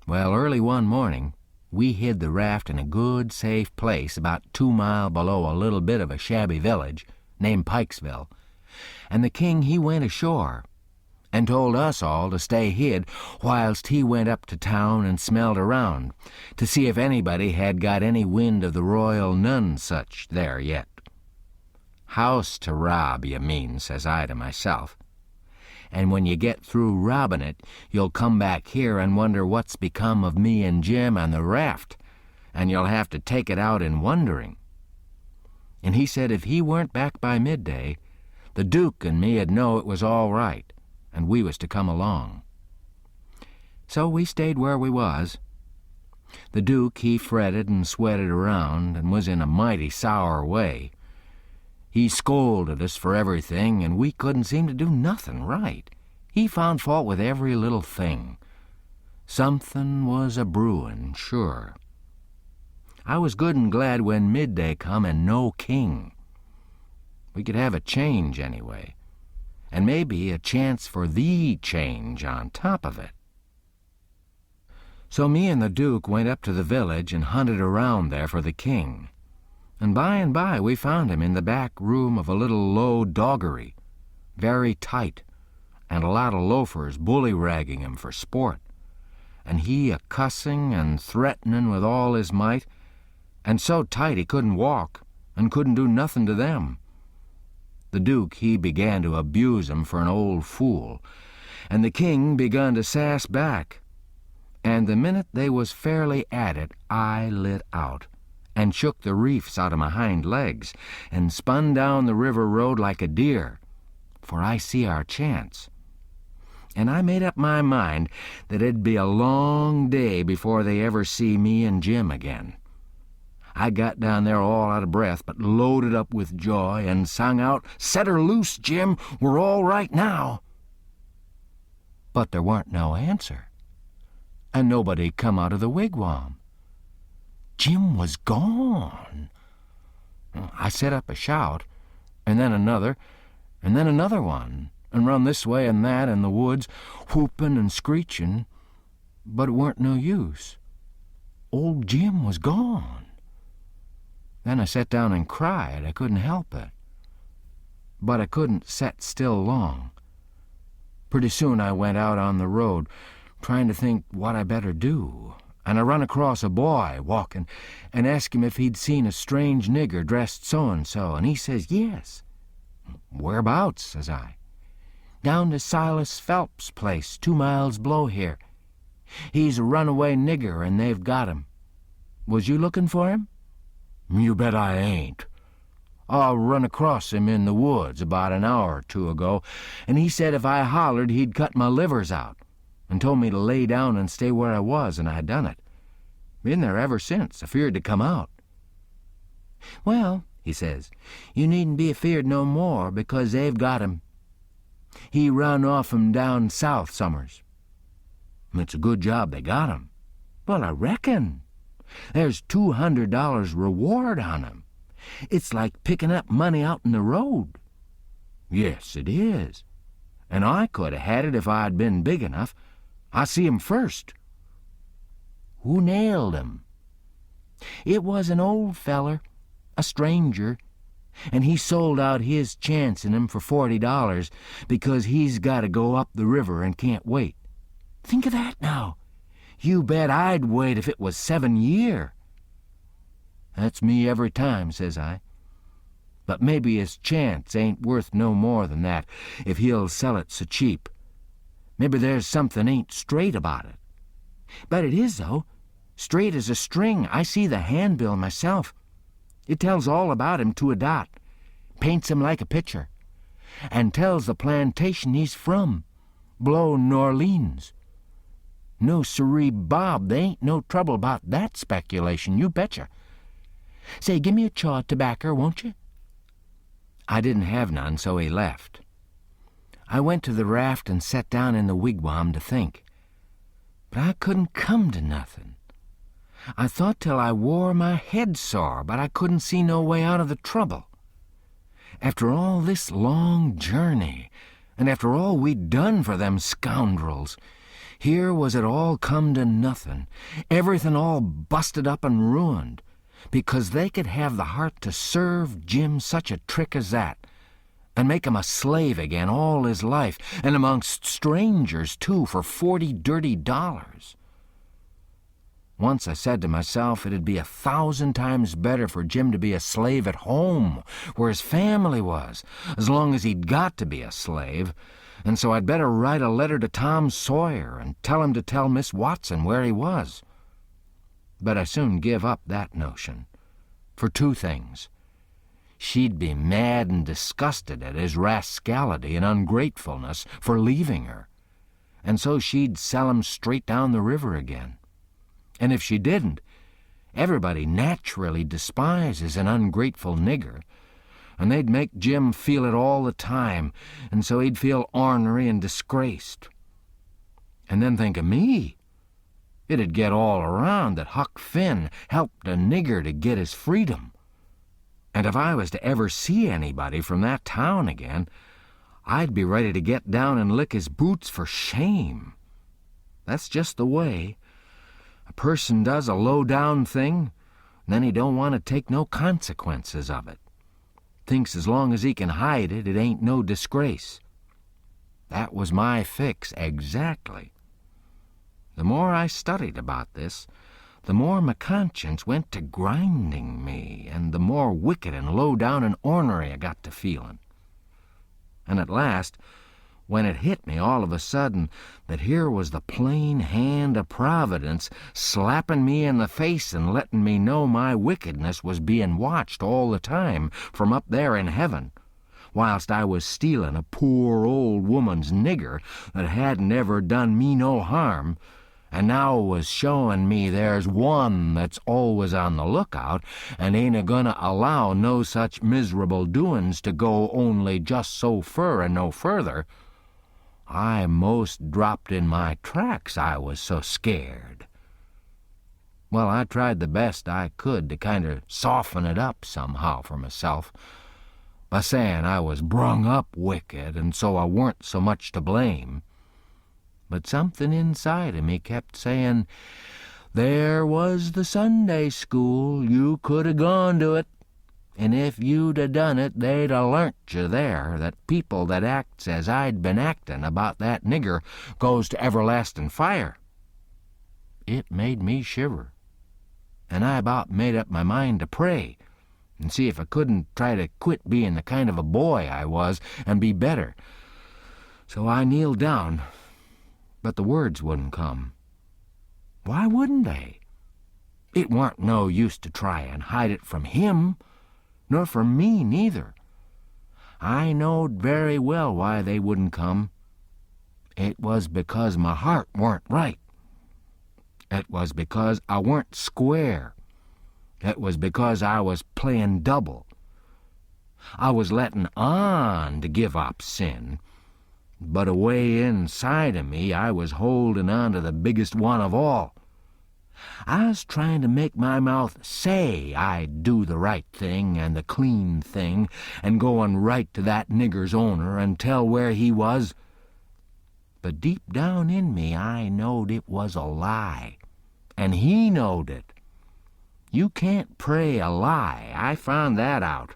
Well, early one morning, we hid the raft in a good, safe place about 2 miles below a little bit of a shabby village named Pikesville, and the king he went ashore and told us all to stay hid whilst he went up to town and smelled around to see if anybody had got any wind of the royal Nonesuch there yet. "House to rob, you mean," says I to myself. "And when you get through robbing it, you'll come back here and wonder what's become of me and Jim and the raft, and you'll have to take it out in wondering." And he said if he weren't back by midday, the Duke and me'd know it was all right, and we was to come along. So we stayed where we was. The Duke, he fretted and sweated around and was in a mighty sour way. He scolded us for everything, and we couldn't seem to do nothing right. He found fault with every little thing. Something was a-brewin', sure. I was good and glad when midday come and no king. We could have a change anyway, and maybe a chance for the change on top of it. So me and the Duke went up to the village and hunted around there for the king. And by we found him in the back room of a little low doggery, very tight, and a lot of loafers bully-ragging him for sport, and he a-cussing and threatening with all his might, and so tight he couldn't walk and couldn't do nothing to them. The Duke, he began to abuse him for an old fool, and the king begun to sass back, and the minute they was fairly at it, I lit out and shook the reefs out of my hind legs, and spun down the river road like a deer, for I see our chance. And I made up my mind that it'd be a long day before they ever see me and Jim again. I got down there all out of breath, but loaded up with joy, and sung out, "Set her loose, Jim, we're all right now." But there warn't no answer, and nobody come out of the wigwam. Jim was gone. I set up a shout, and then another, and then another one, and run this way and that in the woods, whooping and screeching, but it weren't no use. Old Jim was gone. Then I sat down and cried. I couldn't help it. But I couldn't set still long. Pretty soon I went out on the road, trying to think what I better do, and I run across a boy walking and asked him if he'd seen a strange nigger dressed so-and-so, and he says yes. Whereabouts, says I. Down to Silas Phelps' place, 2 miles below here. He's a runaway nigger, and they've got him. Was you looking for him? You bet I ain't. I run across him in the woods about an hour or two ago, and he said if I hollered he'd cut my livers out, and told me to lay down and stay where I was, and I done it. Been there ever since, afeard to come out. Well, he says, you needn't be afeard no more, because they've got him. He run off 'em down south summers. It's a good job they got him. Well, I reckon. There's $200 reward on him. It's like picking up money out in the road. Yes, it is. And I could have had it if I'd been big enough. I see him first. Who nailed him? It was an old feller, a stranger, and he sold out his chance in him for $40 because he's got to go up the river and can't wait. Think of that now. You bet I'd wait if it was 7 year. That's me every time, says I. But maybe his chance ain't worth no more than that if he'll sell it so cheap. Maybe there's something ain't straight about it. But it is, though. Straight as a string. I see the handbill myself. It tells all about him to a dot. Paints him like a picture. And tells the plantation he's from. Below New Orleans. No siree, Bob, there ain't no trouble about that speculation, you betcha. Say, give me a chaw of tobacco, won't you? I didn't have none, so he left. I went to the raft and sat down in the wigwam to think. But I couldn't come to nothing. I thought till I wore my head sore, but I couldn't see no way out of the trouble. After all this long journey, and after all we'd done for them scoundrels, here was it all come to nothing, everything all busted up and ruined, because they could have the heart to serve Jim such a trick as that, and make him a slave again all his life, and amongst strangers, too, for $40 dirty. Once I said to myself it'd be 1,000 times better for Jim to be a slave at home, where his family was, as long as he'd got to be a slave, and so I'd better write a letter to Tom Sawyer and tell him to tell Miss Watson where he was. But I soon give up that notion, for 2 things. She'd be mad and disgusted at his rascality and ungratefulness for leaving her, and so she'd sell him straight down the river again. And if she didn't, everybody naturally despises an ungrateful nigger, and they'd make Jim feel it all the time, and so he'd feel ornery and disgraced. And then think of me. It'd get all around that Huck Finn helped a nigger to get his freedom. And if I was to ever see anybody from that town again, I'd be ready to get down and lick his boots for shame. That's just the way. A person does a low-down thing, then he don't want to take no consequences of it. Thinks as long as he can hide it, it ain't no disgrace. That was my fix exactly. The more I studied about this, the more my conscience went to grinding me, and the more wicked and low-down and ornery I got to feeling. And at last, when it hit me all of a sudden that here was the plain hand of Providence slapping me in the face and letting me know my wickedness was being watched all the time from up there in heaven, whilst I was stealing a poor old woman's nigger that hadn't ever done me no harm, and now was showing me there's one that's always on the lookout and ain't a-gonna allow no such miserable doin's to go only just so fur and no further, I most dropped in my tracks, I was so scared. Well, I tried the best I could to kind of soften it up somehow for myself, by saying I was brung up wicked and so I weren't so much to blame. But something inside of me kept saying, there was the Sunday school, you could 'a' gone to it, and if you'd 'a' done it, they'd 'a' learnt you there that people that acts as I'd been actin' about that nigger goes to everlastin' fire. It made me shiver, and I about made up my mind to pray and see if I couldn't try to quit being the kind of a boy I was and be better. So I kneeled down, but the words wouldn't come. Why wouldn't they? It warn't no use to try and hide it from him, nor from me neither. I knowed very well why they wouldn't come. It was because my heart warn't right. It was because I warn't square. It was because I was playin' double. I was lettin' on to give up sin, but away inside of me I was holdin' on to the biggest one of all. I was trying to make my mouth say I'd do the right thing and the clean thing, and goin' right to that nigger's owner and tell where he was. But deep down in me I knowed it was a lie, and he knowed it. You can't pray a lie. I found that out.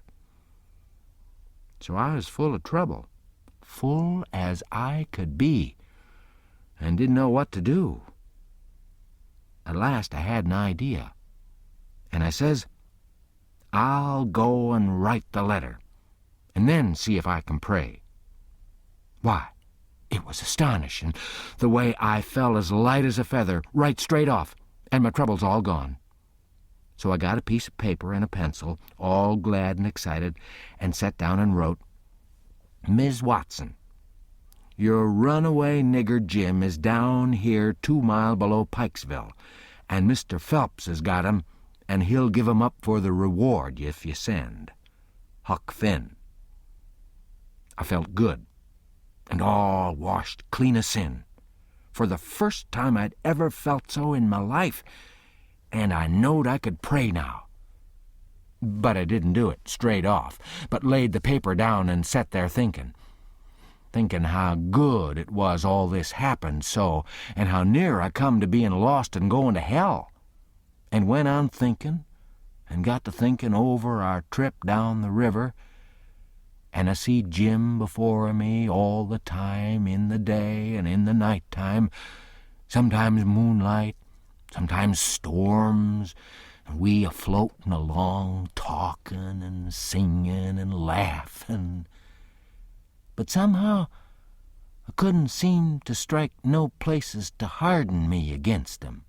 So I was full of trouble, full as I could be, and didn't know what to do. At last I had an idea, and I says, I'll go and write the letter, and then see if I can pray. Why, it was astonishing, the way I fell as light as a feather, right straight off, and my troubles all gone. So I got a piece of paper and a pencil, all glad and excited, and sat down and wrote, Ms. Watson, your runaway nigger Jim is down here 2 miles below Pikesville, and Mr. Phelps has got him, and he'll give him up for the reward if you send. Huck Finn. I felt good, and all washed clean of sin, for the first time I'd ever felt so in my life, and I knowed I could pray now. But I didn't do it straight off, but laid the paper down and sat there thinking how good it was all this happened so, and how near I come to being lost and going to hell. And went on thinking, and got to thinking over our trip down the river, and I see Jim before me all the time, in the day and in the night time, sometimes moonlight, sometimes storms, and we a-floating along, talking and singing and laughing. But somehow I couldn't seem to strike no places to harden me against him,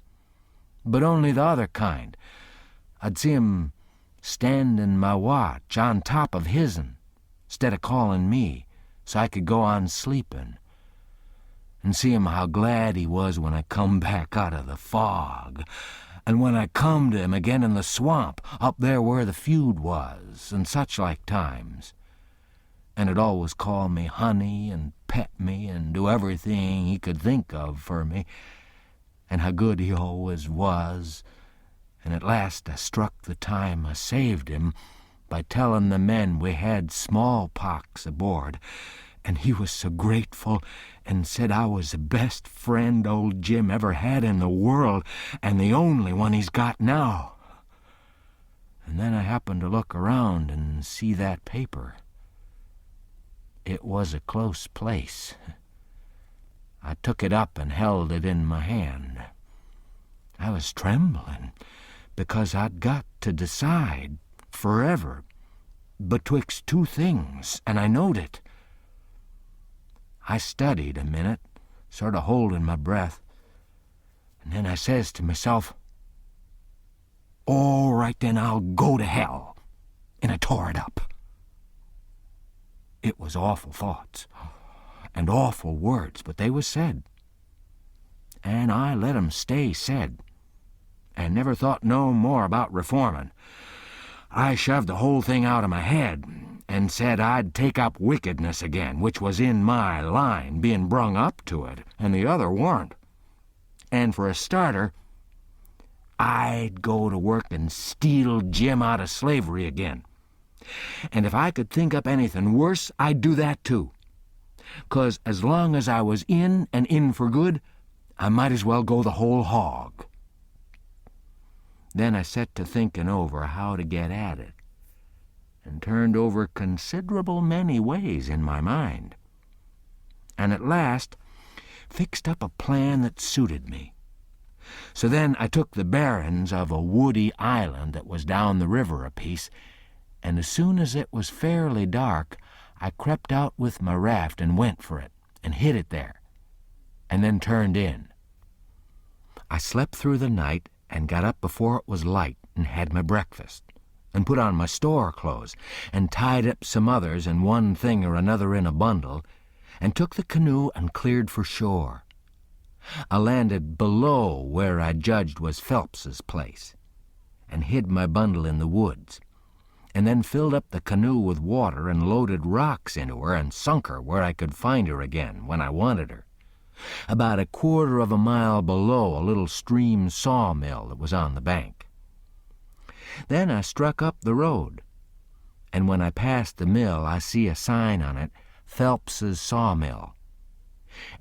but only the other kind. I'd see him standing my watch on top of his'n, 'stead of calling me, so I could go on sleeping, and see him how glad he was when I come back out of the fog, and when I come to him again in the swamp, up there where the feud was, and such like times. And he'd always call me honey and pet me and do everything he could think of for me, and how good he always was. And at last I struck the time I saved him by telling the men we had smallpox aboard, and he was so grateful and said I was the best friend old Jim ever had in the world, and the only one he's got now. And then I happened to look around and see that paper. It was a close place. I took it up and held it in my hand. I was trembling, because I'd got to decide forever betwixt two things, and I knowed it. I studied a minute, sort of holding my breath, and then I says to myself, all right, then I'll go to hell, and I tore it up. It was awful thoughts and awful words, but they was said, and I let 'em stay said, and never thought no more about reforming. I shoved the whole thing out of my head and said I'd take up wickedness again, which was in my line, being brung up to it, and the other warn't. And for a starter, I'd go to work and steal Jim out of slavery again. And if I could think up anything worse, I'd do that too. 'Cause as long as I was in and in for good, I might as well go the whole hog. Then I set to thinking over how to get at it, and turned over considerable many ways in my mind, and at last fixed up a plan that suited me. So then I took the bearings of a woody island that was down the river a piece, and as soon as it was fairly dark, I crept out with my raft and went for it, and hid it there, and then turned in. I slept through the night and got up before it was light and had my breakfast, and put on my store clothes, and tied up some others and one thing or another in a bundle, and took the canoe and cleared for shore. I landed below where I judged was Phelps's place, and hid my bundle in the woods, and then filled up the canoe with water and loaded rocks into her and sunk her where I could find her again when I wanted her, about a quarter of a mile below a little stream sawmill that was on the bank. Then I struck up the road, and when I passed the mill I see a sign on it, Phelps's Sawmill.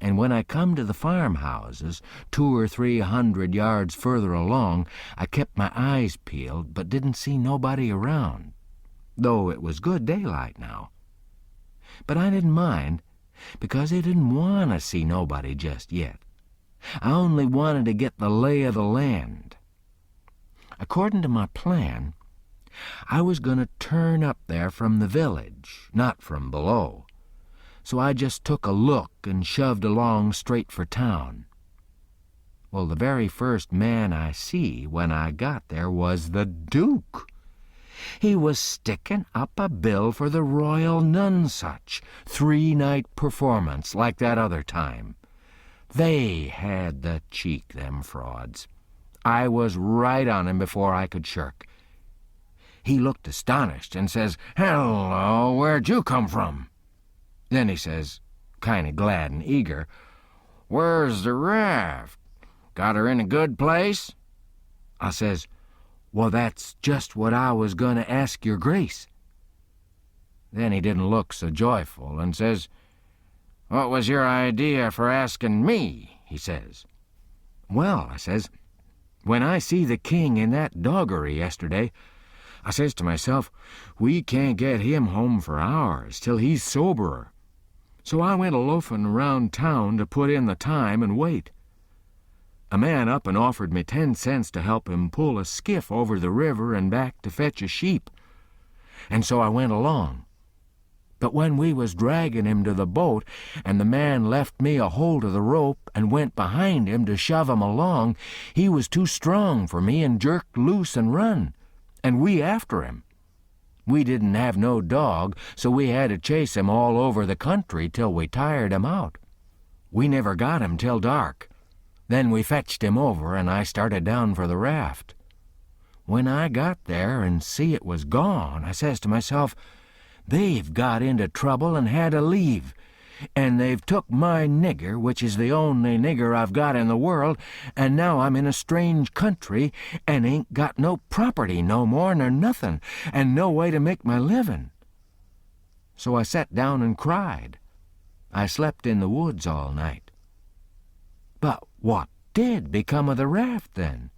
And when I come to the farmhouses, 200 or 300 yards further along, I kept my eyes peeled, but didn't see nobody around, though it was good daylight now. But I didn't mind, because I didn't want to see nobody just yet. I only wanted to get the lay of the land. According to my plan, I was going to turn up there from the village, not from below. So I just took a look and shoved along straight for town. Well, the very first man I see when I got there was the Duke. He was sticking up a bill for the Royal Nonsuch, 3-night performance like that other time. They had the cheek, them frauds. I was right on him before I could shirk. He looked astonished and says, "Hello, where'd you come from?" Then he says, kind of glad and eager, "Where's the raft? Got her in a good place?" I says, "Well, that's just what I was going to ask your grace." Then he didn't look so joyful and says, "What was your idea for asking me?" he says. "Well," I says, "when I see the king in that doggery yesterday, I says to myself, we can't get him home for hours till he's soberer. So I went a-loafing around town to put in the time and wait. A man up and offered me 10 cents to help him pull a skiff over the river and back to fetch a sheep. And so I went along. But when we was dragging him to the boat, and the man left me a hold of the rope and went behind him to shove him along, he was too strong for me and jerked loose and run, and we after him. We didn't have no dog, so we had to chase him all over the country till we tired him out. We never got him till dark. Then we fetched him over, and I started down for the raft. When I got there and see it was gone, I says to myself, they've got into trouble and had to leave, and they've took my nigger, which is the only nigger I've got in the world, and now I'm in a strange country and ain't got no property no more nor nothing, and no way to make my living. So I sat down and cried. I slept in the woods all night. But what did become of the raft then?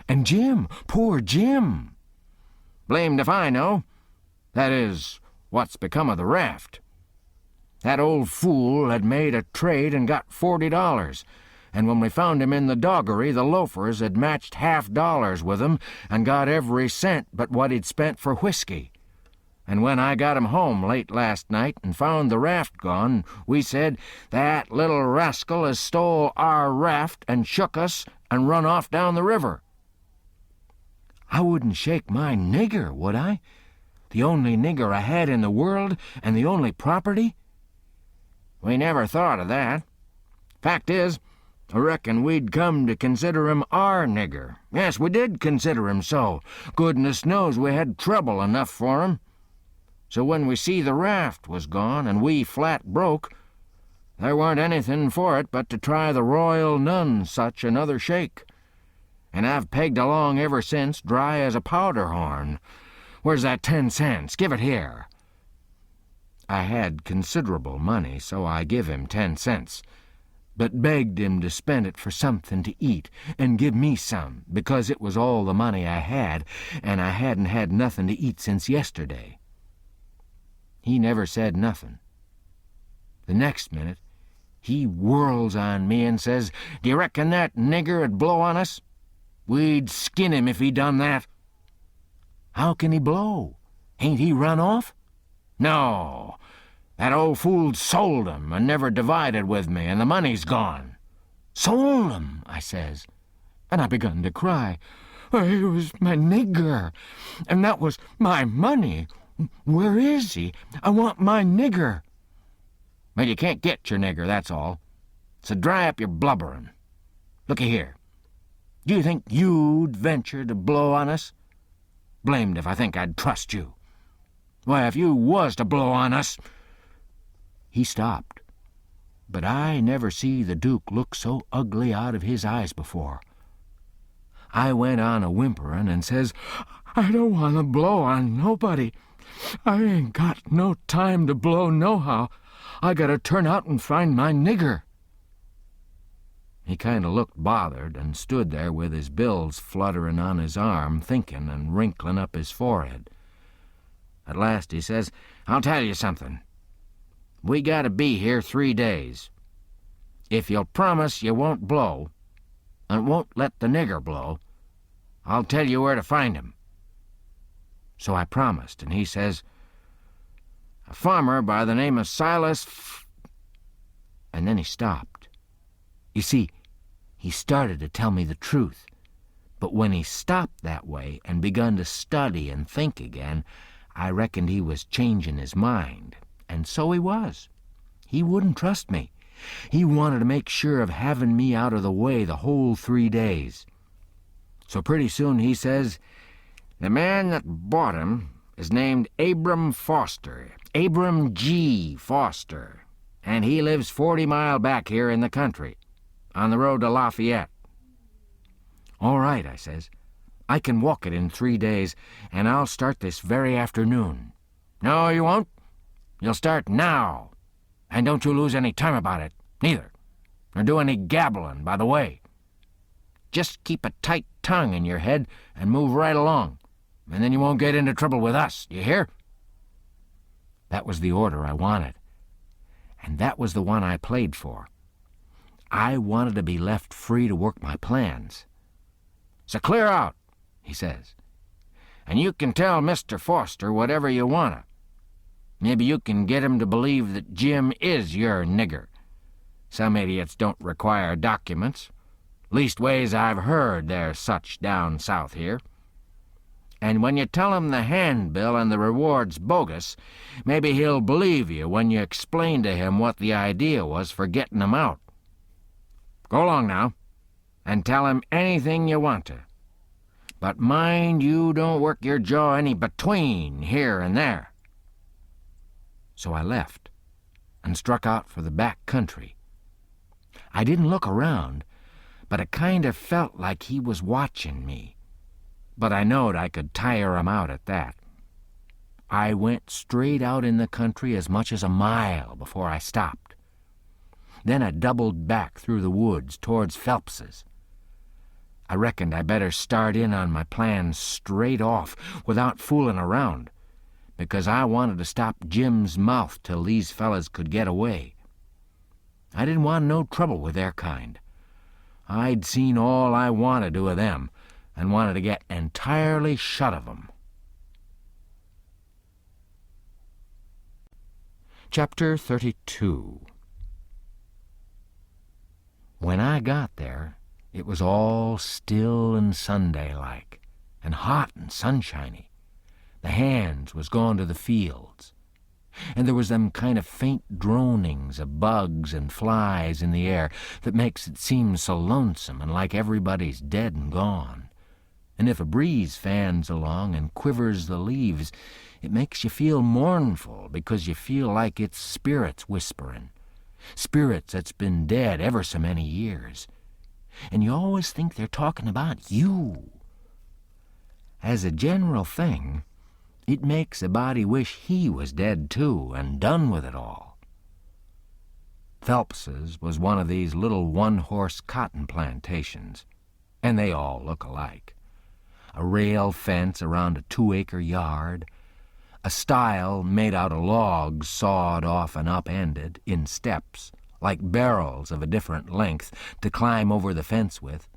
And Jim, poor Jim? Blamed if I know. That is, what's become of the raft. That old fool had made a trade and got $40, and when we found him in the doggery, the loafers had matched $50 with him and got every cent but what he'd spent for whiskey. And when I got him home late last night and found the raft gone, we said, that little rascal has stole our raft and shook us and run off down the river. I wouldn't shake my nigger, would I? The only nigger I had in the world and the only property? We never thought of that. Fact is, I reckon we'd come to consider him our nigger. Yes, we did consider him so. Goodness knows we had trouble enough for him. So when we see the raft was gone and we flat broke, there weren't anything for it but to try the Royal Nonsuch another shake. and I've pegged along ever since, dry as a powder horn. Where's that 10 cents? Give it here." I had considerable money, so I give him 10 cents, but begged him to spend it for something to eat and give me some, because it was all the money I had, and I hadn't had nothing to eat since yesterday. He never said nothing. The next minute, he whirls on me and says, "Do you reckon that nigger 'd blow on us? We'd skin him if he done that." "How can he blow? Ain't he run off?" "No. That old fool sold 'em and never divided with me, and the money's gone." "Sold 'em," I says, and I begun to cry. "He was my nigger, and that was my money. Where is he? I want my nigger." "Well, you can't get your nigger, that's all. So dry up your blubberin'. Looky here. Do you think you'd venture to blow on us? Blamed if I think I'd trust you. Why, if you was to blow on us—" He stopped, but I never see the Duke look so ugly out of his eyes before. I went on a-whimperin' and says, "I don't want to blow on nobody. I ain't got no time to blow nohow. I got to turn out and find my nigger." He kind of looked bothered and stood there with his bills flutterin' on his arm, thinkin' and wrinklin' up his forehead. At last he says, "I'll tell you something. We got to be here 3 days. If you'll promise you won't blow, and won't let the nigger blow, I'll tell you where to find him." So I promised, and he says, "A farmer by the name of Silas and then he stopped. You see, he started to tell me the truth, but when he stopped that way and begun to study and think again, I reckoned he was changing his mind. And so he was. He wouldn't trust me. He wanted to make sure of having me out of the way the whole 3 days. So pretty soon he says, "The man that bought him is named Abram Foster, Abram G. Foster, and he lives 40 mile back here in the country, on the road to Lafayette." "All right," I says. "I can walk it in 3 days, and I'll start this very afternoon." "No, you won't. You'll start now, and don't you lose any time about it, neither, nor do any gabbling by the way. Just keep a tight tongue in your head and move right along, and then you won't get into trouble with us, you hear?" That was the order I wanted, and that was the one I played for. I wanted to be left free to work my plans. "So clear out," he says, "and you can tell Mr. Foster whatever you wanna. Maybe you can get him to believe that Jim is your nigger. Some idiots don't require documents. Leastways, I've heard there's such down south here. And when you tell him the handbill and the reward's bogus, maybe he'll believe you when you explain to him what the idea was for getting 'em out. Go along now, and tell him anything you want to. But mind you don't work your jaw any between here and there." So I left and struck out for the back country. I didn't look around, but it kind of felt like he was watching me. But I knowed I could tire him out at that. I went straight out in the country as much as a mile before I stopped. Then I doubled back through the woods towards Phelps's. I reckoned I better start in on my plans straight off without fooling around, because I wanted to stop Jim's mouth till these fellas could get away. I didn't want no trouble with their kind. I'd seen all I wanted to of them, and wanted to get entirely shut of 'em. Chapter 32. When I got there, it was all still and Sunday-like, and hot and sunshiny. The hands was gone to the fields, and there was them kind of faint dronings of bugs and flies in the air that makes it seem so lonesome and like everybody's dead and gone. And if a breeze fans along and quivers the leaves, it makes you feel mournful because you feel like it's spirits whisperin', spirits that's been dead ever so many years. and you always think they're talking about you. As a general thing, it makes a body wish he was dead too and done with it all. Phelps's was one of these little one-horse cotton plantations, and they all look alike. A rail fence around a 2-acre yard, a stile made out of logs sawed off and upended in steps, like barrels of a different length to climb over the fence with,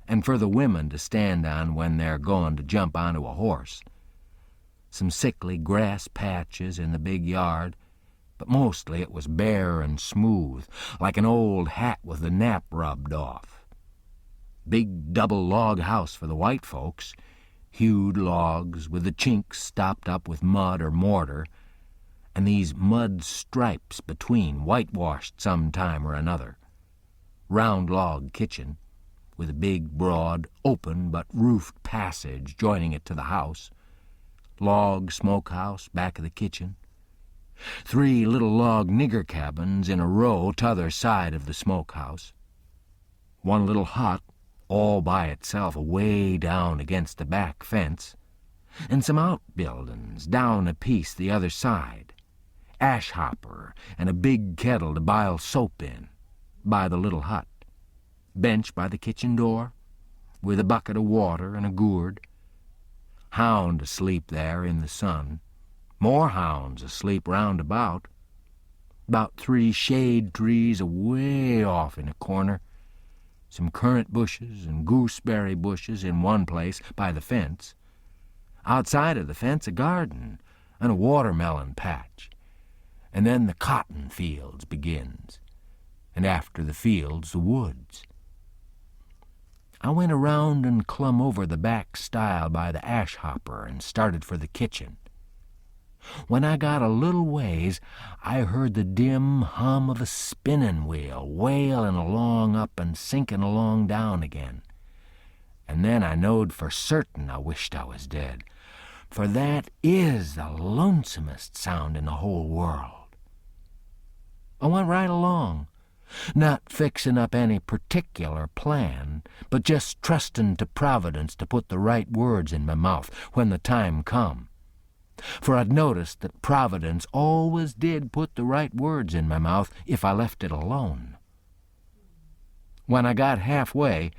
and for the women to stand on when they're going to jump onto a horse. Some sickly grass patches in the big yard, but mostly it was bare and smooth, like an old hat with the nap rubbed off. Big double log house for the white folks, hewed logs with the chinks stopped up with mud or mortar, and these mud stripes between whitewashed some time or another. Round log kitchen, with a big, broad, open but roofed passage joining it to the house. Log smokehouse back of the kitchen. 3 little log nigger cabins in a row t'other side of the smokehouse. 1 little hut all by itself away down against the back fence, and some outbuildings down a piece the other side. Ash hopper and a big kettle to bile soap in by the little hut. Bench by the kitchen door with a bucket of water and a gourd. Hound asleep there in the sun. More hounds asleep round about. About 3 shade trees away off in a corner. Some currant bushes and gooseberry bushes in one place by the fence. Outside of the fence a garden and a watermelon patch. And then the cotton fields begins. And after the fields, the woods. I went around and clumb over the back stile by the ash hopper and started for the kitchen. When I got a little ways, I heard the dim hum of a spinning wheel wailing along up and sinking along down again. And then I knowed for certain I wished I was dead, for that is the lonesomest sound in the whole world. I went right along, not fixin' up any particular plan, but just trustin' to Providence to put the right words in my mouth when the time come. For I'd noticed that Providence always did put the right words in my mouth if I left it alone. When I got halfway,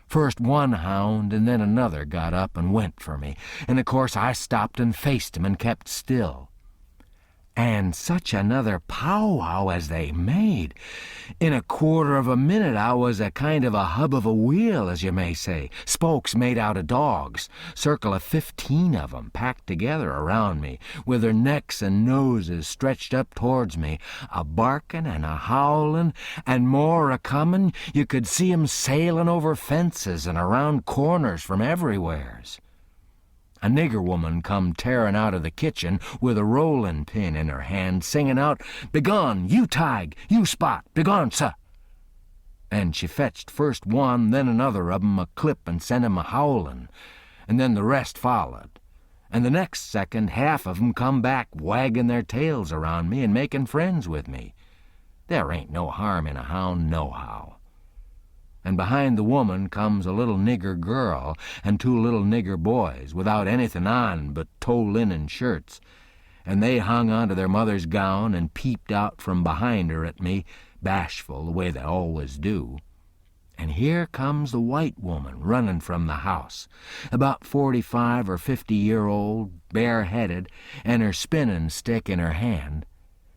first one hound and then another got up and went for me, and of course I stopped and faced 'em and kept still. And such another powwow as they made. In a quarter of a minute I was a kind of a hub of a wheel, as you may say, spokes made out of dogs, circle of 15 of 'em packed together around me, with their necks and noses stretched up towards me, a barkin' and a howlin', and more a-comin'. You could see 'em sailin' over fences and around corners from everywheres. A nigger woman come tearing out of the kitchen with a rollin' pin in her hand, singing out, "Begone, you Tige, you Spot, begone, sah!" And she fetched first one, then another of 'em a clip and sent 'em a howlin', and then the rest followed. And the next second, half of 'em come back wagging their tails around me and making friends with me. There ain't no harm in a hound nohow. And behind the woman comes a little nigger girl and 2 little nigger boys, without anything on but tow linen shirts, and they hung onto their mother's gown and peeped out from behind her at me, bashful, the way they always do. And here comes the white woman running from the house, about 45 or 50-year-old, bareheaded, and her spinning stick in her hand,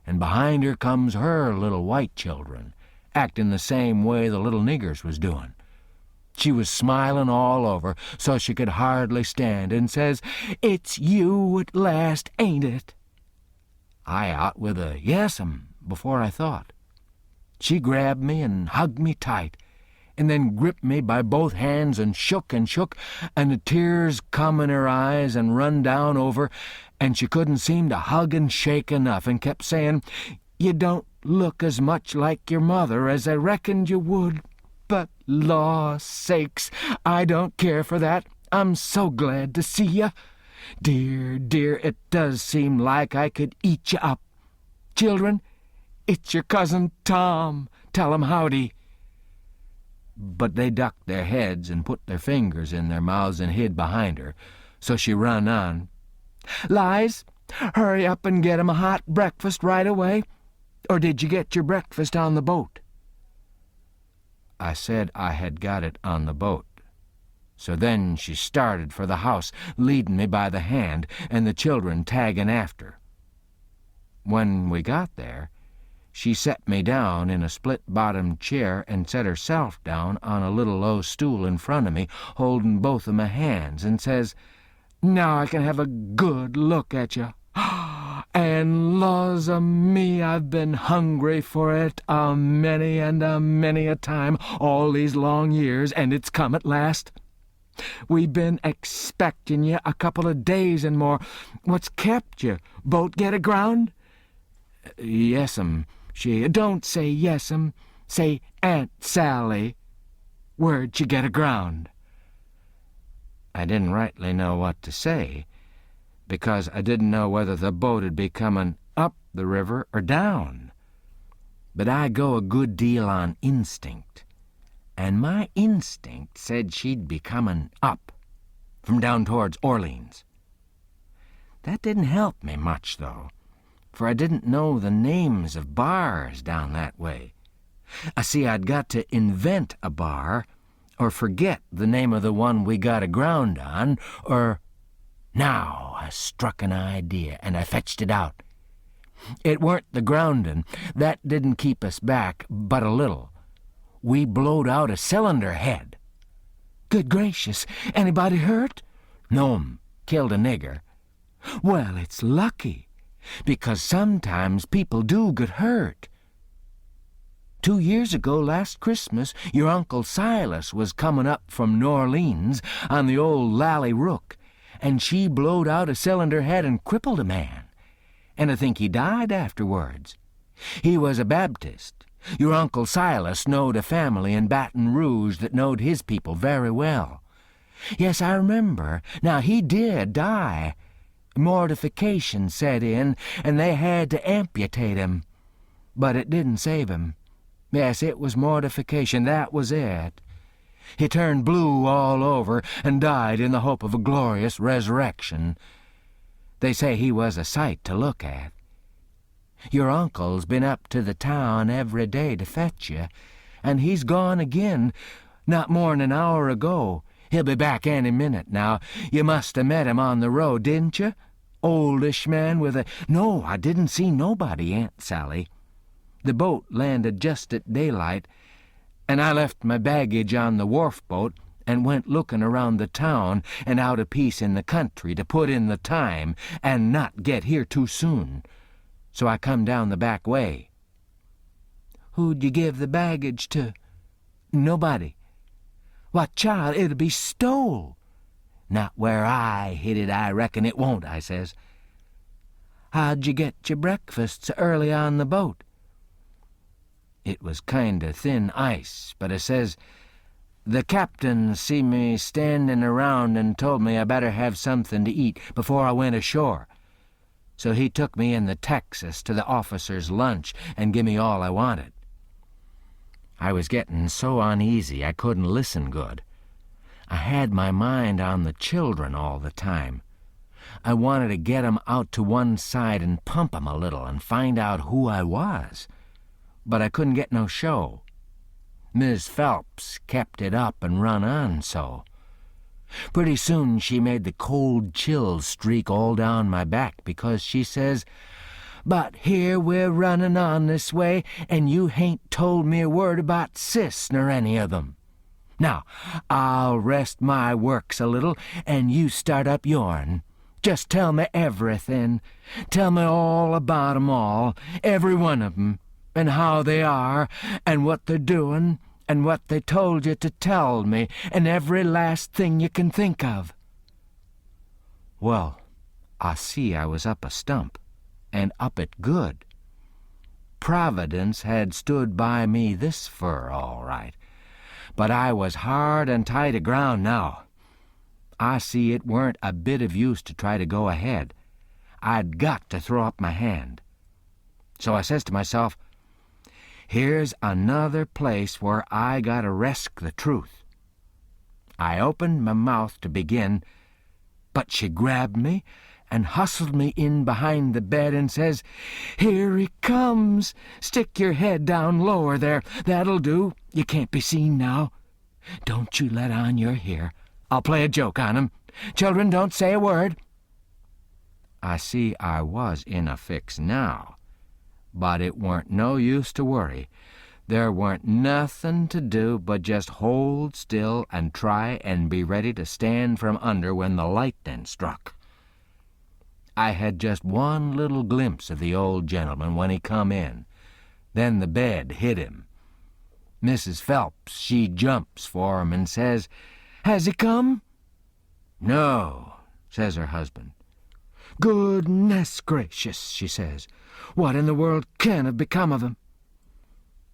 and behind her comes her little white children, acting the same way the little niggers was doing. She was smiling all over so she could hardly stand, and says, "It's you at last, ain't it?" I out with a "Yes'm" before I thought. She grabbed me and hugged me tight, and then gripped me by both hands and shook, and the tears come in her eyes and run down over, and she couldn't seem to hug and shake enough, and kept saying, "You don't look as much like your mother as I reckoned you would, but law sakes, I don't care for that. I'm so glad to see you. Dear, dear, it does seem like I could eat you up. Children, it's your cousin Tom. Tell him howdy." but they ducked their heads and put their fingers in their mouths and hid behind her, so she run on. "Lize, hurry up and get 'em a hot breakfast right away. Or did you get your breakfast on the boat?" I said I had got it on the boat. So then she started for the house, leading me by the hand, and the children tagging after. When we got there, she set me down in a split-bottomed chair and set herself down on a little low stool in front of me, holding both of my hands, and says, "Now I can have a good look at you. And laws o' me, I've been hungry for it a many and a many a time all these long years, and it's come at last. We've been expecting you a couple of days and more. What's kept you? Boat get aground?" "Yes'm," she... "Don't say yes'm. Say Aunt Sally. Where'd she get aground?" I didn't rightly know what to say, because I didn't know whether the boat would be coming up the river or down. But I go a good deal on instinct, and my instinct said she'd be coming up, from down towards Orleans. That didn't help me much, though, for I didn't know the names of bars down that way. I see I'd got to invent a bar, or forget the name of the one we got aground on, or... Now I struck an idea, and I fetched it out. It weren't the groundin'. That didn't keep us back but a little. We blowed out a cylinder head. "Good gracious, anybody hurt?" "No'm, killed a nigger." "Well, it's lucky, because sometimes people do get hurt. 2 years ago, last Christmas, your Uncle Silas was comin' up from N'Orleans on the old Lally Rook, and she blowed out a cylinder head and crippled a man, and I think he died afterwards. He was a Baptist. Your Uncle Silas knowed a family in Baton Rouge that knowed his people very well. Yes, I remember. Now, he did die. Mortification set in, and they had to amputate him. But it didn't save him. Yes, it was mortification, that was it. He turned blue all over and died in the hope of a glorious resurrection. They say he was a sight to look at. Your uncle's been up to the town every day to fetch you, and he's gone again not more'n an hour ago. He'll be back any minute now. You must have met him on the road, didn't you? Oldish man with a... No, I didn't see nobody, Aunt Sally. The boat landed just at daylight, and I left my baggage on the wharf boat and went looking around the town and out a piece in the country to put in the time and not get here too soon. So I come down the back way. Who'd you give the baggage to? Nobody. Why, child, it'll be stole. Not where I hid it, I reckon it won't, I says. How'd you get your breakfast so early on the boat? It was kind of thin ice, but I says, the captain see me standing around and told me I better have something to eat before I went ashore. So he took me in the Texas to the officer's lunch and give me all I wanted. I was getting so uneasy I couldn't listen good. I had my mind on the children all the time. I wanted to get 'em out to one side and pump 'em a little and find out who I was. But I couldn't get no show. Miss Phelps kept it up and run on so. Pretty soon she made the cold chills streak all down my back because she says, "But here we're running on this way, and you hain't told me a word about Sis nor any of them. Now, I'll rest my works a little, and you start up yourn. Just tell me everything. Tell me all about 'em all, every one of 'em, and how they are, and what they're doing, and what they told you to tell me, and every last thing you can think of." Well, I see I was up a stump, and up it good. Providence had stood by me this fur, all right, but I was hard and tight aground now. I see it weren't a bit of use to try to go ahead. I'd got to throw up my hand. So I says to myself, Here's another place where I gotta risk the truth. I opened my mouth to begin, but she grabbed me and hustled me in behind the bed and says, "Here he comes. Stick your head down lower there. That'll do. You can't be seen now. Don't you let on you're here. I'll play a joke on him. Children, don't say a word." I see I was in a fix now, but it weren't no use to worry. There weren't nothing to do but just hold still and try and be ready to stand from under when the lightning struck. I had just one little glimpse of the old gentleman when he come in. Then the bed hit him. Mrs. Phelps, she jumps for him and says, "Has he come?" "No," says her husband. "Goodness gracious," she says. "What in the world can have become of him?"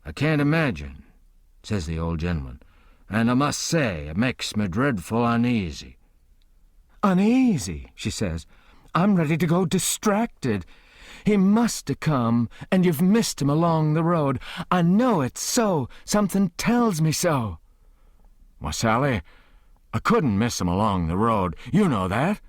"I can't imagine," says the old gentleman, "and I must say it makes me dreadful uneasy." "Uneasy," she says. "I'm ready to go distracted. He must have come, and you've missed him along the road. I know it's so. Something tells me so." "Why, Sally, I couldn't miss him along the road. You know that."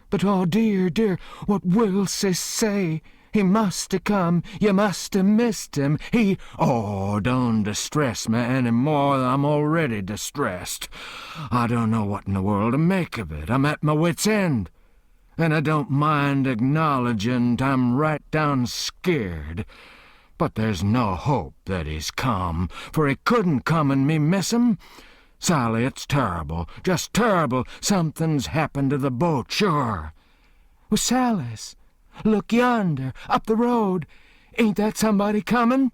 "But, oh, dear, dear, what will Sis say? He must have come. You must have missed him. He—" "Oh, don't distress me any more than I'm already distressed. I don't know what in the world to make of it. I'm at my wit's end. And I don't mind acknowledging I'm right down scared. But there's no hope that he's come, for he couldn't come and me miss him. Sally, it's terrible, just terrible. Something's happened to the boat, sure." "Well, Sallis, look yonder, up the road. Ain't that somebody coming?"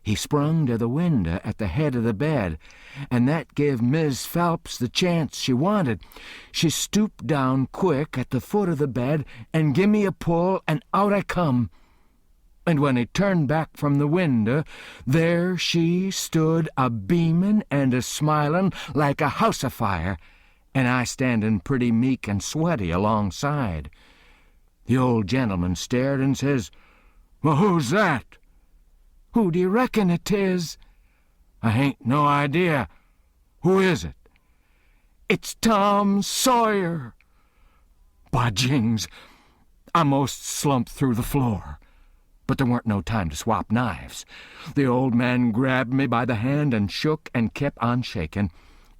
He sprung to the window at the head of the bed, and that gave Mis' Phelps the chance she wanted. She stooped down quick at the foot of the bed and give me a pull, and out I come. And when he turned back from the window, there she stood a-beamin' and a-smilin' like a house afire, and I standin' pretty meek and sweaty alongside. The old gentleman stared and says, "Well, who's that?" "Who do you reckon it is?" "I hain't no idea. Who is it?" "It's Tom Sawyer." By jings, I most slumped through the floor. But there weren't no time to swap knives. The old man grabbed me by the hand and shook and kept on shaking.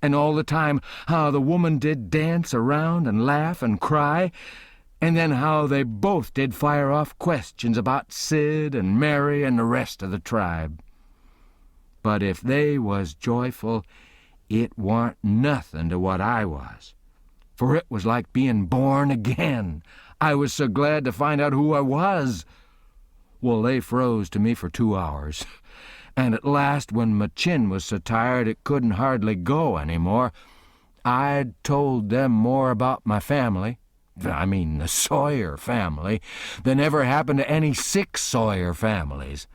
And all the time how the woman did dance around and laugh and cry, and then how they both did fire off questions about Sid and Mary and the rest of the tribe. But if they was joyful, it warn't nothing to what I was, for it was like being born again. I was so glad to find out who I was. Well, they froze to me for 2 hours, and at last, when my chin was so tired it couldn't hardly go any more, I'd told them more about my family, I mean the Sawyer family, than ever happened to any 6 Sawyer families.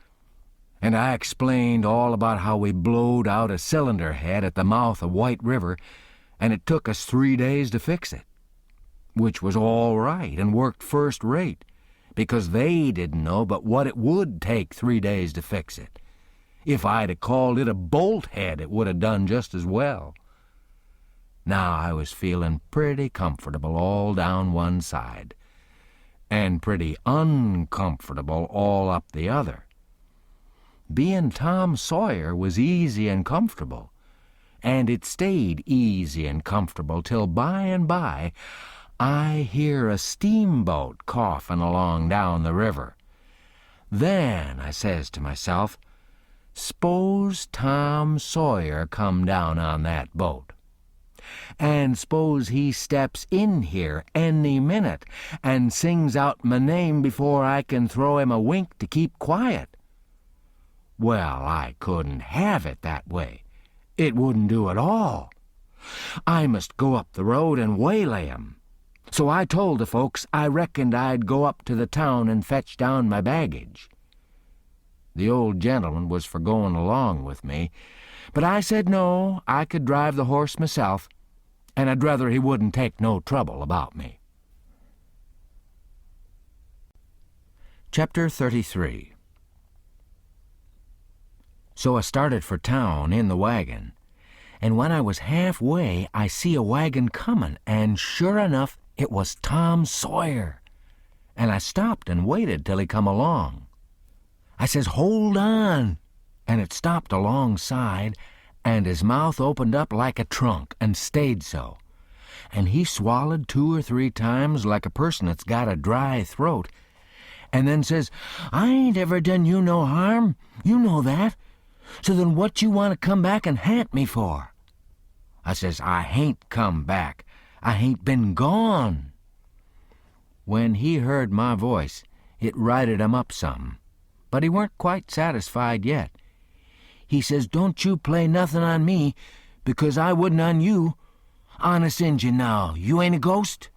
And I explained all about how we blowed out a cylinder head at the mouth of White River, and it took us 3 days to fix it, which was all right and worked first rate, because they didn't know but what it would take 3 days to fix it. If I'd have called it a bolt head, it would have done just as well. Now I was feeling pretty comfortable all down one side, and pretty uncomfortable all up the other. Being Tom Sawyer was easy and comfortable, and it stayed easy and comfortable till by and by I hear a steamboat coughing along down the river. Then I says to myself, "S'pose Tom Sawyer come down on that boat. And s'pose he steps in here any minute and sings out my name before I can throw him a wink to keep quiet. Well, I couldn't have it that way. It wouldn't do at all. I must go up the road and waylay him. So I told the folks I reckoned I'd go up to the town and fetch down my baggage. The old gentleman was for going along with me, but I said no, I could drive the horse myself, and I'd rather he wouldn't take no trouble about me. Chapter 33. So I started for town in the wagon. And when I was halfway, I see a wagon coming, and sure enough, it was Tom Sawyer. And I stopped and waited till he come along. I says, "Hold on." And it stopped alongside, and his mouth opened up like a trunk and stayed so. And he swallowed 2 or 3 times like a person that's got a dry throat, and then says, "I ain't ever done you no harm. You know that. So then what you want to come back and ha'nt me for?" I says, "I hain't come back. I hain't been gone." When he heard my voice, it righted him up some, but he weren't quite satisfied yet. He says, "Don't you play nothing on me, because I wouldn't on you. Honest Injun now, you ain't a ghost?"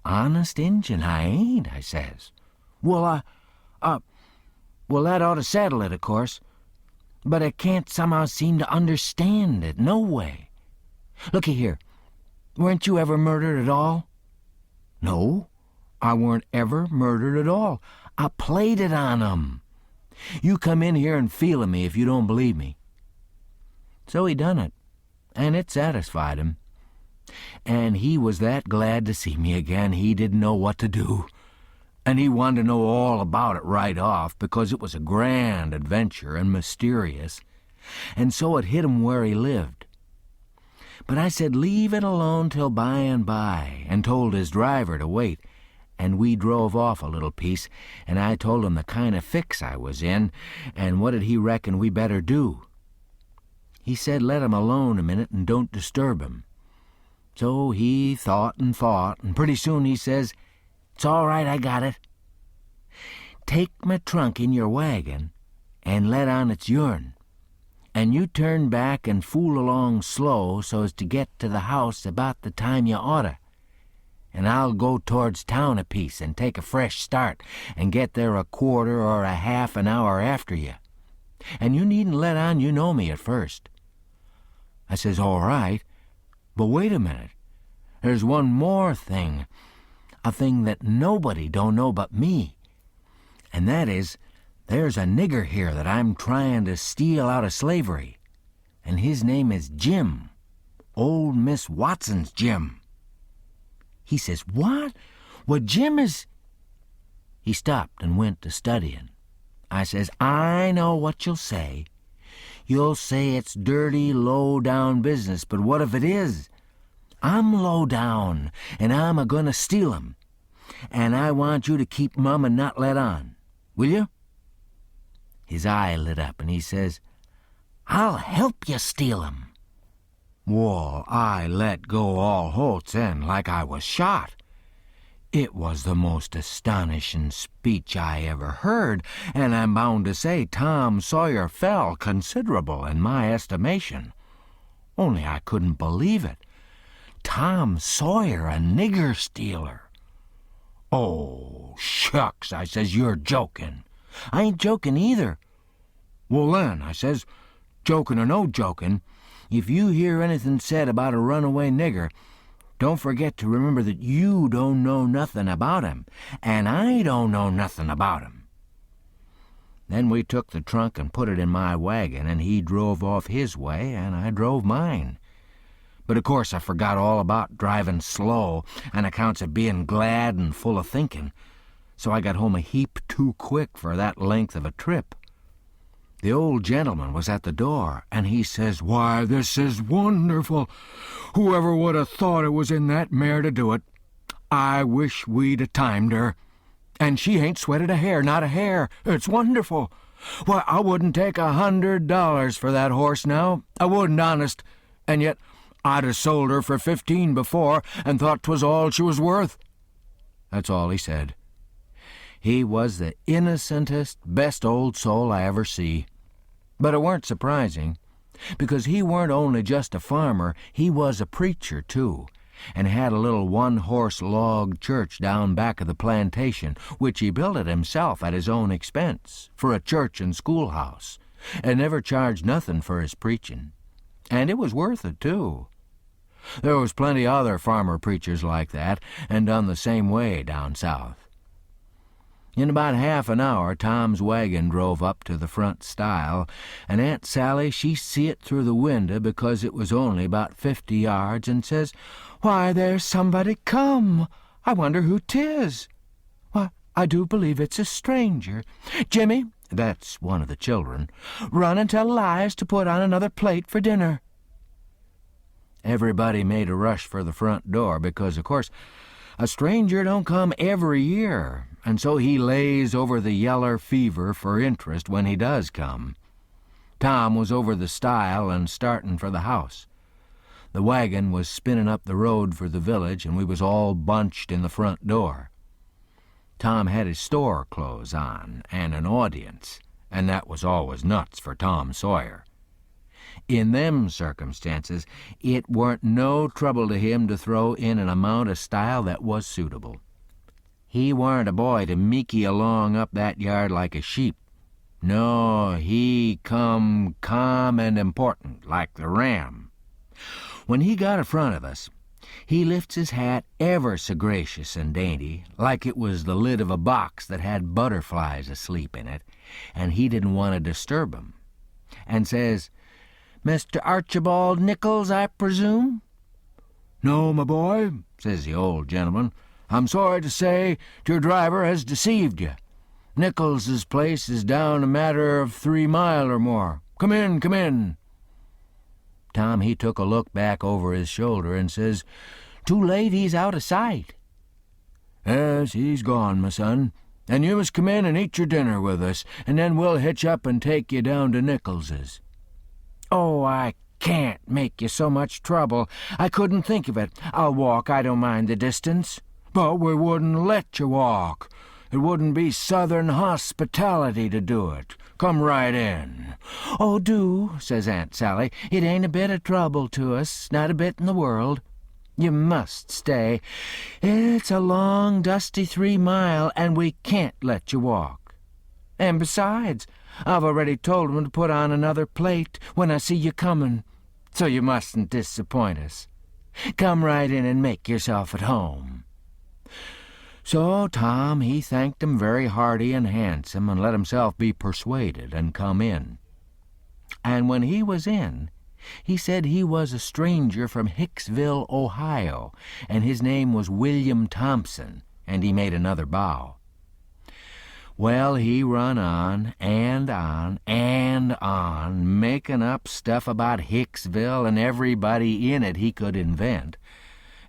"Honest Injun, I ain't," I says. Well, that ought to settle it, of course. But I can't somehow seem to understand it, no way. Looky here, weren't you ever murdered at all?" "No, I weren't ever murdered at all. I played it on 'em. You come in here and feel of me if you don't believe me." So he done it, and it satisfied him. And he was that glad to see me again he didn't know what to do. And he wanted to know all about it right off, because it was a grand adventure and mysterious, and so it hit him where he lived. But I said leave it alone till by and by, and told his driver to wait, and we drove off a little piece, and I told him the kind of fix I was in, and what did he reckon we better do. He said let him alone a minute and don't disturb him. So he thought, and pretty soon he says, "It's all right, I got it. Take my trunk in your wagon and let on it's yourn, and you turn back and fool along slow so as to get to the house about the time you oughta, and I'll go towards town a piece and take a fresh start and get there a quarter or a half an hour after you. And you needn't let on you know me at first." I says, "All right, but wait a minute. There's one more thing, a thing that nobody don't know but me, and that is, there's a nigger here that I'm trying to steal out of slavery, and his name is Jim, old Miss Watson's Jim." He says, "What? What, Jim is—" He stopped and went to studying. I says, "I know what you'll say. You'll say it's dirty, low-down business, but what if it is? I'm low down, and I'm a-going to steal 'em, and I want you to keep mum and not let on. Will you?" His eye lit up, and he says, "I'll help you steal 'em." Well, I let go all holts then like I was shot. It was the most astonishing speech I ever heard, and I'm bound to say Tom Sawyer fell considerable in my estimation. Only I couldn't believe it. Tom Sawyer, a nigger stealer. "Oh, shucks," I says, "you're joking." "I ain't joking either." "Well then," I says, "joking or no joking, if you hear anything said about a runaway nigger, don't forget to remember that you don't know nothing about him, and I don't know nothing about him." Then we took the trunk and put it in my wagon, and he drove off his way, and I drove mine. But of course I forgot all about driving slow on accounts of being glad and full of thinking, so I got home a heap too quick for that length of a trip. The old gentleman was at the door, and he says, "Why, this is wonderful. Whoever would have thought it was in that mare to do it? I wish we'd a timed her. And she ain't sweated a hair, not a hair. It's wonderful. Why, I wouldn't take $100 for that horse now. I wouldn't, honest. And yet I'd have sold her for 15 before and thought 'twas all she was worth." That's all he said. He was the innocentest, best old soul I ever see. But it weren't surprising, because he weren't only just a farmer, he was a preacher, too, and had a little one-horse log church down back of the plantation, which he built it himself at his own expense, for a church and schoolhouse, and never charged nothing for his preaching. And it was worth it, too. There was plenty other farmer preachers like that, and done the same way down south. In about half an hour, Tom's wagon drove up to the front stile, and Aunt Sally, she see it through the window because it was only about 50 yards, and says, "Why, there's somebody come. I wonder who 'tis. Why, I do believe it's a stranger. Jimmy," that's one of the children, "run and tell Elias to put on another plate for dinner." Everybody made a rush for the front door because, of course, a stranger don't come every year, and so he lays over the yeller fever for interest when he does come. Tom was over the stile and startin' for the house. The wagon was spinning up the road for the village, and we was all bunched in the front door. Tom had his store clothes on and an audience, and that was always nuts for Tom Sawyer. In them circumstances, it weren't no trouble to him to throw in an amount of style that was suitable. He weren't a boy to meeky along up that yard like a sheep. No, he come calm and important, like the ram. When he got in front of us, he lifts his hat ever so gracious and dainty, like it was the lid of a box that had butterflies asleep in it, and he didn't want to disturb 'em, and says, "Mr. Archibald Nichols, I presume?" "No, my boy," says the old gentleman. "I'm sorry to say your driver has deceived you. Nichols's place is down a matter of 3 mile or more. Come in, come in." Tom, he took a look back over his shoulder and says, "Too late he's out of sight." "Yes, he's gone, my son, and you must come in and eat your dinner with us, and then we'll hitch up and take you down to Nichols's." "Oh, I can't make you so much trouble. I couldn't think of it. I'll walk. I don't mind the distance." "But we wouldn't let you walk. It wouldn't be Southern hospitality to do it. Come right in." "Oh, do," says Aunt Sally. "It ain't a bit of trouble to us, not a bit in the world. You must stay. It's a long, dusty 3 mile, and we can't let you walk. And besides, I've already told 'em to put on another plate when I see you comin', so you mustn't disappoint us. Come right in and make yourself at home." So Tom, he thanked him very hearty and handsome, and let himself be persuaded and come in. And when he was in, he said he was a stranger from Hicksville, Ohio, and his name was William Thompson, and he made another bow. Well, he run on and on and on, making up stuff about Hicksville and everybody in it he could invent,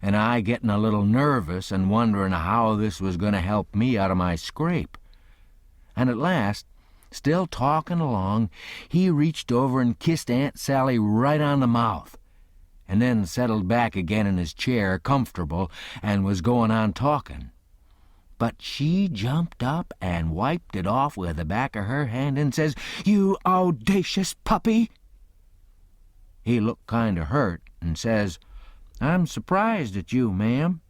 and I getting a little nervous and wondering how this was going to help me out of my scrape. And at last, still talking along, he reached over and kissed Aunt Sally right on the mouth, and then settled back again in his chair, comfortable, and was going on talking. But she jumped up and wiped it off with the back of her hand and says, "You audacious puppy!" He looked kind of hurt and says, "I'm surprised at you, ma'am."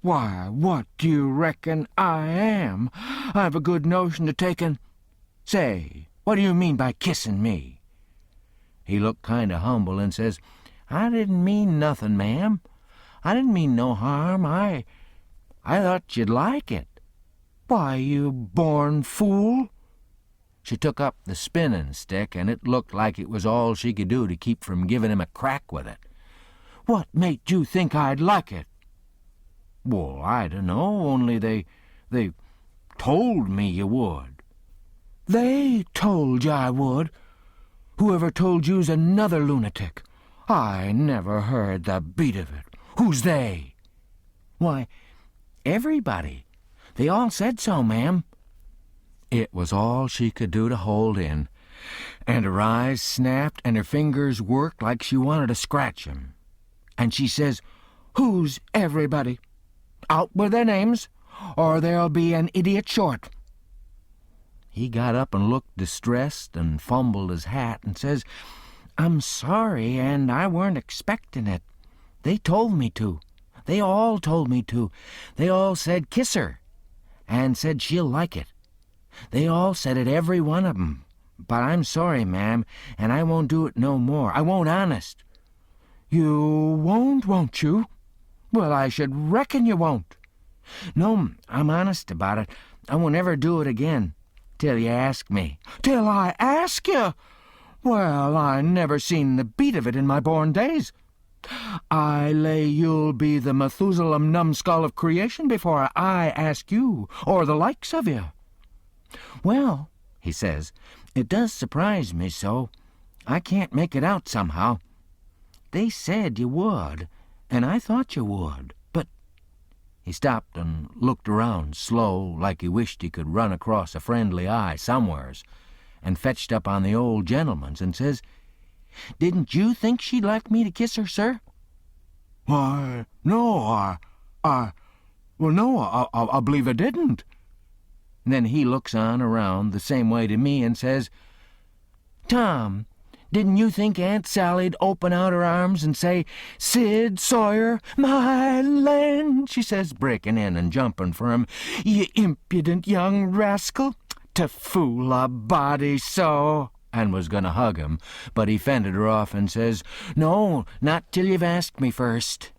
Why, what do you reckon I am? I've a good notion to taking... Say, what do you mean by kissing me?" He looked kind of humble and says, "I didn't mean nothing, ma'am. I didn't mean no harm. I thought you'd like it." "Why, you born fool!" She took up the spinning stick, and it looked like it was all she could do to keep from giving him a crack with it. "What made you think I'd like it?" "Well, I dunno, only they told me you would." "They told you I would? Whoever told you's another lunatic. I never heard the beat of it. Who's they?" "Why, everybody. They all said so, ma'am." It was all she could do to hold in, and her eyes snapped and her fingers worked like she wanted to scratch him. And she says, "Who's everybody? Out with their names, or there'll be an idiot short." He got up and looked distressed and fumbled his hat and says, "I'm sorry, and I weren't expecting it. They told me to. They all told me to. They all said kiss her, and said she'll like it. They all said it, every one of 'em. But I'm sorry, ma'am, and I won't do it no more. I won't, honest." "You won't you? Well, I should reckon you won't. No, I'm honest about it. I won't ever do it again. Till you ask me. Till I ask you? Well, I never seen the beat of it in my born days. I lay you'll be the Methuselah numbskull of creation before I ask you, or the likes of you. Well, he says, it does surprise me so. I can't make it out somehow. They said you would, and I thought you would, but... He stopped and looked around slow, like he wished he could run across a friendly eye somewheres, and fetched up on the old gentleman's and says, "Didn't you think she'd like me to kiss her, sir?" "Why, no, I believe I didn't." And then he looks on around the same way to me and says, "Tom, didn't you think Aunt Sally'd open out her arms and say, 'Sid Sawyer, my land,'" she says, breaking in and jumping for him, "you impudent young rascal, to fool a body so," and was going to hug him, but he fended her off and says, "No, not till you've asked me first."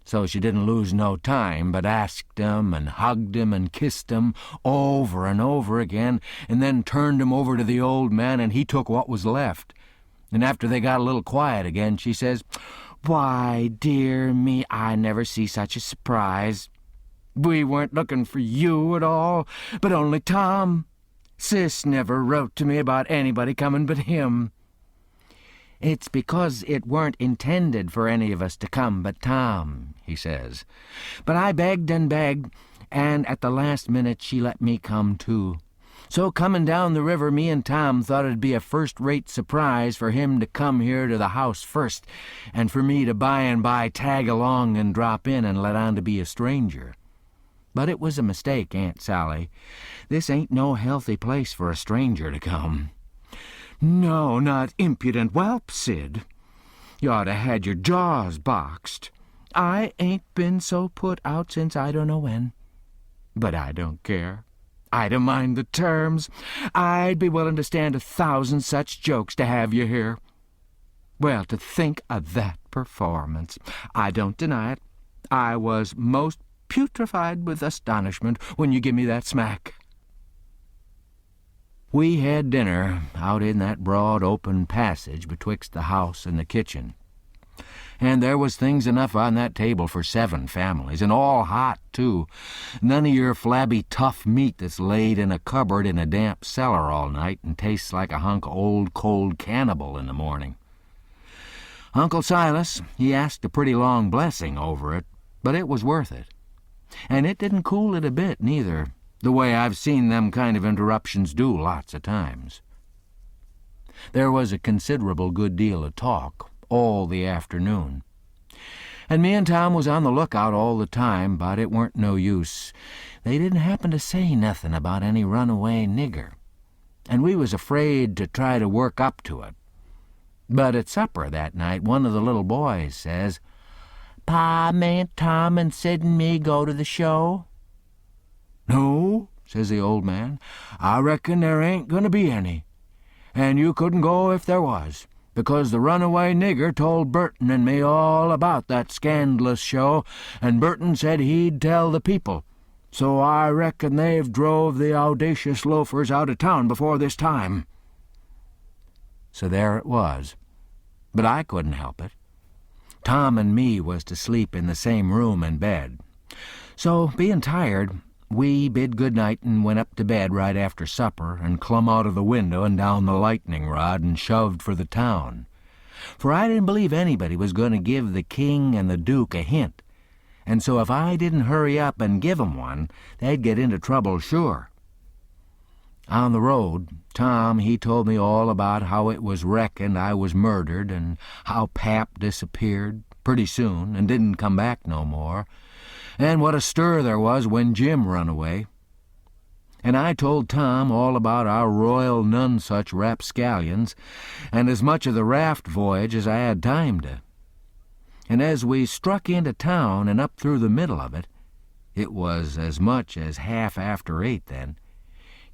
So she didn't lose no time, but asked him and hugged him and kissed him over and over again, and then turned him over to the old man, and he took what was left. And after they got a little quiet again, she says, "Why, dear me, I never see such a surprise. We weren't looking for you at all, but only Tom. Sis never wrote to me about anybody coming but him." "It's because it weren't intended for any of us to come but Tom," he says. "But I begged and begged, and at the last minute she let me come too. So coming down the river, me and Tom thought it'd be a first-rate surprise for him to come here to the house first, and for me to by and by tag along and drop in and let on to be a stranger. But it was a mistake, Aunt Sally. This ain't no healthy place for a stranger to come." "No, not impudent whelp, Sid. You ought to had your jaws boxed. I ain't been so put out since I don't know when. But I don't care. I don't mind the terms. I'd be willing to stand 1,000 such jokes to have you here. Well, to think of that performance. I don't deny it. I was most putrefied with astonishment when you give me that smack." We had dinner out in that broad open passage betwixt the house and the kitchen. And there was things enough on that table for 7 families, and all hot, too. None of your flabby tough meat that's laid in a cupboard in a damp cellar all night and tastes like a hunk of old cold cannibal in the morning. Uncle Silas, he asked a pretty long blessing over it, but it was worth it. And it didn't cool it a bit, neither, the way I've seen them kind of interruptions do lots of times. There was a considerable good deal of talk all the afternoon, and me and Tom was on the lookout all the time, but it weren't no use. They didn't happen to say nothing about any runaway nigger, and we was afraid to try to work up to it. But at supper that night, one of the little boys says, "Pa, mayn't Tom and Sid and me go to the show?" "No," says the old man, "I reckon there ain't going to be any. And you couldn't go if there was, because the runaway nigger told Burton and me all about that scandalous show, and Burton said he'd tell the people. So I reckon they've drove the audacious loafers out of town before this time." So there it was. But I couldn't help it. Tom and me was to sleep in the same room and bed. So, being tired, we bid good night and went up to bed right after supper and clumb out of the window and down the lightning rod and shoved for the town. For I didn't believe anybody was going to give the king and the duke a hint, and so if I didn't hurry up and give 'em one, they'd get into trouble sure. On the road, Tom, he told me all about how it was reckoned I was murdered and how Pap disappeared pretty soon and didn't come back no more, and what a stir there was when Jim run away. And I told Tom all about our royal none-such rapscallions and as much of the raft voyage as I had time to. And as we struck into town and up through the middle of it, it was as much as half after 8 then,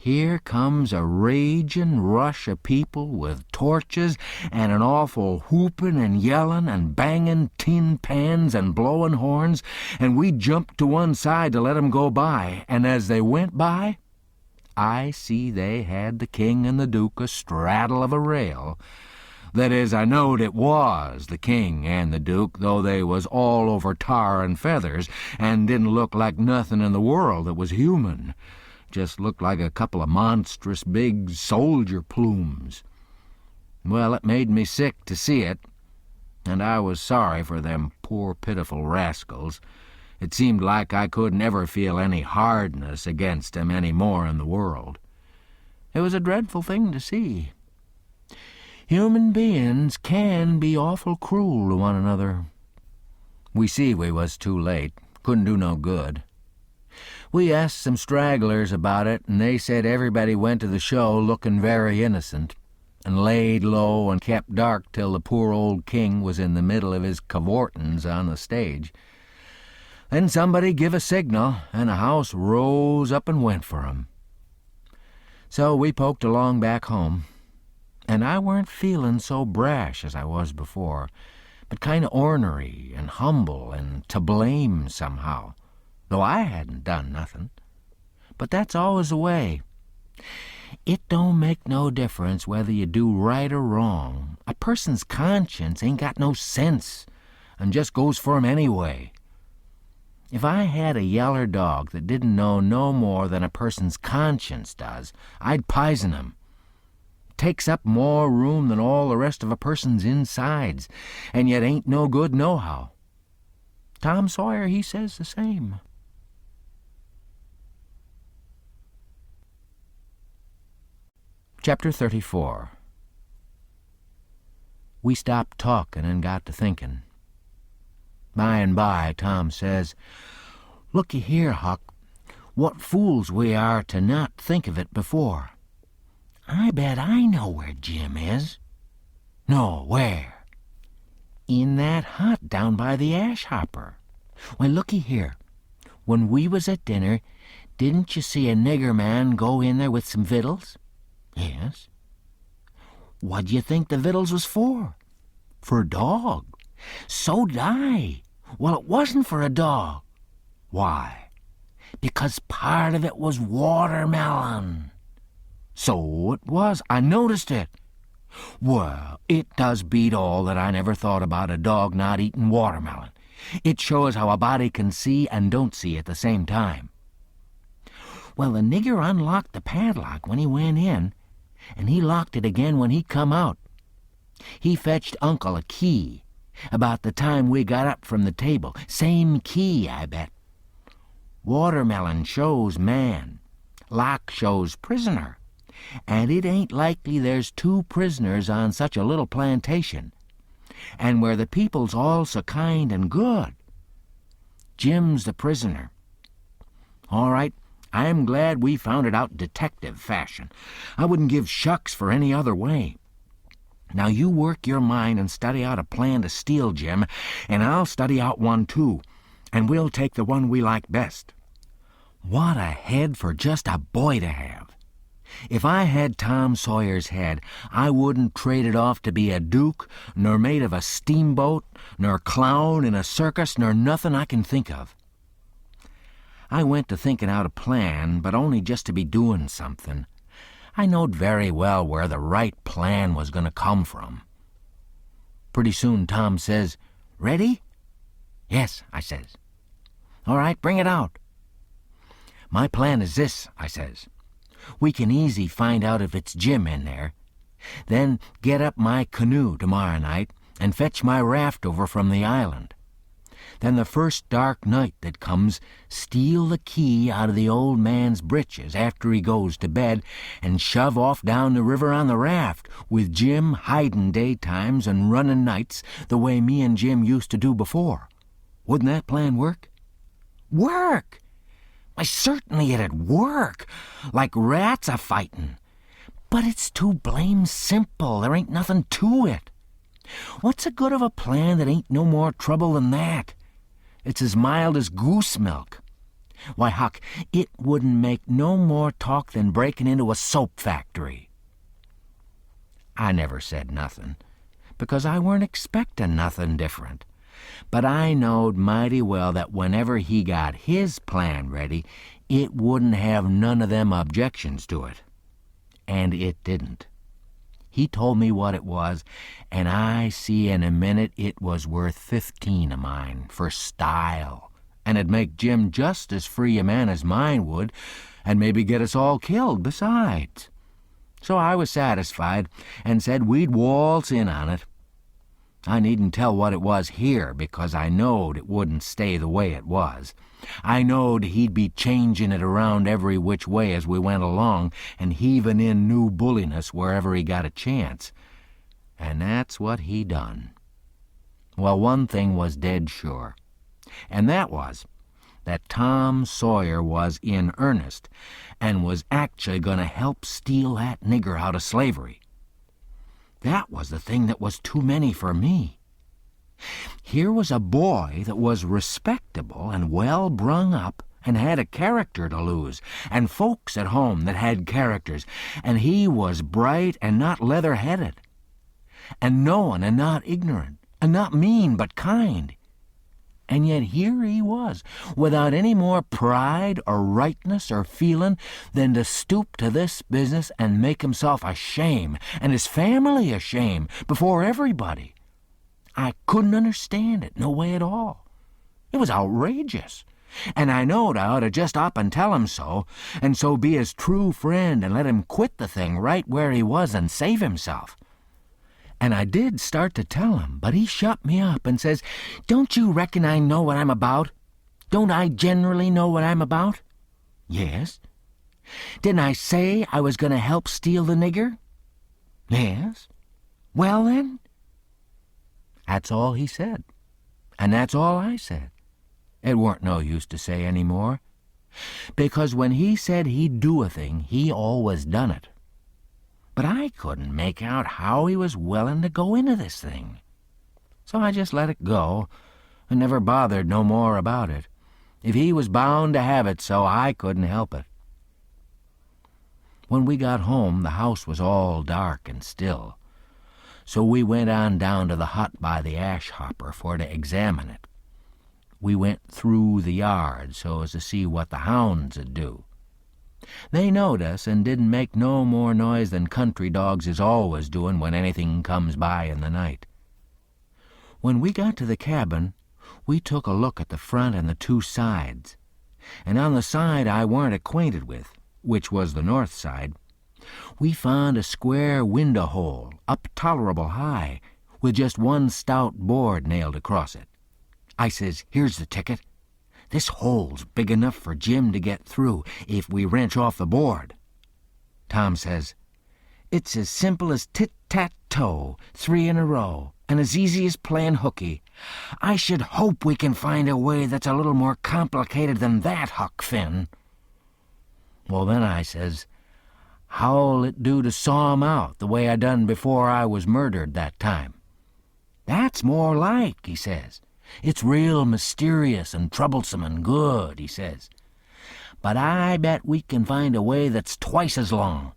here comes a ragin' rush of people with torches and an awful whoopin' and yellin' and bangin' tin pans and blowin' horns, and we jumped to one side to let 'em go by, and as they went by, I see they had the king and the duke a-straddle of a rail. That is, I knowed it was the king and the duke, though they was all over tar and feathers, and didn't look like nothin' in the world that was human. Just looked like a couple of monstrous big soldier plumes. Well, it made me sick to see it, and I was sorry for them poor pitiful rascals. It seemed like I could never feel any hardness against 'em any more in the world. It was a dreadful thing to see. Human beings can be awful cruel to one another. We see we was too late, couldn't do no good. We asked some stragglers about it, and they said everybody went to the show looking very innocent, and laid low and kept dark till the poor old king was in the middle of his cavortins on the stage. Then somebody give a signal, and a house rose up and went for 'em. So we poked along back home, and I weren't feelin' so brash as I was before, but kind of ornery and humble and to blame somehow, though I hadn't done nothin'. But that's always the way. It don't make no difference whether you do right or wrong. A person's conscience ain't got no sense and just goes for 'em anyway. If I had a yeller dog that didn't know no more than a person's conscience does, I'd pison him. Takes up more room than all the rest of a person's insides, and yet ain't no good nohow. Tom Sawyer, he says the same. Chapter 34. We stopped talking and got to thinking. By and by, Tom says, "Looky here, Huck, what fools we are to not think of it before. I bet I know where Jim is." "No, where?" "In that hut down by the ash hopper. Why, looky here. When we was at dinner, didn't you see a nigger man go in there with some victuals?" "Yes." "What d'you think the victuals was for?" "For a dog." "So did I. Well, it wasn't for a dog." "Why?" "Because part of it was watermelon." "So it was. I noticed it." "Well, it does beat all that I never thought about a dog not eating watermelon. It shows how a body can see and don't see at the same time." "Well, the nigger unlocked the padlock when he went in, and he locked it again when he come out. He fetched Uncle a key about the time we got up from the table. Same key, I bet. Watermelon shows man. Lock shows prisoner. And it ain't likely there's two prisoners on such a little plantation, and where the people's all so kind and good. Jim's the prisoner. All right, I'm glad we found it out detective fashion. I wouldn't give shucks for any other way. Now you work your mind and study out a plan to steal Jim, and I'll study out one too, and we'll take the one we like best. What a head for just a boy to have. If I had Tom Sawyer's head, I wouldn't trade it off to be a duke, nor mate of a steamboat, nor clown in a circus, nor nothing I can think of. I went to thinking out a plan, but only just to be doing something. I knowed very well where the right plan was going to come from. Pretty soon Tom says, "Ready?" "Yes," I says. "All right, bring it out." "My plan is this," I says. "We can easy find out if it's Jim in there. Then get up my canoe tomorrow night and fetch my raft over from the island. Then the first dark night that comes, steal the key out of the old man's britches after he goes to bed and shove off down the river on the raft, with Jim hiding daytimes and running nights the way me and Jim used to do before. Wouldn't that plan work?" "Work? Why, certainly it'd work, like rats a-fightin'. But it's too blame simple. There ain't nothing to it. What's the good of a plan that ain't no more trouble than that? It's as mild as goose milk. Why, Huck, it wouldn't make no more talk than breaking into a soap factory. I never said nothing, because I weren't expectin' nothing different. But I knowed mighty well that whenever he got his plan ready, it wouldn't have none of them objections to it. And it didn't. He told me what it was, and I see in a minute it was worth 15 of mine for style, and it'd make Jim just as free a man as mine would, and maybe get us all killed besides. So I was satisfied, and said we'd waltz in on it. I needn't tell what it was here, because I knowed it wouldn't stay the way it was. I knowed he'd be changing it around every which way as we went along, and heaving in new bulliness wherever he got a chance. And that's what he done. Well, one thing was dead sure, and that was that Tom Sawyer was in earnest, and was actually going to help steal that nigger out of slavery. That was the thing that was too many for me. Here was a boy that was respectable and well brung up, and had a character to lose, and folks at home that had characters, and he was bright and not leather-headed, and knowin' and not ignorant, and not mean but kind. And yet here he was, without any more pride or rightness or feelin' than to stoop to this business and make himself a shame, and his family a shame, before everybody. I couldn't understand it, no way at all. It was outrageous, and I knowed I ought to just up and tell him so, and so be his true friend and let him quit the thing right where he was and save himself. And I did start to tell him, but he shut me up and says, "Don't you reckon I know what I'm about? Don't I generally know what I'm about?" "Yes." "Didn't I say I was going to help steal the nigger?" "Yes." "Well, then?" That's all he said, and that's all I said. It weren't no use to say any more, because when he said he'd do a thing, he always done it. But I couldn't make out how he was willin' to go into this thing. So I just let it go, and never bothered no more about it. If he was bound to have it so, I couldn't help it. When we got home, the house was all dark and still, so we went on down to the hut by the ash hopper for to examine it. We went through the yard so as to see what the hounds 'ud do. They knowed us and didn't make no more noise than country dogs is always doing when anything comes by in the night. When we got to the cabin, we took a look at the front and the two sides, and on the side I weren't acquainted with, which was the north side, we found a square window hole up tolerable high, with just one stout board nailed across it. I says, "Here's the ticket. This hole's big enough for Jim to get through if we wrench off the board." Tom says, "It's as simple as tit-tat-toe, 3 in a row, and as easy as playing hooky. I should hope we can find a way that's a little more complicated than that, Huck Finn." Well, then I says, "How'll it do to saw 'em out the way I done before I was murdered that time?" "That's more like," he says. "It's real mysterious and troublesome and good," he says. "But I bet we can find a way that's twice as long.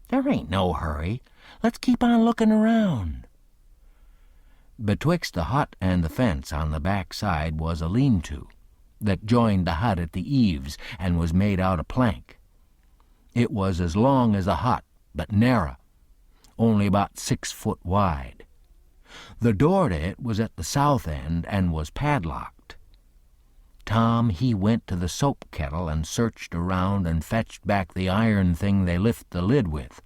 There ain't no hurry. Let's keep on looking around." Betwixt the hut and the fence on the back side was a lean-to that joined the hut at the eaves and was made out of plank. It was as long as the hut, but narrow, only about 6 foot wide. The door to it was at the south end and was padlocked. Tom, he went to the soap kettle and searched around and fetched back the iron thing they lift the lid with.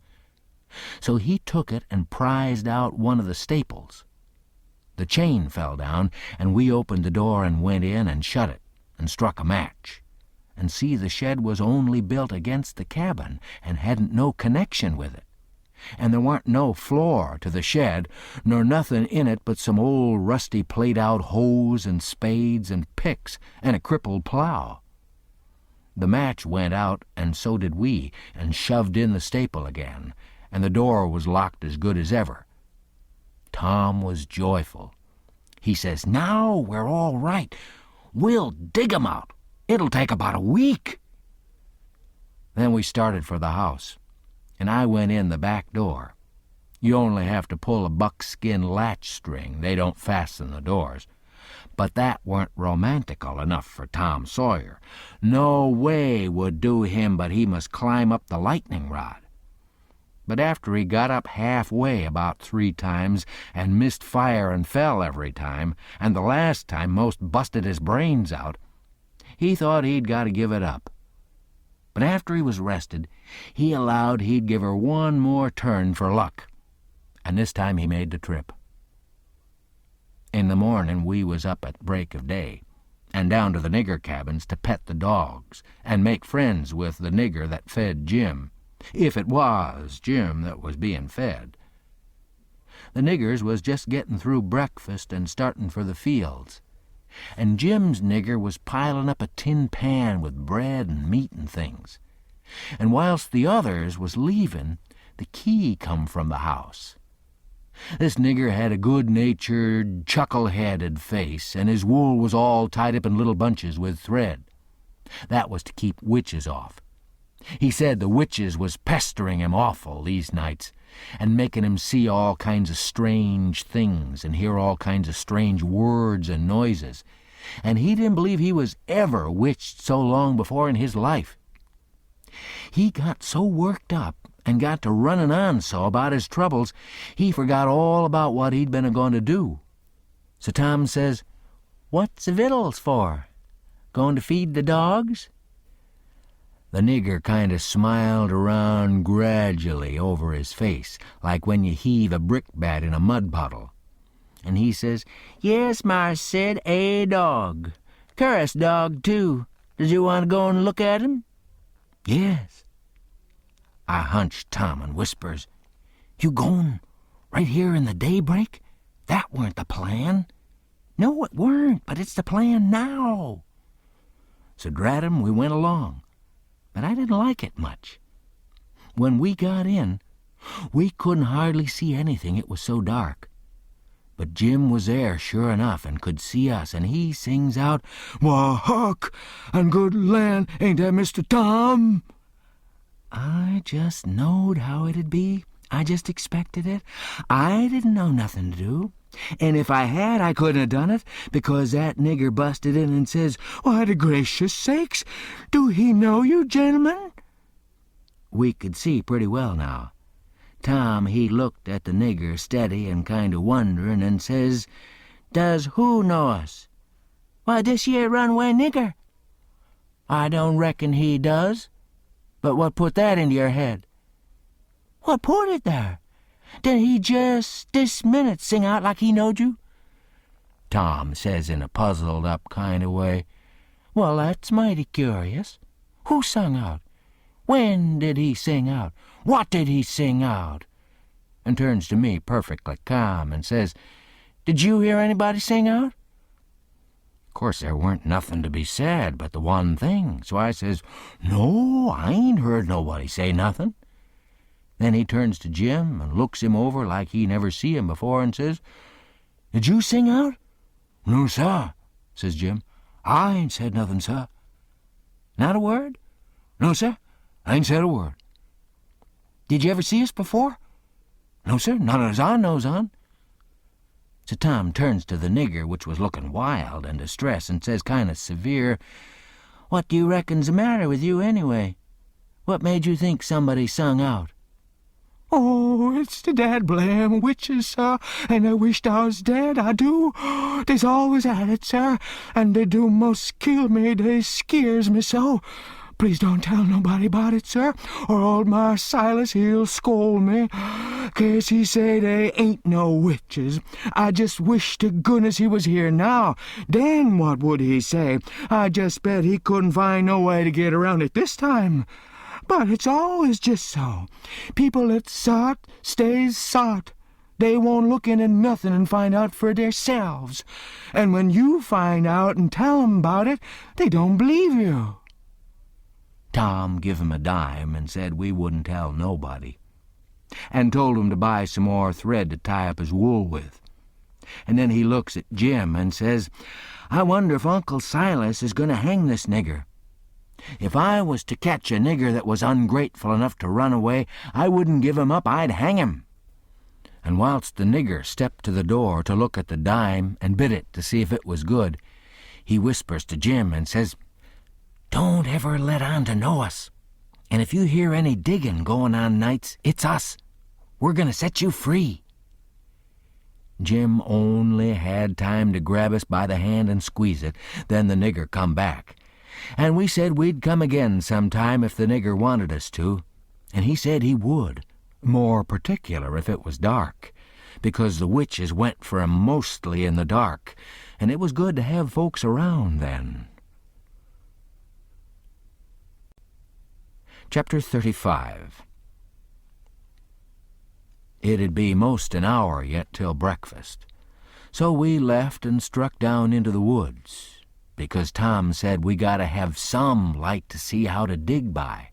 So he took it and prized out one of the staples. The chain fell down, and we opened the door and went in and shut it and struck a match. And see, the shed was only built against the cabin and hadn't no connection with it. And there warn't no floor to the shed, nor nothing in it but some old rusty played-out hoes and spades and picks and a crippled plow. The match went out, and so did we, and shoved in the staple again, and the door was locked as good as ever. Tom was joyful. He says, "Now we're all right. We'll dig 'em out. It'll take about a week." Then we started for the house, and I went in the back door. You only have to pull a buckskin latch string. They don't fasten the doors. But that weren't romantical enough for Tom Sawyer. No way would do him, but he must climb up the lightning rod. But after he got up halfway about 3 times and missed fire and fell every time, and the last time most busted his brains out, he thought he'd got to give it up. But after he was rested, he allowed he'd give her one more turn for luck, and this time he made the trip. In the morning we was up at break of day, and down to the nigger cabins to pet the dogs and make friends with the nigger that fed Jim, if it was Jim that was being fed. The niggers was just getting through breakfast and starting for the fields, and Jim's nigger was piling up a tin pan with bread and meat and things. And whilst the others was leaving, the key come from the house. This nigger had a good-natured, chuckle-headed face, and his wool was all tied up in little bunches with thread. That was to keep witches off. He said the witches was pestering him awful these nights, and making him see all kinds of strange things and hear all kinds of strange words and noises, and he didn't believe he was ever witched so long before in his life. He got so worked up and got to running on so about his troubles, he forgot all about what he'd been a-going to do. So Tom says, "What's the victuals for? Going to feed the dogs?" The nigger kind of smiled around gradually over his face, like when you heave a brickbat in a mud puddle. And he says, "Yes, Mars said, a dog. Cur'us dog, too. Does you want to go and look at him?" "Yes." I hunched Tom and whispers, "You going right here in the daybreak? That weren't the plan." "No, it weren't, but it's the plan now." So drat him, we went along, but I didn't like it much. When we got in, we couldn't hardly see anything, it was so dark. But Jim was there sure enough and could see us, and he sings out, "Why, Huck, and good land, ain't that Mr. Tom?" I just knowed how it'd be. I just expected it. I didn't know nothing to do. And if I had, I couldn't have done it, because that nigger busted in and says, "Why, the gracious sakes, do he know you, gentlemen?" We could see pretty well now. Tom, he looked at the nigger steady and kind of wondering, and says, "Does who know us?" "Why, this here runaway nigger." "I don't reckon he does. But what put that into your head?" "What put it there? Did he just this minute sing out like he knowed you?" Tom says in a puzzled-up kind of way, "Well, that's mighty curious. Who sung out? When did he sing out? What did he sing out?" And turns to me perfectly calm and says, "Did you hear anybody sing out?" Of course, there weren't nothing to be said but the one thing, so I says, "No, I ain't heard nobody say nothing." Then he turns to Jim and looks him over like he never see him before and says, "Did you sing out?" "No, sir," says Jim. "I ain't said nothing, sir." "Not a word?" "No, sir, I ain't said a word." "Did you ever see us before?" "No, sir, none as I knows on." So Tom turns to the nigger, which was looking wild and distressed, and says kind of severe, "What do you reckon's the matter with you, anyway? What made you think somebody sung out?" "Oh, it's the dad-blam witches, sir, and I wished I was dead, I do. They's always at it, sir, and they do most kill me, they skeers me so. Please don't tell nobody about it, sir, or old Mars Silas, he'll scold me, 'cause he say they ain't no witches. I just wish to goodness he was here now. Then what would he say? I just bet he couldn't find no way to get around it this time. But it's always just so. People that saw it stays saw it. They won't look into nothing and find out for theirselves. And when you find out and tell 'em about it, they don't believe you." Tom give him a dime and said we wouldn't tell nobody, and told him to buy some more thread to tie up his wool with. And then he looks at Jim and says, I wonder if Uncle Silas is going to hang this nigger. If I was to catch a nigger that was ungrateful enough to run away, I wouldn't give him up, I'd hang him." And whilst the nigger stepped to the door to look at the dime and bit it to see if it was good, he whispers to Jim and says, "Don't ever let on to know us. And if you hear any digging going on nights, it's us. We're going to set you free." Jim only had time to grab us by the hand and squeeze it. Then the nigger come back. And we said we'd come again sometime if the nigger wanted us to. And he said he would, more particular if it was dark, because the witches went for 'em mostly in the dark, and it was good to have folks around then. Chapter 35. It'd be most an hour yet till breakfast, so we left and struck down into the woods, because Tom said we gotta have some light to see how to dig by,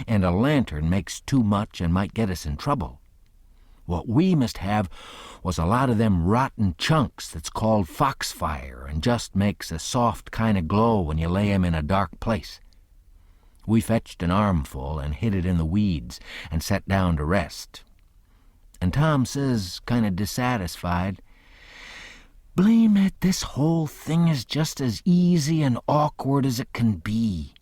and a lantern makes too much and might get us in trouble. What we must have was a lot of them rotten chunks that's called foxfire and just makes a soft kind of glow when you lay 'em in a dark place. We fetched an armful and hid it in the weeds and sat down to rest. And Tom says, kind of dissatisfied, "Blame it, this whole thing is just as easy and awkward as it can be.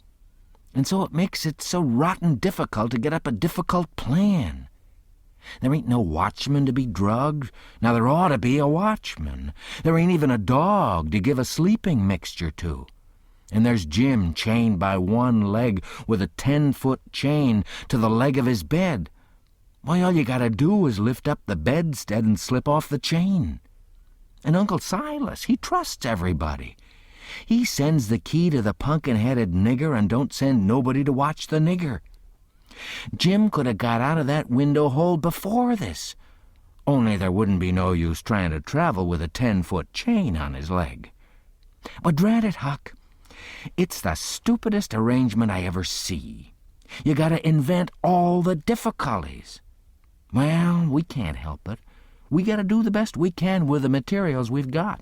And so it makes it so rotten difficult to get up a difficult plan. There ain't no watchman to be drugged. Now there ought to be a watchman. There ain't even a dog to give a sleeping mixture to. And there's Jim chained by one leg with a 10-foot chain to the leg of his bed. Why, all you gotta do is lift up the bedstead and slip off the chain. And Uncle Silas, he trusts everybody. He sends the key to the punkin-headed nigger and don't send nobody to watch the nigger. Jim could have got out of that window hole before this, only there wouldn't be no use trying to travel with a 10-foot chain on his leg. But drat it, Huck, it's the stupidest arrangement I ever see. You gotta invent all the difficulties. Well, we can't help it. We gotta do the best we can with the materials we've got.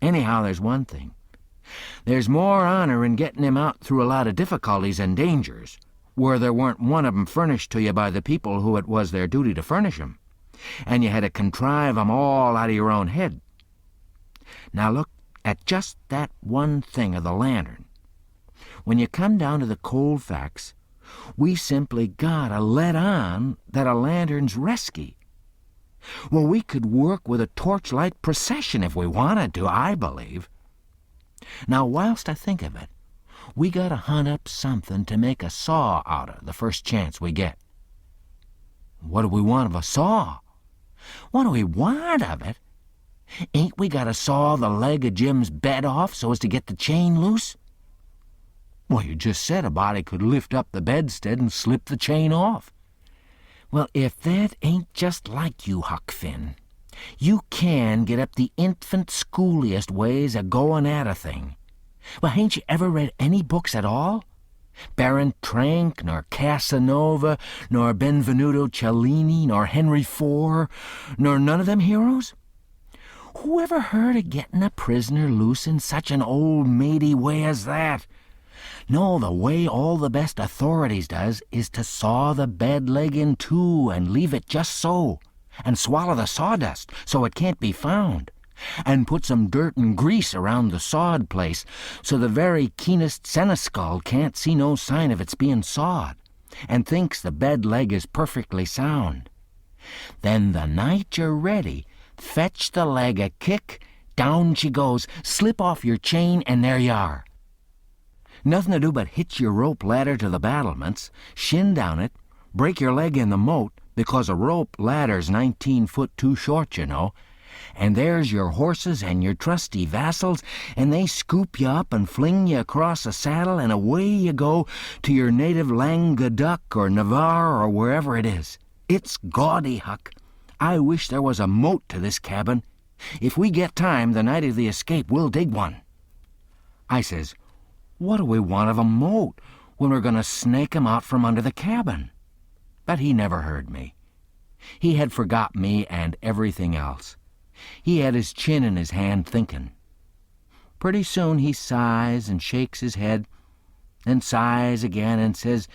Anyhow, there's one thing. There's more honor in getting him out through a lot of difficulties and dangers, where there weren't one of 'em furnished to you by the people who it was their duty to furnish 'em, and you had to contrive 'em all out of your own head. Now look at just that one thing of the lantern. When you come down to the cold facts, we simply gotta let on that a lantern's resky. Well, we could work with a torchlight procession if we wanted to, I believe. Now, whilst I think of it, we gotta hunt up something to make a saw out of the first chance we get. What do we want of a saw? What do we want of it? Ain't we gotta saw the leg of Jim's bed off so as to get the chain loose? Well, you just said a body could lift up the bedstead and slip the chain off. Well, if that ain't just like you, Huck Finn, you can get up the infant schooliest ways of going at a thing. Well, hain't you ever read any books at all? Baron Trenck, nor Casanova, nor Benvenuto Cellini, nor Henry IV, nor none of them heroes? Who ever heard of getting a prisoner loose in such an old maidy way as that? No, the way all the best authorities does is to saw the bed leg in two and leave it just so, and swallow the sawdust so it can't be found, and put some dirt and grease around the sawed place so the very keenest seneskull can't see no sign of its being sawed, and thinks the bed leg is perfectly sound. Then the night you're ready, fetch the leg a kick, down she goes, slip off your chain, and there you are. Nothing to do but hitch your rope ladder to the battlements, shin down it, break your leg in the moat, because a rope ladder's 19 foot too short, you know, and there's your horses and your trusty vassals, and they scoop you up and fling you across a saddle, and away you go to your native Languedoc or Navarre or wherever it is. It's gaudy, Huck. I wish there was a moat to this cabin. If we get time the night of the escape, we'll dig one. I says, what do we want of a moat when we're going to snake 'em out from under the cabin? But he never heard me. He had forgot me and everything else. He had his chin in his hand thinking. Pretty soon he sighs and shakes his head, then sighs again and says,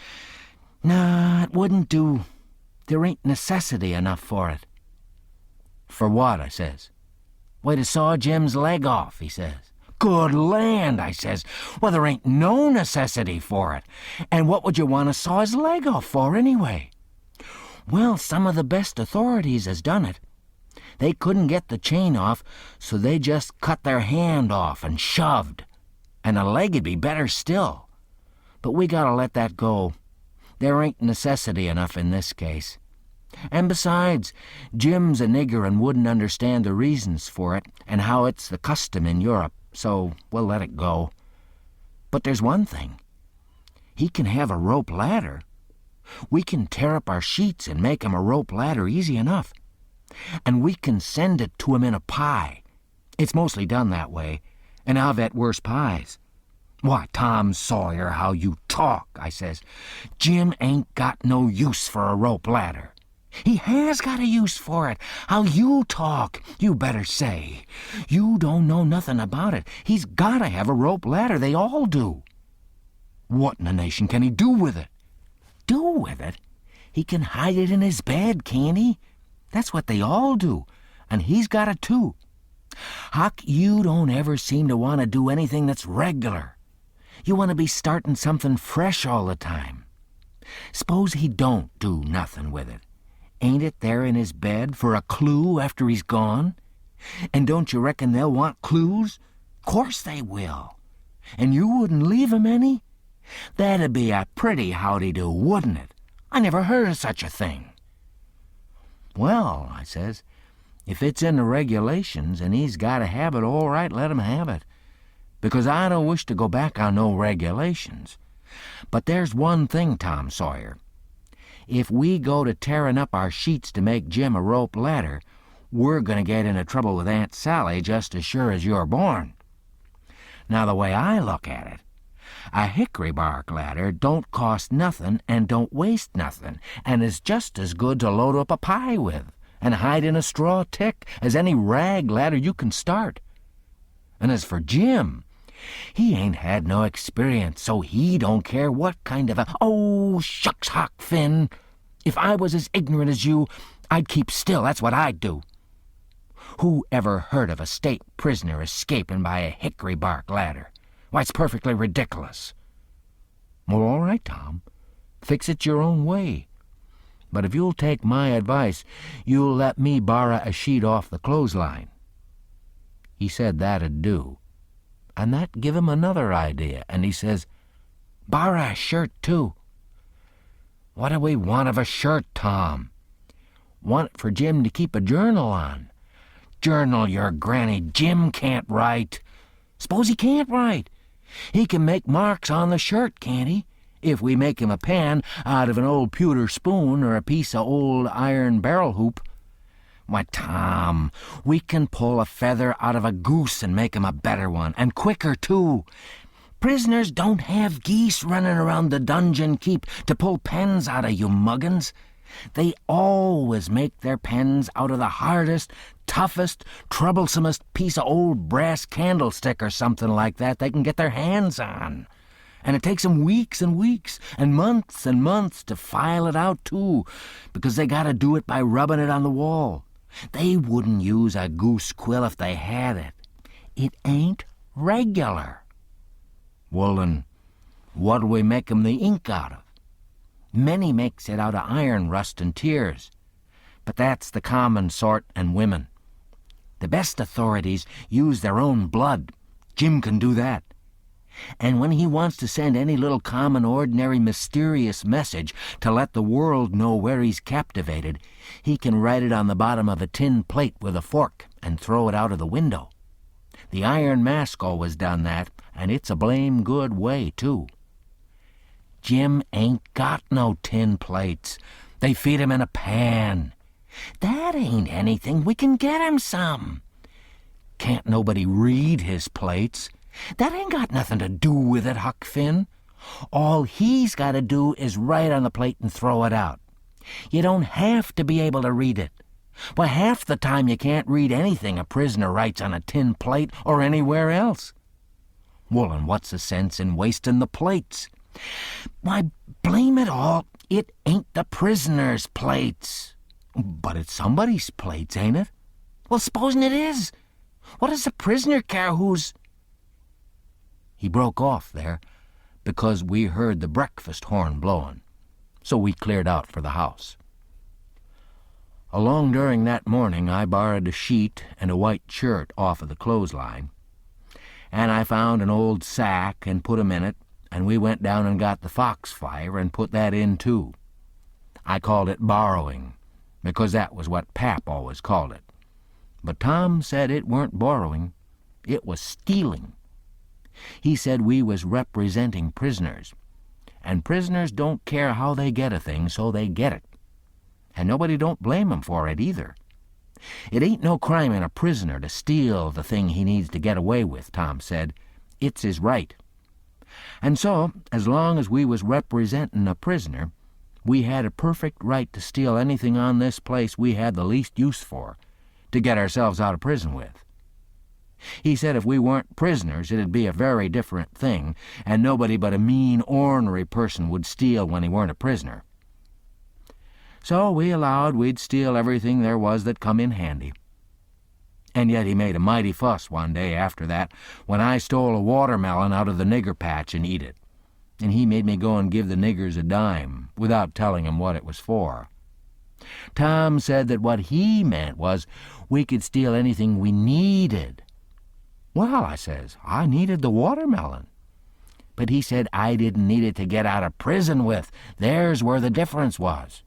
"Nah, it wouldn't do. There ain't necessity enough for it." "For what?" I says. "Why, to saw Jim's leg off," he says. "Good land," I says. "Well, there ain't no necessity for it. And what would you want to saw his leg off for, anyway?" "Well, some of the best authorities has done it. They couldn't get the chain off, so they just cut their hand off and shoved. And a leg'd be better still. But we gotta let that go. There ain't necessity enough in this case. And besides, Jim's a nigger and wouldn't understand the reasons for it and how it's the custom in Europe, so we'll let it go. But there's one thing. He can have a rope ladder. We can tear up our sheets and make him a rope ladder easy enough. And we can send it to him in a pie. It's mostly done that way, and I've et worse pies." "Why, Tom Sawyer, how you talk," I says. "Jim ain't got no use for a rope ladder." "He has got a use for it. How you talk, you better say. You don't know nothing about it. He's gotta have a rope ladder. They all do." "What in the nation can he do with it?" "Do with it? He can hide it in his bed, can't he? That's what they all do, and he's got it too. Huck, you don't ever seem to want to do anything that's regular. You want to be starting something fresh all the time. S'pose he don't do nothing with it. Ain't it there in his bed for a clue after he's gone? And don't you reckon they'll want clues? Course they will. And you wouldn't leave 'em any? That'd be a pretty howdy-do, wouldn't it? I never heard of such a thing." "Well," I says, "if it's in the regulations and he's got to have it, all right, let him have it. Because I don't wish to go back on no regulations. But there's one thing, Tom Sawyer. If we go to tearing up our sheets to make Jim a rope ladder, we're going to get into trouble with Aunt Sally just as sure as you're born. Now, the way I look at it, a hickory bark ladder don't cost nothing and don't waste nothing, and is just as good to load up a pie with and hide in a straw tick as any rag ladder you can start. And as for Jim, he ain't had no experience, so he don't care what kind of a— Oh, shucks, Huck Finn! If I was as ignorant as you, I'd keep still, that's what I'd do. Who ever heard of a state prisoner escaping by a hickory bark ladder? Why, it's perfectly ridiculous." "Well, all right, Tom. Fix it your own way. But if you'll take my advice, you'll let me borrow a sheet off the clothesline." He said that'd do. And that give him another idea, and he says, "Borrow a shirt, too." "What do we want of a shirt, Tom?" "Want it for Jim to keep a journal on." "Journal your granny. Jim can't write." "S'pose he can't write? He can make marks on the shirt, can't he? If we make him a pan out of an old pewter spoon or a piece of old iron barrel hoop." "Why, Tom, we can pull a feather out of a goose and make him a better one, and quicker, too. Prisoners don't have geese running around the dungeon keep to pull pens out of, you muggins. They always make their pens out of the hardest, toughest, troublesomest piece of old brass candlestick or something like that they can get their hands on. And it takes 'em weeks and weeks and months to file it out, too, because they gotta do it by rubbing it on the wall. They wouldn't use a goose quill if they had it. It ain't regular." "Well, then, what'll we make 'em the ink out of?" "Many makes it out of iron rust and tears. But that's the common sort and women. The best authorities use their own blood. Jim can do that. And when he wants to send any little common, ordinary, mysterious message to let the world know where he's captivated, he can write it on the bottom of a tin plate with a fork and throw it out of the window. The Iron Mask always done that, and it's a blame good way, too. Jim ain't got no tin plates. They feed him in a pan. That ain't anything. We can get him some. Can't nobody read his plates. That ain't got nothing to do with it, Huck Finn. All he's got to do is write on the plate and throw it out. You don't have to be able to read it. Why, half the time you can't read anything a prisoner writes on a tin plate or anywhere else. Well, and what's the sense in wasting the plates? Why, blame it all, it ain't the prisoner's plates. But it's somebody's plates, ain't it? Well, supposing it is. What does the prisoner care who's... He broke off there because we heard the breakfast horn blowing, so we cleared out for the house. Along during that morning, I borrowed a sheet and a white shirt off of the clothesline, and I found an old sack and put 'em in it, and we went down and got the foxfire and put that in too. I called it borrowing, because that was what Pap always called it. But Tom said it weren't borrowing, it was stealing. He said we was representing prisoners, and prisoners don't care how they get a thing, so they get it. And nobody don't blame 'em for it either. It ain't no crime in a prisoner to steal the thing he needs to get away with, Tom said. It's his right. And so, as long as we was representing a prisoner, we had a perfect right to steal anything on this place we had the least use for, to get ourselves out of prison with. He said if we weren't prisoners, it'd be a very different thing, and nobody but a mean, ornery person would steal when he weren't a prisoner. So we allowed we'd steal everything there was that come in handy. And yet he made a mighty fuss one day after that when I stole a watermelon out of the nigger patch and eat it. And he made me go and give the niggers a dime, without telling 'em what it was for. Tom said that what he meant was we could steal anything we needed. Well, I says, I needed the watermelon. But he said I didn't need it to get out of prison with. There's where the difference was.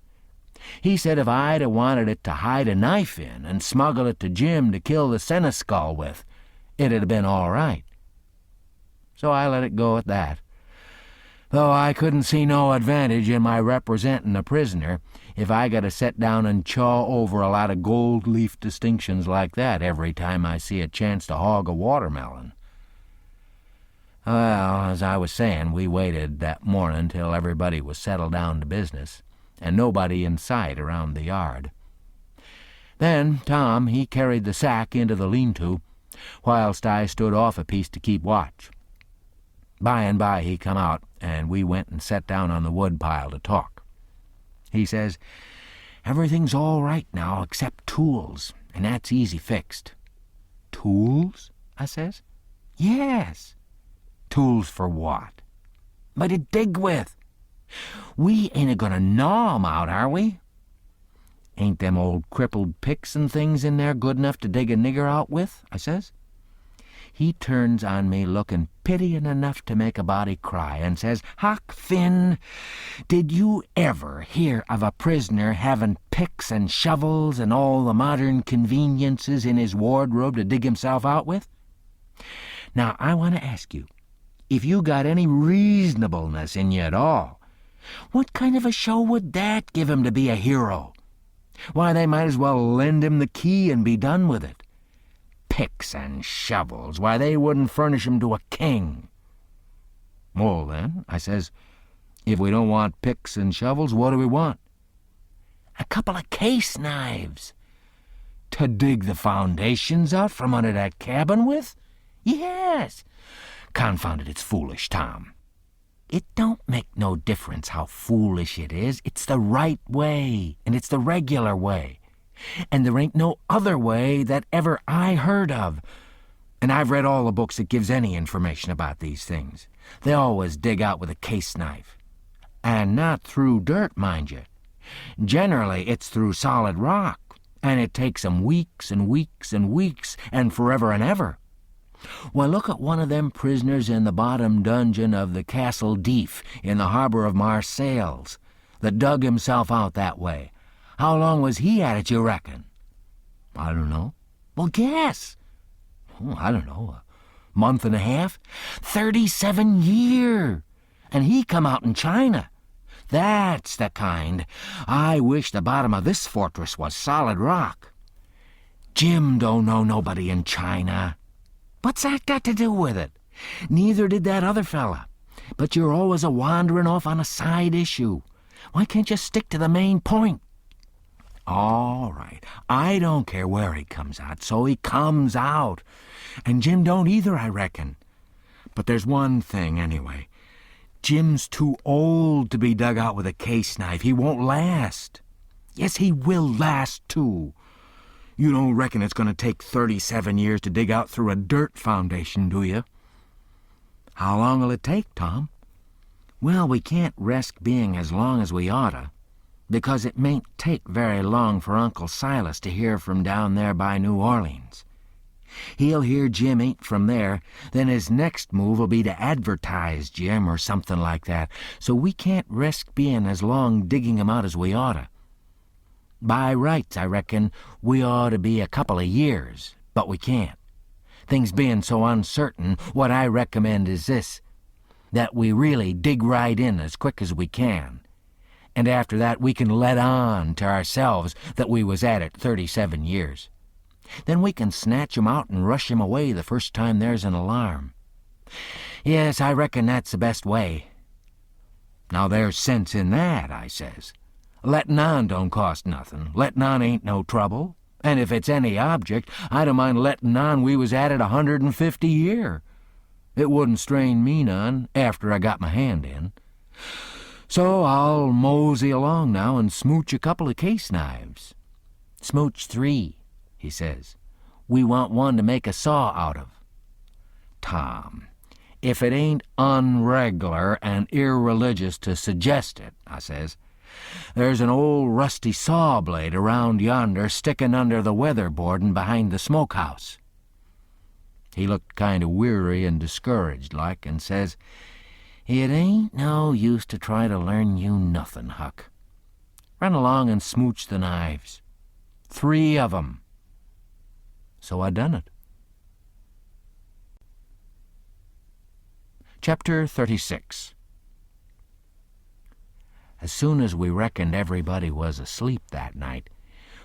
He said if I'd have wanted it to hide a knife in and smuggle it to Jim to kill the seneschal with, it'd have been all right. So I let it go at that, though I couldn't see no advantage in my representing a prisoner if I got to set down and chaw over a lot of gold leaf distinctions like that every time I see a chance to hog a watermelon. Well, as I was saying, we waited that morning till everybody was settled down to business, and nobody in sight around the yard. Then Tom, he carried the sack into the lean-to, whilst I stood off a piece to keep watch. By and by he come out, and we went and sat down on the wood pile to talk. He says, everything's all right now except tools, and that's easy fixed. Tools? I says. Yes. Tools for what? But to dig with. We ain't a-gonna gnaw 'em out, are we? Ain't them old crippled picks and things in there good enough to dig a nigger out with? I says. He turns on me looking pitying enough to make a body cry and says, Huck Finn, did you ever hear of a prisoner having picks and shovels and all the modern conveniences in his wardrobe to dig himself out with? Now, I want to ask you, if you got any reasonableness in you at all, what kind of a show would that give him to be a hero? Why, they might as well lend him the key and be done with it. Picks and shovels, why, they wouldn't furnish him to a king. Well, then, I says, if we don't want picks and shovels, what do we want? A couple of case knives. To dig the foundations out from under that cabin with? Yes. Confound it, it's foolish, Tom. It don't make no difference how foolish it is. It's the right way, and it's the regular way. And there ain't no other way that ever I heard of. And I've read all the books that gives any information about these things. They always dig out with a case knife. And not through dirt, mind you. Generally, it's through solid rock, and it takes 'em weeks and weeks and weeks, and forever and ever. Well, look at one of them prisoners in the bottom dungeon of the Castle Deef in the harbor of Marseilles that dug himself out that way. How long was he at it, you reckon? I don't know. Well, guess. Oh, I don't know, a month and a half? 37 years. And he come out in China. That's the kind. I wish the bottom of this fortress was solid rock. Jim don't know nobody in China. What's that got to do with it? Neither did that other fella. But you're always a-wandering off on a side issue. Why can't you stick to the main point? All right, I don't care where he comes out, so he comes out. And Jim don't either, I reckon. But there's one thing, anyway. Jim's too old to be dug out with a case knife. He won't last. Yes, he will last, too. You don't reckon it's going to take 37 years to dig out through a dirt foundation, do you? How long will it take, Tom? Well, we can't risk being as long as we oughta, because it mayn't take very long for Uncle Silas to hear from down there by New Orleans. He'll hear Jim ain't from there, then his next move will be to advertise Jim or something like that, so we can't risk being as long digging him out as we oughta. By rights, I reckon, we ought to be a couple of years, but we can't. Things being so uncertain, what I recommend is this, that we really dig right in as quick as we can. And after that we can let on to ourselves that we was at it 37 years. Then we can snatch 'em out and rush 'em away the first time there's an alarm. Yes, I reckon that's the best way. Now there's sense in that, I says. Letting on don't cost nothing. Letting on ain't no trouble. And if it's any object, I don't mind letting on we was at it 150 year. It wouldn't strain me none after I got my hand in. So I'll mosey along now and smooch a couple of case knives. Smooch 3, he says. We want one to make a saw out of. Tom, if it ain't unreg'lar and irreligious to suggest it, I says, there's an old rusty saw blade around yonder sticking under the weatherboarding behind the smokehouse. He looked kind of weary and discouraged like and says, It ain't no use to try to learn you nothing, Huck. Run along and smooch the knives. 3 of 'em. So I done it. Chapter 36. As soon as we reckoned everybody was asleep that night,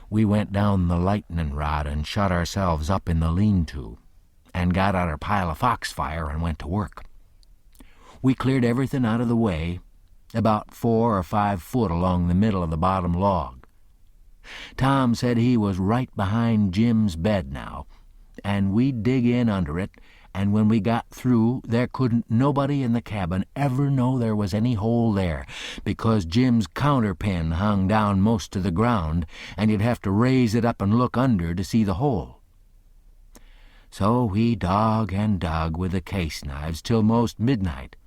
we went down the lightning rod and shut ourselves up in the lean-to, and got out our pile of foxfire and went to work. We cleared everything out of the way, about 4 or 5 foot along the middle of the bottom log. Tom said he was right behind Jim's bed now, and we'd dig in under it, and when we got through, there couldn't nobody in the cabin ever know there was any hole there, because Jim's counterpin hung down most to the ground, and you'd have to raise it up and look under to see the hole. So we dug and dug with the case knives till most midnight,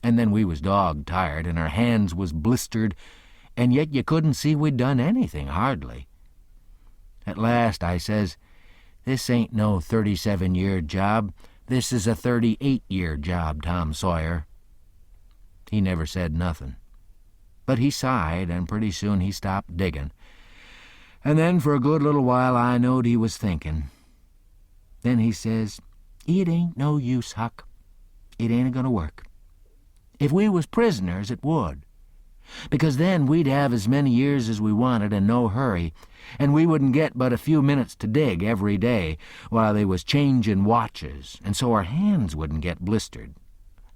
and then we was dog-tired and our hands was blistered, and yet you couldn't see we'd done anything, hardly. At last I says, This ain't no 37-year job. This is a 38-year job, Tom Sawyer. He never said nothing, but he sighed, and pretty soon he stopped digging. And then for a good little while I knowed he was thinking. Then he says, It ain't no use, Huck. It ain't a-gonna work. If we was prisoners, it would, because then we'd have as many years as we wanted and no hurry, and we wouldn't get but a few minutes to dig every day while they was changing watches, and so our hands wouldn't get blistered,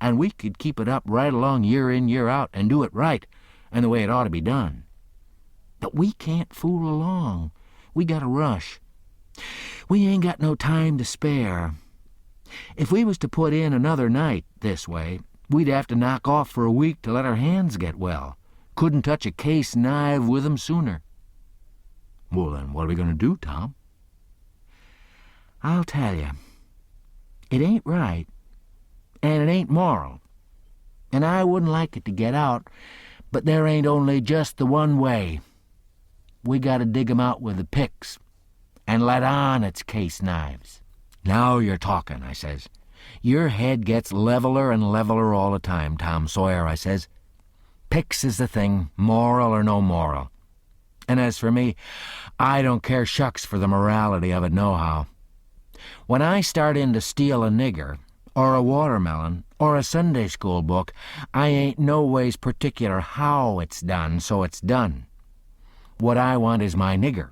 and we could keep it up right along year in, year out, and do it right, and the way it ought to be done. But we can't fool along. We gotta rush. We ain't got no time to spare. If we was to put in another night this way, we'd have to knock off for a week to let our hands get well. Couldn't touch a case knife with 'em sooner. Well, then, what are we going to do, Tom? I'll tell you. It ain't right, and it ain't moral, and I wouldn't like it to get out, but there ain't only just the one way. We got to dig 'em out with the picks, and let on it's case knives. Now you're talking, I says. Your head gets leveler and leveler all the time, Tom Sawyer, I says. Picks is the thing, moral or no moral. And as for me, I don't care shucks for the morality of it nohow. When I start in to steal a nigger, or a watermelon, or a Sunday school book, I ain't no ways particular how it's done, so it's done. What I want is my nigger,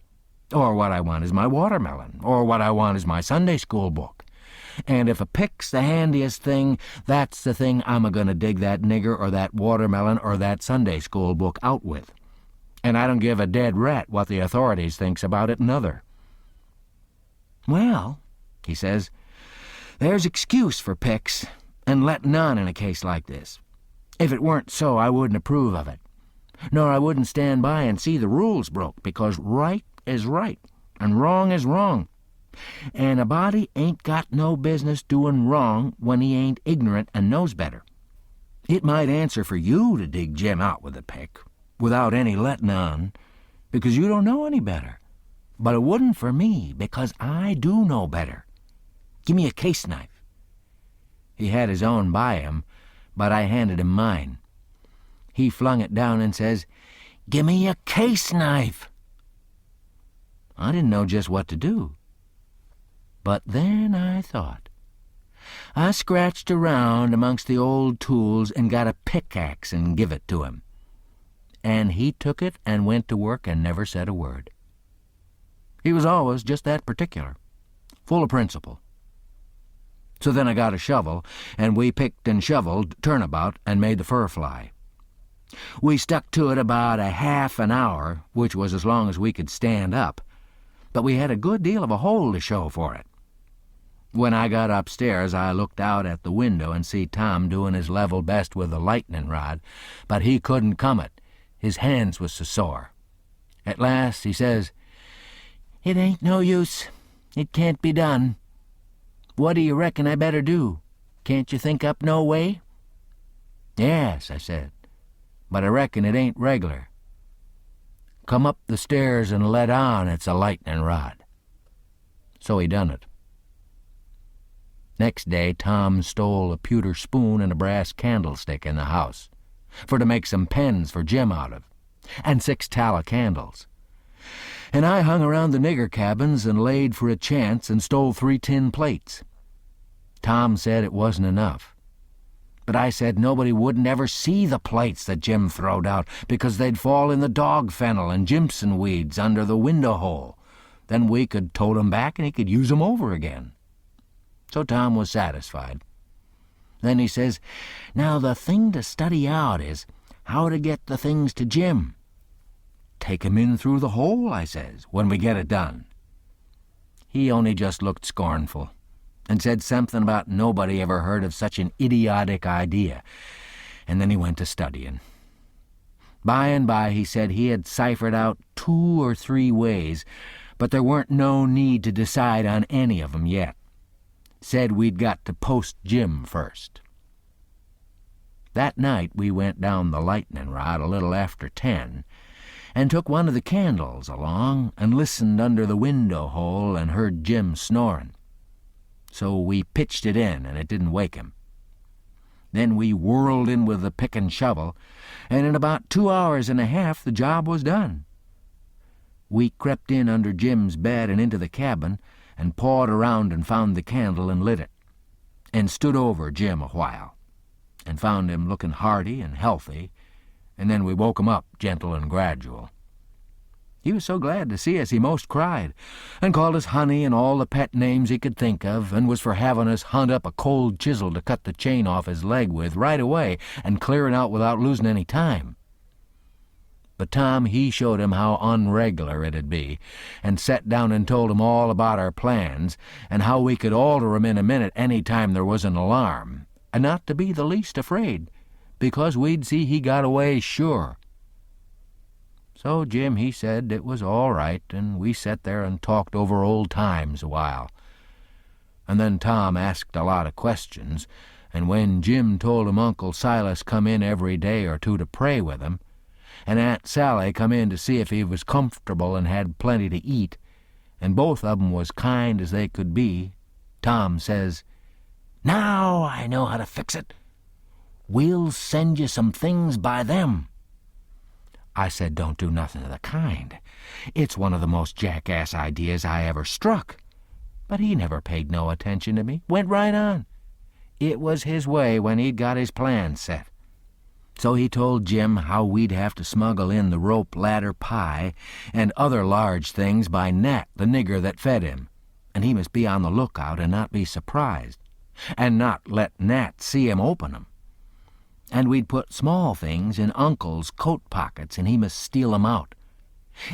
or what I want is my watermelon, or what I want is my Sunday school book. And if a pick's the handiest thing, that's the thing I'm a-gonna dig that nigger or that watermelon or that Sunday school book out with. And I don't give a dead rat what the authorities thinks about it nother. Well, he says, there's excuse for picks, and letting on in a case like this. If it weren't so, I wouldn't approve of it. Nor I wouldn't stand by and see the rules broke, because right is right, and wrong is wrong. And a body ain't got no business doing wrong when he ain't ignorant and knows better. It might answer for you to dig Jim out with a pick, without any letting on, because you don't know any better. But it wouldn't for me, because I do know better. Give me a case knife. He had his own by him, but I handed him mine. He flung it down and says, "Give me a case knife." I didn't know just what to do. But then I thought. I scratched around amongst the old tools and got a pickaxe and give it to him. And he took it and went to work and never said a word. He was always just that particular, full of principle. So then I got a shovel, and we picked and shoveled turnabout and made the fur fly. We stuck to it about a half an hour, which was as long as we could stand up, but we had a good deal of a hole to show for it. When I got upstairs, I looked out at the window and see Tom doing his level best with the lightning rod, but he couldn't come it. His hands was so sore. At last he says, "It ain't no use. It can't be done. What do you reckon I better do? Can't you think up no way?" "Yes," I said, "but I reckon it ain't reg'lar. Come up the stairs and let on it's a lightning rod." So he done it. Next day, Tom stole a pewter spoon and a brass candlestick in the house, for to make some pens for Jim out of, and 6 tallow candles. And I hung around the nigger cabins and laid for a chance and stole 3 tin plates. Tom said it wasn't enough. But I said nobody wouldn't ever see the plates that Jim throwed out, because they'd fall in the dog fennel and Jimson weeds under the window hole. Then we could tote 'em back and he could use 'em over again. So Tom was satisfied. Then he says, "Now the thing to study out is how to get the things to Jim." "Take 'em in through the hole," I says, "when we get it done." He only just looked scornful, and said something about nobody ever heard of such an idiotic idea, and then he went to studying. By and by he said he had ciphered out 2 or 3 ways, but there weren't no need to decide on any of 'em yet. Said we'd got to post Jim first. That night we went down the lightning rod a little after 10, and took one of the candles along and listened under the window hole and heard Jim snoring. So we pitched it in, and it didn't wake him. Then we whirled in with the pick and shovel, and in about 2 hours and a half the job was done. We crept in under Jim's bed and into the cabin, and pawed around and found the candle and lit it, and stood over Jim a while, and found him looking hearty and healthy, and then we woke him up gentle and gradual. He was so glad to see us he most cried, and called us honey and all the pet names he could think of, and was for having us hunt up a cold chisel to cut the chain off his leg with right away and clearing out without losing any time. But Tom, he showed him how unregular it'd be, and set down and told him all about our plans, and how we could alter 'em in a minute any time there was an alarm, and not to be the least afraid, because we'd see he got away sure. So Jim, he said it was all right, and we sat there and talked over old times a while. And then Tom asked a lot of questions, and when Jim told him Uncle Silas come in every day or 2 to pray with him, and Aunt Sally come in to see if he was comfortable and had plenty to eat, and both of 'em was kind as they could be, Tom says, "Now I know how to fix it. We'll send you some things by them." I said, "Don't do nothing of the kind. It's one of the most jackass ideas I ever struck." But he never paid no attention to me, went right on. It was his way when he'd got his plan set. So he told Jim how we'd have to smuggle in the rope ladder pie and other large things by Nat, the nigger that fed him, and he must be on the lookout and not be surprised, and not let Nat see him open 'em. And we'd put small things in Uncle's coat pockets, and he must steal 'em out.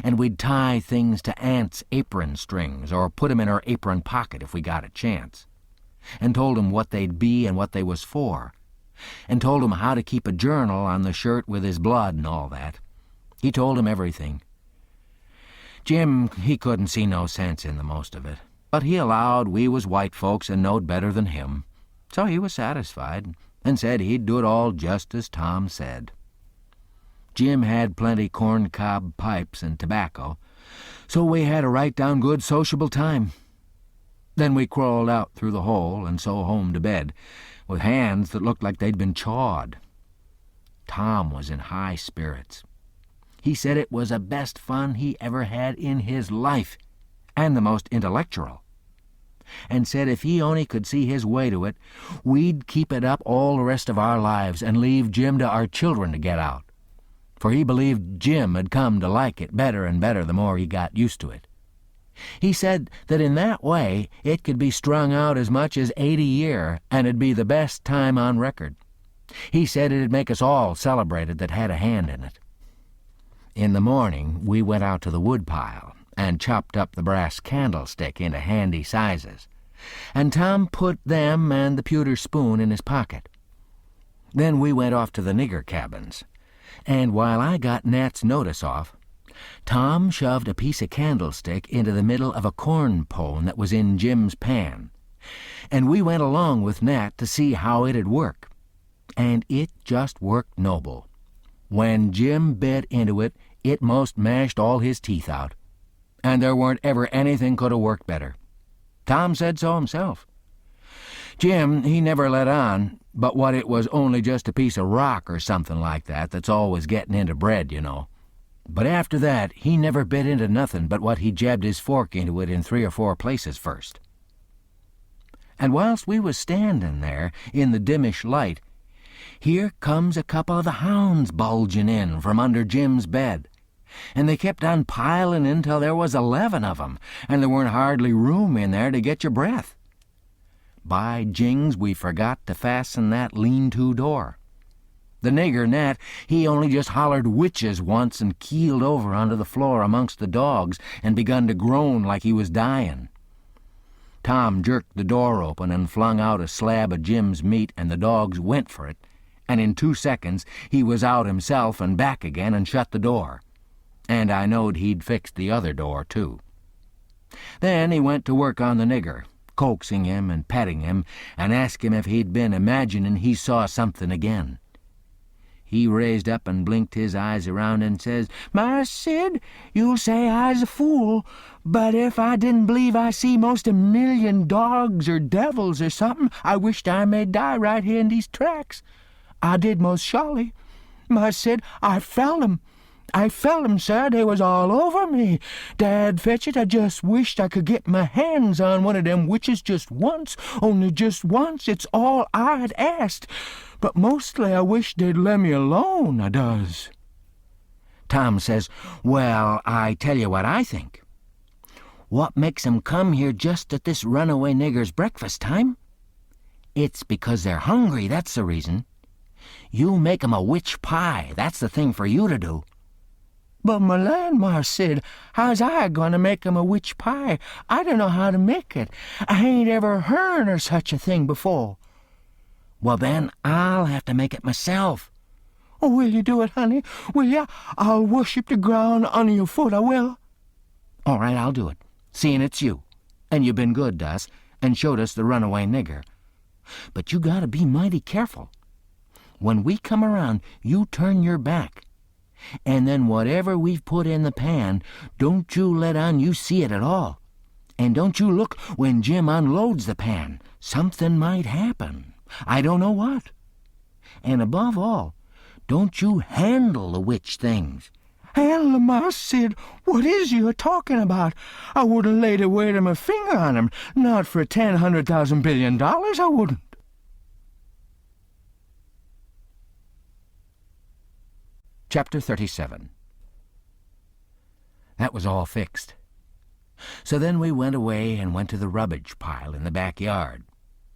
And we'd tie things to Aunt's apron strings, or put 'em in her apron pocket if we got a chance. and told 'em what they'd be and what they was for, and told 'em how to keep a journal on the shirt with his blood and all that. He told 'em everything. Jim, he couldn't see no sense in the most of it, but he allowed we was white folks and knowed better than him, so he was satisfied and said he'd do it all just as Tom said. Jim had plenty corncob pipes and tobacco, so we had a right down good sociable time. Then we crawled out through the hole and so home to bed, with hands that looked like they'd been chawed. Tom was in high spirits. He said it was the best fun he ever had in his life, and the most intellectual, and said if he only could see his way to it, we'd keep it up all the rest of our lives and leave Jim to our children to get out, for he believed Jim had come to like it better and better the more he got used to it. He said that in that way it could be strung out as much as 80 year, and it'd be the best time on record. He said it'd make us all celebrated that had a hand in it. In the morning we went out to the woodpile and chopped up the brass candlestick into handy sizes, and Tom put them and the pewter spoon in his pocket. Then we went off to the nigger cabins, and while I got Nat's notice off, Tom shoved a piece of candlestick into the middle of a corn pone that was in Jim's pan, and we went along with Nat to see how it'd work, and it just worked noble. When Jim bit into it, it most mashed all his teeth out, and there weren't ever anything could have worked better. Tom said so himself. Jim, he never let on but what it was only just a piece of rock or something like that that's always getting into bread, you know. But after that, he never bit into nothing but what he jabbed his fork into it in 3 or 4 places first. And whilst we was standing there in the dimmish light, here comes a couple of the hounds bulging in from under Jim's bed, and they kept on piling in till there was 11 of 'em, and there weren't hardly room in there to get your breath. By jings, we forgot to fasten that lean-to door. The nigger, Nat, he only just hollered witches once and keeled over onto the floor amongst the dogs and begun to groan like he was dying. Tom jerked the door open and flung out a slab of Jim's meat, and the dogs went for it, and in 2 seconds he was out himself and back again and shut the door. And I knowed he'd fixed the other door, too. Then he went to work on the nigger, coaxing him and petting him, and asked him if he'd been imagining he saw something again. He raised up and blinked his eyes around and says, "Marse Sid, you'll say I's a fool, but if I didn't believe I see most 1,000,000 dogs or devils or something, I wished I may die right here in these tracks. I did most surely. Marse Sid, I felt 'em. I felt 'em, sir. They was all over me. Dad fetch it, I just wished I could get my hands on one of them witches just once, only just once. It's all I'd asked. But mostly I wish they'd let me alone, I does." Tom says, "Well, I tell you what I think. What makes 'em come here just at this runaway nigger's breakfast time? It's because they're hungry, that's the reason. You make 'em a witch pie, that's the thing for you to do." "But my land, Marse Sid, how's I going to make 'em a witch pie? I don't know how to make it. I ain't ever heard of such a thing before." "Well, then, I'll have to make it myself." "Oh, will you do it, honey? Will ya? I'll worship the ground under your foot, I will." "All right, I'll do it, seeing it's you, and you've been good to us and showed us the runaway nigger. But you gotta be mighty careful. When we come around, you turn your back, and then whatever we've put in the pan, don't you let on you see it at all. And don't you look when Jim unloads the pan. Something might happen. I don't know what. And above all, don't you handle the witch things." "Handle 'em, Marse Sid? What is you a-talking about? I wouldn't lay the weight of my finger on 'em, not for 100,000 billion dollars, I wouldn't." Chapter 37. That was all fixed. So then we went away and went to the rubbish pile in the backyard,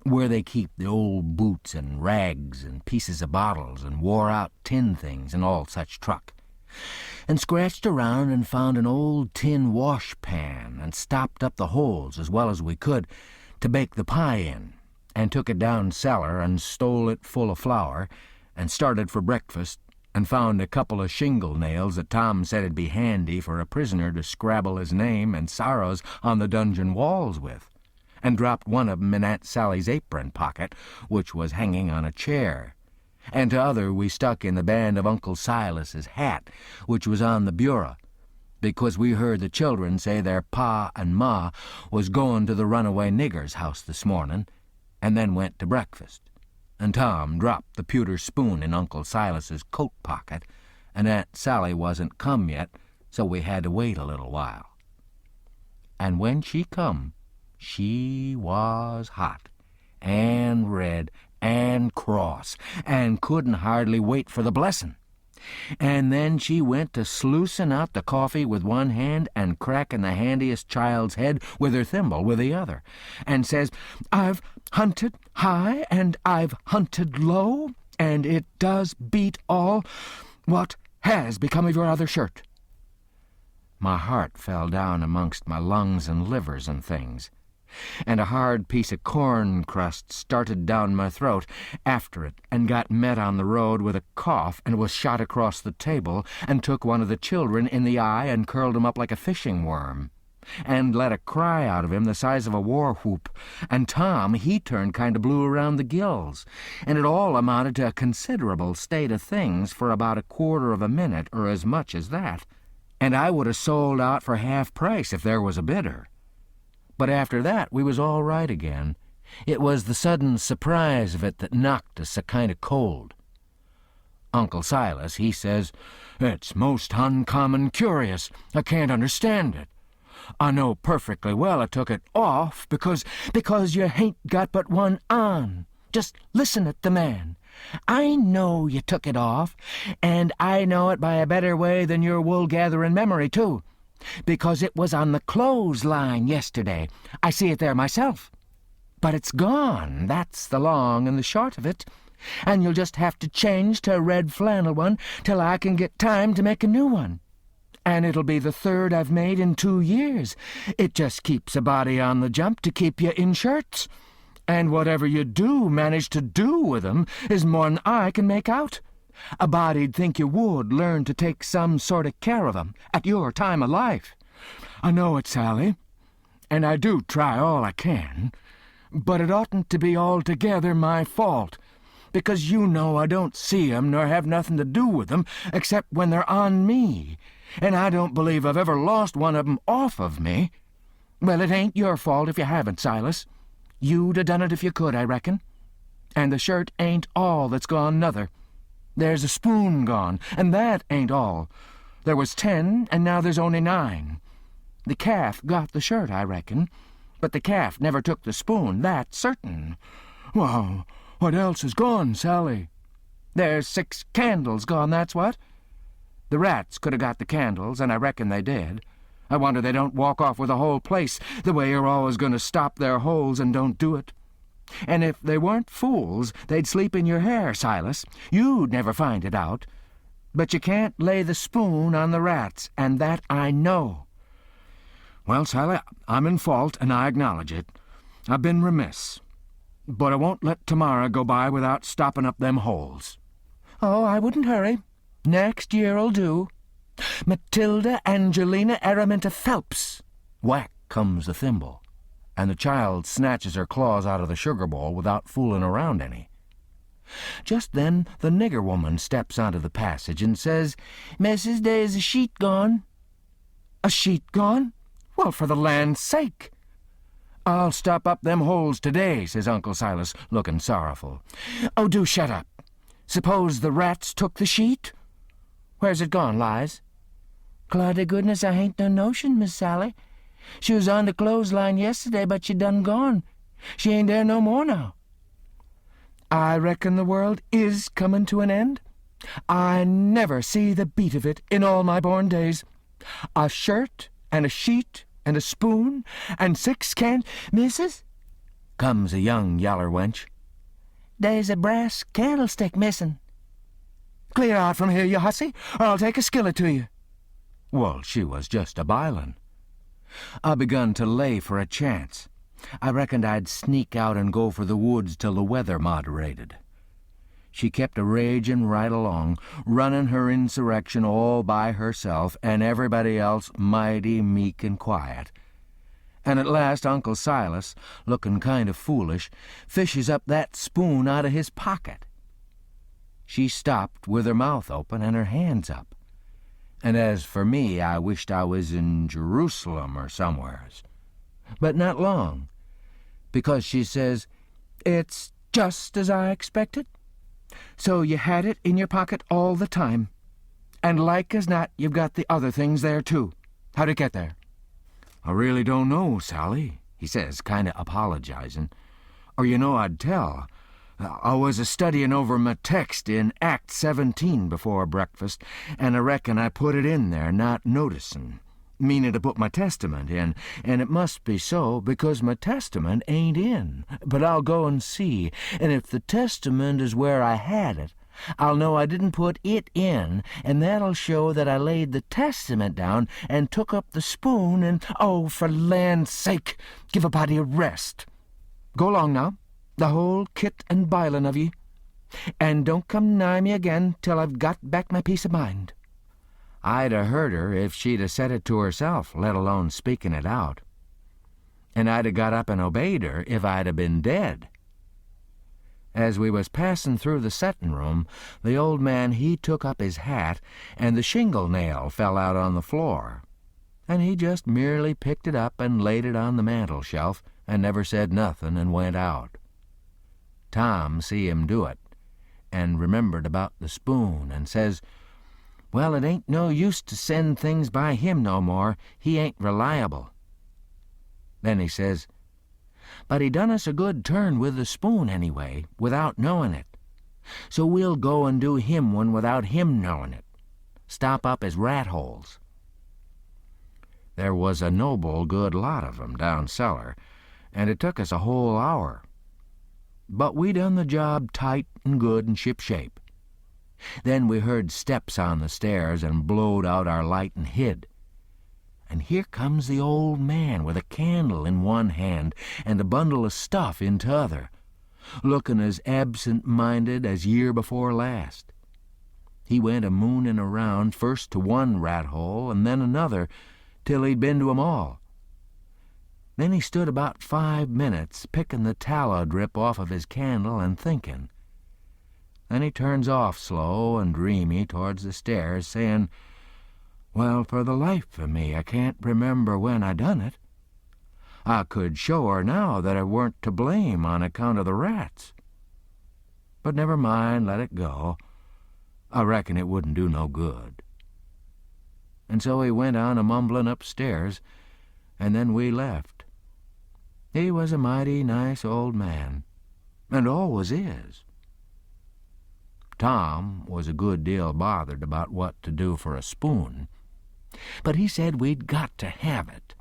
where they keep the old boots and rags and pieces of bottles and wore-out tin things and all such truck, and scratched around and found an old tin wash pan and stopped up the holes as well as we could to bake the pie in, and took it down cellar and stole it full of flour, and started for breakfast, and found a couple of shingle nails that Tom said 'd be handy for a prisoner to scrabble his name and sorrows on the dungeon walls with, and dropped one of 'em in Aunt Sally's apron pocket, which was hanging on a chair, and t'other we stuck in the band of Uncle Silas's hat, which was on the bureau, because we heard the children say their pa and ma was going to the runaway nigger's house this morning, and then went to breakfast. And Tom dropped the pewter spoon in Uncle Silas's coat pocket, and Aunt Sally wasn't come yet, so we had to wait a little while. And when she come, she was hot, and red, and cross, and couldn't hardly wait for the blessing. And then she went to sluicing out the coffee with one hand and cracking the handiest child's head with her thimble with the other, and says, "I've hunted high and I've hunted low, and it does beat all. What has become of your other shirt?" My heart fell down amongst my lungs and livers and things, and a hard piece of corn crust started down my throat after it and got met on the road with a cough and was shot across the table and took one of the children in the eye and curled him up like a fishing worm, and let a cry out of him the size of a war whoop, and Tom, he turned kind of blue around the gills, and it all amounted to a considerable state of things for about a quarter of a minute or as much as that, and I would have sold out for half price if there was a bidder. But after that we was all right again. It was the sudden surprise of it that knocked us a kind of cold. Uncle Silas, he says, "It's most uncommon curious. I can't understand it. I know perfectly well I took it off because you hain't got but one on. Just listen at the man. I know you took it off, and I know it by a better way than your wool-gathering memory, too, because it was on the clothesline yesterday. I see it there myself. But it's gone, that's the long and the short of it, and you'll just have to change to a red flannel one till I can get time to make a new one. And it'll be the third I've made in 2 years. It just keeps a body on the jump to keep you in shirts. And whatever you do manage to do with 'em is more'n I can make out. A body'd think you would learn to take some sort of care of 'em at your time of life. I know it, Sally, and I do try all I can, but it oughtn't to be altogether my fault, because you know I don't see 'em nor have nothing to do with 'em except when they're on me, and I don't believe I've ever lost one of 'em off of me. Well, it ain't your fault if you haven't, Silas. You'd 'a done it if you could, I reckon. And the shirt ain't all that's gone, nother. There's a spoon gone, and that ain't all. There was 10, and now there's only 9. The calf got the shirt, I reckon, but the calf never took the spoon, that's certain. Well, what else is gone, Sally? There's 6 candles gone, that's what. The rats could 'a got the candles, and I reckon they did. I wonder they don't walk off with the whole place, the way you're always going to stop their holes and don't do it. And if they weren't fools, they'd sleep in your hair, Silas. You'd never find it out. But you can't lay the spoon on the rats, and that I know. Well, Sally, I'm in fault, and I acknowledge it. I've been remiss. But I won't let tomorrow go by without stopping up them holes. Oh, I wouldn't hurry. Next year'll do. Matilda Angelina Araminta Phelps. Whack comes the thimble, and the child snatches her claws out of the sugar bowl without fooling around any. Just then the nigger woman steps onto the passage and says, "Missus, there's a sheet gone." "A sheet gone? Well, for the land's sake!" "I'll stop up them holes today," says Uncle Silas, looking sorrowful. "Oh, do shut up. Suppose the rats took the sheet?" "Where's it gone, Lize?" "Claw to goodness, I hain't no notion, Miss Sally. She was on the clothesline yesterday, but she done gone. She ain't there no more now." "I reckon the world is comin' to an end. I never see the beat of it in all my born days. A shirt and a sheet and a spoon and 6 Missus," comes a young yaller wench. "There's a brass candlestick missin'." "Clear out from here, you hussy, or I'll take a skillet to you." Well, she was just a bilin'. I begun to lay for a chance, I reckoned I'd sneak out and go for the woods till the weather moderated. She kept a-ragin' right along, runnin' her insurrection all by herself, and everybody else mighty meek and quiet. And at last Uncle Silas, lookin' kind of foolish, fishes up that spoon out of his pocket. She stopped with her mouth open and her hands up. And as for me, I wished I was in Jerusalem or somewheres. But not long, because she says, "It's just as I expected. So you had it in your pocket all the time. And like as not, you've got the other things there, too. How'd it get there?" "I really don't know, Sally," he says, kind of apologizing. "Or you know I'd tell. I was a-studyin' over my text in Act 17 before breakfast, and I reckon I put it in there, not noticin', meanin' to put my Testament in, and it must be so, because my Testament ain't in. But I'll go and see, and if the Testament is where I had it, I'll know I didn't put it in, and that'll show that I laid the Testament down and took up the spoon and, oh, for land's sake, give a body a rest. Go along now, the whole kit and bilin' of ye, and don't come nigh me again till I've got back my peace of mind." I'd a heard her if she'd a said it to herself, let alone speaking it out. And I'd a got up and obeyed her if I'd a been dead. As we was passin' through the settin' room, the old man he took up his hat, and the shingle nail fell out on the floor, and he just merely picked it up and laid it on the mantel shelf, and never said nothin' and went out. Tom see him do it, and remembered about the spoon, and says, "Well, it ain't no use to send things by him no more. He ain't reliable." Then he says, "But he done us a good turn with the spoon anyway, without knowin' it. So we'll go and do him one without him knowin' it. Stop up his rat holes." There was a noble good lot of 'em down cellar, and it took us a whole hour. But we done the job tight and good and ship-shape. Then we heard steps on the stairs and blowed out our light and hid. And here comes the old man with a candle in one hand and a bundle of stuff in t'other, lookin' as absent-minded as year before last. He went a-moonin' around first to one rat-hole and then another, till he'd been to 'em all. Then he stood about 5 minutes pickin' the tallow drip off of his candle and thinkin'. Then he turns off slow and dreamy towards the stairs, sayin', "Well, for the life of me, I can't remember when I done it. I could show her now that I weren't to blame on account of the rats. But never mind, let it go. I reckon it wouldn't do no good." And so he went on a-mumblin' upstairs, and then we left. He was a mighty nice old man, and always is. Tom was a good deal bothered about what to do for a spoon, but he said we'd got to have it.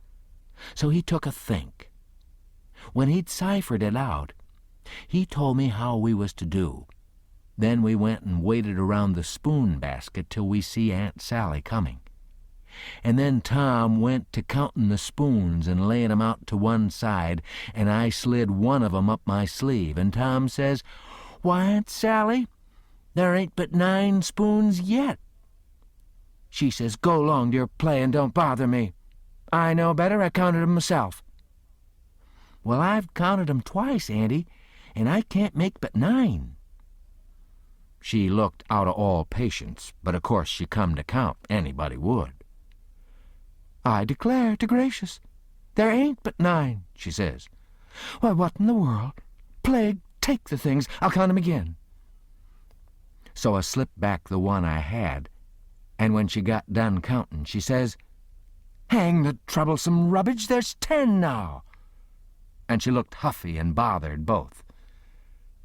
So he took a think. When he'd ciphered it out, he told me how we was to do. Then we went and waited around the spoon basket till we see Aunt Sally coming. And then Tom went to counting the spoons and laying 'em out to one side, and I slid one of 'em up my sleeve, and Tom says, "Why, Aunt Sally, there ain't but 9 spoons yet." She says, "Go along to your play and don't bother me. I know better, I counted 'em myself." "Well, I've counted 'em twice, Auntie, and I can't make but 9. She looked out of all patience, but of course she come to count, anybody would. "I declare to gracious, there ain't but 9, she says. "Why, what in the world? Plague take the things, I'll count 'em again." So I slipped back the one I had, and when she got done counting, she says, "Hang the troublesome rubbage, there's 10 now." And she looked huffy and bothered both.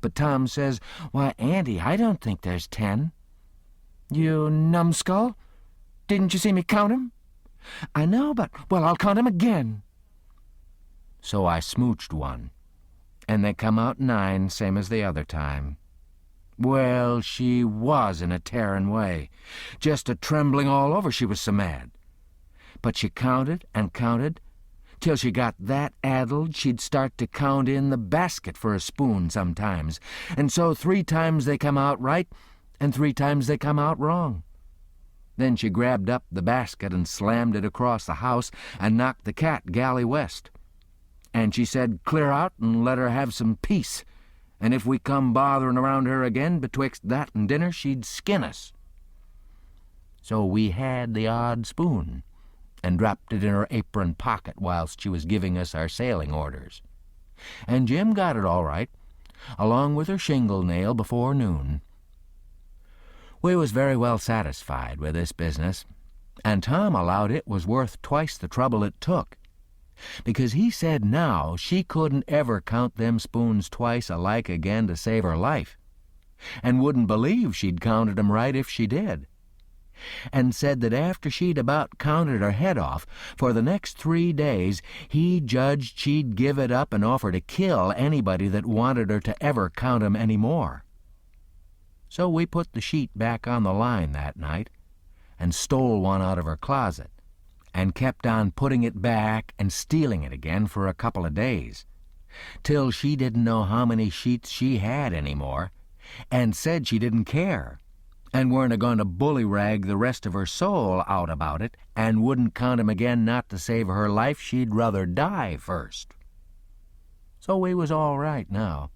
But Tom says, "Why, Auntie, I don't think there's 10. "You numbskull, didn't you see me count 'em?" "I know, but, well, I'll count 'em again." So I smooched one, and they come out 9, same as the other time. Well, she was in a tearing way, just a trembling all over, she was so mad. But she counted and counted till she got that addled she'd start to count in the basket for a spoon sometimes, and so 3 times they come out right, and 3 times they come out wrong. Then she grabbed up the basket and slammed it across the house and knocked the cat galley west. And she said clear out and let her have some peace, and if we come bothering around her again betwixt that and dinner, she'd skin us. So we had the odd spoon, and dropped it in her apron pocket whilst she was giving us our sailing orders. And Jim got it all right, along with her shingle nail before noon. We was very well satisfied with this business, and Tom allowed it was worth twice the trouble it took, because he said now she couldn't ever count them spoons twice alike again to save her life, and wouldn't believe she'd counted 'em right if she did, and said that after she'd about counted her head off, for the next 3 days he judged she'd give it up and offer to kill anybody that wanted her to ever count 'em any more. So we put the sheet back on the line that night and stole one out of her closet and kept on putting it back and stealing it again for a couple of days, till she didn't know how many sheets she had any more, and said she didn't care and weren't a-going to bullyrag the rest of her soul out about it and wouldn't count 'em again not to save her life. She'd rather die first. So we was all right now.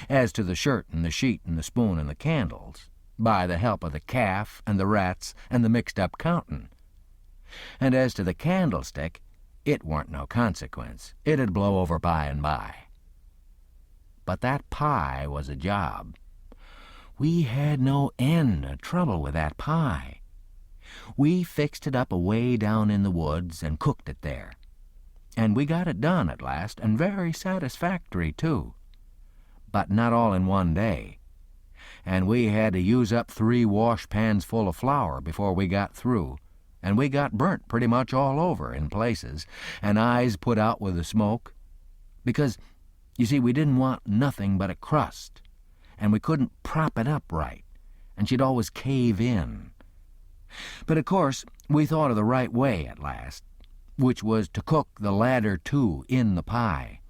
As to the shirt and the sheet and the spoon and the candles, by the help of the calf and the rats and the mixed-up countin'. And as to the candlestick, it warn't no consequence. It'd blow over by and by. But that pie was a job. We had no end of trouble with that pie. We fixed it up away down in the woods and cooked it there. And we got it done at last, and very satisfactory, too. But not all in one day, and we had to use up 3 washpans full of flour before we got through, and we got burnt pretty much all over in places, and eyes put out with the smoke, because, you see, we didn't want nothing but a crust, and we couldn't prop it up right, and she'd always cave in. But of course we thought of the right way at last, which was to cook the ladder too in the pie.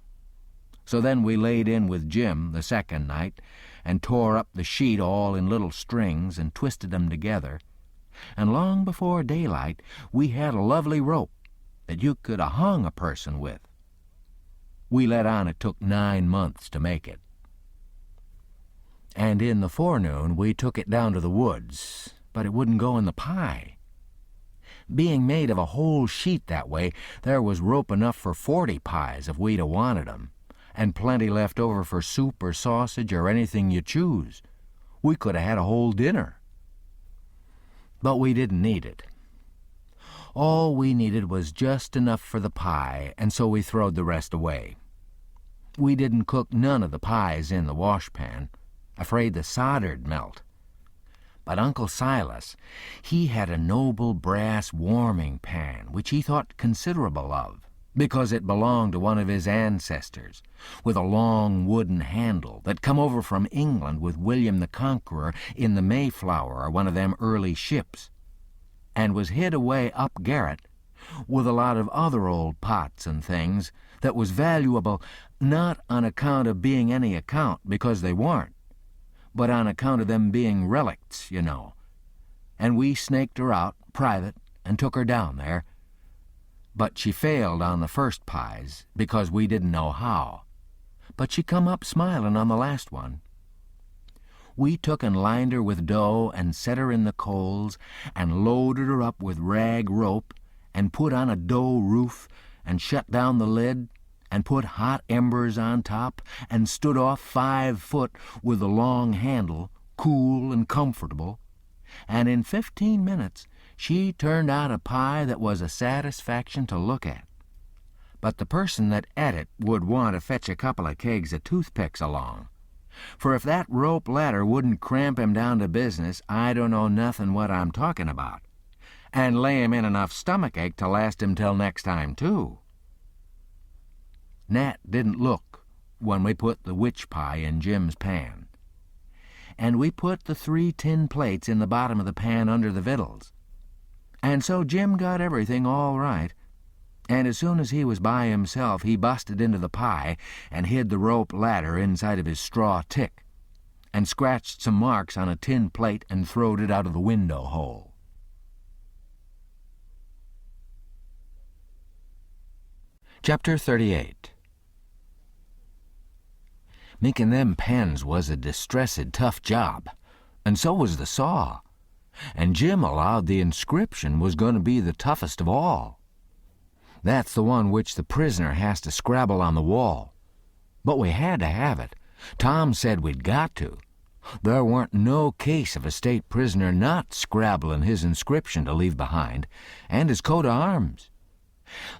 So then we laid in with Jim the second night and tore up the sheet all in little strings and twisted 'em together, and long before daylight we had a lovely rope that you could a hung a person with. We let on it took 9 months to make it. And in the forenoon we took it down to the woods, but it wouldn't go in the pie. Being made of a whole sheet that way, there was rope enough for 40 pies if we'd a wanted 'em, and plenty left over for soup or sausage or anything you choose. We could have had a whole dinner. But we didn't need it. All we needed was just enough for the pie, and so we throwed the rest away. We didn't cook none of the pies in the washpan, afraid the solder'd melt. But Uncle Silas, he had a noble brass warming pan, which he thought considerable of, because it belonged to one of his ancestors, with a long wooden handle that come over from England with William the Conqueror in the Mayflower or one of them early ships, and was hid away up garret with a lot of other old pots and things that was valuable not on account of being any account, because they weren't, but on account of them being relicts, you know. And we snaked her out private and took her down there, but she failed on the first pies because we didn't know how. But she come up smiling on the last one. We took and lined her with dough and set her in the coals and loaded her up with rag rope and put on a dough roof and shut down the lid and put hot embers on top and stood off 5 foot with a long handle, cool and comfortable, and in 15 minutes she turned out a pie that was a satisfaction to look at. But the person that ate it would want to fetch a couple of kegs of toothpicks along, for if that rope ladder wouldn't cramp him down to business, I don't know nothing what I'm talking about, and lay him in enough stomachache to last him till next time, too. Nat didn't look when we put the witch pie in Jim's pan, and we put the 3 tin plates in the bottom of the pan under the victuals. And so Jim got everything all right, and as soon as he was by himself, he busted into the pie and hid the rope ladder inside of his straw tick, and scratched some marks on a tin plate and throwed it out of the window hole. Chapter 38. Making them pens was a distressed, tough job, and so was the saw, and Jim allowed the inscription was going to be the toughest of all. That's the one which the prisoner has to scrabble on the wall. But we had to have it. Tom said we'd got to. There weren't no case of a state prisoner not scrabbling his inscription to leave behind, and his coat of arms.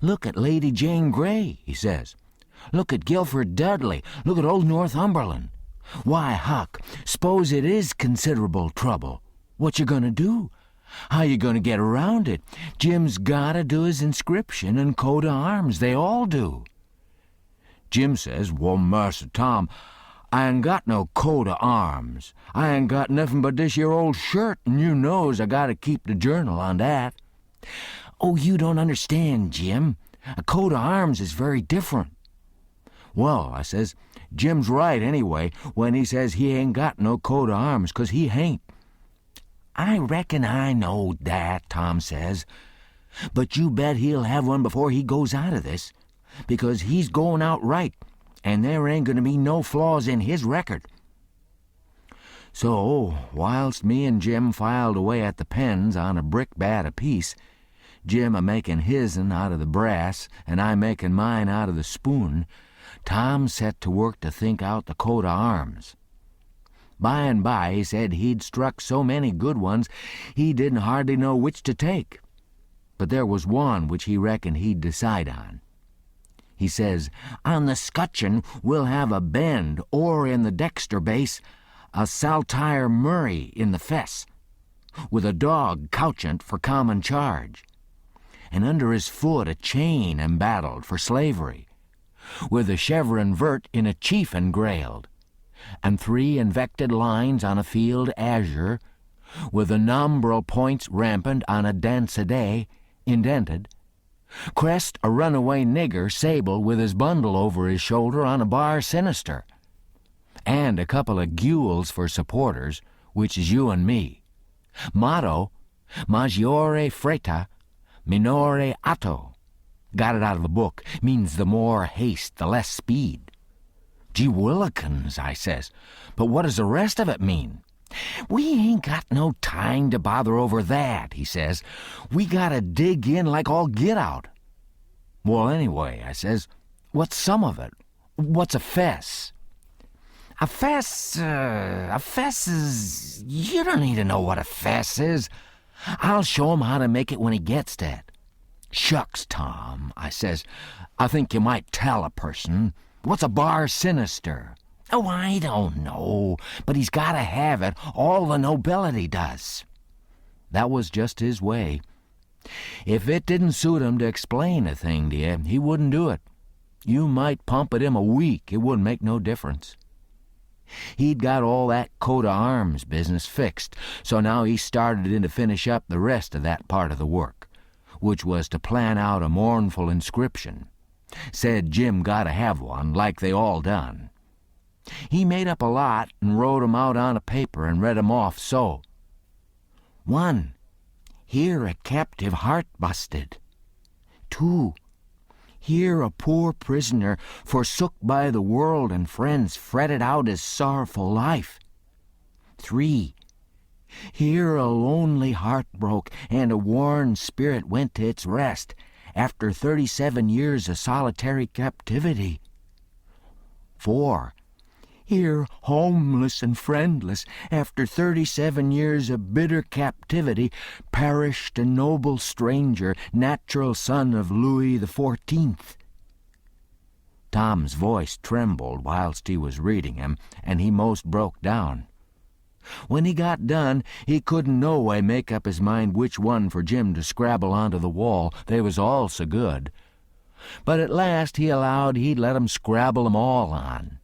"Look at Lady Jane Grey," he says. "Look at Guilford Dudley. Look at old Northumberland. Why, Huck, s'pose it is considerable trouble. What you gonna do? How you gonna get around it? Jim's gotta do his inscription and coat of arms. They all do." Jim says, "Well, Marster Tom, I ain't got no coat of arms. I ain't got nothing but this here old shirt, and you knows I gotta keep the journal on that." "Oh, you don't understand, Jim. A coat of arms is very different." "Well," I says, "Jim's right anyway when he says he ain't got no coat of arms, 'cause he hain't." "I reckon I know that," Tom says. "But you bet he'll have one before he goes out of this, because he's going out right, and there ain't going to be no flaws in his record." So, whilst me and Jim filed away at the pens on a brickbat apiece, Jim a-making his'n out of the brass and I making mine out of the spoon, Tom set to work to think out the coat of arms. By and by he said he'd struck so many good ones he didn't hardly know which to take, but there was one which he reckoned he'd decide on. He says, "On the scutcheon we'll have a bend, or in the dexter base a saltire Murray in the fess, with a dog couchant for common charge, and under his foot a chain embattled for slavery, with a chevron vert in a chief engrailed, and 3 invected lines on a field azure, with the nombral points rampant on a danceday indented, crest a runaway nigger sable with his bundle over his shoulder on a bar sinister, and a couple of gules for supporters, which is you and me. Motto, Maggiore fretta, minore atto." Got it out of the book. Means the more haste, the less speed. "Gee willikins," I says, "but what does the rest of it mean?" "We ain't got no time to bother over that," he says. "We gotta dig in like all get out." "Well, anyway," I says, "what's some of it? What's a fess?" A fess is... You don't need to know what a fess is. I'll show him how to make it when he gets to it." "Shucks, Tom," I says, "I think you might tell a person. What's a bar sinister?" "Oh, I don't know, but he's got to have it. All the nobility does." That was just his way. If it didn't suit him to explain a thing to you, he wouldn't do it. You might pump at him a week, it wouldn't make no difference. He'd got all that coat of arms business fixed, so now he started in to finish up the rest of that part of the work, which was to plan out a mournful inscription. Said Jim got to have one, like they all done. He made up a lot and wrote 'em out on a paper and read 'em off so. 1. Here a captive heart busted. 2. Here a poor prisoner forsook by the world and friends fretted out his sorrowful life. 3. Here a lonely heart broke and a worn spirit went to its rest after 37 years of solitary captivity. 4. Here, homeless and friendless, after 37 years of bitter captivity, perished a noble stranger, natural son of Louis XIV. Tom's voice trembled whilst he was reading him, and he most broke down. When he got done, he couldn't no way make up his mind which one for Jim to scrabble onto the wall. They was all so good. But at last he allowed he'd let 'em scrabble 'em all on.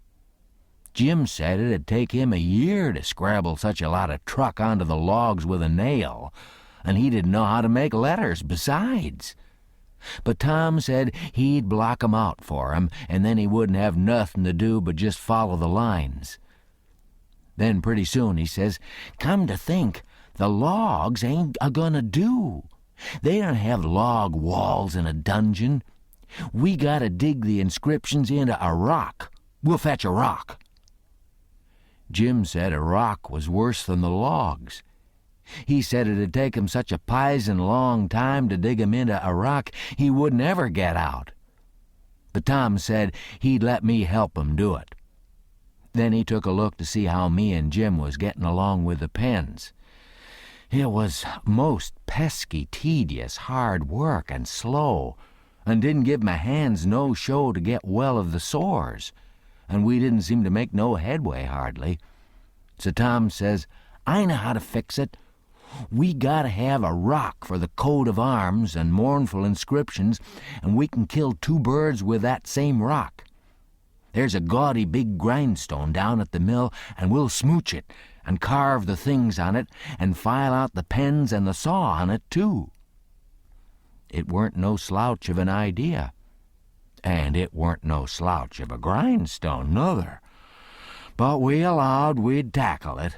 Jim said it'd take him a year to scrabble such a lot of truck onto the logs with a nail, and he didn't know how to make letters besides. But Tom said he'd block 'em out for him, and then he wouldn't have nothing to do but just follow the lines. Then pretty soon he says, "Come to think, the logs ain't a-gonna do. They don't have log walls in a dungeon. We gotta dig the inscriptions into a rock. We'll fetch a rock." Jim said a rock was worse than the logs. He said it'd take him such a pison long time to dig 'em into a rock he wouldn't ever get out. But Tom said he'd let me help him do it. Then he took a look to see how me and Jim was getting along with the pens. It was most pesky, tedious, hard work and slow, and didn't give my hands no show to get well of the sores, and we didn't seem to make no headway hardly. So Tom says, "I know how to fix it. We gotta have a rock for the coat of arms and mournful inscriptions, and we can kill 2 birds with that same rock. There's a gaudy big grindstone down at the mill, and we'll smooch it and carve the things on it and file out the pens and the saw on it, too." It weren't no slouch of an idea, and it weren't no slouch of a grindstone, nuther. But we allowed we'd tackle it.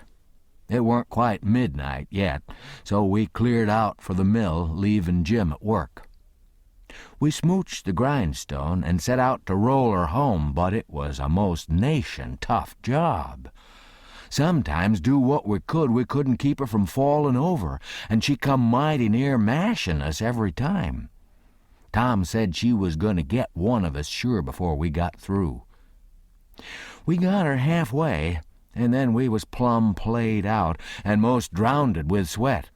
It weren't quite midnight yet, so we cleared out for the mill, leavin' Jim at work. We smooched the grindstone and set out to roll her home, but it was a most nation tough job. Sometimes, do what we couldn't keep her from fallin' over, and she come mighty near mashin' us every time. Tom said she was going to get one of us sure before we got through. We got her halfway, and then we was plumb played out and most drownded with sweat.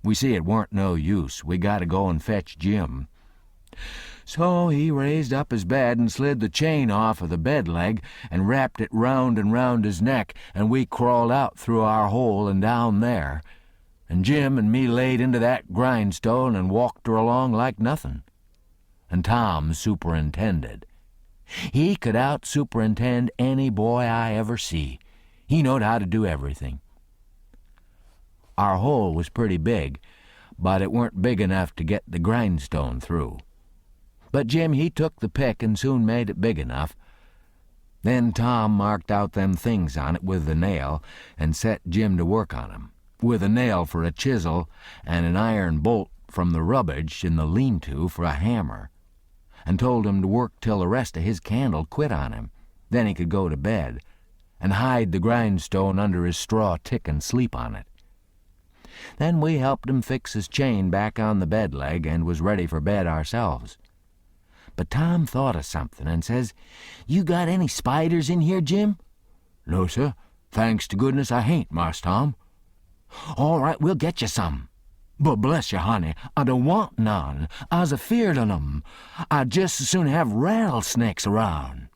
We see it weren't no use. We got to go and fetch Jim. So he raised up his bed and slid the chain off of the bed leg and wrapped it round and round his neck, and we crawled out through our hole and down there, and Jim and me laid into that grindstone and walked her along like nothing. And Tom superintended. He could out-superintend any boy I ever see. He knowed how to do everything. Our hole was pretty big, but it weren't big enough to get the grindstone through. But Jim, he took the pick and soon made it big enough. Then Tom marked out them things on it with the nail and set Jim to work on 'em, with a nail for a chisel and an iron bolt from the rubbish in the lean-to for a hammer, and told him to work till the rest of his candle quit on him. Then he could go to bed and hide the grindstone under his straw tick and sleep on it. Then we helped him fix his chain back on the bed leg and was ready for bed ourselves. But Tom thought of something and says, "You got any spiders in here, Jim?" "No, sir. Thanks to goodness I hain't, Marse Tom." "All right, we'll get you some. But bless you, honey, I don't want none. I's afeard on 'em. I'd just as soon have rattlesnakes around."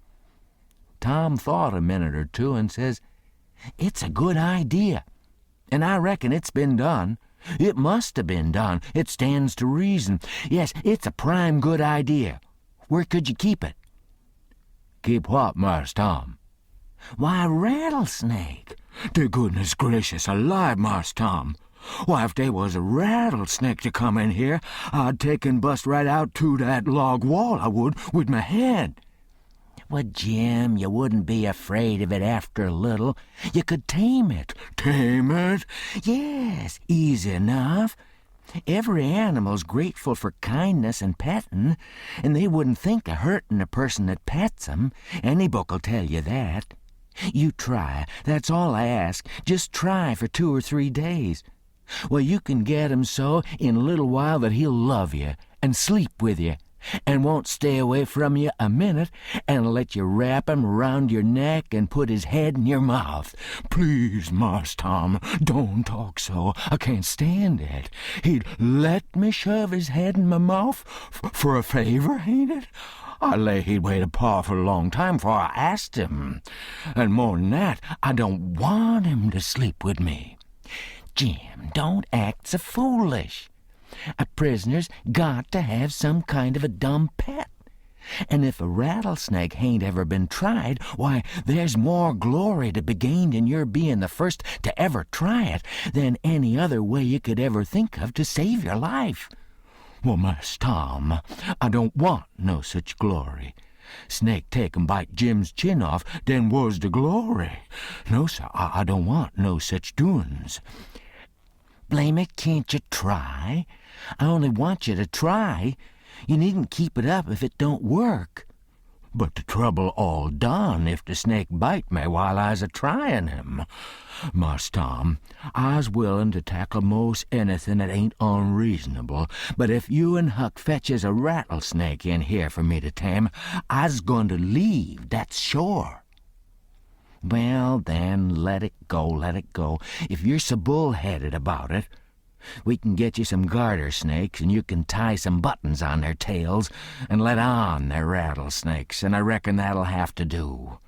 Tom thought a minute or two and says, "It's a good idea, and I reckon it's been done. It must have been done. It stands to reason. Yes, it's a prime good idea. Where could you keep it?" "Keep what, Marse Tom?" "Why, rattlesnake." "To goodness gracious alive, Marse Tom. Why, if they was a rattlesnake to come in here, I'd take and bust right out to that log wall, I would, with my head." "Well, Jim, you wouldn't be afraid of it after a little. You could tame it." "Tame it?" "Yes, easy enough. Every animal's grateful for kindness and petting, and they wouldn't think of hurting a person that pets 'em. Any book'll tell you that. You try, that's all I ask. Just try for 2 or 3 days. Well, you can get 'em so in a little while that he'll love you and sleep with you, and won't stay away from you a minute, and let you wrap him around your neck and put his head in your mouth." "Please, Marse Tom, don't talk so. I can't stand it. He'd let me shove his head in my mouth for a favor, ain't it? I lay he'd wait a powerful long time before I asked him. And more'n that, I don't want him to sleep with me." "Jim, don't act so foolish. A prisoner's got to have some kind of a dumb pet. And if a rattlesnake hain't ever been tried, why, there's more glory to be gained in your being the first to ever try it than any other way you could ever think of to save your life." Well, Mass Tom, I don't want no such glory. Snake take and bite Jim's chin off, then was the glory. No, sir, I don't want no such doin's. Blame it, can't you try? I only want you to try. You needn't keep it up if it don't work. But the trouble all done if the snake bite me while I's a-tryin' him. Marse Tom, I's willin' to tackle most anything that ain't unreasonable, but if you and Huck fetches a rattlesnake in here for me to tame, I's goin' to leave, that's sure. Well, then, let it go, let it go. If you're so bull-headed about it, we can get you some garter snakes, and you can tie some buttons on their tails and let on they're rattlesnakes, and I reckon that'll have to do.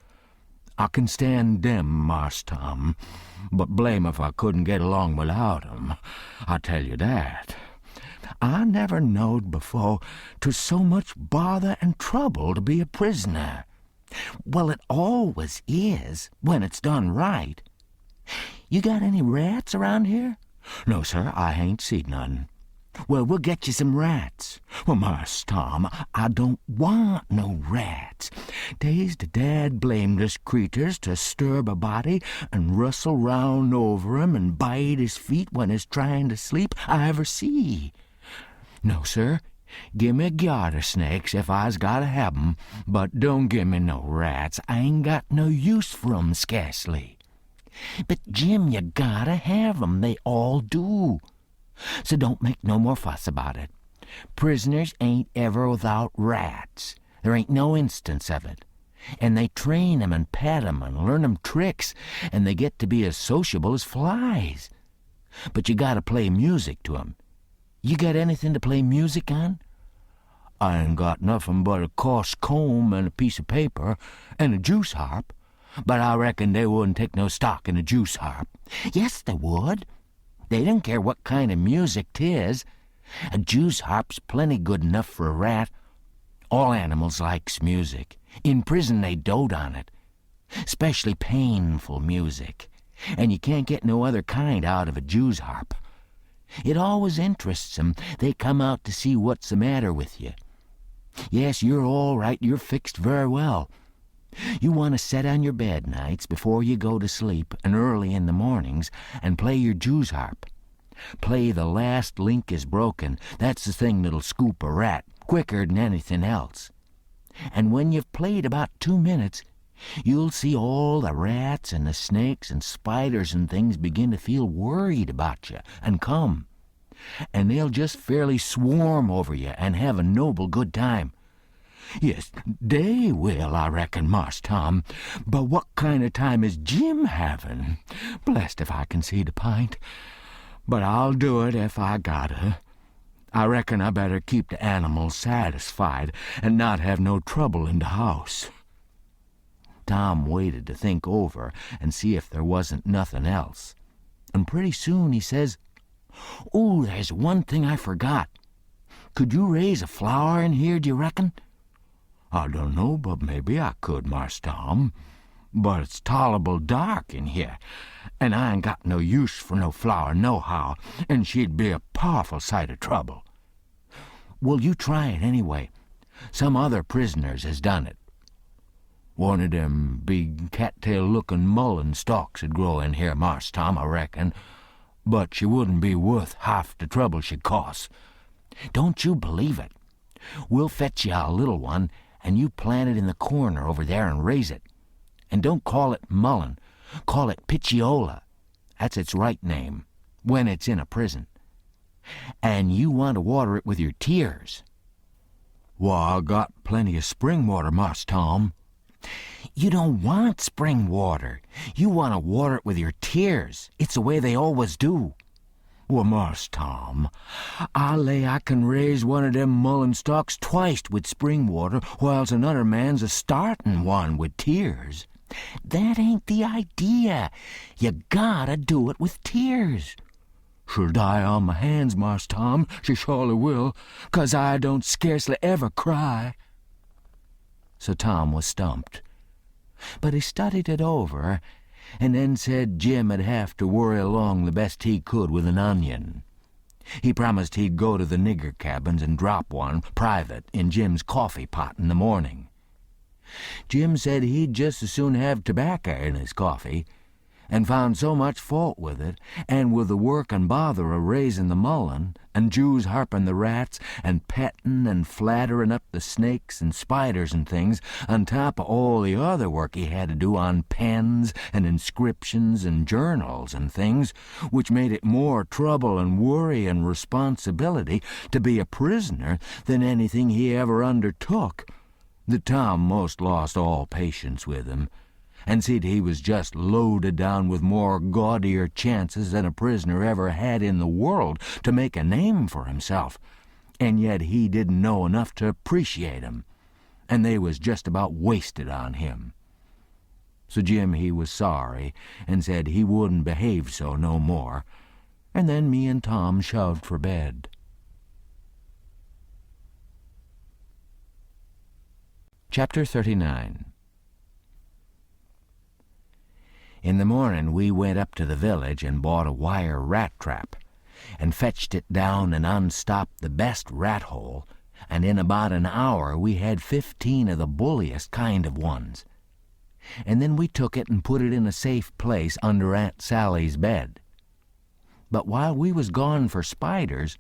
I can stand them, Marse Tom, but blame if I couldn't get along without 'em. I tell you that. I never knowed before 'twas so much bother and trouble to be a prisoner. Well, it always is, when it's done right. You got any rats around here? No, sir, I hain't seen none. Well, we'll get you some rats. Well, Marse Tom, I don't want no rats. Dey's the dad-blamedest creeturs to sturb a body and rustle round over him and bite his feet when he's trying to sleep I ever see. No, sir, gimme garter snakes if I's gotta have 'em, but don't gimme no rats. I ain't got no use for 'em, scarcely. But, Jim, you gotta have 'em. They all do. So don't make no more fuss about it. Prisoners ain't ever without rats. There ain't no instance of it. And they train 'em and pet 'em and learn 'em tricks, and they get to be as sociable as flies. But you gotta play music to 'em. You got anything to play music on? I ain't got nothing but a coarse comb and a piece of paper and a juice harp. But I reckon they wouldn't take no stock in a juice harp. Yes, they would. They don't care what kind of music 'tis. A juice harp's plenty good enough for a rat. All animals likes music. In prison they dote on it. 'Specially painful music. And you can't get no other kind out of a juice harp. It always interests 'em. They come out to see what's the matter with you. Yes, you're all right. You're fixed very well. You want to set on your bed nights before you go to sleep and early in the mornings and play your jews harp. Play The Last Link is Broken. That's the thing that'll scoop a rat quicker than anything else. And when you've played about 2 minutes, you'll see all the rats and the snakes and spiders and things begin to feel worried about you and come. And they'll just fairly swarm over you and have a noble good time. Yes, they will, I reckon, Marse Tom. But what kind of time is Jim having? Blessed if I can see the pint. But I'll do it if I gotta. I reckon I better keep the animals satisfied and not have no trouble in the house. Tom waited to think over and see if there wasn't nothing else. And pretty soon he says, "Oh, there's one thing I forgot. Could you raise a flower in here, do you reckon?" "I don't know, but maybe I could, Marse Tom. But it's tolerable dark in here, and I ain't got no use for no flower nohow, and she'd be a powerful sight of trouble." "Well, you try it anyway. Some other prisoners has done it." "One of them big cattail-looking mullein stalks would grow in here, Marse Tom, I reckon. But she wouldn't be worth half the trouble she'd cost." "Don't you believe it. We'll fetch you a little one, and you plant it in the corner over there and raise it. And don't call it mullein. Call it pitchiola. That's its right name, when it's in a prison. And you want to water it with your tears." "Why, I got plenty of spring water, Marse Tom." "You don't want spring water. You want to water it with your tears. It's the way they always do." "Well, Marse Tom, I lay I can raise one of them mullein stalks twice with spring water, whiles another man's a-startin' one with tears." "That ain't the idea. You gotta do it with tears." "She'll die on my hands, Marse Tom, she surely will, 'cause I don't scarcely ever cry." So Tom was stumped. But he studied it over, and then said Jim would have to worry along the best he could with an onion. He promised he'd go to the nigger cabins and drop one, private, in Jim's coffee pot in the morning. Jim said he'd just as soon have tobacco in his coffee, and found so much fault with it, and with the work and bother of raising the mullen, and Jews harping the rats, and petting and flattering up the snakes and spiders and things, on top of all the other work he had to do on pens and inscriptions and journals and things, which made it more trouble and worry and responsibility to be a prisoner than anything he ever undertook, that Tom most lost all patience with him, and said he was just loaded down with more gaudier chances than a prisoner ever had in the world to make a name for himself, and yet he didn't know enough to appreciate 'em, and they was just about wasted on him. So Jim he was sorry, and said he wouldn't behave so no more, and then me and Tom shoved for bed. Chapter 39. In the morning we went up to the village and bought a wire rat trap, and fetched it down and unstopped the best rat hole, and in about an hour we had 15 of the bulliest kind of ones. And then we took it and put it in a safe place under Aunt Sally's bed. But while we was gone for spiders,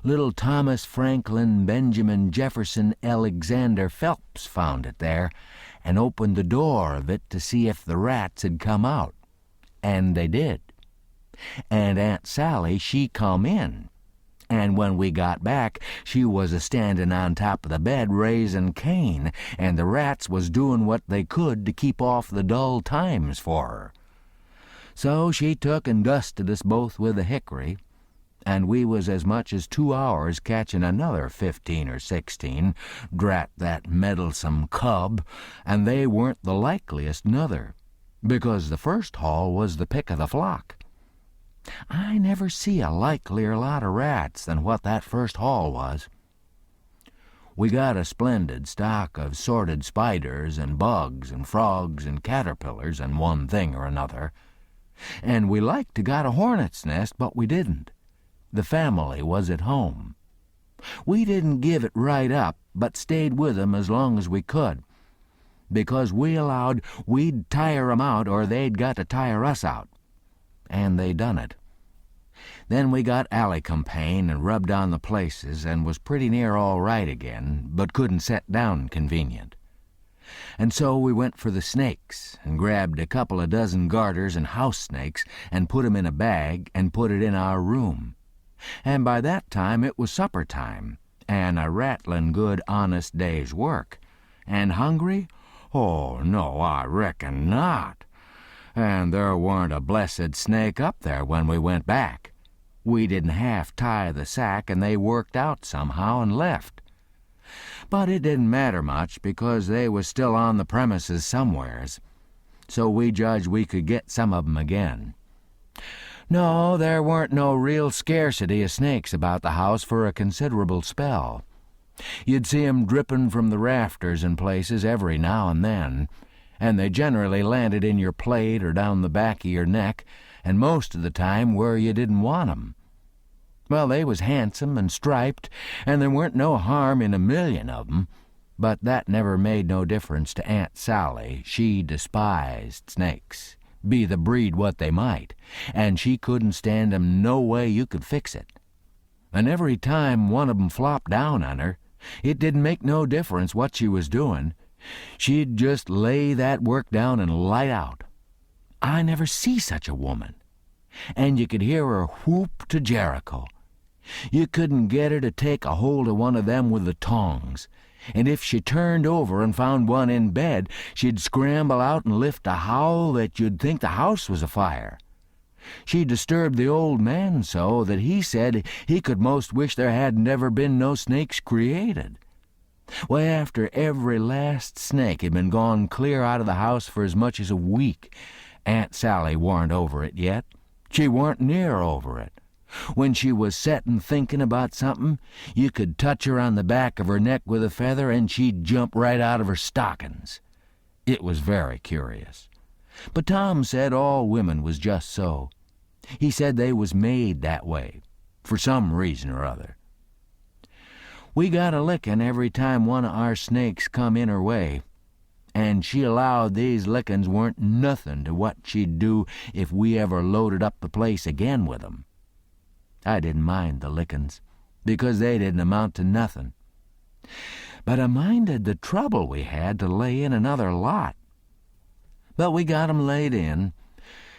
little Thomas Franklin Benjamin Jefferson Alexander Phelps found it there, and opened the door of it to see if the rats had come out. And they did. And Aunt Sally, she come in. And when we got back, she was a-standing on top of the bed raising Cain, and the rats was doing what they could to keep off the dull times for her. So she took and dusted us both with a hickory, and we was as much as 2 hours catching another 15 or 16, drat that meddlesome cub, and they weren't the likeliest nother, because the first haul was the pick of the flock. I never see a likelier lot of rats than what that first haul was. We got a splendid stock of sorted spiders and bugs and frogs and caterpillars and one thing or another, and we liked to got a hornet's nest, but we didn't. The family was at home. We didn't give it right up, but stayed with 'em as long as we could, because we allowed we'd tire 'em out or they'd got to tire us out. And they done it. Then we got alicampane and rubbed on the places and was pretty near all right again, but couldn't set down convenient. And so we went for the snakes and grabbed a couple of dozen garters and house snakes and put 'em in a bag and put it in our room. And by that time it was supper time, and a rattling good honest day's work. And hungry? Oh, no, I reckon not. And there weren't a blessed snake up there when we went back. We didn't half tie the sack, and they worked out somehow and left. But it didn't matter much, because they was still on the premises somewheres, so we judged we could get some of 'em again. No, there weren't no real scarcity of snakes about the house for a considerable spell. You'd see 'em drippin' from the rafters in places every now and then, and they generally landed in your plate or down the back of your neck, and most of the time where you didn't want 'em. Well, they was handsome and striped, and there weren't no harm in a million of 'em, but that never made no difference to Aunt Sally. She despised snakes, be the breed what they might, and she couldn't stand 'em no way you could fix it. And every time one of 'em flopped down on her, it didn't make no difference what she was doing. She'd just lay that work down and light out. I never see such a woman. And you could hear her whoop to Jericho. You couldn't get her to take a hold of one of them with the tongs, and if she turned over and found one in bed, she'd scramble out and lift a howl that you'd think the house was afire. She disturbed the old man so that he said he could most wish there hadn't ever been no snakes created. Well, after every last snake had been gone clear out of the house for as much as a week, Aunt Sally warn't over it yet. She warn't near over it. When she was settin' thinkin' about something, you could touch her on the back of her neck with a feather and she'd jump right out of her stockings. It was very curious. But Tom said all women was just so. He said they was made that way. for some reason or other. We got a licking every time one of our snakes come in her way, and she allowed these lickings weren't nothing to what she'd do if we ever loaded up the place again with 'em. I didn't mind the lickings, because they didn't amount to nothing. But I minded the trouble we had to lay in another lot. But we got 'em laid in,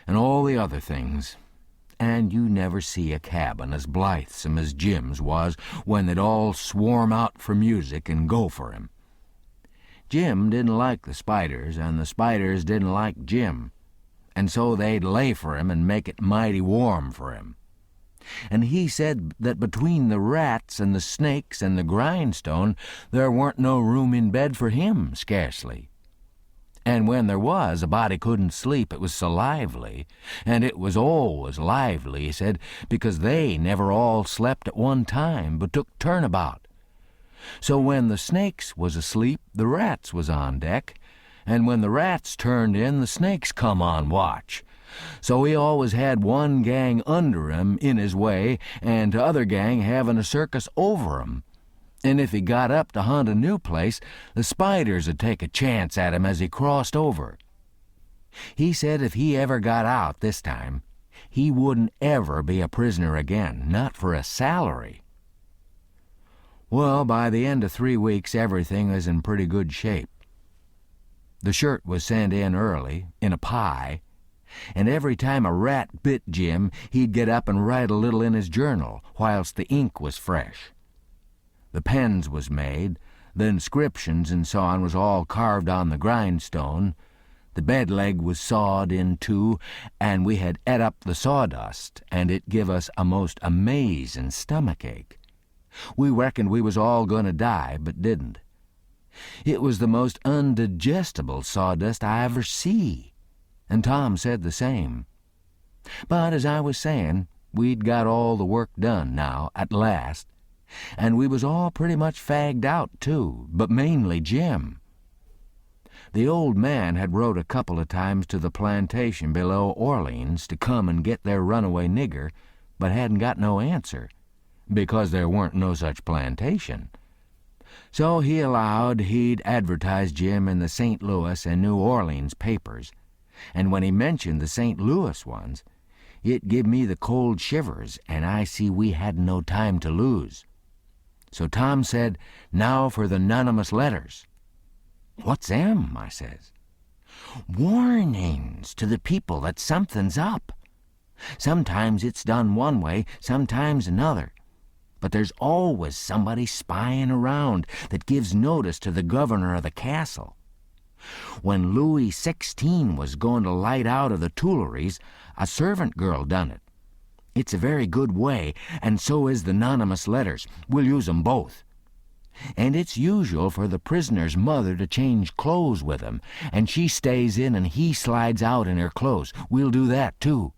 and all the other things, and you never see a cabin as blithesome as Jim's was when they'd all swarm out for music and go for him. Jim didn't like the spiders, and the spiders didn't like Jim, and so they'd lay for him and make it mighty warm for him. And he said that between the rats and the snakes and the grindstone there weren't no room in bed for him, scarcely. And when there was, a body couldn't sleep, it was so lively, and it was always lively, he said, because they never all slept at one time, but took turnabout. So when the snakes was asleep, the rats was on deck, and when the rats turned in, the snakes come on watch. So he always had one gang under him in his way, and t'other gang having a circus over him. And if he got up to hunt a new place, the spiders would take a chance at him as he crossed over. He said if he ever got out this time, he wouldn't ever be a prisoner again, not for a salary. Well, by the end of 3 weeks, everything was in pretty good shape. The shirt was sent in early, in a pie, and every time a rat bit Jim, he'd get up and write a little in his journal, whilst the ink was fresh. The pens was made, the inscriptions and so on was all carved on the grindstone, the bed leg was sawed in two, and we had et up the sawdust, and it give us a most amazing stomachache. We reckoned we was all going to die, but didn't. It was the most undigestible sawdust I ever see, and Tom said the same. But as I was saying, we'd got all the work done now, at last, and we was all pretty much fagged out, too, but mainly Jim. The old man had wrote a couple of times to the plantation below Orleans to come and get their runaway nigger, but hadn't got no answer, because there weren't no such plantation. So he allowed he'd advertise Jim in the St. Louis and New Orleans papers, and when he mentioned the St. Louis ones, it give me the cold shivers, and I see we hadn't no time to lose. So Tom said, "Now for the anonymous letters." "What's them?" I says. "Warnings to the people that something's up. Sometimes it's done one way, sometimes another. But there's always somebody spying around that gives notice to the governor of the castle. When Louis XVI was going to light out of the Tuileries, a servant girl done it. It's a very good way, and so is the anonymous letters. We'll use 'em both. And it's usual for the prisoner's mother to change clothes with him, and she stays in and he slides out in her clothes. We'll do that, too.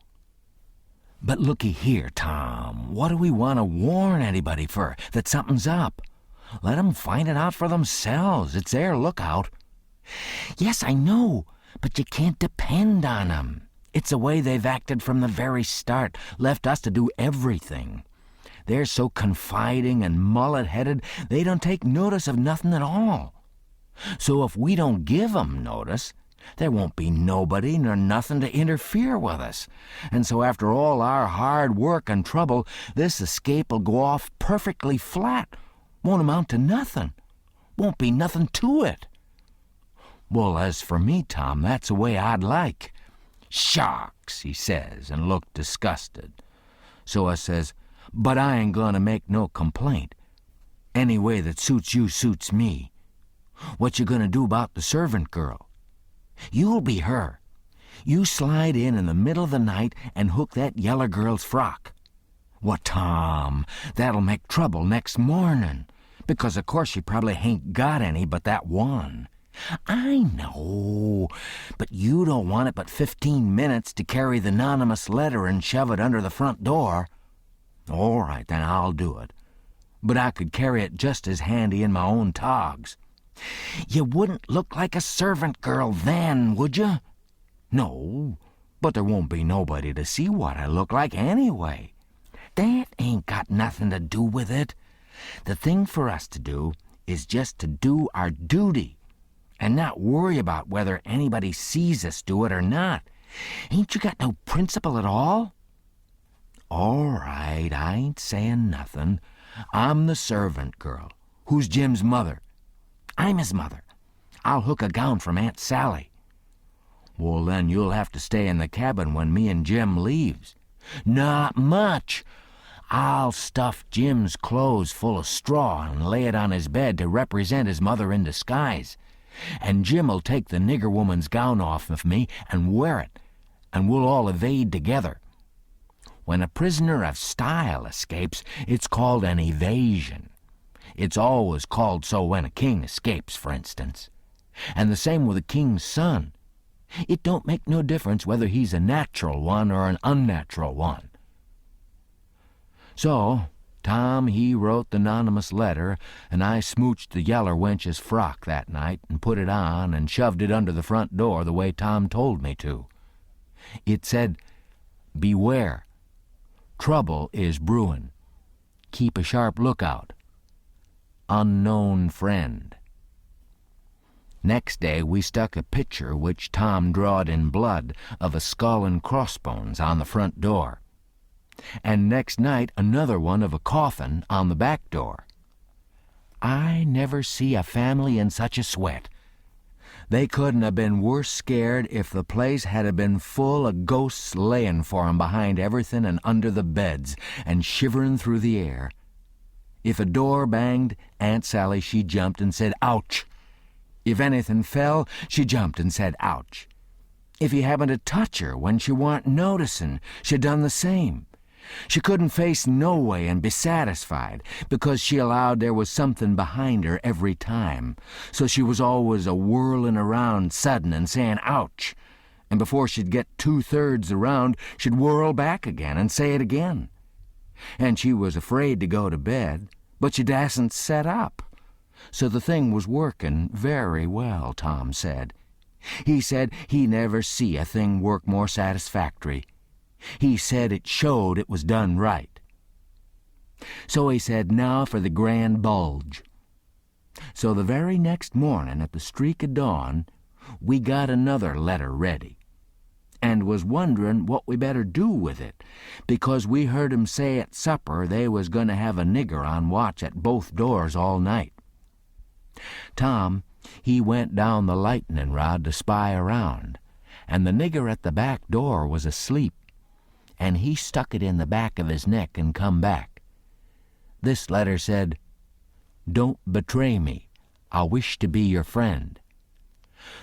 But looky here, Tom, what do we want to warn anybody for, that something's up? Let 'em find it out for themselves. It's their lookout." "Yes, I know, but you can't depend on 'em. It's the way they've acted from the very start, left us to do everything. They're so confiding and mullet-headed, they don't take notice of nothing at all. So if we don't give 'em notice, there won't be nobody nor nothing to interfere with us. And so after all our hard work and trouble, this escape'll go off perfectly flat. Won't amount to nothing. Won't be nothing to it." Well, as for me, Tom, that's the way I'd like. "Shucks," he says, and looked disgusted. So I says, "But I ain't going to make no complaint. Any way that suits you suits me. What you going to do about the servant girl? You'll be her. You slide in the middle of the night and hook that yeller girl's frock. What, Tom, that'll make trouble next morning, because of course she probably hain't got any but that one. I know, but you don't want it but 15 minutes to carry the anonymous letter and shove it under the front door. All right, then I'll do it. But I could carry it just as handy in my own togs. You wouldn't look like a servant girl then, would you? No, but there won't be nobody to see what I look like anyway. That ain't got nothing to do with it. The thing for us to do is just to do our duty and not worry about whether anybody sees us do it or not. Ain't you got no principle at all? All right, I ain't saying nothing. I'm the servant girl. Who's Jim's mother? I'm his mother. I'll hook a gown from Aunt Sally. Well, then you'll have to stay in the cabin when me and Jim leaves. Not much. I'll stuff Jim's clothes full of straw and lay it on his bed to represent his mother in disguise. And Jim'll take the nigger woman's gown off of me and wear it, and we'll all evade together. When a prisoner of style escapes, it's called an evasion. It's always called so when a king escapes, for instance. And the same with a king's son. It don't make no difference whether he's a natural one or an unnatural one. So, Tom, he wrote the anonymous letter, and I smooched the yeller wench's frock that night and put it on and shoved it under the front door the way Tom told me to. It said, "Beware. Trouble is brewin'. Keep a sharp lookout. Unknown friend." Next day we stuck a picture which Tom drawed in blood of a skull and crossbones on the front door, and next night another one of a coffin on the back door. I never see a family in such a sweat. They couldn't have been worse scared if the place had been full of ghosts layin' for 'em behind everything and under the beds and shiverin' through the air. If a door banged, Aunt Sally, she jumped and said, "Ouch!" If anything fell, she jumped and said, "Ouch!" If you happened to touch her when she warn't noticin', she done the same. She couldn't face no way and be satisfied, because she allowed there was something behind her every time. So she was always a-whirlin' around sudden and saying, "Ouch!" And before she'd get 2/3 around, she'd whirl back again and say it again. And she was afraid to go to bed, but she dasn't set up. So the thing was workin' very well, Tom said. He said he never see a thing work more satisfactory. He said it showed it was done right. So he said, "Now for the grand bulge." So the very next morning at the streak of dawn, we got another letter ready, and was wonderin' what we better do with it, because we heard 'em say at supper they was going to have a nigger on watch at both doors all night. Tom, he went down the lightning rod to spy around, and the nigger at the back door was asleep, and he stuck it in the back of his neck and come back. This letter said, "Don't betray me. I wish to be your friend.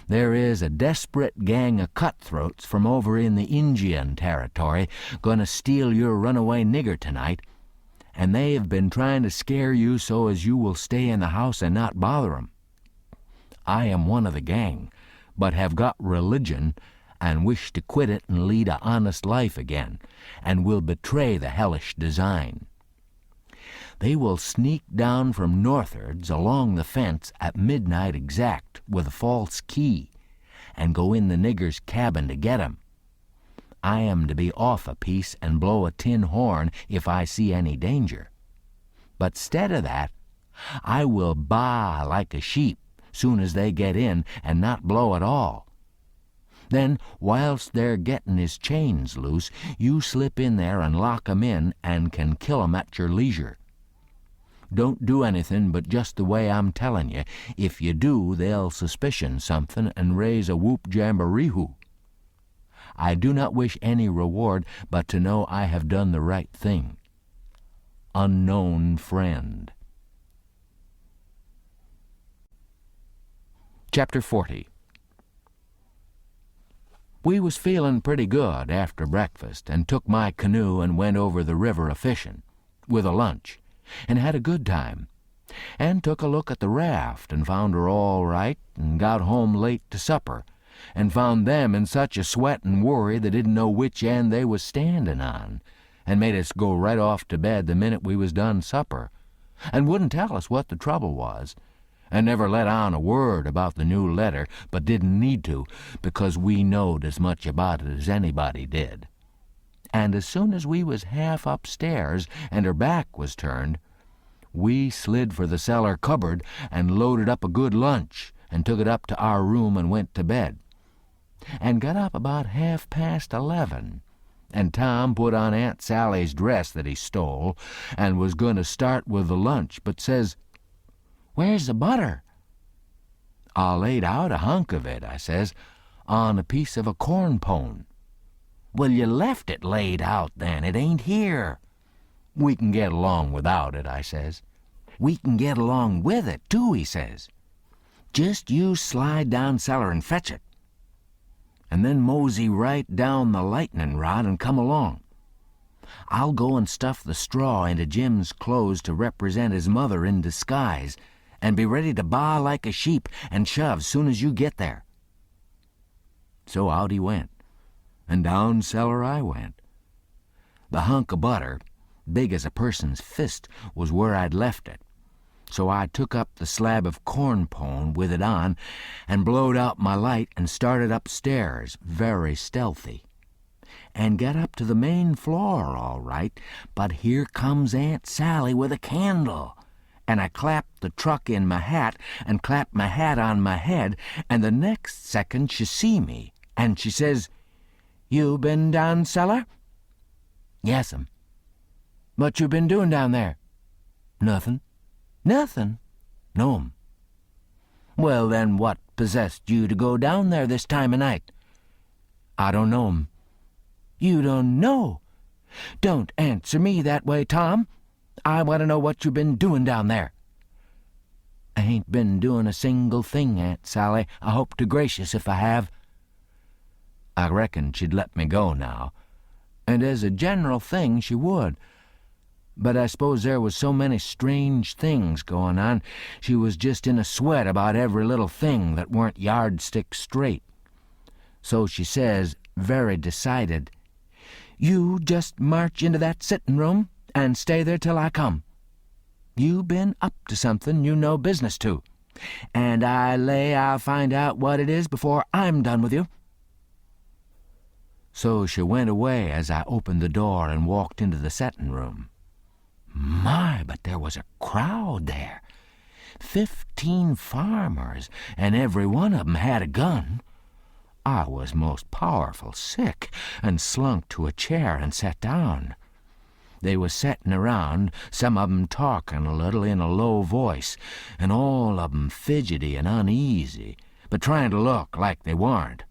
There is a desperate gang of cutthroats from over in the Indian territory going to steal your runaway nigger tonight, and they have been trying to scare you so as you will stay in the house and not bother 'em. I am one of the gang, but have got religion and wish to quit it and lead a honest life again, and will betray the hellish design. They will sneak down from northards along the fence at midnight exact with a false key, and go in the nigger's cabin to get 'em. I am to be off a piece and blow a tin horn if I see any danger. But 'stead of that, I will baa like a sheep soon as they get in and not blow at all. Then, whilst they're gettin' his chains loose, you slip in there and lock 'em in and can kill 'em at your leisure. Don't do anything but just the way I'm tellin' you. If you do, they'll suspicion something and raise a whoop jamboree-hoo. I do not wish any reward but to know I have done the right thing. Unknown friend. Chapter 40. We was feelin' pretty good after breakfast and took my canoe and went over the river a-fishin', with a lunch, and had a good time, and took a look at the raft and found her all right, and got home late to supper, and found them in such a sweat and worry they didn't know which end they was standin' on, and made us go right off to bed the minute we was done supper, and wouldn't tell us what the trouble was, and never let on a word about the new letter, but didn't need to, because we knowed as much about it as anybody did. and as soon as we was half upstairs and her back was turned, we slid for the cellar cupboard and loaded up a good lunch and took it up to our room and went to bed. And got up about 11:30, and Tom put on Aunt Sally's dress that he stole and was going to start with the lunch, but says, "Where's the butter?" "I laid out a hunk of it," I says, "on a piece of a corn pone." "Well, you left it laid out then. It ain't here." "We can get along without it," I says. "We can get along with it, too," he says. "Just you slide down cellar and fetch it. And then mosey right down the lightning rod and come along. I'll go and stuff the straw into Jim's clothes to represent his mother in disguise, and be ready to baa like a sheep and shove soon as you get there." So out he went, and down cellar I went. The hunk of butter, big as a person's fist, was where I'd left it. So I took up the slab of corn pone with it on and blowed out my light and started upstairs, very stealthy. And got up to the main floor all right, but here comes Aunt Sally with a candle. And I clapped the truck in my hat and clapped my hat on my head, and the next second she see me, and she says, "You been down cellar?" "Yes'm." "What you been doing down there?" "Nothing." "Nothing?" "No'm." "Well, then, what possessed you to go down there this time of night?" "I don't know'm." "You don't know? Don't answer me that way, Tom. I want to know what you been doing down there." "I ain't been doing a single thing, Aunt Sally. I hope to gracious if I have." I reckoned she'd let me go now, and as a general thing she would. But I suppose there was so many strange things going on, she was just in a sweat about every little thing that weren't yardstick straight. So she says, very decided, "You just march into that sitting room and stay there till I come. You been up to something you no business to, and I lay I'll find out what it is before I'm done with you." So she went away as I opened the door and walked into the setting room. My, but there was a crowd there. 15 farmers, and every one of 'em had a gun. I was most powerful sick, and slunk to a chair and sat down. They was settin' around, some of 'em talking a little in a low voice, and all of 'em fidgety and uneasy, but trying to look like they warn't.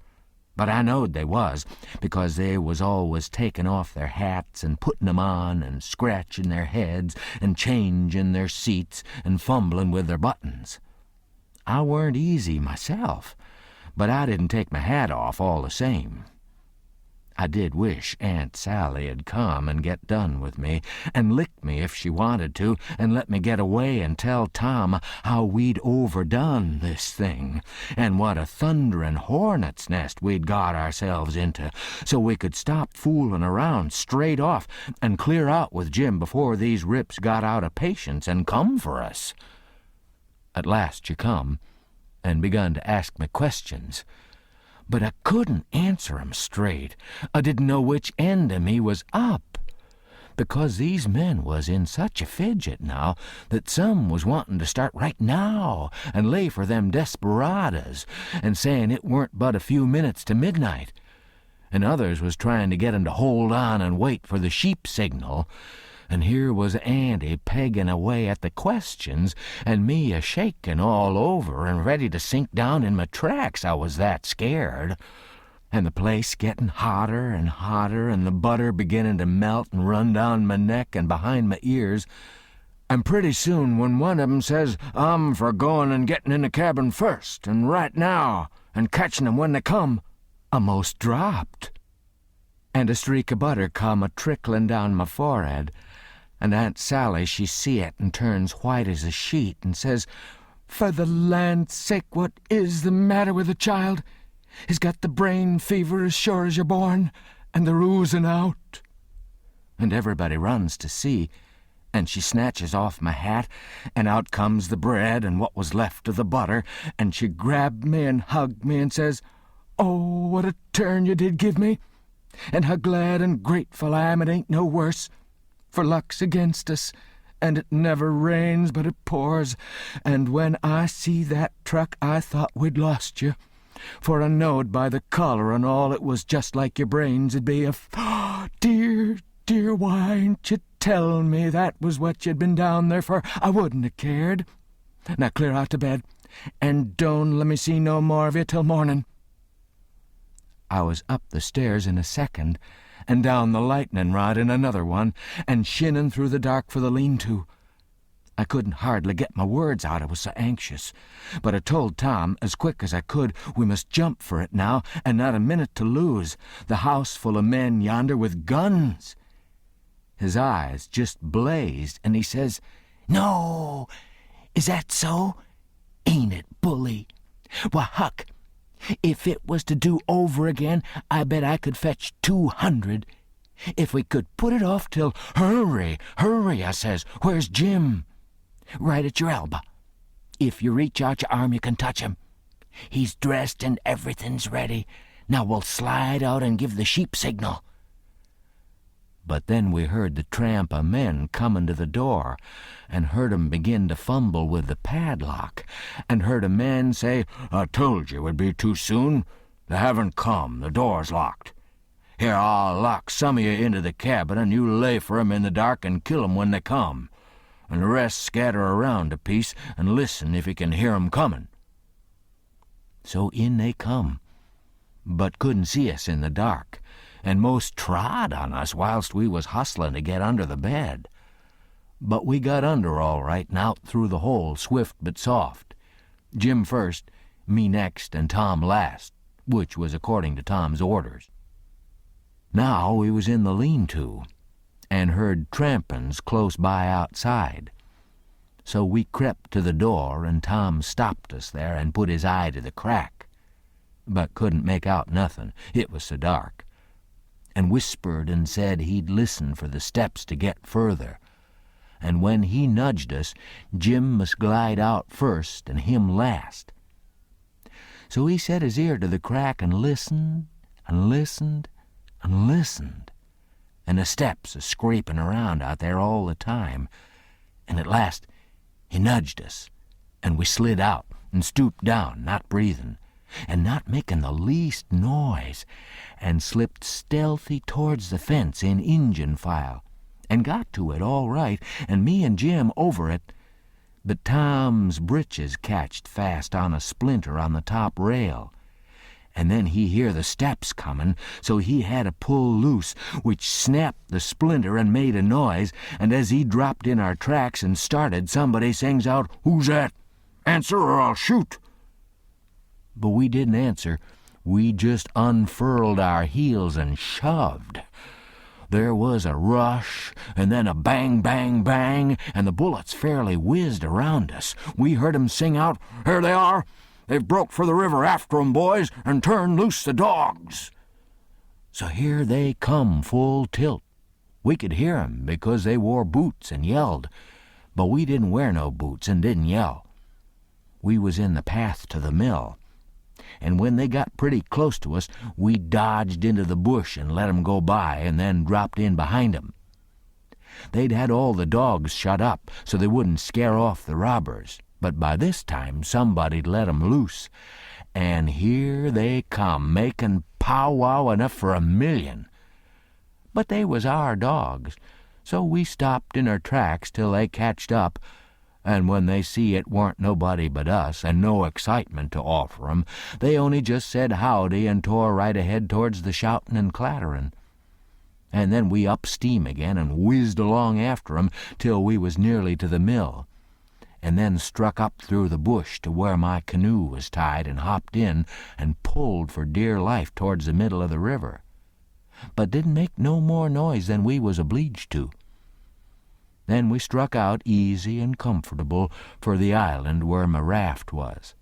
But I knowed they was, because they was always taking off their hats and putting 'em on and scratching their heads and changing their seats and fumbling with their buttons. I weren't easy myself, but I didn't take my hat off all the same. I did wish Aunt Sally had come and get done with me, and lick me if she wanted to, and let me get away and tell Tom how we'd overdone this thing, and what a thunderin' hornet's nest we'd got ourselves into, so we could stop fooling around straight off and clear out with Jim before these rips got out of patience and come for us. At last she come, and begun to ask me questions, but I couldn't answer 'em straight. I didn't know which end of me was up, because these men was in such a fidget now that some was wanting to start right now and lay for them desperados, and saying it weren't but a few minutes to midnight, and others was trying to get 'em to hold on and wait for the sheep signal. And here was Auntie pegging away at the questions, and me a-shaking all over and ready to sink down in my tracks, I was that scared. And the place getting hotter and hotter, and the butter beginning to melt and run down my neck and behind my ears. And pretty soon, when one of 'em says, "I'm for going and getting in the cabin first, and right now, and catching 'em when they come," I most dropped. And a streak of butter come a-trickling down my forehead, and Aunt Sally, she see it and turns white as a sheet and says, "For the land's sake, what is the matter with the child? He's got the brain fever as sure as you're born, and they're oozing out." And everybody runs to see, and she snatches off my hat, and out comes the bread and what was left of the butter, and she grabbed me and hugged me and says, "Oh, what a turn you did give me. and how glad and grateful I am it ain't no worse, for luck's against us, and it never rains but it pours, and when I see that truck I thought we'd lost you, for I knowed by the color and all it was just like your brains 'd be if... Dear, dear, why ain't you tell me that was what you'd been down there for? I wouldn't have cared. Now clear out to bed, and don't let me see no more of you till morning." I was up the stairs in a second, and down the lightning rod in another one, and shinning through the dark for the lean-to. I couldn't hardly get my words out, I was so anxious, but I told Tom as quick as I could we must jump for it now, and not a minute to lose, the house full of men yonder with guns. His eyes just blazed, and he says, "No, is that so? Ain't it bully? Why, Huck, if it was to do over again, I bet I could fetch 200. If we could put it off till... Hurry, hurry, I says. Where's Jim? Right at your elbow. If you reach out your arm, you can touch him. He's dressed and everything's ready. Now we'll slide out and give the sheep signal." But then we heard the tramp of men coming to the door, and heard 'em begin to fumble with the padlock, and heard a man say, "I told you it would be too soon. They haven't come. The door's locked. Here, I'll lock some of you into the cabin, and you lay for 'em in the dark and kill 'em when they come, and the rest scatter around a piece and listen if you can hear 'em coming." So in they come, but couldn't see us in the dark, and most trod on us whilst we was hustling to get under the bed. But we got under all right and out through the hole, swift but soft. Jim first, me next, and Tom last, which was according to Tom's orders. Now we was in the lean-to, and heard trampin's close by outside. So we crept to the door, and Tom stopped us there and put his eye to the crack, but couldn't make out nothing, it was so dark, and whispered and said he'd listen for the steps to get further, and when he nudged us, Jim must glide out first and him last. So he set his ear to the crack and listened and listened and listened, and the steps a scraping around out there all the time, and at last he nudged us, and we slid out and stooped down, not breathing, and not making the least noise, and slipped stealthy towards the fence in Injun file, and got to it all right, and me and Jim over it, but Tom's britches catched fast on a splinter on the top rail, and then he hear the steps comin', so he had to pull loose, which snapped the splinter and made a noise, and as he dropped in our tracks and started, somebody sings out, "Who's that? Answer or I'll shoot." But we didn't answer. We just unfurled our heels and shoved. There was a rush, and then a bang, bang, bang, and the bullets fairly whizzed around us. We heard 'em sing out, "Here they are! They've broke for the river. After 'em, boys, and turn loose the dogs." So here they come full tilt. We could hear 'em because they wore boots and yelled, but we didn't wear no boots and didn't yell. We was in the path to the mill, and when they got pretty close to us, we dodged into the bush and let 'em go by, and then dropped in behind 'em. They'd had all the dogs shut up so they wouldn't scare off the robbers, but by this time somebody'd let 'em loose, and here they come, making powwow enough for 1,000,000. But they was our dogs, so we stopped in our tracks till they catched up, and when they see it warn't nobody but us, and no excitement to offer 'em, they only just said howdy and tore right ahead towards the shouting and clattering. And then we up steam again and whizzed along after 'em till we was nearly to the mill, and then struck up through the bush to where my canoe was tied, and hopped in and pulled for dear life towards the middle of the river, but didn't make no more noise than we was obleeged to. Then we struck out easy and comfortable for the island where my raft was,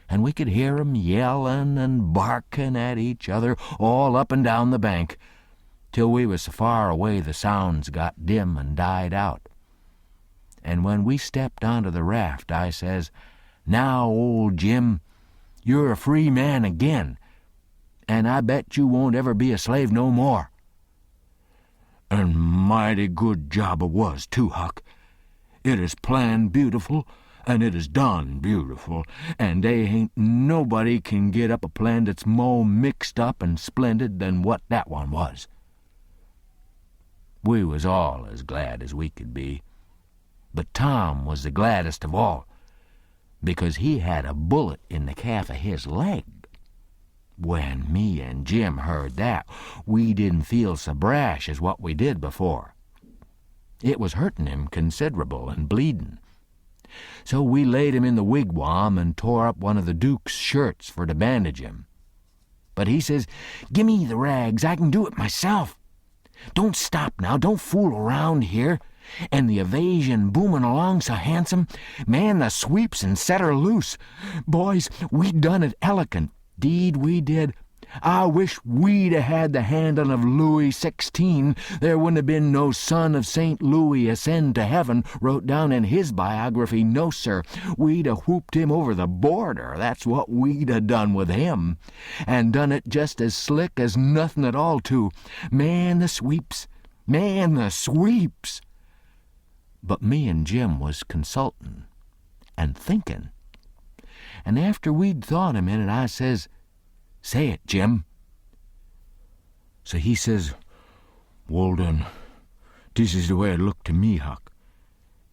and we could hear 'em yelling and barking at each other all up and down the bank, till we was so far away the sounds got dim and died out. And when we stepped onto the raft, I says, "Now, old Jim, you're a free man again." and I bet you won't ever be a slave no more." "And mighty good job it was, too, Huck. It is planned beautiful, and it is done beautiful, and they ain't nobody can get up a plan that's more mixed up and splendid than what that one was." We was all as glad as we could be, but Tom was the gladdest of all, because he had a bullet in the calf of his leg. When me and Jim heard that, we didn't feel so brash as what we did before. It was hurting him considerable and bleeding. So we laid him in the wigwam and tore up one of the Duke's shirts for to bandage him. But he says, "Gimme the rags, I can do it myself. Don't stop now, don't fool around here. And the evasion booming along so handsome. Man the sweeps and set her loose. Boys, we done it elegant. 'Deed we did. I wish we'd a had the handling of Louis XVI. There wouldn't have been no son of St. Louis ascend to heaven, wrote down in his biography. No, sir, we'd a whooped him over the border. That's what we'd a done with him. And done it just as slick as nothing at all, too. Man the sweeps, man the sweeps." But me and Jim was consulting and thinking. And after we'd thought a minute, I says, "Say it, Jim." So he says, "Well then, this is the way it looked to me, Huck.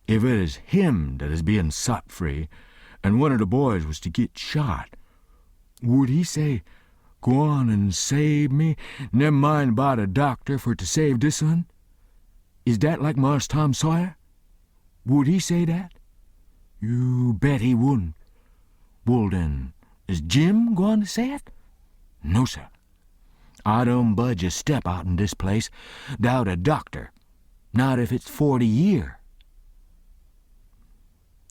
If it is him that is being set free, and one of the boys was to get shot, would he say, 'Go on and save me, never mind about a doctor for to save this one'? Is that like Marse Tom Sawyer? Would he say that? You bet he wouldn't. Well then, is Jim going to say it? No, sir. I don't budge a step out in this place, doubt a doctor, not if it's 40 year."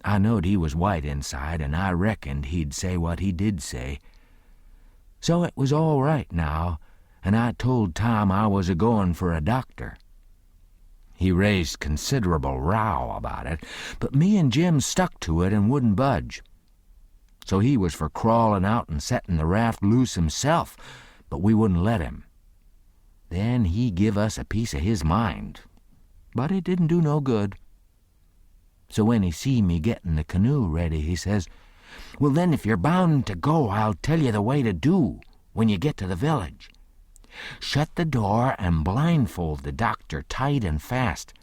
I knowed he was white inside, and I reckoned he'd say what he did say. So it was all right now, and I told Tom I was a-going for a doctor. He raised considerable row about it, but me and Jim stuck to it and wouldn't budge. So he was for crawling out and setting the raft loose himself, but we wouldn't let him. Then he give us a piece of his mind, but it didn't do no good. So when he see me getting the canoe ready, he says, "Well then, if you're bound to go, I'll tell you the way to do when you get to the village. Shut the door and blindfold the doctor tight and fast,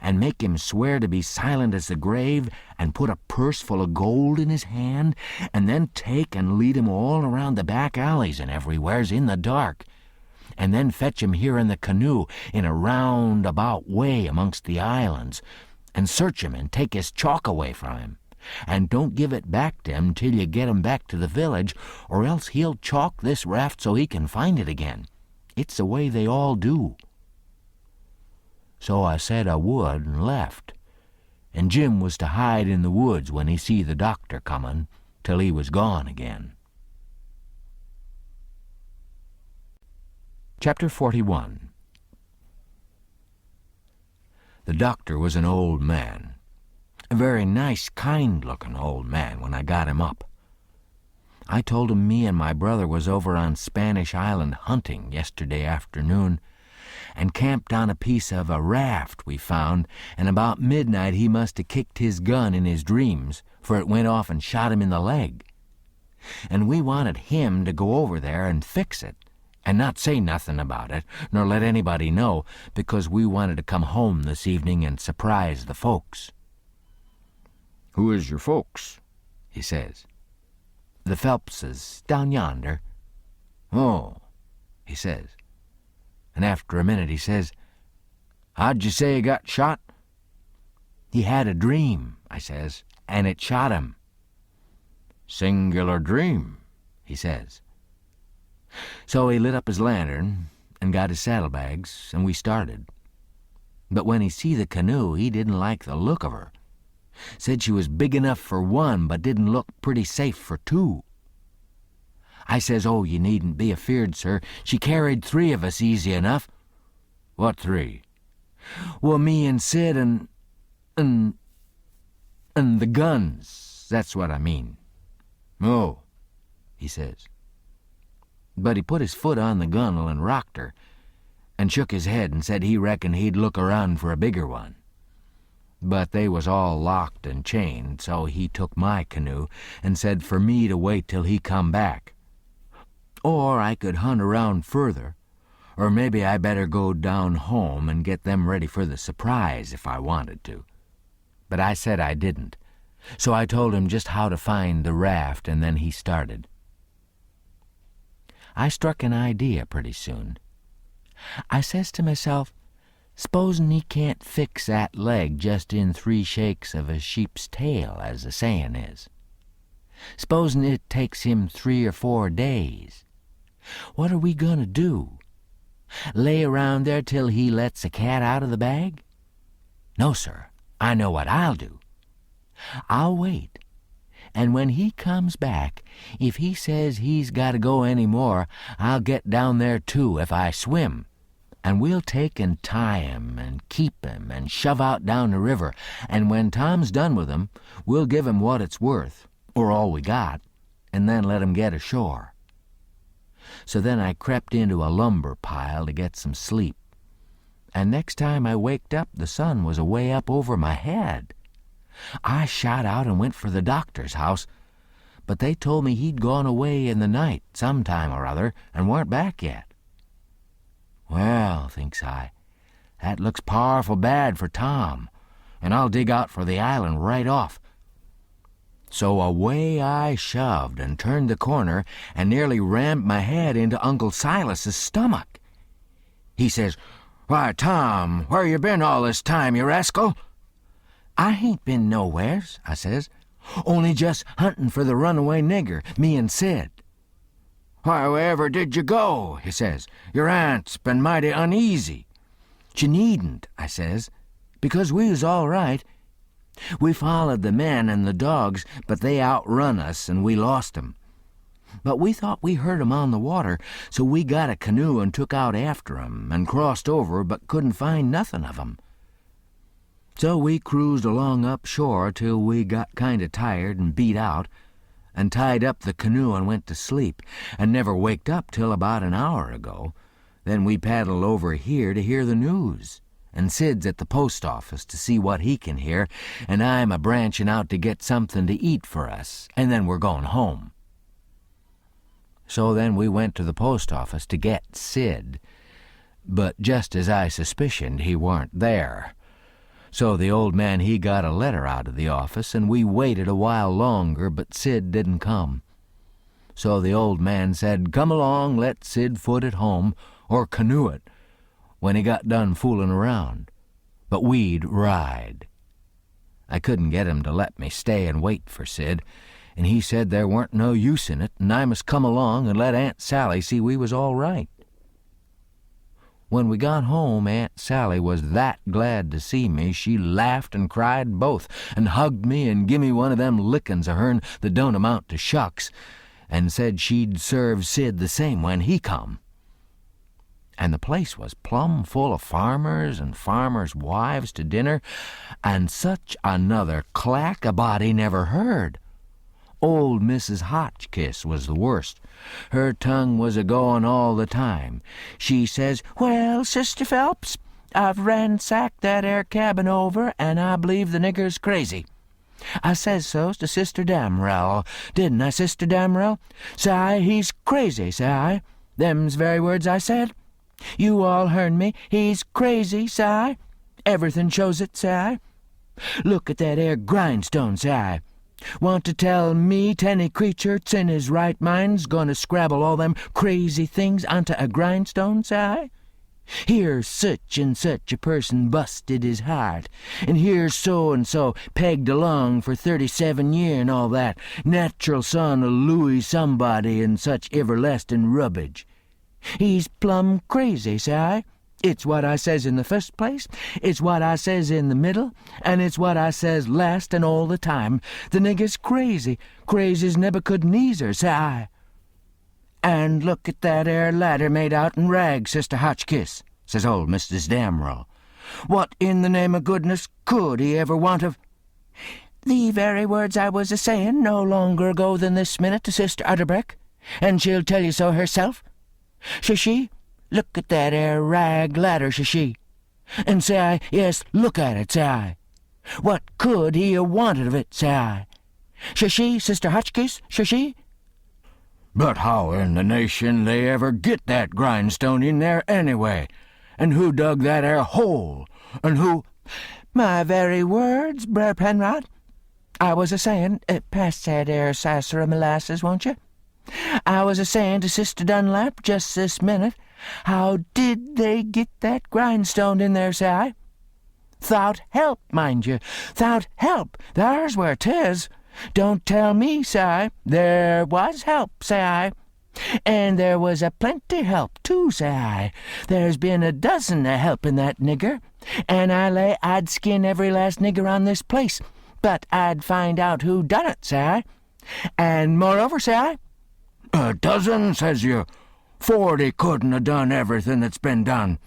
and make him swear to be silent as the grave, and put a purse full of gold in his hand, and then take and lead him all around the back alleys and everywheres in the dark, and then fetch him here in the canoe in a roundabout way amongst the islands, and search him and take his chalk away from him, and don't give it back to him till you get him back to the village, or else he'll chalk this raft so he can find it again. It's the way they all do." So I said I would and left, and Jim was to hide in the woods when he see the doctor comin', till he was gone again. Chapter 41. The doctor was an old man, a very nice, kind-looking old man when I got him up. I told him me and my brother was over on Spanish Island hunting yesterday afternoon, and camped on a piece of a raft we found, and about midnight he must have kicked his gun in his dreams, for it went off and shot him in the leg. And we wanted him to go over there and fix it, and not say nothing about it, nor let anybody know, because we wanted to come home this evening and surprise the folks. "Who is your folks?" he says. "The Phelpses, down yonder." "Oh," he says. And after a minute he says, "How'd you say he got shot?" "He had a dream," I says, "and it shot him." "Singular dream," he says. So he lit up his lantern and got his saddlebags, and we started. But when he see the canoe, he didn't like the look of her. Said she was big enough for one, but didn't look pretty safe for two. I says, "Oh, you needn't be afeard, sir. She carried 3 of us easy enough." "What 3? "Well, me and Sid and the guns. That's what I mean." "Oh," he says. But he put his foot on the gunwale and rocked her, and shook his head and said he reckoned he'd look around for a bigger one. But they was all locked and chained, so he took my canoe and said for me to wait till he come back. Or I could hunt around further, or maybe I better go down home and get them ready for the surprise if I wanted to. But I said I didn't, so I told him just how to find the raft, and then he started. I struck an idea pretty soon. I says to myself, s'posen he can't fix that leg just in 3 shakes of a sheep's tail, as the sayin' is. S'posen it takes him 3 or 4 days. What are we going to do? Lay around there till he lets the cat out of the bag? No, sir. I know what I'll do. I'll wait, and when he comes back, if he says he's got to go any more, I'll get down there too if I swim, and we'll take and tie him and keep him and shove out down the river, and when Tom's done with him, we'll give him what it's worth, or all we got, and then let him get ashore. So then I crept into a lumber pile to get some sleep, and next time I waked up, the sun was away up over my head. I shot out and went for the doctor's house, but they told me he'd gone away in the night some time or other and weren't back yet. Well, thinks I, that looks powerful bad for Tom, and I'll dig out for the island right off. So away I shoved and turned the corner and nearly rammed my head into Uncle Silas's stomach. He says, "Why, Tom, where you been all this time, you rascal?" "I hain't been nowheres," I says, "only just hunting for the runaway nigger, me and Sid." "Why, wherever did you go?" he says. "Your aunt's been mighty uneasy." "She needn't," I says, "because we was all right. We followed the men and the dogs, but they outrun us and we lost 'em. But we thought we heard 'em on the water, so we got a canoe and took out after 'em and crossed over, but couldn't find nothing of 'em. So we cruised along up shore till we got kind of tired and beat out, and tied up the canoe and went to sleep, and never waked up till about an hour ago. Then we paddled over here to hear the news, and Sid's at the post office to see what he can hear, and I'm a-branching out to get something to eat for us, and then we're going home." So then we went to the post office to get Sid, but just as I suspicioned, he warn't there. So the old man, he got a letter out of the office, and we waited a while longer, but Sid didn't come. So the old man said, "Come along, let Sid foot it home, or canoe it," when he got done fooling around. But we'd ride. I couldn't get him to let me stay and wait for Sid, and he said there weren't no use in it, and I must come along and let Aunt Sally see we was all right. When we got home, Aunt Sally was that glad to see me, she laughed and cried both, and hugged me and gimme one of them lickin's of hern that don't amount to shucks, and said she'd serve Sid the same when he come. And the place was plumb full of farmers and farmers' wives to dinner, and such another clack a body never heard. Old Mrs. Hotchkiss was the worst. Her tongue was a-goin' all the time. She says, "Well, Sister Phelps, I've ransacked that 'ere cabin over, and I believe the nigger's crazy. I says so to Sister Damrell, didn't I, Sister Damrell? Say I, he's crazy, say I. Them's very words I said. You all heard me. He's crazy, say I. Everything shows it, say I. Look at that 'ere grindstone, say I. Want to tell me 'any creature 's in his right mind's going to scrabble all them crazy things onto a grindstone, say I? Here's such and such a person busted his heart, and here's so-and-so pegged along for 37 year and all that, natural son of Louis somebody and such everlasting rubbage. He's plumb crazy, say I. It's what I says in the first place, it's what I says in the middle, and it's what I says last and all the time. The nigger's crazy, crazy's Nebuchadnezzar, say I. And look at that 'ere ladder made out'n rags, Sister Hotchkiss, says old Mrs. Damrell. What in the name of goodness could he ever want of—" "The very words I was a-sayin' no longer ago than this minute to Sister Utterbreck. and she'll tell you so herself. Says she, look at that 'ere rag ladder, says she. And say I, yes, look at it, say I. What could he have wanted of it, say I. Says she, Sister Hotchkiss, says she. But how in the nation they ever get that grindstone in there anyway? And who dug that 'ere hole? And who... My very words, Brer Penrod. I was a-sayin', pass that 'ere saucer of molasses, won't you? I was a-sayin' to Sister Dunlap just this minute, how did they get that grindstone in there, say I? 'Thout help, mind you, 'thout help, there's where 'tis. Don't tell me, say I, there was help, say I. And there was a plenty help, too, say I. There's been a dozen a helpin' that nigger, and I lay I'd skin every last nigger on this place, but I'd find out who done it, say I. And moreover, say I, A dozen, says you? 40 couldn't have done everything that's been done.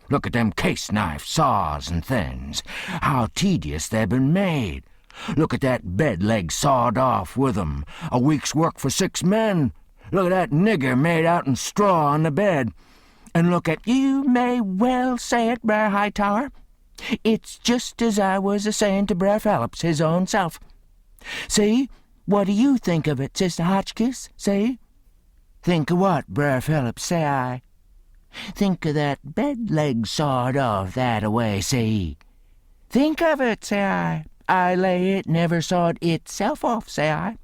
Look at them case knife saws and things. How tedious they've been made. Look at that bed leg sawed off with 'em. A week's work for 6 men. Look at that nigger made out in straw on the bed. And look at... You may well say it, Brer Hightower. It's just as I was a-sayin' to Brer Phelps, his own self. See, what do you think of it, Sister Hotchkiss, see? Think of what, Brer Phelps, say I? Think of that bed leg sawed off that-a-way, see? Think of it, say I lay it never sawed itself off, say I.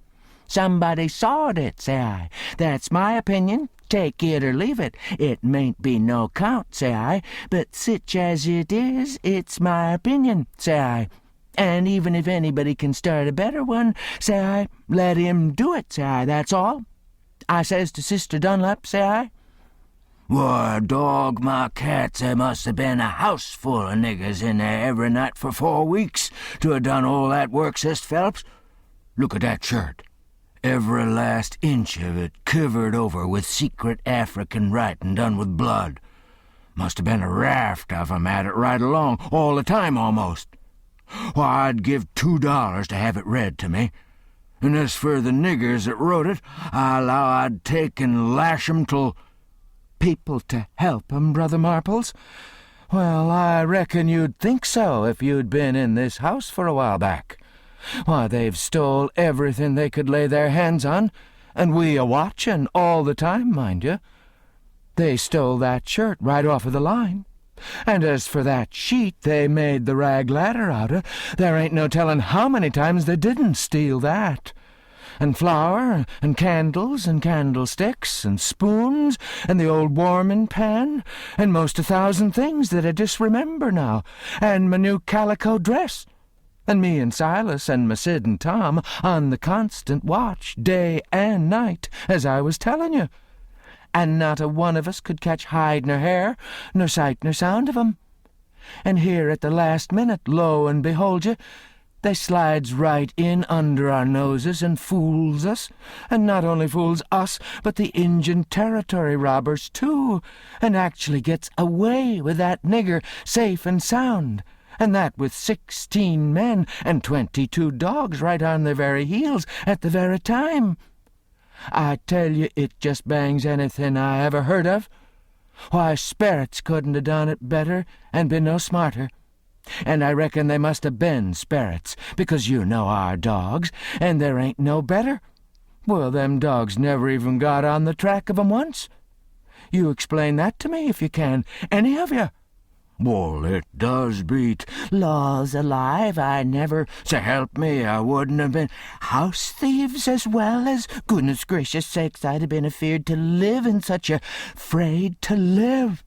Somebody sawed it, say I. That's my opinion. Take it or leave it. It mayn't be no count, say I, but sich as it is, it's my opinion, say I. And even if anybody can start a better one, say I, let him do it, say I, that's all. I says to Sister Dunlap, say I, Why, dog my cats, there must have been a house full of niggers in there every night for 4 weeks to have done all that work, says Phelps. Look at that shirt. Every last inch of it covered over with secret African writing done with blood. Must have been a raft of 'em at it right along, all the time almost. Why, I'd give $2 to have it read to me. And as for the niggers that wrote it, I allow I'd take and lash 'em till... People to help 'em, Brother Marples? Well, I reckon you'd think so if you'd been in this house for a while back. Why, they've stole everything they could lay their hands on, and we a-watchin' all the time, mind you. They stole that shirt right off of the line. And as for that sheet they made the rag ladder out of, there ain't no tellin' how many times they didn't steal that. And flour, and candles, and candlesticks, and spoons, and the old warmin' pan, and most 1,000 things that I disremember now, and my new calico dress, and me and Silas and my Sid and Tom on the constant watch, day and night, as I was tellin' you. And not a one of us could catch hide nor hair, nor sight nor sound of 'em. And here at the last minute, lo and behold you, they slides right in under our noses and fools us, and not only fools us, but the Injun Territory robbers, too, and actually gets away with that nigger safe and sound, and that with 16 men and 22 dogs right on their very heels at the very time. I tell you, it just bangs anything I ever heard of. Why, sperrits couldn't have done it better and been no smarter. And I reckon they must have been sperrits, because you know our dogs, and there ain't no better. Well, them dogs never even got on the track of 'em once. You explain that to me if you can, any of you. Well, it does beat. Laws alive, I never... So help me, I wouldn't have been... House thieves as well as... Goodness gracious sakes, I'd have been afeard to live in such a... Afraid to live.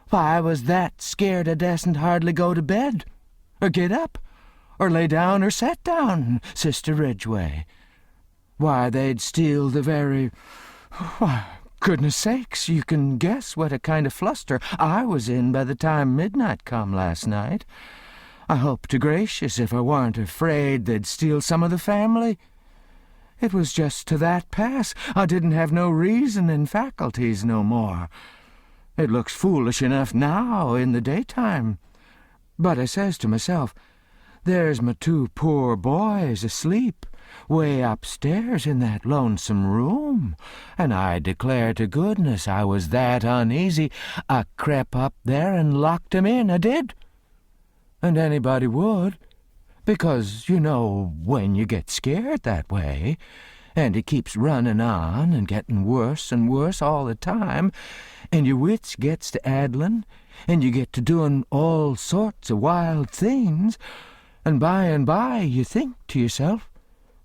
Why, I was that scared I dasn't hardly go to bed, or get up, or lay down or sat down, Sister Ridgway. Why, they'd steal the very... Why, goodness sakes, you can guess what a kind of fluster I was in by the time midnight come last night. I hope to gracious if I warn't afraid they'd steal some of the family. It was just to that pass I didn't have no reasoning faculties no more. It looks foolish enough now in the daytime. But I says to myself, there's my 2 poor boys asleep, way upstairs in that lonesome room, and I declare to goodness I was that uneasy I crept up there and locked him in, I did. And anybody would, because, you know, when you get scared that way, and it keeps running on and getting worse and worse all the time, and your wits gets to addling, and you get to doing all sorts of wild things, and by you think to yourself,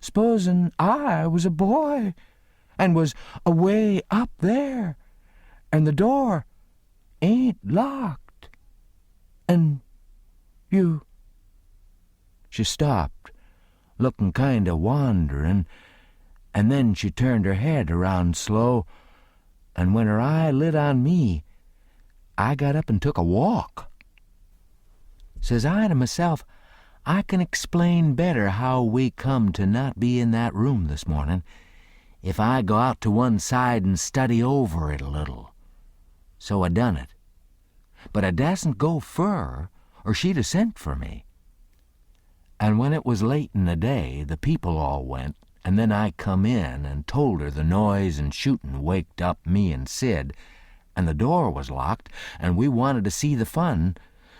supposing I was a boy, and was away up there, and the door ain't locked, and you... She stopped, looking kind of wandering, and then she turned her head around slow, and when her eye lit on me, I got up and took a walk. Says I to myself, I can explain better how we come to not be in that room this morning if I go out to one side and study over it a little. So I done it. But I dasn't go fur, or she'd have sent for me. And when it was late in the day, the people all went, and then I come in and told her the noise and shooting waked up me and Sid, and the door was locked, and we wanted to see the fun,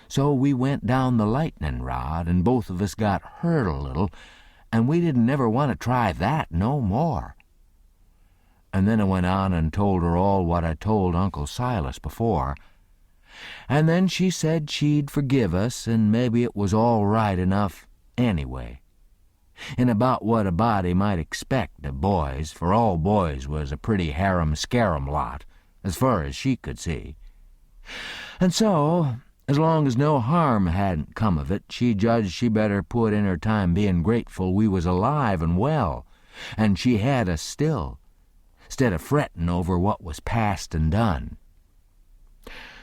so we went down the lightning rod, and both of us got hurt a little, and we didn't never want to try that no more. And then I went on and told her all what I told Uncle Silas before, and then she said she'd forgive us, and maybe it was all right enough anyway, and about what a body might expect of boys, for all boys was a pretty harum-scarum lot, as far as she could see. And so, as long as no harm hadn't come of it, she judged she better put in her time being grateful we was alive and well, and she had us still, 'stead of fretting over what was past and done.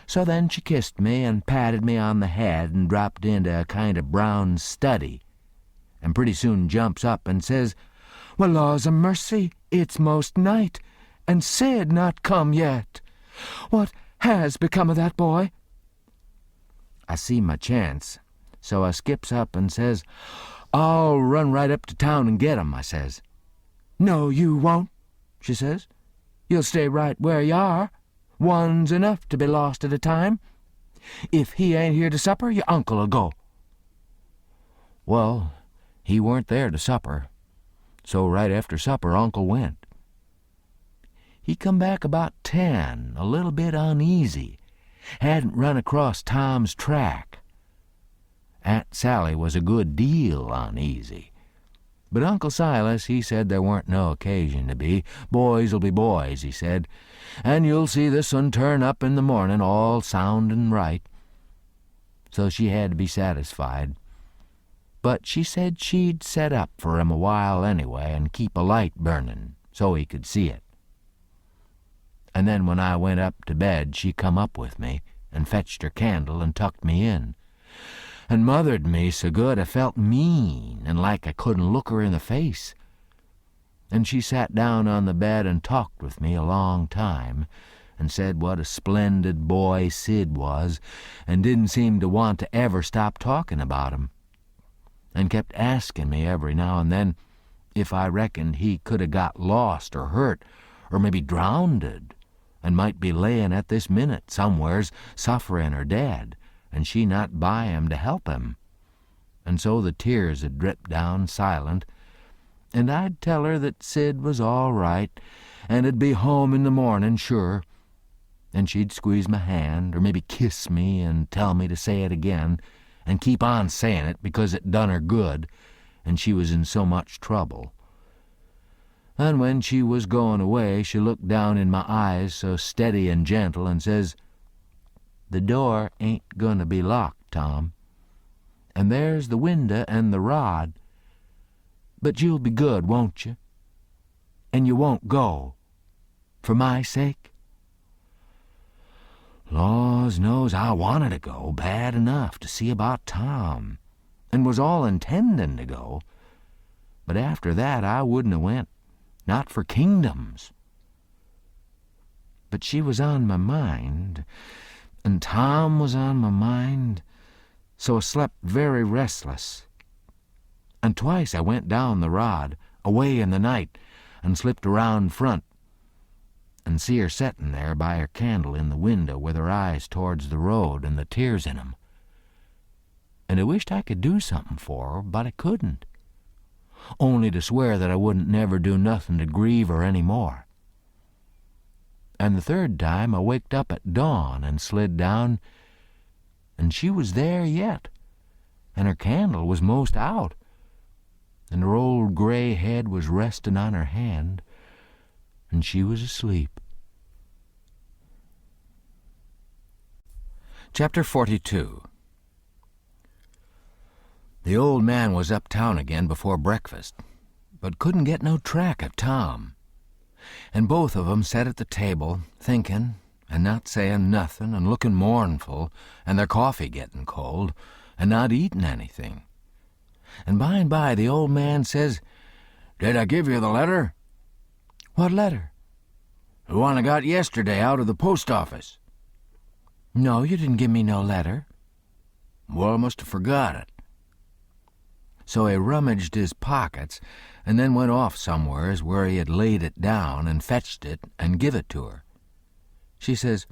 So then she kissed me and patted me on the head and dropped into a kind of brown study, and pretty soon jumps up and says, "Well, laws a mercy, it's most night, and Sid not come yet. What has become of that boy?" I see my chance, so I skips up and says, "I'll run right up to town and get him," I says. "No, you won't," she says. "You'll stay right where you are. One's enough to be lost at a time. If he ain't here to supper, your uncle'll go." Well, he weren't there to supper, so right after supper Uncle went. He come back about 10, a little bit uneasy. Hadn't run across Tom's track. Aunt Sally was a good deal uneasy. But Uncle Silas, he said there weren't no occasion to be. Boys'll be boys, he said, and you'll see this one turn up in the morning all sound and right. So she had to be satisfied. But she said she'd set up for him a while anyway and keep a light burning so he could see it. And then when I went up to bed, she come up with me and fetched her candle and tucked me in, and mothered me so good I felt mean and like I couldn't look her in the face. And she sat down on the bed and talked with me a long time, and said what a splendid boy Sid was, and didn't seem to want to ever stop talking about him, and kept asking me every now and then if I reckoned he could have got lost or hurt or maybe drownded, and might be layin' at this minute somewheres suffering or dead, and she not by him to help him. And so the tears had dripped down silent, and I'd tell her that Sid was all right, and 'd be home in the morning, sure. And she'd squeeze my hand, or maybe kiss me and tell me to say it again, and keep on saying it because it done her good, and she was in so much trouble. And when she was going away, she looked down in my eyes so steady and gentle and says, "The door ain't going to be locked, Tom, and there's the window and the rod, but you'll be good, won't you? And you won't go, for my sake?" Laws knows I wanted to go bad enough to see about Tom, and was all intending to go, but after that I wouldn't have went, not for kingdoms. But she was on my mind, and Tom was on my mind, so I slept very restless. and twice I went down the rod, away in the night, and slipped around front, and see her settin' there by her candle in the window with her eyes towards the road and the tears in 'em. And I wished I could do something for her, but I couldn't, only to swear that I wouldn't never do nothing to grieve her any more. And the third time I waked up at dawn and slid down, and she was there yet, and her candle was most out, and her old gray head was resting on her hand, and she was asleep. Chapter 42. The old man was uptown again before breakfast, but couldn't get no track of Tom. And both of 'em sat at the table, thinking, and not saying nothing, and looking mournful, and their coffee getting cold, and not eating anything. And by the old man says, "Did I give you the letter?" "What letter?" "The one I got yesterday out of the post office." "No, you didn't give me no letter." "Well, I must have forgot it." So he rummaged his pockets, and then went off somewheres where he had laid it down and fetched it and give it to her. She says,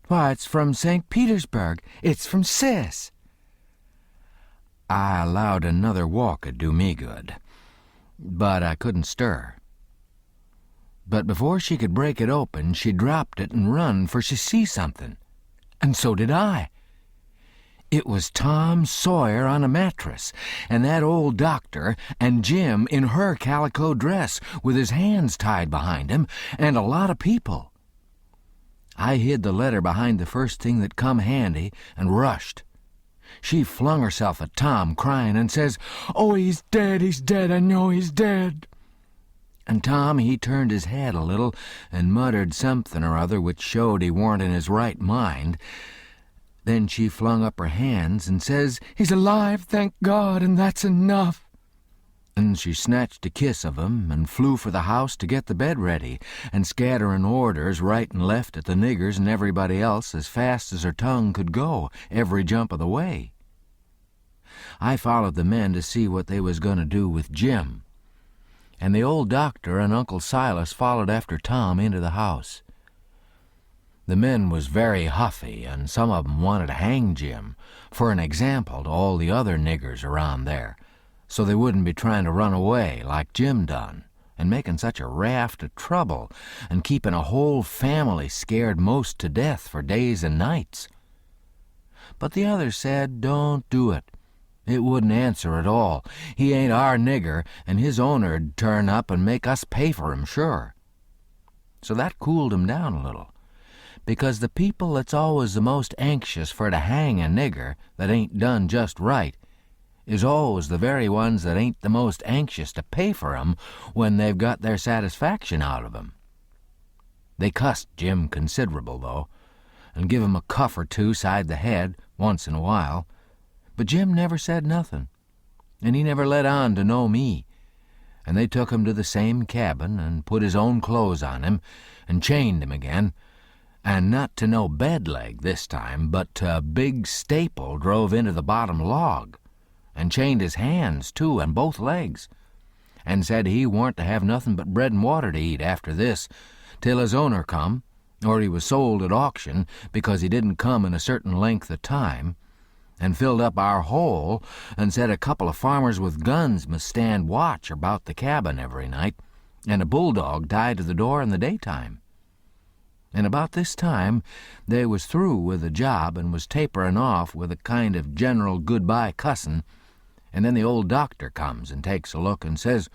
"Why, it's from St. Petersburg. It's from Sis." I allowed another walk would do me good, but I couldn't stir. But before she could break it open, she dropped it and run, for she see something, and so did I. It was Tom Sawyer on a mattress, and that old doctor, and Jim in her calico dress, with his hands tied behind him, and a lot of people. I hid the letter behind the first thing that come handy, and rushed. She flung herself at Tom, crying, and says, "Oh, he's dead, I know he's dead." And Tom, he turned his head a little, and muttered something or other which showed he warn't in his right mind. Then she flung up her hands and says, "He's alive, thank God, and that's enough." And she snatched a kiss of him and flew for the house to get the bed ready, and scattering orders right and left at the niggers and everybody else as fast as her tongue could go, every jump of the way. I followed the men to see what they was going to do with Jim, and the old doctor and Uncle Silas followed after Tom into the house. The men was very huffy, and some of 'em wanted to hang Jim, for an example to all the other niggers around there, so they wouldn't be trying to run away like Jim done, and making such a raft of trouble, and keeping a whole family scared most to death for days and nights. But the others said, "Don't do it. It wouldn't answer at all. He ain't our nigger, and his owner'd turn up and make us pay for him, sure." So that cooled 'em down a little, because the people that's always the most anxious for to hang a nigger that ain't done just right is always the very ones that ain't the most anxious to pay for 'em when they've got their satisfaction out of 'em. They cussed Jim considerable, though, and give him a cuff or two side the head once in a while, but Jim never said nothing, and he never let on to know me, and they took him to the same cabin and put his own clothes on him and chained him again, and not to no bed leg this time, but to a big staple drove into the bottom log, and chained his hands, too, and both legs, and said he warn't to have nothing but bread and water to eat after this, till his owner come, or he was sold at auction because he didn't come in a certain length of time, and filled up our hole, and said a couple of farmers with guns must stand watch about the cabin every night, and a bulldog tied to the door in the daytime. And about this time they was through with the job and was tapering off with a kind of general goodbye cussin', and then the old doctor comes and takes a look and says,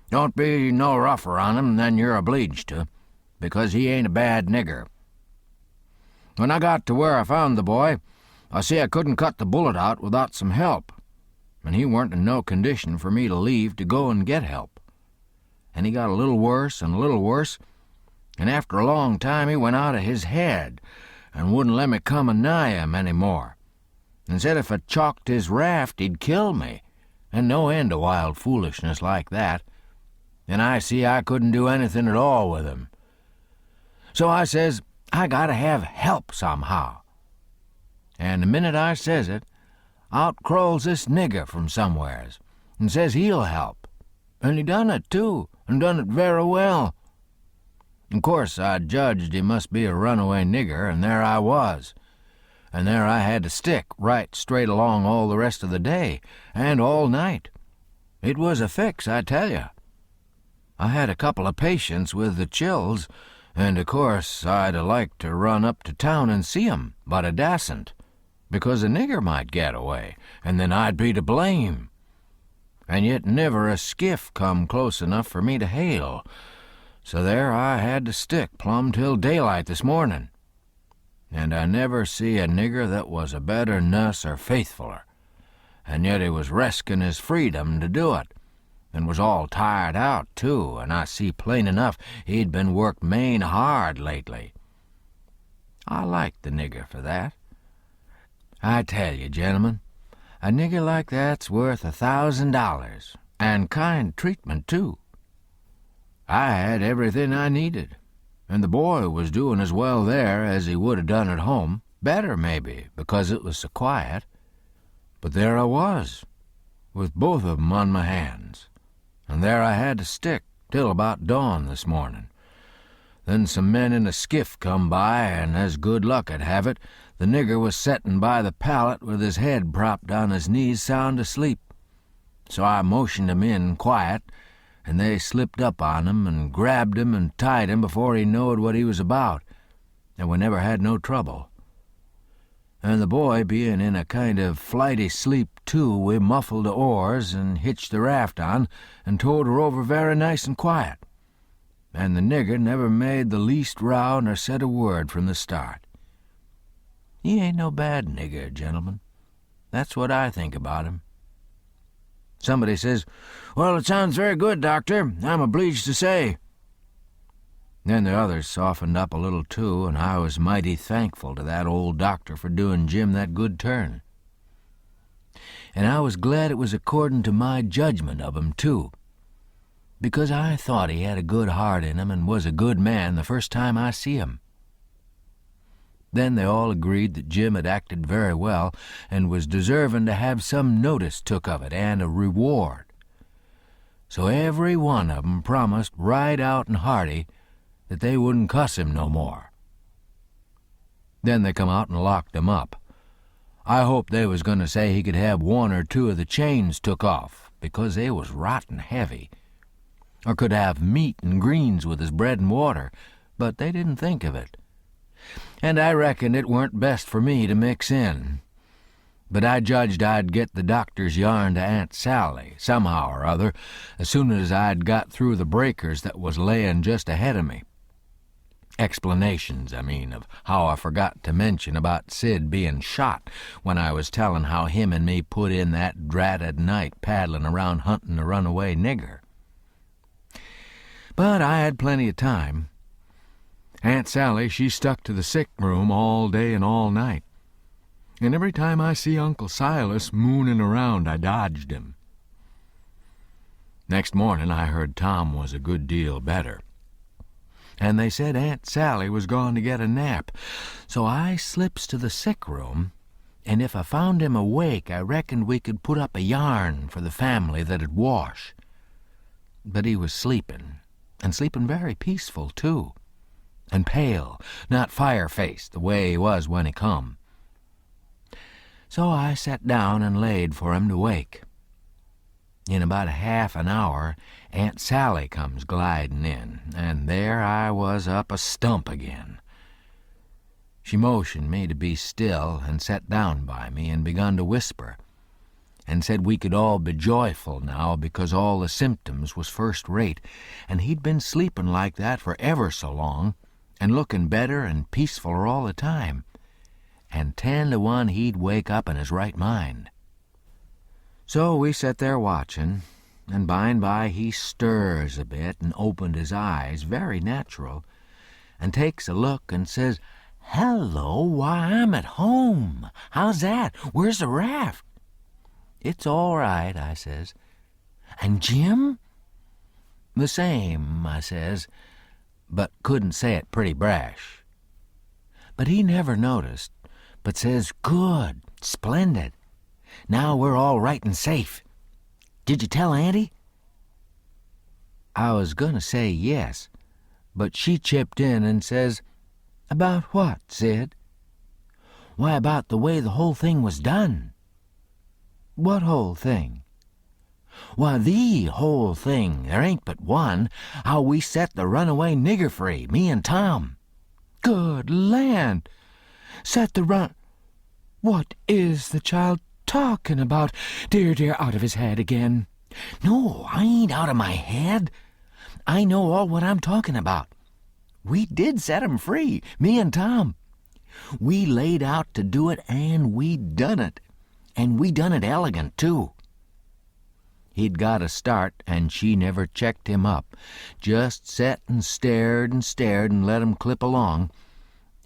"Don't be no rougher on him than you're obleeged to, because he ain't a bad nigger." When I got to where I found the boy, I see I couldn't cut the bullet out without some help, and he weren't in no condition for me to leave to go and get help. And he got a little worse and a little worse, and after a long time he went out of his head and wouldn't let me come anigh him any more, and said if I chalked his raft he'd kill me, and no end of wild foolishness like that. And I see I couldn't do anything at all with him. So I says, I gotta have help somehow. And the minute I says it, out crawls this nigger from somewheres, and says he'll help. And he done it, too, and done it very well. Of course, I judged he must be a runaway nigger, and there I was. And there I had to stick right straight along all the rest of the day, and all night. It was a fix, I tell you. I had a couple of patients with the chills, and of course I'd a liked to run up to town and see 'em, but I dasn't, because a nigger might get away, and then I'd be to blame. And yet never a skiff come close enough for me to hail, so there I had to stick plumb till daylight this morning. And I never see a nigger that was a better nuss or faithfuler, and yet he was reskin' his freedom to do it, and was all tired out, too, and I see plain enough he'd been worked main hard lately. I liked the nigger for that. I tell you, gentlemen, a nigger like that's worth $1,000, and kind treatment, too. I had everything I needed, and the boy was doing as well there as he would have done at home, better maybe, because it was so quiet. But there I was, with both of 'em on my hands, and there I had to stick till about dawn this morning. Then some men in a skiff come by, and as good luck 'd have it, the nigger was settin' by the pallet with his head propped on his knees sound asleep. So I motioned 'em in quiet, and they slipped up on him and grabbed him and tied him before he knowed what he was about, and we never had no trouble. And the boy being in a kind of flighty sleep, too, we muffled the oars and hitched the raft on and towed her over very nice and quiet. And the nigger never made the least row nor said a word from the start. He ain't no bad nigger, gentlemen. That's what I think about him. Somebody says, "Well, it sounds very good, Doctor. I'm obliged to say." Then the others softened up a little, too, and I was mighty thankful to that old doctor for doing Jim that good turn. And I was glad it was according to my judgment of him, too, because I thought he had a good heart in him and was a good man the first time I see him. Then they all agreed that Jim had acted very well and was deserving to have some notice took of it and a reward. So every one of 'em promised right out and hearty that they wouldn't cuss him no more. Then they come out and locked him up. I hoped they was going to say he could have one or two of the chains took off, because they was rotten heavy, or could have meat and greens with his bread and water, but they didn't think of it. And I reckoned it weren't best for me to mix in. But I judged I'd get the doctor's yarn to Aunt Sally, somehow or other, as soon as I'd got through the breakers that was layin' just ahead of me. Explanations, I mean, of how I forgot to mention about Sid being shot when I was tellin' how him and me put in that dratted night paddlin' around huntin' a runaway nigger. But I had plenty of time. Aunt Sally, she stuck to the sick room all day and all night, and every time I see Uncle Silas moonin' around, I dodged him. Next morning I heard Tom was a good deal better, and they said Aunt Sally was gone to get a nap, so I slips to the sick room, and if I found him awake, I reckoned we could put up a yarn for the family that'd wash. But he was sleepin', and sleepin' very peaceful, too, and pale, not fire-faced the way he was when he come. So I sat down and laid for him to wake. In about a half an hour, Aunt Sally comes glidin' in, and there I was up a stump again. She motioned me to be still and sat down by me and begun to whisper, and said we could all be joyful now because all the symptoms was first-rate, and he'd been sleepin' like that for ever so long, and lookin' better and peacefuler all the time, and 10 to 1 he'd wake up in his right mind. So we sat there watchin', and by and by he stirs a bit and opened his eyes, very natural, and takes a look and says, "Hello, why, I'm at home. How's that? Where's the raft?" "It's all right," I says. "And Jim?" "The same," I says, but couldn't say it pretty brash. But he never noticed, but says, "Good, splendid. Now we're all right and safe." Did you tell Auntie?" I was going to say yes, but she chipped in and says, "About what, Sid?" "Why, about the way the whole thing was done." "What whole thing?" "Why, the whole thing. There ain't but one. How we set the runaway nigger free, me and Tom." "Good land! Set the run—" What is the child talking about? Dear, out of his head again. "No, I ain't out of my head. I know all what I'm talking about. We did set 'em free, me and Tom. We laid out to do it, and we done it. And we done it elegant, too." He'd got a start, and she never checked him up. Just set and stared and let 'em clip along.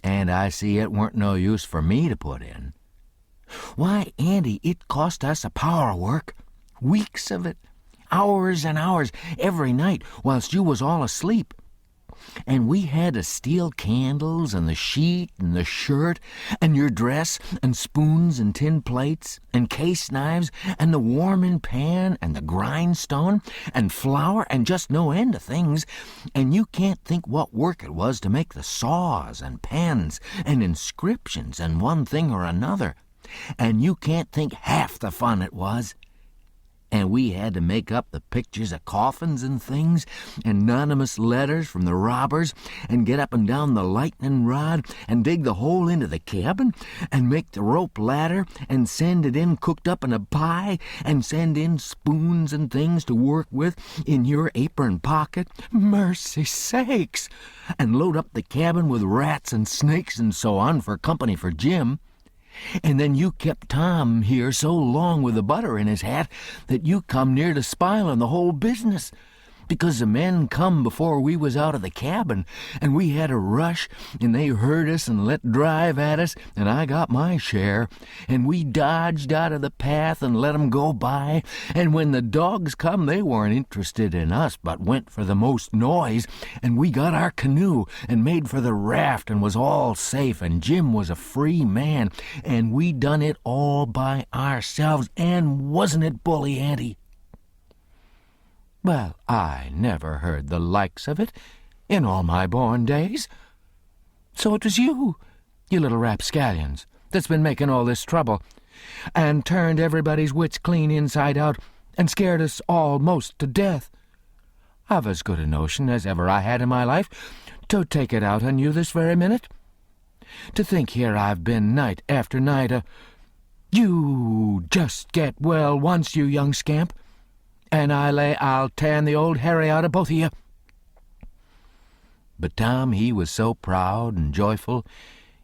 And I see it weren't no use for me to put in. "Why, Auntie, it cost us a power of work. Weeks of it. Hours and hours every night whilst you was all asleep. And we had to steal candles and the sheet and the shirt and your dress and spoons and tin plates and case knives and the warming pan and the grindstone and flour and just no end of things. And you can't think what work it was to make the saws and pens and inscriptions and one thing or another. And you can't think half the fun it was. And we had to make up the pictures of coffins and things, and anonymous letters from the robbers, and get up and down the lightning rod, and dig the hole into the cabin, and make the rope ladder, and send it in cooked up in a pie, and send in spoons and things to work with in your apron pocket. Mercy sakes! And load up the cabin with rats and snakes and so on for company for Jim. And then you kept Tom here so long with the butter in his hat that you come near to spilin' the whole business, because the men come before we was out of the cabin, and we had a rush, and they heard us and let drive at us, and I got my share, and we dodged out of the path and let 'em go by, and when the dogs come they weren't interested in us but went for the most noise, and we got our canoe and made for the raft and was all safe, and Jim was a free man, and we done it all by ourselves, and wasn't it bully, Auntie?" "Well, I never heard the likes of it in all my born days. So it was you little rapscallions, that's been making all this trouble, and turned everybody's wits clean inside out, and scared us all most to death. I've as good a notion as ever I had in my life to take it out on you this very minute. To think here I've been night after night You just get well once, you young scamp, and I lay I'll tan the old Harry out of both of you." But Tom, he was so proud and joyful,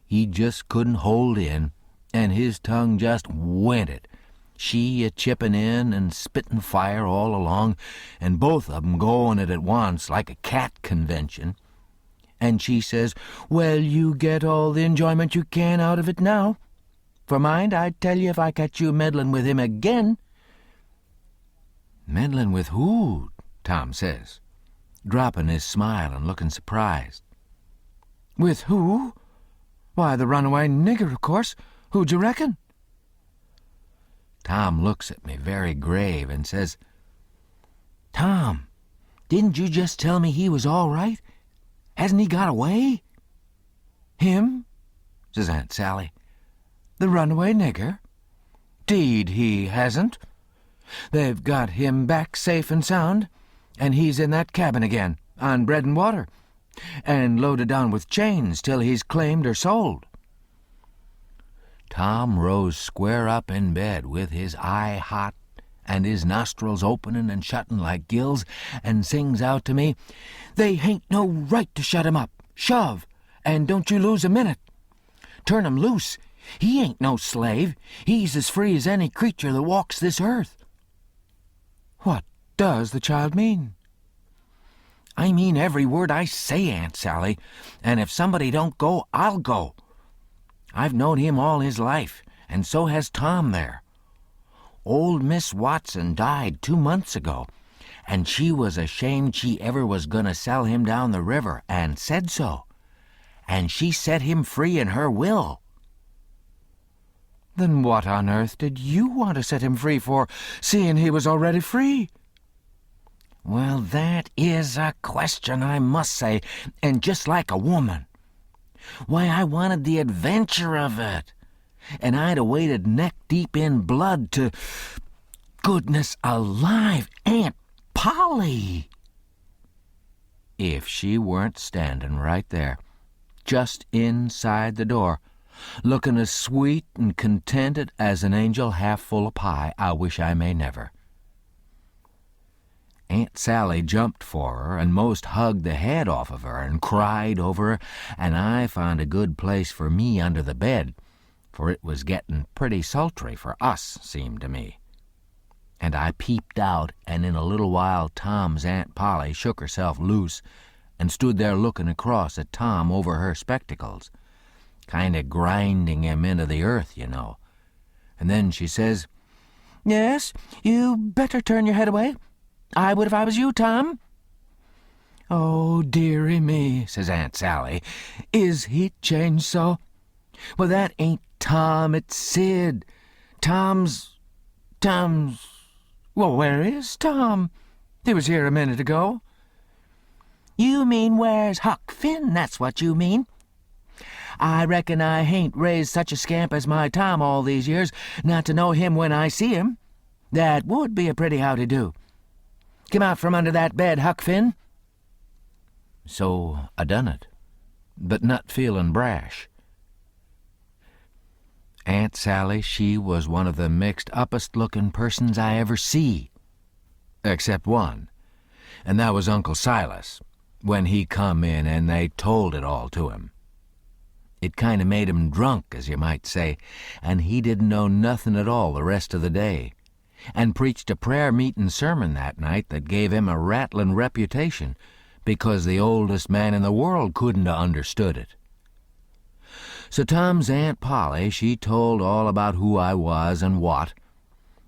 he just couldn't hold in, and his tongue just went it, she a-chippin' in and spittin' fire all along, and both of 'em goin' it at once like a cat convention. And she says, "Well, you get all the enjoyment you can out of it now. For mind, I tell you, if I catch you meddlin' with him again—" "Meddlin' with who?" Tom says, droppin' his smile and lookin' surprised. "With who? Why, the runaway nigger, of course. Who'd you reckon?" Tom looks at me very grave and says, "Tom, didn't you just tell me he was all right? Hasn't he got away?" "Him?" says Aunt Sally. "The runaway nigger? 'Deed he hasn't. They've got him back safe and sound, and he's in that cabin again, on bread and water, and loaded down with chains till he's claimed or sold." Tom rose square up in bed with his eye hot and his nostrils openin' and shuttin' like gills, and sings out to me, "They hain't no right to shut him up. Shove, and don't you lose a minute. Turn him loose. He ain't no slave. He's as free as any creature that walks this earth." "What does the child mean?" "I mean every word I say, Aunt Sally, and if somebody don't go, I'll go. I've known him all his life, and so has Tom there. Old Miss Watson died 2 months ago, and she was ashamed she ever was going to sell him down the river, and said so. And she set him free in her will." Then what on earth did you want to set him free for, seeing he was already free? Well, that is a question, I must say, and just like a woman. Why, I wanted the adventure of it, and I'd 'a' waded neck-deep in blood to... Goodness alive, Aunt Polly! If she weren't standing right there, just inside the door, looking as sweet and contented as an angel half full of pie, I wish I may never. Aunt Sally jumped for her and most hugged the head off of her and cried over her, and I found a good place for me under the bed, for it was getting pretty sultry for us, seemed to me. And I peeped out, and in a little while Tom's Aunt Polly shook herself loose and stood there looking across at Tom over her spectacles, kind of grinding him into the earth, you know. And then she says, "Yes, you better turn your head away. I would if I was you, Tom." "Oh, dearie me," says Aunt Sally. "Is he changed so? Well, that ain't Tom, it's Sid. Tom's... Well, where is Tom? He was here a minute ago." "You mean where's Huck Finn, that's what you mean. I reckon I hain't raised such a scamp as my Tom all these years not to know him when I see him. That would be a pretty howdy-do. Come out from under that bed, Huck Finn." So I done it, but not feeling brash. Aunt Sally, she was one of the mixed-uppest-looking persons I ever see, except one, and that was Uncle Silas, when he come in and they told it all to him. It kind of made him drunk, as you might say, and he didn't know nothing at all the rest of the day, and preached a prayer-meeting sermon that night that gave him a rattling reputation, because the oldest man in the world couldn't have understood it. So Tom's Aunt Polly, she told all about who I was and what,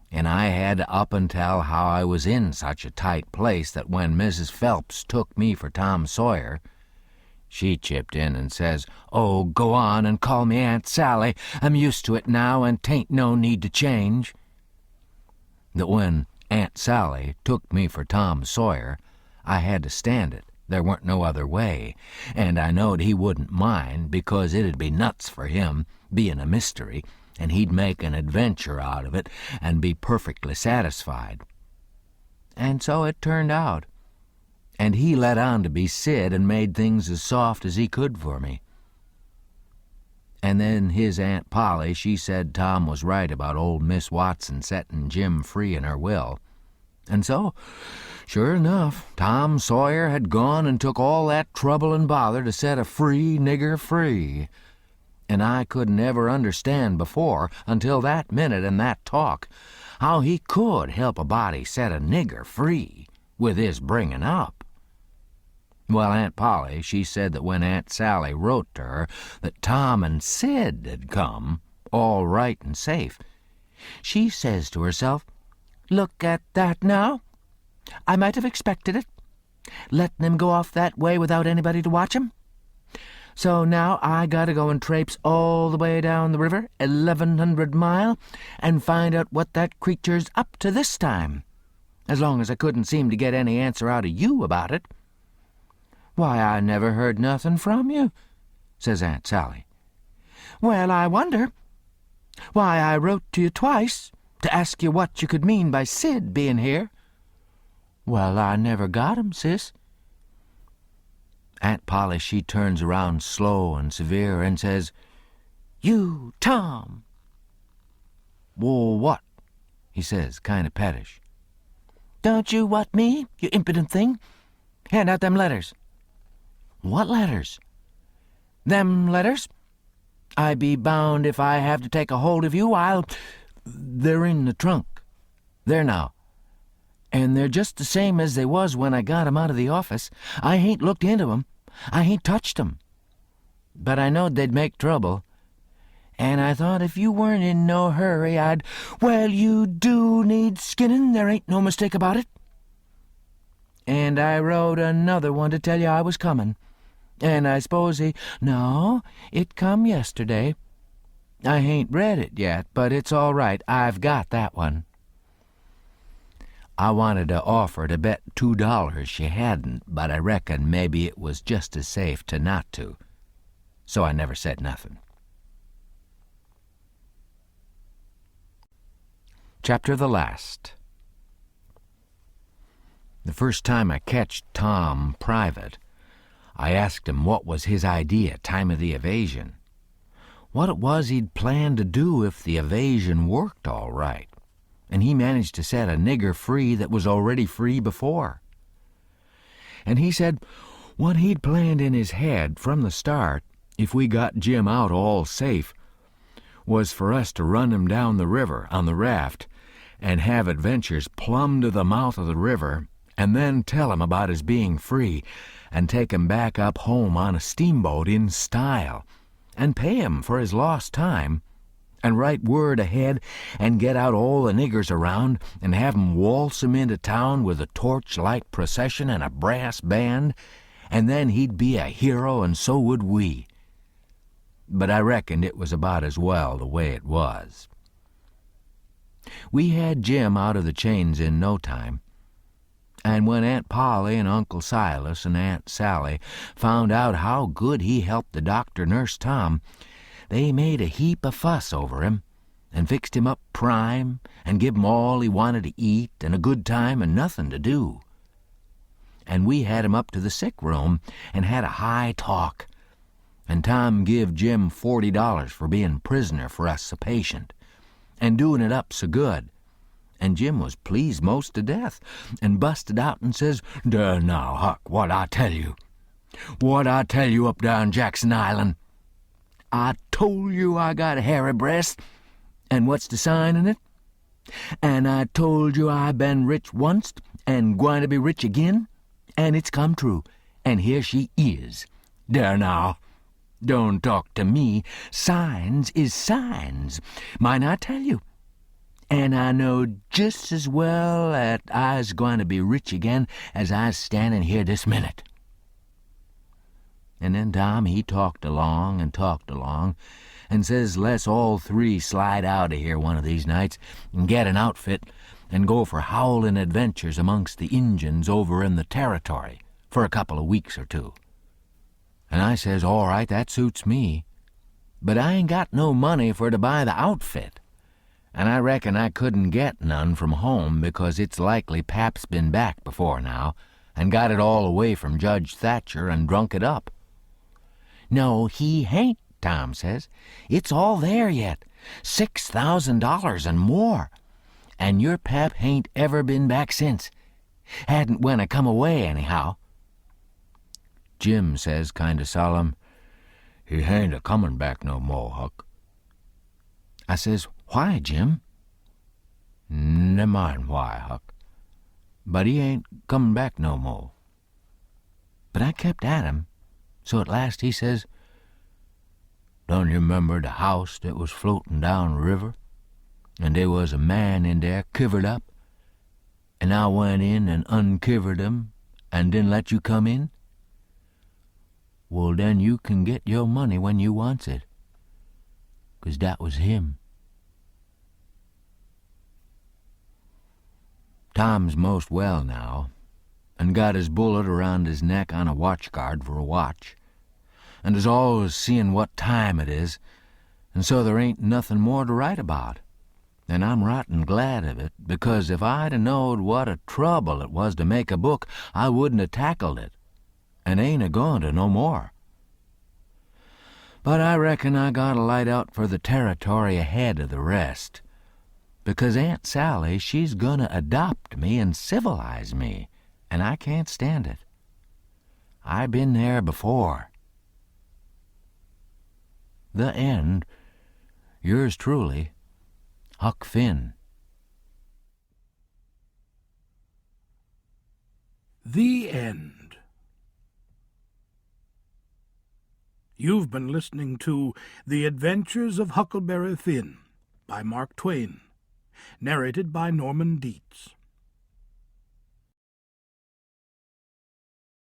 and I had to up and tell how I was in such a tight place that when Mrs. Phelps took me for Tom Sawyer, she chipped in and says, "Oh, go on and call me Aunt Sally. I'm used to it now, and 'tain't no need to change." That when Aunt Sally took me for Tom Sawyer, I had to stand it. There weren't no other way, and I knowed he wouldn't mind, because it'd be nuts for him, being a mystery, and he'd make an adventure out of it and be perfectly satisfied. And so it turned out, and he let on to be Sid and made things as soft as he could for me. And then his Aunt Polly, she said Tom was right about old Miss Watson setting Jim free in her will. And so, sure enough, Tom Sawyer had gone and took all that trouble and bother to set a free nigger free. And I couldn't ever understand before, until that minute and that talk, how he could help a body set a nigger free with his bringing up. Well, Aunt Polly, she said that when Aunt Sally wrote to her that Tom and Sid had come, all right and safe, she says to herself, "Look at that now. I might have expected it, letting him go off that way without anybody to watch him. So now I gotta go and traipse all the way down the river, 1100 mile, and find out what that creature's up to this time, as long as I couldn't seem to get any answer out of you about it." "Why, I never heard nothing from you," says Aunt Sally. "Well, I wonder. Why, I wrote to you twice to ask you what you could mean by Sid being here." "Well, I never got him, sis." Aunt Polly, she turns around slow and severe and says, "You, Tom." "Well, what?" he says, kind of pettish. "Don't you what me, you impudent thing? Hand out them letters." "What letters?" "Them letters. I be bound if I have to take a hold of you, They're in the trunk. There now. And they're just the same as they was when I got 'em out of the office. I hain't looked into 'em. I hain't touched 'em. But I knowed they'd make trouble. And I thought if you weren't in no hurry, Well, you do need skinning, there ain't no mistake about it. And I wrote another one to tell you I was coming. And I suppose No, it come yesterday. I hain't read it yet, but it's all right. I've got that one. I wanted to offer to bet $2 she hadn't, but I reckon maybe it was just as safe to not to. So I never said nothing. Chapter the last. The first time I catched Tom private, I asked him what was his idea time of the evasion, what it was he'd planned to do if the evasion worked all right, and he managed to set a nigger free that was already free before. And he said what he'd planned in his head from the start, if we got Jim out all safe, was for us to run him down the river on the raft and have adventures plumb to the mouth of the river, and then tell him about his being free, and take him back up home on a steamboat in style, and pay him for his lost time, and write word ahead, and get out all the niggers around, and have 'em waltz him into town with a torchlight procession and a brass band, and then he'd be a hero, and so would we. But I reckoned it was about as well the way it was. We had Jim out of the chains in no time, and when Aunt Polly and Uncle Silas and Aunt Sally found out how good he helped the doctor nurse Tom, they made a heap of fuss over him, and fixed him up prime, and give him all he wanted to eat, and a good time and nothing to do. And we had him up to the sick room, and had a high talk, and Tom give Jim $40 for being prisoner for us a patient, and doing it up so good. And Jim was pleased most to death, and busted out and says, "There now, Huck, what I tell you up down Jackson Island. I told you I got a hairy breast, and what's the sign in it? And I told you I been rich once, and gwine to be rich again, and it's come true, and here she is. There now, don't talk to me. Signs is signs, mind I tell you. And I know just as well that I's gwine to be rich again as I's standing here this minute." And then Tom, he talked along, and says let's all three slide out of here one of these nights and get an outfit and go for howling adventures amongst the Injuns over in the territory for a couple of weeks or two. And I says, all right, that suits me, but I ain't got no money for to buy the outfit, and I reckon I couldn't get none from home because it's likely Pap's been back before now and got it all away from Judge Thatcher and drunk it up. "No, he hain't," Tom says. "It's all there yet, $6,000 and more, and your Pap hain't ever been back since. Hadn't when I come away, anyhow." Jim says, kind of solemn, "He hain't a-comin' back no more, Huck." I says, "Why, Jim?" "Never mind why, Huck, but he ain't comin' back no more." But I kept at him, so at last he says, "Don't you remember the house that was floating down the river, and there was a man in there kivered up, and I went in and unkivered him and didn't let you come in? Well, then you can get your money when you wants it, 'cause that was him." Tom's most well now, and got his bullet around his neck on a watch guard for a watch, and is always seeing what time it is, and so there ain't nothing more to write about. And I'm rotten glad of it, because if I'd a-knowed what a trouble it was to make a book, I wouldn't have tackled it, and ain't a-going to no more. But I reckon I gotta light out for the territory ahead of the rest, because Aunt Sally, she's gonna adopt me and civilize me, and I can't stand it. I been there before. The end. Yours truly, Huck Finn. The end. You've been listening to The Adventures of Huckleberry Finn by Mark Twain, narrated by Norman Dietz.